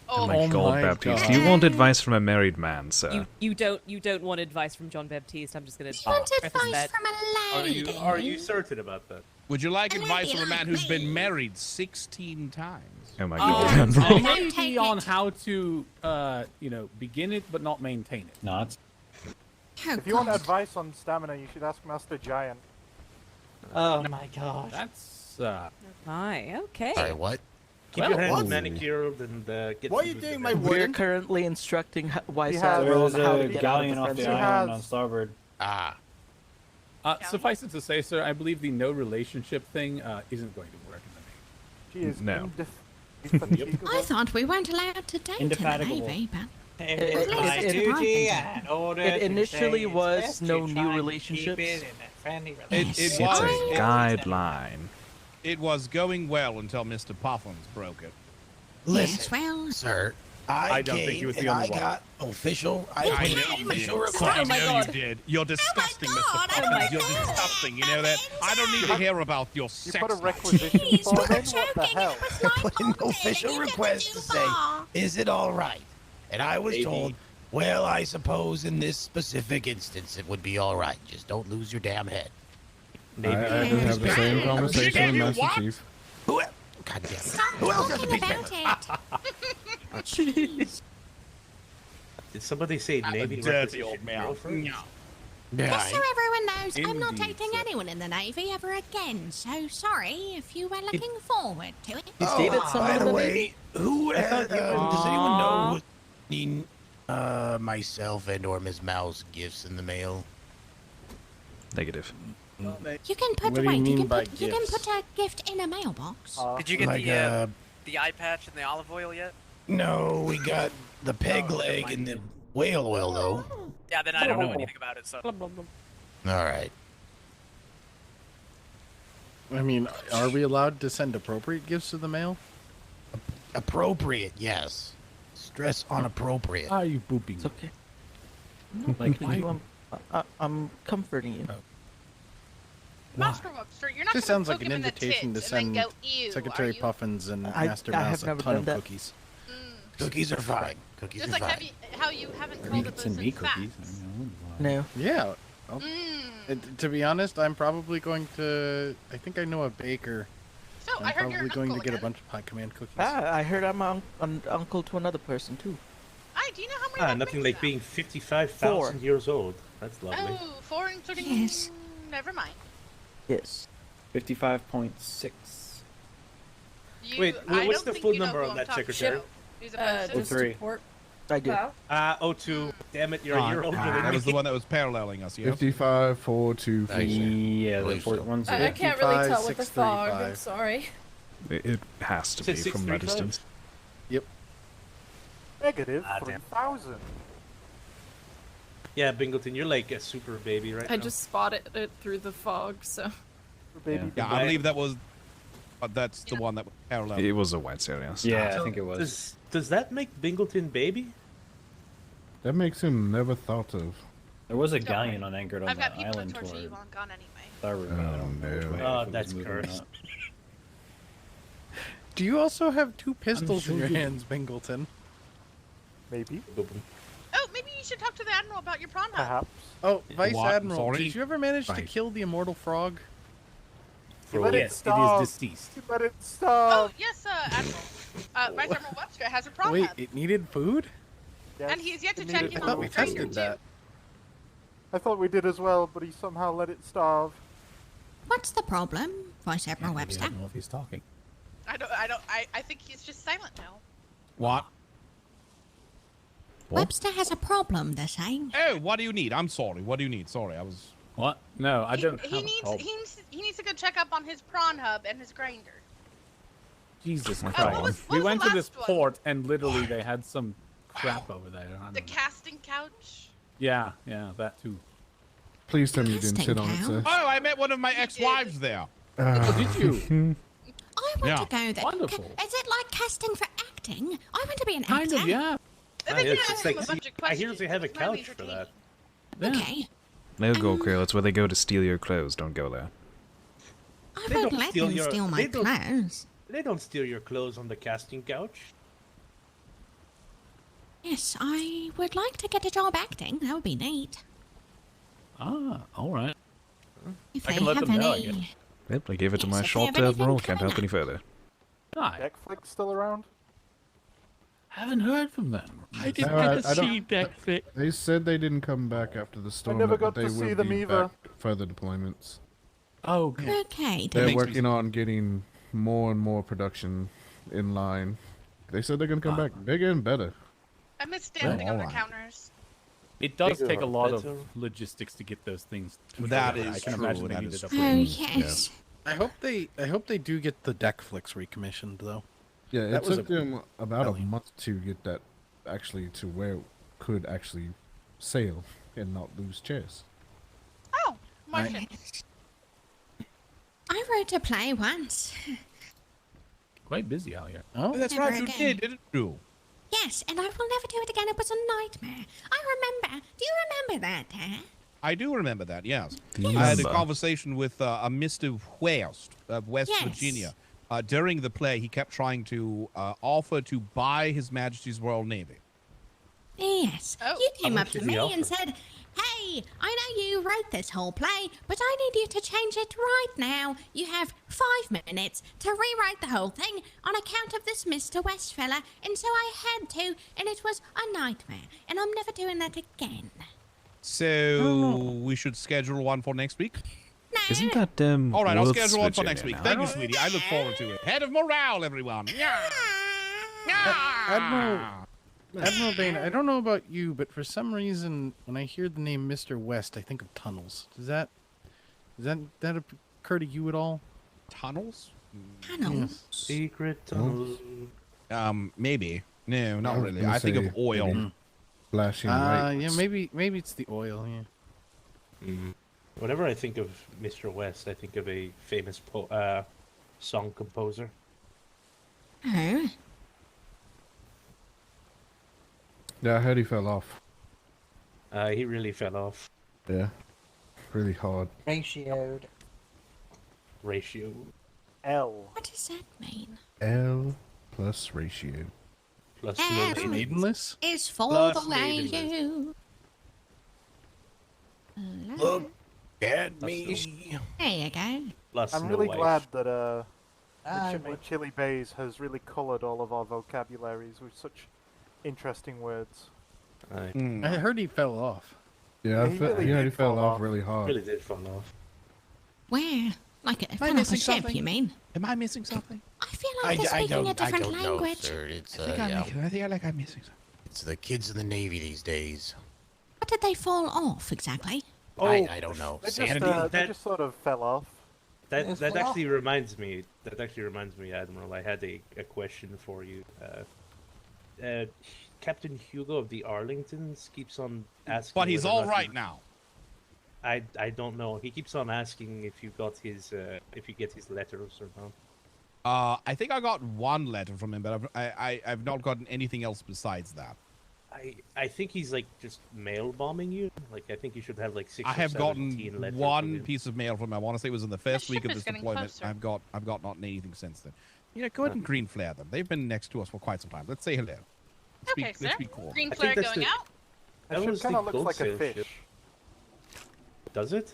Oh my God, Baptiste! You want advice from a married man, sir? You don't want advice from John Baptiste. I'm just gonna. want preface advice that. from a lady? Are you certain about that? Would you like advice from a man who's been married 16 times? Oh my God, God, maybe on how to, begin it but not maintain it. Not. If you want advice on stamina, you should ask Master Giant. Oh my gosh. That's My okay. Sorry, what? Keep your hands manicured and get. What are you doing, my We're warden? currently instructing Wise He has- Admiral There was on how to a get galleon out off of the the friend island zone. on starboard. Suffice it to say, sir, I believe the no relationship thing isn't going to work in the Navy. She is No. indefatigable. I thought we weren't allowed to date in the Indefatigable. Navy, but It It- is my it- duty it- and order it to initially say it's was best to no try new and relationships. Keep it in a friendly It relationship. It's was. a guideline. It was going well until Mr. Puffins broke it. Listen, yes, well, sir. I don't came think he was the and only I one. got official. I I put know an you official did. request. I my know God. you did. You're disgusting, Mr. God, oh Puffins. my You're God. disgusting. You know that? I don't need to hear about your You sex put a life. requisition Jeez, form in? we're What the joking. hell? It was I my put an fault. official You took it request too to say, far. is it all right? And I was Maybe. told, well, I suppose in this specific instance it would be all right. Just don't lose your damn head. I did have the same conversation with Master Chief. Who? God damn it. Who else has a Talking piece of about paper? it. Jeez. Did somebody say Navy dirty requisition old man. girlfriend? Yeah, Just so everyone knows, I'm not Indeed, dating sir. anyone in the Navy ever again, so sorry if you were looking forward to it. He's dated someone by in the the way, Navy? who I thought you were- does anyone know who's seen myself and or Ms. Mouse gifts in the mail? Negative. You can put What do you wait, mean you by can gifts? put a gift in a mailbox. Did you get Like, the eye patch and the olive oil yet? No, we got the peg leg and the whale oil though. Yeah, then I don't know anything about it. So All right. I mean, are we allowed to send appropriate gifts to the mail? Appropriate, yes. Stress on appropriate. Are you pooping? It's okay. Like, I'm comforting you. Master Webster, you're not This gonna sounds like poke an him in the invitation to tits and send then go, "Ew," Secretary are you? Puffins and I Master have Mouse a never ton done of that. cookies. Cookies are fine. Cookies Just are like fine. how you haven't you called could it send those me in cookies. facts. No. Yeah. Well, Mm. to be honest, I'm probably going to. I think I know a baker. So I'm I heard probably you're going to uncle get a again. bunch of High Command cookies. I heard I'm an uncle to another person too. Do you know how many? that Nothing brings like being 55,000 years old. That's lovely. Oh, 4 including. Yes. Never mind. Yes. 55.6. You, Wait, I what's don't the think full you know number who on I'm that, talking Secretary? to. Who's about to- just 03. I do. 02. Damn it, you're a year older than That me. was the one that was paralleling us, yeah? 55, 4, 2, 4. Yeah, the Believe so. port ones. I can't really tell with the fog, I'm 635. Sorry. It has to Is it be from that 635? distance. Negative Ah, damn. 3,000. Yeah, Bingleton, you're like a super baby right I now. just spotted it through the fog, so. Baby. Yeah, I believe that was. That's the one that was parallel. It was a white series. Yeah, I think it was. Does that make Bingleton baby? That makes him never thought of. There was a galleon on anchored on I've got that people to island torture toward you while I'm gone anyway. starboard. I don't know which no. way, Oh, if it was that's moving or cursed. not. Do you also have 2 pistols in sure your you- hands, Bingleton? Maybe. Oh, maybe you should talk to the admiral about your prawn hut. Perhaps. Oh, Vice What? Admiral, Sorry? did you ever manage to Right. kill the immortal frog? You let it Yes, it starve. is deceased. You let it Oh, starve. yes, admiral. Vice Admiral Webster has a prawn Wait, hub, it needed food? and he's yet to it check needed in I on thought the we trainer tested too. that. I thought we did as well, but he somehow let it starve. What's the problem, Vice Admiral I Webster? don't know if he's talking. I think he's just silent now. What? Webster has a problem, they're saying. Oh, what do you need? I'm sorry. What do you need? Sorry, I was. What? No, I don't He have a needs problem. he needs to go check up on his prawn hub and his grinder. Jesus what Christ. was We the went to this last one? port and literally they had some crap over there. I don't The know. casting couch. Yeah, that too. Please tell me you didn't sit on it, sir. Oh, I met one of my ex-wives there. Oh, did you? I want Yeah. to go there. Wonderful. Is it like casting for acting? I want to be an Kind actor. of, yeah. I hear they have a couch for that. Okay. No, go, girl. It's where they go to steal your clothes. Don't go there. I They won't don't let steal them your- steal my they don't- clothes. They don't steal your clothes on the casting couch. Yes, I would like to get a job acting. That would be neat. Ah, all right. If I they can let have them know, I any. guess. Yep, I gave it to my Yes, if they short have anything admiral. Can't coming help any further. Hi. Deckflick's still around? Haven't heard from them. I don't- They said they didn't come back after the storm, never but got they to see will them be either. back for further deployments. Oh, Okay, They're then. working on getting more and more production in line. They said they're going to come back bigger and better. I miss standing on the alright. counters. It does Bigger take a or lot better? of logistics to get those things. That together. is I can true, imagine they that needed is a true. Oh, break. yes. I hope they do get the deck flicks recommissioned though. Yeah, That it was took a- them about belly. a month to get that actually to where it could actually sail and not lose chairs. Oh, more ships. I wrote a play once. Quite busy out here. Oh, That's Never right, you again. did, didn't you? Yes, and I will never do it again. It was a nightmare. I remember. Do you remember that, Dad? I do remember that, yes. Do you I had a remember? conversation with a Mr. West of West Yes. Virginia. During the play, he kept trying to offer to buy His Majesty's Royal Navy. Yes. Oh, You came how up much to did he me and offer? said, "Hey, I know you wrote this whole play, but I need you to change it right now. You have 5 minutes to rewrite the whole thing on account of this Mr. West fella." And so I had to, and it was a nightmare. And I'm never doing that again. So we should schedule one for next week? Isn't that All right, I'll West schedule one for next Virginia week. now? Thank you, sweetie. I look forward to it. Head of morale, everyone. Admiral Bane, I don't know about you, but for some reason, when I hear the name Mr. West, I think of tunnels. Does that occur to you at all? Tunnels? Tunnels? Secret tunnels. Maybe. No, not I was really. gonna I think of say oil. maybe flashing lights. Yeah, maybe it's the oil. Yeah. Whenever I think of Mr. West, I think of a famous song composer. Oh. Yeah, I heard he fell off. He really fell off. Yeah, really hard. Ratioed. Ratio. L. What does that mean? L plus ratio. Plus L maidenless? is for Plus the way maidenless. you. Look at me. There you go. Plus I'm no really wife. glad that Midshipman Chili Bays has really coloured all of our vocabularies with such interesting words. I heard he fell off. Yeah, he really he already did fell fall off off. really hard. Really did fall off. Where? Like a I fell off a missing ship, something? you mean? Am I missing something? I feel like they're speaking a different language. Sir. It's I think I'm missing something. it's the kids in the Navy these days. What did they fall off exactly? I don't know. They just, Sanity. they just sort of fell off. That actually reminds me. That actually reminds me, Admiral. I had a question for you. Captain Hugo of the Arlingtons keeps on asking. But he's whether or all not right you- now. I don't know. He keeps on asking if you got his if you get his letters or not. I think I got one letter from him, but I've not gotten anything else besides that. I think he's like just mail bombing you. Like I think you should have like 6 I or have 17 gotten letters from one him. piece of mail from him. I want to say it was in the first week of ship this is getting deployment. closer. I've got not anything since then. Yeah, go ahead and green flare them. They've been next to us for quite some time. Let's say hello. Okay, sir. Let's be cool. Green I flare think that's going the- out. That That was ship kind of the looks like a gold sail fish. ship. Does it?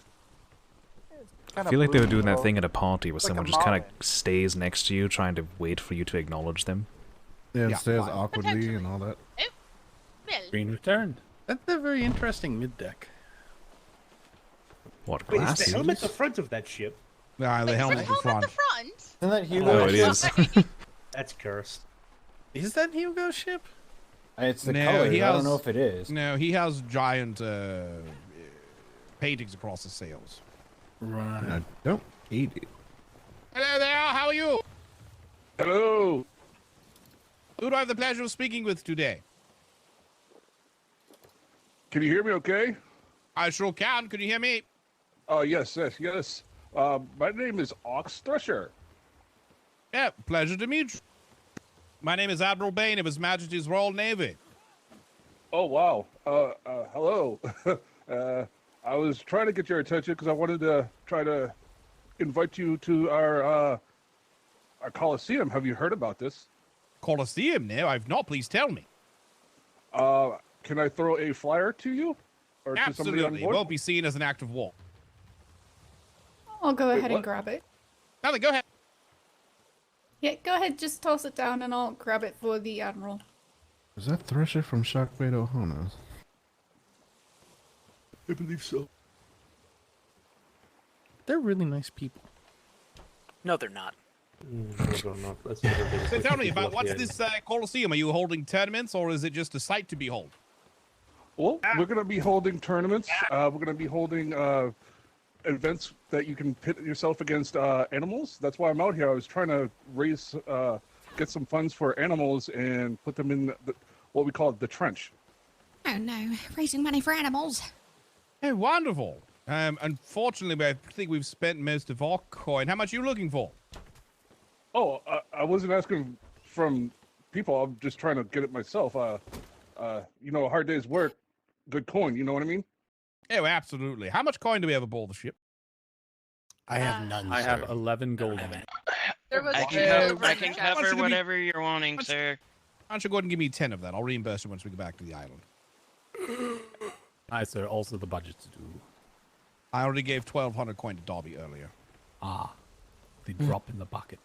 I feel like they were doing that thing at a party where like someone a just kind mine. of stays next to you, trying to wait for you to acknowledge them. Yeah, it Yeah, stays fine. awkwardly and all that. Well, Green returned. That's a very interesting mid deck. What Wait, is glass? the helmet the front of that ship? Nah, the helmet's the front. Isn't that Hugo? Oh, it is. That's cursed. Is that Hugo's ship? It's the No, color. he I has- don't know if it is. No, he has giant paintings across his sails. Right. I don't hate it. Hello there, how are you? Hello. Who do I have the pleasure of speaking with today? Can you hear me okay? I sure can. Can you hear me? Yes. My name is Ox Thresher. Yeah, pleasure to meet you. My name is Admiral Bane of His Majesty's Royal Navy. Oh, wow. Hello. I was trying to get your attention because I wanted to try to invite you to our Coliseum. Have you heard about this? Coliseum? No, I've not. Please tell me. Can I throw a flyer to you? Or to somebody on Absolutely. It board? won't be seen as an act of war. I'll go ahead what? and grab it. Nothing, go ahead. Yeah, go ahead, just toss it down and I'll grab it for the Admiral. Is that Thresher from Shockwave Ohana? I believe so. They're really nice people. No, they're not. So tell me about what's this Coliseum? Are you holding tournaments or is it just a sight to behold? Well, we're going to be holding tournaments. We're going to be holding events that you can pit yourself against animals. That's why I'm out here. I was trying to raise, get some funds for animals and put them in what we call the trench. Oh no, raising money for animals. Oh, wonderful. Unfortunately, I think we've spent most of our coin. How much are you looking for? Oh, I wasn't asking from people. I'm just trying to get it myself. You know, a hard day's work, good coin. You know what I mean? Oh, absolutely. How much coin do we have aboard the ship? I have none. I have sir. 11 gold on it. there was I two can, over I in the can chat. cover whatever you're wanting, sir. Why don't you go ahead and give me 10 of that? I'll reimburse you once we get back to the island. Aye, sir. Also the budget to do. I already gave 1,200 coin to Darby earlier. Ah, the drop in the bucket.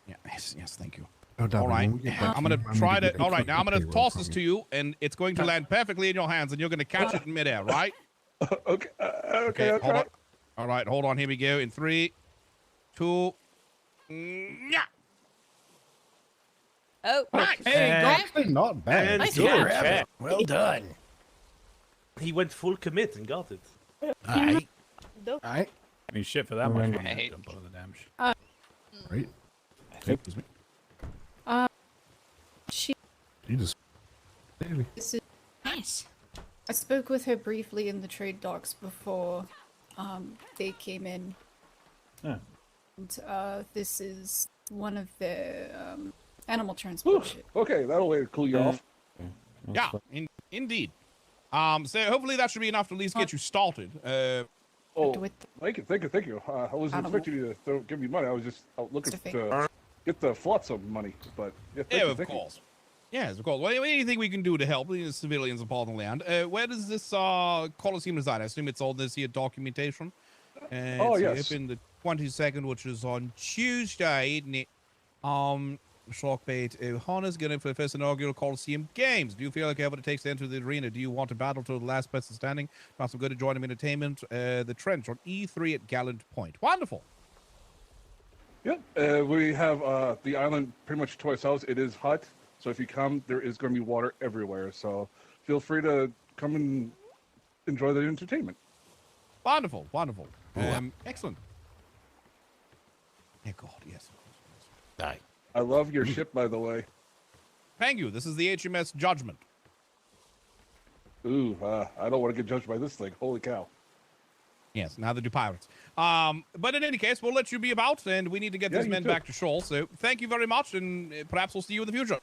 Yeah, yes, thank you. Oh, Darby, All right, when we get back I'm to going you, to try get to... a All right, quick now I'm going to payroll toss from this to you, and it's going to land perfectly in your hands, and you're going to catch it in midair, right? Okay. Okay. Hold on. All right, hold on. Here we go. In 3, 2... Yeah. Oh, nice. Hey, not bad. And Nice yeah, grab it. Well done. he went full commit and got it. Alright. Nope. Alright. I mean, shit, for that much money, Right. I'd jump out of the damn shit. Right? Excuse me. She. You just... Baby. This is, Yes. I spoke with her briefly in the trade docks before they came in. Yeah. And this is one of the animal transport ships. Okay, that'll way to cool you off. Yeah, indeed. So hopefully that should be enough to at least get you started. Oh, thank you. I wasn't Animal. expecting you to give me money. I was just out looking It's a to get the flotsam money. But yeah, thank you, Of thank you. course. Yes, of course. Well, anything we can do to help the civilians upon the land. Where does this Coliseum reside? I assume it's all this here documentation. Oh, It's yes. Up in the 22nd, which is on Tuesday, isn't it? Shockbait Ohana's getting for the first inaugural Coliseum Games. Do you feel like you have what it takes to enter the arena? Do you want to battle to the last person standing? Got some good enjoyment entertainment. The Trench on E3 at Gallant Point. Wonderful. Yeah, we have the island pretty much to ourselves. It is hot, so if you come, there is going to be water everywhere. So feel free to come and enjoy the entertainment. Wonderful. Excellent. Yeah, God, yes. Aye. I love your ship, by the way. Thank you. This is the HMS Judgment. Ooh, I don't want to get judged by this thing. Holy cow. Yes, neither do pirates. But in any case, we'll let you be about, and we need to get Yeah, these you men too. back to shore. So thank you very much, and perhaps we'll see you in the future.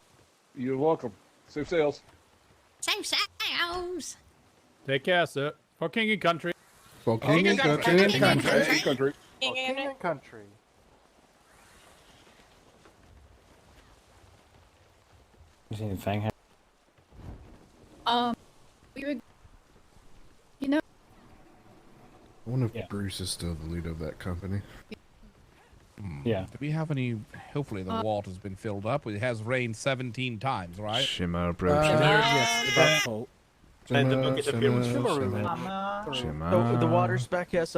You're welcome. Safe sails. Safe sails. Take care, sir. For king and country. For king and country. Country. King and country. You seen Fang Hat? We would. You know. I wonder if Bruce is still the leader of that company. Yeah. Do we have any? Hopefully the water's been filled up. It has rained 17 times, right? Shimmer approaching. Yes, about full. And the bucket appeared with shimmer, shimmer in it. Mama. Shimmer. The water's back, yes.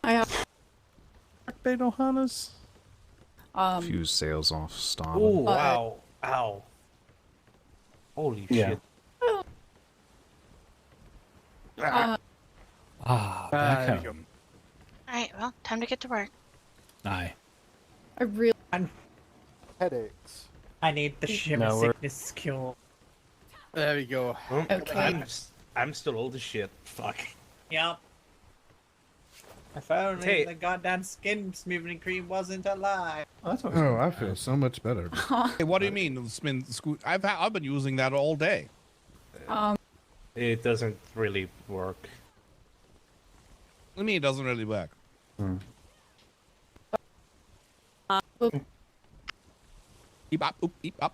I have Bait Ohana's. Fuse sails off starboard. Oh, wow. Ow. Holy shit. Back home. Alright, well, time to get to work. Aye. I really Headaches. I need the shimmer sickness skill. There we go. Okay. I'm still old as shit. Fuck. Yep. If only Hey. the goddamn skin smoothing cream wasn't a lie. Oh, I feel so much better. Hey, what do you mean? I've been using that all day. It doesn't really work. What do you mean it doesn't really work? Eep up, oop, eep up.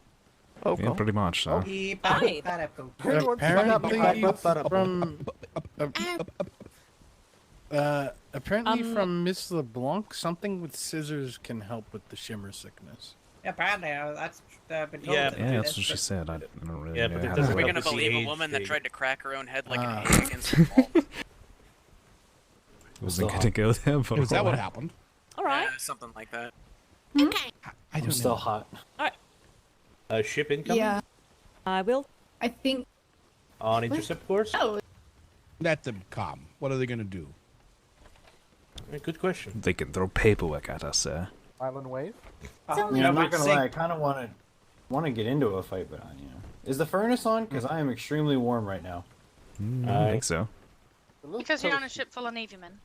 Yeah, pretty much. So. Apparently from Miss LeBlanc, something with scissors can help with the shimmer sickness. Apparently, that's been told. Yeah, That's what she said. I don't really Yeah, know but it how doesn't to We're help gonna with the believe a age woman that thing. tried to crack her own head like an egg against the wall. wasn't gonna go there, but Is that what happened? All right. Something like that. Okay. I'm still hot. Ship incoming? Yeah. I will. I think. On intercept course? Oh, Let them come. What are they gonna do? Good question. They can throw paperwork at us, sir. Island wave? I'm not gonna lie. I kind of want to get into a fight, but is the furnace on? Because I am extremely warm right now. I think so. Because you're on a ship full of Navy men.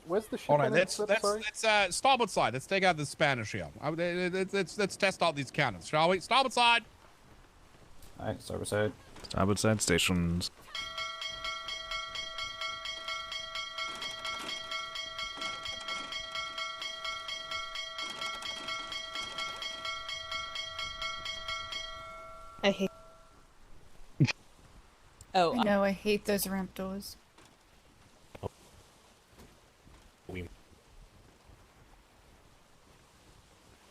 Where's the ship? All right, on let's sorry? starboard side. Let's take out the Spanish here. Let's test out these cannons, shall we? Starboard side. All right, starboard side. Starboard side stations. I hate. Oh, I know. I hate those ramp doors.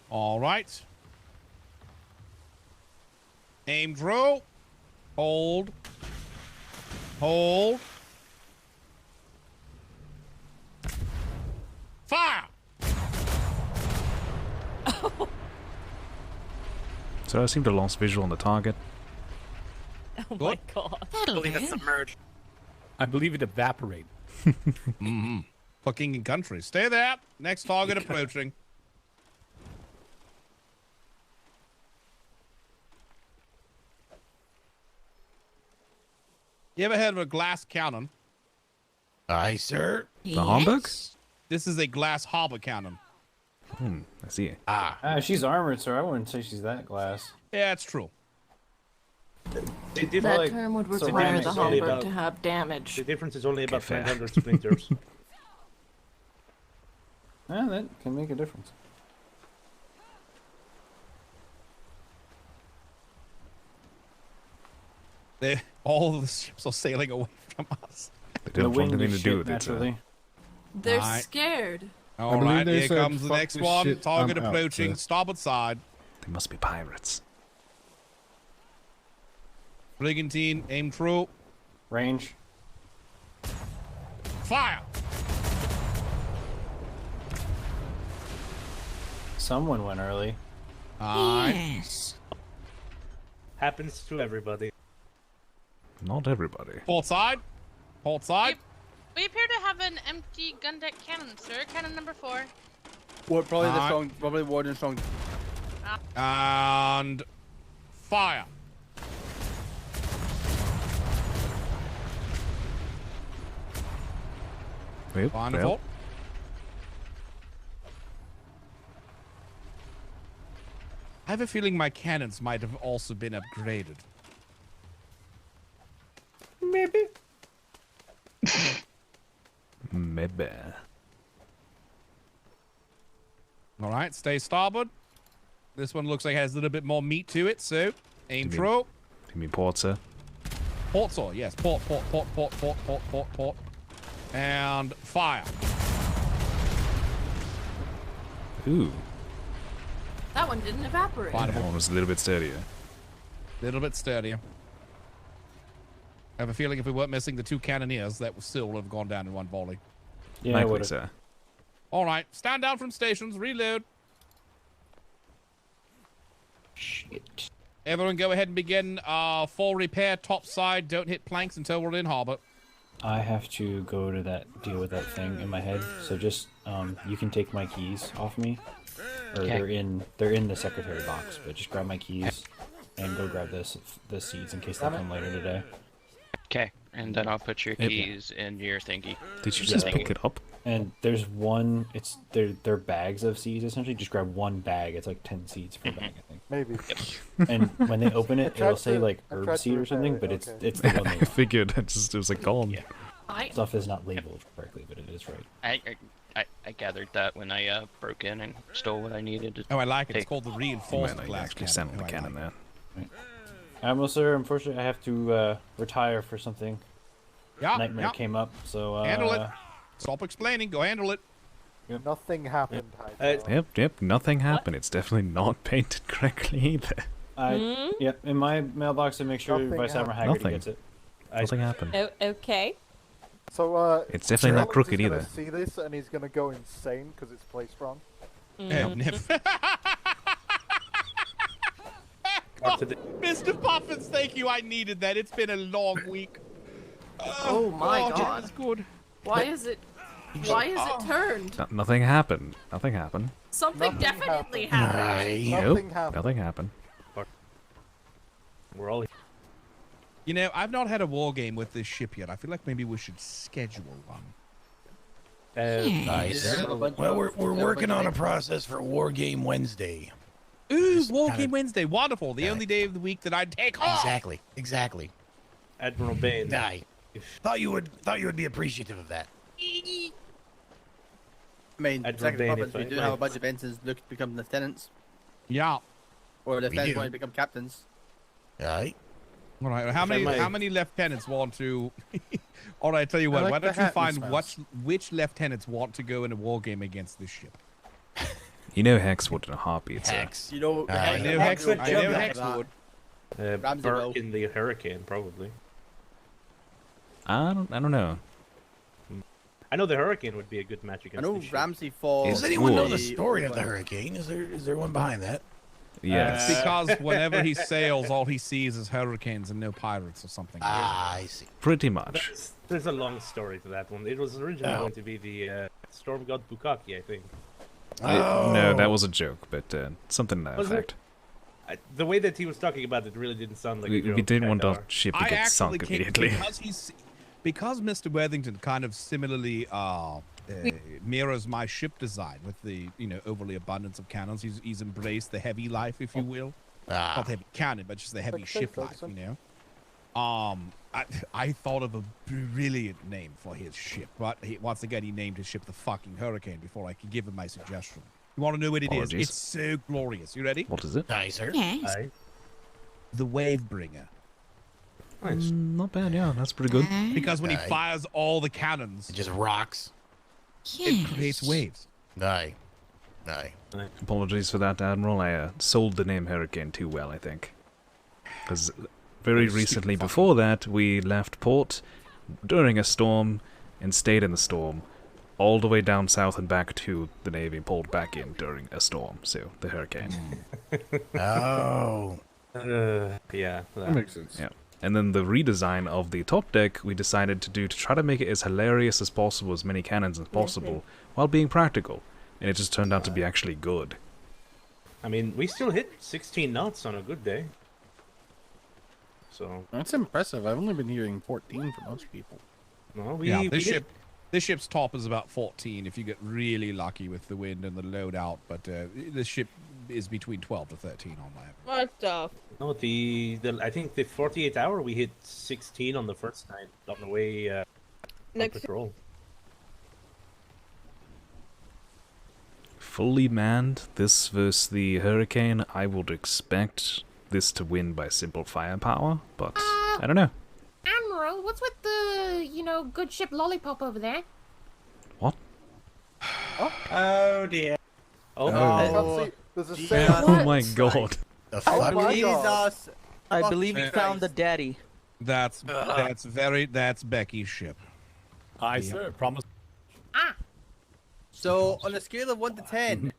All right. Aim through. Hold. Hold. Fire! So I seem to lost visual on the target. Oh my god. I believe it's submerged. I believe it evaporated. Mm-hmm. Fucking in country. Stay there. Next target approaching. You ever heard of a glass cannon? Aye, sir. The Hamburg? This is a glass harbor cannon. I see. She's armored, sir. I wouldn't say she's that glass. Yeah, it's true. That term would require the Hamburg to have damage. The difference is only about 900 splinters. Yeah, that can make a difference. All the ships are sailing away from us. They don't want anything to do with it. Naturally. They're Alright. scared. All right, they here said, comes the "Fuck next this one. shit, Target I'm out, approaching. sir." Starboard side. They must be pirates. Brigantine, aim true. Range. Fire! Someone went early. Yes. Happens to everybody. Not everybody. Port side. Port side. We appear to have an empty gun deck cannon, sir. Cannon number 4. What? Probably the Alright. strong. Probably Warden strong. And fire. Wait, Wonderful. failed. I have a feeling my cannons might have also been upgraded. Maybe. Maybe. All right, stay starboard. This one looks like it has a little bit more meat to it, so aim You mean- throw. You mean port, sir? Port, sir, yes. Port. And fire. Ooh. That one didn't evaporate. That one was a little bit sturdier. Little bit sturdier. I have a feeling if we weren't missing the 2 cannoneers, that would still have gone down in one volley. Yeah, Likely, sir. All right, stand down from stations, reload. Shit. Everyone go ahead and begin full repair topside. Don't hit planks until we're in harbor. I have to go to deal with that thing in my head. So just you can take my keys off me, or Okay. they're in the secretary box. But just grab my keys and go grab the seeds in case they come later today. Okay, and then I'll put your keys in your thingy. Did you just pick it up? And there's one. They're bags of seeds essentially. Just grab one bag. It's like 10 seeds per bag, I think. Maybe. And when they open it, tried it'll say to- like I herb tried seed to or something, repair but it, it's the one. I figured it was like gone. Stuff is not labeled correctly, but it is right. I gathered that when I broke in and stole what I needed. Oh, I like it. It's Take. called the You reinforced might glass actually cannon. stand on the Oh, I cannon like there. Admiral, sir, unfortunately, I have to retire for something. Yeah, Nightmare yeah. came up, so Handle it. Stop explaining. Go handle it. Nothing happened. Hightower. Yep, nothing happened. It's definitely not painted correctly either. Yep, in my mailbox, and make sure Nothing Vice Admiral happened. Haggerty gets it. Nothing happened. Oh, okay. So, It's definitely not Rollins crooked is gonna either. see this and he's gonna go insane because it's placed wrong. Mr. Puffins, thank you. I needed that. It's been a long week. Oh my God. god. That's good. Why is it turned? Nothing happened. Nothing happened. Something definitely happened. Nothing happened. We're all. You know, I've not had a war game with this ship yet. I feel like maybe we should schedule one. Nice. Well, we're working on a process for War Game Wednesday. Ooh, War Game Wednesday. Wonderful. The only day of the week that I'd take off. Exactly. Admiral Bain. I thought you would be appreciative of that. I mean, Admiral second Bain, province, if we I do might. have a bunch of ensigns look to become lieutenants. Yeah. Or We lieutenants do. want to become captains. Aye. All right. How many lieutenants want to? All right. I tell you what. like Why the don't you hat, find Miss which lieutenants want to go in a war game against this ship? You know Hex would in a heartbeat, sir. You know, I know Hex. I know Hex would. Burke in the Hurricane, probably. I don't know. I know the Hurricane would be a good match I against know this ship. Ramsey falls. Does anyone know the the- story of the Hurricane? Is there one behind that? Yes. Because whenever he sails, all he sees is hurricanes and no pirates or something. I see. Pretty much. There's a long story to that one. It was originally going to be the storm god Bukaki, I think. No, that was a joke, but something to that Was it? effect. The way that he was talking about it really didn't sound like a We joke. didn't want our Hightower. ship to get sunk can't- immediately. because Mr. Worthington kind of similarly mirrors my ship design with the overly abundance of cannons. He's embraced the heavy life, if you will. Not the heavy cannon, but just the heavy ship life. I thought of a brilliant name for his ship, but once again he named his ship the fucking Hurricane before I could give him my suggestion. You want to know what it Apologies. is? It's so glorious. You ready? What is it? Aye, sir. Yes. Aye. The Wavebringer. Not bad, yeah. That's pretty good. Because when he Aye. fires all the cannons, It just rocks. it creates waves. Aye. Apologies for that, Admiral. I sold the name Hurricane too well, I think. Because very recently before that, we left port during a storm and stayed in the storm all the way down south and back to the Navy, pulled back in during a storm. So, the Hurricane. Oh. Yeah. That makes sense. Yeah. And then the redesign of the top deck we decided to do to try to make it as hilarious as possible, as many cannons as possible, while being practical. And it just turned out to be actually good. I mean, we still hit 16 knots on a good day. So That's impressive. I've only been hearing 14 for most people. no, This ship's top is about 14 if you get really lucky with the wind and the loadout, but this ship is between 12 to 13 on my average. What the? No, I think the 48 hour we hit 16 on the first night on the way on patrol. fully manned, this versus the Hurricane, I would expect this to win by simple firepower, but I don't know. Admiral, what's with the, good ship Lollipop over there? What? Oh dear. There's a sail. Oh my god. The fuck? Jesus. I believe we found the daddy. That's Becky's ship. Aye, sir. Promise. So, on a scale of 1 to 10,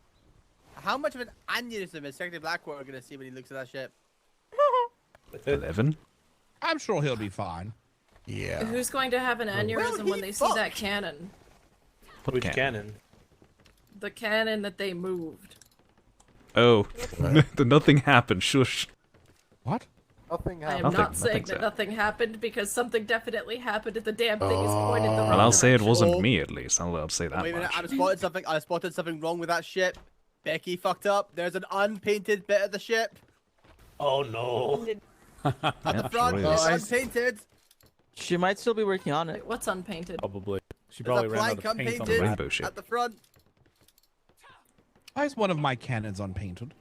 how much of an aneurysm is Secretary Blackwater going to see when he looks at that ship? 11? I'm sure he'll be fine. Yeah. Who's going to have an aneurysm when they see that cannon? Which cannon? The cannon that they moved. Oh, nothing happened. Shush. What? Nothing I am happened. not saying that nothing happened because something definitely happened if the damn thing is pointed the wrong Well, I'll say it direction. wasn't me, at least. I'll say that Wait a minute, much. I spotted something wrong with that ship. Becky fucked up. There's an unpainted bit of the ship. Oh no. At the front, it's unpainted. She might still be working on it. Wait, what's unpainted? Probably. She There's probably a ran out plank of paint on the unpainted rainbow ship. at the front. Why is one of my cannons unpainted?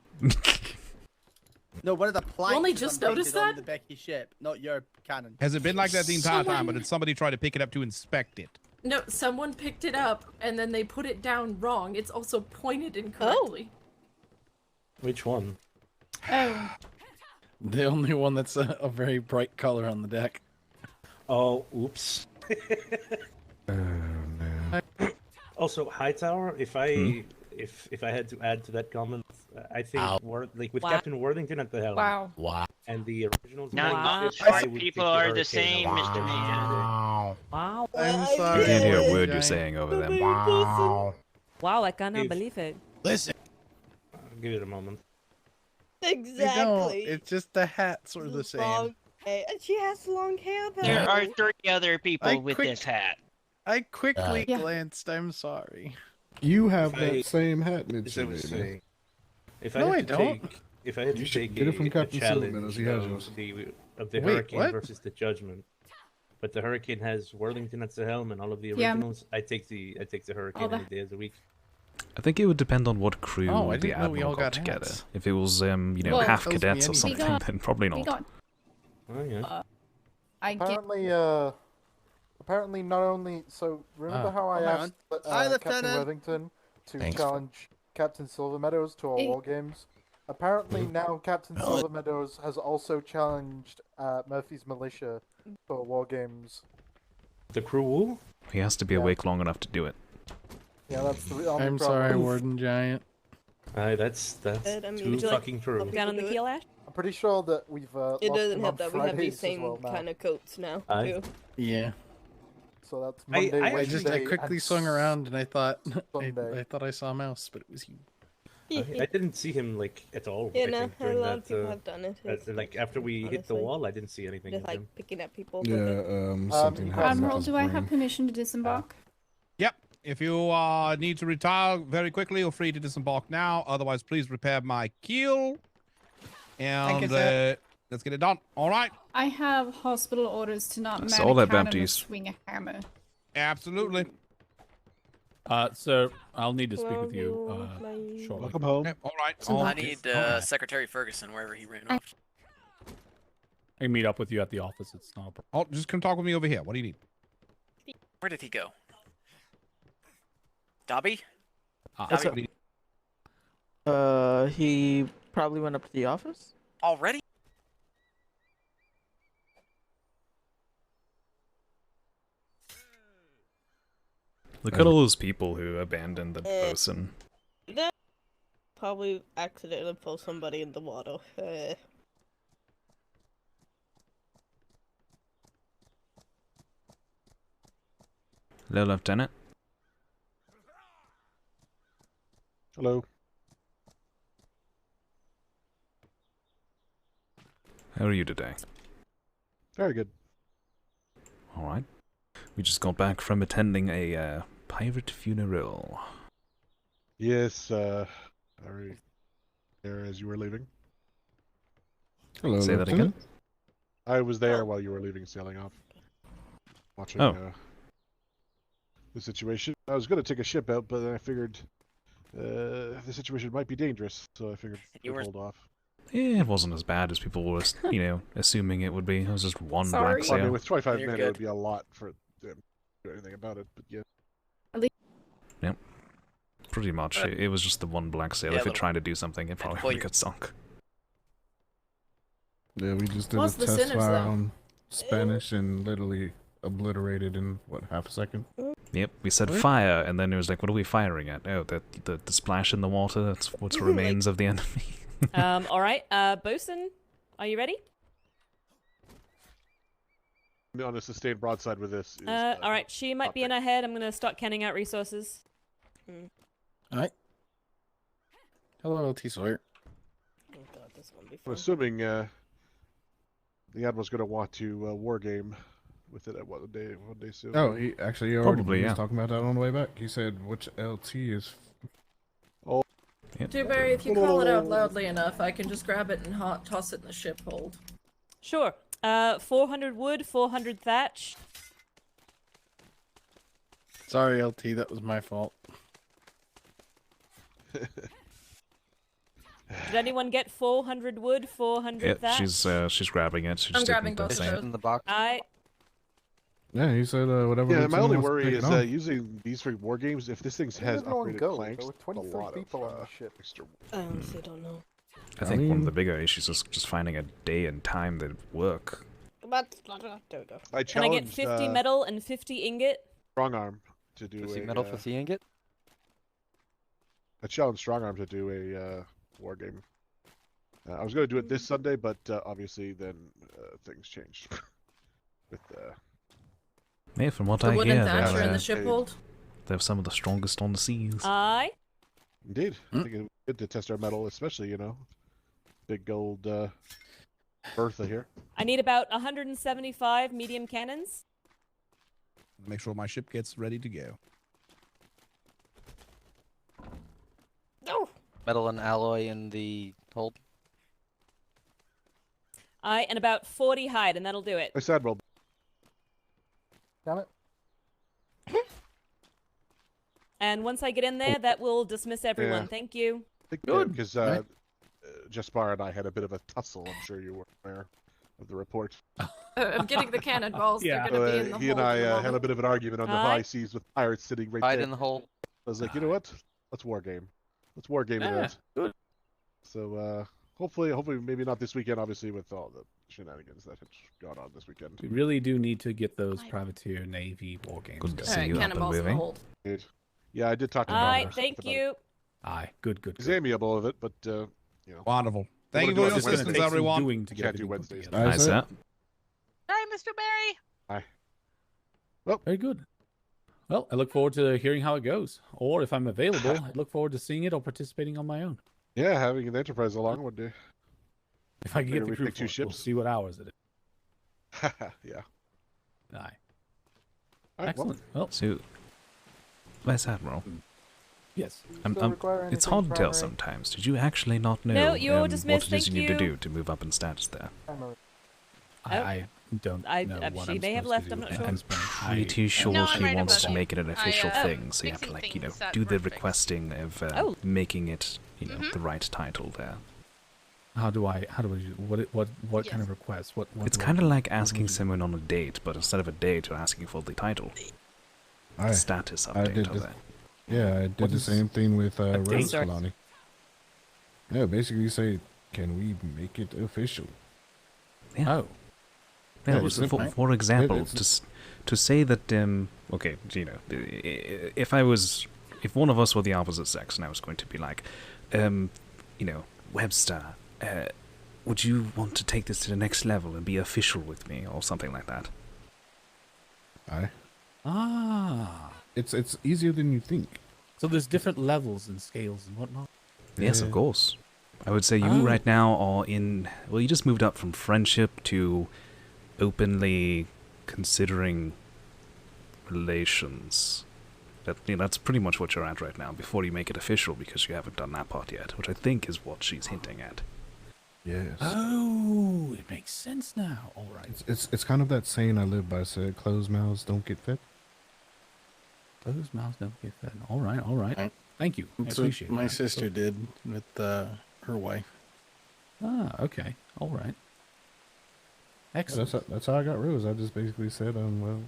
No, one of the planks only is just unpainted noticed on that? the Becky ship, not your cannon. Has it been like that the entire time, or did somebody try to pick it up to inspect it? No, someone picked it up and then they put it down wrong. It's also pointed incorrectly. Which one? Oh. The only one that's a very bright color on the deck. Oh, oops. Oh man. Also, Hightower, if I if I had to add to that comment, I think with Wow. Captain Worthington at the helm. Wow. And the originals. Not I smart would people pick are the Hurricane same, over Mr. Major. Wow. I'm I sorry. can't hear a word you're saying over them. Wow. Wow, I cannot If- believe it. Listen. I'll give it a moment. They don't. It's just the hats are the same. And she has long hair though. There are 3 other people I with quick- this hat. I quickly Yeah. glanced. I'm sorry. You have If that I- same hat, As I was Mitsubishi. saying, if No, I I had to don't. take, if I had You to should take get it from a Captain challenge Silverman, as he has of yours. the Wait, Hurricane what? versus the Judgment, but the Hurricane has Worthington at the helm and all of the Yeah. originals, I take the Hurricane All the- any day of the week. I think it would depend on what crew Oh, I the didn't know we Admiral all got got together. hats. If it was, Well, half tells me cadets or anything. something, then probably We not. got. Oh yeah. I get. Apparently, not only. So, remember how I Hold asked Hi, Captain Lieutenant. Worthington to Thanks. challenge Captain Silvermeadows to our war games? Apparently, now Captain Silvermeadows has also challenged Murphy's Militia for war games. The crew wool? He has to be awake long enough to do it. Yeah, that's the only I'm problem. sorry, Warden Giant. That's I mean, too would you like fucking true. Down on the keel, Ash? I'm pretty sure that we've It lost doesn't them help on that we have Fridays these as same well now. kind of coats now Aye. too. Yeah. So that's Monday, I Wednesday, I quickly and swung around and I thought Sunday. I thought I saw a mouse, but it was you. I didn't see him like at all. Yeah, I no, think, a during lot of that, people have done it. like after we hit the honestly. wall, I didn't see anything Just of like him. picking at people. Yeah, with it. something happened. Admiral, with his do I brain. have permission to disembark? Yep. If you need to retire very quickly, you're free to disembark now. Otherwise, please repair my keel. And let's get it done. All right. I have hospital orders to not That's man all a that cannon or bounties. swing a hammer. Absolutely. Sir, I'll need to speak Love with you you, shortly. Welcome home. Yep, all right. I need Secretary Ferguson wherever he ran off. I can meet up with you at the office. It's not a problem. Oh, just come talk with me over here. What do you need? Where did he go? Dobby? That's Dobby, He probably went up to the office. already? Look at all those people who abandoned the bosun. That probably accidentally pull somebody in the water. Hello, Lieutenant. Hello. How are you today? Very good. All right. We just got back from attending a pirate funeral. Yes, are you there as you were leaving? Hello, Say that Lieutenant. again? I was there while you were leaving, sailing off. Watching Oh. the situation. I was going to take a ship out, but then I figured the situation might be dangerous, so I figured You we'd hold off. It wasn't as bad as people were, assuming it would be. It was just one black Well, I mean, sail. with 25 You're men, good. it would be a lot for them to do anything about it. But yeah. Yep. Pretty much. It was just the one black sail. Yeah, If it little- tried to do something, it probably pull would your- get sunk. Yeah, we just did What's a the test sinners, fire though? on Spanish and literally obliterated in, half a second? Yep, we said fire, and then it was like, what are we firing at? Oh, the splash in the water, that's what remains of the enemy. All right, Bosun, are you ready? On a sustained broadside with this. All right, she might be in her head. I'm going to start canning out resources. All right. Hello, LT Sawyer. Oh god, this one be I'm fun. assuming the Admiral's going to want to war game with it at one day soon. Oh, he already Probably, he was yeah. talking about that on the way back. He said which LT is. Oh. Yep. Dewberry, if you call it out loudly enough, I can just grab it and toss it in the ship hold. Sure. 400 wood, 400 thatch. Sorry, LT, that was my fault. Did anyone get 400 wood, 400 Yeah, thatch? she's grabbing it. She I'm just grabbing didn't both of say those. it. In the box. Yeah, he said whatever. Yeah, Lieutenant my only wants to worry take is it on. using these for war games. If this thing Where has did everyone upgraded go? planks, There were a 23 lot people of on the ship. extra. I honestly don't know. I think one of the bigger issues is just finding a day and time that work. But there we go. Can I get 50 metal and 50 ingot? Strong Arm to do 50 a metal, 50 ingot? I challenged Strong Arm to do a war game. I was going to do it this Sunday, but obviously then things changed. With Yeah, from what The I wood hear, and thatch are in the they're ship hold. some of the strongest on the seas. Aye. Indeed, I think it's good to test our metal, especially big gold Bertha here. I need about 175 medium cannons. Make sure my ship gets ready to go. No. Metal and alloy in the hold. Aye, and about 40 hide, and that'll do it. Nice Admiral. Damn it. And once I get in there, that will dismiss everyone. Yeah. Thank you. Good, because Jespar and I had a bit of a tussle. I'm sure you were aware of the report. I'm getting the cannonballs. Yeah. They're gonna be in the He hold and I in a had a moment. bit of an argument on the high seas with pirates sitting right Hide there. in the hole. I was like, you know what? Let's war game. Let's war game it. Good. So hopefully, maybe not this weekend. Obviously, with all the shenanigans that have gone on this weekend. We really do need to get those privateer Navy war games Good to going. see you up and Cannonballs in the moving. hold. Good. Yeah, I did talk to Aye, Congress thank about it. you. Aye, good. He's amiable of it, but Wonderful. I Thank you wanna for do your it assistance, Wednesday. everyone. Doing to get Can't do everything put Wednesdays. together. Nice, Isaac? Hi, Mr. Barry. Hi. Very good. Well, I look forward to hearing how it goes. Or if I'm available, I look forward to seeing it or participating on my own. Yeah, having an Enterprise along would do. If I can get Figure the we crew pick two for it, we'll ships. see what hours it is. Yeah. Aye. All right, well, Excellent. Well, So, Vice Admiral, yes. Still require it's anything hard to tell primary? sometimes. Did you actually not know No, you're what dismissed, it is you thank need to you. do to move up in status there? Primary. I don't know what she I'm may have supposed left, to I'm do. not sure. I'm pretty sure No, I'm she right wants above to you. make it an official I, thing, so you have to, fixing like, things at do the work, requesting of Oh. making it, the right title there. How do I do what kind of request? What It's do I kind of do? like What do asking I do? someone on a date, but instead of a date, you're asking for the title. Aye. Status I update did of the- that. Yeah, I did What the is same thing with Rose date? Kalani. Yeah, basically say, can we make it official? Yeah. Oh, Yeah, Yeah, well, it's so simple. for example, It's- to say that, okay, if one of us were the opposite sex and I was going to be like, Webster, would you want to take this to the next level and be official with me or something like that? Aye. ah. It's easier than you think. So there's different levels and scales and whatnot. Yes, of Yeah. course. I would say you Oh. right now are in, well, you just moved up from friendship to openly considering relations. That's pretty much what you're at right now before you make it official, because you haven't done that part yet, which I think is what she's hinting at. Yes. Oh, it makes sense now. All right. It's kind of that saying I live by, closed mouths don't get fed. Closed mouths don't get fed. All right, all right. Thank you. I That's appreciate what my that. sister did with her wife. Ah, okay. All right. Excellent. That's how I got Rose. I just basically said, well,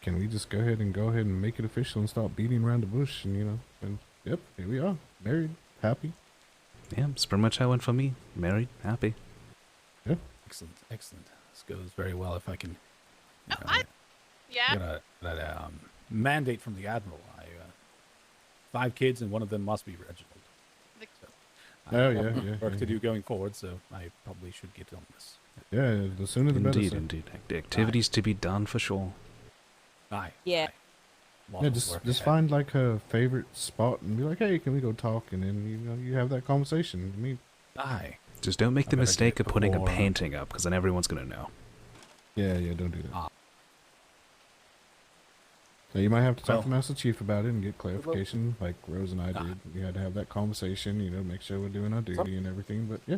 can we just go ahead and make it official and stop beating around the bush, and and yep, here we are, married, happy. Yeah, it's pretty much how it went for me. Married, happy. Yeah. Excellent. Excellent. This goes very well. If I can, Yeah. got a mandate from the admiral. 5 kids, and one of them must be Reginald. I have work to do going forward, so I probably should get on this. Yeah, the sooner the better. Indeed. Activities to be done for sure. Aye. Yeah. Yeah, just find like her favorite spot and be like, hey, can we go talk? And then you have that conversation. I mean, aye. Just don't make the mistake of putting a painting up, because then everyone's gonna know. Yeah, don't do that. Now, you might have to talk to Master Chief about it and get clarification, like Rose and I did. We had to have that conversation, make sure we're doing our duty and everything. But yeah,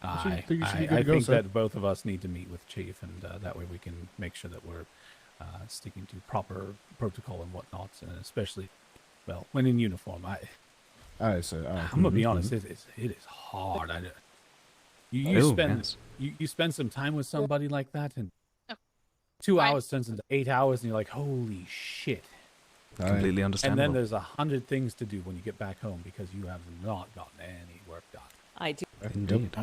I think that both of us need to meet with Chief, and that way we can make sure that we're sticking to proper protocol and whatnot, and especially, well, when in uniform. I'm gonna be honest, it is hard. You spend some time with somebody like that, and 2 hours turns into 8 hours, and you're like, holy shit. Completely understandable. And then there's 100 things to do when you get back home because you have not gotten any work done. I do. Indeed.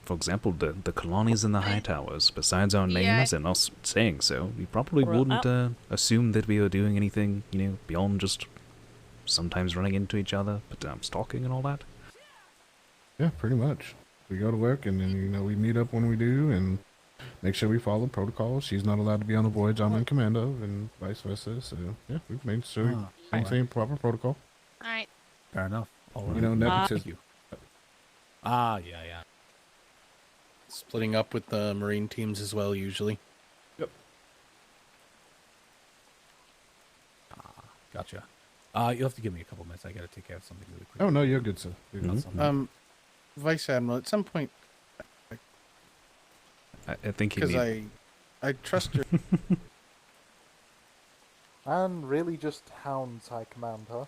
For example, the colonies in the Hightowers, besides our names and us saying so, we probably wouldn't assume that we were doing anything, beyond just sometimes running into each other, but stalking and all that. Yeah, pretty much. We go to work, and then, we meet up when we do, and make sure we follow protocol. She's not allowed to be on the voyage I'm in command of, and vice versa. So, yeah, we've made sure we maintain proper protocol. Alright. Fair enough. All right. Nepotism. Yeah. Splitting up with the Marine teams as well, usually. Yep. Gotcha. You'll have to give me a couple minutes. I gotta take care of something really quick. Oh, no, you're good, sir. You're good. Vice Admiral, at some point... I think he because I trust your... And really just hounds High Command, huh?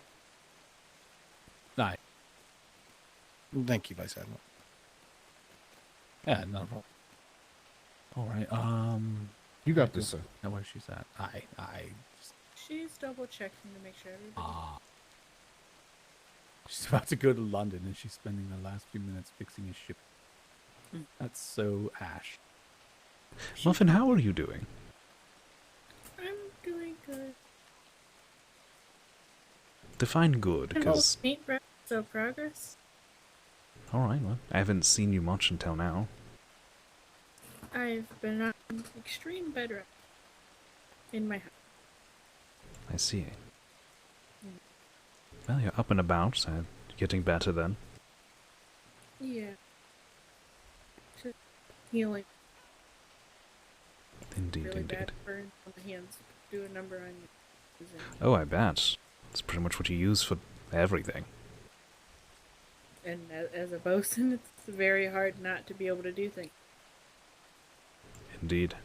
Aye. Thank you, Vice Admiral. Yeah, no problem. All right. You got this, sir. Now where she's at? She's double checking to make sure everybody. She's about to go to London, and she's spending the last few minutes fixing his ship. That's so Ash. Muffin, how are you doing? I'm doing good. Define good, because... So progress. Alright, well, I haven't seen you much until now. I've been on extreme bedrock in my house. I see. Well, you're up and about, so getting better then. Yeah. Just healing. Indeed, really indeed. bad burn on the hands. Do a number on you. Oh, I bet. It's pretty much what you use for everything. And as a bosun, it's very hard not to be able to do things. Indeed.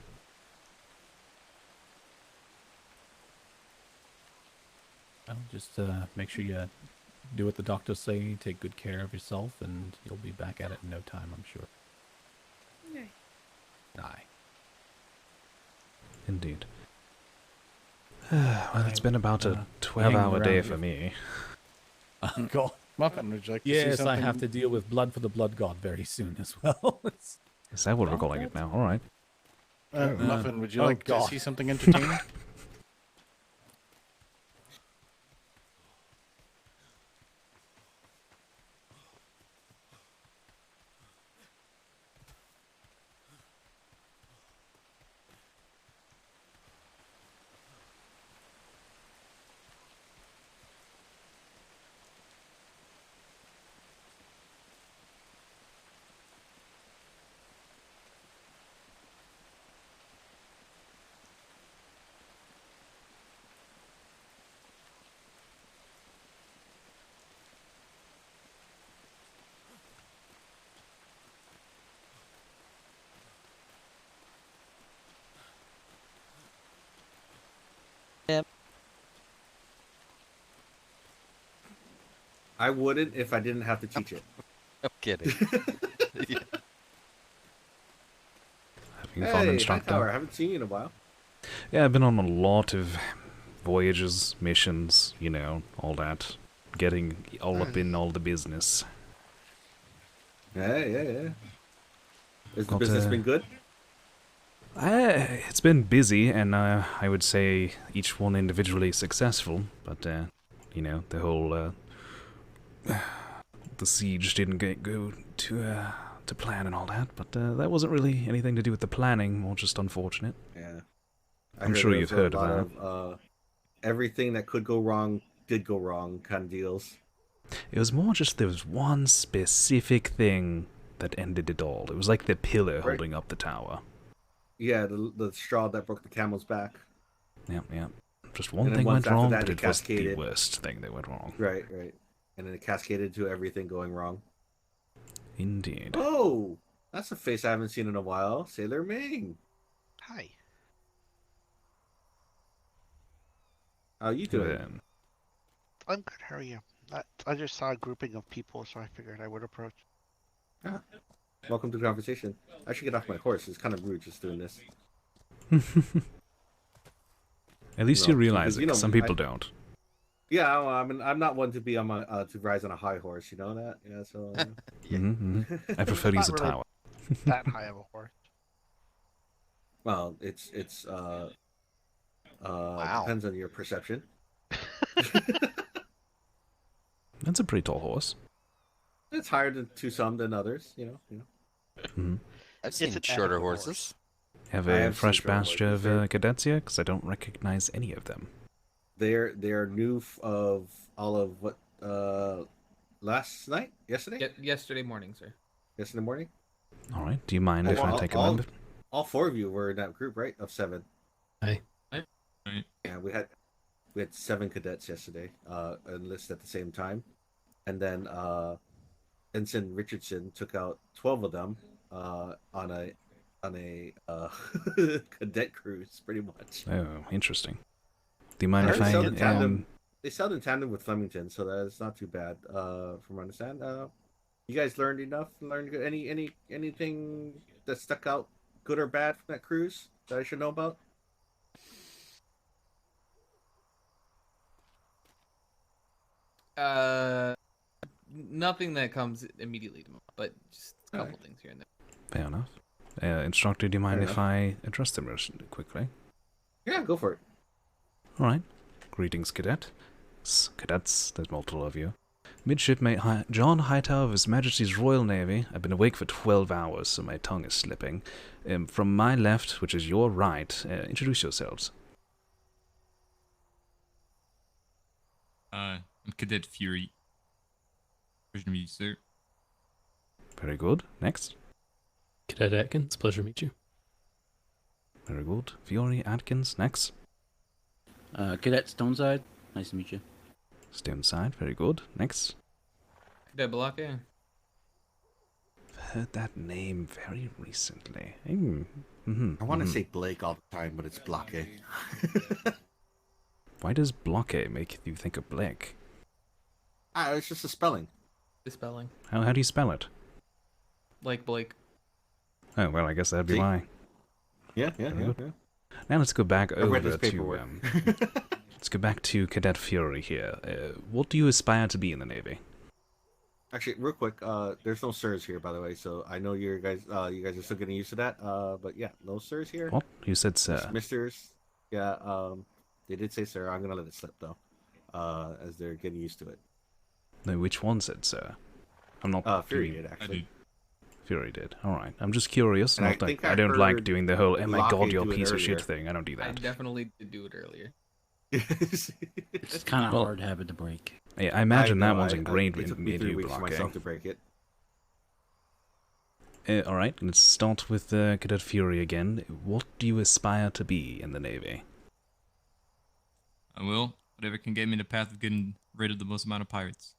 Well, just make sure you do what the doctors say, take good care of yourself, and you'll be back at it in no time, I'm sure. Okay. Aye. Indeed. Well, it's been about a 12-hour day for me. God. Muffin, would you like to see Yes, something? I have to deal with blood for the blood god very soon as well. Is that what we're calling it now? Alright. Muffin, would you like to see something entertaining? I wouldn't if I didn't have to teach it. I'm kidding. Yeah. Having fun, Hey, instructor. Hightower, I haven't seen you in a while. Yeah, I've been on a lot of voyages, missions, you know, all that. Getting all up in all the business. Yeah. Has the Got, business been good? It's been busy, and I would say each one individually successful, but, you know, the whole, the siege didn't go to plan and all that, but that wasn't really anything to do with the planning, more just unfortunate. Yeah. I'm sure you've heard of that. Of, everything that could go wrong did go wrong kind of deals. It was more just there was one specific thing that ended it all. It was like the pillar holding up the tower. Yeah, the straw that broke the camel's back. Yeah. Just one thing went wrong, but it was the worst thing that went wrong. Right. And then it cascaded to everything going wrong. Indeed. Oh, that's a face I haven't seen in a while. Sailor Ming. Hi. How you doing? I'm good. How are you? I just saw a grouping of people, so I figured I would approach. Ah, welcome to the conversation. I should get off my horse. It's kind of rude just doing this. At least you realize it, 'cause some people don't. Yeah, well, I'm not one to be on my to rise on a high horse. You know that? Yeah. So. I prefer to use a Not really tower. That high of a horse. Well, it's depends on your perception. That's a pretty tall horse. It's higher to some than others. You know. I've seen shorter horses. Have a fresh batch of cadets here? Because I don't recognize any of them. They're new of all of what last night, yesterday. Yesterday morning, sir. Yesterday morning. All right. Do you mind if I take a member? All 4 of you were in that group, right? Of 7. Hey. Yeah, we had 7 cadets yesterday enlist at the same time, and then Ensign Richardson took out 12 of them on a cadet cruise, pretty much. Oh, interesting. Do you mind if I They sailed in tandem with Flemington, so that's not too bad. From what I understand, you guys learned enough. Learned anything that stuck out, good or bad, from that cruise that I should know about? Nothing that comes immediately to mind, but just a couple things here and there. Fair enough. Instructor, do you mind if I address them quickly? Yeah, go for it. All right. Greetings, cadets. There's multiple of you. Midshipmate John Hightower of His Majesty's Royal Navy. I've been awake for 12 hours, so my tongue is slipping. From my left, which is your right, introduce yourselves. I'm Cadet Fury. Pleasure to meet you, sir. Very good. Next. Cadet Atkins. Pleasure to meet you. Very good. Fury Atkins. Next. Cadet Stoneside. Nice to meet you. Stoneside. Very good. Next. Cadet Block. I've heard that name very recently. I want to say Blake all the time, but it's Blockade. Why does Blockade make you think of Blake? It's just a spelling. The spelling. How do you spell it? Like Blake. Oh, well, I guess that'd be why. Yeah. Now let's go back I read over this to paperwork. let's go back to Cadet Fury here. What do you aspire to be in the Navy? Actually, real quick, there's no sirs here, by the way. So I know you guys are still getting used to that. But yeah, no sirs here. What? You said sir. Misters. Yeah. They did say sir. I'm gonna let it slip though, as they're getting used to it. No, which one said sir? I'm not. Fury did actually. Fury did. All right. I'm just curious. And Not like I don't like doing the whole "Oh my god, you're a piece of shit" thing. I don't do I that. definitely did do it earlier. It's kind of hard habit to break. Yeah, I imagine I that know, one's it ingrained took in me 3 you, weeks for Blockade. myself to break it. All right. Let's start with Cadet Fury again. What do you aspire to be in the Navy? I will. Whatever can get me in the path of getting rid of the most amount of pirates.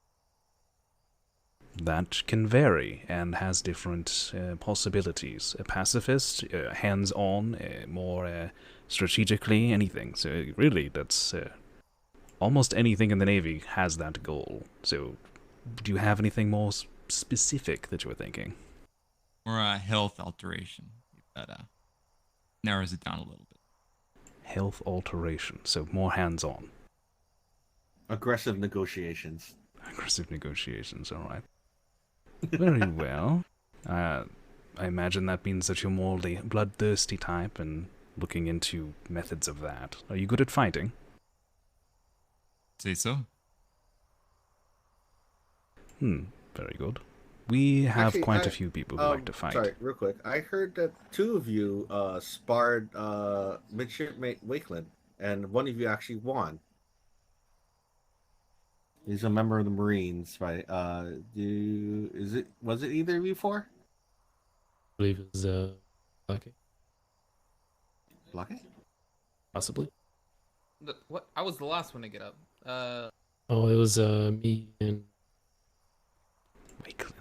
That can vary and has different possibilities. A pacifist, hands-on, more strategically, anything. So really, that's almost anything in the Navy has that goal. So do you have anything more specific that you were thinking? Or a health alteration. That narrows it down a little bit. Health alteration, so more hands-on. Aggressive negotiations. Aggressive negotiations, alright. Very well. I imagine that means that you're more the bloodthirsty type and looking into methods of that. Are you good at fighting? Say so. Very good. We have Actually, quite a few people who like to fight. Sorry, real quick. I heard that two of you sparred Midshipmate Wakeland, and one of you actually won. He's a member of the Marines, right? Was it either of you four? I believe it was Lucky. Lucky? Possibly. What? I was the last one to get up. Oh, it was me and Wakeland.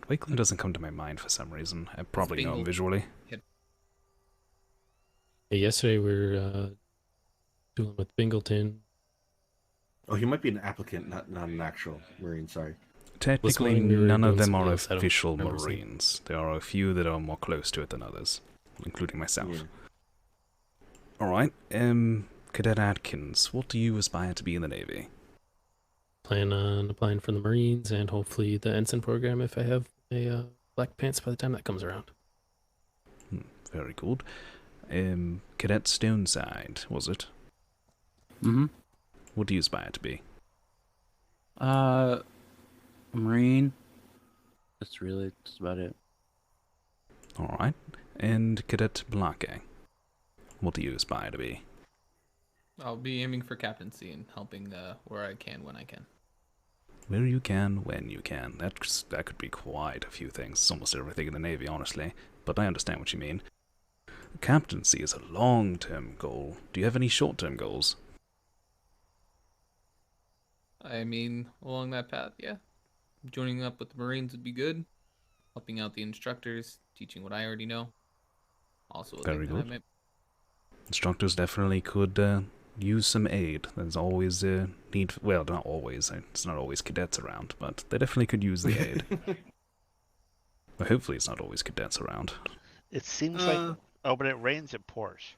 Wakeland doesn't come to my mind for some reason. I probably know him visually. yeah, yesterday we were doing with Bingleton. Oh, he might be an applicant, not an actual Marine. Sorry. Technically, morning we were none of doing them are something else. I don't official remember seeing. Marines. There are a few that are more close to it than others, including myself. Yeah. Alright, Cadet Atkins, what do you aspire to be in the Navy? Plan on applying for the Marines and hopefully the ensign program if I have a black pants by the time that comes around. Very good. Cadet Stoneside, was it? Mm-hmm. What do you aspire to be? Marine. That's about it. Alright. And Cadet Blake, what do you aspire to be? I'll be aiming for captaincy and helping where I can when I can. Where you can, when you can. That could be quite a few things. It's almost everything in the Navy, honestly. But I understand what you mean. Captaincy is a long-term goal. Do you have any short-term goals? I mean, along that path, yeah. Joining up with the Marines would be good. Helping out the instructors, teaching what I already know. Also, a Very thing that I good. might... Instructors definitely could use some aid. There's always a need. Well, not always. It's not always cadets around, but they definitely could use the aid. Well, hopefully, it's not always cadets around. It seems like when it rains, it pours.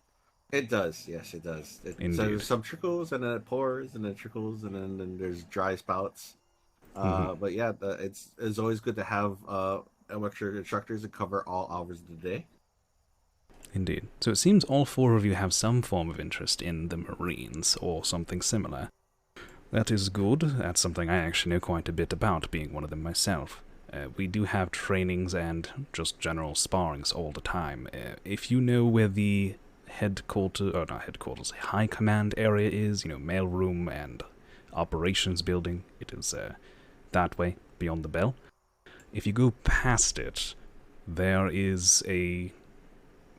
It does. Yes, it does. So Indeed. there's some trickles, and then it pours, and then it trickles, and then there's dry spouts. But yeah, it's always good to have extra instructors that cover all hours of the day. Indeed. So it seems all four of you have some form of interest in the Marines, or something similar. That is good. That's something I actually know quite a bit about, being one of them myself. We do have trainings and just general sparrings all the time. If you know where the high command area is, mailroom and operations building, it is that way, beyond the bell. If you go past it, there is a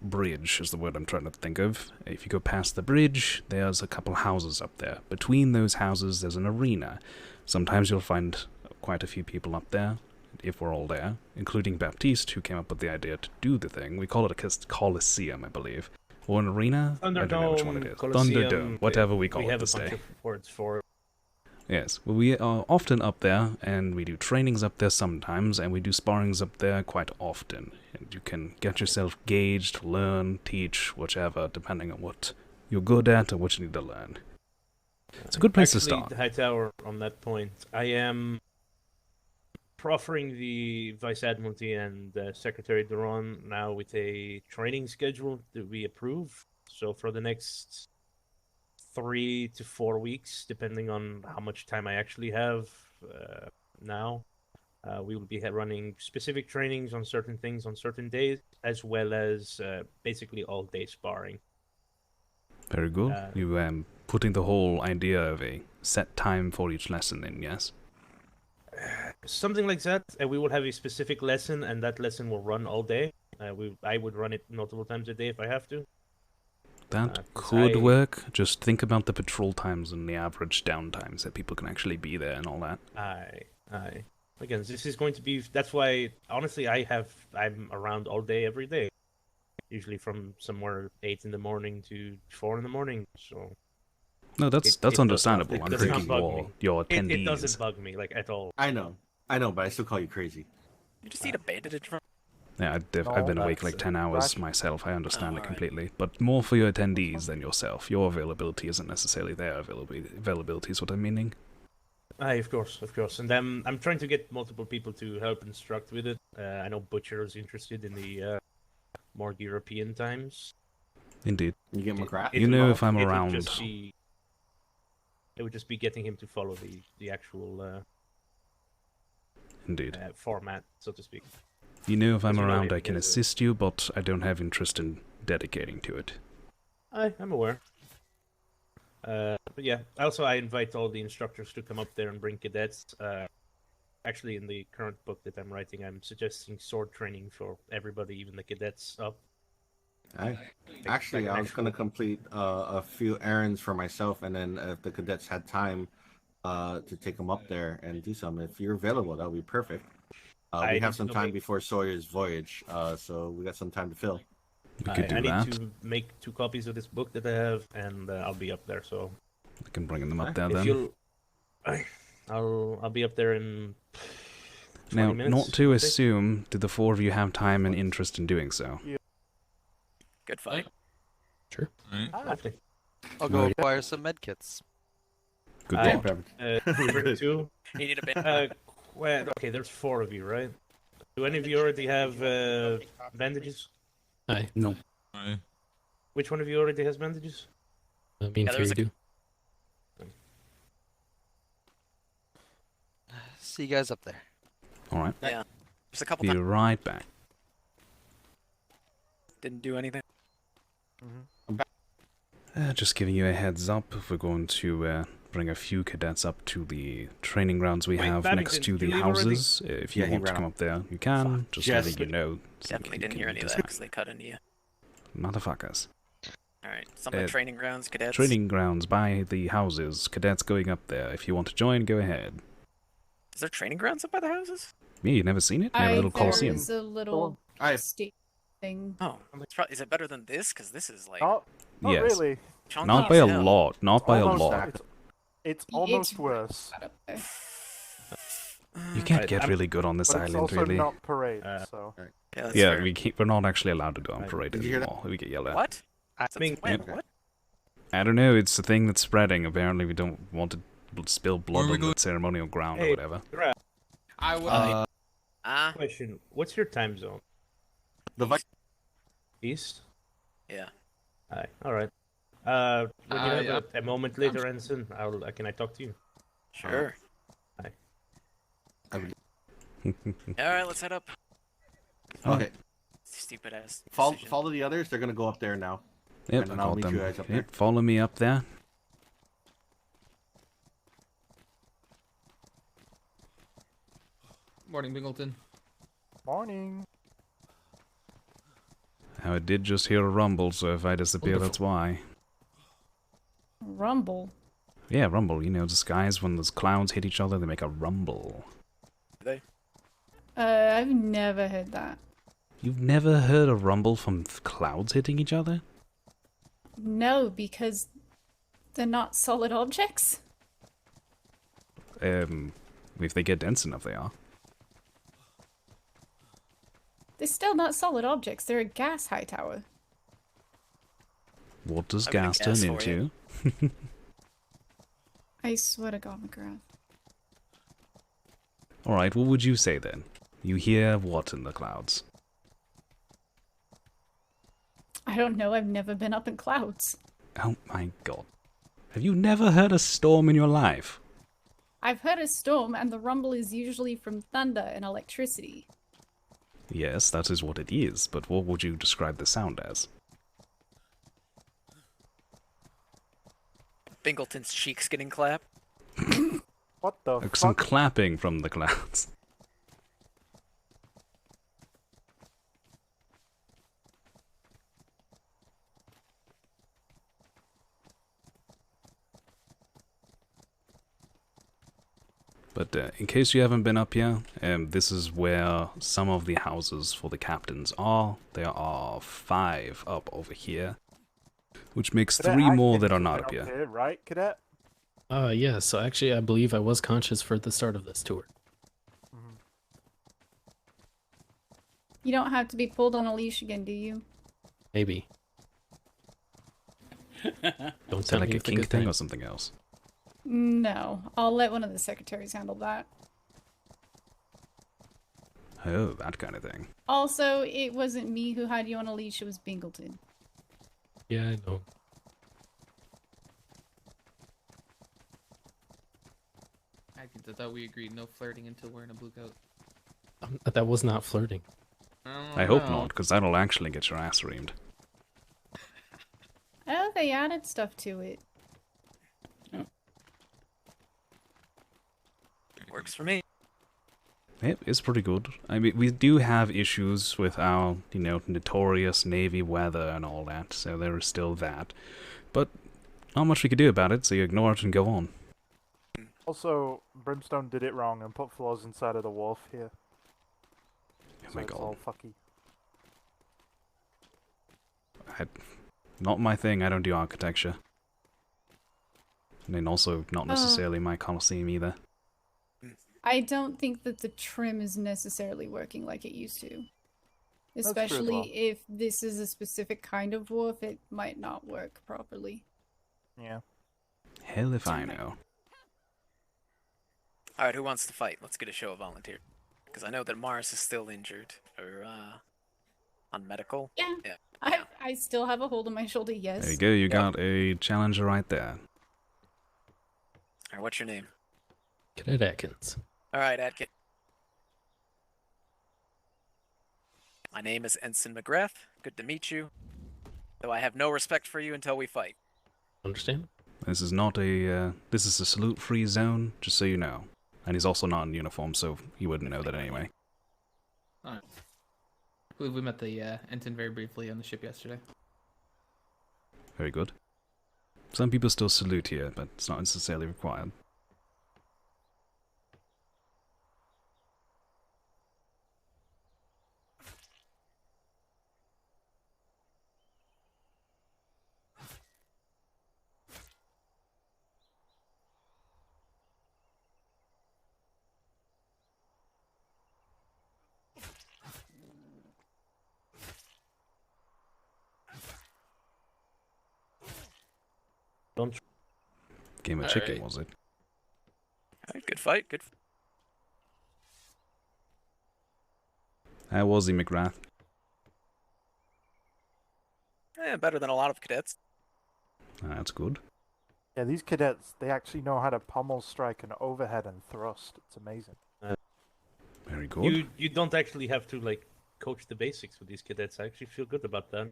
bridge, is the word I'm trying to think of. If you go past the bridge, there's a couple houses up there. Between those houses, there's an arena. Sometimes you'll find quite a few people up there, if we're all there, including Baptiste, who came up with the idea to do the thing. We call it a coliseum, I believe. Or an arena? I don't know which one it is. Thunderdome, whatever we call it this day. We have a bunch of words for it. Yes, well, we are often up there, and we do trainings up there sometimes, and we do sparrings up there quite often. And you can get yourself gauged, learn, teach, whichever, depending on what you're good at or what you need to learn. It's a good place to start. Hightower, on that point, I am proffering the Vice Admiralty and Secretary Duran now with a training schedule that we approve. So for the next 3 to 4 weeks, depending on how much time I actually have now, we will be running specific trainings on certain things on certain days, as well as basically all-day sparring. Very good. You putting the whole idea of a set time for each lesson in, yes? Something like that. We will have a specific lesson, and that lesson will run all day. I would run it multiple times a day if I have to. That could work. Just think about the patrol times and the average down times that people can actually be there and all that. Aye. Again, this is going to be... That's why, honestly, I'm around all day, every day. Usually from somewhere 8 in the morning to 4 in the morning, so... No, that's It does understandable. not- I'm it does not thinking bug me. your It attendees. doesn't bug me like at all. I know, but I still call you crazy. You just need a bandage from. Yeah, I've been awake like 10 hours myself. I understand it completely. But more for your attendees than yourself. Your availability isn't necessarily their availability is what I'm meaning. Aye, of course. And I'm trying to get multiple people to help instruct with it. I know Butcher is interested in the more European times. Indeed. You get McGrath? You know if I'm It around. would just be getting him to follow the actual Indeed. format, so to speak. You know if I'm you know around him, I can yes, assist you, but I don't have interest in dedicating to it. I'm aware. But yeah, also I invite all the instructors to come up there and bring cadets. Actually, in the current book that I'm writing, I'm suggesting sword training for everybody, even the cadets up. Actually, I was going to complete a few errands for myself, and then if the cadets had time to take them up there and do some. If you're available, that would be perfect. We have some time before Sawyer's voyage, so we got some time to fill. We could do I need that. to make 2 copies of this book that I have, and I'll be up there. So I can bring them up there if then. you'll, I'll be up there in 20 Now, minutes. not to I think. assume, did the 4 of you have time and interest in doing so? Good fight. Sure. Lovely. I'll go acquire some medkits. Good I- thought. bring 2. You need a bit. Well, okay, there's 4 of you, right? Do any of you already have bandages? Aye. No. Which one of you already has bandages? Me and Yeah, there was Fury a- do. See you guys up there. Alright. Yeah. Just a couple Be times. right back. Didn't do anything. Just giving you a heads up, we're going to bring a few cadets up to the training grounds we Wait, have Babington, next to the did you leave already? houses. If you Yeah, he want to ran come up. up there, you can. Just letting you know. so Definitely you didn't can hear any of that decide. because they cut into you. Motherfuckers. Alright, some of the training grounds, cadets. Training grounds by the houses. Cadets going up there. If you want to join, go ahead. Is there training grounds up by the houses? Me, you never seen it? Never a little coliseum. There's a little I state thing. Oh, is it better than this? Because this is like Not Yes. really. chunky Not by as a hell. lot. Not by a Almost lot. that. It's almost worse. You can't get really good on this But it's island, also really. not parade, so. Yeah, that's Yeah, fair. we're not actually allowed to go on parade Did you hear that? anymore. We get yelled at. What? I mean, When? Yep. What? I don't know. It's a thing that's spreading. Apparently, we don't want to spill blood we on the going? ceremonial ground or Hey, whatever. Graf, I will. question: what's your time zone? The East. Yeah. Aye. All right. When you have yeah. a moment later, Ensign, can I talk to you? Sure. Aye. Alright, let's head up. Okay. Stupid ass. Follow the others. They're gonna go up there now. Yep, And then I I'll got meet them. you guys up there. Yep, follow me up there. Morning, Bingleton. Morning. I did just hear a rumble, so if I disappear, that's why. Rumble. Yeah, rumble. You know, the skies, when those clouds hit each other, they make a rumble. I've never heard that. You've never heard a rumble from clouds hitting each other? No, because they're not solid objects. If they get dense enough, they are. They're still not solid objects. They're a gas Hightower. What does I'm gonna gas guess turn for you. into? I swear to God, McGrath. Alright, what would you say then? You hear what in the clouds? I don't know. I've never been up in clouds. Oh my god. Have you never heard a storm in your life? I've heard a storm, and the rumble is usually from thunder and electricity. Yes, that is what it is, but what would you describe the sound as? Bingleton's cheeks getting clapped. What the Like some fuck? clapping from the clouds. But in case you haven't been up here, this is where some of the houses for the captains are. There are 5 up over here. Which makes Cadet 3 more Atkins that are has not been up yet. here, right, Cadet? Yeah, so actually I believe I was conscious for the start of this tour. You don't have to be pulled on a leash again, do you? Maybe. Don't Is that tell like me a if the kink good thing or times. something else? No, I'll let one of the secretaries handle that. Oh, that kind of thing. Also, it wasn't me who had you on a leash, it was Bingleton. Yeah, I know. Atkins, I thought we agreed no flirting until we're in a blue coat. That was not flirting. I hope not, because that'll actually get your ass reamed. Oh, they added stuff to it. Works for me. It's pretty good. I mean, we do have issues with our, notorious Navy weather and all that, so there is still that. But not much we could do about it, so you ignore it and go on. Also, Brimstone did it wrong and put floors inside of the wharf here. Oh So my it's god. all fucky. Not my thing, I don't do architecture. I mean, also not necessarily my Colosseum either. I don't think that the trim is necessarily working like it used to. true as Especially well. if this is a specific kind of wharf, it might not work properly. Yeah. Hell if I know. Alright, who wants to fight? Let's get a show of volunteer. Because I know that Mars is still injured. Or, on medical. Yeah. Yeah. I still have a hold on my shoulder, yes. There you go, you got a challenger right there. Alright, what's your name? Cadet Atkins. Alright, Adkit. My name is Ensign McGrath. Good to meet you. Though I have no respect for you until we fight. Understand? This is not a, this is a salute-free zone, just so you know. And he's also not in uniform, so he wouldn't know that anyway. Alright. I believe we met the ensign very briefly on the ship yesterday. Very good. Some people still salute here, but it's not necessarily required. Don't. Game of chicken, was it? Alright, good fight. Good. How was he, McGrath? Better than a lot of cadets. That's good. Yeah, these cadets, they actually know how to pommel strike and overhead and thrust. It's amazing. Very good. You don't actually have to like coach the basics with these cadets. I actually feel good about that.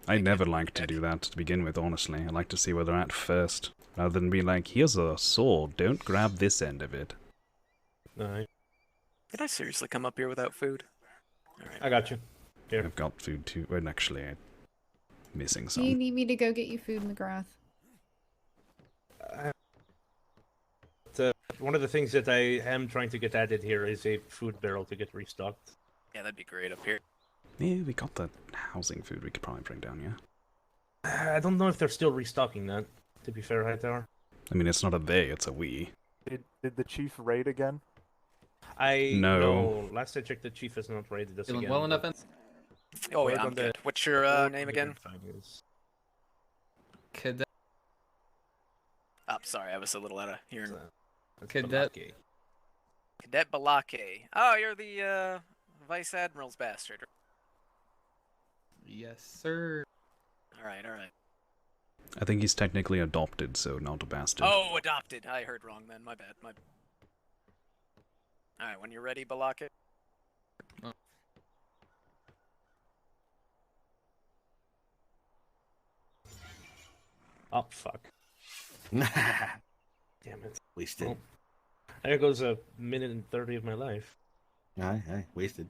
I never like to do that to begin with, honestly. I like to see where they're at first, rather than be like, here's a sword, don't grab this end of it. No. Did I seriously come up here without food? Alright. I got you. Here. I've got food too. Well, actually, I'm missing Do you some. need me to go get you food, McGrath? One of the things that I am trying to get added here is a food barrel to get restocked. Yeah, that'd be great up here. Yeah, we got the housing food we could probably bring down, yeah? I don't know if they're still restocking that, to be fair, Hightower. I mean, it's not a they, it's a we. Did the chief raid again? No. Last I checked, the chief has not raided us Feeling again. well enough, but- Oh, Word yeah, I'm on the- good. What's your word name on the again? grapevine is- Cadet. Oh, sorry, I was a little out of hearing. Cadet. Cadet Balake. Oh, you're the Vice Admiral's bastard. Yes, sir. Alright, alright. I think he's technically adopted, so not a bastard. Oh, adopted. I heard wrong then. My bad. Alright, when you're ready, Balake. Oh, fuck. Damn it. Wasted. Well, there goes a minute and 30 of my life. Aye, wasted.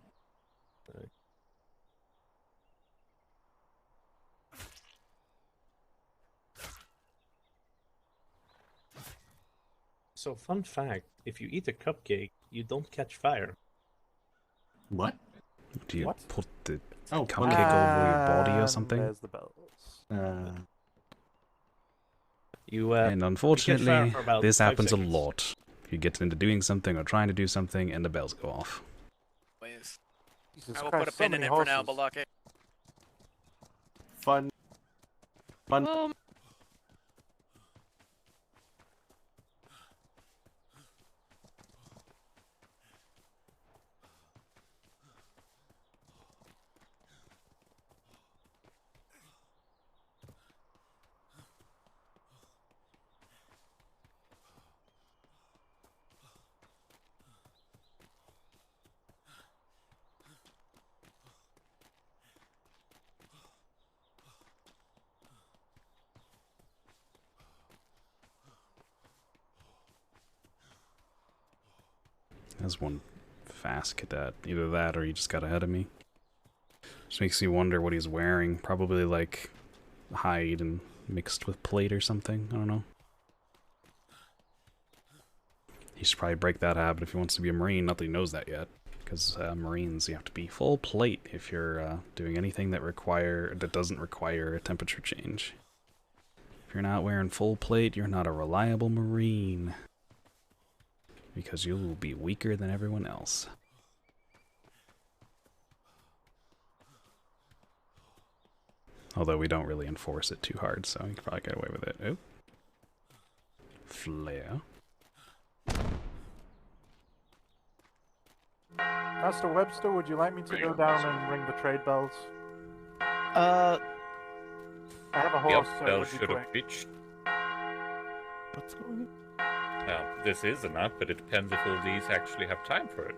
So, fun fact, if you eat a cupcake, you don't catch fire. What? Do you What? put the Oh, cupcake over your body or something? There's the bells. You And you get far unfortunately, for about this 5 happens a seconds. lot. You get into doing something or trying to do something, and the bells go off. Ways. Jesus I will Christ, put a so pin in many it for now, horses. Balake. Fun. There's one fast cadet. Either that or he just got ahead of me. Just makes me wonder what he's wearing. Probably like hide and mixed with plate or something. I don't know. He should probably break that habit if he wants to be a Marine. Not that he knows that yet. Because Marines, you have to be full plate if you're doing anything that doesn't require a temperature change. If you're not wearing full plate, you're not a reliable Marine. Because you will be weaker than everyone else. Although we don't really enforce it too hard, so you can probably get away with it. Oh. Flare. Master Webster, would you like me to go down and ring the trade bells? Uh, I have a horse, so it would be quick. reached. What's going on? Now, this is enough, but it depends if all these actually have time for it.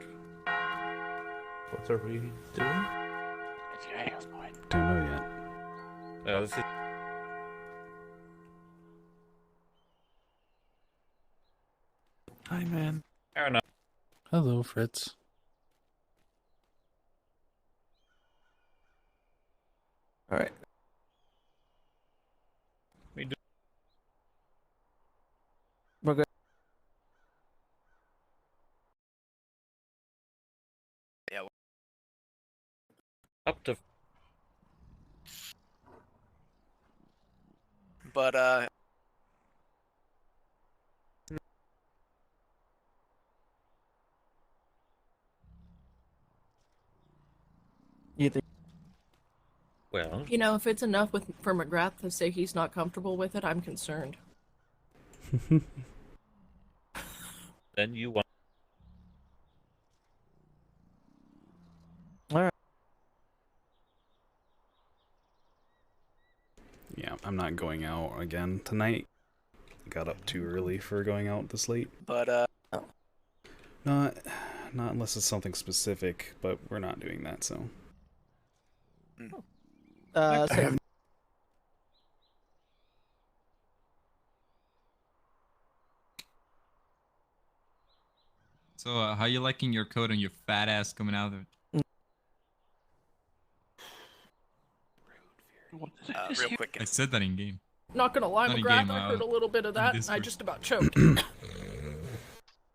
What are we doing? Don't know yet. This is... Hi, man. Fair enough. Hello, Fritz. All right. We do. We're good. Yeah. Up to... But, You think? Well... You know, if it's enough for McGrath to say he's not comfortable with it, I'm concerned. Then you want... All right. Yeah, I'm not going out again tonight. Got up too early for going out this late. but, Not unless it's something specific, but we're not doing that, so. So So, how you liking your coat and your fat ass coming out of it? real quick. I said that in game. Not gonna lie, Not in McGrath, game, I heard a little bit of in that, and I Discord. just about choked.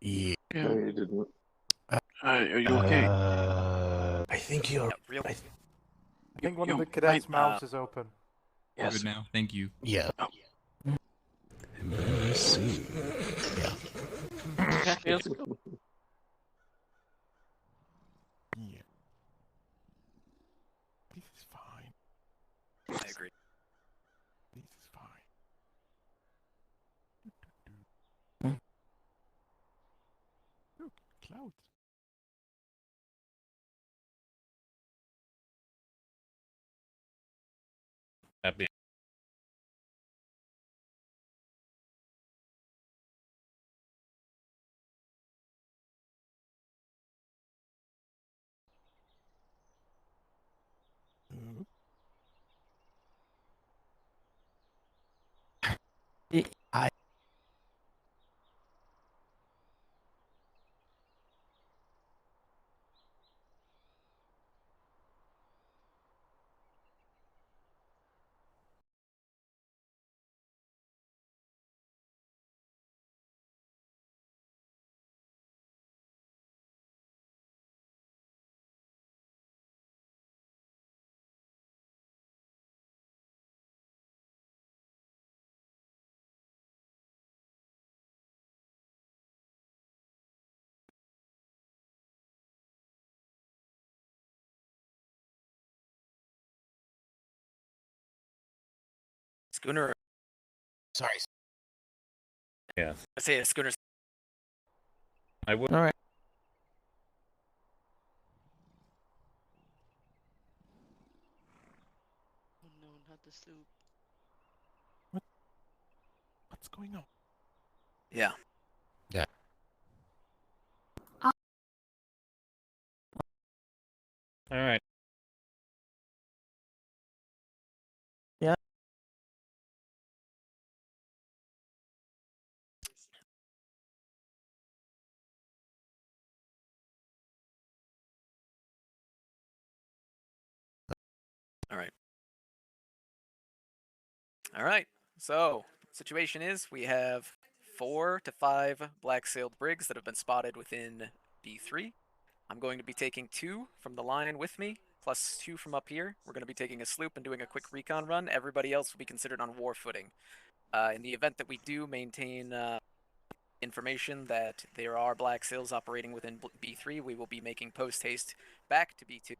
Yeah. No, you didn't. Are you okay? I think you're. real. I think one of the cadets' mouths is open. Yes. Good now. Thank you. Yeah. Embarrassing. Yeah. let's go. Yeah. This is fine. I agree. This is fine. Look, clouds. Happy. I. Schooner. Sorry. Yeah. I say a schooner. I would. All right. Oh no, not the sloop. What's going on? Yeah. Yeah. All right. Yeah. All right. All right. So, situation is we have 4 to 5 black-sailed brigs that have been spotted within B3. I'm going to be taking 2 from the line with me, plus 2 from up here. We're going to be taking a sloop and doing a quick recon run. Everybody else will be considered on war footing. In the event that we do maintain information that there are black sails operating within B3, we will be making post-haste back to B2,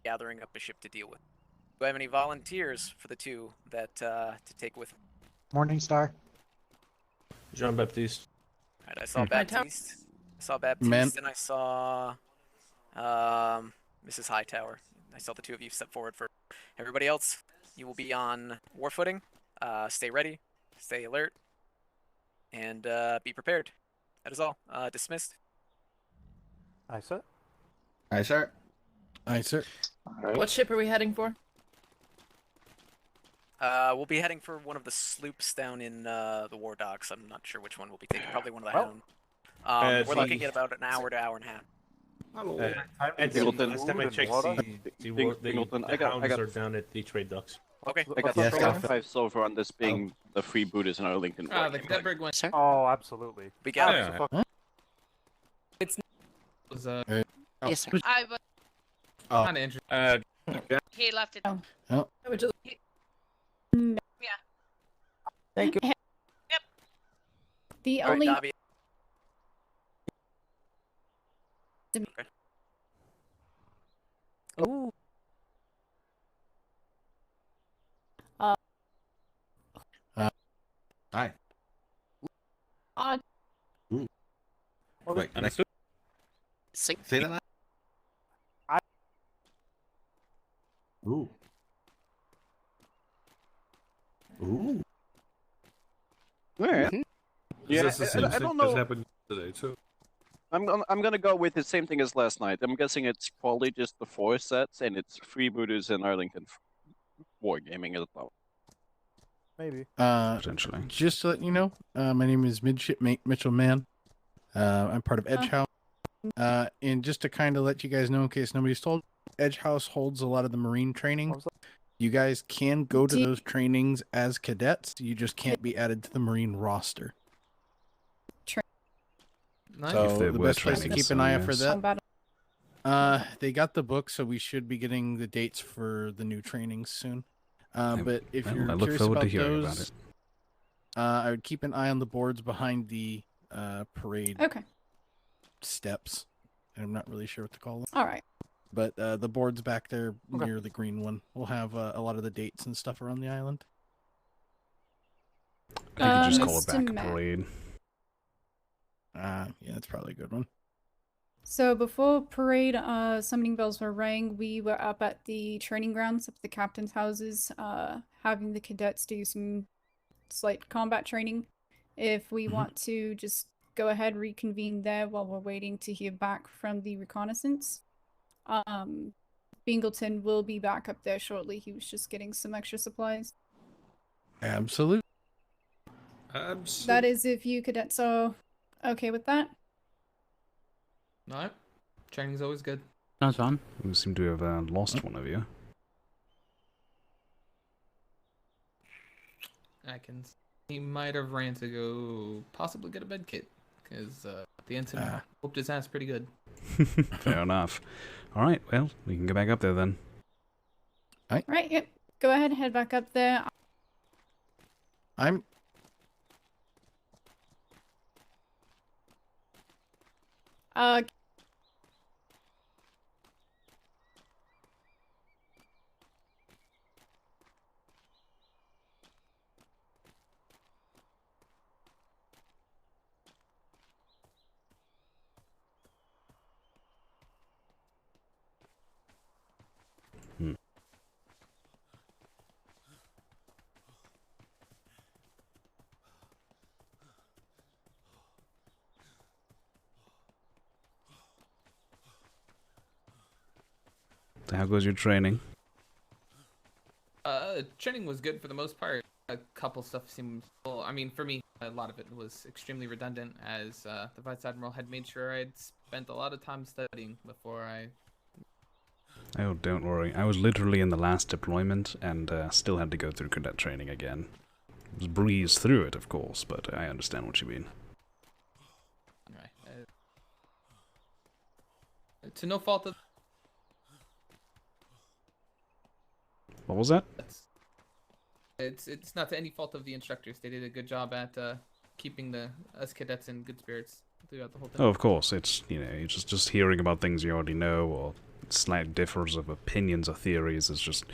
gathering up a ship to deal with. Do I have any volunteers for the 2 that to take with me? Morningstar. Jean-Baptiste. Alright, I saw Baptiste. I saw Baptiste, Man. and I saw Mrs. Hightower. I saw the 2 of you step forward for everybody else. You will be on war footing. Stay ready, stay alert, and be prepared. That is all. Dismissed. Aye, sir. Aye, sir. Aye, sir. What ship are we heading for? We'll be heading for one of the sloops down in the war docks. I'm not sure which one we'll be taking. Probably one of the Hound. We're looking at about an hour to hour and a half. Last time I checked, the Hounds are down at the trade docks. Okay. I got 5 silver on this being the freebooters in Arlington. The dead brig went. Oh, absolutely. We got it. It's was Yes, sir. I would. kind of interesting. He left it. Oh. I would just... Yeah. Thank you. Yep. The All right, only Dobby. Okay. Ooh. Hi. Ooh. Wait, say that. Ooh. Ooh. Alright. Yeah, I don't know. happened today too. I'm gonna go with the same thing as last night. I'm guessing it's probably just the 4 sets, and it's freebooters in Arlington wargaming as well. Maybe. Potentially. Just to let you know, my name is Midshipmate Mitchell Mann. I'm part of Edge House. And just to kind of let you guys know, in case nobody's told, Edge House holds a lot of the Marine training. You guys can go to those trainings as cadets. You just can't be added to the Marine roster. Nice. So If they the were best place to training, keep so an eye out for yes. that. They got the book, so we should be getting the dates for the new trainings soon. But if Well, you're I look curious forward to about hearing those, about it. I would keep an eye on the boards behind the parade steps. I'm not really sure what to call them. All right. But the boards back there near the green one will have a lot of the dates and stuff around the island. I think you just call it Mr. back a Matt. parade. Yeah, that's probably a good one. So before parade summoning bells were rang, we were up at the training grounds, up at the captain's houses, having the cadets do some slight combat training. If we want to just go ahead, reconvene there while we're waiting to hear back from the reconnaissance. Bingleton will be back up there shortly. He was just getting some extra supplies. Absolutely. That is if you cadets are okay with that. No, training's always good. Sounds fun. We seem to have lost one of you. He might have ran to go possibly get a med kit because the incident whooped his ass pretty good. Fair enough. All right, well, we can go back up there then. Right, yep. Go ahead, head back up there. I'm How goes your training? Training was good for the most part. A couple stuff seemed, well, I mean, for me, a lot of it was extremely redundant, as the Vice Admiral had made sure I'd spent a lot of time studying before I... Oh, don't worry. I was literally in the last deployment and still had to go through cadet training again. Just breezed through it, of course, but I understand what you mean. Anyway, to no fault of... What was that? It's not to any fault of the instructors. They did a good job at keeping us cadets in good spirits throughout the whole thing. Oh, of course. It's, you know, just hearing about things you already know, or slight differs of opinions or theories is just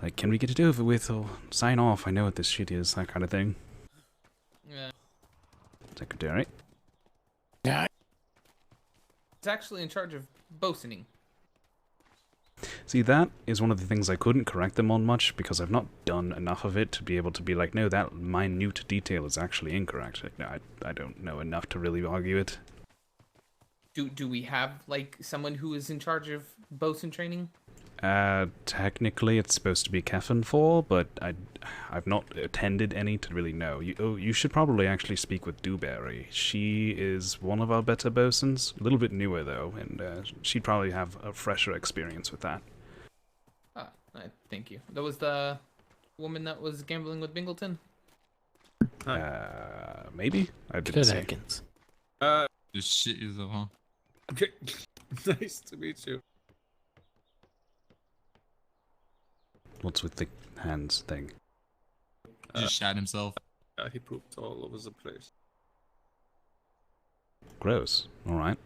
like, can we get it over with, or sign off, I know what this shit is, that kind of thing. Yeah. Secretary? Yeah. It's actually in charge of bosuning. See, that is one of the things I couldn't correct them on much, because I've not done enough of it to be able to be like, no, that minute detail is actually incorrect. Like, no, I don't know enough to really argue it. Do we have, like, someone who is in charge of bosun training? Technically it's supposed to be Kefin for, but I've not attended any to really know. You should probably actually speak with Dewberry. She is one of our better bosuns, a little bit newer though, and she'd probably have a fresher experience with that. Ah, thank you. That was the woman that was gambling with Bingleton? Maybe? I didn't see. Atkins. This shit is though, huh? Okay. Nice to meet you. What's with the hands thing? He just shat himself. Yeah, he pooped all over the place. Gross. Alright.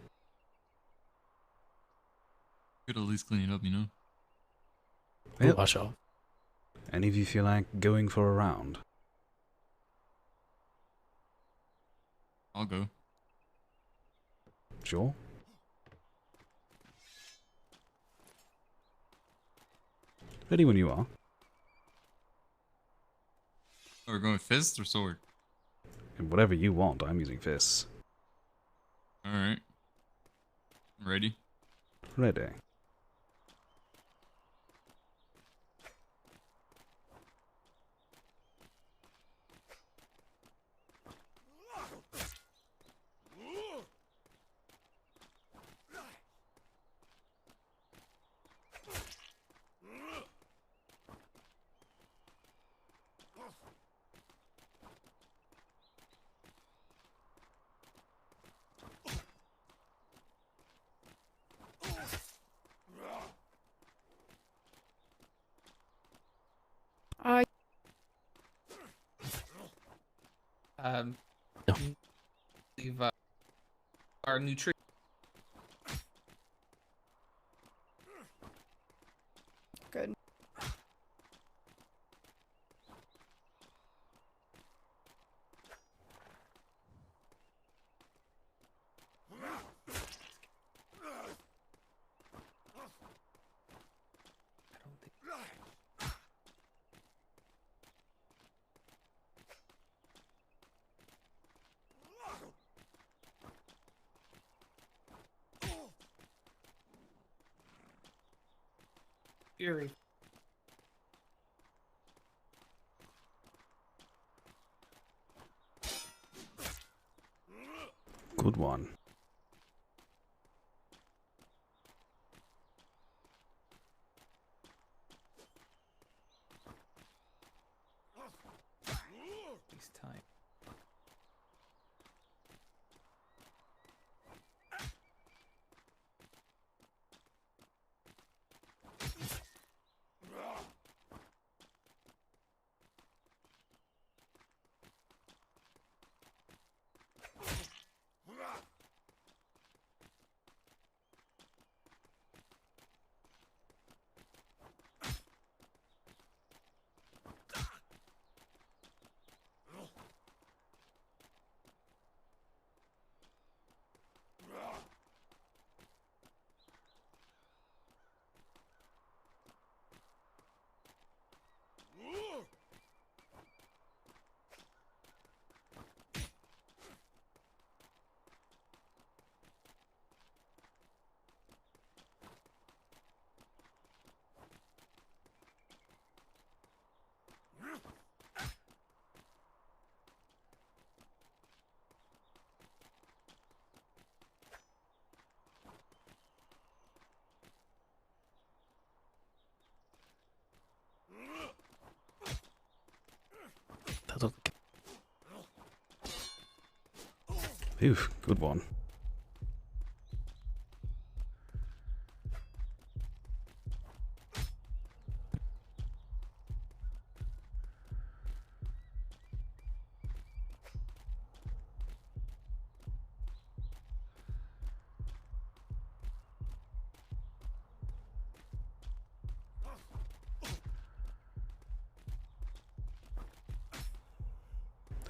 Could at least clean it up, you know? Well, wash off. Any of you feel like going for a round? I'll go. Sure. Ready when you are. Oh, we're going fist or sword? And whatever you want, I'm using fists. Alright. Ready? Ready. No. Leave our nutrition. Good. Fury. Good one. This time. Oof, good one.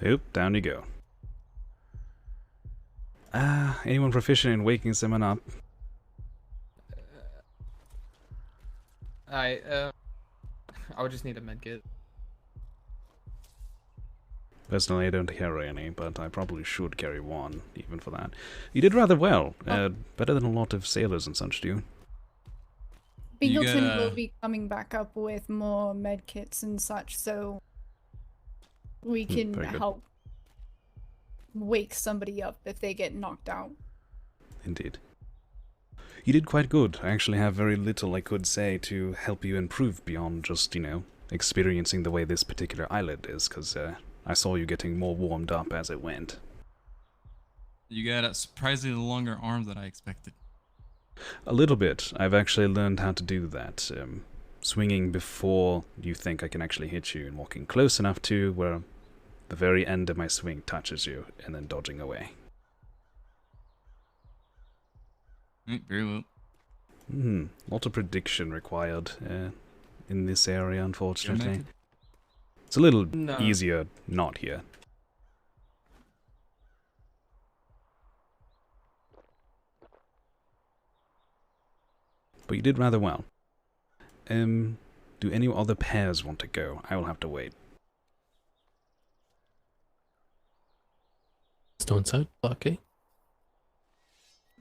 Oop, down you go. Anyone proficient in waking someone up? I would just need a medkit. Personally, I don't carry any, but I probably should carry one, even for that. You did rather well. Better than a lot of sailors and such do. Bingleton will be coming back up with more medkits and such, so we can very good. help wake somebody up if they get knocked out. Indeed. You did quite good. I actually have very little I could say to help you improve beyond just, experiencing the way this particular island is, because I saw you getting more warmed up as it went. You got a surprisingly longer arm than I expected. A little bit. I've actually learned how to do that. Swinging before you think I can actually hit you, and walking close enough to where the very end of my swing touches you, and then dodging away. Very well. Lot of prediction required in this area, unfortunately. Imagine. It's a little No. easier not here. But you did rather well. Do any other pairs want to go? I will have to wait. Stone side, okay.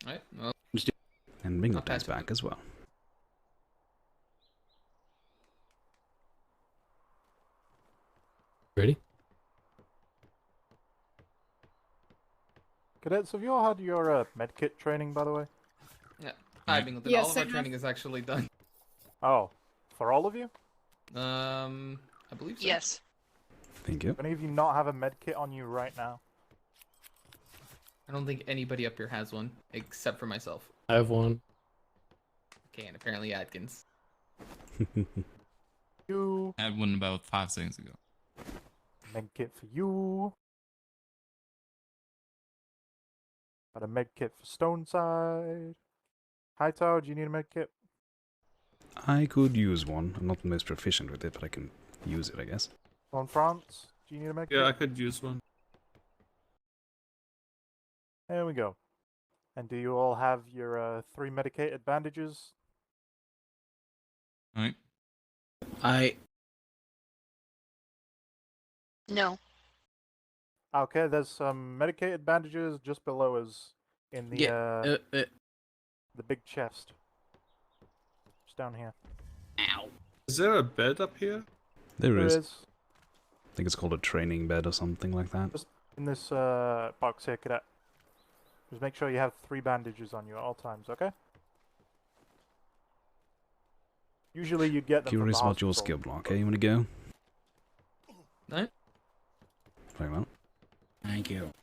Alright, well. And Bingleton's back as well. Ready? Cadets, have you all had your medkit training, by the way? Yeah, I mean, all of our training is actually done. Oh, for all of you? I believe so. Yes. Thank you. Any of you not have a medkit on you right now? I don't think anybody up here has one, except for myself. I have one. Okay, and apparently Atkins. You. I had one about 5 seconds ago. Medkit for you. Got a medkit for Stoneside. Hightower, do you need a medkit? I could use one. I'm not the most proficient with it, but I can use it, I guess. On France, do you need a medkit? Yeah, I could use one. There we go. And do you all have your 3 medicated bandages? Alright. No. Okay, there's some medicated bandages just below us in the the big chest. Just down here. Ow. Is there a bed up here? There is. I think it's called a training bed or something like that. Just in this box here, cadet. Just make sure you have 3 bandages on you at all times, okay? Usually you'd get them Curious from the about your hospital. skill block, eh? You want to go? No. Very well. Thank you.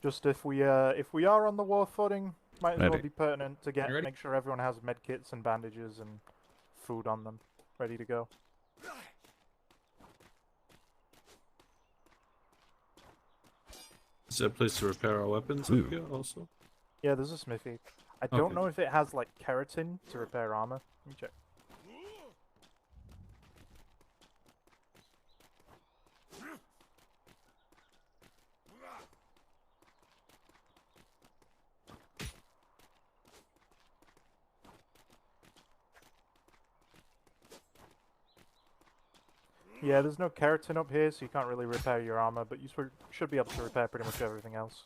Just if we are on the war footing, might as well Ready. be pertinent to You ready? make sure everyone has medkits and bandages and food on them, ready to go. Is there a place to repair our weapons Ooh. up here also? Yeah, there's a smithy. I don't Okay. know if it has like keratin to repair armor. Let me check. Yeah, there's no keratin up here, so you can't really repair your armor, but you should be able to repair pretty much everything else.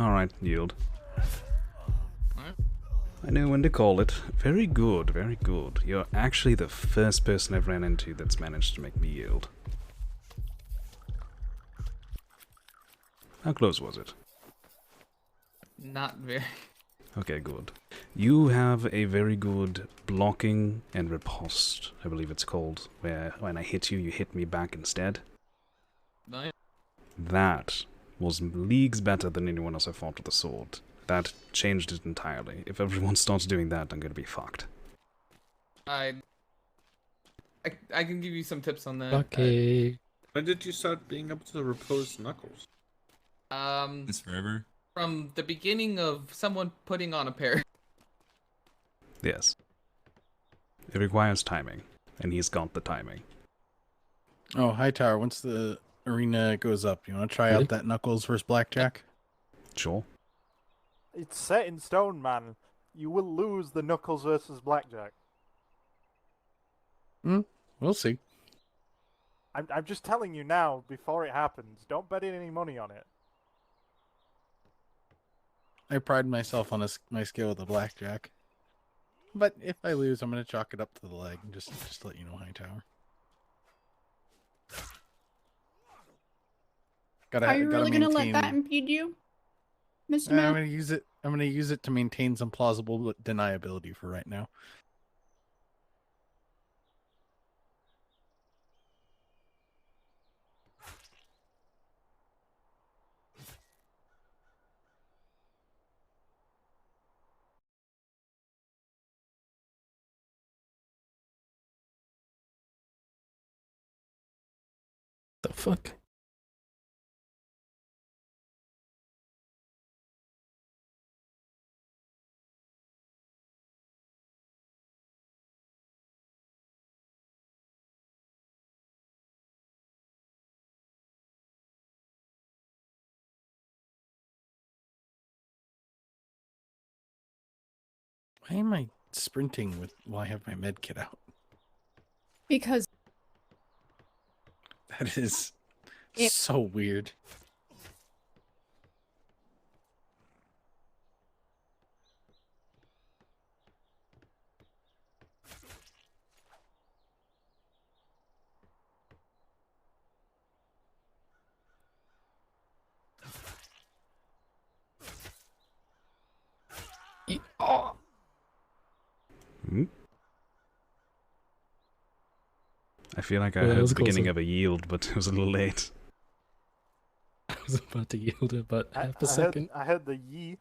Alright, yield. Alright. I know when to call it. Very good, very good. You're actually the first person I've ran into that's managed to make me yield. How close was it? Not very. Okay, good. You have a very good blocking and riposte, I believe it's called, where when I hit you, you hit me back instead. Nice. That was leagues better than anyone else I fought with a sword. That changed it entirely. If everyone starts doing that, I'm gonna be fucked. I can give you some tips on that. Okay. When did you start being able to repose knuckles? It's forever. From the beginning of someone putting on a pair. Yes. It requires timing, and he's got the timing. Oh, Hightower, once the arena goes up, you want to try out that Knuckles versus Blackjack? Sure. It's set in stone, man. You will lose the Knuckles versus Blackjack. We'll see. I'm just telling you now, before it happens. Don't bet any money on it. I pride myself on my skill with the Blackjack. But if I lose, I'm going to chalk it up to the leg. Just to let you know, Hightower. Are you really gonna let that impede you, Mr. I'm Matt? going to use it. I'm going to use it to maintain some plausible deniability for right now. The fuck? Why am I sprinting while I have my med kit out? Because That is so weird. Hmm? I feel like I Yeah, that heard was the beginning closer. of a yield, but it was a little late. I was about to yield it, but half a I second. I heard the yee.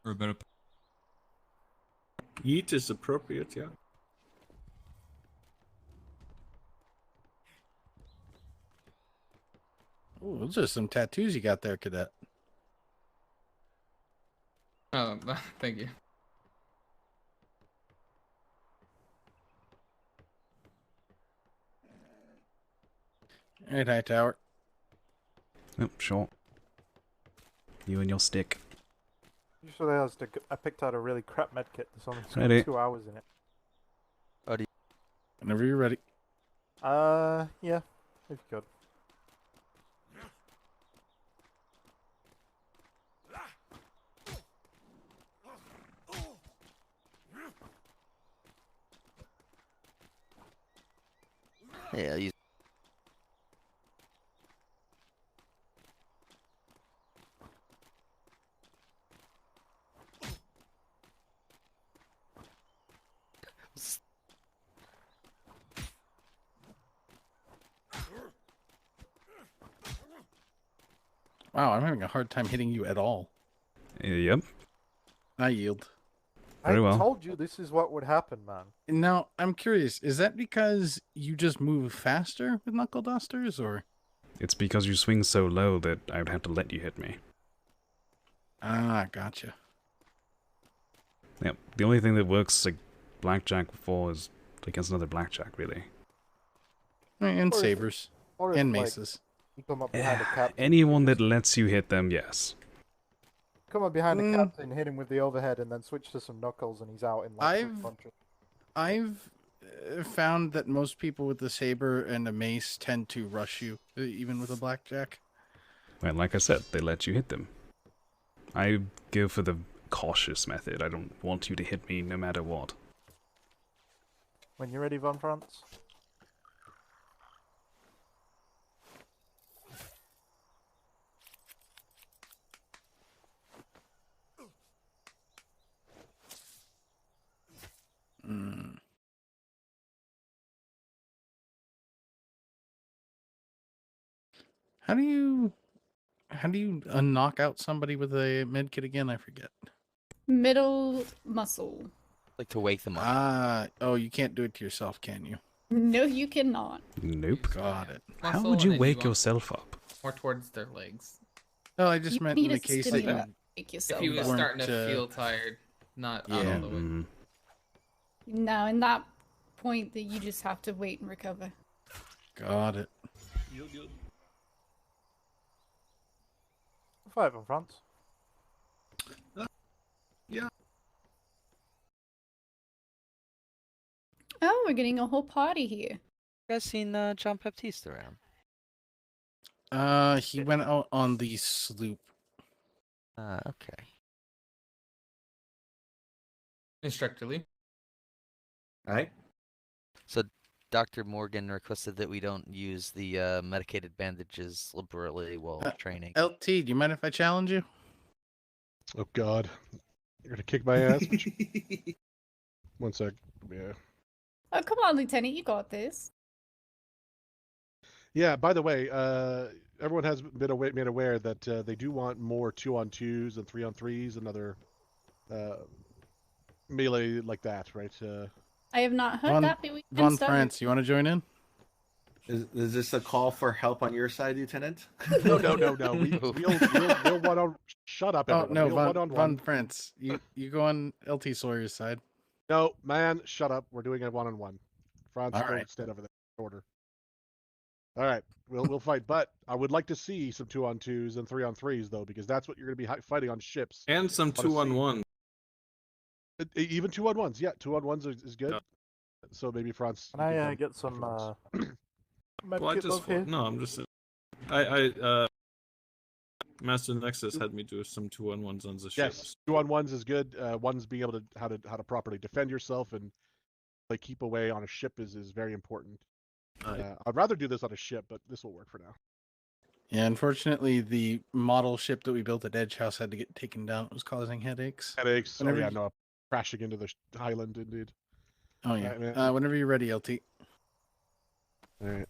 Or a better. Yeet is appropriate, yeah. Oh, those are some tattoos you got there, Cadet. Oh, thank you. All right, Hightower. Oh, sure. You and your stick. Just realized I picked out a really crap medkit. There's only Ready. 2 hours in it. Whenever you're ready. Yeah, if you could. Yeah, you. Wow, I'm having a hard time hitting you at all. Yep. I yield. Very well. I told you this is what would happen, man. Now, I'm curious, is that because you just move faster with knuckle dusters, or? It's because you swing so low that I would have to let you hit me. Ah, gotcha. Yep. The only thing that works like blackjack for is against another blackjack, really. And Or if- sabers. or if, And like, maces. You come up behind a captain. Anyone that lets you hit them, yes. Come up behind a captain, hit him with the overhead, and then switch to some knuckles, and he's out in like 2 punches. I've found that most people with the saber and a mace tend to rush you, even with a blackjack. Well, like I said, they let you hit them. I go for the cautious method. I don't want you to hit me no matter what. When you're ready, Von France. How do you knock out somebody with a med kit again? I forget. Middle muscle. Like to wake them up. Oh, you can't do it to yourself, can you? No, you cannot. Nope. Got it. How Muscle, would you and then wake go yourself up? more towards their legs. No, I just You meant in need the a case that stimulant. you Wake yourself If he was up. starting to weren't, feel tired, not yeah. all the way. No, in that point that you just have to wait and recover. Got it. 5 Von France. Yeah. Oh, we're getting a whole party here. You guys seen John Baptiste around? He went out on the sloop. Okay. Instructor Lee. Alright. So Dr. Morgan requested that we don't use the medicated bandages liberally while training. LT, do you mind if I challenge you? Oh God, you're gonna kick my ass. One sec. Yeah. Oh, come on, Lieutenant, you got this. Yeah. By the way, everyone has been made aware that they do want more 2-on-2s and 3-on-3s and other melee like that, right? I have not heard that, but we can Von start. France, you want to join in? Is this a call for help on your side, Lieutenant? No. We'll one on. Shut up, Oh everyone. no, We'll Von one-on-one. Von France, you go on LT Sawyer's side. No, man, shut up. We're doing a one-on-one. France, All go right. stand over there. Order. All right, we'll fight, but I would like to see some 2-on-2s and 3-on-3s though, because that's what you're going to be fighting on ships. And some 2-on-1. Even 2-on-1s, yeah, 2-on-1s is good. So maybe France. Can I get some Well, I medkit just love here? no, I'm just. Master Nexus had me do some 2-on-1s on the ship. Yes, 2-on-1s is good. One's being able to how to properly defend yourself and like keep away on a ship is very important. I'd rather do this on a ship, but this will work for now. Yeah, unfortunately, the model ship that we built at Edge House had to get taken down. It was causing headaches. Headaches. Whenever Oh yeah, you- no, crashing into the island indeed. Oh yeah. Alright, man. Whenever you're ready, LT. All right.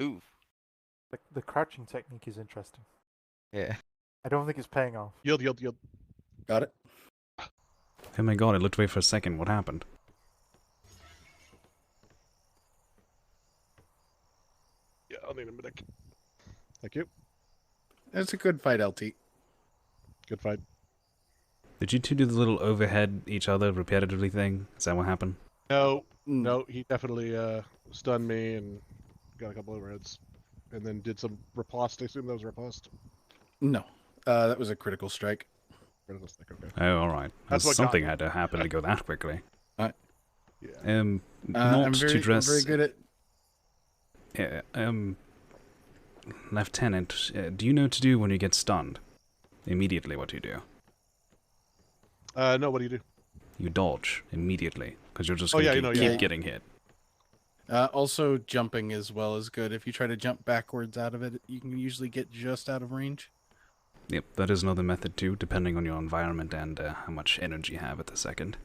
Ooh. The crouching technique is interesting. Yeah. I don't think it's paying off. Yield. Got it. Oh my god, I looked away for a second. What happened? Yeah, I'll need a minute. Thank you. It's a good fight, LT. Good fight. Did you two do the little overhead each other repetitively thing? Is that what happened? No, he definitely stunned me and got a couple overheads, and then did some riposte. I assume that was riposte. No, that was a critical strike. Critical strike. Okay. Oh, alright. That's what Something got me. had to happen to go that quickly. Yeah. Not I'm very, to dress. I'm very good at. Yeah, Lieutenant, do you know what to do when you get stunned? Immediately, what do you do? No, what do you do? You dodge immediately, because you're just Oh, going yeah, to you know, keep yeah. getting hit. Also, jumping as well is good. If you try to jump backwards out of it, you can usually get just out of range. Yep, that is another method too, depending on your environment and how much energy you have at the second.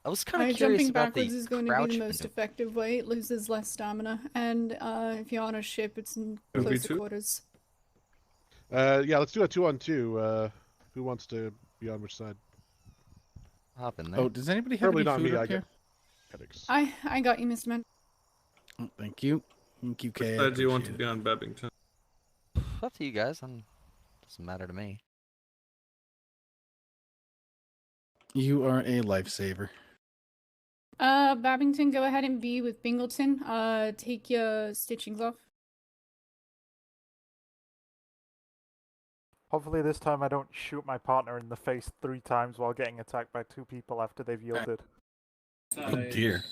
I was kind of curious Jumping about backwards the is going to be crouch the most maneuver. effective way. It loses less stamina, and if you're on a ship, it's in It'll be closer two? quarters. Yeah, let's do a 2-on-2. Who wants to be on which side? Hop in there. Oh, does anybody have Probably any not food me. up I here? get headaches. I got you, Mr. Man. Oh, thank you. Thank you, Which Kay. I side do you want to appreciate be on, Babington? It's up to you guys. Doesn't matter to me. it. You are a lifesaver. Babington, go ahead and be with Bingleton. Take your stitchings off. Hopefully this time I don't shoot my partner in the face 3 times while getting attacked by 2 people after they've yielded. Oh dear.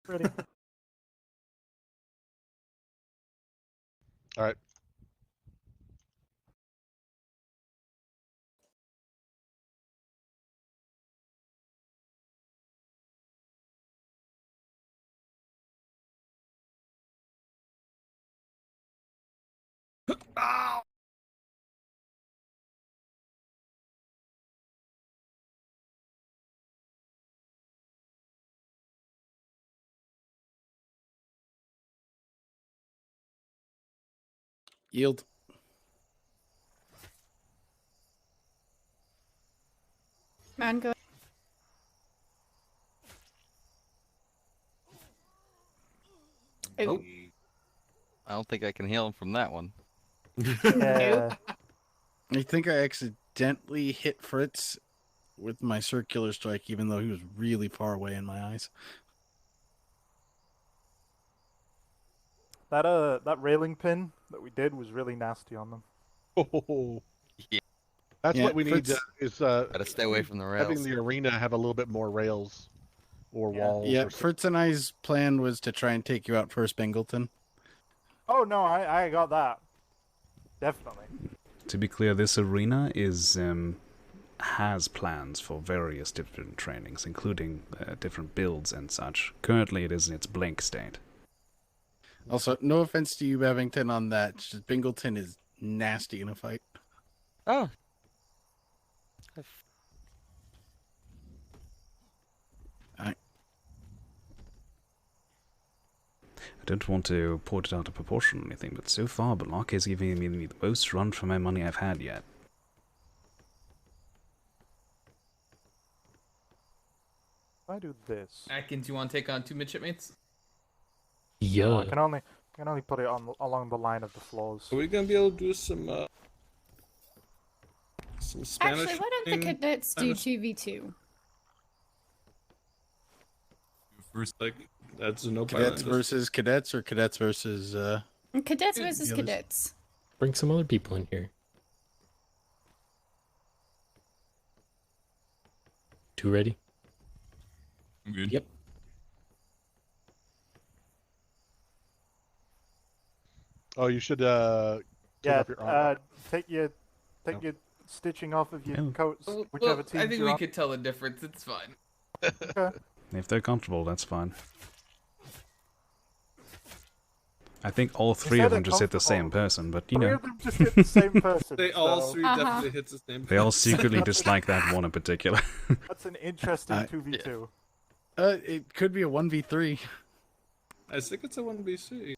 Ready. All right. Ow! Yield. Man, go. Oh. I don't think I can heal him from that one. Yeah. I think I accidentally hit Fritz with my circular strike, even though he was really far away in my eyes. That railing pin that we did was really nasty on them. Oh, yeah. That's Yeah, what we need Fritz- is Gotta stay away from the having rails. the arena have a little bit more rails or walls. Yeah, or Fritz and I's plan was to try and take you out first, Bingleton. Oh no, I got that. Definitely. To be clear, this arena is has plans for various different trainings, including different builds and such. Currently, it is in its blank state. Also, no offense to you, Bevington, on that. Just Bingleton is nasty in a fight. Oh. I don't want to put it out of proportion or anything, but so far, Balak is giving me the most run for my money I've had yet. If I do this. Atkins, you want to take on 2 midshipmates? Yeah. No, I can only put it on along the line of the floors. Are we gonna be able to do some Spanish? Actually, why don't the cadets do 2v2? First, like that's no Cadets versus cadets, or cadets versus Cadets versus the others? cadets. Bring some other people in here. 2 ready? I'm good. Yep. Oh, you should turn Yeah, up your armor. take your stitching off of your coats, Well, whichever team I think you're we on. could tell the difference. It's fine. Okay. If they're comfortable, that's fine. I think all 3 of them just hit the same person, but you 3 know. of them just hit the same person. They all so- 3 definitely hit the same. They all secretly dislike that one in particular. That's an interesting 2v2. It could be a 1v3. I think it's a 1BC.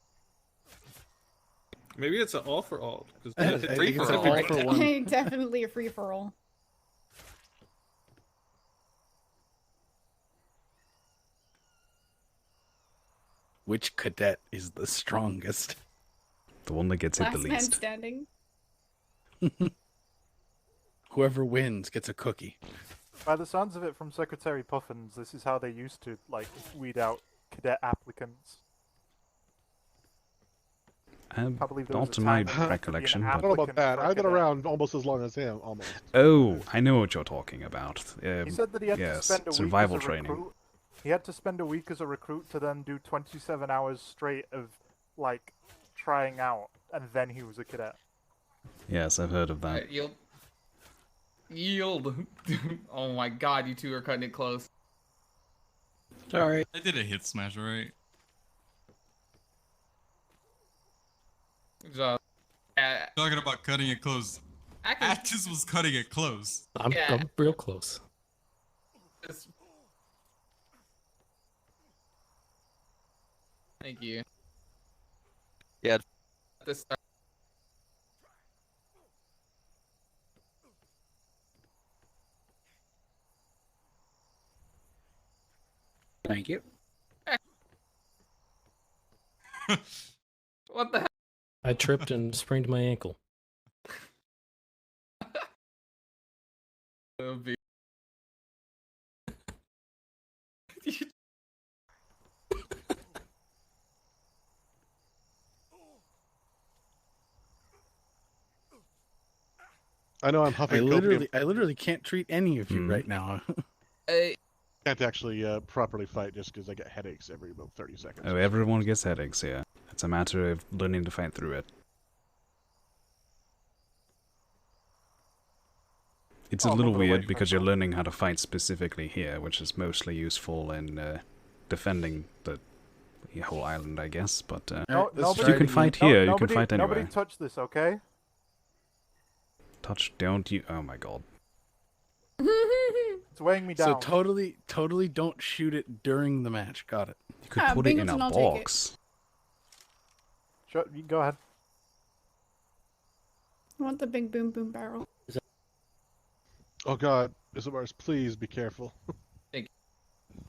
Maybe it's an all for all. I think it's an all for one. Definitely a free for all. Which cadet is the strongest? The one that gets hit Last the man least. standing. Whoever wins gets a cookie. By the sounds of it from Secretary Puffins, this is how they used to weed out cadet applicants. I believe there was Not a to my time when you had to be an recollection. I But... don't know about that. for a I've been cadet. around almost as long as him, almost. Oh, I know what you're talking about. He said that he had to yes, spend a survival week as a training. recruit. He had to spend a week as a recruit to then do 27 hours straight of trying out, and then he was a cadet. Yes, I've heard of that. Alright, yield. Yield. Oh my god, you 2 are cutting it close. Sorry. I did a hit smash, alright? Good job. Talking about cutting it close. Atkins was cutting it close. I'm real close. Thank you. Yeah. This Thank you. What the heck? I tripped and sprained my ankle. would be. I know I'm huffing copium. I literally can't treat any of you right now. Can't actually properly fight just because I get headaches every about 30 seconds. Oh, everyone gets headaches, yeah. It's a matter of learning to fight through it. It's a little weird because you're learning how to fight specifically here, which is mostly useful in defending the whole island, I guess. But you can fight here, you can fight anywhere. Nobody touch this, okay? Touch, don't you? Oh my god. It's weighing me down. So totally don't shoot it during the match. Got it. You could put it in a box. Sure, go ahead. I want the big boom boom barrel. Oh god, Isamaris, please be careful. Did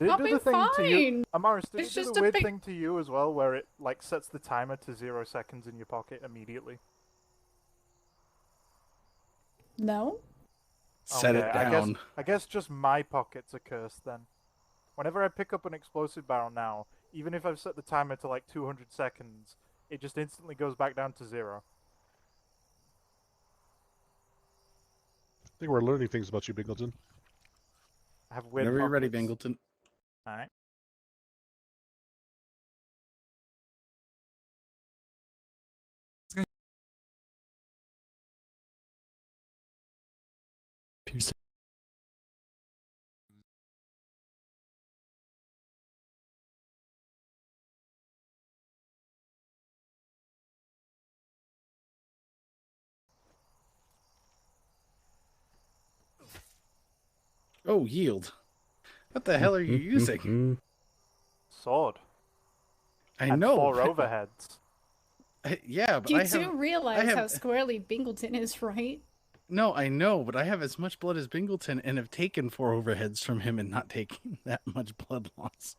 it do the thing to you? Amaris, did it do the weird thing to you as well, where it like sets the timer to 0 seconds in your pocket immediately? No. Set it down. I guess just my pockets are cursed then. Whenever I pick up an explosive barrel now, even if I've set the timer to like 200 seconds, it just instantly goes back down to 0. I think we're learning things about you, Bingleton. I have weird Whenever you're ready, pockets. Bingleton. Alright. Oh, yield. What the hell are you using? Sword. I and know. 4 overheads. Yeah, but You do realize how squarely Bingleton is, right? No, I know, but I have as much blood as Bingleton and have taken 4 overheads from him and not taking that much blood loss.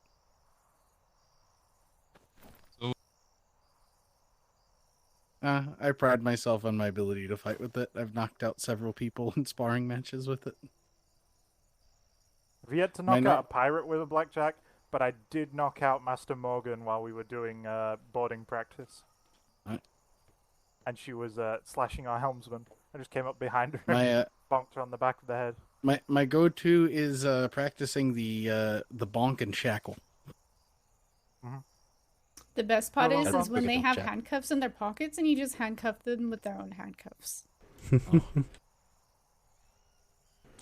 I pride myself on my ability to fight with it. I've knocked out several people in sparring matches with it. I've yet to knock out a pirate with a blackjack, but I did knock out Master Morgan while we were doing boarding practice. And she was slashing our helmsman. I just came up behind her and bonked her on the back of the head. My go-to is practicing the bonk and shackle. The best part is when they have handcuffs in their pockets and you just handcuff them with their own handcuffs.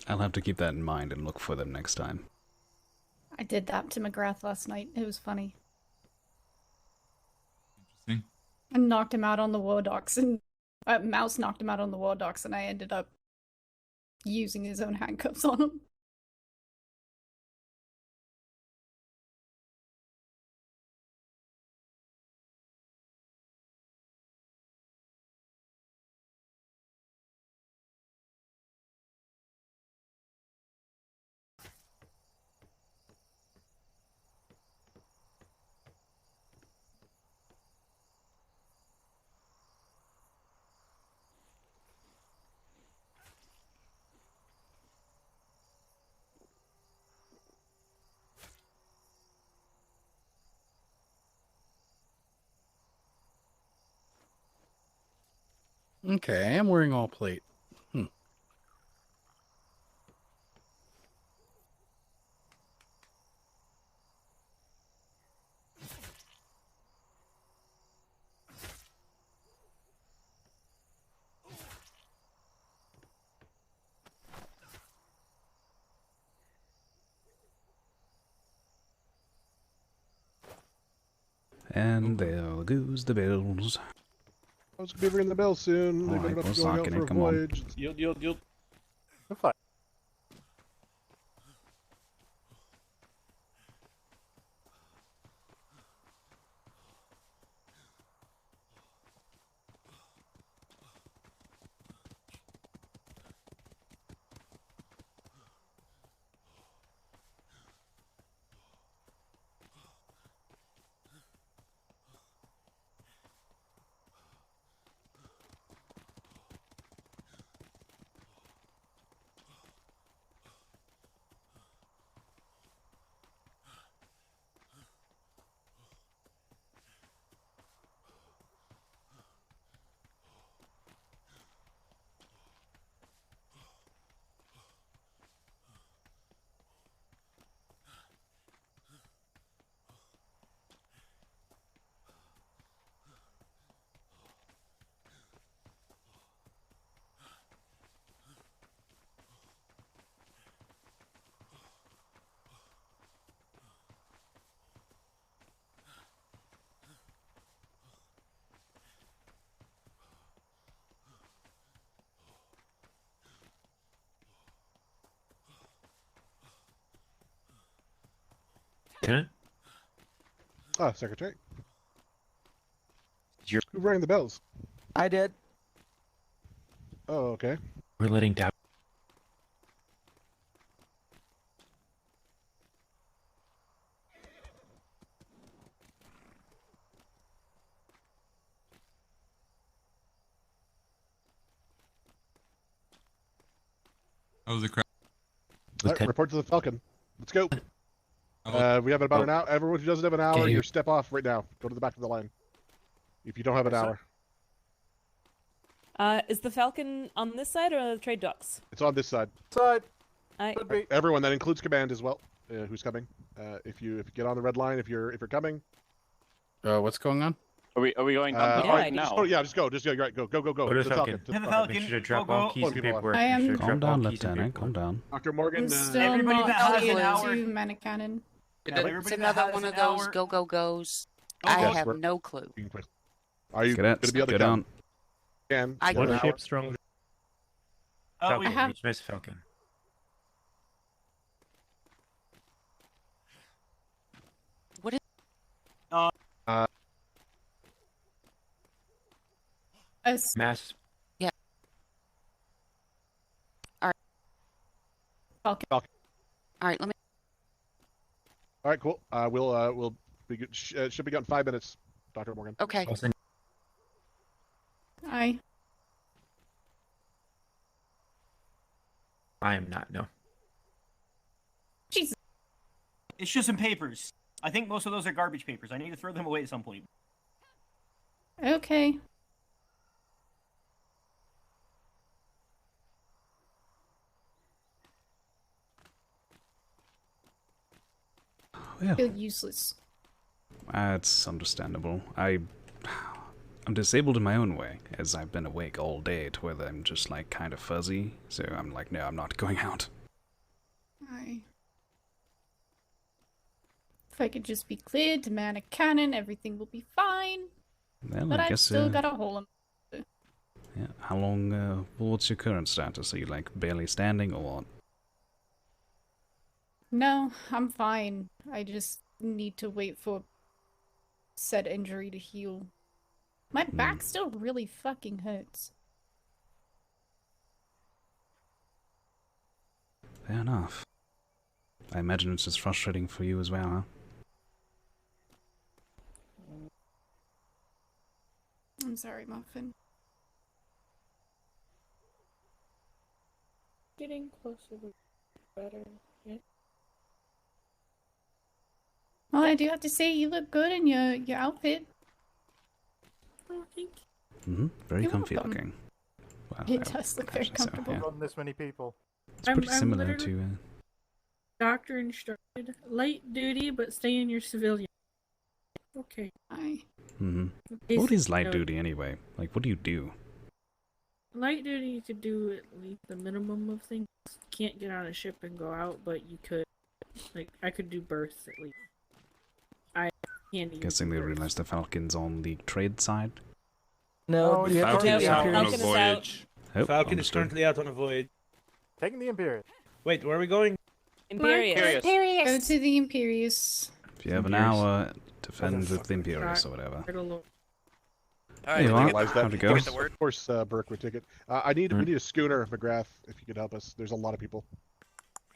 I'll have to keep that in mind and look for them next time. I did that to McGrath last night. It was funny. Interesting. I knocked him out on the war docks, and Mouse knocked him out on the war docks, and I ended up using his own handcuffs on him. Okay, I am wearing all plate. And there goes the bells. I was going to be ringing the bell soon. They're Alright, about we're to go out socking for it, a come on. voyage. Yield. Lieutenant? Secretary. Who rang the bells? I did. Oh, okay. We're letting down. Oh, the crowd. All right, report to the Falcon. Let's go. We have about an hour. Everyone who doesn't have an hour, Okay. you step off right now. Go to the back of the line. If you don't have an hour, Is the Falcon on this side or the trade docks? it's on this side. Side. I... Everyone, that includes command as well. Who's coming? If you get on the red line, if you're coming. What's going on? Are we going on the all right right, now? Just go, yeah, just go. Just go. Right, go. Go to the Falcon. To the Make Falcon. sure to drop all keys and paperwork. I am- Make sure to Calm drop all down, keys and Lieutenant. paperwork. Calm down. Dr. Morgan. I'm still everybody not that has an allied hour- to Mana Cannon. It's another one of those go goes. I have no clue. Are you Get going it. to be able to Get come? on. Can. I What can. ship strong? I have- HMS Falcon. What is? Mass. Yeah. All right. Falcon. All right. Let me. All right, cool. We'll be good. Should be gone in 5 minutes, Dr. Morgan. Okay. Aye. I am not. No. Jesus. It's just some papers. I think most of those are garbage papers. I need to throw them away at some point. Okay. Yeah. Feel useless. That's understandable. I'm disabled in my own way, as I've been awake all day to where I'm just like kind of fuzzy. So I'm like, no, I'm not going out. Aye. If I could just be cleared to Mana Cannon, everything will be fine. Well, but I I've guess, still got a hole in. Yeah. How long? Well, what's your current status? Are you like barely standing or what? No, I'm fine. I just need to wait for said injury to heal. My back still really fucking hurts. Fair enough. I imagine it's just frustrating for you as well, huh? I'm sorry, Muffin. Getting closer to better. Yeah. Well, I do have to say you look good in your outfit. Oh, thank Mm-hmm. Very You're comfy welcome. looking. Well, It I does would look very imagine so, comfortable. yeah. Run this many people. It's pretty I'm similar literally- to. Doctor instructed. Light duty, but stay in your civilian. Okay. Aye. Mm-hmm. Basic What is light note. duty anyway? Like, what do you do? Light duty, you could do at least the minimum of things. Can't get on a ship and go out, but you could. Like, I could do births at least. I can't even. Guessing do they births. realized the Falcon's on the trade side. No, you have to Falcon take is the out on a Imperius. voyage. Oh, Falcon is understood. currently out on a voyage. Taking the Imperius. Wait, where are we going? Imperius. Go to the Imperius. If you have an Imperius. hour, defend with the Imperius or whatever. Right along. Hey, did Mark, you get the- how'd it did you go? get the word? Of course, Burke would take it. We need a schooner, McGrath, if you could help us. There's a lot of people.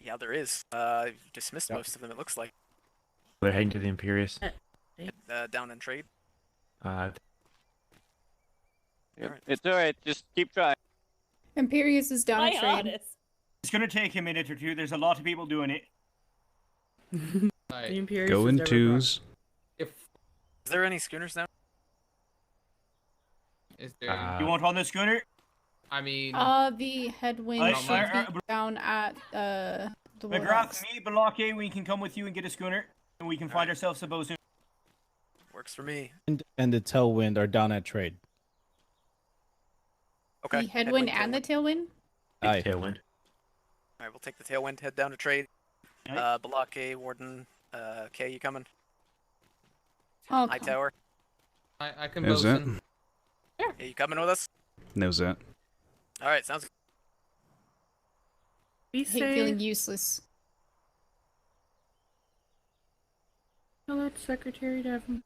Yeah, there is. You've dismissed Yep. most of them, it looks like. They're heading to the Imperius. Down in trade. It's alright, just keep trying. Imperius is down a trade. It's gonna take a minute or two. There's a lot of people doing it. The Imperius Go is in never twos. Is there any schooners now? Is there? You want on the schooner? I mean, The headwind I- should I- be down at the McGrath, warehouse. me, Balake, we can come with you and get a schooner, and we can find ourselves a bow soon. Works for me. And the tailwind are down at trade. Okay. The headwind and the tailwind? Aye. Tailwind. Alright, we'll take the tailwind, head down to trade. Balake, Warden, Kay, you coming? Oh, Hightower. I can Is it? bosun. Yeah, you coming with us? Knows it. Alright, sounds good. Be I hate safe. feeling useless. I'll let Secretary have him.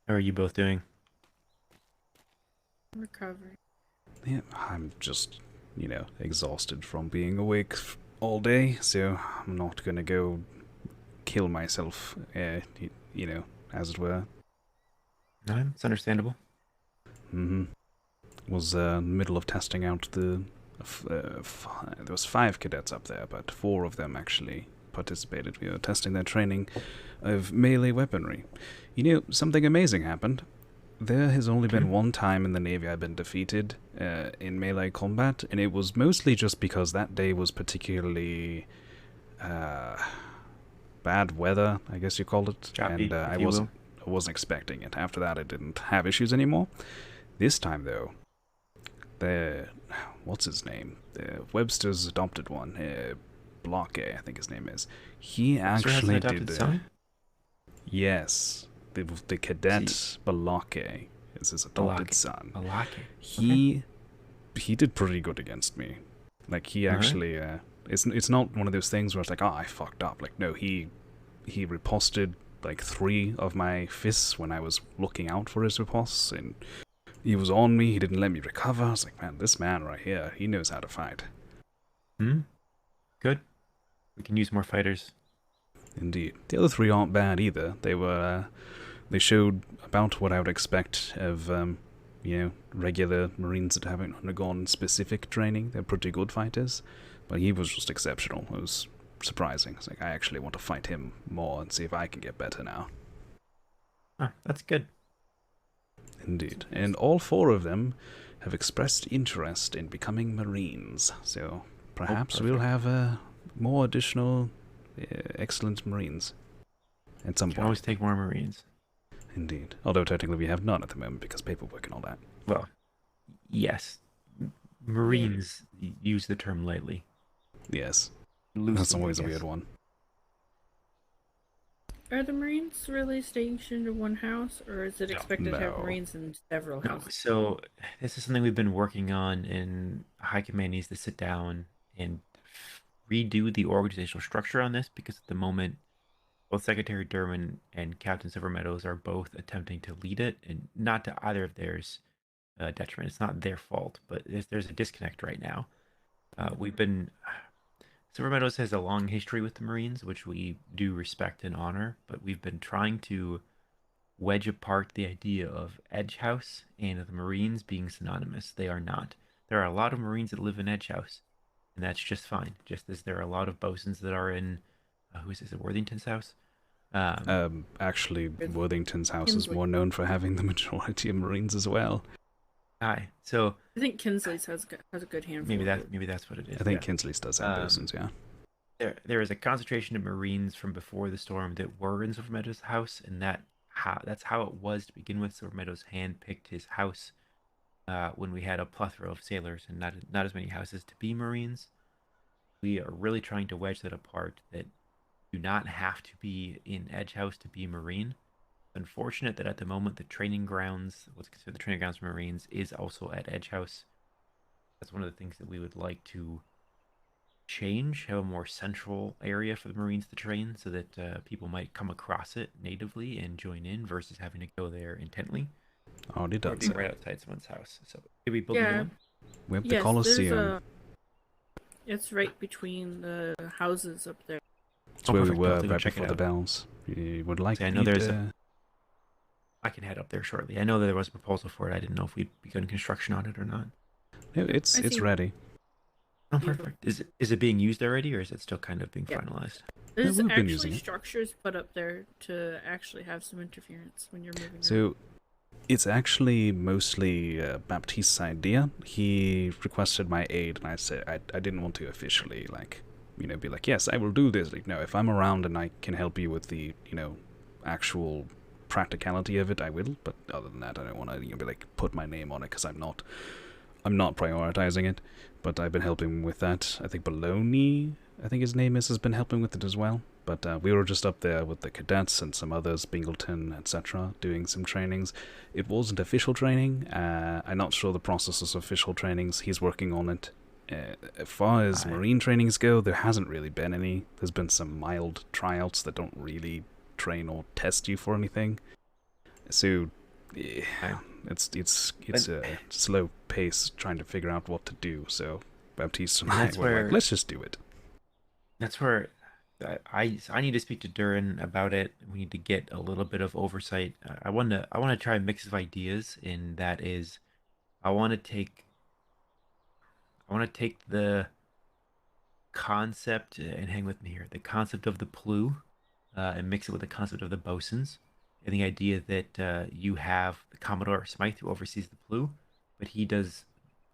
How are you both doing? Recovery. Yeah, I'm just, exhausted from being awake all day, so I'm not gonna go kill myself, as it were. No, it's understandable. Mm-hmm. Was in the middle of testing out there was 5 cadets up there, but 4 of them actually participated. We were testing their training of melee weaponry. Something amazing happened. There has only been one time in the Navy I've been defeated in melee combat, and it was mostly just because that day was particularly bad weather, I guess you called it, Choppy, and I you wasn't expecting it. After that, I didn't have issues anymore. This time, though, what's his name? Webster's adopted one, Block A, I think his name is. He actually did. Yes, the cadet Balake is his adopted son. He did pretty good against me. Like he actually, it's not one of those things where it's like, oh, I fucked up. Like no, he riposted like 3 of my fists when I was looking out for his riposts, and he was on me. He didn't let me recover. I was like, man, this man right here, he knows how to fight. Good. We can use more fighters. Indeed. The other 3 aren't bad either. They showed about what I would expect of, regular Marines that haven't undergone specific training. They're pretty good fighters, but he was just exceptional. It was surprising. It's like, I actually want to fight him more and see if I can get better now. That's good. Indeed. And all 4 of them have expressed interest in becoming Marines, so perhaps we'll have more additional excellent Marines at some point. Always take more Marines. Indeed. Although technically we have none at the moment because paperwork and all that. Well, yes. Marines use the term lightly. Yes. Loosely, That's always I a guess. weird one. Are the Marines really stationed in one house, or is it expected to have Marines in several houses? So this is something we've been working on, and High Command needs to sit down and redo the organizational structure on this, because at the moment, both Secretary Durman and Captain Silver Meadows are both attempting to lead it, and not to either of theirs detriment. It's not their fault, but there's a disconnect right now. Silver Meadows has a long history with the Marines, which we do respect and honor, but we've been trying to wedge apart the idea of Edge House and the Marines being synonymous. They are not. There are a lot of Marines that live in Edge House, and that's just fine. Just as there are a lot of bosuns that are in, is it Worthington's house? Actually, Worthington's house is more known for having the majority of Marines as well. Aye, so I think Kinsley's has a good handful. Maybe that's what it is. I think Kinsley's does have bosuns, yeah. There is a concentration of Marines from before the storm that were in Silver Meadows' house, and that's how it was to begin with. Silver Meadows handpicked his house when we had a plethora of sailors and not as many houses to be Marines. We are really trying to wedge that apart, that do not have to be in Edge House to be Marine. Unfortunate that at the moment the training grounds, what's considered the training grounds for Marines, is also at Edge House. That's one of the things that we would like to change, have a more central area for the Marines to train, so that people might come across it natively and join in versus having to go there intently. Already done. Or being right outside someone's house. So did we build a new one? We have the Coliseum. It's right between the houses up there. That's where we were right before the bells. You would like I know there's I can head up there shortly. I know that there was a proposal for it. I didn't know if we'd begun construction on it or not. No, it's ready. Oh, perfect. Is it being used already, or is it still kind of being finalized? There's we've been using actually it. structures put up there to actually have some interference when you're moving. So, it's actually mostly Baptiste's idea. He requested my aid, and I said I didn't want to officially be like, yes, I will do this. Like, no, if I'm around and I can help you with the actual practicality of it, I will. But other than that, I don't want to be like put my name on it, because I'm not prioritizing it. But I've been helping with that. I think Baloney, I think his name is, has been helping with it as well. But we were just up there with the cadets and some others, Bingleton, etc., doing some trainings. It wasn't official training. I'm not sure the process of official trainings. He's working on it. As far as Marine trainings go, there hasn't really been any. There's been some mild tryouts that don't really train or test you for anything. So, yeah, it's a slow pace trying to figure out what to do. So, Baptiste and I were like, let's just do it. That's where I need to speak to Durin about it. We need to get a little bit of oversight. I want to try a mix of ideas. In that is, I want to take the concept and hang with me here. The concept of the PLU, and mix it with the concept of the bosuns, and the idea that you have the Commodore Smythe who oversees the PLU, but he does.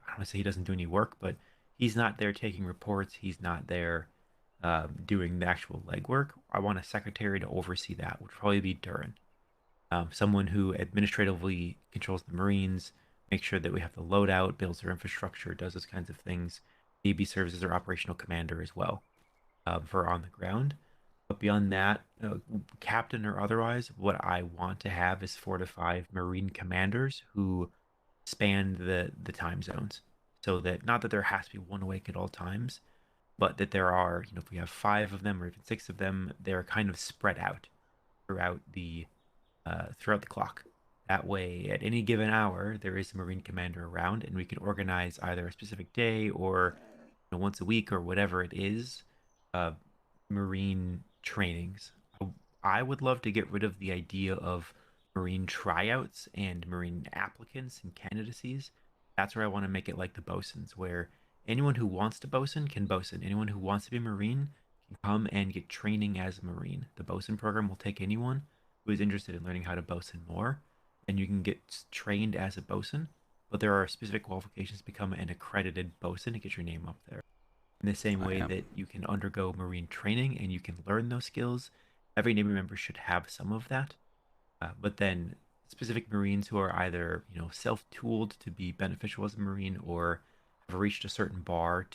I don't want to say he doesn't do any work, but he's not there taking reports. He's not there doing the actual legwork. I want a secretary to oversee that, which would probably be Durin. Someone who administratively controls the Marines, makes sure that we have the loadout, builds their infrastructure, does those kinds of things. Maybe serves as their operational commander as well for on the ground. But beyond that, captain or otherwise, what I want to have is 4 to 5 Marine commanders who span the time zones. So that, not that there has to be one awake at all times, but that there are, if we have 5 of them or even 6 of them, they're kind of spread out throughout the clock. That way, at any given hour, there is a Marine commander around, and we can organize either a specific day or once a week or whatever it is, Marine trainings. I would love to get rid of the idea of Marine tryouts and Marine applicants and candidacies. That's where I want to make it like the bosuns, where anyone who wants to bosun can bosun. Anyone who wants to be a Marine can come and get training as a Marine. The bosun program will take anyone who is interested in learning how to bosun more, and you can get trained as a bosun, but there are specific qualifications to become an accredited bosun to get your name up there. In the same way that you can undergo Marine training and you can learn those skills, every Navy member should have some of that. But then specific Marines who are either self-tooled to be beneficial as a Marine or have reached a certain bar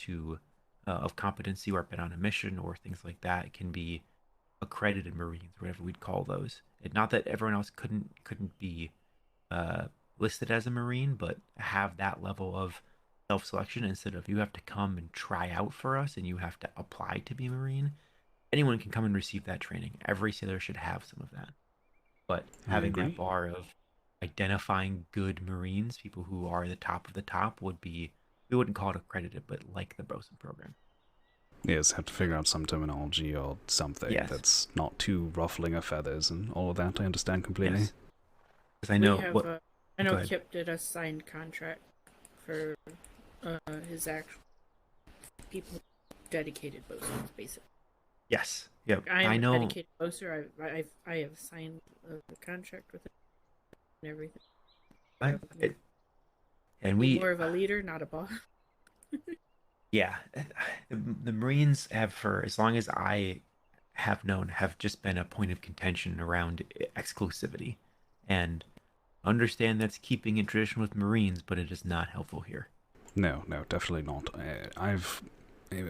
of competency or been on a mission or things like that can be accredited Marines, whatever we'd call those. Not that everyone else couldn't be listed as a Marine, but have that level of self-selection instead of you have to come and try out for us and you have to apply to be a Marine. Anyone can come and receive that training. Every sailor should have some of that. But having that bar of identifying good Marines, people who are the top of the top, would be, we wouldn't call it accredited, but like the bosun program. Yes, have to figure out some terminology or something that's not too ruffling of feathers and all of that. I understand completely. Yes. Because I know I know Kip did a signed contract for his actual people dedicated bosuns, basically. Yes. Yep. I know. Dedicated bosun. I have signed a contract with it and everything. And we more of a leader, not a boss. Yeah, the Marines have, for as long as I have known, have just been a point of contention around exclusivity, and understand that's keeping in tradition with Marines, but it is not helpful here. No, definitely not.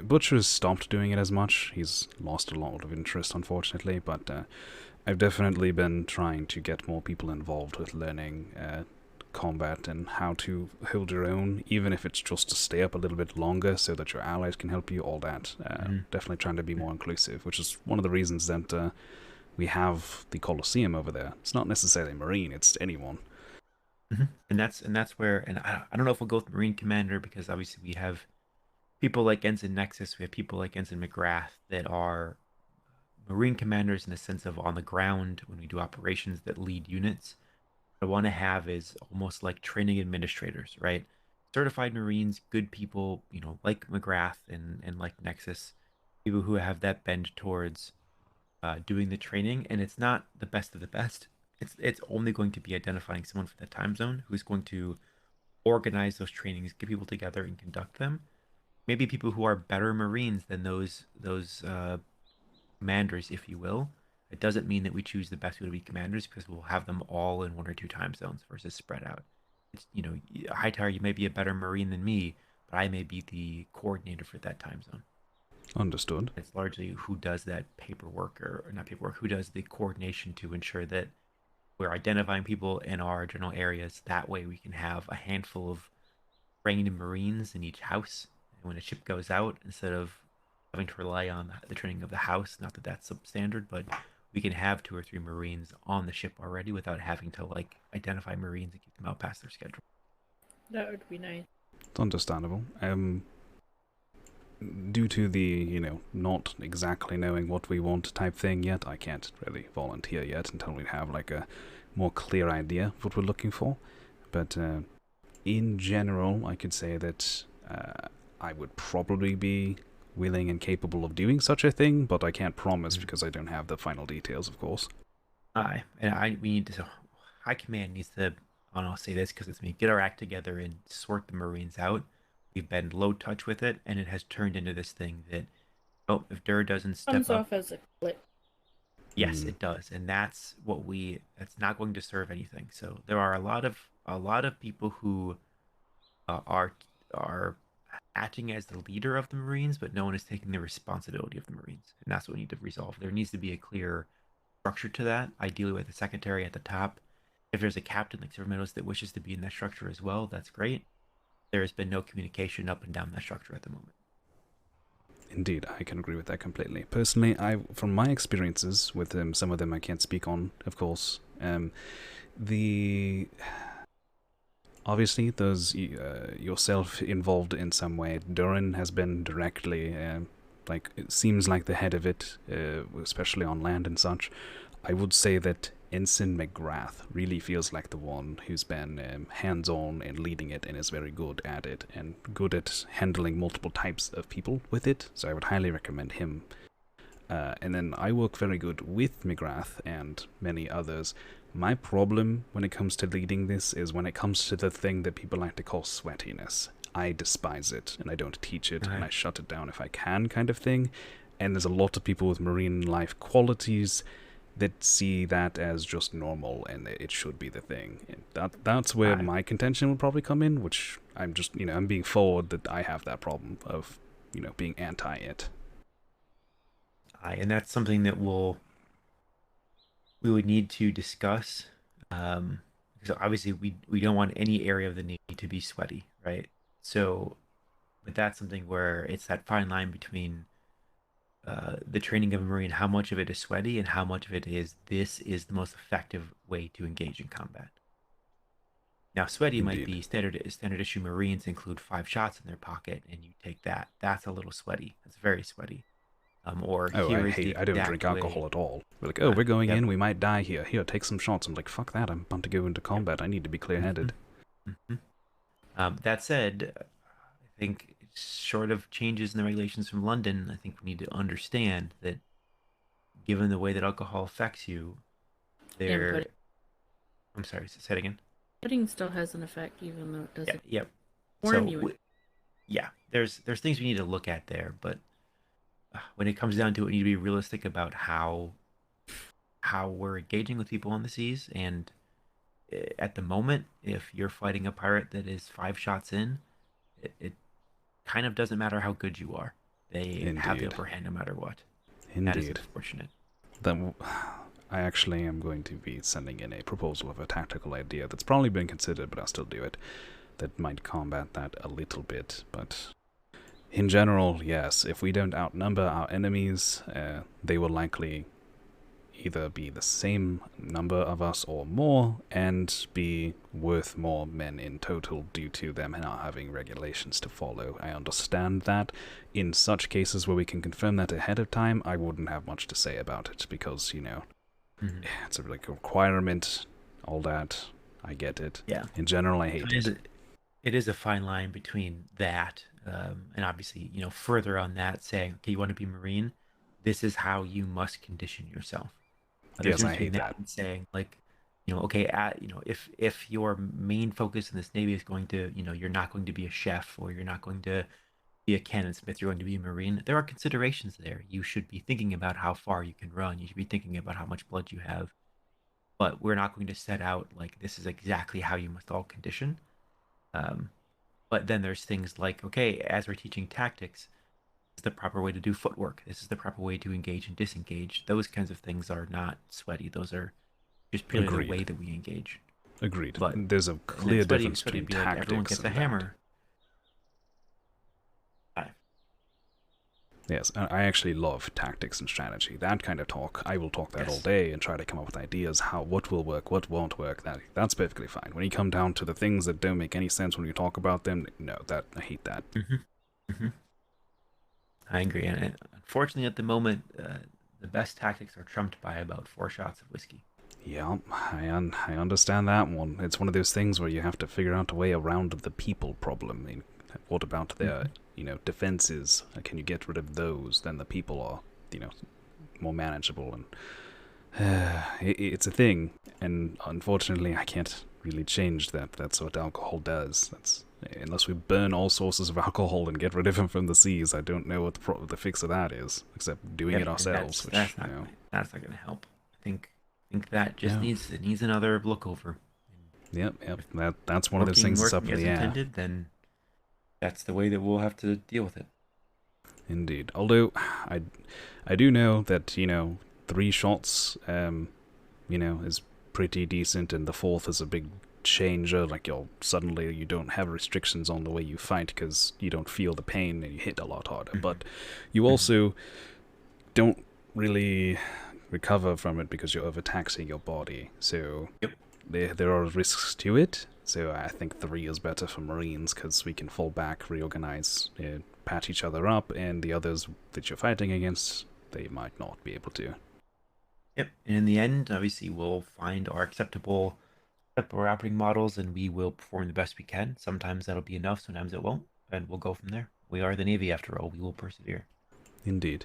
Butcher's stopped doing it as much. He's lost a lot of interest, unfortunately, but I've definitely been trying to get more people involved with learning combat and how to hold your own, even if it's just to stay up a little bit longer so that your allies can help you, all that. Definitely trying to be more inclusive, which is one of the reasons that we have the Colosseum over there. It's not necessarily Marine, it's anyone. And that's where, and I don't know if we'll go with Marine Commander, because obviously we have people like Ensign Nexus, we have people like Ensign McGrath that are Marine Commanders in the sense of on the ground when we do operations that lead units. What I want to have is almost like training administrators, right? Certified Marines, good people, like McGrath and like Nexus, people who have that bend towards doing the training. And it's not the best of the best. It's only going to be identifying someone for that time zone who's going to organize those trainings, get people together and conduct them. Maybe people who are better Marines than those commanders, if you will. It doesn't mean that we choose the best way to be commanders, because we'll have them all in 1 or 2 time zones versus spread out. It's, Hightower, you may be a better Marine than me, but I may be the coordinator for that time zone. Understood. It's largely who does that paperwork, or not paperwork, who does the coordination to ensure that we're identifying people in our general areas. That way we can have a handful of trained Marines in each house, And when a ship goes out, instead of having to rely on the training of the house, not that that's substandard, but we can have 2 or 3 Marines on the ship already without having to like identify Marines and keep them out past their schedule. That would be nice. It's understandable. Due to the, not exactly knowing what we want type thing yet, I can't really volunteer yet until we have like a more clear idea of what we're looking for. But in general, I could say that I would probably be willing and capable of doing such a thing, but I can't promise because I don't have the final details, of course. We need to. High Command needs to. I'll say this because it's me. Get our act together and sort the Marines out. We've been low touch with it, and it has turned into this thing that, if Dur doesn't step Comes up, off as a clip. yes, it does, and that's that's not going to serve anything. So there are a lot of people who are acting as the leader of the Marines, but no one is taking the responsibility of the Marines, and that's what we need to resolve. There needs to be a clear structure to that, ideally with a secretary at the top. If there's a captain like Silver Meadows that wishes to be in that structure as well, that's great. There has been no communication up and down that structure at the moment. Indeed, I can agree with that completely. Personally, from my experiences with them, some of them I can't speak on, of course. Obviously, there's yourself involved in some way. Durin has been directly, it seems like the head of it, especially on land and such. I would say that Ensign McGrath really feels like the one who's been hands-on and leading it and is very good at it and good at handling multiple types of people with it, so I would highly recommend him. And then I work very good with McGrath and many others. My problem when it comes to leading this is when it comes to the thing that people like to call sweatiness. I despise it, and I don't teach it, and I shut it down if I can, kind of thing. And there's a lot of people with marine life qualities that see that as just normal, and it should be the thing. And that's where my contention would probably come in, which I'm just, I'm being forward that I have that problem of, being anti-it. And that's something that we would need to discuss, because obviously we don't want any area of the Navy to be sweaty, right? So, but that's something where it's that fine line between the training of a Marine, how much of it is sweaty and how much of it is this is the most effective way to engage in combat. Now, sweaty might be standard issue Marines include 5 shots in their pocket, and you take that. That's a little sweaty. That's very sweaty. I don't drink alcohol at all. We're like, we're going in, we might die here. Here, take some shots. I'm like, fuck that, I'm about to go into combat. I need to be clear-headed. That said, I think short of changes in the regulations from London, I think we need to understand that given the way that alcohol affects you, I'm sorry, say it again. Pudding still has an effect, even though it doesn't warn you. There's things we need to look at there, but when it comes down to it, we need to be realistic about how we're engaging with people on the seas. And at the moment, if you're fighting a pirate that is 5 shots in, it kind of doesn't matter how good you are. They have the upper hand no matter what. That is unfortunate. I actually am going to be sending in a proposal of a tactical idea that's probably been considered, but I'll still do it, that might combat that a little bit. But in general, yes, if we don't outnumber our enemies, they will likely either be the same number of us or more, and be worth more men in total due to them not having regulations to follow. I understand that. In such cases where we can confirm that ahead of time, I wouldn't have much to say about it, because, it's a requirement, all that. I get it. Yeah. In general, I hate it. It is a fine line between that, and obviously, further on that, saying, okay, you want to be Marine, this is how you must condition yourself. Yes, I hate that. Saying, like, if your main focus in this Navy is going to, you're not going to be a chef, or you're not going to be a cannon smith, you're going to be a Marine, there are considerations there. You should be thinking about how far you can run. You should be thinking about how much blood you have. But we're not going to set out, like, this is exactly how you must all condition. But then there's things like, okay, as we're teaching tactics, this is the proper way to do footwork. This is the proper way to engage and disengage. Those kinds of things are not sweaty. Those are just purely the way that we engage. Agreed. But there's a clear difference between tactics everyone gets a hammer. Yes, I actually love tactics and strategy. That kind of talk, I will talk that all day and try to come up with ideas what will work, what won't work. That's perfectly fine. When you come down to the things that don't make any sense when you talk about them, no, I hate that. I agree, and unfortunately, at the moment, the best tactics are trumped by about 4 shots of whiskey. Yeah, I understand that one. It's one of those things where you have to figure out a way around the people problem. I mean, what about their, defenses? Can you get rid of those? Then the people are, more manageable. And it's a thing. And unfortunately, I can't really change that. That's what alcohol does. Unless we burn all sources of alcohol and get rid of them from the seas, I don't know what the fix of that is, except doing it ourselves. That's not going to help. I think that just needs another look over. Yep. That's one of those things that's up in the air. Intended, then that's the way that we'll have to deal with it. Indeed. Although I do know that 3 shots, is pretty decent, and the 4th is a big changer. Like suddenly you don't have restrictions on the way you fight because you don't feel the pain and you hit a lot harder. But you also don't really recover from it because you're overtaxing your body. So there are risks to it. So I think 3 is better for Marines because we can fall back, reorganize, patch each other up, and the others that you're fighting against, they might not be able to. Yep, and in the end, obviously, we'll find our acceptable operating models, and we will perform the best we can. Sometimes that'll be enough, sometimes it won't, and we'll go from there. We are the Navy, after all. We will persevere. Indeed.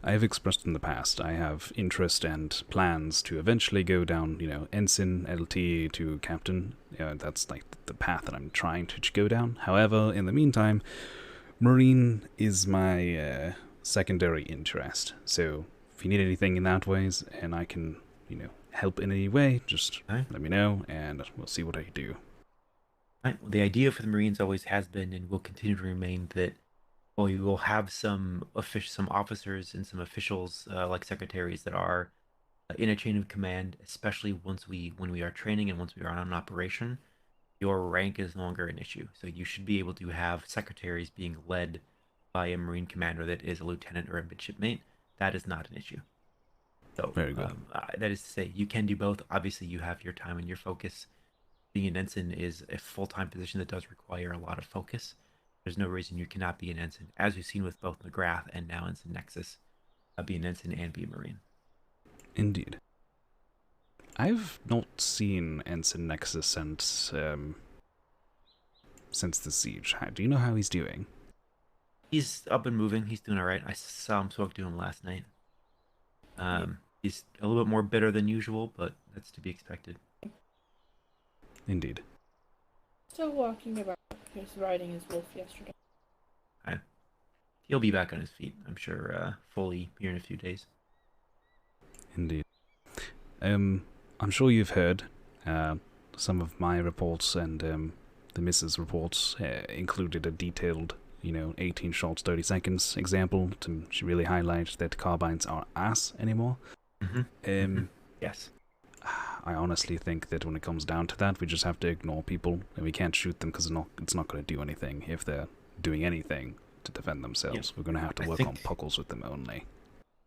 I have expressed in the past, I have interest and plans to eventually go down, ensign, LT to captain. That's like the path that I'm trying to go down. However, in the meantime, Marine is my secondary interest. So if you need anything in that ways, and I can, help in any way, just let me know, and we'll see what I can do. Right. Well, the idea for the Marines always has been and will continue to remain that we will have some officers and some officials like secretaries that are in a chain of command, especially when we are training and once we are on an operation. Your rank is no longer an issue, so you should be able to have secretaries being led by a Marine commander that is a lieutenant or a midshipmate. That is not an issue. So very good. That is to say, you can do both. Obviously, you have your time and your focus. Being an ensign is a full-time position that does require a lot of focus. There's no reason you cannot be an ensign, as we've seen with both McGrath and now Ensign Nexus, be an ensign and be a Marine. Indeed. I've not seen Ensign Nexus since the siege. Do you know how he's doing? He's up and moving. He's doing all right. I saw him spoke to him last night. He's a little bit more bitter than usual, but that's to be expected. Indeed. Still walking about. He was riding his wolf yesterday. He'll be back on his feet, I'm sure, fully here in a few days. Indeed. I'm sure you've heard some of my reports, and the Mrs. reports included a detailed, 18 shots, 30 seconds example to really highlight that carbines aren't ass anymore. Yes. I honestly think that when it comes down to that, we just have to ignore people, and we can't shoot them because it's not going to do anything if they're doing anything to defend themselves. We're going to have to work on puckles with them only.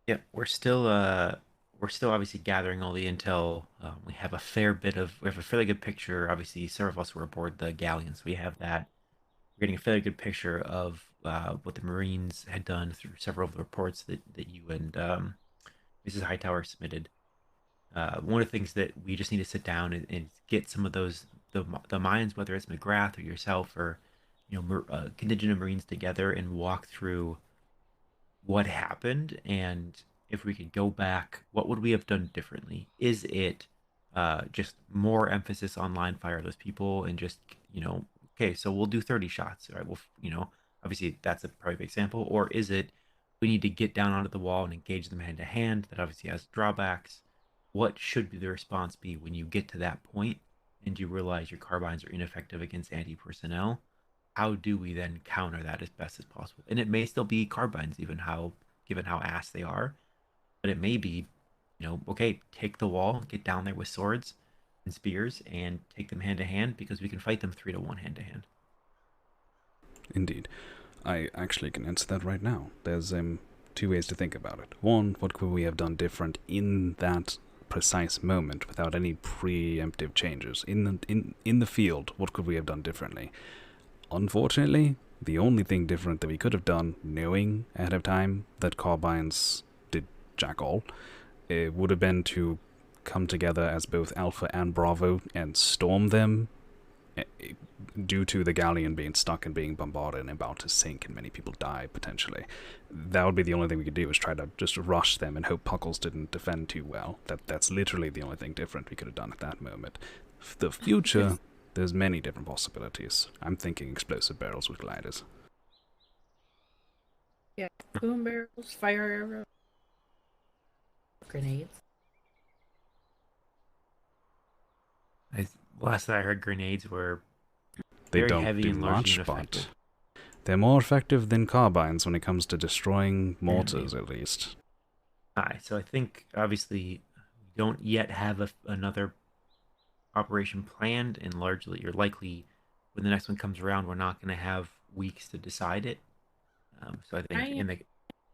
Yeah, we're still obviously gathering all the intel. We have a fairly good picture. Obviously, several of us were aboard the galleons. We have that. We're getting a fairly good picture of what the Marines had done through several of the reports that you and Mrs. Hightower submitted. One of the things that we just need to sit down and get some of the minds, whether it's McGrath or yourself or contingent of Marines together and walk through what happened, and if we could go back, what would we have done differently? Is it just more emphasis on line fire those people and just okay, so we'll do 30 shots, all right? Well, obviously that's a probably example, or is it we need to get down onto the wall and engage them hand to hand? That obviously has drawbacks. What should be the response be when you get to that point and you realize your carbines are ineffective against anti-personnel? How do we then counter that as best as possible? And it may still be carbines, given how ass they are, but it may be, okay, take the wall, get down there with swords and spears, and take them hand to hand because we can fight them 3-1 hand to hand. Indeed. I actually can answer that right now. There's two ways to think about it. One, what could we have done different in that precise moment without any preemptive changes? In the field, what could we have done differently? Unfortunately, the only thing different that we could have done, knowing ahead of time that carbines did jack all, it would have been to come together as both Alpha and Bravo and storm them due to the galleon being stuck and being bombarded and about to sink and many people die potentially. That would be the only thing we could do, is try to just rush them and hope Puckles didn't defend too well. That's literally the only thing different we could have done at that moment. For the future, there's many different possibilities. I'm thinking explosive barrels with gliders. Yeah, boom barrels, fire arrows, grenades. Last that I heard, grenades were They very don't heavy do and largely much, ineffective. but they're more effective than carbines when it comes to destroying mortars, at least. Alright, so I think obviously we don't yet have another operation planned, and largely, or likely, when the next one comes around, we're not going to have weeks to decide it. So I think in the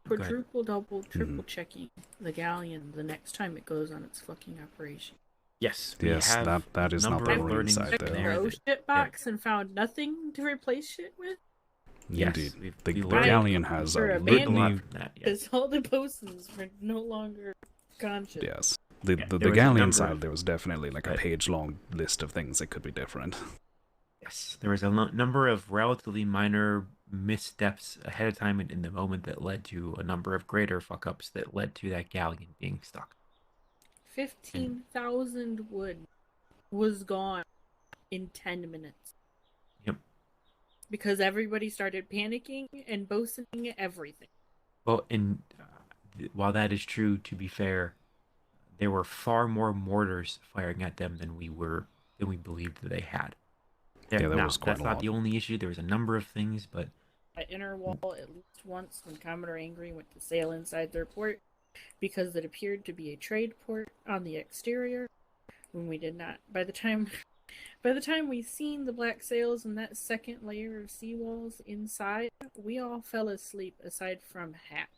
quadruple, double, triple checking the galleon the next time it goes on its fucking operation. Yes, that is not the marine side, Checked though. the shit box and found nothing to replace shit with. Indeed. The we galleon has a abandoned litany. because all the bosuns were no longer conscious. Yes. The there was a galleon number side, of- there was definitely like a page-long list of things that could be different. Yes, there was a number of relatively minor missteps ahead of time in the moment that led to a number of greater fuck-ups that led to that galleon being stuck. 15,000 wood was gone in 10 minutes. Yep. Because everybody started panicking and bosoning everything. Well, and while that is true, to be fair, there were far more mortars firing at them than we believed that they had. Yeah, that now, was quite that's a not lot. the only issue. There was a number of things, but At inner wall at least once when Commodore Angry went to sail inside their port because it appeared to be a trade port on the exterior when we did not. By the time we seen the black sails and that second layer of seawalls inside, we all fell asleep aside from Hat.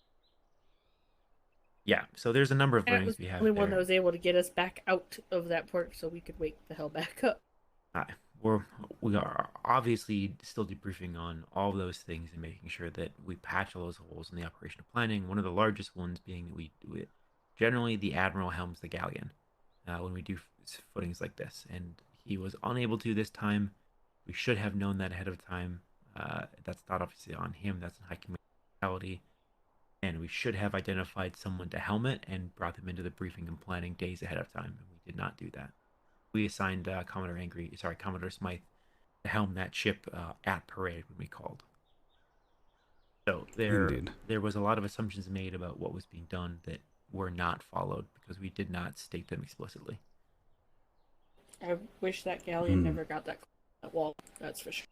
yeah. So there's a number of Hat learnings was we the have only there. one that was able to get us back out of that port so we could wake the hell back up. We are obviously still debriefing on all of those things and making sure that we patch all those holes in the operational planning. One of the largest ones being that we generally the admiral helms the galleon when we do footings like this, and he was unable to this time. We should have known that ahead of time. That's not obviously on him. That's in high command, and we should have identified someone to helm it and brought them into the briefing and planning days ahead of time, and we did not do that. We assigned Commodore Smythe to helm that ship at parade when we called. So there was a lot of assumptions made about what was being done that were not followed because we did not state them explicitly. I wish that galleon never got that wall, that's for sure.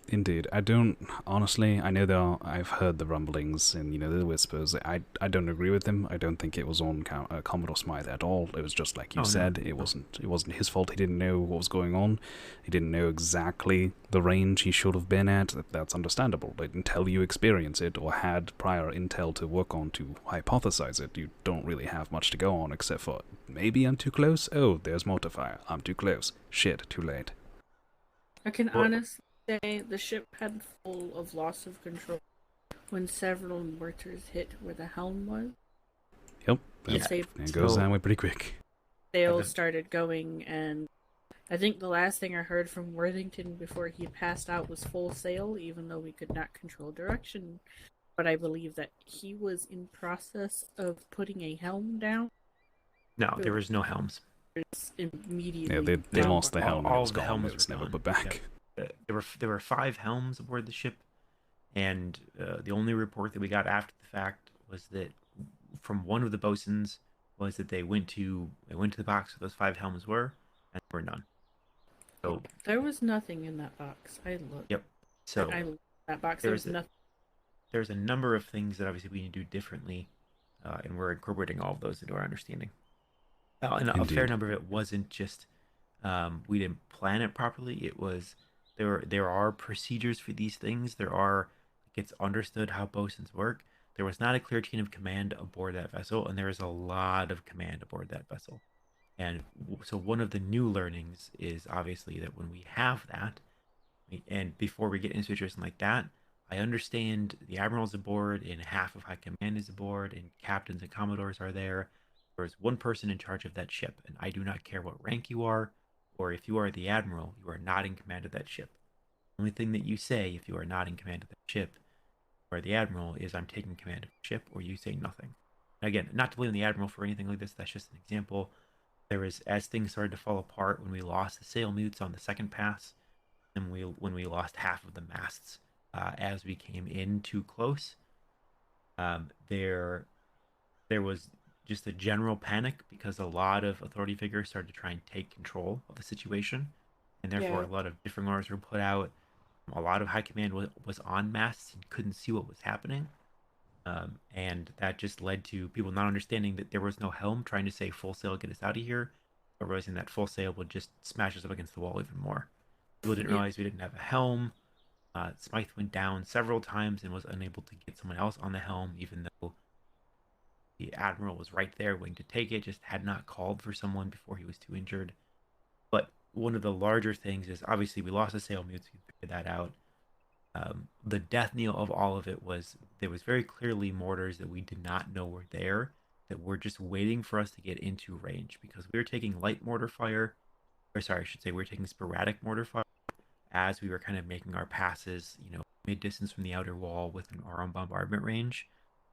Indeed. I don't, honestly, I know I've heard the rumblings and, the whispers. I don't agree with them. I don't think it was on Commodore Smythe at all. It was just like you said, it wasn't his fault. He didn't know what was going on. He didn't know exactly the range he should have been at. That's understandable. But until you experience it or had prior intel to work on to hypothesize it, you don't really have much to go on except for, maybe I'm too close? Oh, there's mortar fire. I'm too close. Shit, too late. I can honestly say the ship had full of loss of control when several mortars hit where the helm was. Yep. It goes that way pretty quick. Sails started going, and I think the last thing I heard from Worthington before he passed out was full sail, even though we could not control direction. But I believe that he was in process of putting a helm down. No, there was no helms. Immediately. Yeah, they lost the helm. All It was of the gone. helms It was were never gone. put back. Yeah. There were 5 helms aboard the ship, and the only report that we got after the fact was that from one of the bosuns was that they went to the box where those 5 helms were, and there were none. So There was nothing in that box. I looked. Yep. So that box, there was nothing. There's a number of things that obviously we need to do differently, and we're incorporating all of those into our understanding. And a fair number of it wasn't just we didn't plan it properly. It was there are procedures for these things. It's understood how bosuns work. there was not a clear chain of command aboard that vessel, and there is a lot of command aboard that vessel. And so one of the new learnings is obviously that when we have that, and before we get into a situation like that, I understand the admiral's aboard and half of high command is aboard and captains and commodores are there. There is one person in charge of that ship, and I do not care what rank you are, or if you are the admiral, you are not in command of that ship. The only thing that you say if you are not in command of that ship, or the admiral, is I'm taking command of the ship, or you say nothing. Again, not to blame the admiral for anything like this, that's just an example. There was, as things started to fall apart, when we lost the sail mutes on the second pass, and when we lost half of the masts as we came in too close, there was just a general panic because a lot of authority figures started to try and take control of the situation, and therefore a lot of different orders were put out. A lot of high command was on masts and couldn't see what was happening, and that just led to people not understanding that there was no helm, trying to say full sail, get us out of here, but realizing that full sail would just smash us up against the wall even more. People didn't realize we didn't have a helm. Smythe went down several times and was unable to get someone else on the helm, even though the admiral was right there waiting to take it, just had not called for someone before he was too injured. But one of the larger things is obviously we lost the sail mutes, we figured that out. The death knell of all of it was there was very clearly mortars that we did not know were there, that were just waiting for us to get into range, because we were taking light mortar fire, or sorry, I should say we were taking sporadic mortar fire as we were kind of making our passes, mid-distance from the outer wall within our own bombardment range.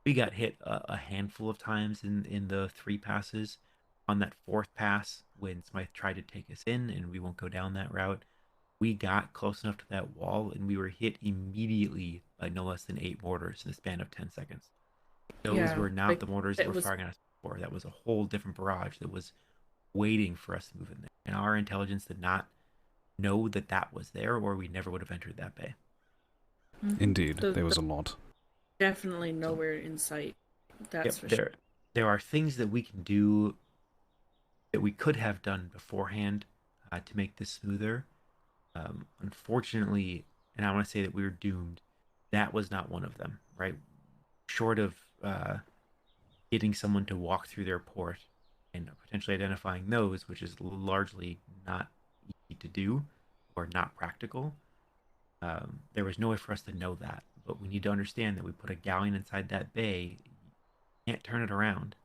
We got hit a handful of times in the 3 passes. On that 4th pass, when Smythe tried to take us in, and we won't go down that route, we got close enough to that wall, and we were hit immediately by no less than 8 mortars in the span of 10 seconds. Those were not the mortars that were firing on us before. That was a whole different barrage that was waiting for us to move in there. And our intelligence did not know that that was there, or we never would have entered that bay. Indeed, there was a lot. Definitely nowhere in sight. That's for sure. There are things that we can do that we could have done beforehand to make this smoother. Unfortunately, and I want to say that we were doomed, that was not one of them, right? Short of getting someone to walk through their port and potentially identifying those, which is largely not easy to do or not practical, there was no way for us to know that. But we need to understand that we put a galleon inside that bay. You can't turn it around.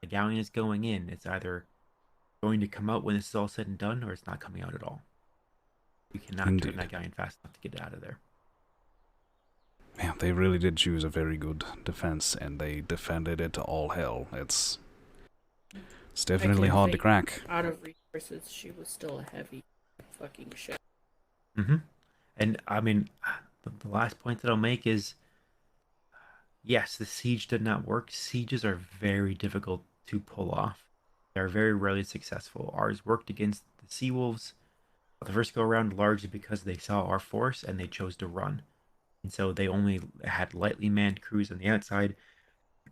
The galleon is going in. It's either going to come out when this is all said and done, or it's not coming out at all. You cannot turn that galleon fast enough to get it out of there. Yeah, they really did choose a very good defense, and they defended it to all hell. It's definitely hard to crack. Out of resources, she was still a heavy fucking ship. And I mean, the last point that I'll make is, yes, the siege did not work. Sieges are very difficult to pull off. They're very rarely successful. Ours worked against the Sea Wolves the first go around largely because they saw our force and they chose to run. And so they only had lightly manned crews on the outside.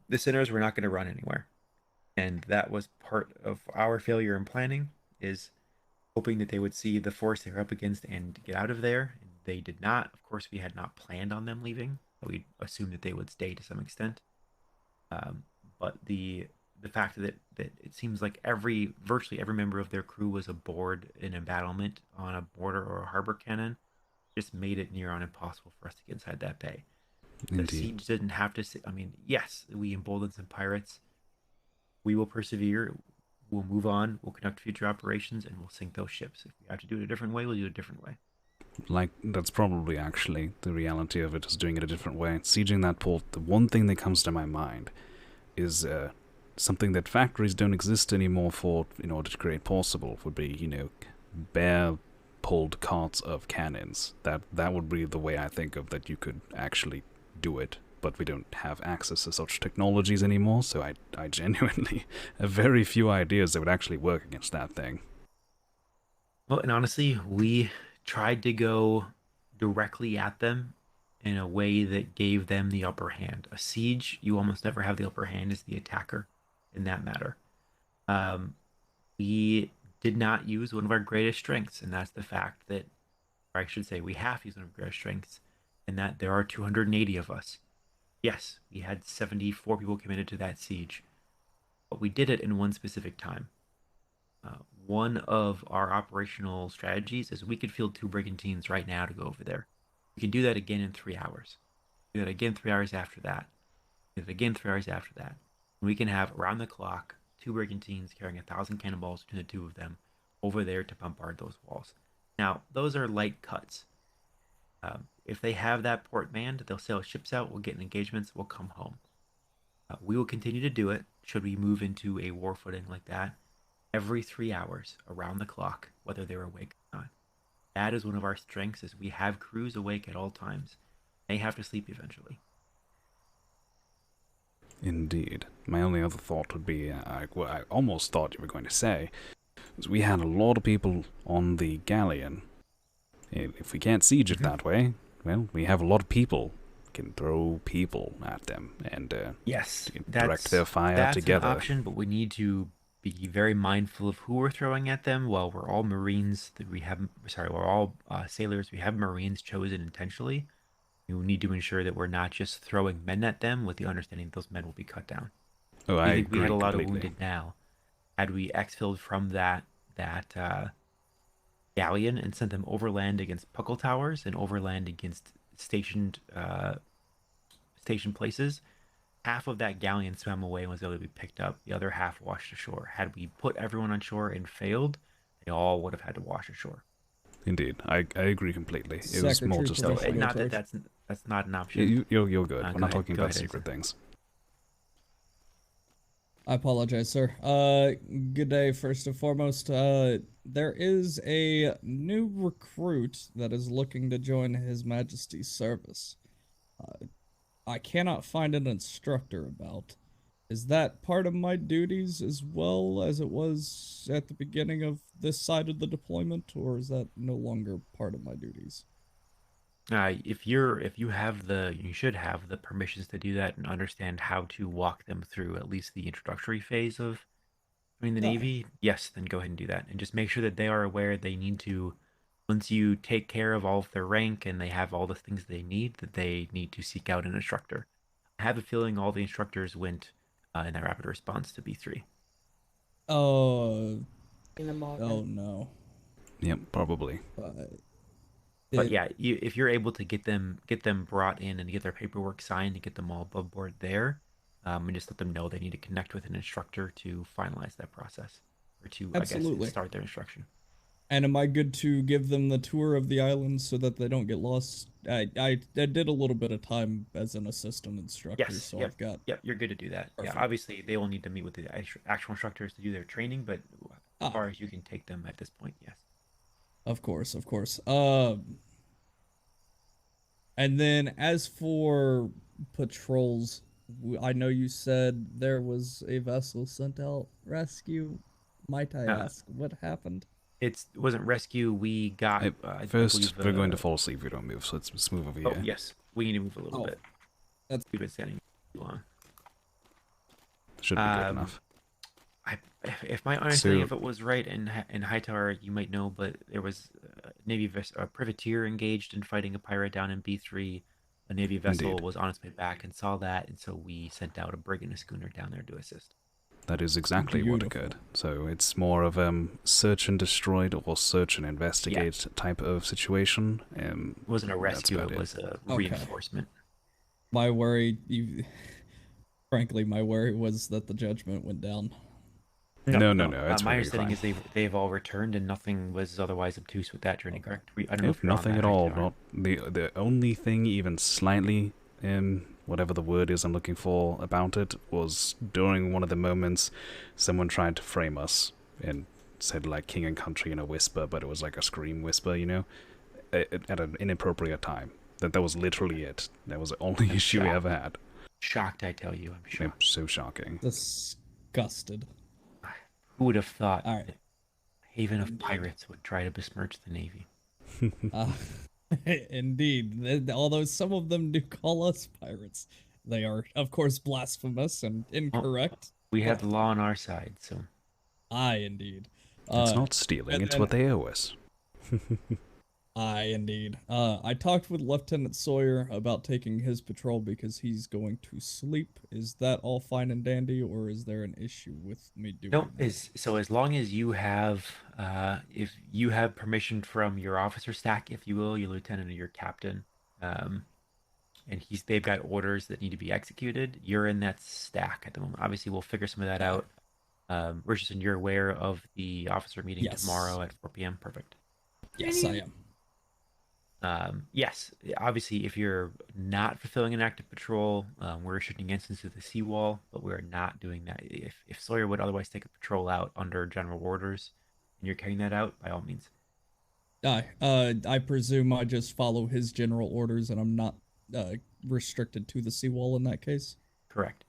The sinners were not going to run anywhere. And that was part of our failure in planning, is hoping that they would see the force they were up against and get out of there. And they did not. Of course, we had not planned on them leaving. We assumed that they would stay to some extent. But the fact that it seems like virtually every member of their crew was aboard an embattlement on a border or a harbor cannon just made it near on impossible for us to get inside that bay. The siege didn't have to. I mean, yes, we emboldened some pirates. We will persevere. We'll move on. We'll conduct future operations, and we'll sink those ships. If we have to do it a different way, we'll do it a different way. Like, that's probably actually the reality of it, is doing it a different way. Sieging that port, the one thing that comes to my mind is something that factories don't exist anymore for, in order to create possible, would be, bare pulled carts of cannons. That would be the way I think of that you could actually do it. But we don't have access to such technologies anymore, so I genuinely have very few ideas that would actually work against that thing. Well, and honestly, we tried to go directly at them in a way that gave them the upper hand. A siege, you almost never have the upper hand as the attacker in that matter. We did not use one of our greatest strengths, and that's the fact that, or I should say, we have used one of our greatest strengths, and that there are 280 of us. Yes, we had 74 people committed to that siege, but we did it in one specific time. One of our operational strategies is we could field 2 brigantines right now to go over there. We can do that again in 3 hours. Do that again 3 hours after that. Do it again 3 hours after that. And we can have around the clock 2 brigantines carrying 1,000 cannonballs between the 2 of them over there to bombard those walls. Now, those are light cuts. If they have that port manned, they'll sail ships out, we'll get in engagements, we'll come home. We will continue to do it should we move into a war footing like that every 3 hours around the clock, whether they're awake or not. That is one of our strengths, is we have crews awake at all times. They have to sleep eventually. Indeed. My only other thought would be, what I almost thought you were going to say, is we had a lot of people on the galleon. If we can't siege it that way, well, we have a lot of people. We can throw people at them and yes, direct their fire that's together. An option, but we need to be very mindful of who we're throwing at them. While we're all Marines, we're all sailors. We have Marines chosen intentionally. We need to ensure that we're not just throwing men at them with the understanding that those men will be cut down. Oh, I agree we had a lot completely. of wounded now. Had we exfilled from that galleon and sent them overland against puckle towers and overland against stationed places, half of that galleon swam away and was able to be picked up. The other half washed ashore. Had we put everyone on shore and failed, they all would have had to wash ashore. Indeed, I agree completely. It was more just not that that's not an option. You're good. We're not ahead, talking go about ahead, secret things. I apologize, sir. Good day, first and foremost. There is a new recruit that is looking to join His Majesty's service. I cannot find an instructor about. Is that part of my duties as well as it was at the beginning of this side of the deployment, or is that no longer part of my duties? If you should have the permissions to do that and understand how to walk them through at least the introductory phase of joining the Navy. Yes, then go ahead and do that, and just make sure that they are aware they need to. Once you take care of all of their rank and they have all the things they need, that they need to seek out an instructor. I have a feeling all the instructors went in that rapid response to B3. Oh no. Yep, probably. But yeah, if you're able to get them brought in and get their paperwork signed and get them all above board there, and just let them know they need to connect with an instructor to finalize that process, or to I guess start their instruction. And am I good to give them the tour of the island so that they don't get lost? I did a little bit of time as an assistant instructor, Yes, so yep, I've got. Yep, you're good to do that. Perfect. Yeah, obviously they will need to meet with the actual instructors to do their training, but as far as you can take them at this point, yes. Of course. And then as for patrols, I know you said there was a vessel sent out rescue. Might I ask what happened? It wasn't rescue. We got First, we're going to fall asleep if we don't move, so let's move over here. Yes, we need to move a little bit. We've been standing too long. Should be good enough. If my understanding, if it was right in Hightower, you might know, but there was a privateer engaged in fighting a pirate down in B3. A Navy vessel Indeed. was on its way back and saw that, and so we sent out a brig and a schooner down there to assist. That is exactly what occurred. So it's more of search and destroy or search and investigate type of situation. It wasn't a rescue, it was a reinforcement. My worry, frankly, my worry was that the judgment went down. No. It's my understanding is they've all returned and nothing was otherwise obtuse with that journey, correct? I don't know if you're on nothing that at all. Hightower. Not the only thing even slightly whatever the word is I'm looking for about it was during one of the moments someone tried to frame us and said like king and country in a whisper, but it was like a scream whisper, at an inappropriate time. That was literally it. That was the only issue we ever had. Shocked, I tell you. I'm shocked. So shocking. Disgusted. Who would have thought that a haven of pirates would try to besmirch the Navy? Indeed. Although some of them do call us pirates. They are, of course, blasphemous and incorrect. We have the law on our side, so... Aye, indeed. It's not stealing, it's what they owe us. Aye, indeed. I talked with Lieutenant Sawyer about taking his patrol because he's going to sleep. Is that all fine and dandy, or is there an issue with me doing No, that? so as long as you have, if you have permission from your officer stack, if you will, your lieutenant or your captain, and they've got orders that need to be executed, you're in that stack at the moment. Obviously, we'll figure some of that out. Richardson, you're aware of the officer meeting tomorrow at 4 p.m. Perfect. Yes, I am. Yes, obviously, if you're not fulfilling an active patrol, we're restricting instance to the seawall, but we're not doing that. If Sawyer would otherwise take a patrol out under general orders, and you're carrying that out, by all means. I presume I just follow his general orders and I'm not restricted to the seawall in that case? Correct.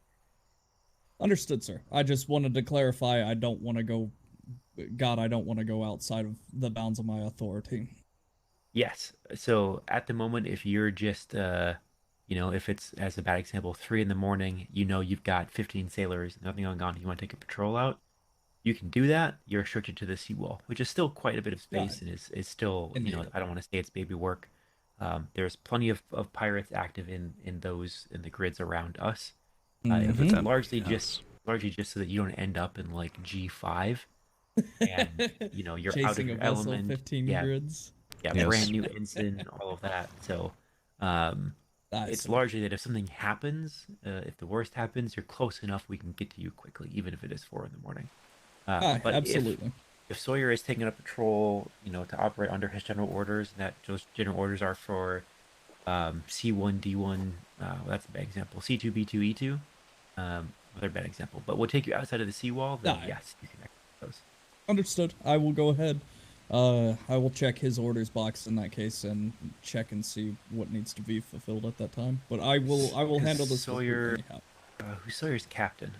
Understood, sir. I just wanted to clarify I don't want to go... God, I don't want to go outside of the bounds of my authority. Yes. So at the moment, if you're just, if it's, as a bad example, 3 in the morning, you've got 15 sailors, nothing going on, you want to take a patrol out, you can do that. You're restricted to the seawall, which is still quite a bit of space and is still, I don't want to say it's baby work. There's plenty of pirates active in the grids around us. It's largely just so that you don't end up in like G5 and you're chasing out of your a vessel element. 15 grids. Yeah, brand new ensign, all of that. So it's largely that if something happens, if the worst happens, you're close enough we can get to you quickly, even if it is 4 in the morning. But absolutely. If Sawyer is taking a patrol, to operate under his general orders, those general orders are for C1, D1, that's a bad example, C2, B2, E2, another bad example. But we'll take you outside of the seawall, then yes, you can execute those. Understood. I will go ahead. I will check his orders box in that case and check and see what needs to be fulfilled at that time. But I will handle this. Sawyer, who's Sawyer's captain?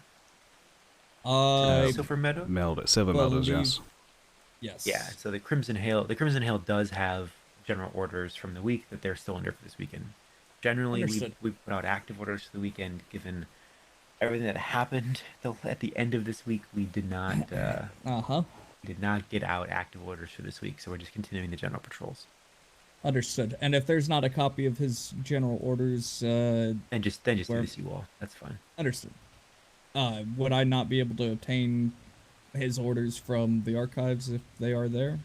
Silver Meadow? Silver Meadows, yes. Yes. Yeah, so the Crimson Hail does have general orders from the week that they're still under for this weekend. Generally, we put out active orders for the weekend, given everything that happened at the end of this week. We did not did not get out active orders for this week, so we're just continuing the general patrols. Understood. And if there's not a copy of his general orders, then just do the seawall. That's fine. Understood. Would I not be able to obtain his orders from the archives if they are there?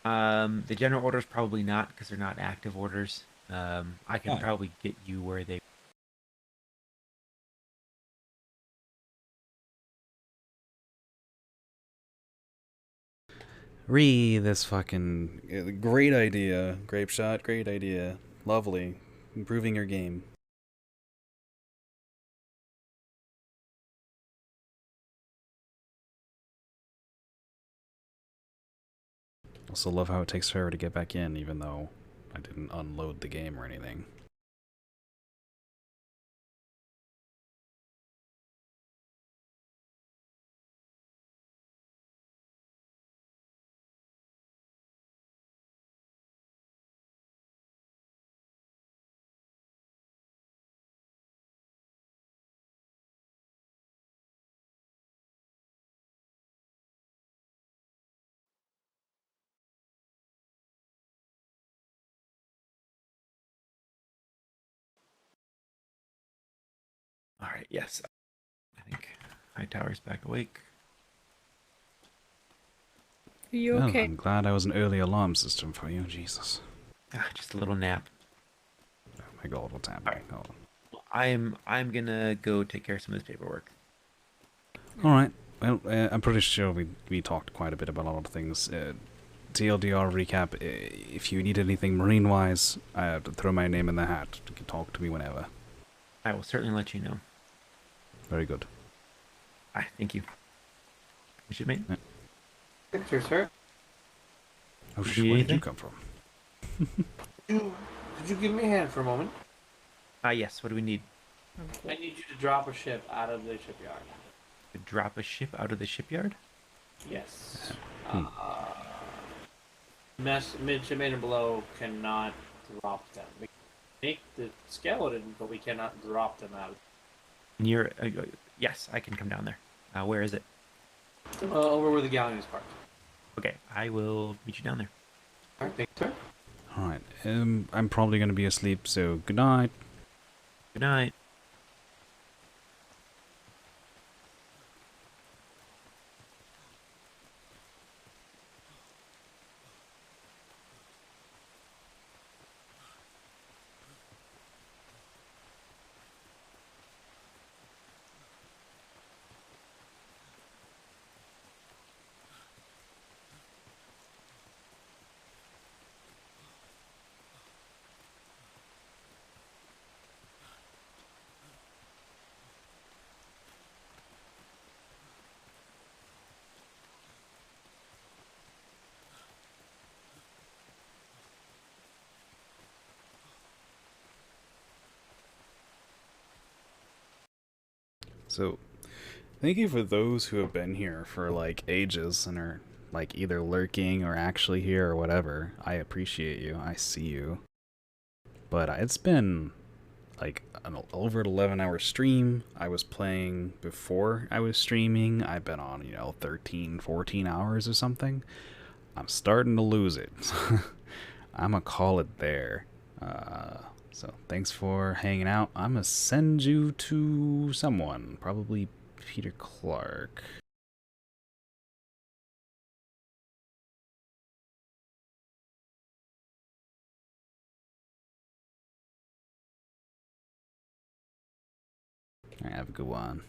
The general orders probably not, because they're not active orders. I can probably get you where they. This fucking great idea, Grape Shot. Great idea, lovely, improving your game. Also love how it takes forever to get back in, even though I didn't unload the game or anything. All right. Yes, I think Hightower's back awake. Are you okay? I'm glad I was an early alarm system for you. Jesus. Just a little nap. Oh my God, what's happening? Hold on. I'm gonna go take care of some of this paperwork. All right. Well, I'm pretty sure we talked quite a bit about a lot of things. TLDR recap. If you need anything marine-wise, I have to throw my name in the hat. You can talk to me whenever. I will certainly let you know. Very good. Thank you. Should mate. Yeah. Picture, sir. Oh shit! Where did you come from? Could you give me a hand for a moment? Yes. What do we need? I need you to drop a ship out of the shipyard. To drop a ship out of the shipyard? Yes. Midshipmen and below cannot drop them. We can make the skeleton, but we cannot drop them out. And you're yes, I can come down there. Where is it? Over where the galleon is parked. Okay, I will meet you down there. All right, thanks, sir. Alright, I'm probably gonna be asleep, so good night. Good night. So, thank you for those who have been here for like ages and are like either lurking or actually here or whatever. I appreciate you. I see you. But it's been like an over an 11-hour stream. I was playing before I was streaming. I've been on, 13, 14 hours or something. I'm starting to lose it. I'm gonna call it there. So thanks for hanging out. I'm gonna send you to someone, probably Peter Clark. Alright, have a good one.